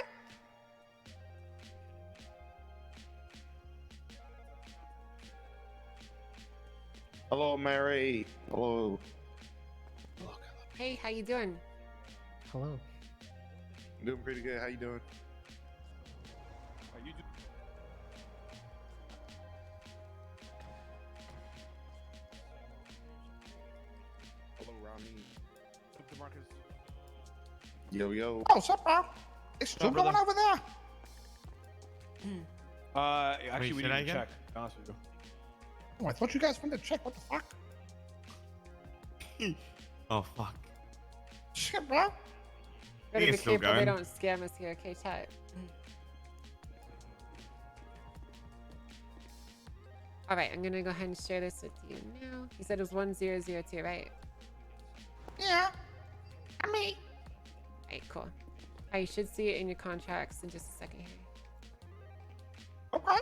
Hello, Mary. Hello. Hey, how you doing? Hello. I'm doing pretty good. How you doing? Hello, Rami. Marcus. Yo, yo. Oh, what's up, bro? Is Stu going over there? Actually, we say need that to again? check. To be honest with you. Oh, I thought you guys wanted to check. What the fuck? Oh fuck. Shit, bro. Better be it's still careful they going. don't scam us here, okay, chat? All right, I'm gonna go ahead and share this with you now. You said it was 1002, right? Yeah. I mean. All right, cool. I should see it in your contracts in just a second here. Okay.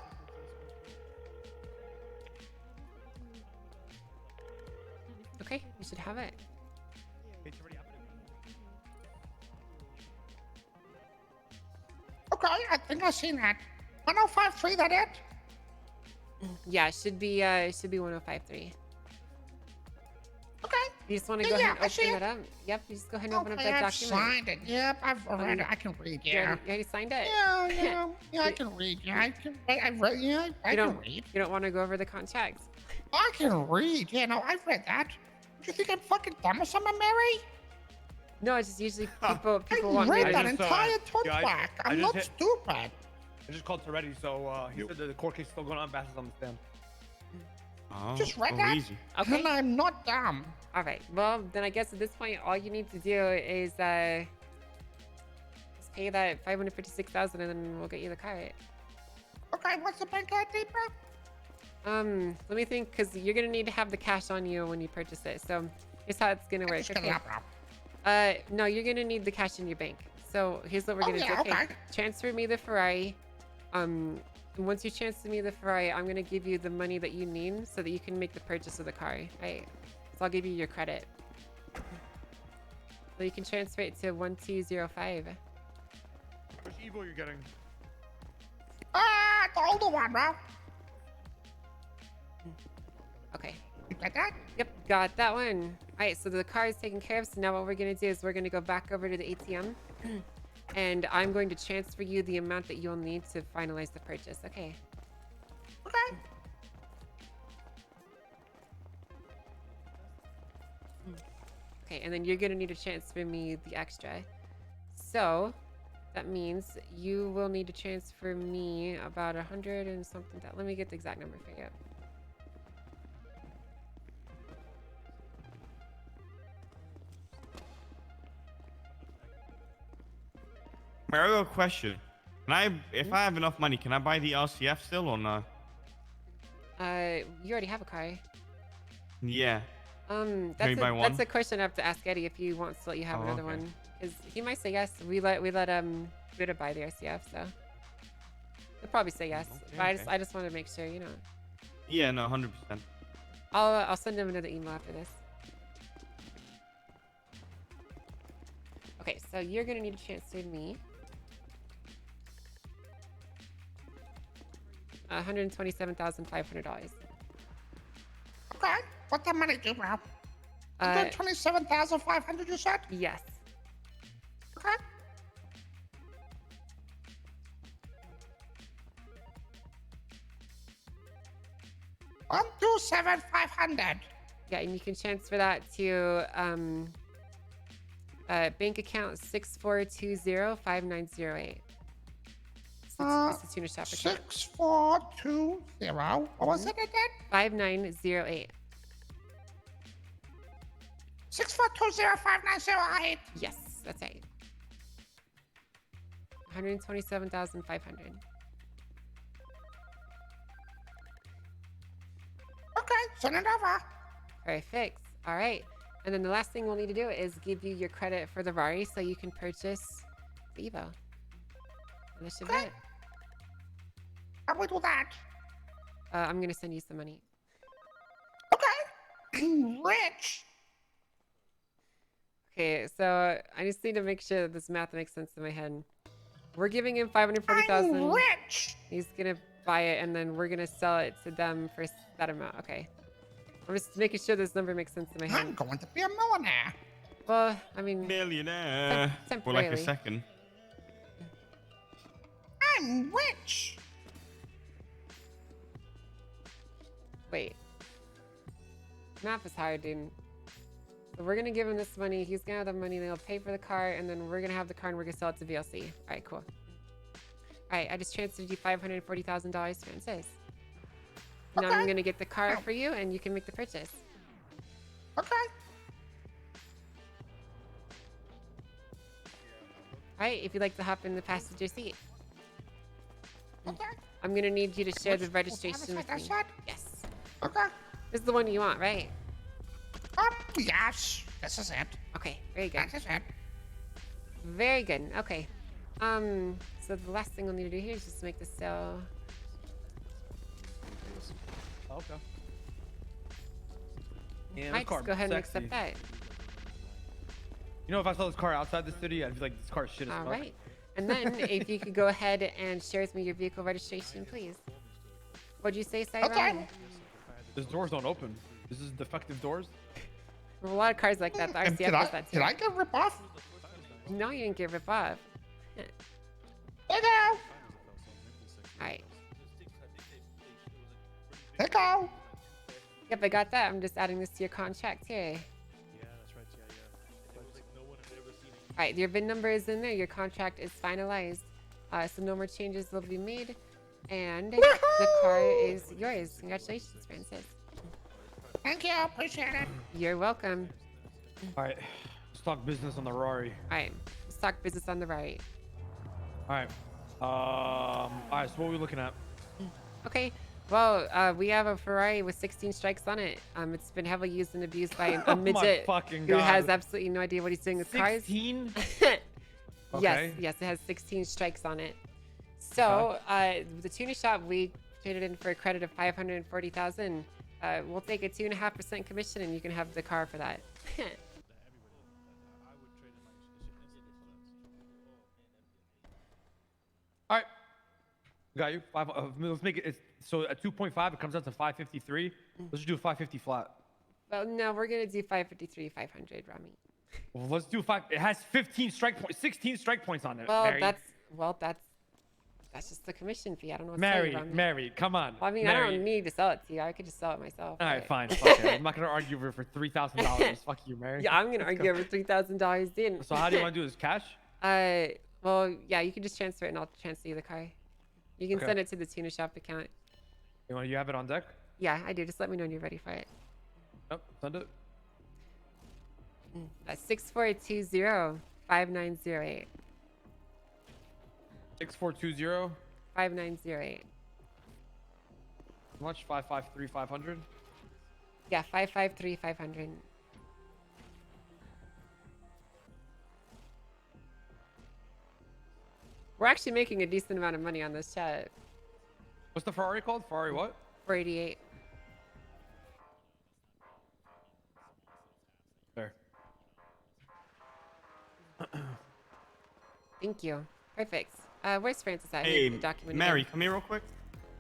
Okay, you should have it. Okay, I think I've seen that. 1053, that it? Yeah, it should be 1053. Okay. You just want to Yeah, go yeah, ahead I and see open it. it up. Yep, you just go ahead and open up Okay, that I've document. signed it. Yep, I've read it. I can read. You Yeah. already signed it? Yeah, I can read. Yeah, I can. I read. Yeah, I You can don't. read. You don't want to go over the contracts? I can read. Yeah, no, I've read that. Do you think I'm fucking dumb or something, Mary? No, it's just usually people I want me read to. that entire yeah, talk. I I'm just not hit- stupid. I just called Toretti, so he said that the court case is still going on. Bass is on the stand. Oh, Just read oh, that. easy. Okay. And I'm not dumb. All right. Well, then I guess at this point, all you need to do is just pay that 556,000, and then we'll get you the car. Okay, what's the bank ID, bro? Let me think, because you're gonna need to have the cash on you when you purchase it. So here's how it's gonna work. Just gonna Okay. up. No, you're gonna need the cash in your bank. So here's what we're Oh, gonna yeah, do. Okay. okay. Transfer me the Ferrari. And once you transfer me the Ferrari, I'm gonna give you the money that you need so that you can make the purchase of the car. Right? So I'll give you your credit. So you can transfer it to 1205. Which Evo you're getting? The older one, bro. Okay. You got that? Yep, got that one. All right, so the car is taken care of. So now what we're gonna do is we're gonna go back over to the ATM, and I'm going to transfer you the amount that you'll need to finalize the purchase. Okay. Okay. Okay, and then you're gonna need to transfer me the extra. So that means you will need to transfer me about 100 and something. Let me get the exact number for you. Mario, question. Can I, if I have enough money, can I buy the LCF still or no? You already have a car. Yeah. That's Can we buy one? that's a question I have to ask Eddie if he wants to let you have Oh, another okay. one. Because he might say yes. We let Buddha buy the RCF, so he'll probably say yes. Okay, But okay. I just want to make sure, you know. Yeah, no, 100%. I'll send him another email after this. Okay, so you're gonna need to transfer me $127,500. Okay. What the money do, bro? 127,500, you said? Yes. Okay. One, 2,700. Yeah, and you can transfer that to bank account 64205908. It's the tuna shop account. 6420. What was it again? 5908. 64205908. Yes, that's right. 127,500. Okay, send it over. Perfect. All right. And then the last thing we'll need to do is give you your credit for the Rari so you can purchase the Evo. And this should be it. How do we do that? I'm going to send you some money. Rich. Okay, so I just need to make sure that this math makes sense in my head. We're giving him 540,000. I'm rich. He's gonna buy it, and then we're gonna sell it to them for that amount. Okay. I'm just making sure this number makes sense in my head. I'm going to be a millionaire. Well, I mean, Millionaire. For like a temporarily. second. I'm rich. Wait. Math is hard, dude. So we're gonna give him this money. He's gonna have the money. They'll pay for the car, and then we're gonna have the car, and we're gonna sell it to VLC. All right, cool. All right, I just transferred you $540,000, Francis. Now I'm gonna get the car for you, and you can make the purchase. Okay. All right, if you'd like to hop in the passenger seat. Okay. I'm gonna need you to share the Which registration with I me. said? Yes. Okay. This is the one you want, right? Yes. This is it. Okay, very good. That is it. Very good. Okay. So the last thing we'll need to do here is just make the sale. Okay. Yeah, Might just go ahead and accept that. You know, if I saw this car outside the city, I'd be like, this car is shit as All fuck. right. And then if you could go ahead and share with me your vehicle registration, please. What'd you say, Cyron? Okay. These doors don't open. This is defective doors. There's a lot of cars like that. The RCF does that too. Did I get ripped off? No, you didn't get ripped off. There you go. All right. There you go. Yep, I got that. I'm just adding this to your contract here. All right, your VIN number is in there. Your contract is finalized. So no more changes will be made. And the car is yours. Congratulations, Francis. Thank you. Appreciate it. You're welcome. All right. Let's talk business on the Rari. All right, let's talk business on the right. All right. All right. So what are we looking at? Okay, Well, we have a Ferrari with 16 strikes on it. It's been heavily used and abused by Oh a my midget fucking who has God. absolutely no idea what he's doing with cars. 16? Yes, yes, it has 16 strikes on it. So, the tuna shop, we traded in for a credit of 540,000. We'll take a 2.5% commission, and you can have the car for that. All right. Got you. Let's make it. So at 2.5, it comes out to 553. Let's just do 550 flat. Well, no, we're gonna do 553, 500, Rami. Well, let's do 5. It has 15 strike points, 16 strike points on it. Well, Mary. that's just the commission fee. I don't know what to tell you, Mary, Rami. Mary, come on. Well, I mean, Mary. I don't need to sell it to you. I could just sell it myself. All right, but- fine. Fuck it. I'm not gonna argue for $3,000. Fuck you, Mary. Yeah, I'm gonna Let's argue go. over $3,000 in. So how do you want to do this? Cash? Well, yeah, you can just transfer it, and I'll transfer you the car. You can Okay. send it to the tuna shop account. You have it on deck? Yeah, I do. Just let me know when you're ready for it. Yep. Send it. That's 6420-5908. 6420. 5908. How much? 553 500. Yeah, 553 500. We're actually making a decent amount of money on this chat. What's the Ferrari called? Ferrari what? 488. There. Thank you. Perfect. Where's Francis at? Hey, The document Mary, again. come here real quick.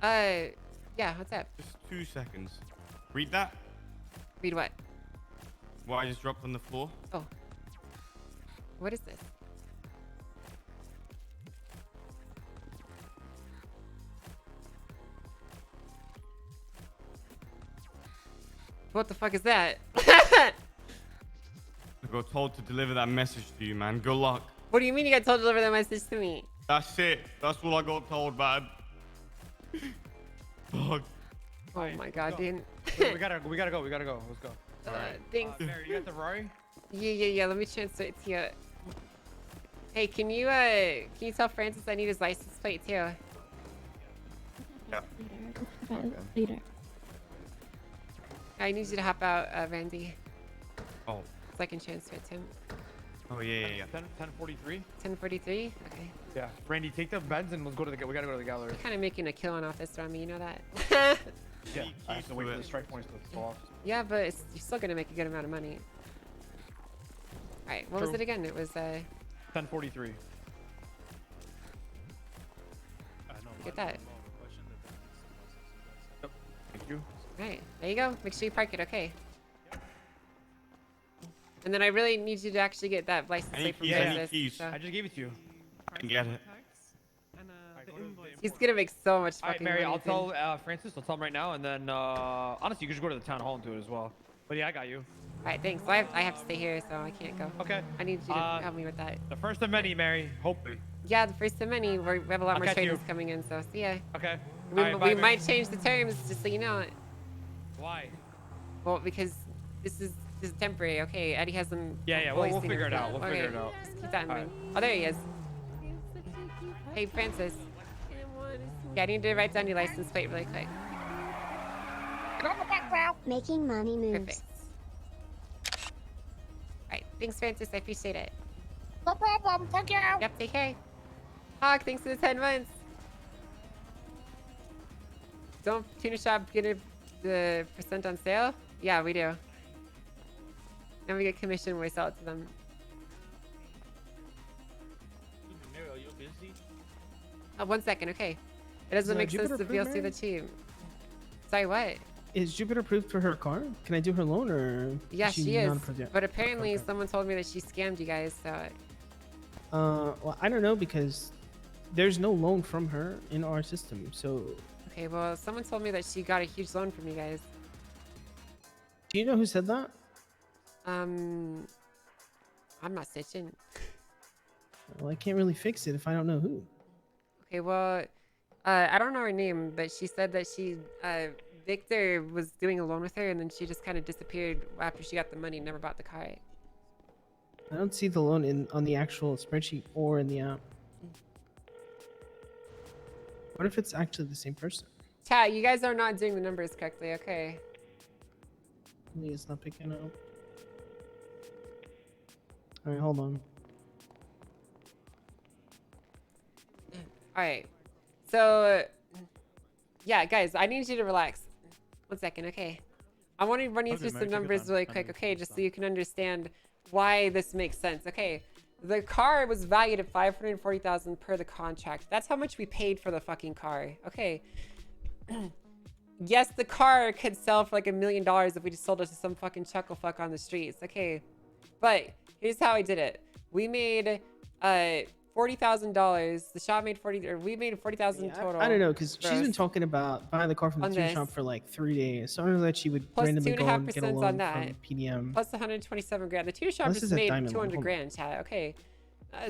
Yeah, what's up? Just 2 seconds. Read that. Read what? What I just dropped on the floor. Oh. What is this? What the fuck is that? I got told to deliver that message to you, man. Good luck. What do you mean you got told to deliver that message to me? That's it. That's all I got told, man. Fuck. Oh my god, dude. we gotta go. Let's go. Thanks. Mary, you got the Ferrari? Yeah. Let me transfer it to you. Hey, can you tell Francis I need his license plate too? Yeah. Later. I need you to hop out, Randy, Oh. so I can transfer it to him. Oh yeah. 1043. 1043. Okay. Yeah. Randy, take the Benz and let's go to the. We gotta go to the gallery. You're kind of making a killing off this, Rami. You know that? Yeah. I have to wait for the strike points to fall off. Yeah, but you're still gonna make a good amount of money. All right. What was True. it again? It was 1043. Get that. Yep. Thank you. All right. There you go. Make sure you park it. Okay. And then I really need you to actually get that license I need plate from keys, I need Francis. keys. so- I just gave it to you. I can get it. He's gonna make so much All right, fucking Mary, money. I'll soon. tell Francis. I'll tell him right now, and then honestly, you can just go to the town hall and do it as well. But yeah, I got you. All right, thanks. Well, I have to stay here, so I can't go. Okay. I need you to help me with that. The first of many, Mary. Hopefully. Yeah, the first of many. We have a lot I'll more catch you. traders coming in, so see ya. Okay. We, All right, bye, we Mary. might change the terms, just so you know. Why? Well, because this is temporary. Okay, Eddie has some. Yeah, we'll figure it out. We'll okay, figure it out. Just keep that in All mind. Oh, there he is. Hey, Francis. Yeah, I need to write down your license plate really quick. Making money moves. Perfect. All right, thanks, Francis. I appreciate it. No problem. Thank you. Yep, take care. Hawk, thanks for the 10 months. Don't Tuna Shop get the percent on sale? Yeah, we do. And we get commission when we sell it to them. Mary, are you busy? 1 second, okay. It doesn't make sense Jupiter to VLC approved, the team. Sorry, what? Is Jupiter approved for her car? Can I do her loan or? Yeah, she is. not approved yet? But apparently someone told me that she scammed you guys, so... Well, I don't know because there's no loan from her in our system. So, Okay, well, someone told me that she got a huge loan from you guys. do you know who said that? I'm not stitching. Well, I can't really fix it if I don't know who. Okay, well, I don't know her name, but she said that Victor was doing a loan with her, and then she just kind of disappeared after she got the money and never bought the car. I don't see the loan on the actual spreadsheet or in the app. What if it's actually the same person? Chat, you guys are not doing the numbers correctly. Okay. It's not picking up. All right, hold on. All right. So, yeah, guys, I need you to relax. 1 second, okay? I want to run you Okay, through Mary, some take your numbers time. really I quick, know okay? it's Just so you can understand why this makes sense, okay? The car was valued at $540,000 per the contract. That's how much we paid for the fucking car, okay? Yes, the car could sell for like $1 million if we just sold it to some fucking chuckle fuck on the streets, okay? But here's how I did it. We made $40,000. The shop made we made $40,000 total. I don't know, because she's been gross. talking about buying the car from the On tune this. shop for like 3 days. So I don't know that she would Plus randomly go and get a 2.5% loan on that. from PDM. Plus 127 grand. The tuner shop This just is a made diamond loan. 200 Hold on. grand, chat. Okay.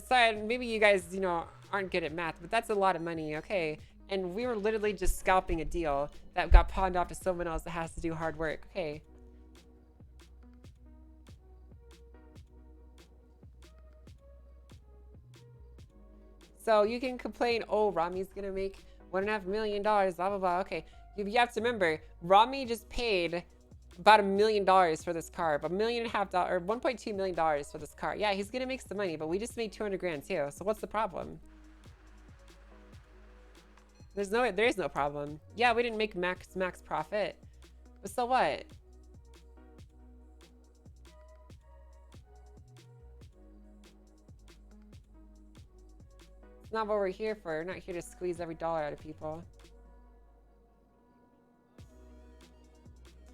Sorry, maybe you guys, you know, aren't good at math, but that's a lot of money, okay? And we were literally just scalping a deal that got pawned off to someone else that has to do hard work, okay? So you can complain, oh, Rami's gonna make $1.5 million, blah, blah, blah. Okay, you have to remember, Rami just paid about $1 million for this car, but $1.5 million, or $1.2 million for this car. Yeah, he's gonna make some money, but we just made 200 grand too. So what's the problem? There is no problem. Yeah, we didn't make max profit, but so what? It's not what we're here for. We're not here to squeeze every dollar out of people.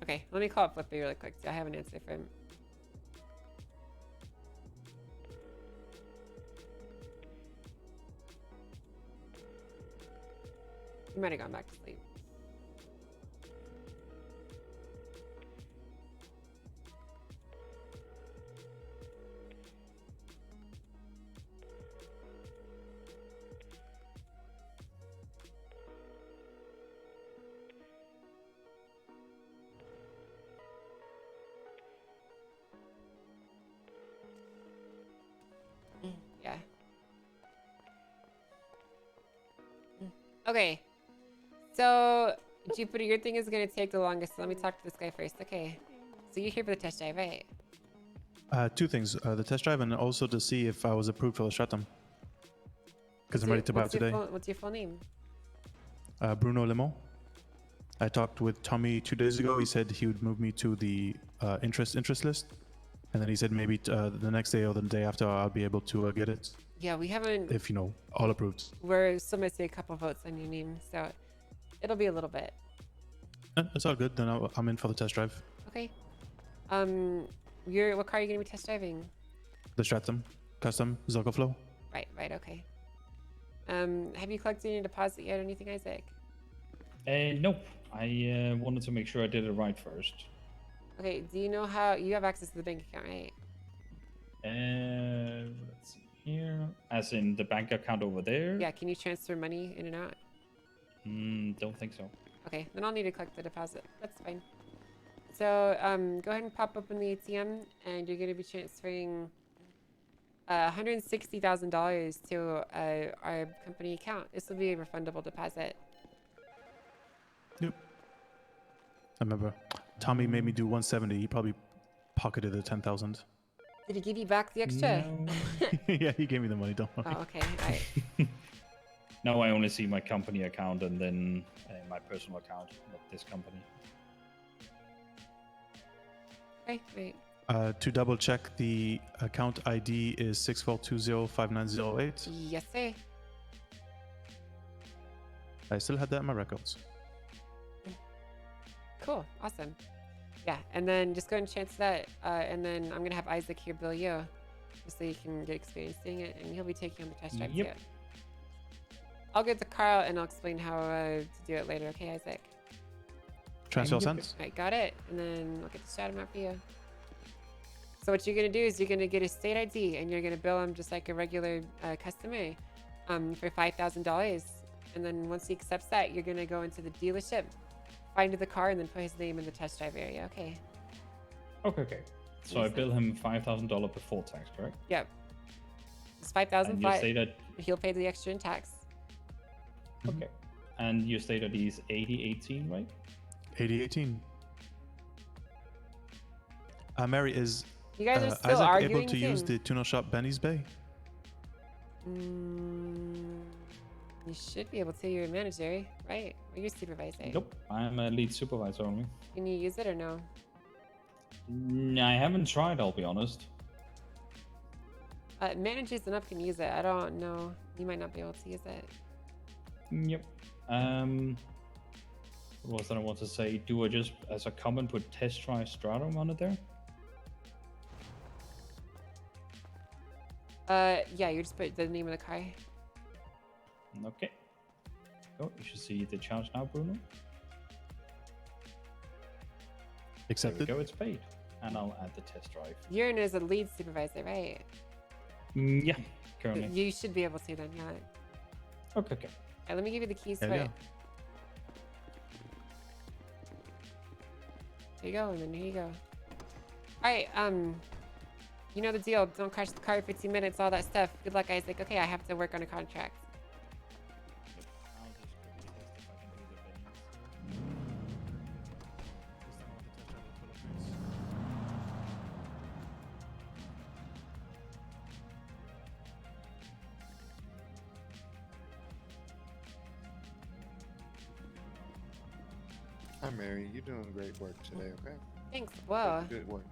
Okay, let me call up Flippy really quick. I have an answer for him. He might have gone back to sleep. Yeah. Okay. So, Jupiter, your thing is going to take the longest. So let me talk to this guy first. Okay. So you're here for the test drive, right? Two things: the test drive, and also to see if I was approved for the shutdown. Because I'm ready to buy it today. What's your full name? Bruno Lemon. I talked with Tommy 2 days ago. He said he would move me to the interest list, and then he said maybe the next day or the day after I'll be able to get it. Yeah, we haven't. If you know, all approved. We're still missing a couple votes on your name, so it'll be a little bit. It's all good. Then I'm in for the test drive. Okay. What car are you gonna be test driving? The Stratum, custom, Zorgo Flow. Right, okay. Have you collected any deposit yet or anything, Isaac? Nope. I wanted to make sure I did it right first. Okay, do you know how you have access to the bank account, right? Let's see here. As in the bank account over there? Yeah, can you transfer money in and out? Don't think so. Okay, then I'll need to collect the deposit. That's fine. So, go ahead and pop open the ATM, and you're gonna be transferring $160,000 to our company account. This will be a refundable deposit. Yep. I remember Tommy made me do 170. He probably pocketed the 10,000. Did he give you back the extra? Yeah, he gave me the money. Don't worry. Oh, okay. All right. Now I only see my company account and then my personal account, not this company. Okay, wait. To double check, the account ID is 64205908. Yes, sir. I still had that in my records. Cool. Awesome. Yeah, and then just go ahead and transfer that, and then I'm gonna have Isaac here bill you, just so you can get experience doing it, and he'll be taking on the test drive too. I'll get the car out and I'll explain how to do it later. Okay, Isaac? Transfer cents? Alright, got it. And then I'll get the shout him out for you. So what you're gonna do is you're gonna get a state ID and you're gonna bill him just like a regular customer for $5,000. And then once he accepts that, you're gonna go into the dealership, find the car, and then put his name in the test drive area. Okay. Okay. So I bill him $5,000 before tax, correct? Yep. It's $5,000. And you say that. He'll pay the extra in tax. Okay. And you stated he's 8018, right? 8018. Mary, is You guys are still Isaac arguing able to use soon? the tuna shop Benny's Bay? You should be able to. You're a manager, right? Or you're a supervisor. Nope, I'm a lead supervisor only. Can you use it or no? I haven't tried, I'll be honest. Managers and up can use it. I don't know. You might not be able to use it. Yep. What was that I want to say? Do I just, as a comment, put test try Stratum on it there? Yeah, you just put the name of the car. Okay. Oh, you should see the charge now, Bruno. Accepted. There we go, it's paid. And I'll add the test drive. You're in as a lead supervisor, right? Yeah, currently. You should be able to then, yeah. Okay, okay. Alright, let me give you the keys There to you it. There you go, and then here you go. Alright, you know the deal. Don't crash the car for 15 minutes, all that stuff. Good luck, Isaac. Okay, I have to work on a contract. Hi, Mary. You're doing great work today, okay? Thanks. Whoa. Good work.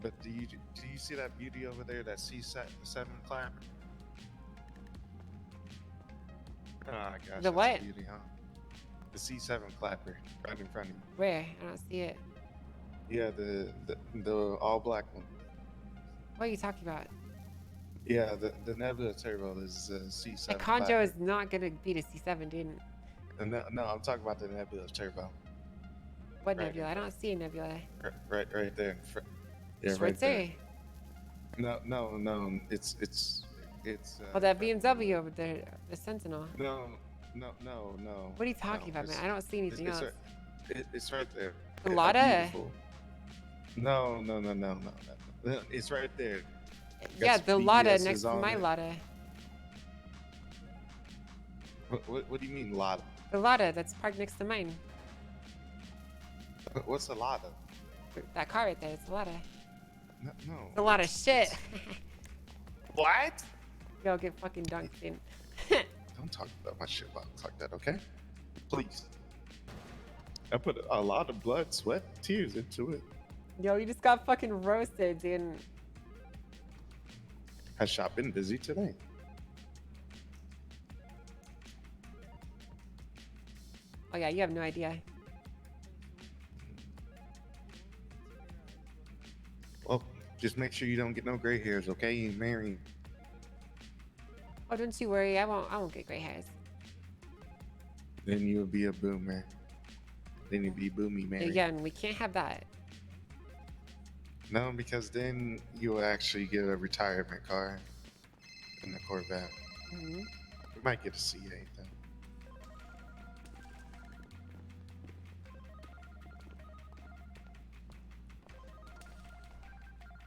But do you see that beauty over there, that C7 clap? Oh my gosh. The that's what? a beauty, huh? The C7 clapper right in front of you. Where? I don't see it. Yeah, the all black one. What are you talking about? Yeah, the Nebula Turbo is C7. The Conjo is not gonna beat a C7, dude. No, I'm talking about the Nebula Turbo. What Right. Nebula? I don't see a Nebula. Right there. Yeah, It's right there. there. No. It's. Oh, that BMW over there, the Sentinel. No. What are you talking about, man? I don't see anything else. It's right there. The Lada? Beautiful. No. It's right there. Yeah, Got the some Lada BBSs next to on my it. Lada. What do you mean Lada? The Lada that's parked next to mine. What's a Lada? That car right there, it's a Lada. No. It's a lot of shit. What? Go get fucking dunked in. Don't talk about my shit box like that, okay? Please. I put a lot of blood, sweat, tears into it. Yo, you just got fucking roasted, dude. Has shop been busy today? Oh yeah, you have no idea. Well, just make sure you don't get no gray hairs, okay? You marry. Oh, don't you worry. I won't get gray hairs. Then you'll be a boomer. Then you'll be boomy, Mary. Again, we can't have that. No, because then you'll actually get a retirement car in the Corvette. Mhm. We might get a C8 though.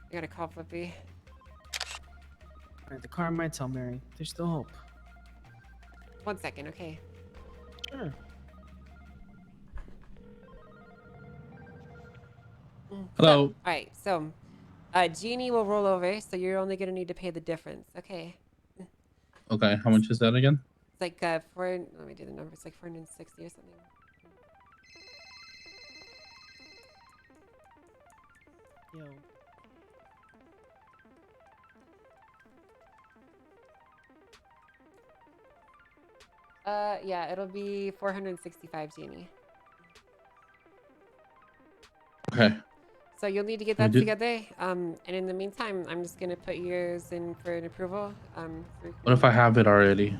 I gotta call Flippy. Alright, the car might tell Mary. There's still hope. 1 second, okay. Sure. Hello. All right, so Genie will roll over, so you're only gonna need to pay the difference. Okay. Okay, how much is that again? It's like let me do the number. It's like 460 or something. Yo. Yeah, it'll be 465 Genie. Okay. So you'll need to get Can we that do- together. And in the meantime, I'm just gonna put yours in for an approval. What if I have it already?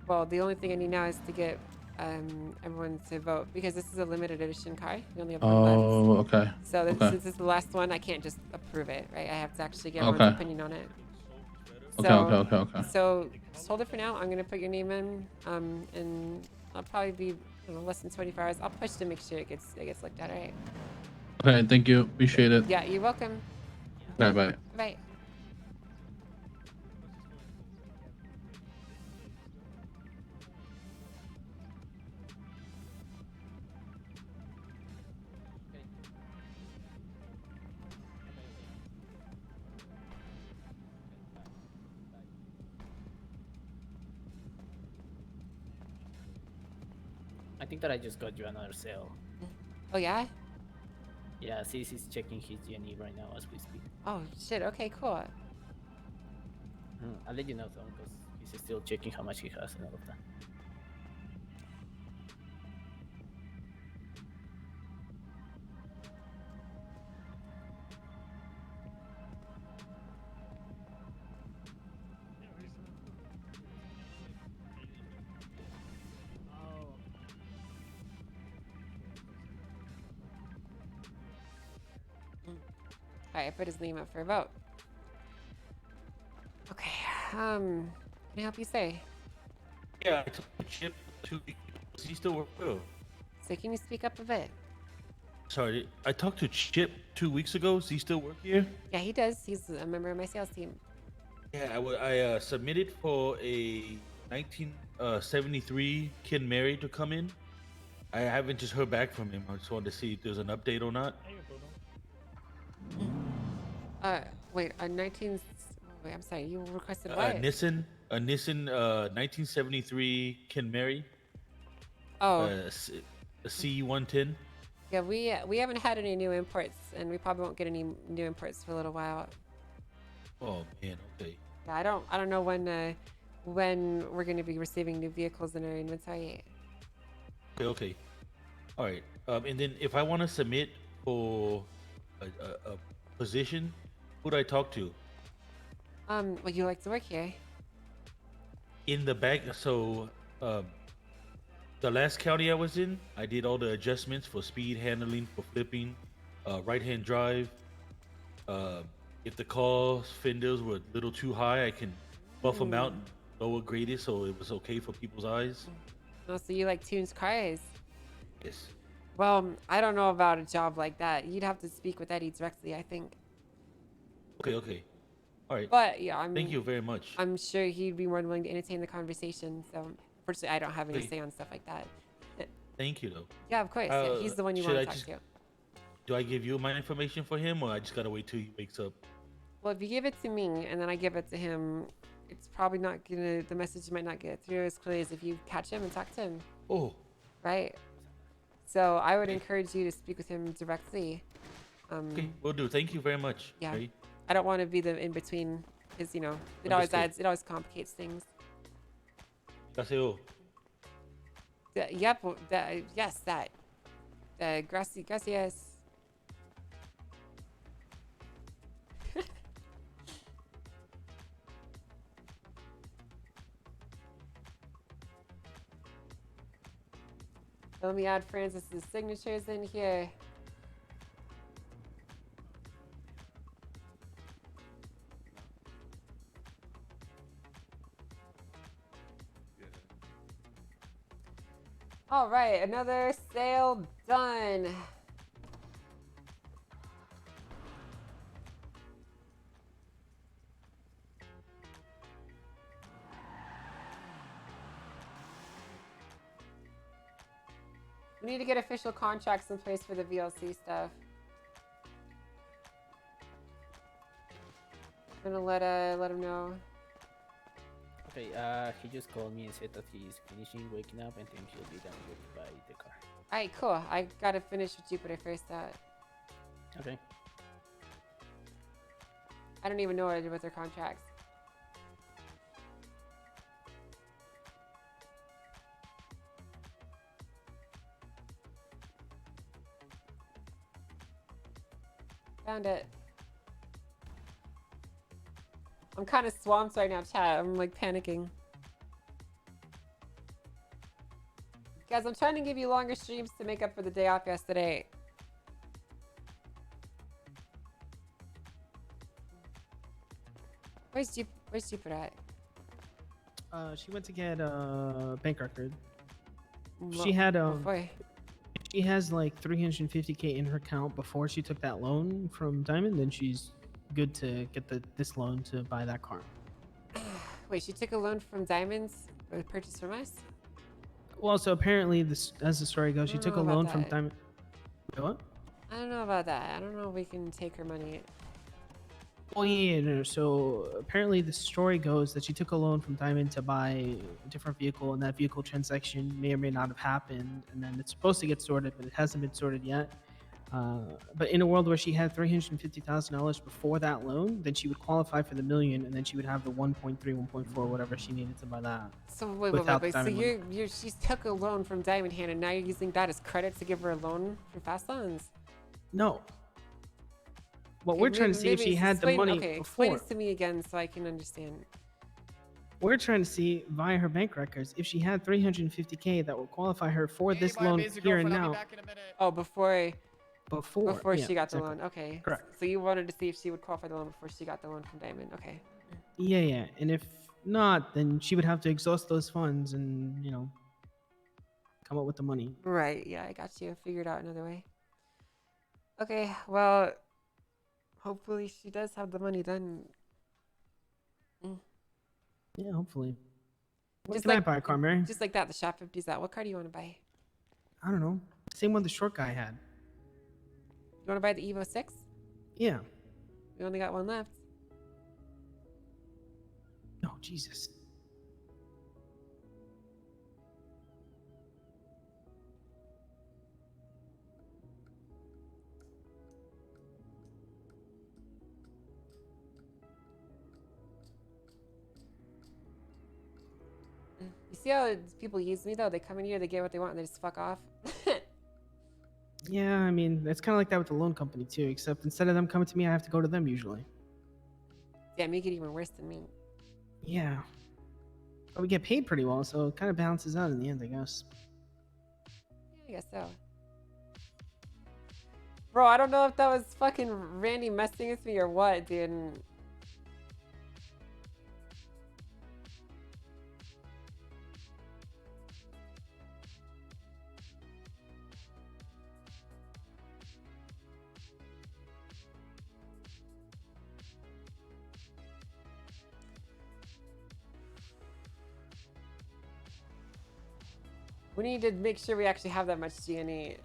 Well, the only thing I need now is to get everyone to vote because this is a limited edition car. You only have one left. Oh, okay. So Okay. since this is the last one, I can't just approve it, right? I have to actually get Okay. everyone's opinion on it. Okay, So, okay. So just hold it for now. I'm gonna put your name in, and I'll probably be less than 24 hours. I'll push to make sure it gets looked at, all right? Okay, thank you. Appreciate it. Yeah, you're welcome. Bye bye. Bye. I think that I just got you another sale. Oh yeah? Yeah, CC's checking his GNE right now as we speak. Oh shit. Okay, cool. I'll let you know though, because he's still checking how much he has and all of that. Alright, I put his name up for a vote. Okay. Can I help you say? Yeah, I took the chip 2 weeks. Does he still work though? So can you speak up a bit? Sorry, I talked to Chip 2 weeks ago. Does he still work here? Yeah, he does. He's a member of my sales team. Yeah, I submitted for a 1973 Kid Mary to come in. I haven't just heard back from him. I just wanted to see if there's an update or not. Wait, a 19. Wait, I'm sorry. You requested A what? Nissan 1973 Ken Mary. Oh. A C110. Yeah, we haven't had any new imports, and we probably won't get any new imports for a little while. Oh man, okay. Yeah, I don't know when we're going to be receiving new vehicles in our inventory. Okay. All right. And then if I want to submit for a position, who do I talk to? Would you like to work here? In the back. So, the last county I was in, I did all the adjustments for speed handling, for flipping, right-hand drive. If the car fenders were a little too high, I can buff them out and lower grade it so it was okay for people's eyes. Oh, so you like tunes cars? Yes. Well, I don't know about a job like that. You'd have to speak with Eddie directly, I think. Okay. All right. But yeah, Thank you very much. I'm sure he'd be more than willing to entertain the conversation. So, unfortunately, I don't have any Okay. say on stuff like that. Thank you, though. Yeah, of course. Yeah, he's the one you should want I to talk to. Do I give you my information for him, or I just gotta wait till he wakes up? Well, if you give it to me and then I give it to him, it's probably not gonna. The message might not get through as clearly as if you catch him and talk to him. Oh. Right. So I would encourage you to speak with him directly. Okay, will do. Thank you very much. Yeah. Mary. I don't want to be the in between, because it always Understood. it always complicates things. Gracias. Yep. Yes, that. Gracias. Let me add Francis's signatures in here. All right, another sale done. We need to get official contracts in place for the VLC stuff. I'm gonna let him know. Okay, he just called me and said that he's finishing waking up and then he'll be done with by the car. Alright, cool. I gotta finish with Jupiter first. Okay. I don't even know what I did with their contracts. Found it. I'm kind of swamped right now, chat. I'm like panicking. Guys, I'm trying to give you longer streams to make up for the day off yesterday. Where's Jupiter at? She went to get a bank record. Well, She had boy. she has like 350K in her account before she took that loan from Diamond, then she's good to get this loan to buy that car. Wait, she took a loan from Diamonds or purchase from us? Well, so apparently, this as the story goes, she took a know about loan from that. Diamond. Wait, what? I don't know about that. I don't know if we can take her money. Oh yeah, no. So apparently, the story goes that she took a loan from Diamond to buy a different vehicle, and that vehicle transaction may or may not have happened. And then it's supposed to get sorted, but it hasn't been sorted yet. But in a world where she had $350,000 before that loan, then she would qualify for the $1 million, and then she would have the 1.3, 1.4, whatever she needed to buy that. So wait. without So Diamond money. she took a loan from Diamond Hand, and now you're using that as credit to give her a loan from Fast Loans. No. What Okay, we're trying to see if maybe she had the explain- money Okay, before. explain this to me again so I can understand. We're trying to see via her bank records if she had 350K that will qualify her for this loan here and now. Oh, before Yeah, she got the exactly. loan. Okay. Correct. So you wanted to see if she would qualify the loan before she got the loan from Diamond. Okay. Yeah. And if not, then she would have to exhaust those funds and, come up with the money. Right. Yeah, I got you. Figured out another way. Okay. Well, hopefully she does have the money then. Yeah, hopefully. What Just can I like- buy a car, Mary? Just like that, the shop 50's out. What car do you want to buy? I don't know. Same one the short guy had. You want to buy the Evo 6? Yeah. We only got one left. Oh, Jesus. You see how people use me though? They come in here, they get what they want, and they just fuck off. Yeah, I mean, it's kind of like that with the loan company, too, except instead of them coming to me, I have to go to them usually. Yeah, make it even worse than me. Yeah. But we get paid pretty well, so it kind of balances out in the end, I guess. Yeah, I guess so. Bro, I don't know if that was fucking Randy messing with me or what, dude. We need to make sure we actually have that much G&E.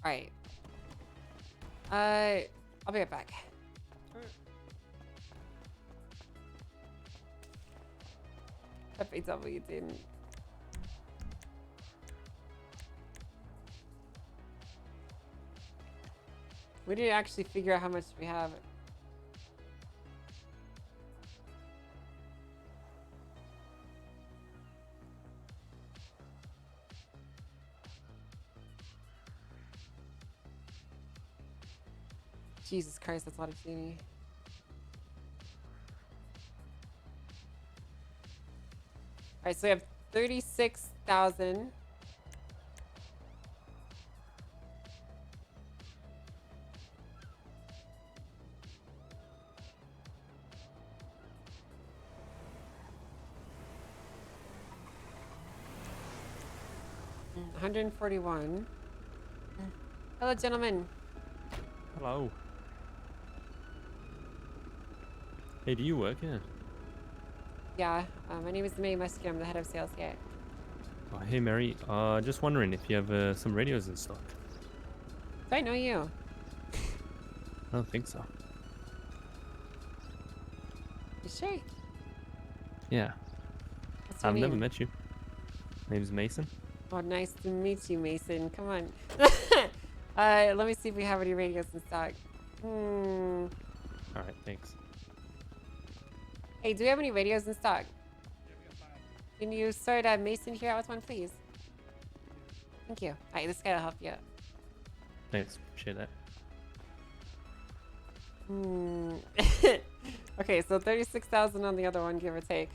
Alright. I'll be right back. FAW didn't. We need to actually figure out how much we have. Jesus Christ, that's a lot of Genie. Alright, so we have 36,000. $141. Hello, gentlemen. Hello. Hey, do you work here? Yeah, my name is May Muskie. I'm the head of sales here. Oh, hey, Mary. Just wondering if you have some radios in stock. Do I know you? I don't think so. You sure? Yeah. What's your I've never name? met you. Name's Mason. Oh, nice to meet you, Mason. Come on. Let me see if we have any radios in stock. All right, thanks. Hey, do we have any radios in stock? Can you sort Mason here out with one, please? Thank you. Alright, this guy will help you out. Thanks. Appreciate that. Okay, so 36,000 on the other one, give or take.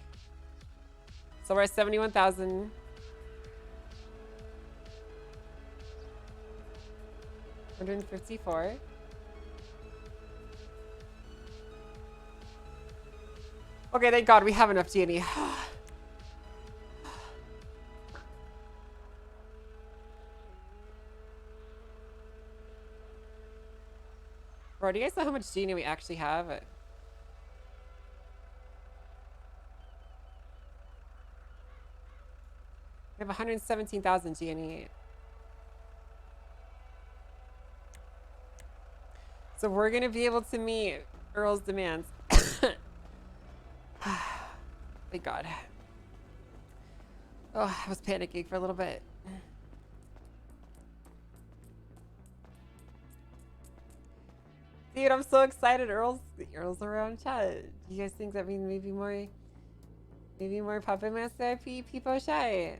So we're at 71,000. $154. Okay, thank God we have enough G&E. Bro, do you guys know how much DNA we actually have? We have 117,000 DNA. So we're gonna be able to meet Earl's demands. Thank God. Oh, I was panicking for a little bit. Dude, I'm so excited. Earl's around chat. Do you guys think that means maybe more Puppet Master people shy?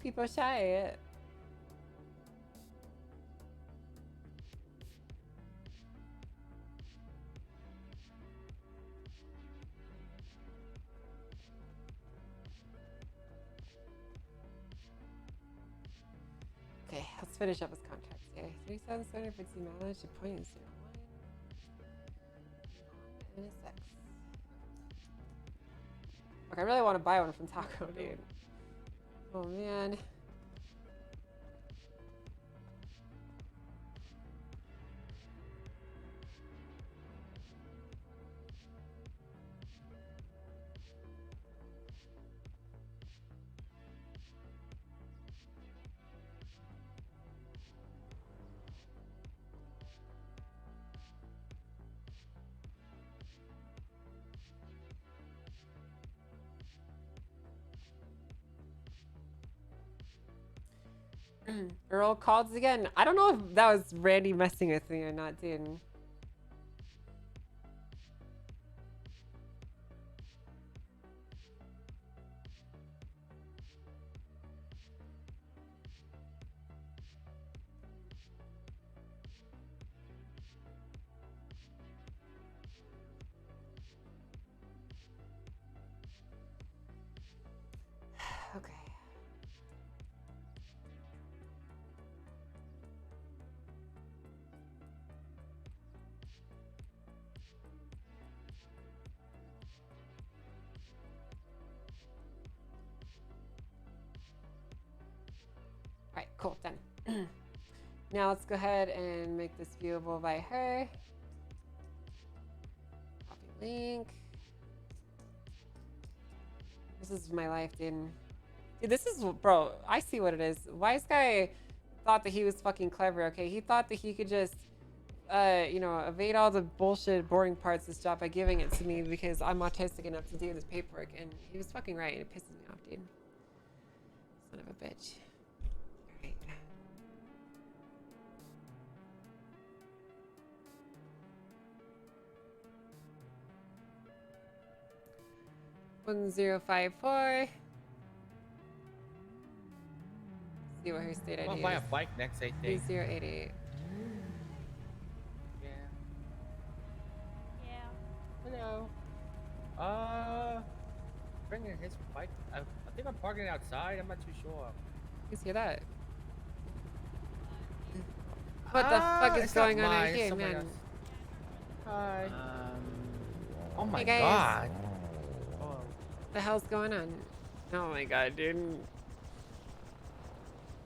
People shy. Okay, let's finish up his contract here. 3,750 mileage to point 0.01. And a sex. Okay, I really want to buy one from Taco, dude. Oh man. Earl calls again. I don't know if that was Randy messing with me or not, dude. Okay. Alright, cool, done. Now let's go ahead and make this viewable by her. Copy link. This is my life, dude. Dude, this is, bro, I see what it is. Wise guy thought that he was fucking clever, okay? He thought that he could just, you know, evade all the bullshit, boring parts of this job by giving it to me because I'm autistic enough to do this paperwork. And he was fucking right, and it pisses me off, dude. Son of a bitch. Alright. 1054. See what her state ID I'll is. buy a bike next, I think. 3088. Yeah. Hello. Bringing his bike. I think I'm parking it outside. I'm not too sure. You hear that? What the fuck is it's not going on mine, out it's here, somebody man? else. Hi. Oh my Hey, guys. god. What the hell's going on? Oh my god, dude.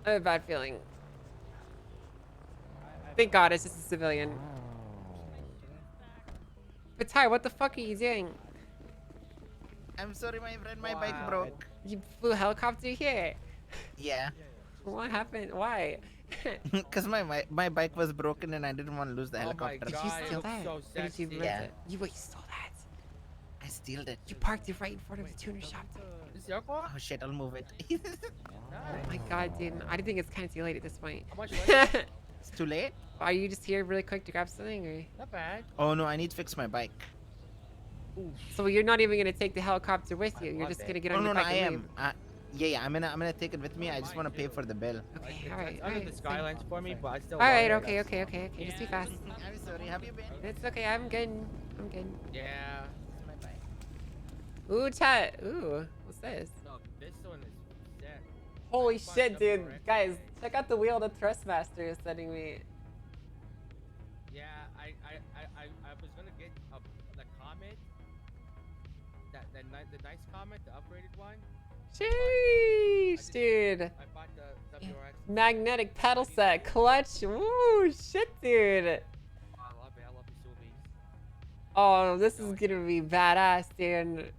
I have a bad feeling. Thank God it's just a civilian. But Ty, what the fuck are you doing? I'm sorry, my friend, my bike broke. You flew a helicopter here? Yeah. What happened? Why? Because my bike was broken and I didn't want to lose the helicopter. Did you steal that? Or did you rent Yeah. it? You wait, you stole that? I steal it. You parked it right in front of the tuner shop. Is your car? Oh shit, I'll move it. Oh my god, dude. I think it's kind of too late at this point. How much It's too late? Are you just here really quick to grab something? Or? Not bad. Oh no, I need to fix my bike. So you're not even gonna take the helicopter with you. You're just gonna get on Oh your no, bike I and am. leave. Yeah, I'm gonna take it with me. I just want to pay for the bill. Okay, all right. Under the skylines for me, but I still. All right, want it. okay. Just be fast. I'm sorry. Have you been? It's okay. I'm good. I'm good. Yeah. Ooh, chat. Ooh, what's this? No, this one is set. Holy shit, dude. Guys, check out the wheel the Thrustmaster is sending me. Yeah, I was gonna get the Comet, the nice Comet, the upgraded one, Sheesh, dude. Magnetic pedal set, clutch. Woo, shit, dude. Oh, this is gonna be badass, dude.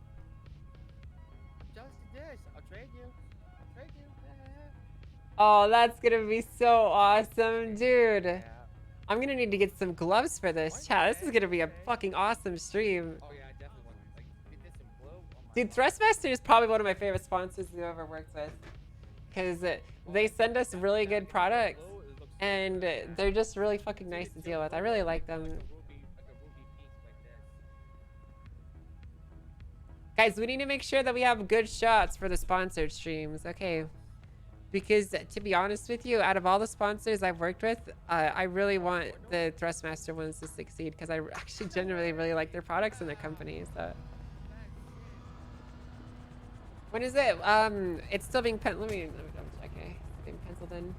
Oh, that's gonna be so awesome, dude. I'm gonna need to get some gloves for this, chat. This is gonna be a fucking awesome stream. Dude, Thrustmaster is probably one of my favorite sponsors I've ever worked with. Because they send us really good products. And they're just really fucking nice to deal with. I really like them. Guys, we need to make sure that we have good shots for the sponsored streams. Okay. Because to be honest with you, out of all the sponsors I've worked with, I really want the Thrustmaster ones to succeed. Because I actually genuinely really like their products and their company. So. When is it? It's still being let me double check. Okay, it's being penciled in.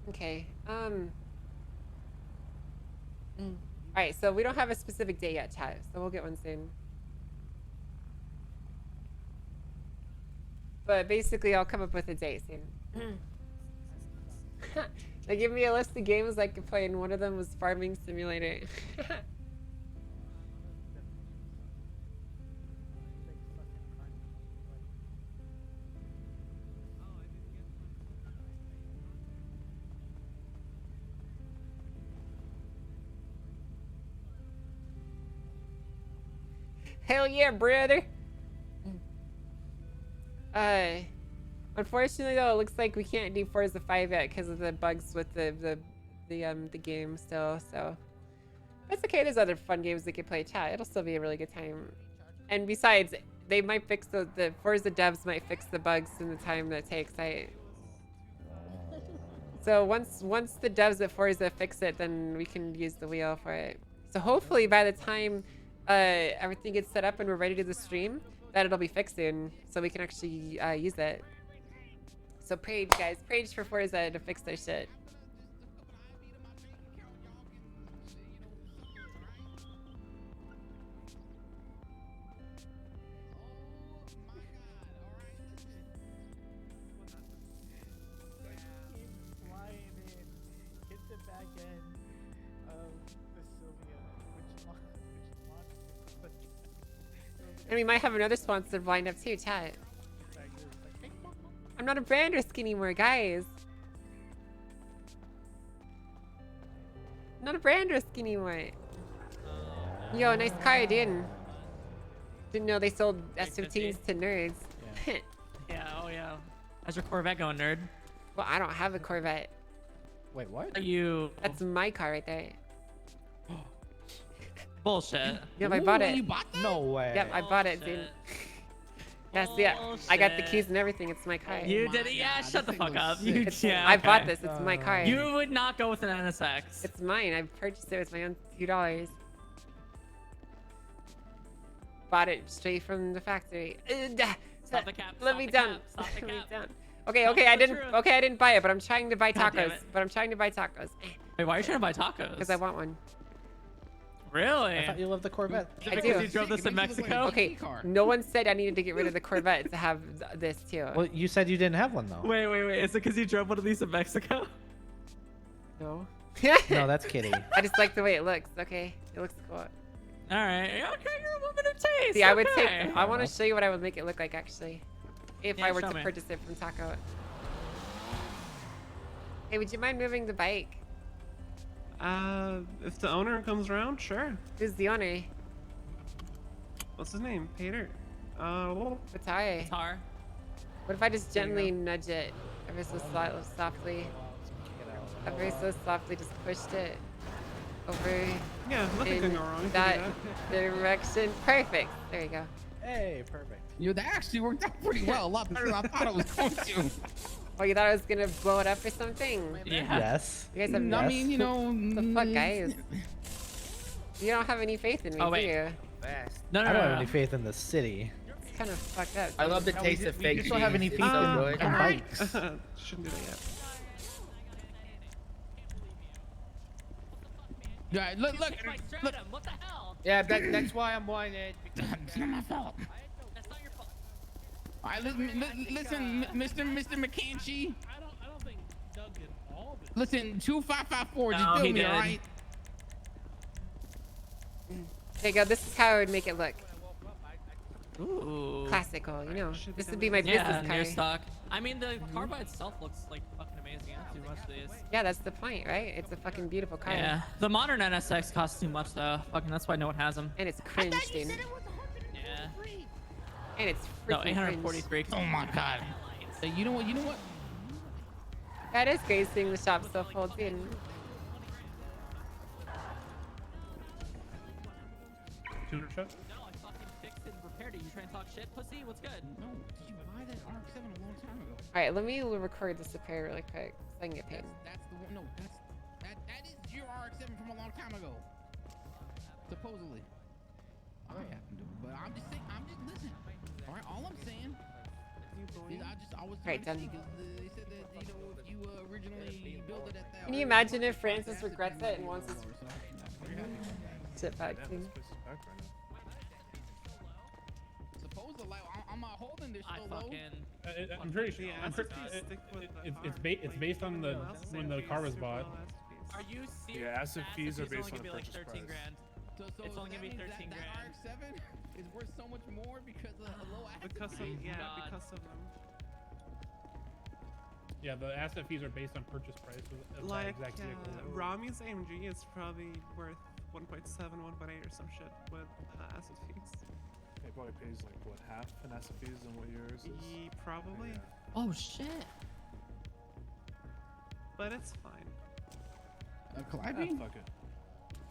Okay. All right, so we don't have a specific date yet, chat. So we'll get one soon. But basically, I'll come up with a date soon. They give me a list of games I could play, and one of them was Farming Simulator. Hell yeah, brother. Unfortunately though, it looks like we can't do Forza 5 yet because of the bugs with the game still. So it's okay. There's other fun games we can play. Chat. It'll still be a really good time. And besides, they might fix the Forza devs might fix the bugs in the time that it takes. So once the devs at Forza fix it, then we can use the wheel for it. So hopefully by the time everything gets set up and we're ready to do the stream, that it'll be fixed soon, so we can actually use it. So prayed, guys, prayed for Forza to fix their shit. And we might have another sponsor lined up too, chat. I'm not a brand risk anymore, guys. I'm not a brand risk anymore. Yo, nice car, dude. Didn't know they sold S15s to nerds. Yeah, oh yeah. How's your Corvette going, nerd? Well, I don't have a Corvette. Wait, what? Are you? That's my car right there. Bullshit. Yep, I bought it. You bought that? No way. Yep, I bought it, dude. Yes, yeah. I got the keys and everything. It's my car. You did it? Yeah, shut the fuck up. I bought this. It's my car. You would not go with an NSX. It's mine. I purchased it with my own $2. Bought it straight from the factory. Stop the cap. Let me down. Let me down. Okay, I didn't buy it, but I'm trying to buy tacos. Wait, why are you trying to buy tacos? Because I want one. Really? I thought you loved the Corvette. I because do. you drove this in Mexico? Okay, no one said I needed to get rid of the Corvette to have this too. Well, you said you didn't have one though. Wait. Is it because you drove one of these in Mexico? No. No, that's kidding. I just like the way it looks. Okay, it looks cool. All right. Okay, you're a woman of taste. See, I would say I want to show you what I would make it look like actually, if I were to show me. purchase it from Taco. Hey, would you mind moving the bike? If the owner comes around, sure. Who's the owner? What's his name? Peter. Batai. What if I just gently nudge it ever so softly? Ever so softly, just pushed it over. Yeah, nothing in can go wrong. That direction. Perfect. There you go. Hey, perfect. Yo, that actually worked out pretty well. A lot better than I thought it was going to. Oh, you thought I was gonna blow it up or something? Yes. You guys have I mean, you know. the fuck, guys? You don't have any faith in me, Oh, do wait. you? I don't have any faith in the city. It's kind of fucked up. I love the dude. taste of fake cheese. You don't have any faith in bikes. Shouldn't do that yet. Yeah, look. What the hell? Yeah, that's why I'm whining. It's not my fault. That's not your fault. All right, listen, Mr. McKenzie. I don't think Doug did all of it. Listen, 2554. Just No, do he me, did. all right? There you go. This is how I would make it look. Ooh. Classical, you know. This would be my business near car. stock. I mean, the car by itself looks like fucking amazing. I don't too much of these. Yeah, that's the point, right? It's a fucking beautiful car. Yeah. The modern NSX costs too much though. Fucking that's why no one has them. And it's cringe, dude. Yeah. And it's No, freaking 843. Oh my god. Hey, you know what? That is great seeing the shop so full, too. Tuner truck? No, I fucking fixed it and repaired it. You trying to talk shit, pussy? What's good? No, did you buy that RX-7 a long time ago? Alright, let me record this repair really quick so I can get paid. That's the one. No, that is your RX-7 from a long time ago. Supposedly. I happen to, but I'm just saying. Listen. All right, all I'm saying. Is I was Alright, trying to done. see, 'cause they said that if you originally built it at that. Can you imagine if Francis regrets it and wants his shit back, too? Supposedly, like, I'm not holding this so low. I'm pretty sure. It's based on the when the car was bought. Are you serious? Yeah, asset fees are based on only gonna be like purchase 13 price. grand. It's only gonna be 13 grand. That RX-7 is worth so much more because of a low asset Because fee. of because of them. Yeah, the asset fees are based on purchase price of that Like exact vehicle. Rami's AMG is probably worth 1.7, 1.8 or some shit with asset fees. It probably pays like what, half in asset fees than what yours is. Probably, Oh shit. but it's fine. Calliope? Fuck it.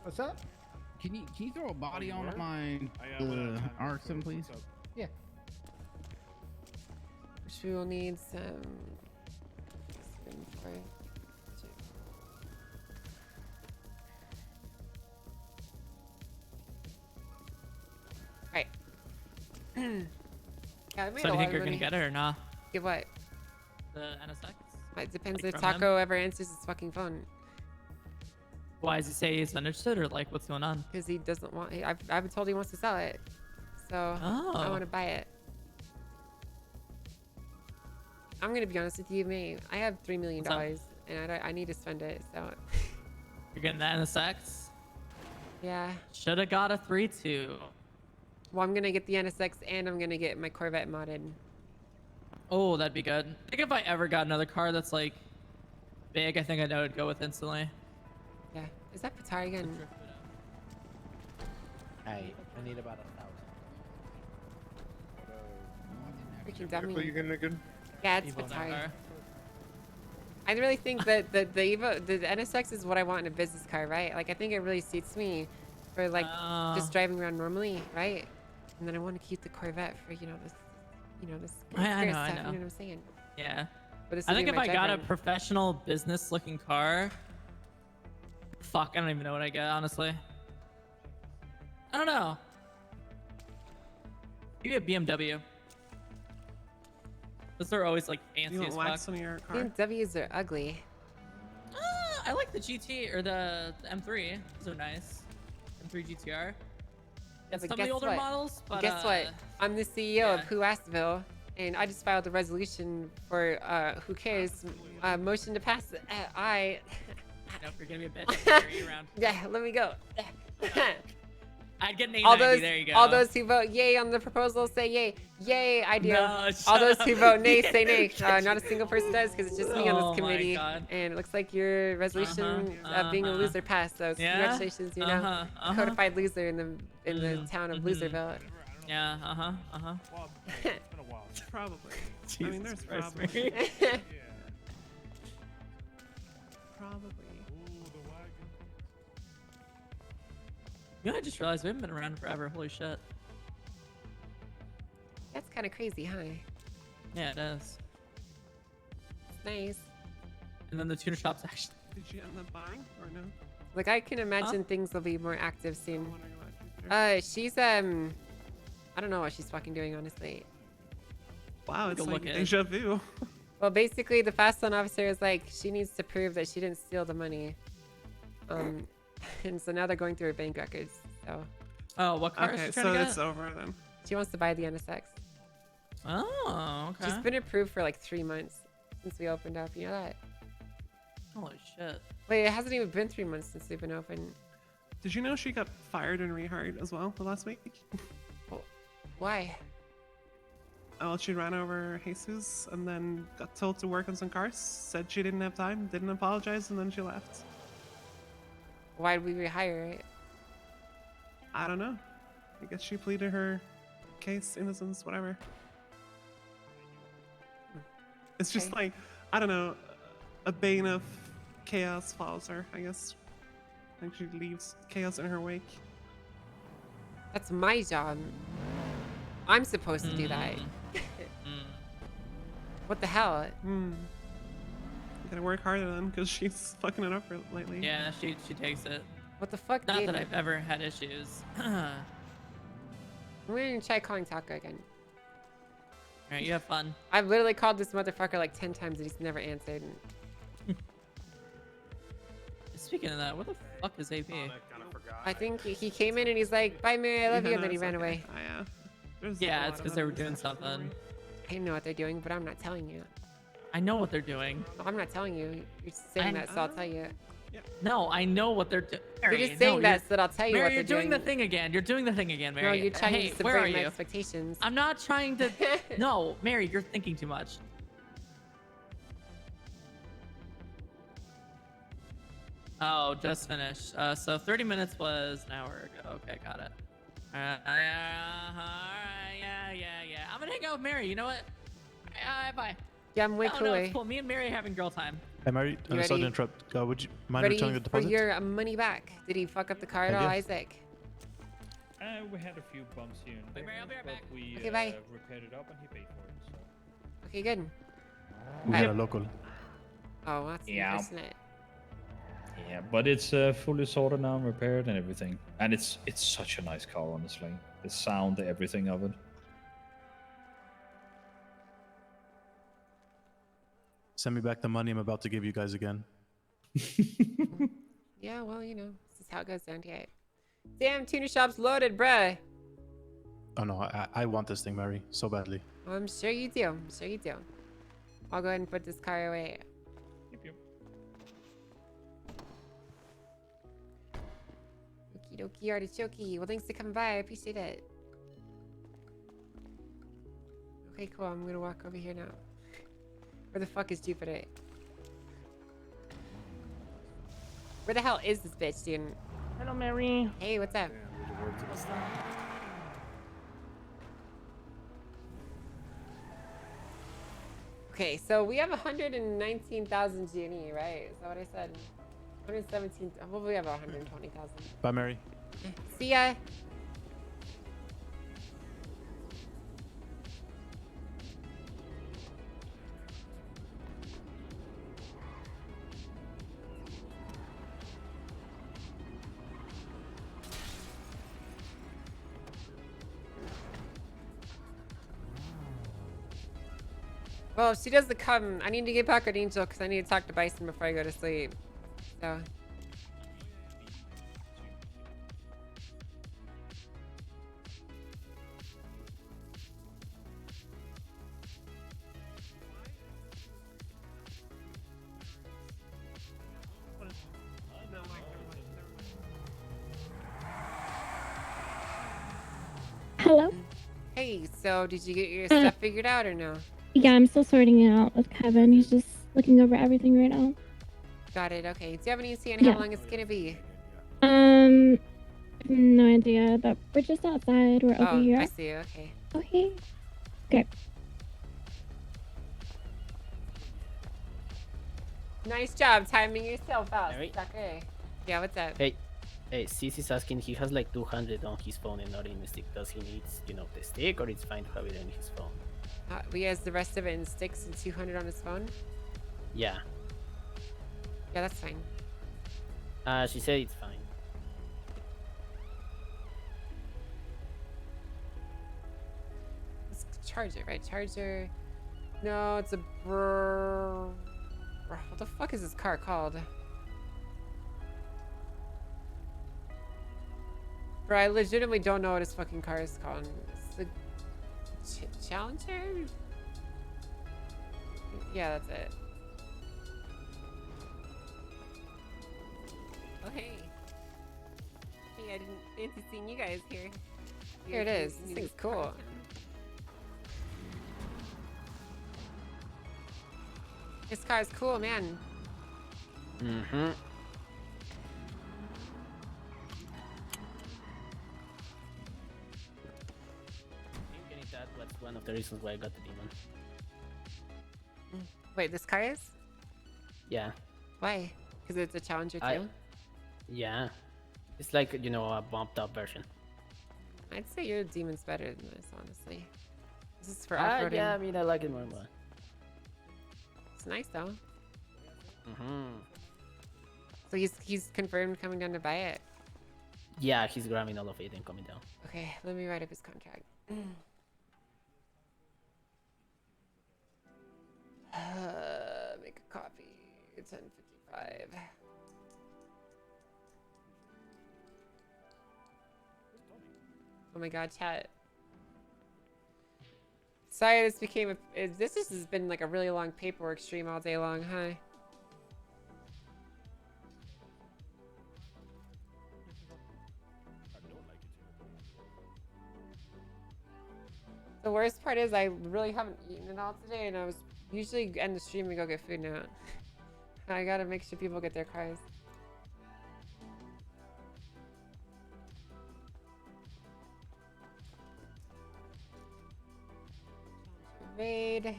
What's up? Can you throw a body on were? my I went out of time. RX-7, please? What's up? Yeah. She will need some inventory. Right. Yeah, we made So a do you lot think of you're gonna money. get it or not? Get what? The NSX? It depends Like if from him? Taco ever answers his fucking phone. Why does he say he's understood or like what's going on? Because he doesn't want. I've been told he wants to sell it, so I Oh. want to buy it. I'm gonna be honest with you, mate. I have $3 million, What's up? and I need to spend it. So You're getting the NSX? yeah. Shoulda got a 3.2. Well, I'm gonna get the NSX, and I'm gonna get my Corvette modded. Oh, that'd be good. I think if I ever got another car that's like big, I think I know I'd go with instantly. Yeah. Is that Patari again? Hey, I need about 1,000. Freaking dummy. Vehicle you getting good? Yeah, it's Evo Patari. car. I really think that the NSX is what I want in a business car, right? Like I think it really suits me for like just driving around normally, right? And then I want to keep the Corvette for this I spirit know, I stuff. know. You know what I'm saying? Yeah. But this I would think be if my I got a drive-in. professional business looking car, fuck, I don't even know what I get, honestly. I don't know. Maybe a BMW. Those are always like fancy You as want fuck. wax on your car? BMWs are ugly. I like the GT or the M3. Those are nice. M3 GTR. It's but some of the guess older what? models, but guess what? I'm the CEO of yeah. Who Astville, and I just filed a resolution for Who Cares motion to pass. I No, you're gonna be a bitch. Carry you around. Yeah, let me go. I'd get an 890. All those, there you go. all those who vote yay on the proposal say yay. Yay, I do. No, all shut those who up. vote nay say nay. Not a single person does because it's just me on Oh this my committee. God. And it looks like your resolution of being a loser passed. So Yeah? congratulations, you know, codified loser in the town of Loserville. Yeah. Probably. I mean, there's Christ, probably. Mary. Probably. You know, I just realized we haven't been around forever. Holy shit. kind of crazy, huh? Yeah, it is. It's nice. And then the tuner shop's actually. Did she end up buying or no? Like I can imagine things will be more active soon. Wondering what she's doing. She's I don't know what she's fucking doing, honestly. Wow, it's Go like look at it. deja vu. Well, basically, the fast zone officer is like, she needs to prove that she didn't steal the money. And so now they're going through her bank records. So Oh, what car is Okay, she trying so to it's get? over then. she wants to buy the NSX. Oh, okay. She's been approved for like 3 months since we opened up. You know that? Holy shit. Wait, it hasn't even been 3 months since we've been open. Did you know she got fired and rehired as well the last week? Why? Oh, she ran over Jesus and then got told to work on some cars. Said she didn't have time, didn't apologize, and then she left. Why'd we rehire it? I don't know. I guess she pleaded her case, innocence, whatever. It's just like, I don't know, a bane of chaos follows her, I guess. Like she leaves chaos in her wake. That's my job. I'm supposed to do that. What the hell? You gotta work harder then, because she's fucking it up lately. Yeah, she takes it. What the fuck? Not dude? that I've ever had issues. I'm gonna try calling Taco again. Alright, you have fun. I've literally called this motherfucker like 10 times and he's never answered. Speaking of that, what the fuck is AP? I think he came in and he's like, "Bye, Mary, I love you," and then he ran away. Oh, yeah. There's Yeah, a it's lot because of they were them. doing something. I know what they're doing, but I'm not telling you. I know what they're doing. I'm not telling you. You're saying that, so I'll tell you. No, I know what they're doing. You're just saying that so that I'll tell you Mary, what you're they're doing the thing again. You're doing the thing again, Mary. No, you're trying hey, to where subvert are my you? expectations. I'm not trying to. No, Mary, you're thinking too much. Oh, just finished. So 30 minutes was an hour ago. Okay, got it. Alright, yeah. I'm gonna hang out with Mary. You know what? Bye. Yeah, I'm way No, cool. it's cool. Me and Mary are having girl time. Hey, Mary, You sorry to ready? interrupt. Would you mind Ready returning the for deposit? your money back? Did he fuck up the car at I all, guess. Isaac? We had a few bumps here and there, Mary, I'll be right but back. we Okay, bye. repaired it up and he paid for it. So. Okay, good. We got a local. Oh, that's Yeah. unfortunate. Yeah, but it's fully sorted now and repaired and everything. And it's such a nice car, honestly. The sound, everything of it. Send me back the money I'm about to give you guys again. Yeah, well, you know, this is how it goes down here. Damn, tuner shop's loaded, bruh. Oh no, I want this thing, Mary, so badly. I'm sure you do. I'm sure you do. I'll go ahead and put this car away. Okie dokie, artichoke. Well, thanks for coming by. I appreciate it. Okay, cool. I'm gonna walk over here now. Where the fuck is Jupiter? Where the hell is this bitch, dude? Hello, Mary. Hey, what's up? Okay, so we have 119,000 G&E, right? Is that what I said? 117. Well, we have 120,000. Bye, Mary. See ya. Well, if she doesn't come, I need to get back with Angel because I need to talk to Bison before I go to sleep. So. Hello? Hey, so did you get your stuff figured out or no? Yeah, I'm still sorting it out with Kevin. He's just looking over everything right now. Got it. Okay. Do you have any idea on Yeah. how long it's gonna be? No idea, but we're just outside. We're over Oh, here. I see. Okay. Okay. Okay. Nice job timing yourself out. Okay. Yeah. What's up? Hey, Hey, Cici's asking. He has like 200 on his phone and not in the stick. Does he need, the stick, or it's fine to have it in his phone? He has the rest of it in sticks and 200 on his phone. Yeah. Yeah, that's fine. She said it's fine. Let's charge it, right? Charger. No, it's a what the fuck is this car called? Bro, I legitimately don't know what his fucking car is called. It's the Challenger? Yeah, that's it. Oh, hey. Hey, I didn't fancy seeing you guys here. Here it is. This thing's cool. This car's cool, man. Mm-hmm. That's one of the reasons why I got the demon. Wait, this car is? Yeah. Why? Because it's a Challenger too? Yeah. It's like, a bumped up version. I'd say your demon's better than this, honestly. This is for off-roading. Yeah, I mean, I like it more and more. It's nice though. Mm-hmm. So he's confirmed coming down to buy it. Yeah, he's grabbing all of it and coming down. Okay, let me write up his contract. Make a copy. 10:55. Oh my god, chat. Sorry, this became this has been like a really long paperwork stream all day long, huh? The worst part is I really haven't eaten it all today, and I was usually end the stream and go get food now. I gotta make sure people get their cars. Raid.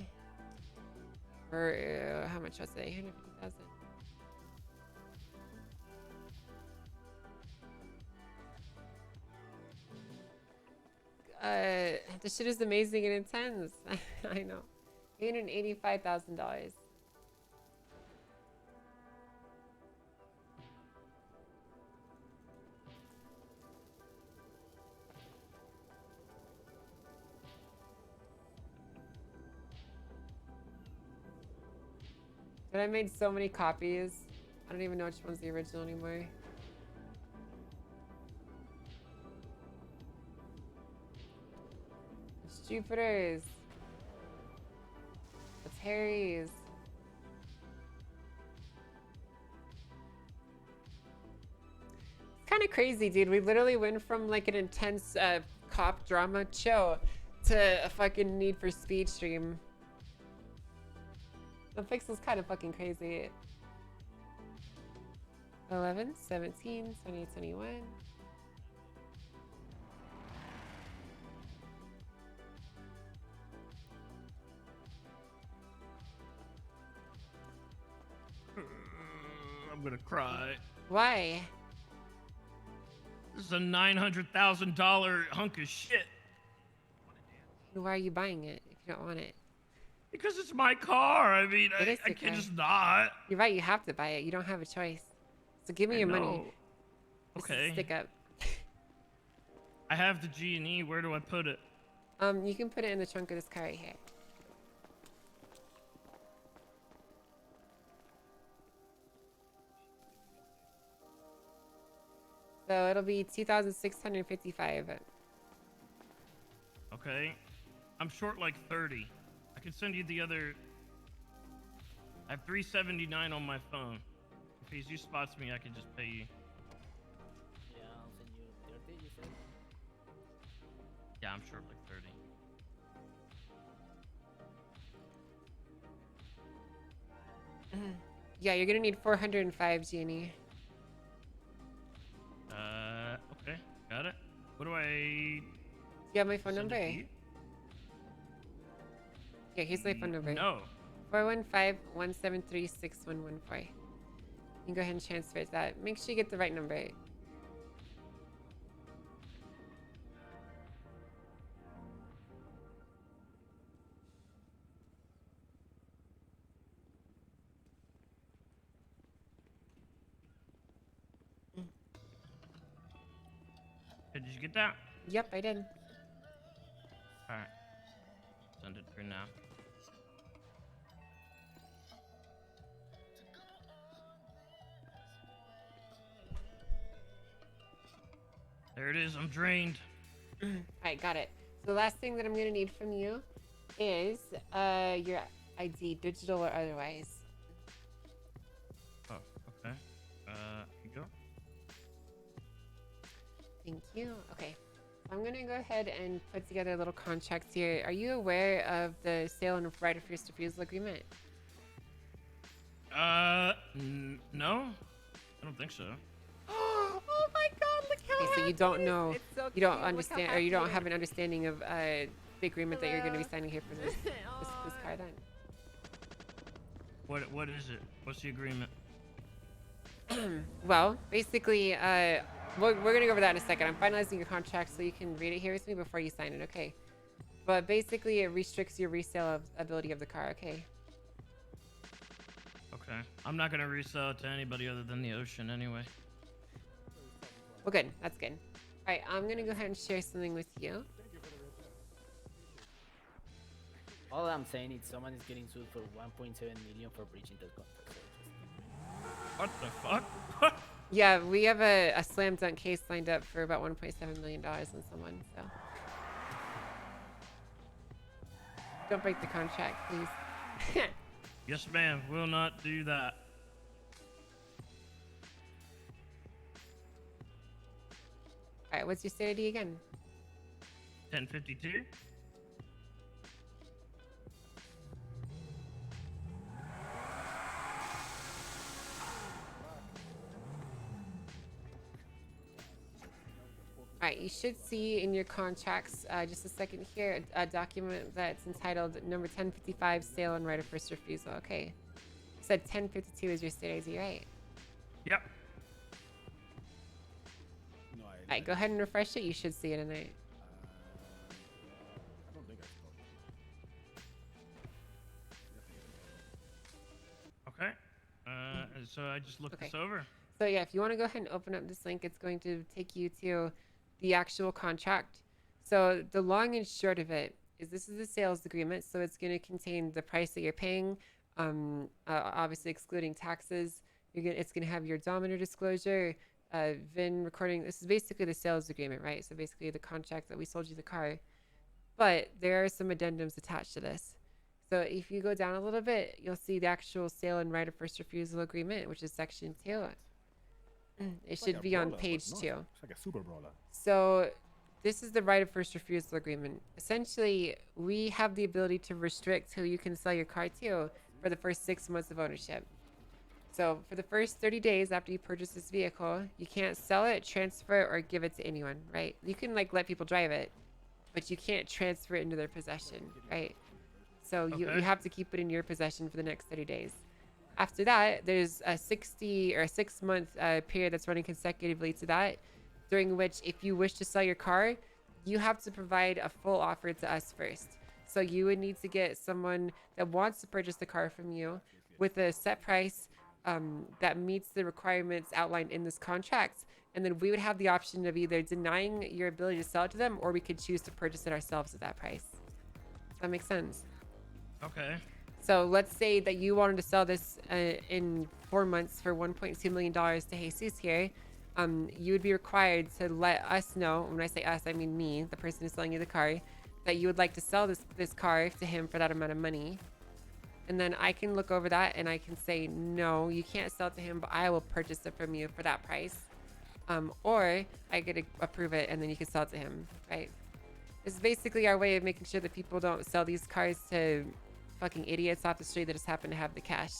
For how much was it? 150,000. This shit is amazing and intense. I know. $885,000. But I made so many copies. I don't even know which one's the original anymore. It's Jupiter's. It's Harry's. It's kind of crazy, dude. We literally went from like an intense cop drama show to a fucking Need for Speed stream. The pixel's kind of fucking crazy. 11, 17, 20, 21. I'm gonna cry. Why? This is a $900,000 hunk of shit. Why are you buying it if you don't want it? Because it's my car. I mean, It I is your can't car. just not. You're right, you have to buy it. You don't have a choice. So give me I your money. know. This is Okay. Stick up. I have the G&E. Where do I put it? You can put it in the trunk of this car right here. So it'll be 2,655. Okay. I'm short like 30. I can send you the other. I have 379 on my phone. If Jesus spots me, I can just pay you. Yeah, I'll send you 30, you said? Yeah, I'm short like 30. Yeah, you're gonna need 405 G&E. Okay. Got it. What do I... You have my phone send it number? to you? Yeah, here's my phone number. No. 415-173-6114. You can go ahead and transfer it to that. Make sure you get the right number. Did you get that? Yep, I did. All right. Send it through now. There it is. I'm drained. All right, got it. So the last thing that I'm gonna need from you is your ID, digital or otherwise. Oh, okay. Here you go. Thank you. Okay. I'm gonna go ahead and put together a little contract here. Are you aware of the sale and right of first refusal agreement? No. I don't think so. Oh my God! Look how okay, so you don't know, It's so you don't cute. Look how understand, or you don't happy have it an understanding of the agreement that you're going to be Hello. signing here for this car. Then. What is it? What's the agreement? Well, basically, we're gonna go over that in a second. I'm finalizing your contract so you can read it here with me before you sign it, okay? But basically, it restricts your resale ability of the car, okay? Okay. I'm not gonna resell it to anybody other than the ocean anyway. Well, good. That's good. All right, I'm gonna go ahead and share something with you. All I'm saying is someone is getting sued for 1.7 million for breaching the contract. What the fuck? Yeah, we have a slam dunk case lined up for about $1.7 million on someone, so. Don't break the contract, please. Yes, ma'am. Will not do that. All right, what's your state ID again? 1052. All right, you should see in your contracts, just a second here, a document that's entitled number 1055, sale and right of first refusal. Okay. You said 1052 is your state ID, right? Yep. All right, go ahead and refresh it. You should see it in it. Okay. So I just looked this over. So yeah, if you want to go ahead and open up this link, it's going to take you to the actual contract. So the long and short of it is this is a sales agreement. So it's going to contain the price that you're paying, obviously excluding taxes. It's going to have your odometer disclosure, VIN recording. This is basically the sales agreement, right? So basically the contract that we sold you the car. But there are some addendums attached to this. So if you go down a little bit, you'll see the actual sale and right of first refusal agreement, which is section 2. It should be on page 2. It's like a super brawler. So this is the right of first refusal agreement. Essentially, we have the ability to restrict who you can sell your car to for the first 6 months of ownership. So for the first 30 days after you purchase this vehicle, you can't sell it, transfer it, or give it to anyone, right? You can like let people drive it, but you can't transfer it into their possession, right? So you have to keep it in your possession for the next 30 days. After that, there's a 6-month period that's running consecutively to that, during which if you wish to sell your car, you have to provide a full offer to us first. So you would need to get someone that wants to purchase the car from you with a set price that meets the requirements outlined in this contract. And then we would have the option of either denying your ability to sell it to them, or we could choose to purchase it ourselves at that price. Does that make sense? Okay. So let's say that you wanted to sell this in 4 months for $1.2 million to Jesus here. You would be required to let us know, when I say us, I mean me, the person who's selling you the car, that you would like to sell this car to him for that amount of money. And then I can look over that and I can say, no, you can't sell it to him, but I will purchase it from you for that price. Or I could approve it and then you can sell it to him, right? This is basically our way of making sure that people don't sell these cars to fucking idiots off the street that just happen to have the cash.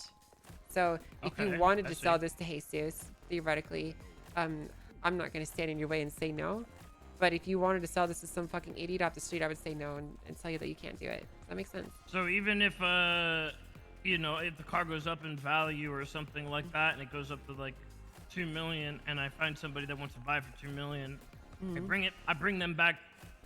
So if you wanted to sell this to Jesus, theoretically, I'm not going to stand in your way and say no. But if you wanted to sell this to some fucking idiot off the street, I would say no and tell you that you can't do it. Does that make sense? So even if you know, if the car goes up in value or something like that, and it goes up to like 2 million, and I find somebody that wants to buy for 2 million, I bring them back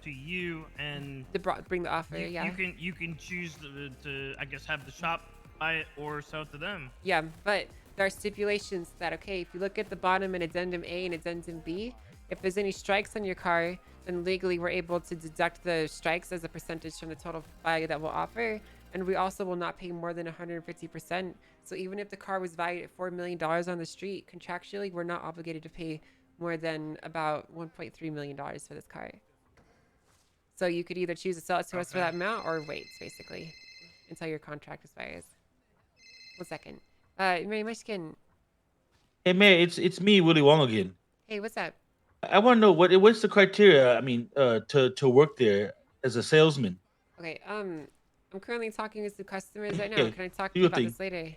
to you, and bring the offer. You can choose to I guess have the shop buy it or sell it to them. Yeah, but there are stipulations that, okay, if you look at the bottom in addendum A and addendum B, If there's any strikes on your car, then legally we're able to deduct the strikes as a percentage from the total value that we'll offer. And we also will not pay more than 150%. So even if the car was valued at $4 million on the street, contractually, we're not obligated to pay more than about $1.3 million for this car. So you could either choose to sell it to us for that amount or wait, basically, until your contract expires. 1 second. Mary Michigan. Hey man, it's me, Willy Wong again. Hey, what's up? I want to know what's the criteria? I mean, to work there as a salesman. Okay, I'm currently talking with the customers right now. Yeah, Can I talk to do you your about thing. this later?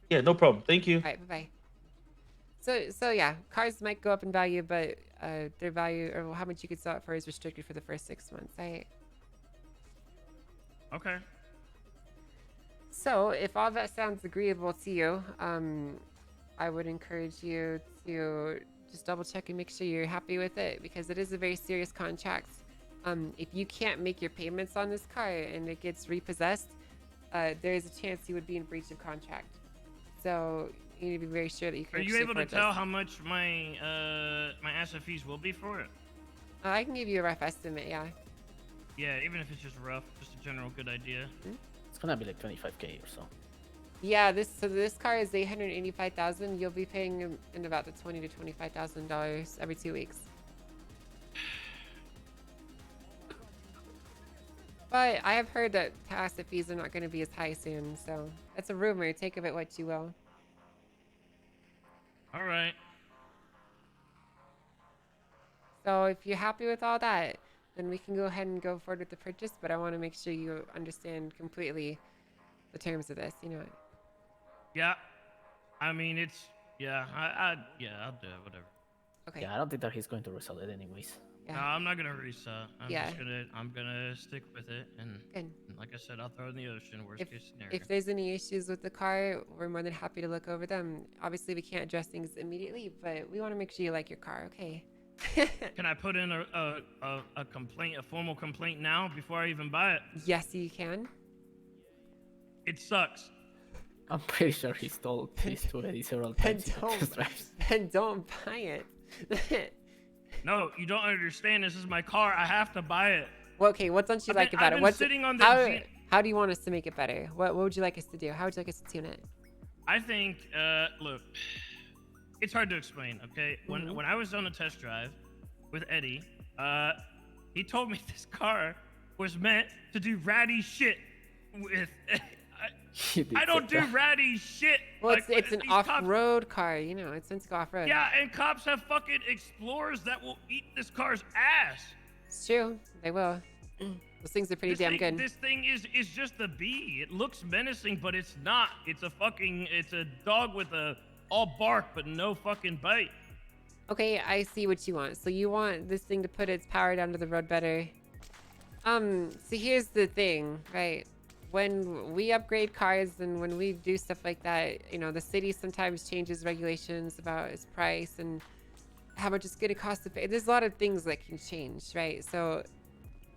Yeah, no problem. Thank you. All right, bye-bye. So yeah, cars might go up in value, but their value or how much you could sell it for is restricted for the first 6 months, right? Okay. So if all that sounds agreeable to you, I would encourage you to just double check and make sure you're happy with it, because it is a very serious contract. If you can't make your payments on this car and it gets repossessed, there is a chance you would be in breach of contract. So you need to be very sure that you can. Are you actually able to afford tell this. how much my asset fees will be for it? I can give you a rough estimate, yeah. Yeah, even if it's just rough, just a general good idea. It's gonna be like 25k or so. Yeah, this car is $885,000. You'll be paying in about the $20,000 to $25,000 every 2 weeks. But I have heard that asset fees are not going to be as high soon, so that's a rumor. Take of it what you will. All right. So if you're happy with all that, then we can go ahead and go forward with the purchase. But I want to make sure you understand completely the terms of this. You know. Yeah. I mean, it's yeah. Yeah, I'll do it. Whatever. Okay. Yeah, I don't think that he's going to resell it anyways. Yeah. No, I'm not gonna resell. Yeah. I'm gonna stick with it, and Good. like I said, I'll throw it in the ocean. Worst case scenario. If there's any issues with the car, we're more than happy to look over them. Obviously, we can't address things immediately, but we want to make sure you like your car. Okay. Can I put in a complaint, a formal complaint now before I even buy it? Yes, you can. It sucks. I'm pretty sure he's told this to Eddie several times. Then don't buy it. No, you don't understand. This is my car. I have to buy it. Well, okay, what don't you like about I've it? been What's sitting on the how do you want us to make it better? What would you like us to do? How would you like us to tune it? I think, look, it's hard to explain, okay? When I was on a test drive with Eddie, he told me this car was meant to do ratty shit with. I don't do ratty shit. Well, like, it's an these cops- off-road car, you know. It's meant to go off-road. Yeah, and cops have fucking Explorers that will eat this car's ass. It's true. They will. Those things are pretty damn good. This thing is just a bee. It looks menacing, but it's not. It's a dog with a all bark but no fucking bite. Okay, I see what you want. So you want this thing to put its power down to the road better. So here's the thing, right? When we upgrade cars and when we do stuff like that, you know, the city sometimes changes regulations about its price and how much it's going to cost to pay. There's a lot of things that can change, right? So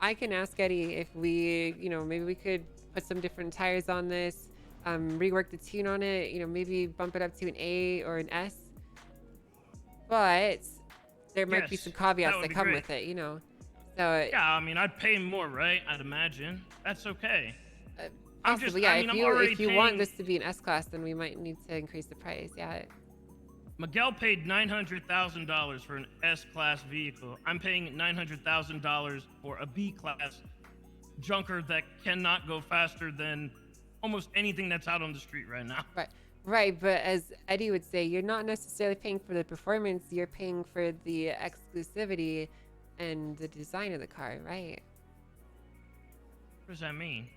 I can ask Eddie if we, you know, maybe we could put some different tires on this, rework the tune on it, you know, maybe bump it up to an A or an S. But there might be Yes, some caveats that would that be come great. with it, you know. So Yeah, I mean, I'd pay more, right? I'd imagine. That's okay. I'm just, possibly, yeah. I mean, if I'm you already if you want paying- this to be an S class, then we might need to increase the price. Yeah. Miguel paid $900,000 for an S-class vehicle. I'm paying $900,000 for a B-class junker that cannot go faster than almost anything that's out on the street right now. Right, but as Eddie would say, you're not necessarily paying for the performance. You're paying for the exclusivity and the design of the car, right? What does that mean?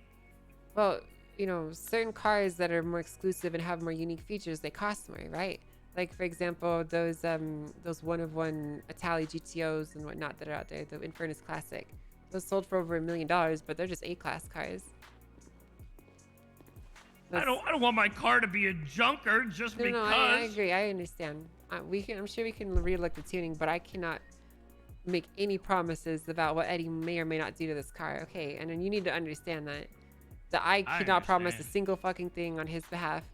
Well, you know, certain cars that are more exclusive and have more unique features, they cost more, right? Like, for example, those one-of-one Itali GTOs and whatnot that are out there, the Infernus Classic. Those sold for over $1 million, but they're just A-class cars. I don't want my car to be a junker just because. No, I agree. I understand. I'm sure we can relook the tuning, but I cannot make any promises about what Eddie may or may not do to this car. Okay, and then you need to understand that I cannot promise a single fucking thing on his behalf.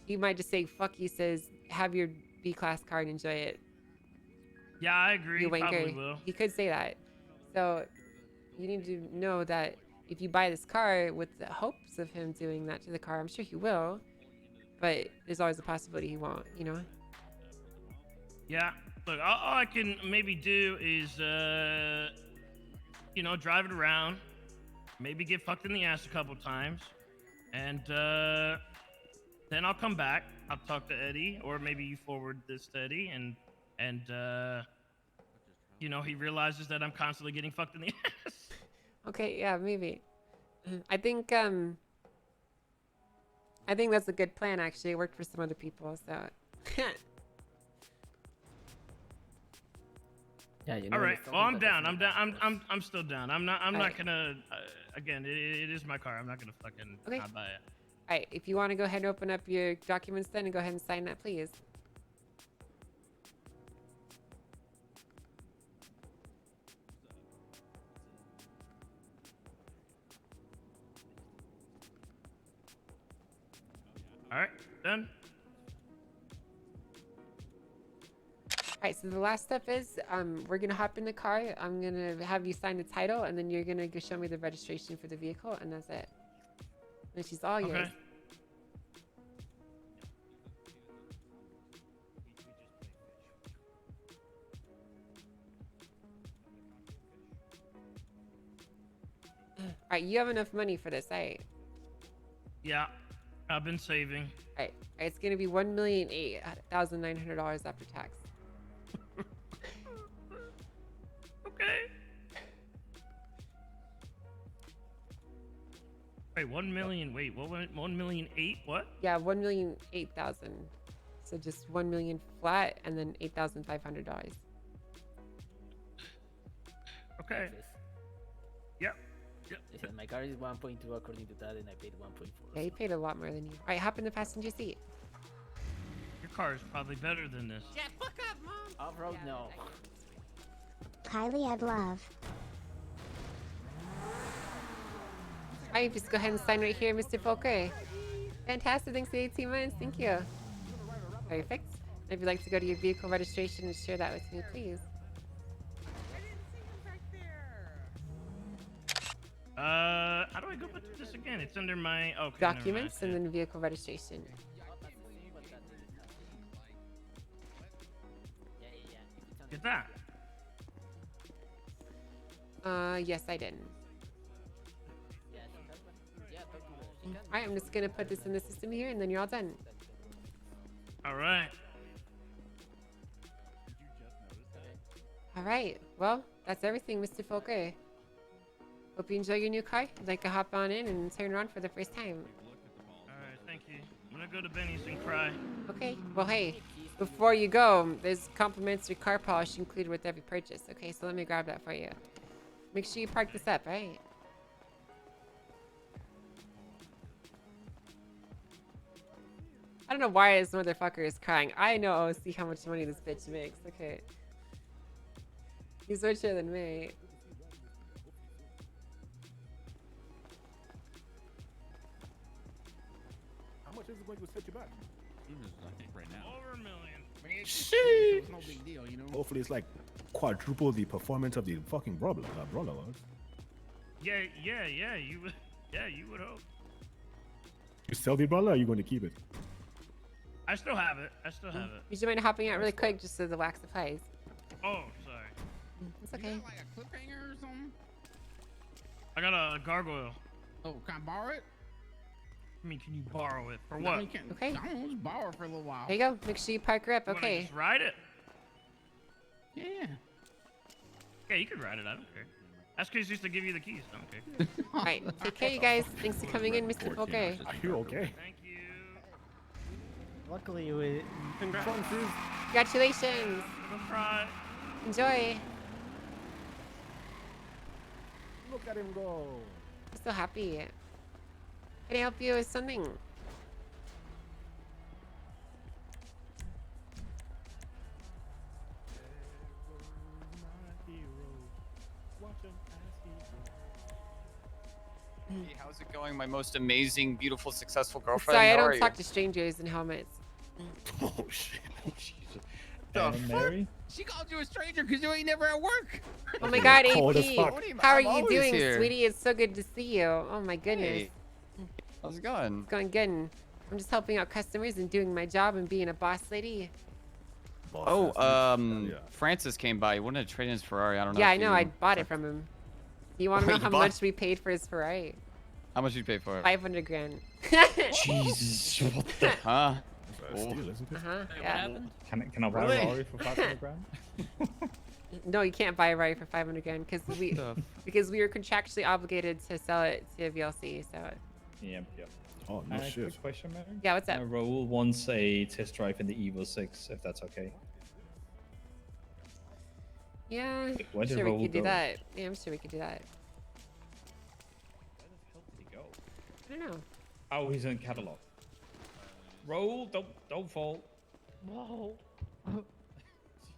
He might just say, "Fuck you," says, "Have your B-class car and enjoy it." Yeah, I agree. You Probably wanker. will. He could say that. So you need to know that if you buy this car with the hopes of him doing that to the car, I'm sure he will. But there's always a possibility he won't, you know? Yeah. Look, all I can maybe do is, you know, drive it around, maybe get fucked in the ass a couple times, and then I'll come back. I'll talk to Eddie, or maybe you forward this to Eddie, and you know, he realizes that I'm constantly getting fucked in the ass. Okay, yeah, maybe. I think that's a good plan. Actually, it worked for some other people. So. Yeah, you know. All right. it's Well, I'm something down. that I'm down. I'm still down. I'm not Alright. gonna. Again, it is my car. I'm not gonna fucking Okay. not buy it. All right, if you want to go ahead and open up your documents then and go ahead and sign that, please. All right. Done. All right, so the last step is we're going to hop in the car. I'm going to have you sign the title, and then you're going to go show me the registration for the vehicle, and that's it. And she's all yours. Okay. All right, you have enough money for this, right? Yeah. I've been saving. All right, it's going to be $1,008,900 after tax. Okay. Wait, 1 million. Wait, what? 1,000,008. What? Yeah, 1,008,000. So just 1 million flat, and then $8,500. Okay. Yep. Yep. Listen, my car is 1.2 according to that, and I paid 1.4. Yeah, he paid a lot more than you. All right, hop in the passenger seat. Your car is probably better than this. Yeah, fuck up, mom. Off-road, no. Kylie, I'd love. All right, just go ahead and sign right here, Mr. Folker. Fantastic. Thanks for the 18 months. Thank you. Perfect. If you'd like to go to your vehicle registration and share that with me, please. How do I go put this again? It's under my okay. never mind. Documents and then vehicle registration. Get that. Yes, I did. All right, I'm just gonna put this in the system here, and then you're all done. All right. All right. Well, that's everything, Mr. Folker. Hope you enjoy your new car. I'd like to hop on in and turn around for the first time. All right. Thank you. I'm gonna go to Benny's and cry. Okay. Well, hey, before you go, there's complimentary car polish included with every purchase. Okay, so let me grab that for you. Make sure you park this up, right? I don't know why this motherfucker is crying. I know. See how much money this bitch makes. Okay. He's richer than me. How much is it going to set you back? I think right now. Over $1 million. It's no big deal, you know. Hopefully, it's like quadruple the performance of the fucking brawler. Was. Yeah. You would. Yeah, you would hope. You sell the brawler, or are you going to keep it? I still have it. Would you mind hopping out really quick just so the wax applies? Oh, sorry. It's okay. You got like a clip hanger or something? I got a gargoyle. Oh, can I borrow it? I mean, can you borrow it for No, what? you can't. Okay. I don't know, just borrow it for a little while. There you go. Make sure you park her up. You wanna Okay. Just ride it. Yeah. Yeah, you could ride it. I don't care. That's because used to give you the keys. I don't care. All right. Take care, you guys. Thanks for coming in, Mr. Folker. Are you okay? Thank you. Luckily, we. Congratulations. Don't cry. Enjoy. Look at him go. I'm so happy. Can I help you with something? Hey, how's it going, my most amazing, beautiful, successful girlfriend? Sorry, I How are don't you? talk to strangers in helmets. Oh shit. Oh, Jesus. the And fuck? Mary? She called you a stranger because you ain't never at work. Oh my God, Cold as AP. fuck. What do you mean? How are I'm you always doing, here. sweetie? It's so good to see you. Oh my goodness. Hey. How's it going? It's going good. I'm just helping out customers and doing my job and being a boss lady. Francis came by. He wanted to trade in his Ferrari. I don't know. Yeah, if I know. you- I bought it from him. You want to Wait, know you how bought- much we paid for his Ferrari? How much did you pay for it? 500 grand. Jesus. What the? Huh? Uh-huh. Yeah. Can I buy Really? a Rari for 500 grand? No, you can't buy a Rari for 500 grand because we were contractually obligated to sell it to VLC. So Yep. Oh, no shit. Quick question, Mary. Yeah, what's up? Raul wants a test drive in the Evo 6, if that's okay. yeah, Where I'm did sure we Raoul could do go? that. Yeah, I'm sure we could do that. I don't know. Oh, he's in catalog. Raul, don't fall. Whoa.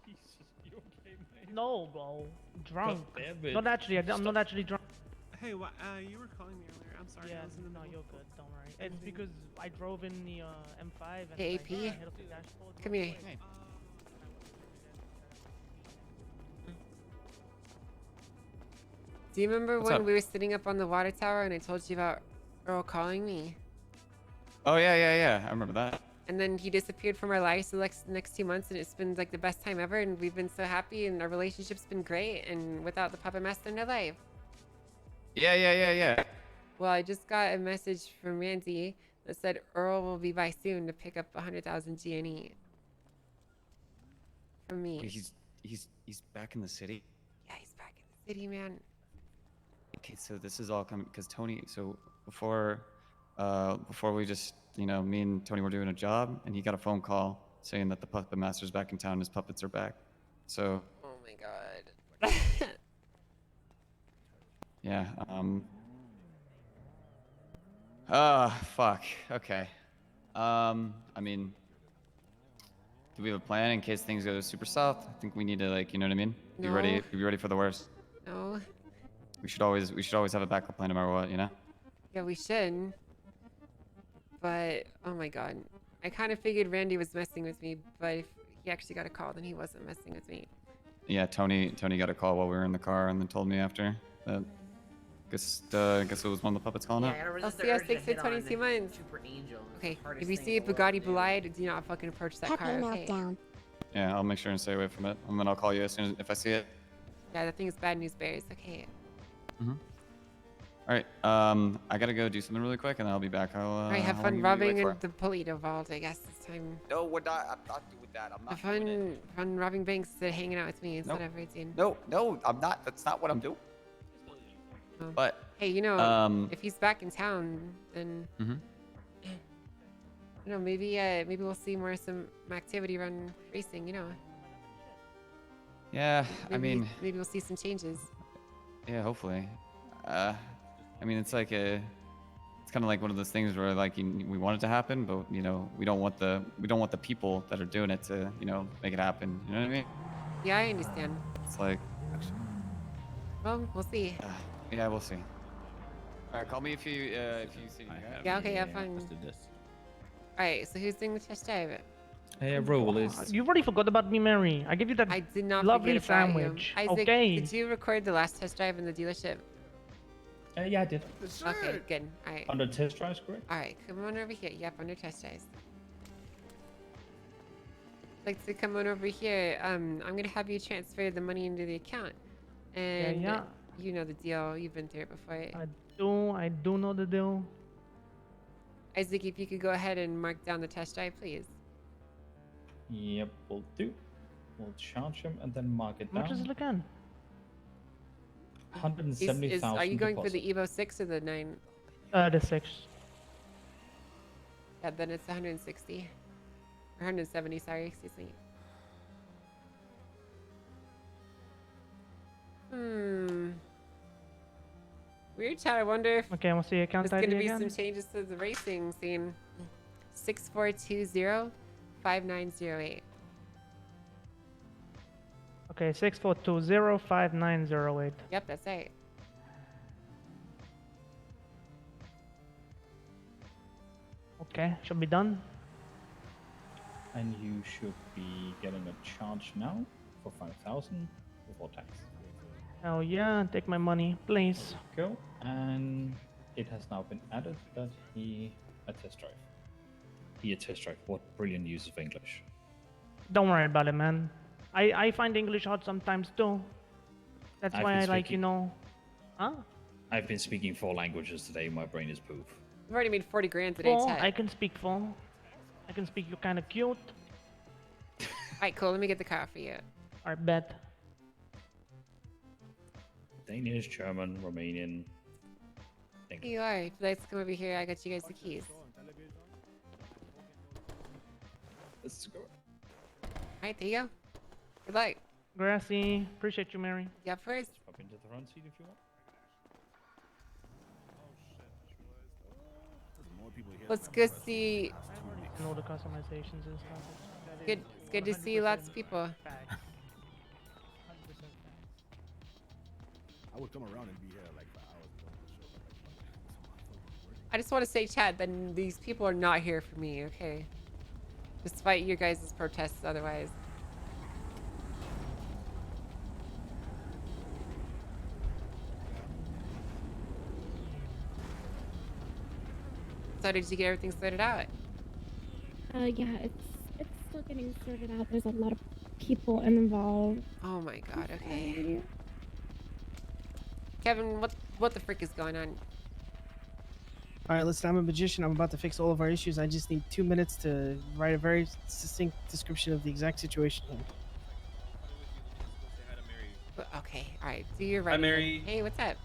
Jesus, you okay, mate? No, bro. Drunk. God damn it. Not actually. I'm not actually drunk. Hey, you were calling me earlier. I'm sorry. Yeah, I was in the no, middle you're of- good. Don't worry. It's because I drove in the M5 and Hey, I AP. hit up the dashboard. Come here. Do you remember What's when up? we were sitting up on the water tower and I told you about Earl calling me? Oh yeah. I remember that. And then he disappeared from our lives the next 2 months, and it's been like the best time ever, and we've been so happy, and our relationship's been great, and without the puppet master in our life. Yeah. Well, I just got a message from Randy that said Earl will be by soon to pick up 100,000 GNE from me. Wait, he's back in the city. Yeah, he's back in the city, man. Okay, so this is all coming because Tony. So before we just me and Tony were doing a job, and he got a phone call saying that the puppet master's back in town. And his puppets are back. So Oh my god. yeah. Fuck. Okay. I mean, do we have a plan in case things go super south? I think we need to you know what I mean? Be ready. Be ready for the worst. No. We should always have a backup plan no matter what, you know? Yeah, we should. But, oh my god. I kind of figured Randy was messing with me, but if he actually got a call, then he wasn't messing with me. Yeah, Tony got a call while we were in the car and then told me after that. Guess it was one of the puppets calling out. I'll see you 6 to 22 months. Okay, if you see a Bugatti Blide, do not fucking approach that Pepe car, okay? meltdown. Yeah, I'll make sure and stay away from it, and then I'll call you as soon as if I see it. Yeah, that thing is bad news bears, okay. All right. I gotta go do something really quick, and then I'll be back. Alright, have how fun long will you robbing wait in the Polito vault, I guess, this time. No, we're not. I'm not doing that. I'm not. Have fun robbing banks and hanging out with me instead Nope. of routine. No, I'm not. That's not what I'm doing. Oh. But Hey, you know, if he's back in town, then Mhm. you know, maybe we'll see some activity around racing. You know, yeah, I mean, maybe we'll see some changes. yeah, hopefully. I mean, it's like it's kind of like one of those things where we want it to happen, but we don't want the people that are doing it to make it happen. You know what I mean? Yeah, I understand. It's like, Well, we'll see. yeah, we'll see. All right, call me if you see. Yeah, okay, have fun. All right, so who's doing the test drive? Hey, Raul is. You already forgot about me, Mary. I gave you that I did not lovely forget about sandwich. you. Isaac, Okay. did you record the last test drive in the dealership? Yeah, I did. Okay, good. All right. Under test drives, correct? All right, come on over here. Yep, under test drives. Like to come on over here. I'm gonna have you transfer the money into the account, and yeah. you know the deal. You've been through it before. I do know the deal. Isaac, if you could go ahead and mark down the test drive, please. Yep, we'll do. We'll charge him and then mark it How much down. is it again? 170,000. Are you going for the Evo 6 or the 9? The 6. Yeah, then it's 160. Or 170, sorry, excuse me. Weird chat, I wonder if Okay, what's the account there's ID gonna be again? some changes to the racing scene. 6420-5908. Okay, 64205908. Yep, that's right. Okay, should be done. and you should be getting a charge now for 5,000 before tax. Oh yeah, take my money, please. Go. And it has now been added that he a test drive. He a test drive. What brilliant use of English. Don't worry about it, man. I find English hard sometimes too. That's I've why I been like, you speaking- know. Huh? I've been speaking 4 languages today. My brain is poof. I've already made 40 grand today, Full, Ted. I can speak full. I can speak. You're kind of cute. Alright, cool. Let me get the car for you. I bet. Danish, German, Romanian. Here you are. If you'd like to come over here, I got you guys the keys. Let's go. Alright, there you go. Good luck. Grassy. Appreciate you, Mary. Yeah, first. Hop into the front seat if you want. Let's go see. And all the customizations and stuff. Good. It's good to see lots of people. I would come around and be here like for hours. I just want to say, Chad, that these people are not here for me, okay? Despite your guys' protests otherwise. So did you get everything sorted out? Yeah, it's still getting sorted out. There's a lot of people involved. Oh my god, okay. Kevin, what the frick is going on? All right, listen. I'm a magician. I'm about to fix all of our issues. I just need 2 minutes to write a very succinct description of the exact situation. Okay, alright, do your writing. Mary. Hey, what's up?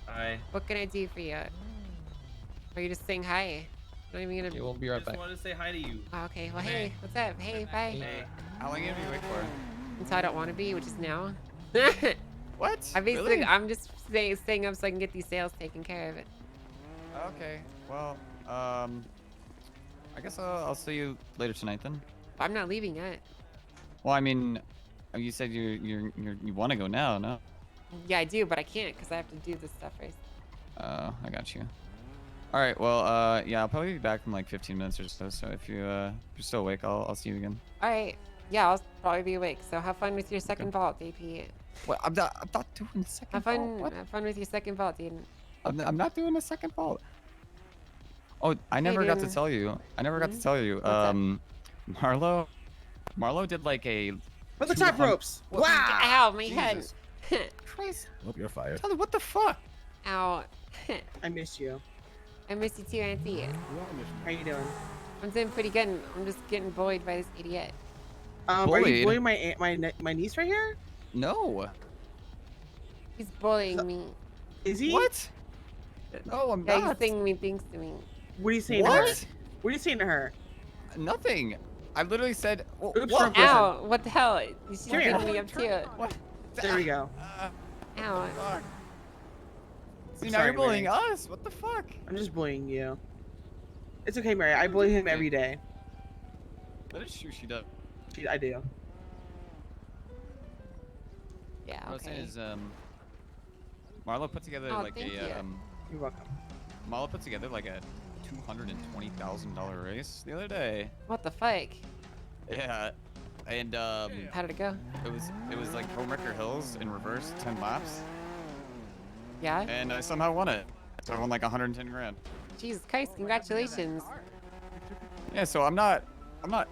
Hi. What can I do for you? Are you just saying hi? Not even gonna. Yeah, we'll be right back. I just wanted to say hi to you. Oh, okay, well, hey, what's up? Hey, bye. Hey. How long have you wait for? Until I don't want to be, which is now. What? I'm basically, Really? I'm just staying up so I can get these sales taken care of. It. Okay. Well, I guess I'll see you later tonight then. I'm not leaving yet. Well, I mean, you said you want to go now, no? Yeah, I do, but I can't because I have to do this stuff first. I got you. All right. Well, yeah, I'll probably be back in like 15 minutes or so. So if you're still awake, I'll see you again. All right. Yeah, I'll probably be awake. So have fun with your second vault, AP. What? I'm not doing the second Have fun. vault. What? Have fun with your second vault, dude. I'm not doing the second vault. Oh, I never got to dude. tell you. I never got to tell you. Marlo did like a. Put the top 200 ropes. Wow. Ow, my head. Jesus. Christ. Oh, you're fired. Tyler, what the fuck? Ow. I miss you. I miss you too, Auntie. How you doing? I'm doing pretty good. I'm just getting bullied by this idiot. Are Bullied? you bullying my niece right here? No. He's bullying me. Is he? What? No, I'm Yeah, not. he's saying mean things to me. What are you saying to her? What? What are you saying to her? Nothing. I literally said. Oops, what? wrong person. Ow, what the hell? She's Come here. beating me up too. What? There we go. Ow. See, now Sorry, you're bullying Mary. us. What the fuck? I'm just bullying you. It's okay, Mary. I bully him every day. That is true. She does. I do. Yeah, What I was saying okay. is, Marlo put together Oh, like thank you. You're welcome. Marlo put together like a $220,000 race the other day. What the fuck? Yeah, and How did it go? it was like Homewrecker Hills in reverse, 10 laps, Yeah? and I somehow won it. So I won like 110 grand. Jesus Christ, congratulations. Yeah, so I'm not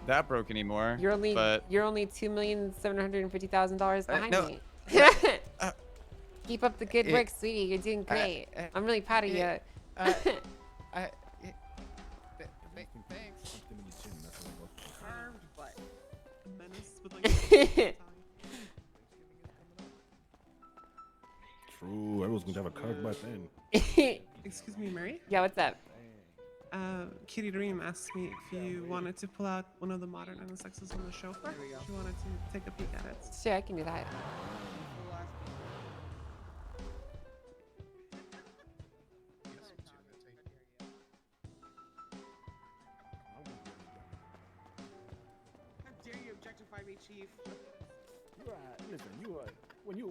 that broke anymore. You're only but $2,750,000 behind no, me. Keep up the good it- work, sweetie. You're doing great. I'm really proud of you. Thanks. Carved butt. A menace with like. True. Everyone's going to have a curved butt then. Excuse me, Mary. Yeah, what's up? Kitty Dream asked me if you wanted to pull out one of the modern NSXs on the chauffeur. She wanted to take a peek at it. Sure, I can do that. How dare you objectify me, Chief? Listen,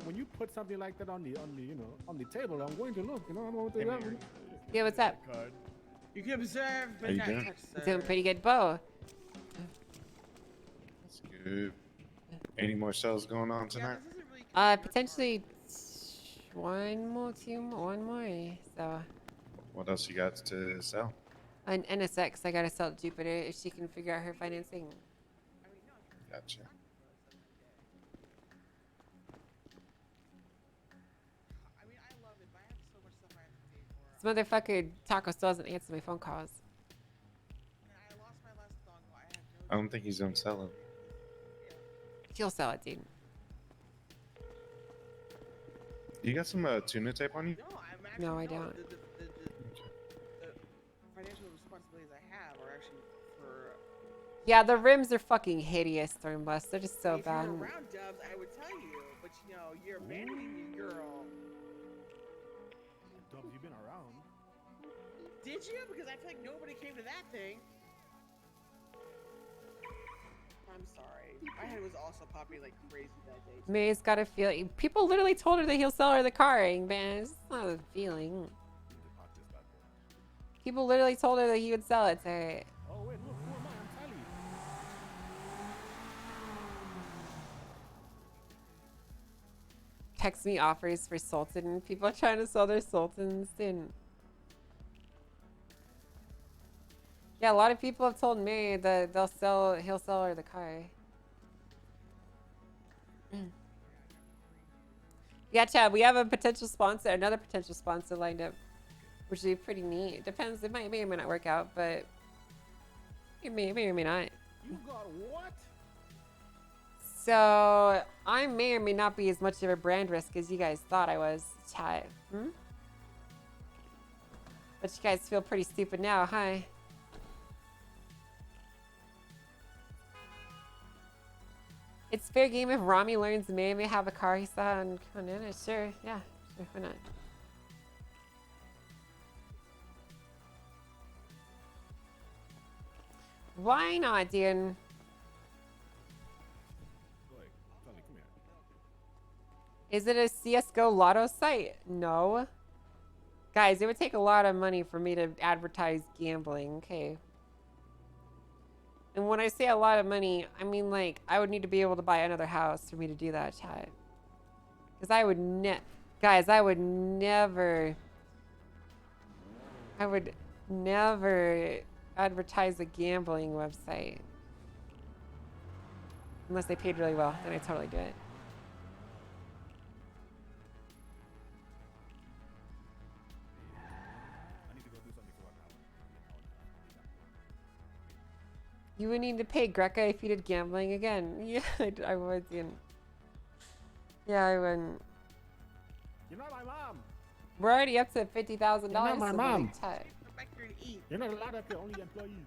when you put something like that on the table, I'm going to look. I'm going to look. Yeah, what's up? You can observe, How but you not doing? touch, sir. Doing pretty good, Bo. Any more sales going on tonight? Potentially one more, one more. So What else you got to sell? an NSX, I gotta sell to Jupiter if she can figure out her financing. Gotcha. This motherfucker Taco still doesn't answer my phone calls. I don't think he's gonna sell it. He'll sell it, dude. You got some tuna tape on you? No, I don't. The financial responsibilities I have are actually for. Yeah, the rims are fucking hideous, Stormblast. They're just so If bad. you were around Dubs, I would tell you, but you know, you're abandoning your girl. Dubs, you've been around. Did you? Because I feel like nobody came to that thing. I'm sorry. My head was also popping like crazy that day. May's got a feeling. People literally told her that he'll sell her the car, man. It's not a feeling. People literally told her that he would sell it to her. Oh wait, look, who am I? I'm Tally. Text me offers for Sultan. People are trying to sell their Sultans, and yeah, a lot of people have told May that he'll sell her the car. Yeah, Chad, we have a potential sponsor, another potential sponsor lined up, which would be pretty neat. Depends, it may or may not work out, but it may or may not. You got what? So I may or may not be as much of a brand risk as you guys thought I was, Chad. But you guys feel pretty stupid now, huh? It's fair game if Rami learns May have a car he saw on Canada. Sure, yeah, sure, why not? Why not, Dean? Tally, come here. Is it a CSGO lotto site? No. Guys, it would take a lot of money for me to advertise gambling, okay? And when I say a lot of money, I mean like I would need to be able to buy another house for me to do that, chat. Because I would guys, I would never advertise a gambling website. Unless they paid really well, then I'd totally do it. You would need to pay Greca if you did gambling again. Yeah, I would. Yeah, I wouldn't. You're not my mom. We're already up to $50,000. You're not my mom. Come back here to eat. You're not allowed up here, only employees.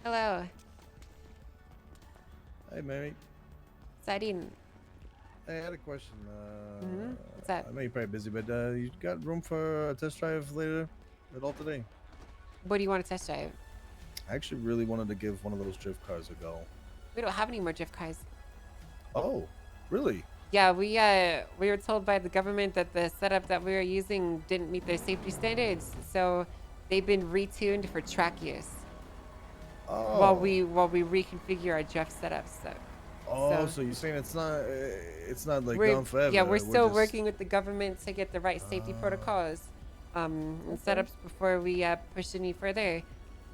Hello. Hey, Mary. Sadine. Hey, I had a question. What's that? I know you're probably busy, but you got room for a test drive later at all today? What do you want to test drive? I actually really wanted to give one of those drift cars a go. We don't have any more drift cars. Oh, really? Yeah, we were told by the government that the setup that we were using didn't meet their safety standards, so they've been retuned for track use. Oh. While we reconfigure our drift setups. So you're saying it's not like We're- gone forever? Yeah, we're still just- working with the government to get the right safety protocols and setups before we push any further.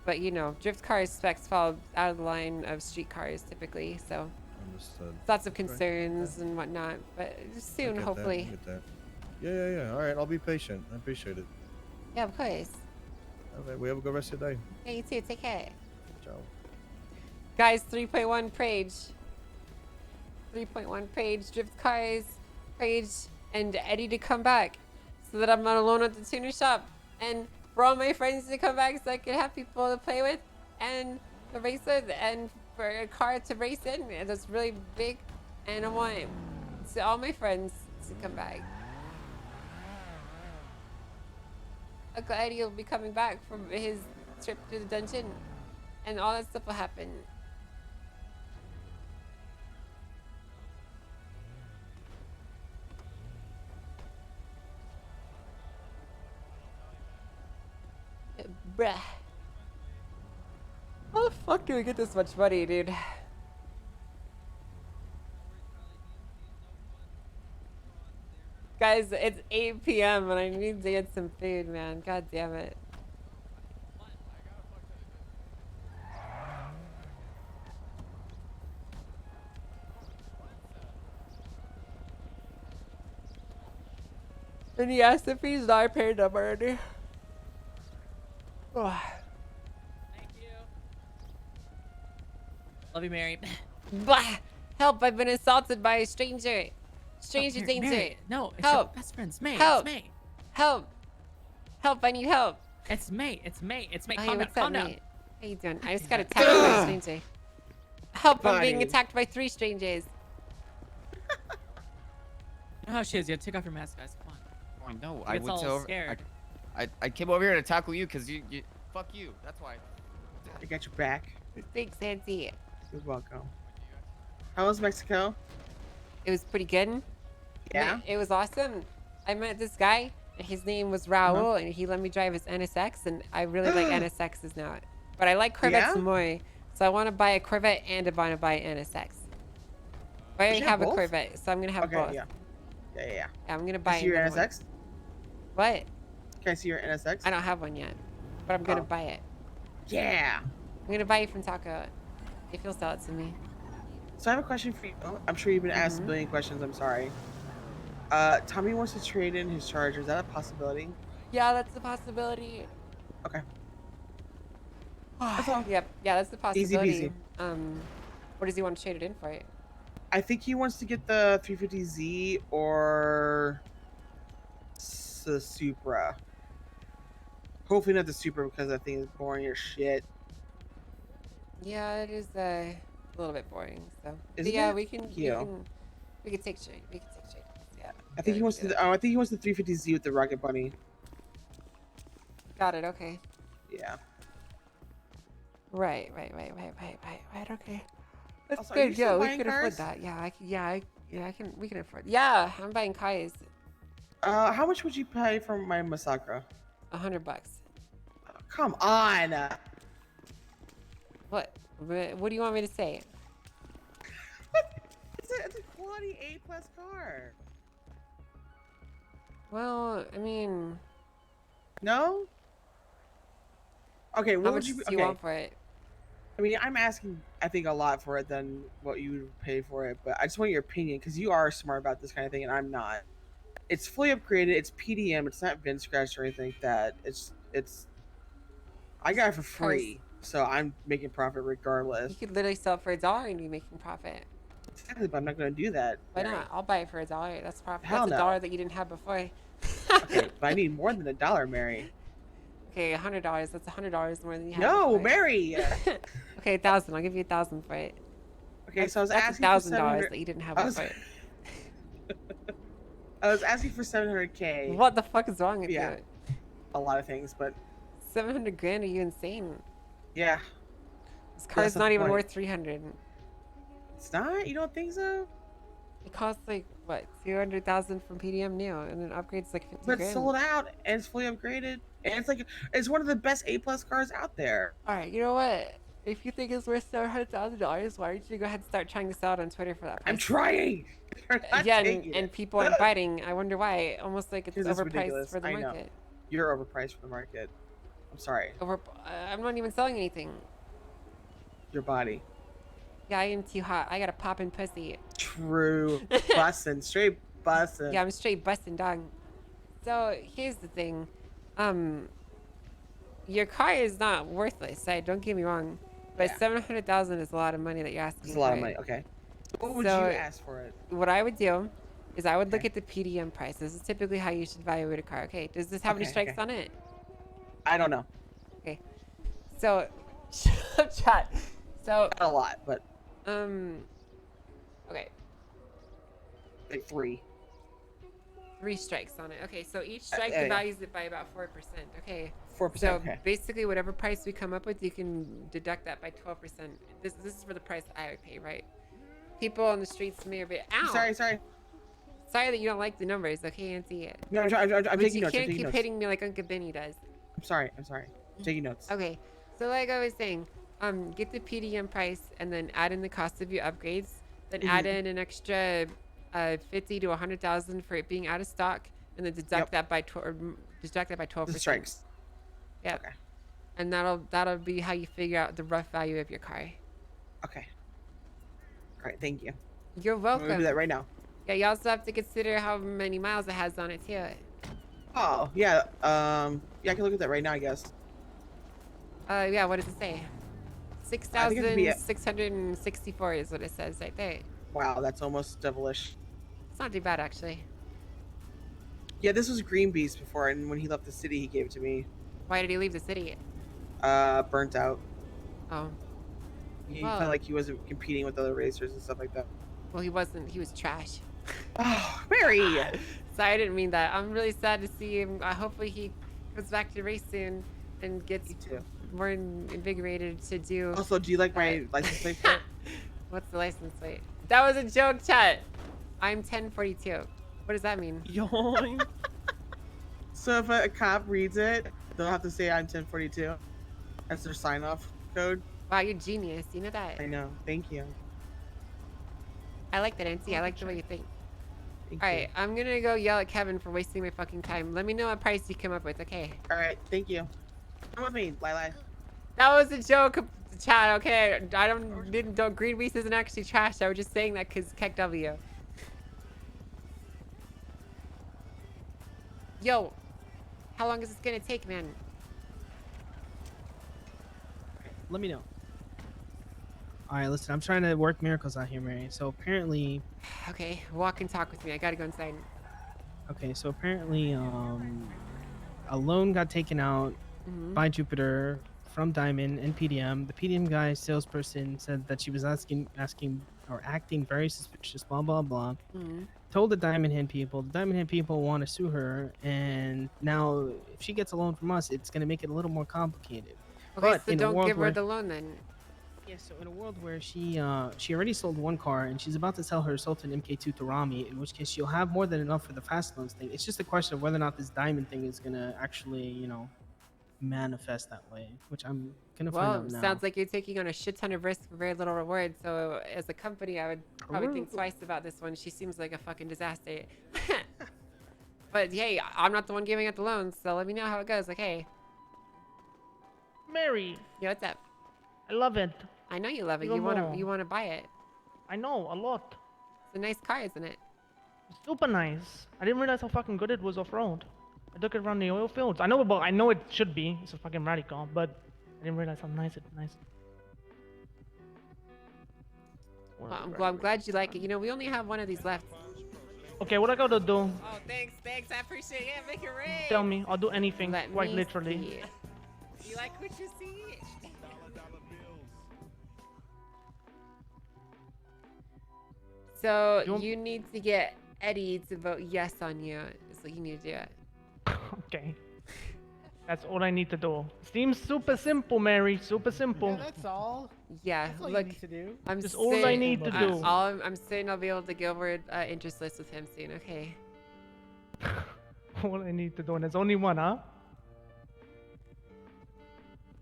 But you know, drift cars specs fall out of the line of street cars typically, so Understood. lots of Okay. concerns and whatnot. But I soon, get that, I hopefully. get that. Yeah. All right, I'll be patient. I appreciate it. Yeah, of course. All right, we have a good rest of your day. Yeah, you too. Take care. Ciao. Guys, 3.1 Prage. 3.1 Prage, drift cars, Prage, and Eddie to come back so that I'm not alone at the tuner shop. And for all my friends to come back so I can have people to play with and to race with and for a car to race in. And it's really big. And I want all my friends to come back. Uncle Eddie will be coming back from his trip to the dungeon. And all that stuff will happen. Bruh. How the fuck do we get this much money, dude? Guys, it's 8 p.m. and I need to get some food, man. God damn it. And he asked if he's not paid up already. Oh. Love you, Mary. Blah! Help! I've been assaulted by a stranger. Stranger Mary, danger. Mary, no, it's help! your best friend's May. Help! It's May. Help! Help! I need help. It's May. It's May. It's May. Hey, Calm down. what's up, Calm down. mate? How you doing? I just got attacked by a stranger. Help! I'm being Buddy. attacked by 3 strangers. You know how she is. You have to take off your mask, guys. Come on. I know. She I gets went all to over. scared. I came over here to tackle you because you. Fuck you. That's why. I got your back. Thanks, Auntie. You're welcome. How was Mexico? It was pretty good. Yeah? It was awesome. I met this guy, and his name was Raul, and he let me drive his NSX, and I really like NSXs now. But I like Corvettes Yeah? more, so I want to buy a Corvette and I want to buy an NSX. I already you have have a both? Corvette, so I'm gonna have Okay, both. yeah. Yeah. I'm gonna Can buy I see your another one. NSX? What? Can I see your NSX? I don't have one yet, but I'm gonna Oh. buy it. Yeah. I'm gonna buy it from Taco. If you'll sell it to me. So I have a question for you. I'm sure you've been asked a billion questions. I'm sorry. Tommy wants to trade in his Charger. Is that a possibility? Yeah, that's a possibility. Okay. Yep. Yeah, that's the Easy possibility. peasy. What does he want to trade it in for? It? I think he wants to get the 350Z or the Supra. Hopefully not the Supra because that thing is boring as shit. Yeah, it is a little bit boring. So, but Isn't yeah, it? we can Yeah. take straight. We can take straight. Yeah. I think he wants to. I think he wants the 350Z with the Rocket Bunny. Got it. Okay. Yeah. Right. Okay. That's Also, are you good. still Yeah, we buying can afford cars? that. Yeah, I can. Yeah, I can. We can afford. Yeah, I'm buying Kai's. How much would you pay for my Masakra? $100. Come on. What? What do you want me to say? It's a quality A+ car. Well, I mean, No. Okay, how what much would you? do Okay. you want for it? I mean, I'm asking, I think, a lot for it than what you would pay for it, but I just want your opinion because you are smart about this kind of thing, and I'm not. It's fully upgraded. It's PDM. It's not VIN scratched or anything like that. It's. I got it for free, so I'm making profit regardless. You could literally sell it for $1 and be making profit. Exactly, but I'm not going to do that. Why Mary. not? I'll buy it for $1. That's profit. Hell That's no. $1 that you didn't have before. Okay, but I need more than $1, Mary. Okay, $100. That's $100 more than you have. No, before. Mary. Okay, 1,000. I'll give you 1,000 for it. Okay, so I was That's asking for $1,000 $700 that you didn't have I was- before. I was asking for 700K. What the fuck is wrong with Yeah. you? A lot of things, but 700 grand? Are you insane? yeah. This car's That's the not even point. worth 300. It's not? You don't think so? It costs like what, 200,000 from PDM new, and then upgrades like 50 But grand. it's sold out and it's fully upgraded, and it's one of the best A+ cars out there. All right, you know what? If you think it's worth $700,000, why don't you go ahead and start trying to sell it on Twitter for that price? I'm trying. You're not Yeah, taking and it. people aren't biting. I wonder why. Almost like it's 'Cause overpriced ridiculous. for the I know. market. You're overpriced for the market. I'm sorry. I'm not even selling anything. Your body. Yeah, I am too hot. I got a poppin' pussy. True. Bussin'. Straight bussin'. Yeah, I'm straight busting, dog. So here's the thing. Your car is not worthless. Don't get me wrong, but 700,000 is a lot of money that you're asking. It's a lot for of it. money. Okay. What would So, you ask for it? What I would do is I would look at the PDM price. This is typically how you should evaluate a car. Okay, does this have any Okay, strikes okay. on it? I don't know. Okay, so shut up, chat. So Not a lot, but okay, like 3. 3 strikes on it. Okay, so each strike yeah. values it by about 4%. Okay. 4%, So okay. basically, whatever price we come up with, you can deduct that by 12%. This is for the price I would pay, right? People on the streets may be. Ow! Sorry. Sorry that you don't like the numbers, okay, Auntie? No, I'm But taking you notes. I'm can't taking keep notes. hitting me like Uncle Benny does. I'm sorry. Taking notes. Okay, so like I was saying, get the PDM price and then add in the cost of your upgrades. Then add in an extra 50 to 100,000 for it being out of stock, and then deduct that by 12%. The strikes. Yeah. Okay. And that'll be how you figure out the rough value of your car. Okay. All right. Thank you. You're I'm welcome. gonna do that right now. Yeah, you also have to consider how many miles it has on it too. Oh yeah. Yeah, I can look at that right now, I guess. Yeah, what does it say? I think it could be 6,664 is what it says right there. Wow, that's almost devilish. It's not too bad actually. Yeah, this was Green Beast before, and when he left the city, he gave it to me. Why did he leave the city? Burnt out. Oh. He Well- felt like he wasn't competing with other racers and stuff like that. Well, he wasn't. He was trash. Oh, Mary! Sorry, I didn't mean that. I'm really sad to see him. Hopefully he goes back to race soon and gets more invigorated to do. Also, do you like my license plate? for it? What's the license plate? That was a joke, chat. I'm 1042. What does that mean? Yoink. So if a cop reads it, they'll have to say I'm 1042. That's their sign-off code. Wow, you're genius. You know that. I know. Thank you. I like that, Nancy. I like the way you think. Thank All right, I'm gonna go yell at Kevin for wasting my fucking time. Let me know what price you come up with, okay? All right. Thank you. Come with me, Lila. That was a joke, chat. Okay, I don't. Green Beast isn't actually trash. I was just saying that because Keck W. Yo, how long is this gonna take, man? Let me know. All right, listen, I'm trying to work miracles out here, Mary. So apparently, Okay, walk and talk with me. I gotta go inside. okay, so apparently, a loan got taken out Mhm. by Jupiter from Diamond and PDM. The PDM guy salesperson said that she was asking or acting very suspicious, blah blah blah. Mhm. Told the Diamond Hand people. The Diamond Hand people want to sue her, and now if she gets a loan from us, it's gonna make it a little more complicated. Okay, But so in a don't world give her where- the loan then. Yeah, so in a world where she already sold one car and she's about to sell her Sultan MK2 to Rami, in which case she'll have more than enough for the fast loans thing. It's just a question of whether or not this diamond thing is gonna actually, manifest that way, which I'm gonna find Well, out now. sounds like you're taking on a shit ton of risk for very little reward. So as a company, I would probably think twice about this one. She seems like a fucking disaster. But hey, I'm not the one giving out the loans, so let me know how it goes. Okay. Mary, Yeah, what's up? I love it. I know you love it. Even You wanna more. buy it. I know, a lot. It's a nice car, isn't it? Super nice. I didn't realize how fucking good it was off-road. I took it around the oil fields. I know it should be. It's a fucking radical, but I didn't realize how nice it nice. Well, I'm glad you like it. You know, we only have one of these left. Okay, what I gotta do? Oh, thanks. I appreciate it. Yeah, make it rain. Tell me. I'll do anything, Let quite me literally. see. You like what you see? So you need to get Eddie to vote yes on you. Is what you need to do. It. Okay. That's all I need to do. Seems super simple, Mary. Super simple. Yeah, that's all. Yeah, That's all you look, need to do. I'm That's all I need to do. I'm certain I'll be able to go over interest list with him soon. Okay. All I need to do, and there's only one, huh?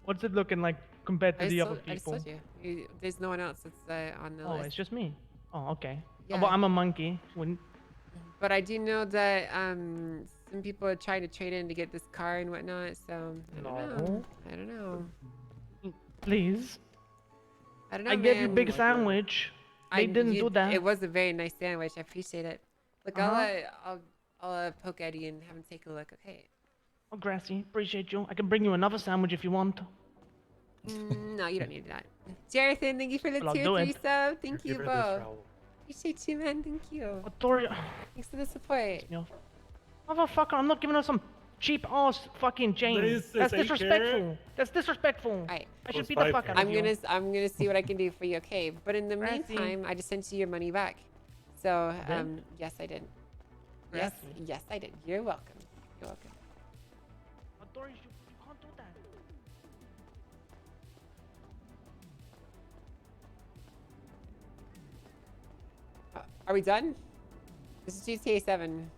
What's it looking like compared to the other I just people? told you. There's no one else that's on the Oh, list. it's just me. Oh, okay. Yeah. Well, I'm a monkey. Wouldn't. But I do know that some people are trying to trade in to get this car and whatnot. So I don't know. No. I don't know. Please. I don't know. I gave you man. big sandwich. They didn't do that. It was a very nice sandwich. I appreciate it. Look, Uh-huh. I'll poke Eddie and have him take a look. Okay. Oh, Grassy, appreciate you. I can bring you another sandwich if you want. No, you don't need that. Jonathan, thank you for the Well, I'll tier do 3 it. sub. Thank you Give her this both. trowel. Appreciate you, man. Thank you. Victoria. Thanks for the support. Motherfucker, I'm not giving her some cheap ass fucking chain. This That's is a disrespectful. carrot. That's disrespectful. Alright. I should beat the fuck out of you. I'm gonna see what I can do for you. Okay. But in the Grassy. meantime, I just sent you your money back. So Did? yes, I did. Grassy. Yes, I did. You're welcome. You're welcome. Victoria, you can't do that. Are we done? This is GTA 7.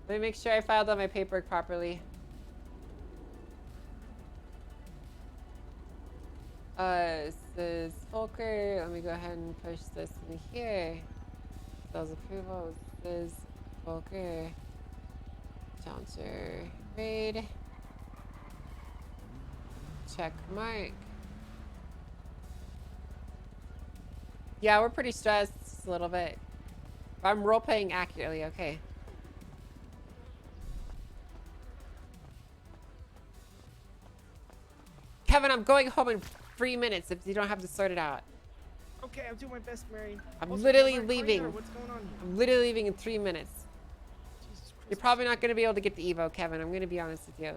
Let me make sure I filed out my paperwork properly. This is Volker. Let me go ahead and push this in here. Those approvals. This is Volker. Challenger raid. Check mark. Yeah, we're pretty stressed just a little bit. I'm role playing accurately, okay. Kevin, I'm going home in 3 minutes if you don't have to sort it out. Okay, I'm doing my best, Mary. I'm Also, literally Mark, Mark, leaving. What's going on here? I'm literally leaving in 3 minutes. You're probably not going to be able to get the Evo, Kevin. I'm going to be honest with you.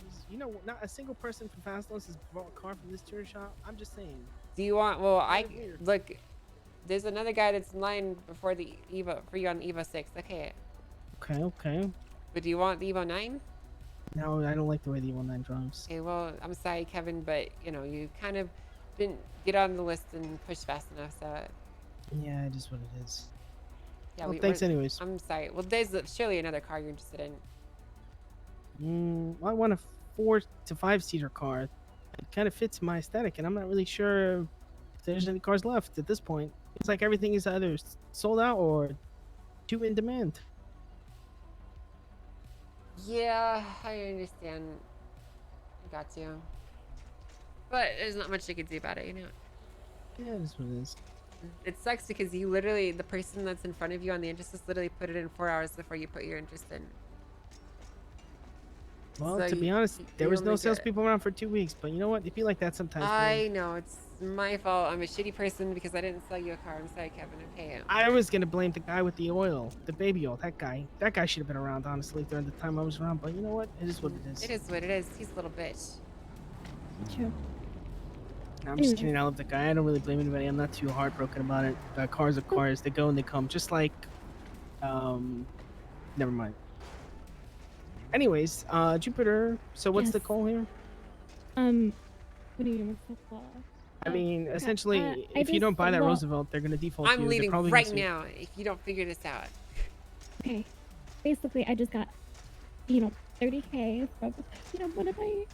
Jesus, you know, not a single person from Fastloss has bought a car from this tour shop. I'm just saying. Do you want, well, Weird. look, there's another guy that's in line before the Evo, for you on Evo 6. Okay. Okay. But do you want the Evo 9? No, I don't like the way the 1.9 drives. Okay, well, I'm sorry, Kevin, but, you know, you kind of didn't get on the list and push fast enough, so... Yeah, it is what it is. Yeah, Well, thanks we're- anyways. I'm sorry. Well, there's surely another car you're interested in. I want a 4 to 5 seater car. It kind of fits my aesthetic, and I'm not really sure if there's any cars left at this point. It's like everything is either sold out or too in demand. Yeah, I understand. I got you. But there's not much you could do about it, you know? Yeah, it is what it is. It sucks because you literally, the person that's in front of you on the interest list literally put it in 4 hours before you put your interest in. Well, So to be you- honest, there you was only no get- salespeople around for 2 weeks, but you know what? It'd be like that sometimes. man. I know, it's my fault. I'm a shitty person because I didn't sell you a car. I'm sorry, Kevin. Okay. I was gonna blame the guy with the oil, the baby oil. That guy should have been around, honestly, during the time I was around. But you know what? It is what it is. It is what it is. He's a little bitch. True. I'm just Anyway. kidding. I love the guy. I don't really blame anybody. I'm not too heartbroken about it. Cars are cars. They go and they come. Just like, never mind. Anyways, Jupiter. So what's the Yes. call here? What do you mean? What's the call? I mean, essentially, I if you don't just- buy that well- Roosevelt, they're gonna default to you. I'm They're leaving probably right gonna sue- now if you don't figure this out. Okay. Basically, I just got, 30K from, one of my.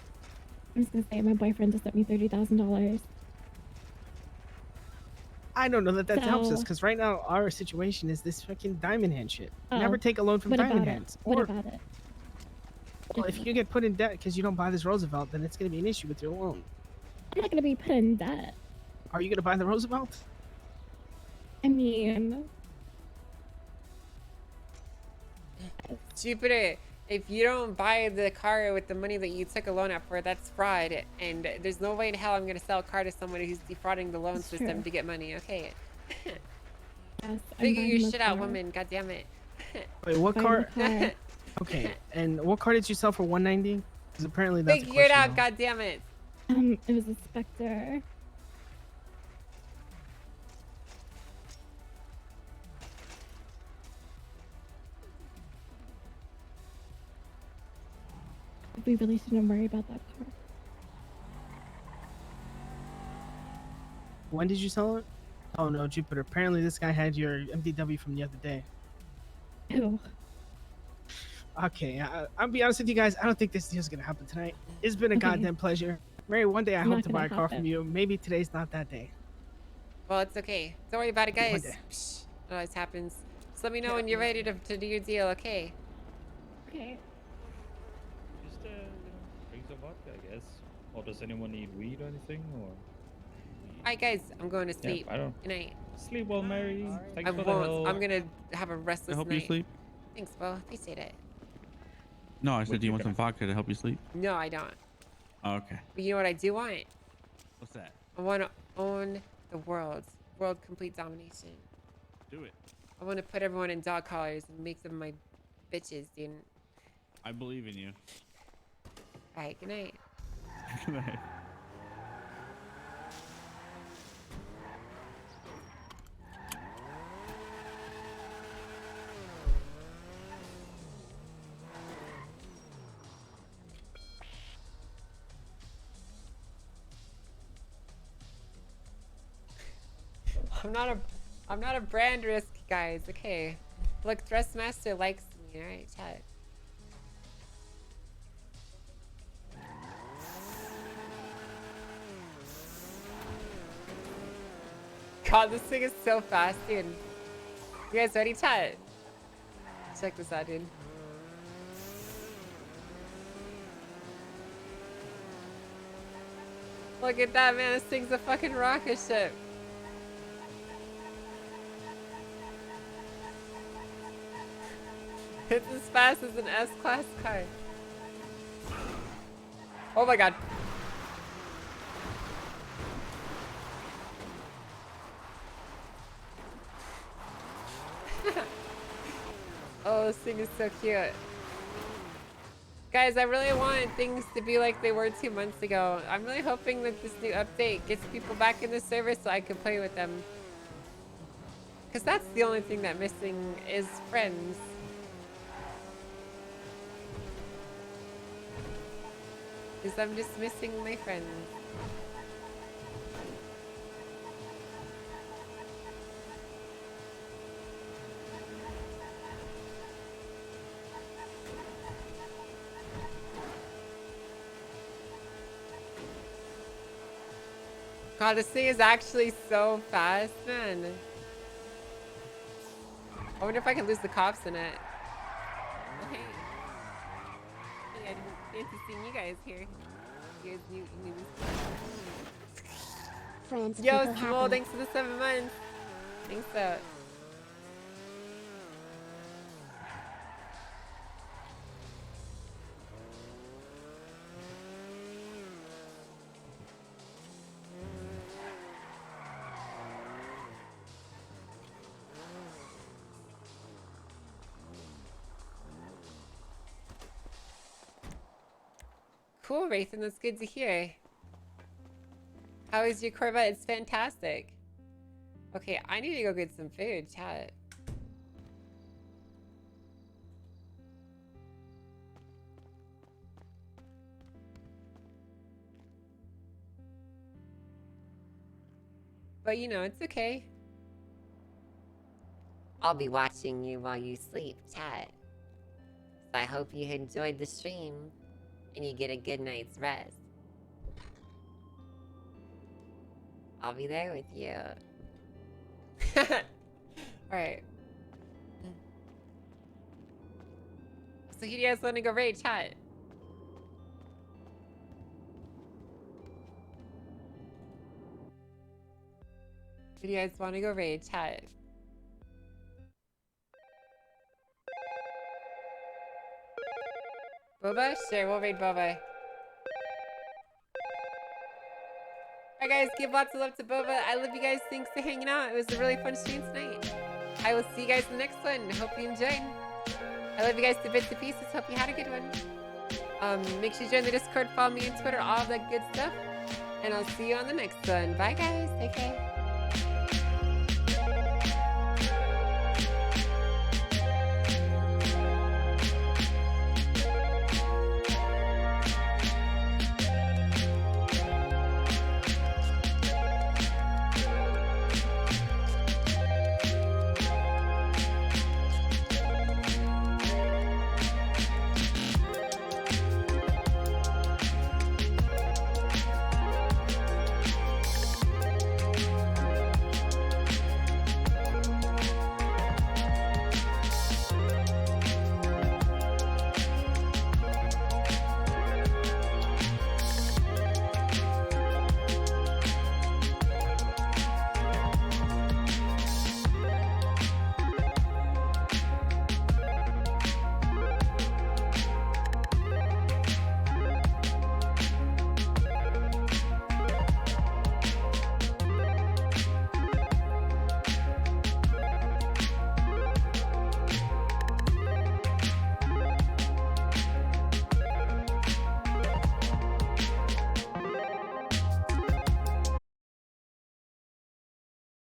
I'm just gonna say my boyfriend just sent me $30,000. I don't know that helps us So- because right now our situation is this fucking diamond hand shit. Oh, Never take a loan from what diamond about it? hands. What Or- about it? Well, if you get put in debt because you don't buy this Roosevelt, then it's gonna be an issue with your loan. I'm not gonna be put in debt. Are you gonna buy the Roosevelt? I mean, Jupiter, if you don't buy the car with the money that you took a loan out for, that's fraud. And there's no way in hell I'm going to sell a car to someone who's defrauding the loan That's system true. to get money. Okay. yes, I'm Figure buying your the shit out, car. woman. God damn it. Wait, what Buying car? the car. Okay, and what car did you sell for 190? Because apparently that's a Figure it question out. now. God damn it. It was a Spectre. We really shouldn't worry about that car. When did you sell it? Oh no, Jupiter. Apparently this guy had your MDW from the other day. Ew. Okay, I'll be honest with you guys. I don't think this deal's gonna happen tonight. It's been a Okay. goddamn pleasure. Mary, one day I hope Not to buy a gonna car from happen. you. Maybe today's not that day. Well, it's okay. Don't worry about it, One guys. day. Psh, it always happens. Just let me know when you're ready to do your deal, okay? Okay. Just drink some vodka, I guess. Or does anyone need weed or anything? Or Alright, guys. I'm going to Yeah, sleep. I don't- Good night. sleep well, Mary. Thanks I for the won't. help. I'm going to have a restless help night. you sleep? Thanks, Bo. Appreciate it. No, I said, do you want some vodka to help you sleep? No, I don't. Oh, okay. But you know what I do want? What's that? I want to own the world. World complete domination. Do it. I want to put everyone in dog collars and make them my bitches, dude. I believe in you. Alright, good night. Good night. I'm not a brand risk, guys. Okay. Look, Thrustmaster likes me. Alright, chat. God, this thing is so fast, dude. You guys ready, chat? Check this out, dude. Look at that, man. This thing's a fucking rocket ship. It's as fast as an S-Class car. Oh my god. Oh, this thing is so cute. Guys, I really want things to be like they were 2 months ago. I'm really hoping that this new update gets people back in the server so I can play with them. Because that's the only thing that's missing is friends. Because I'm just missing my friends. God, this thing is actually so fast, man. I wonder if I can lose the cops in it. Oh, hey. Hey, I didn't see you guys here. You guys knew this. Friends, Yo, people Small, happen. thanks for the 7 months. Thanks, so. Cool, Raythan, that's good to hear. How is your Corvette? It's fantastic. Okay, I need to go get some food, chat. But you know, it's okay. I'll be watching you while you sleep, chat. So I hope you enjoyed the stream and you get a good night's rest. I'll be there with you. Alright. So you guys want to go raid, chat? Do you guys want to go raid, chat? Boba? Sure, we'll raid Boba. Alright guys, give lots of love to Boba. I love you guys. Thanks for hanging out. It was a really fun stream tonight. I will see you guys in the next one. Hope you enjoyed. I love you guys to bits and pieces. Hope you had a good one. Make sure you join the Discord, follow me on Twitter, all that good stuff. And I'll see you on the next one. Bye guys. Take care.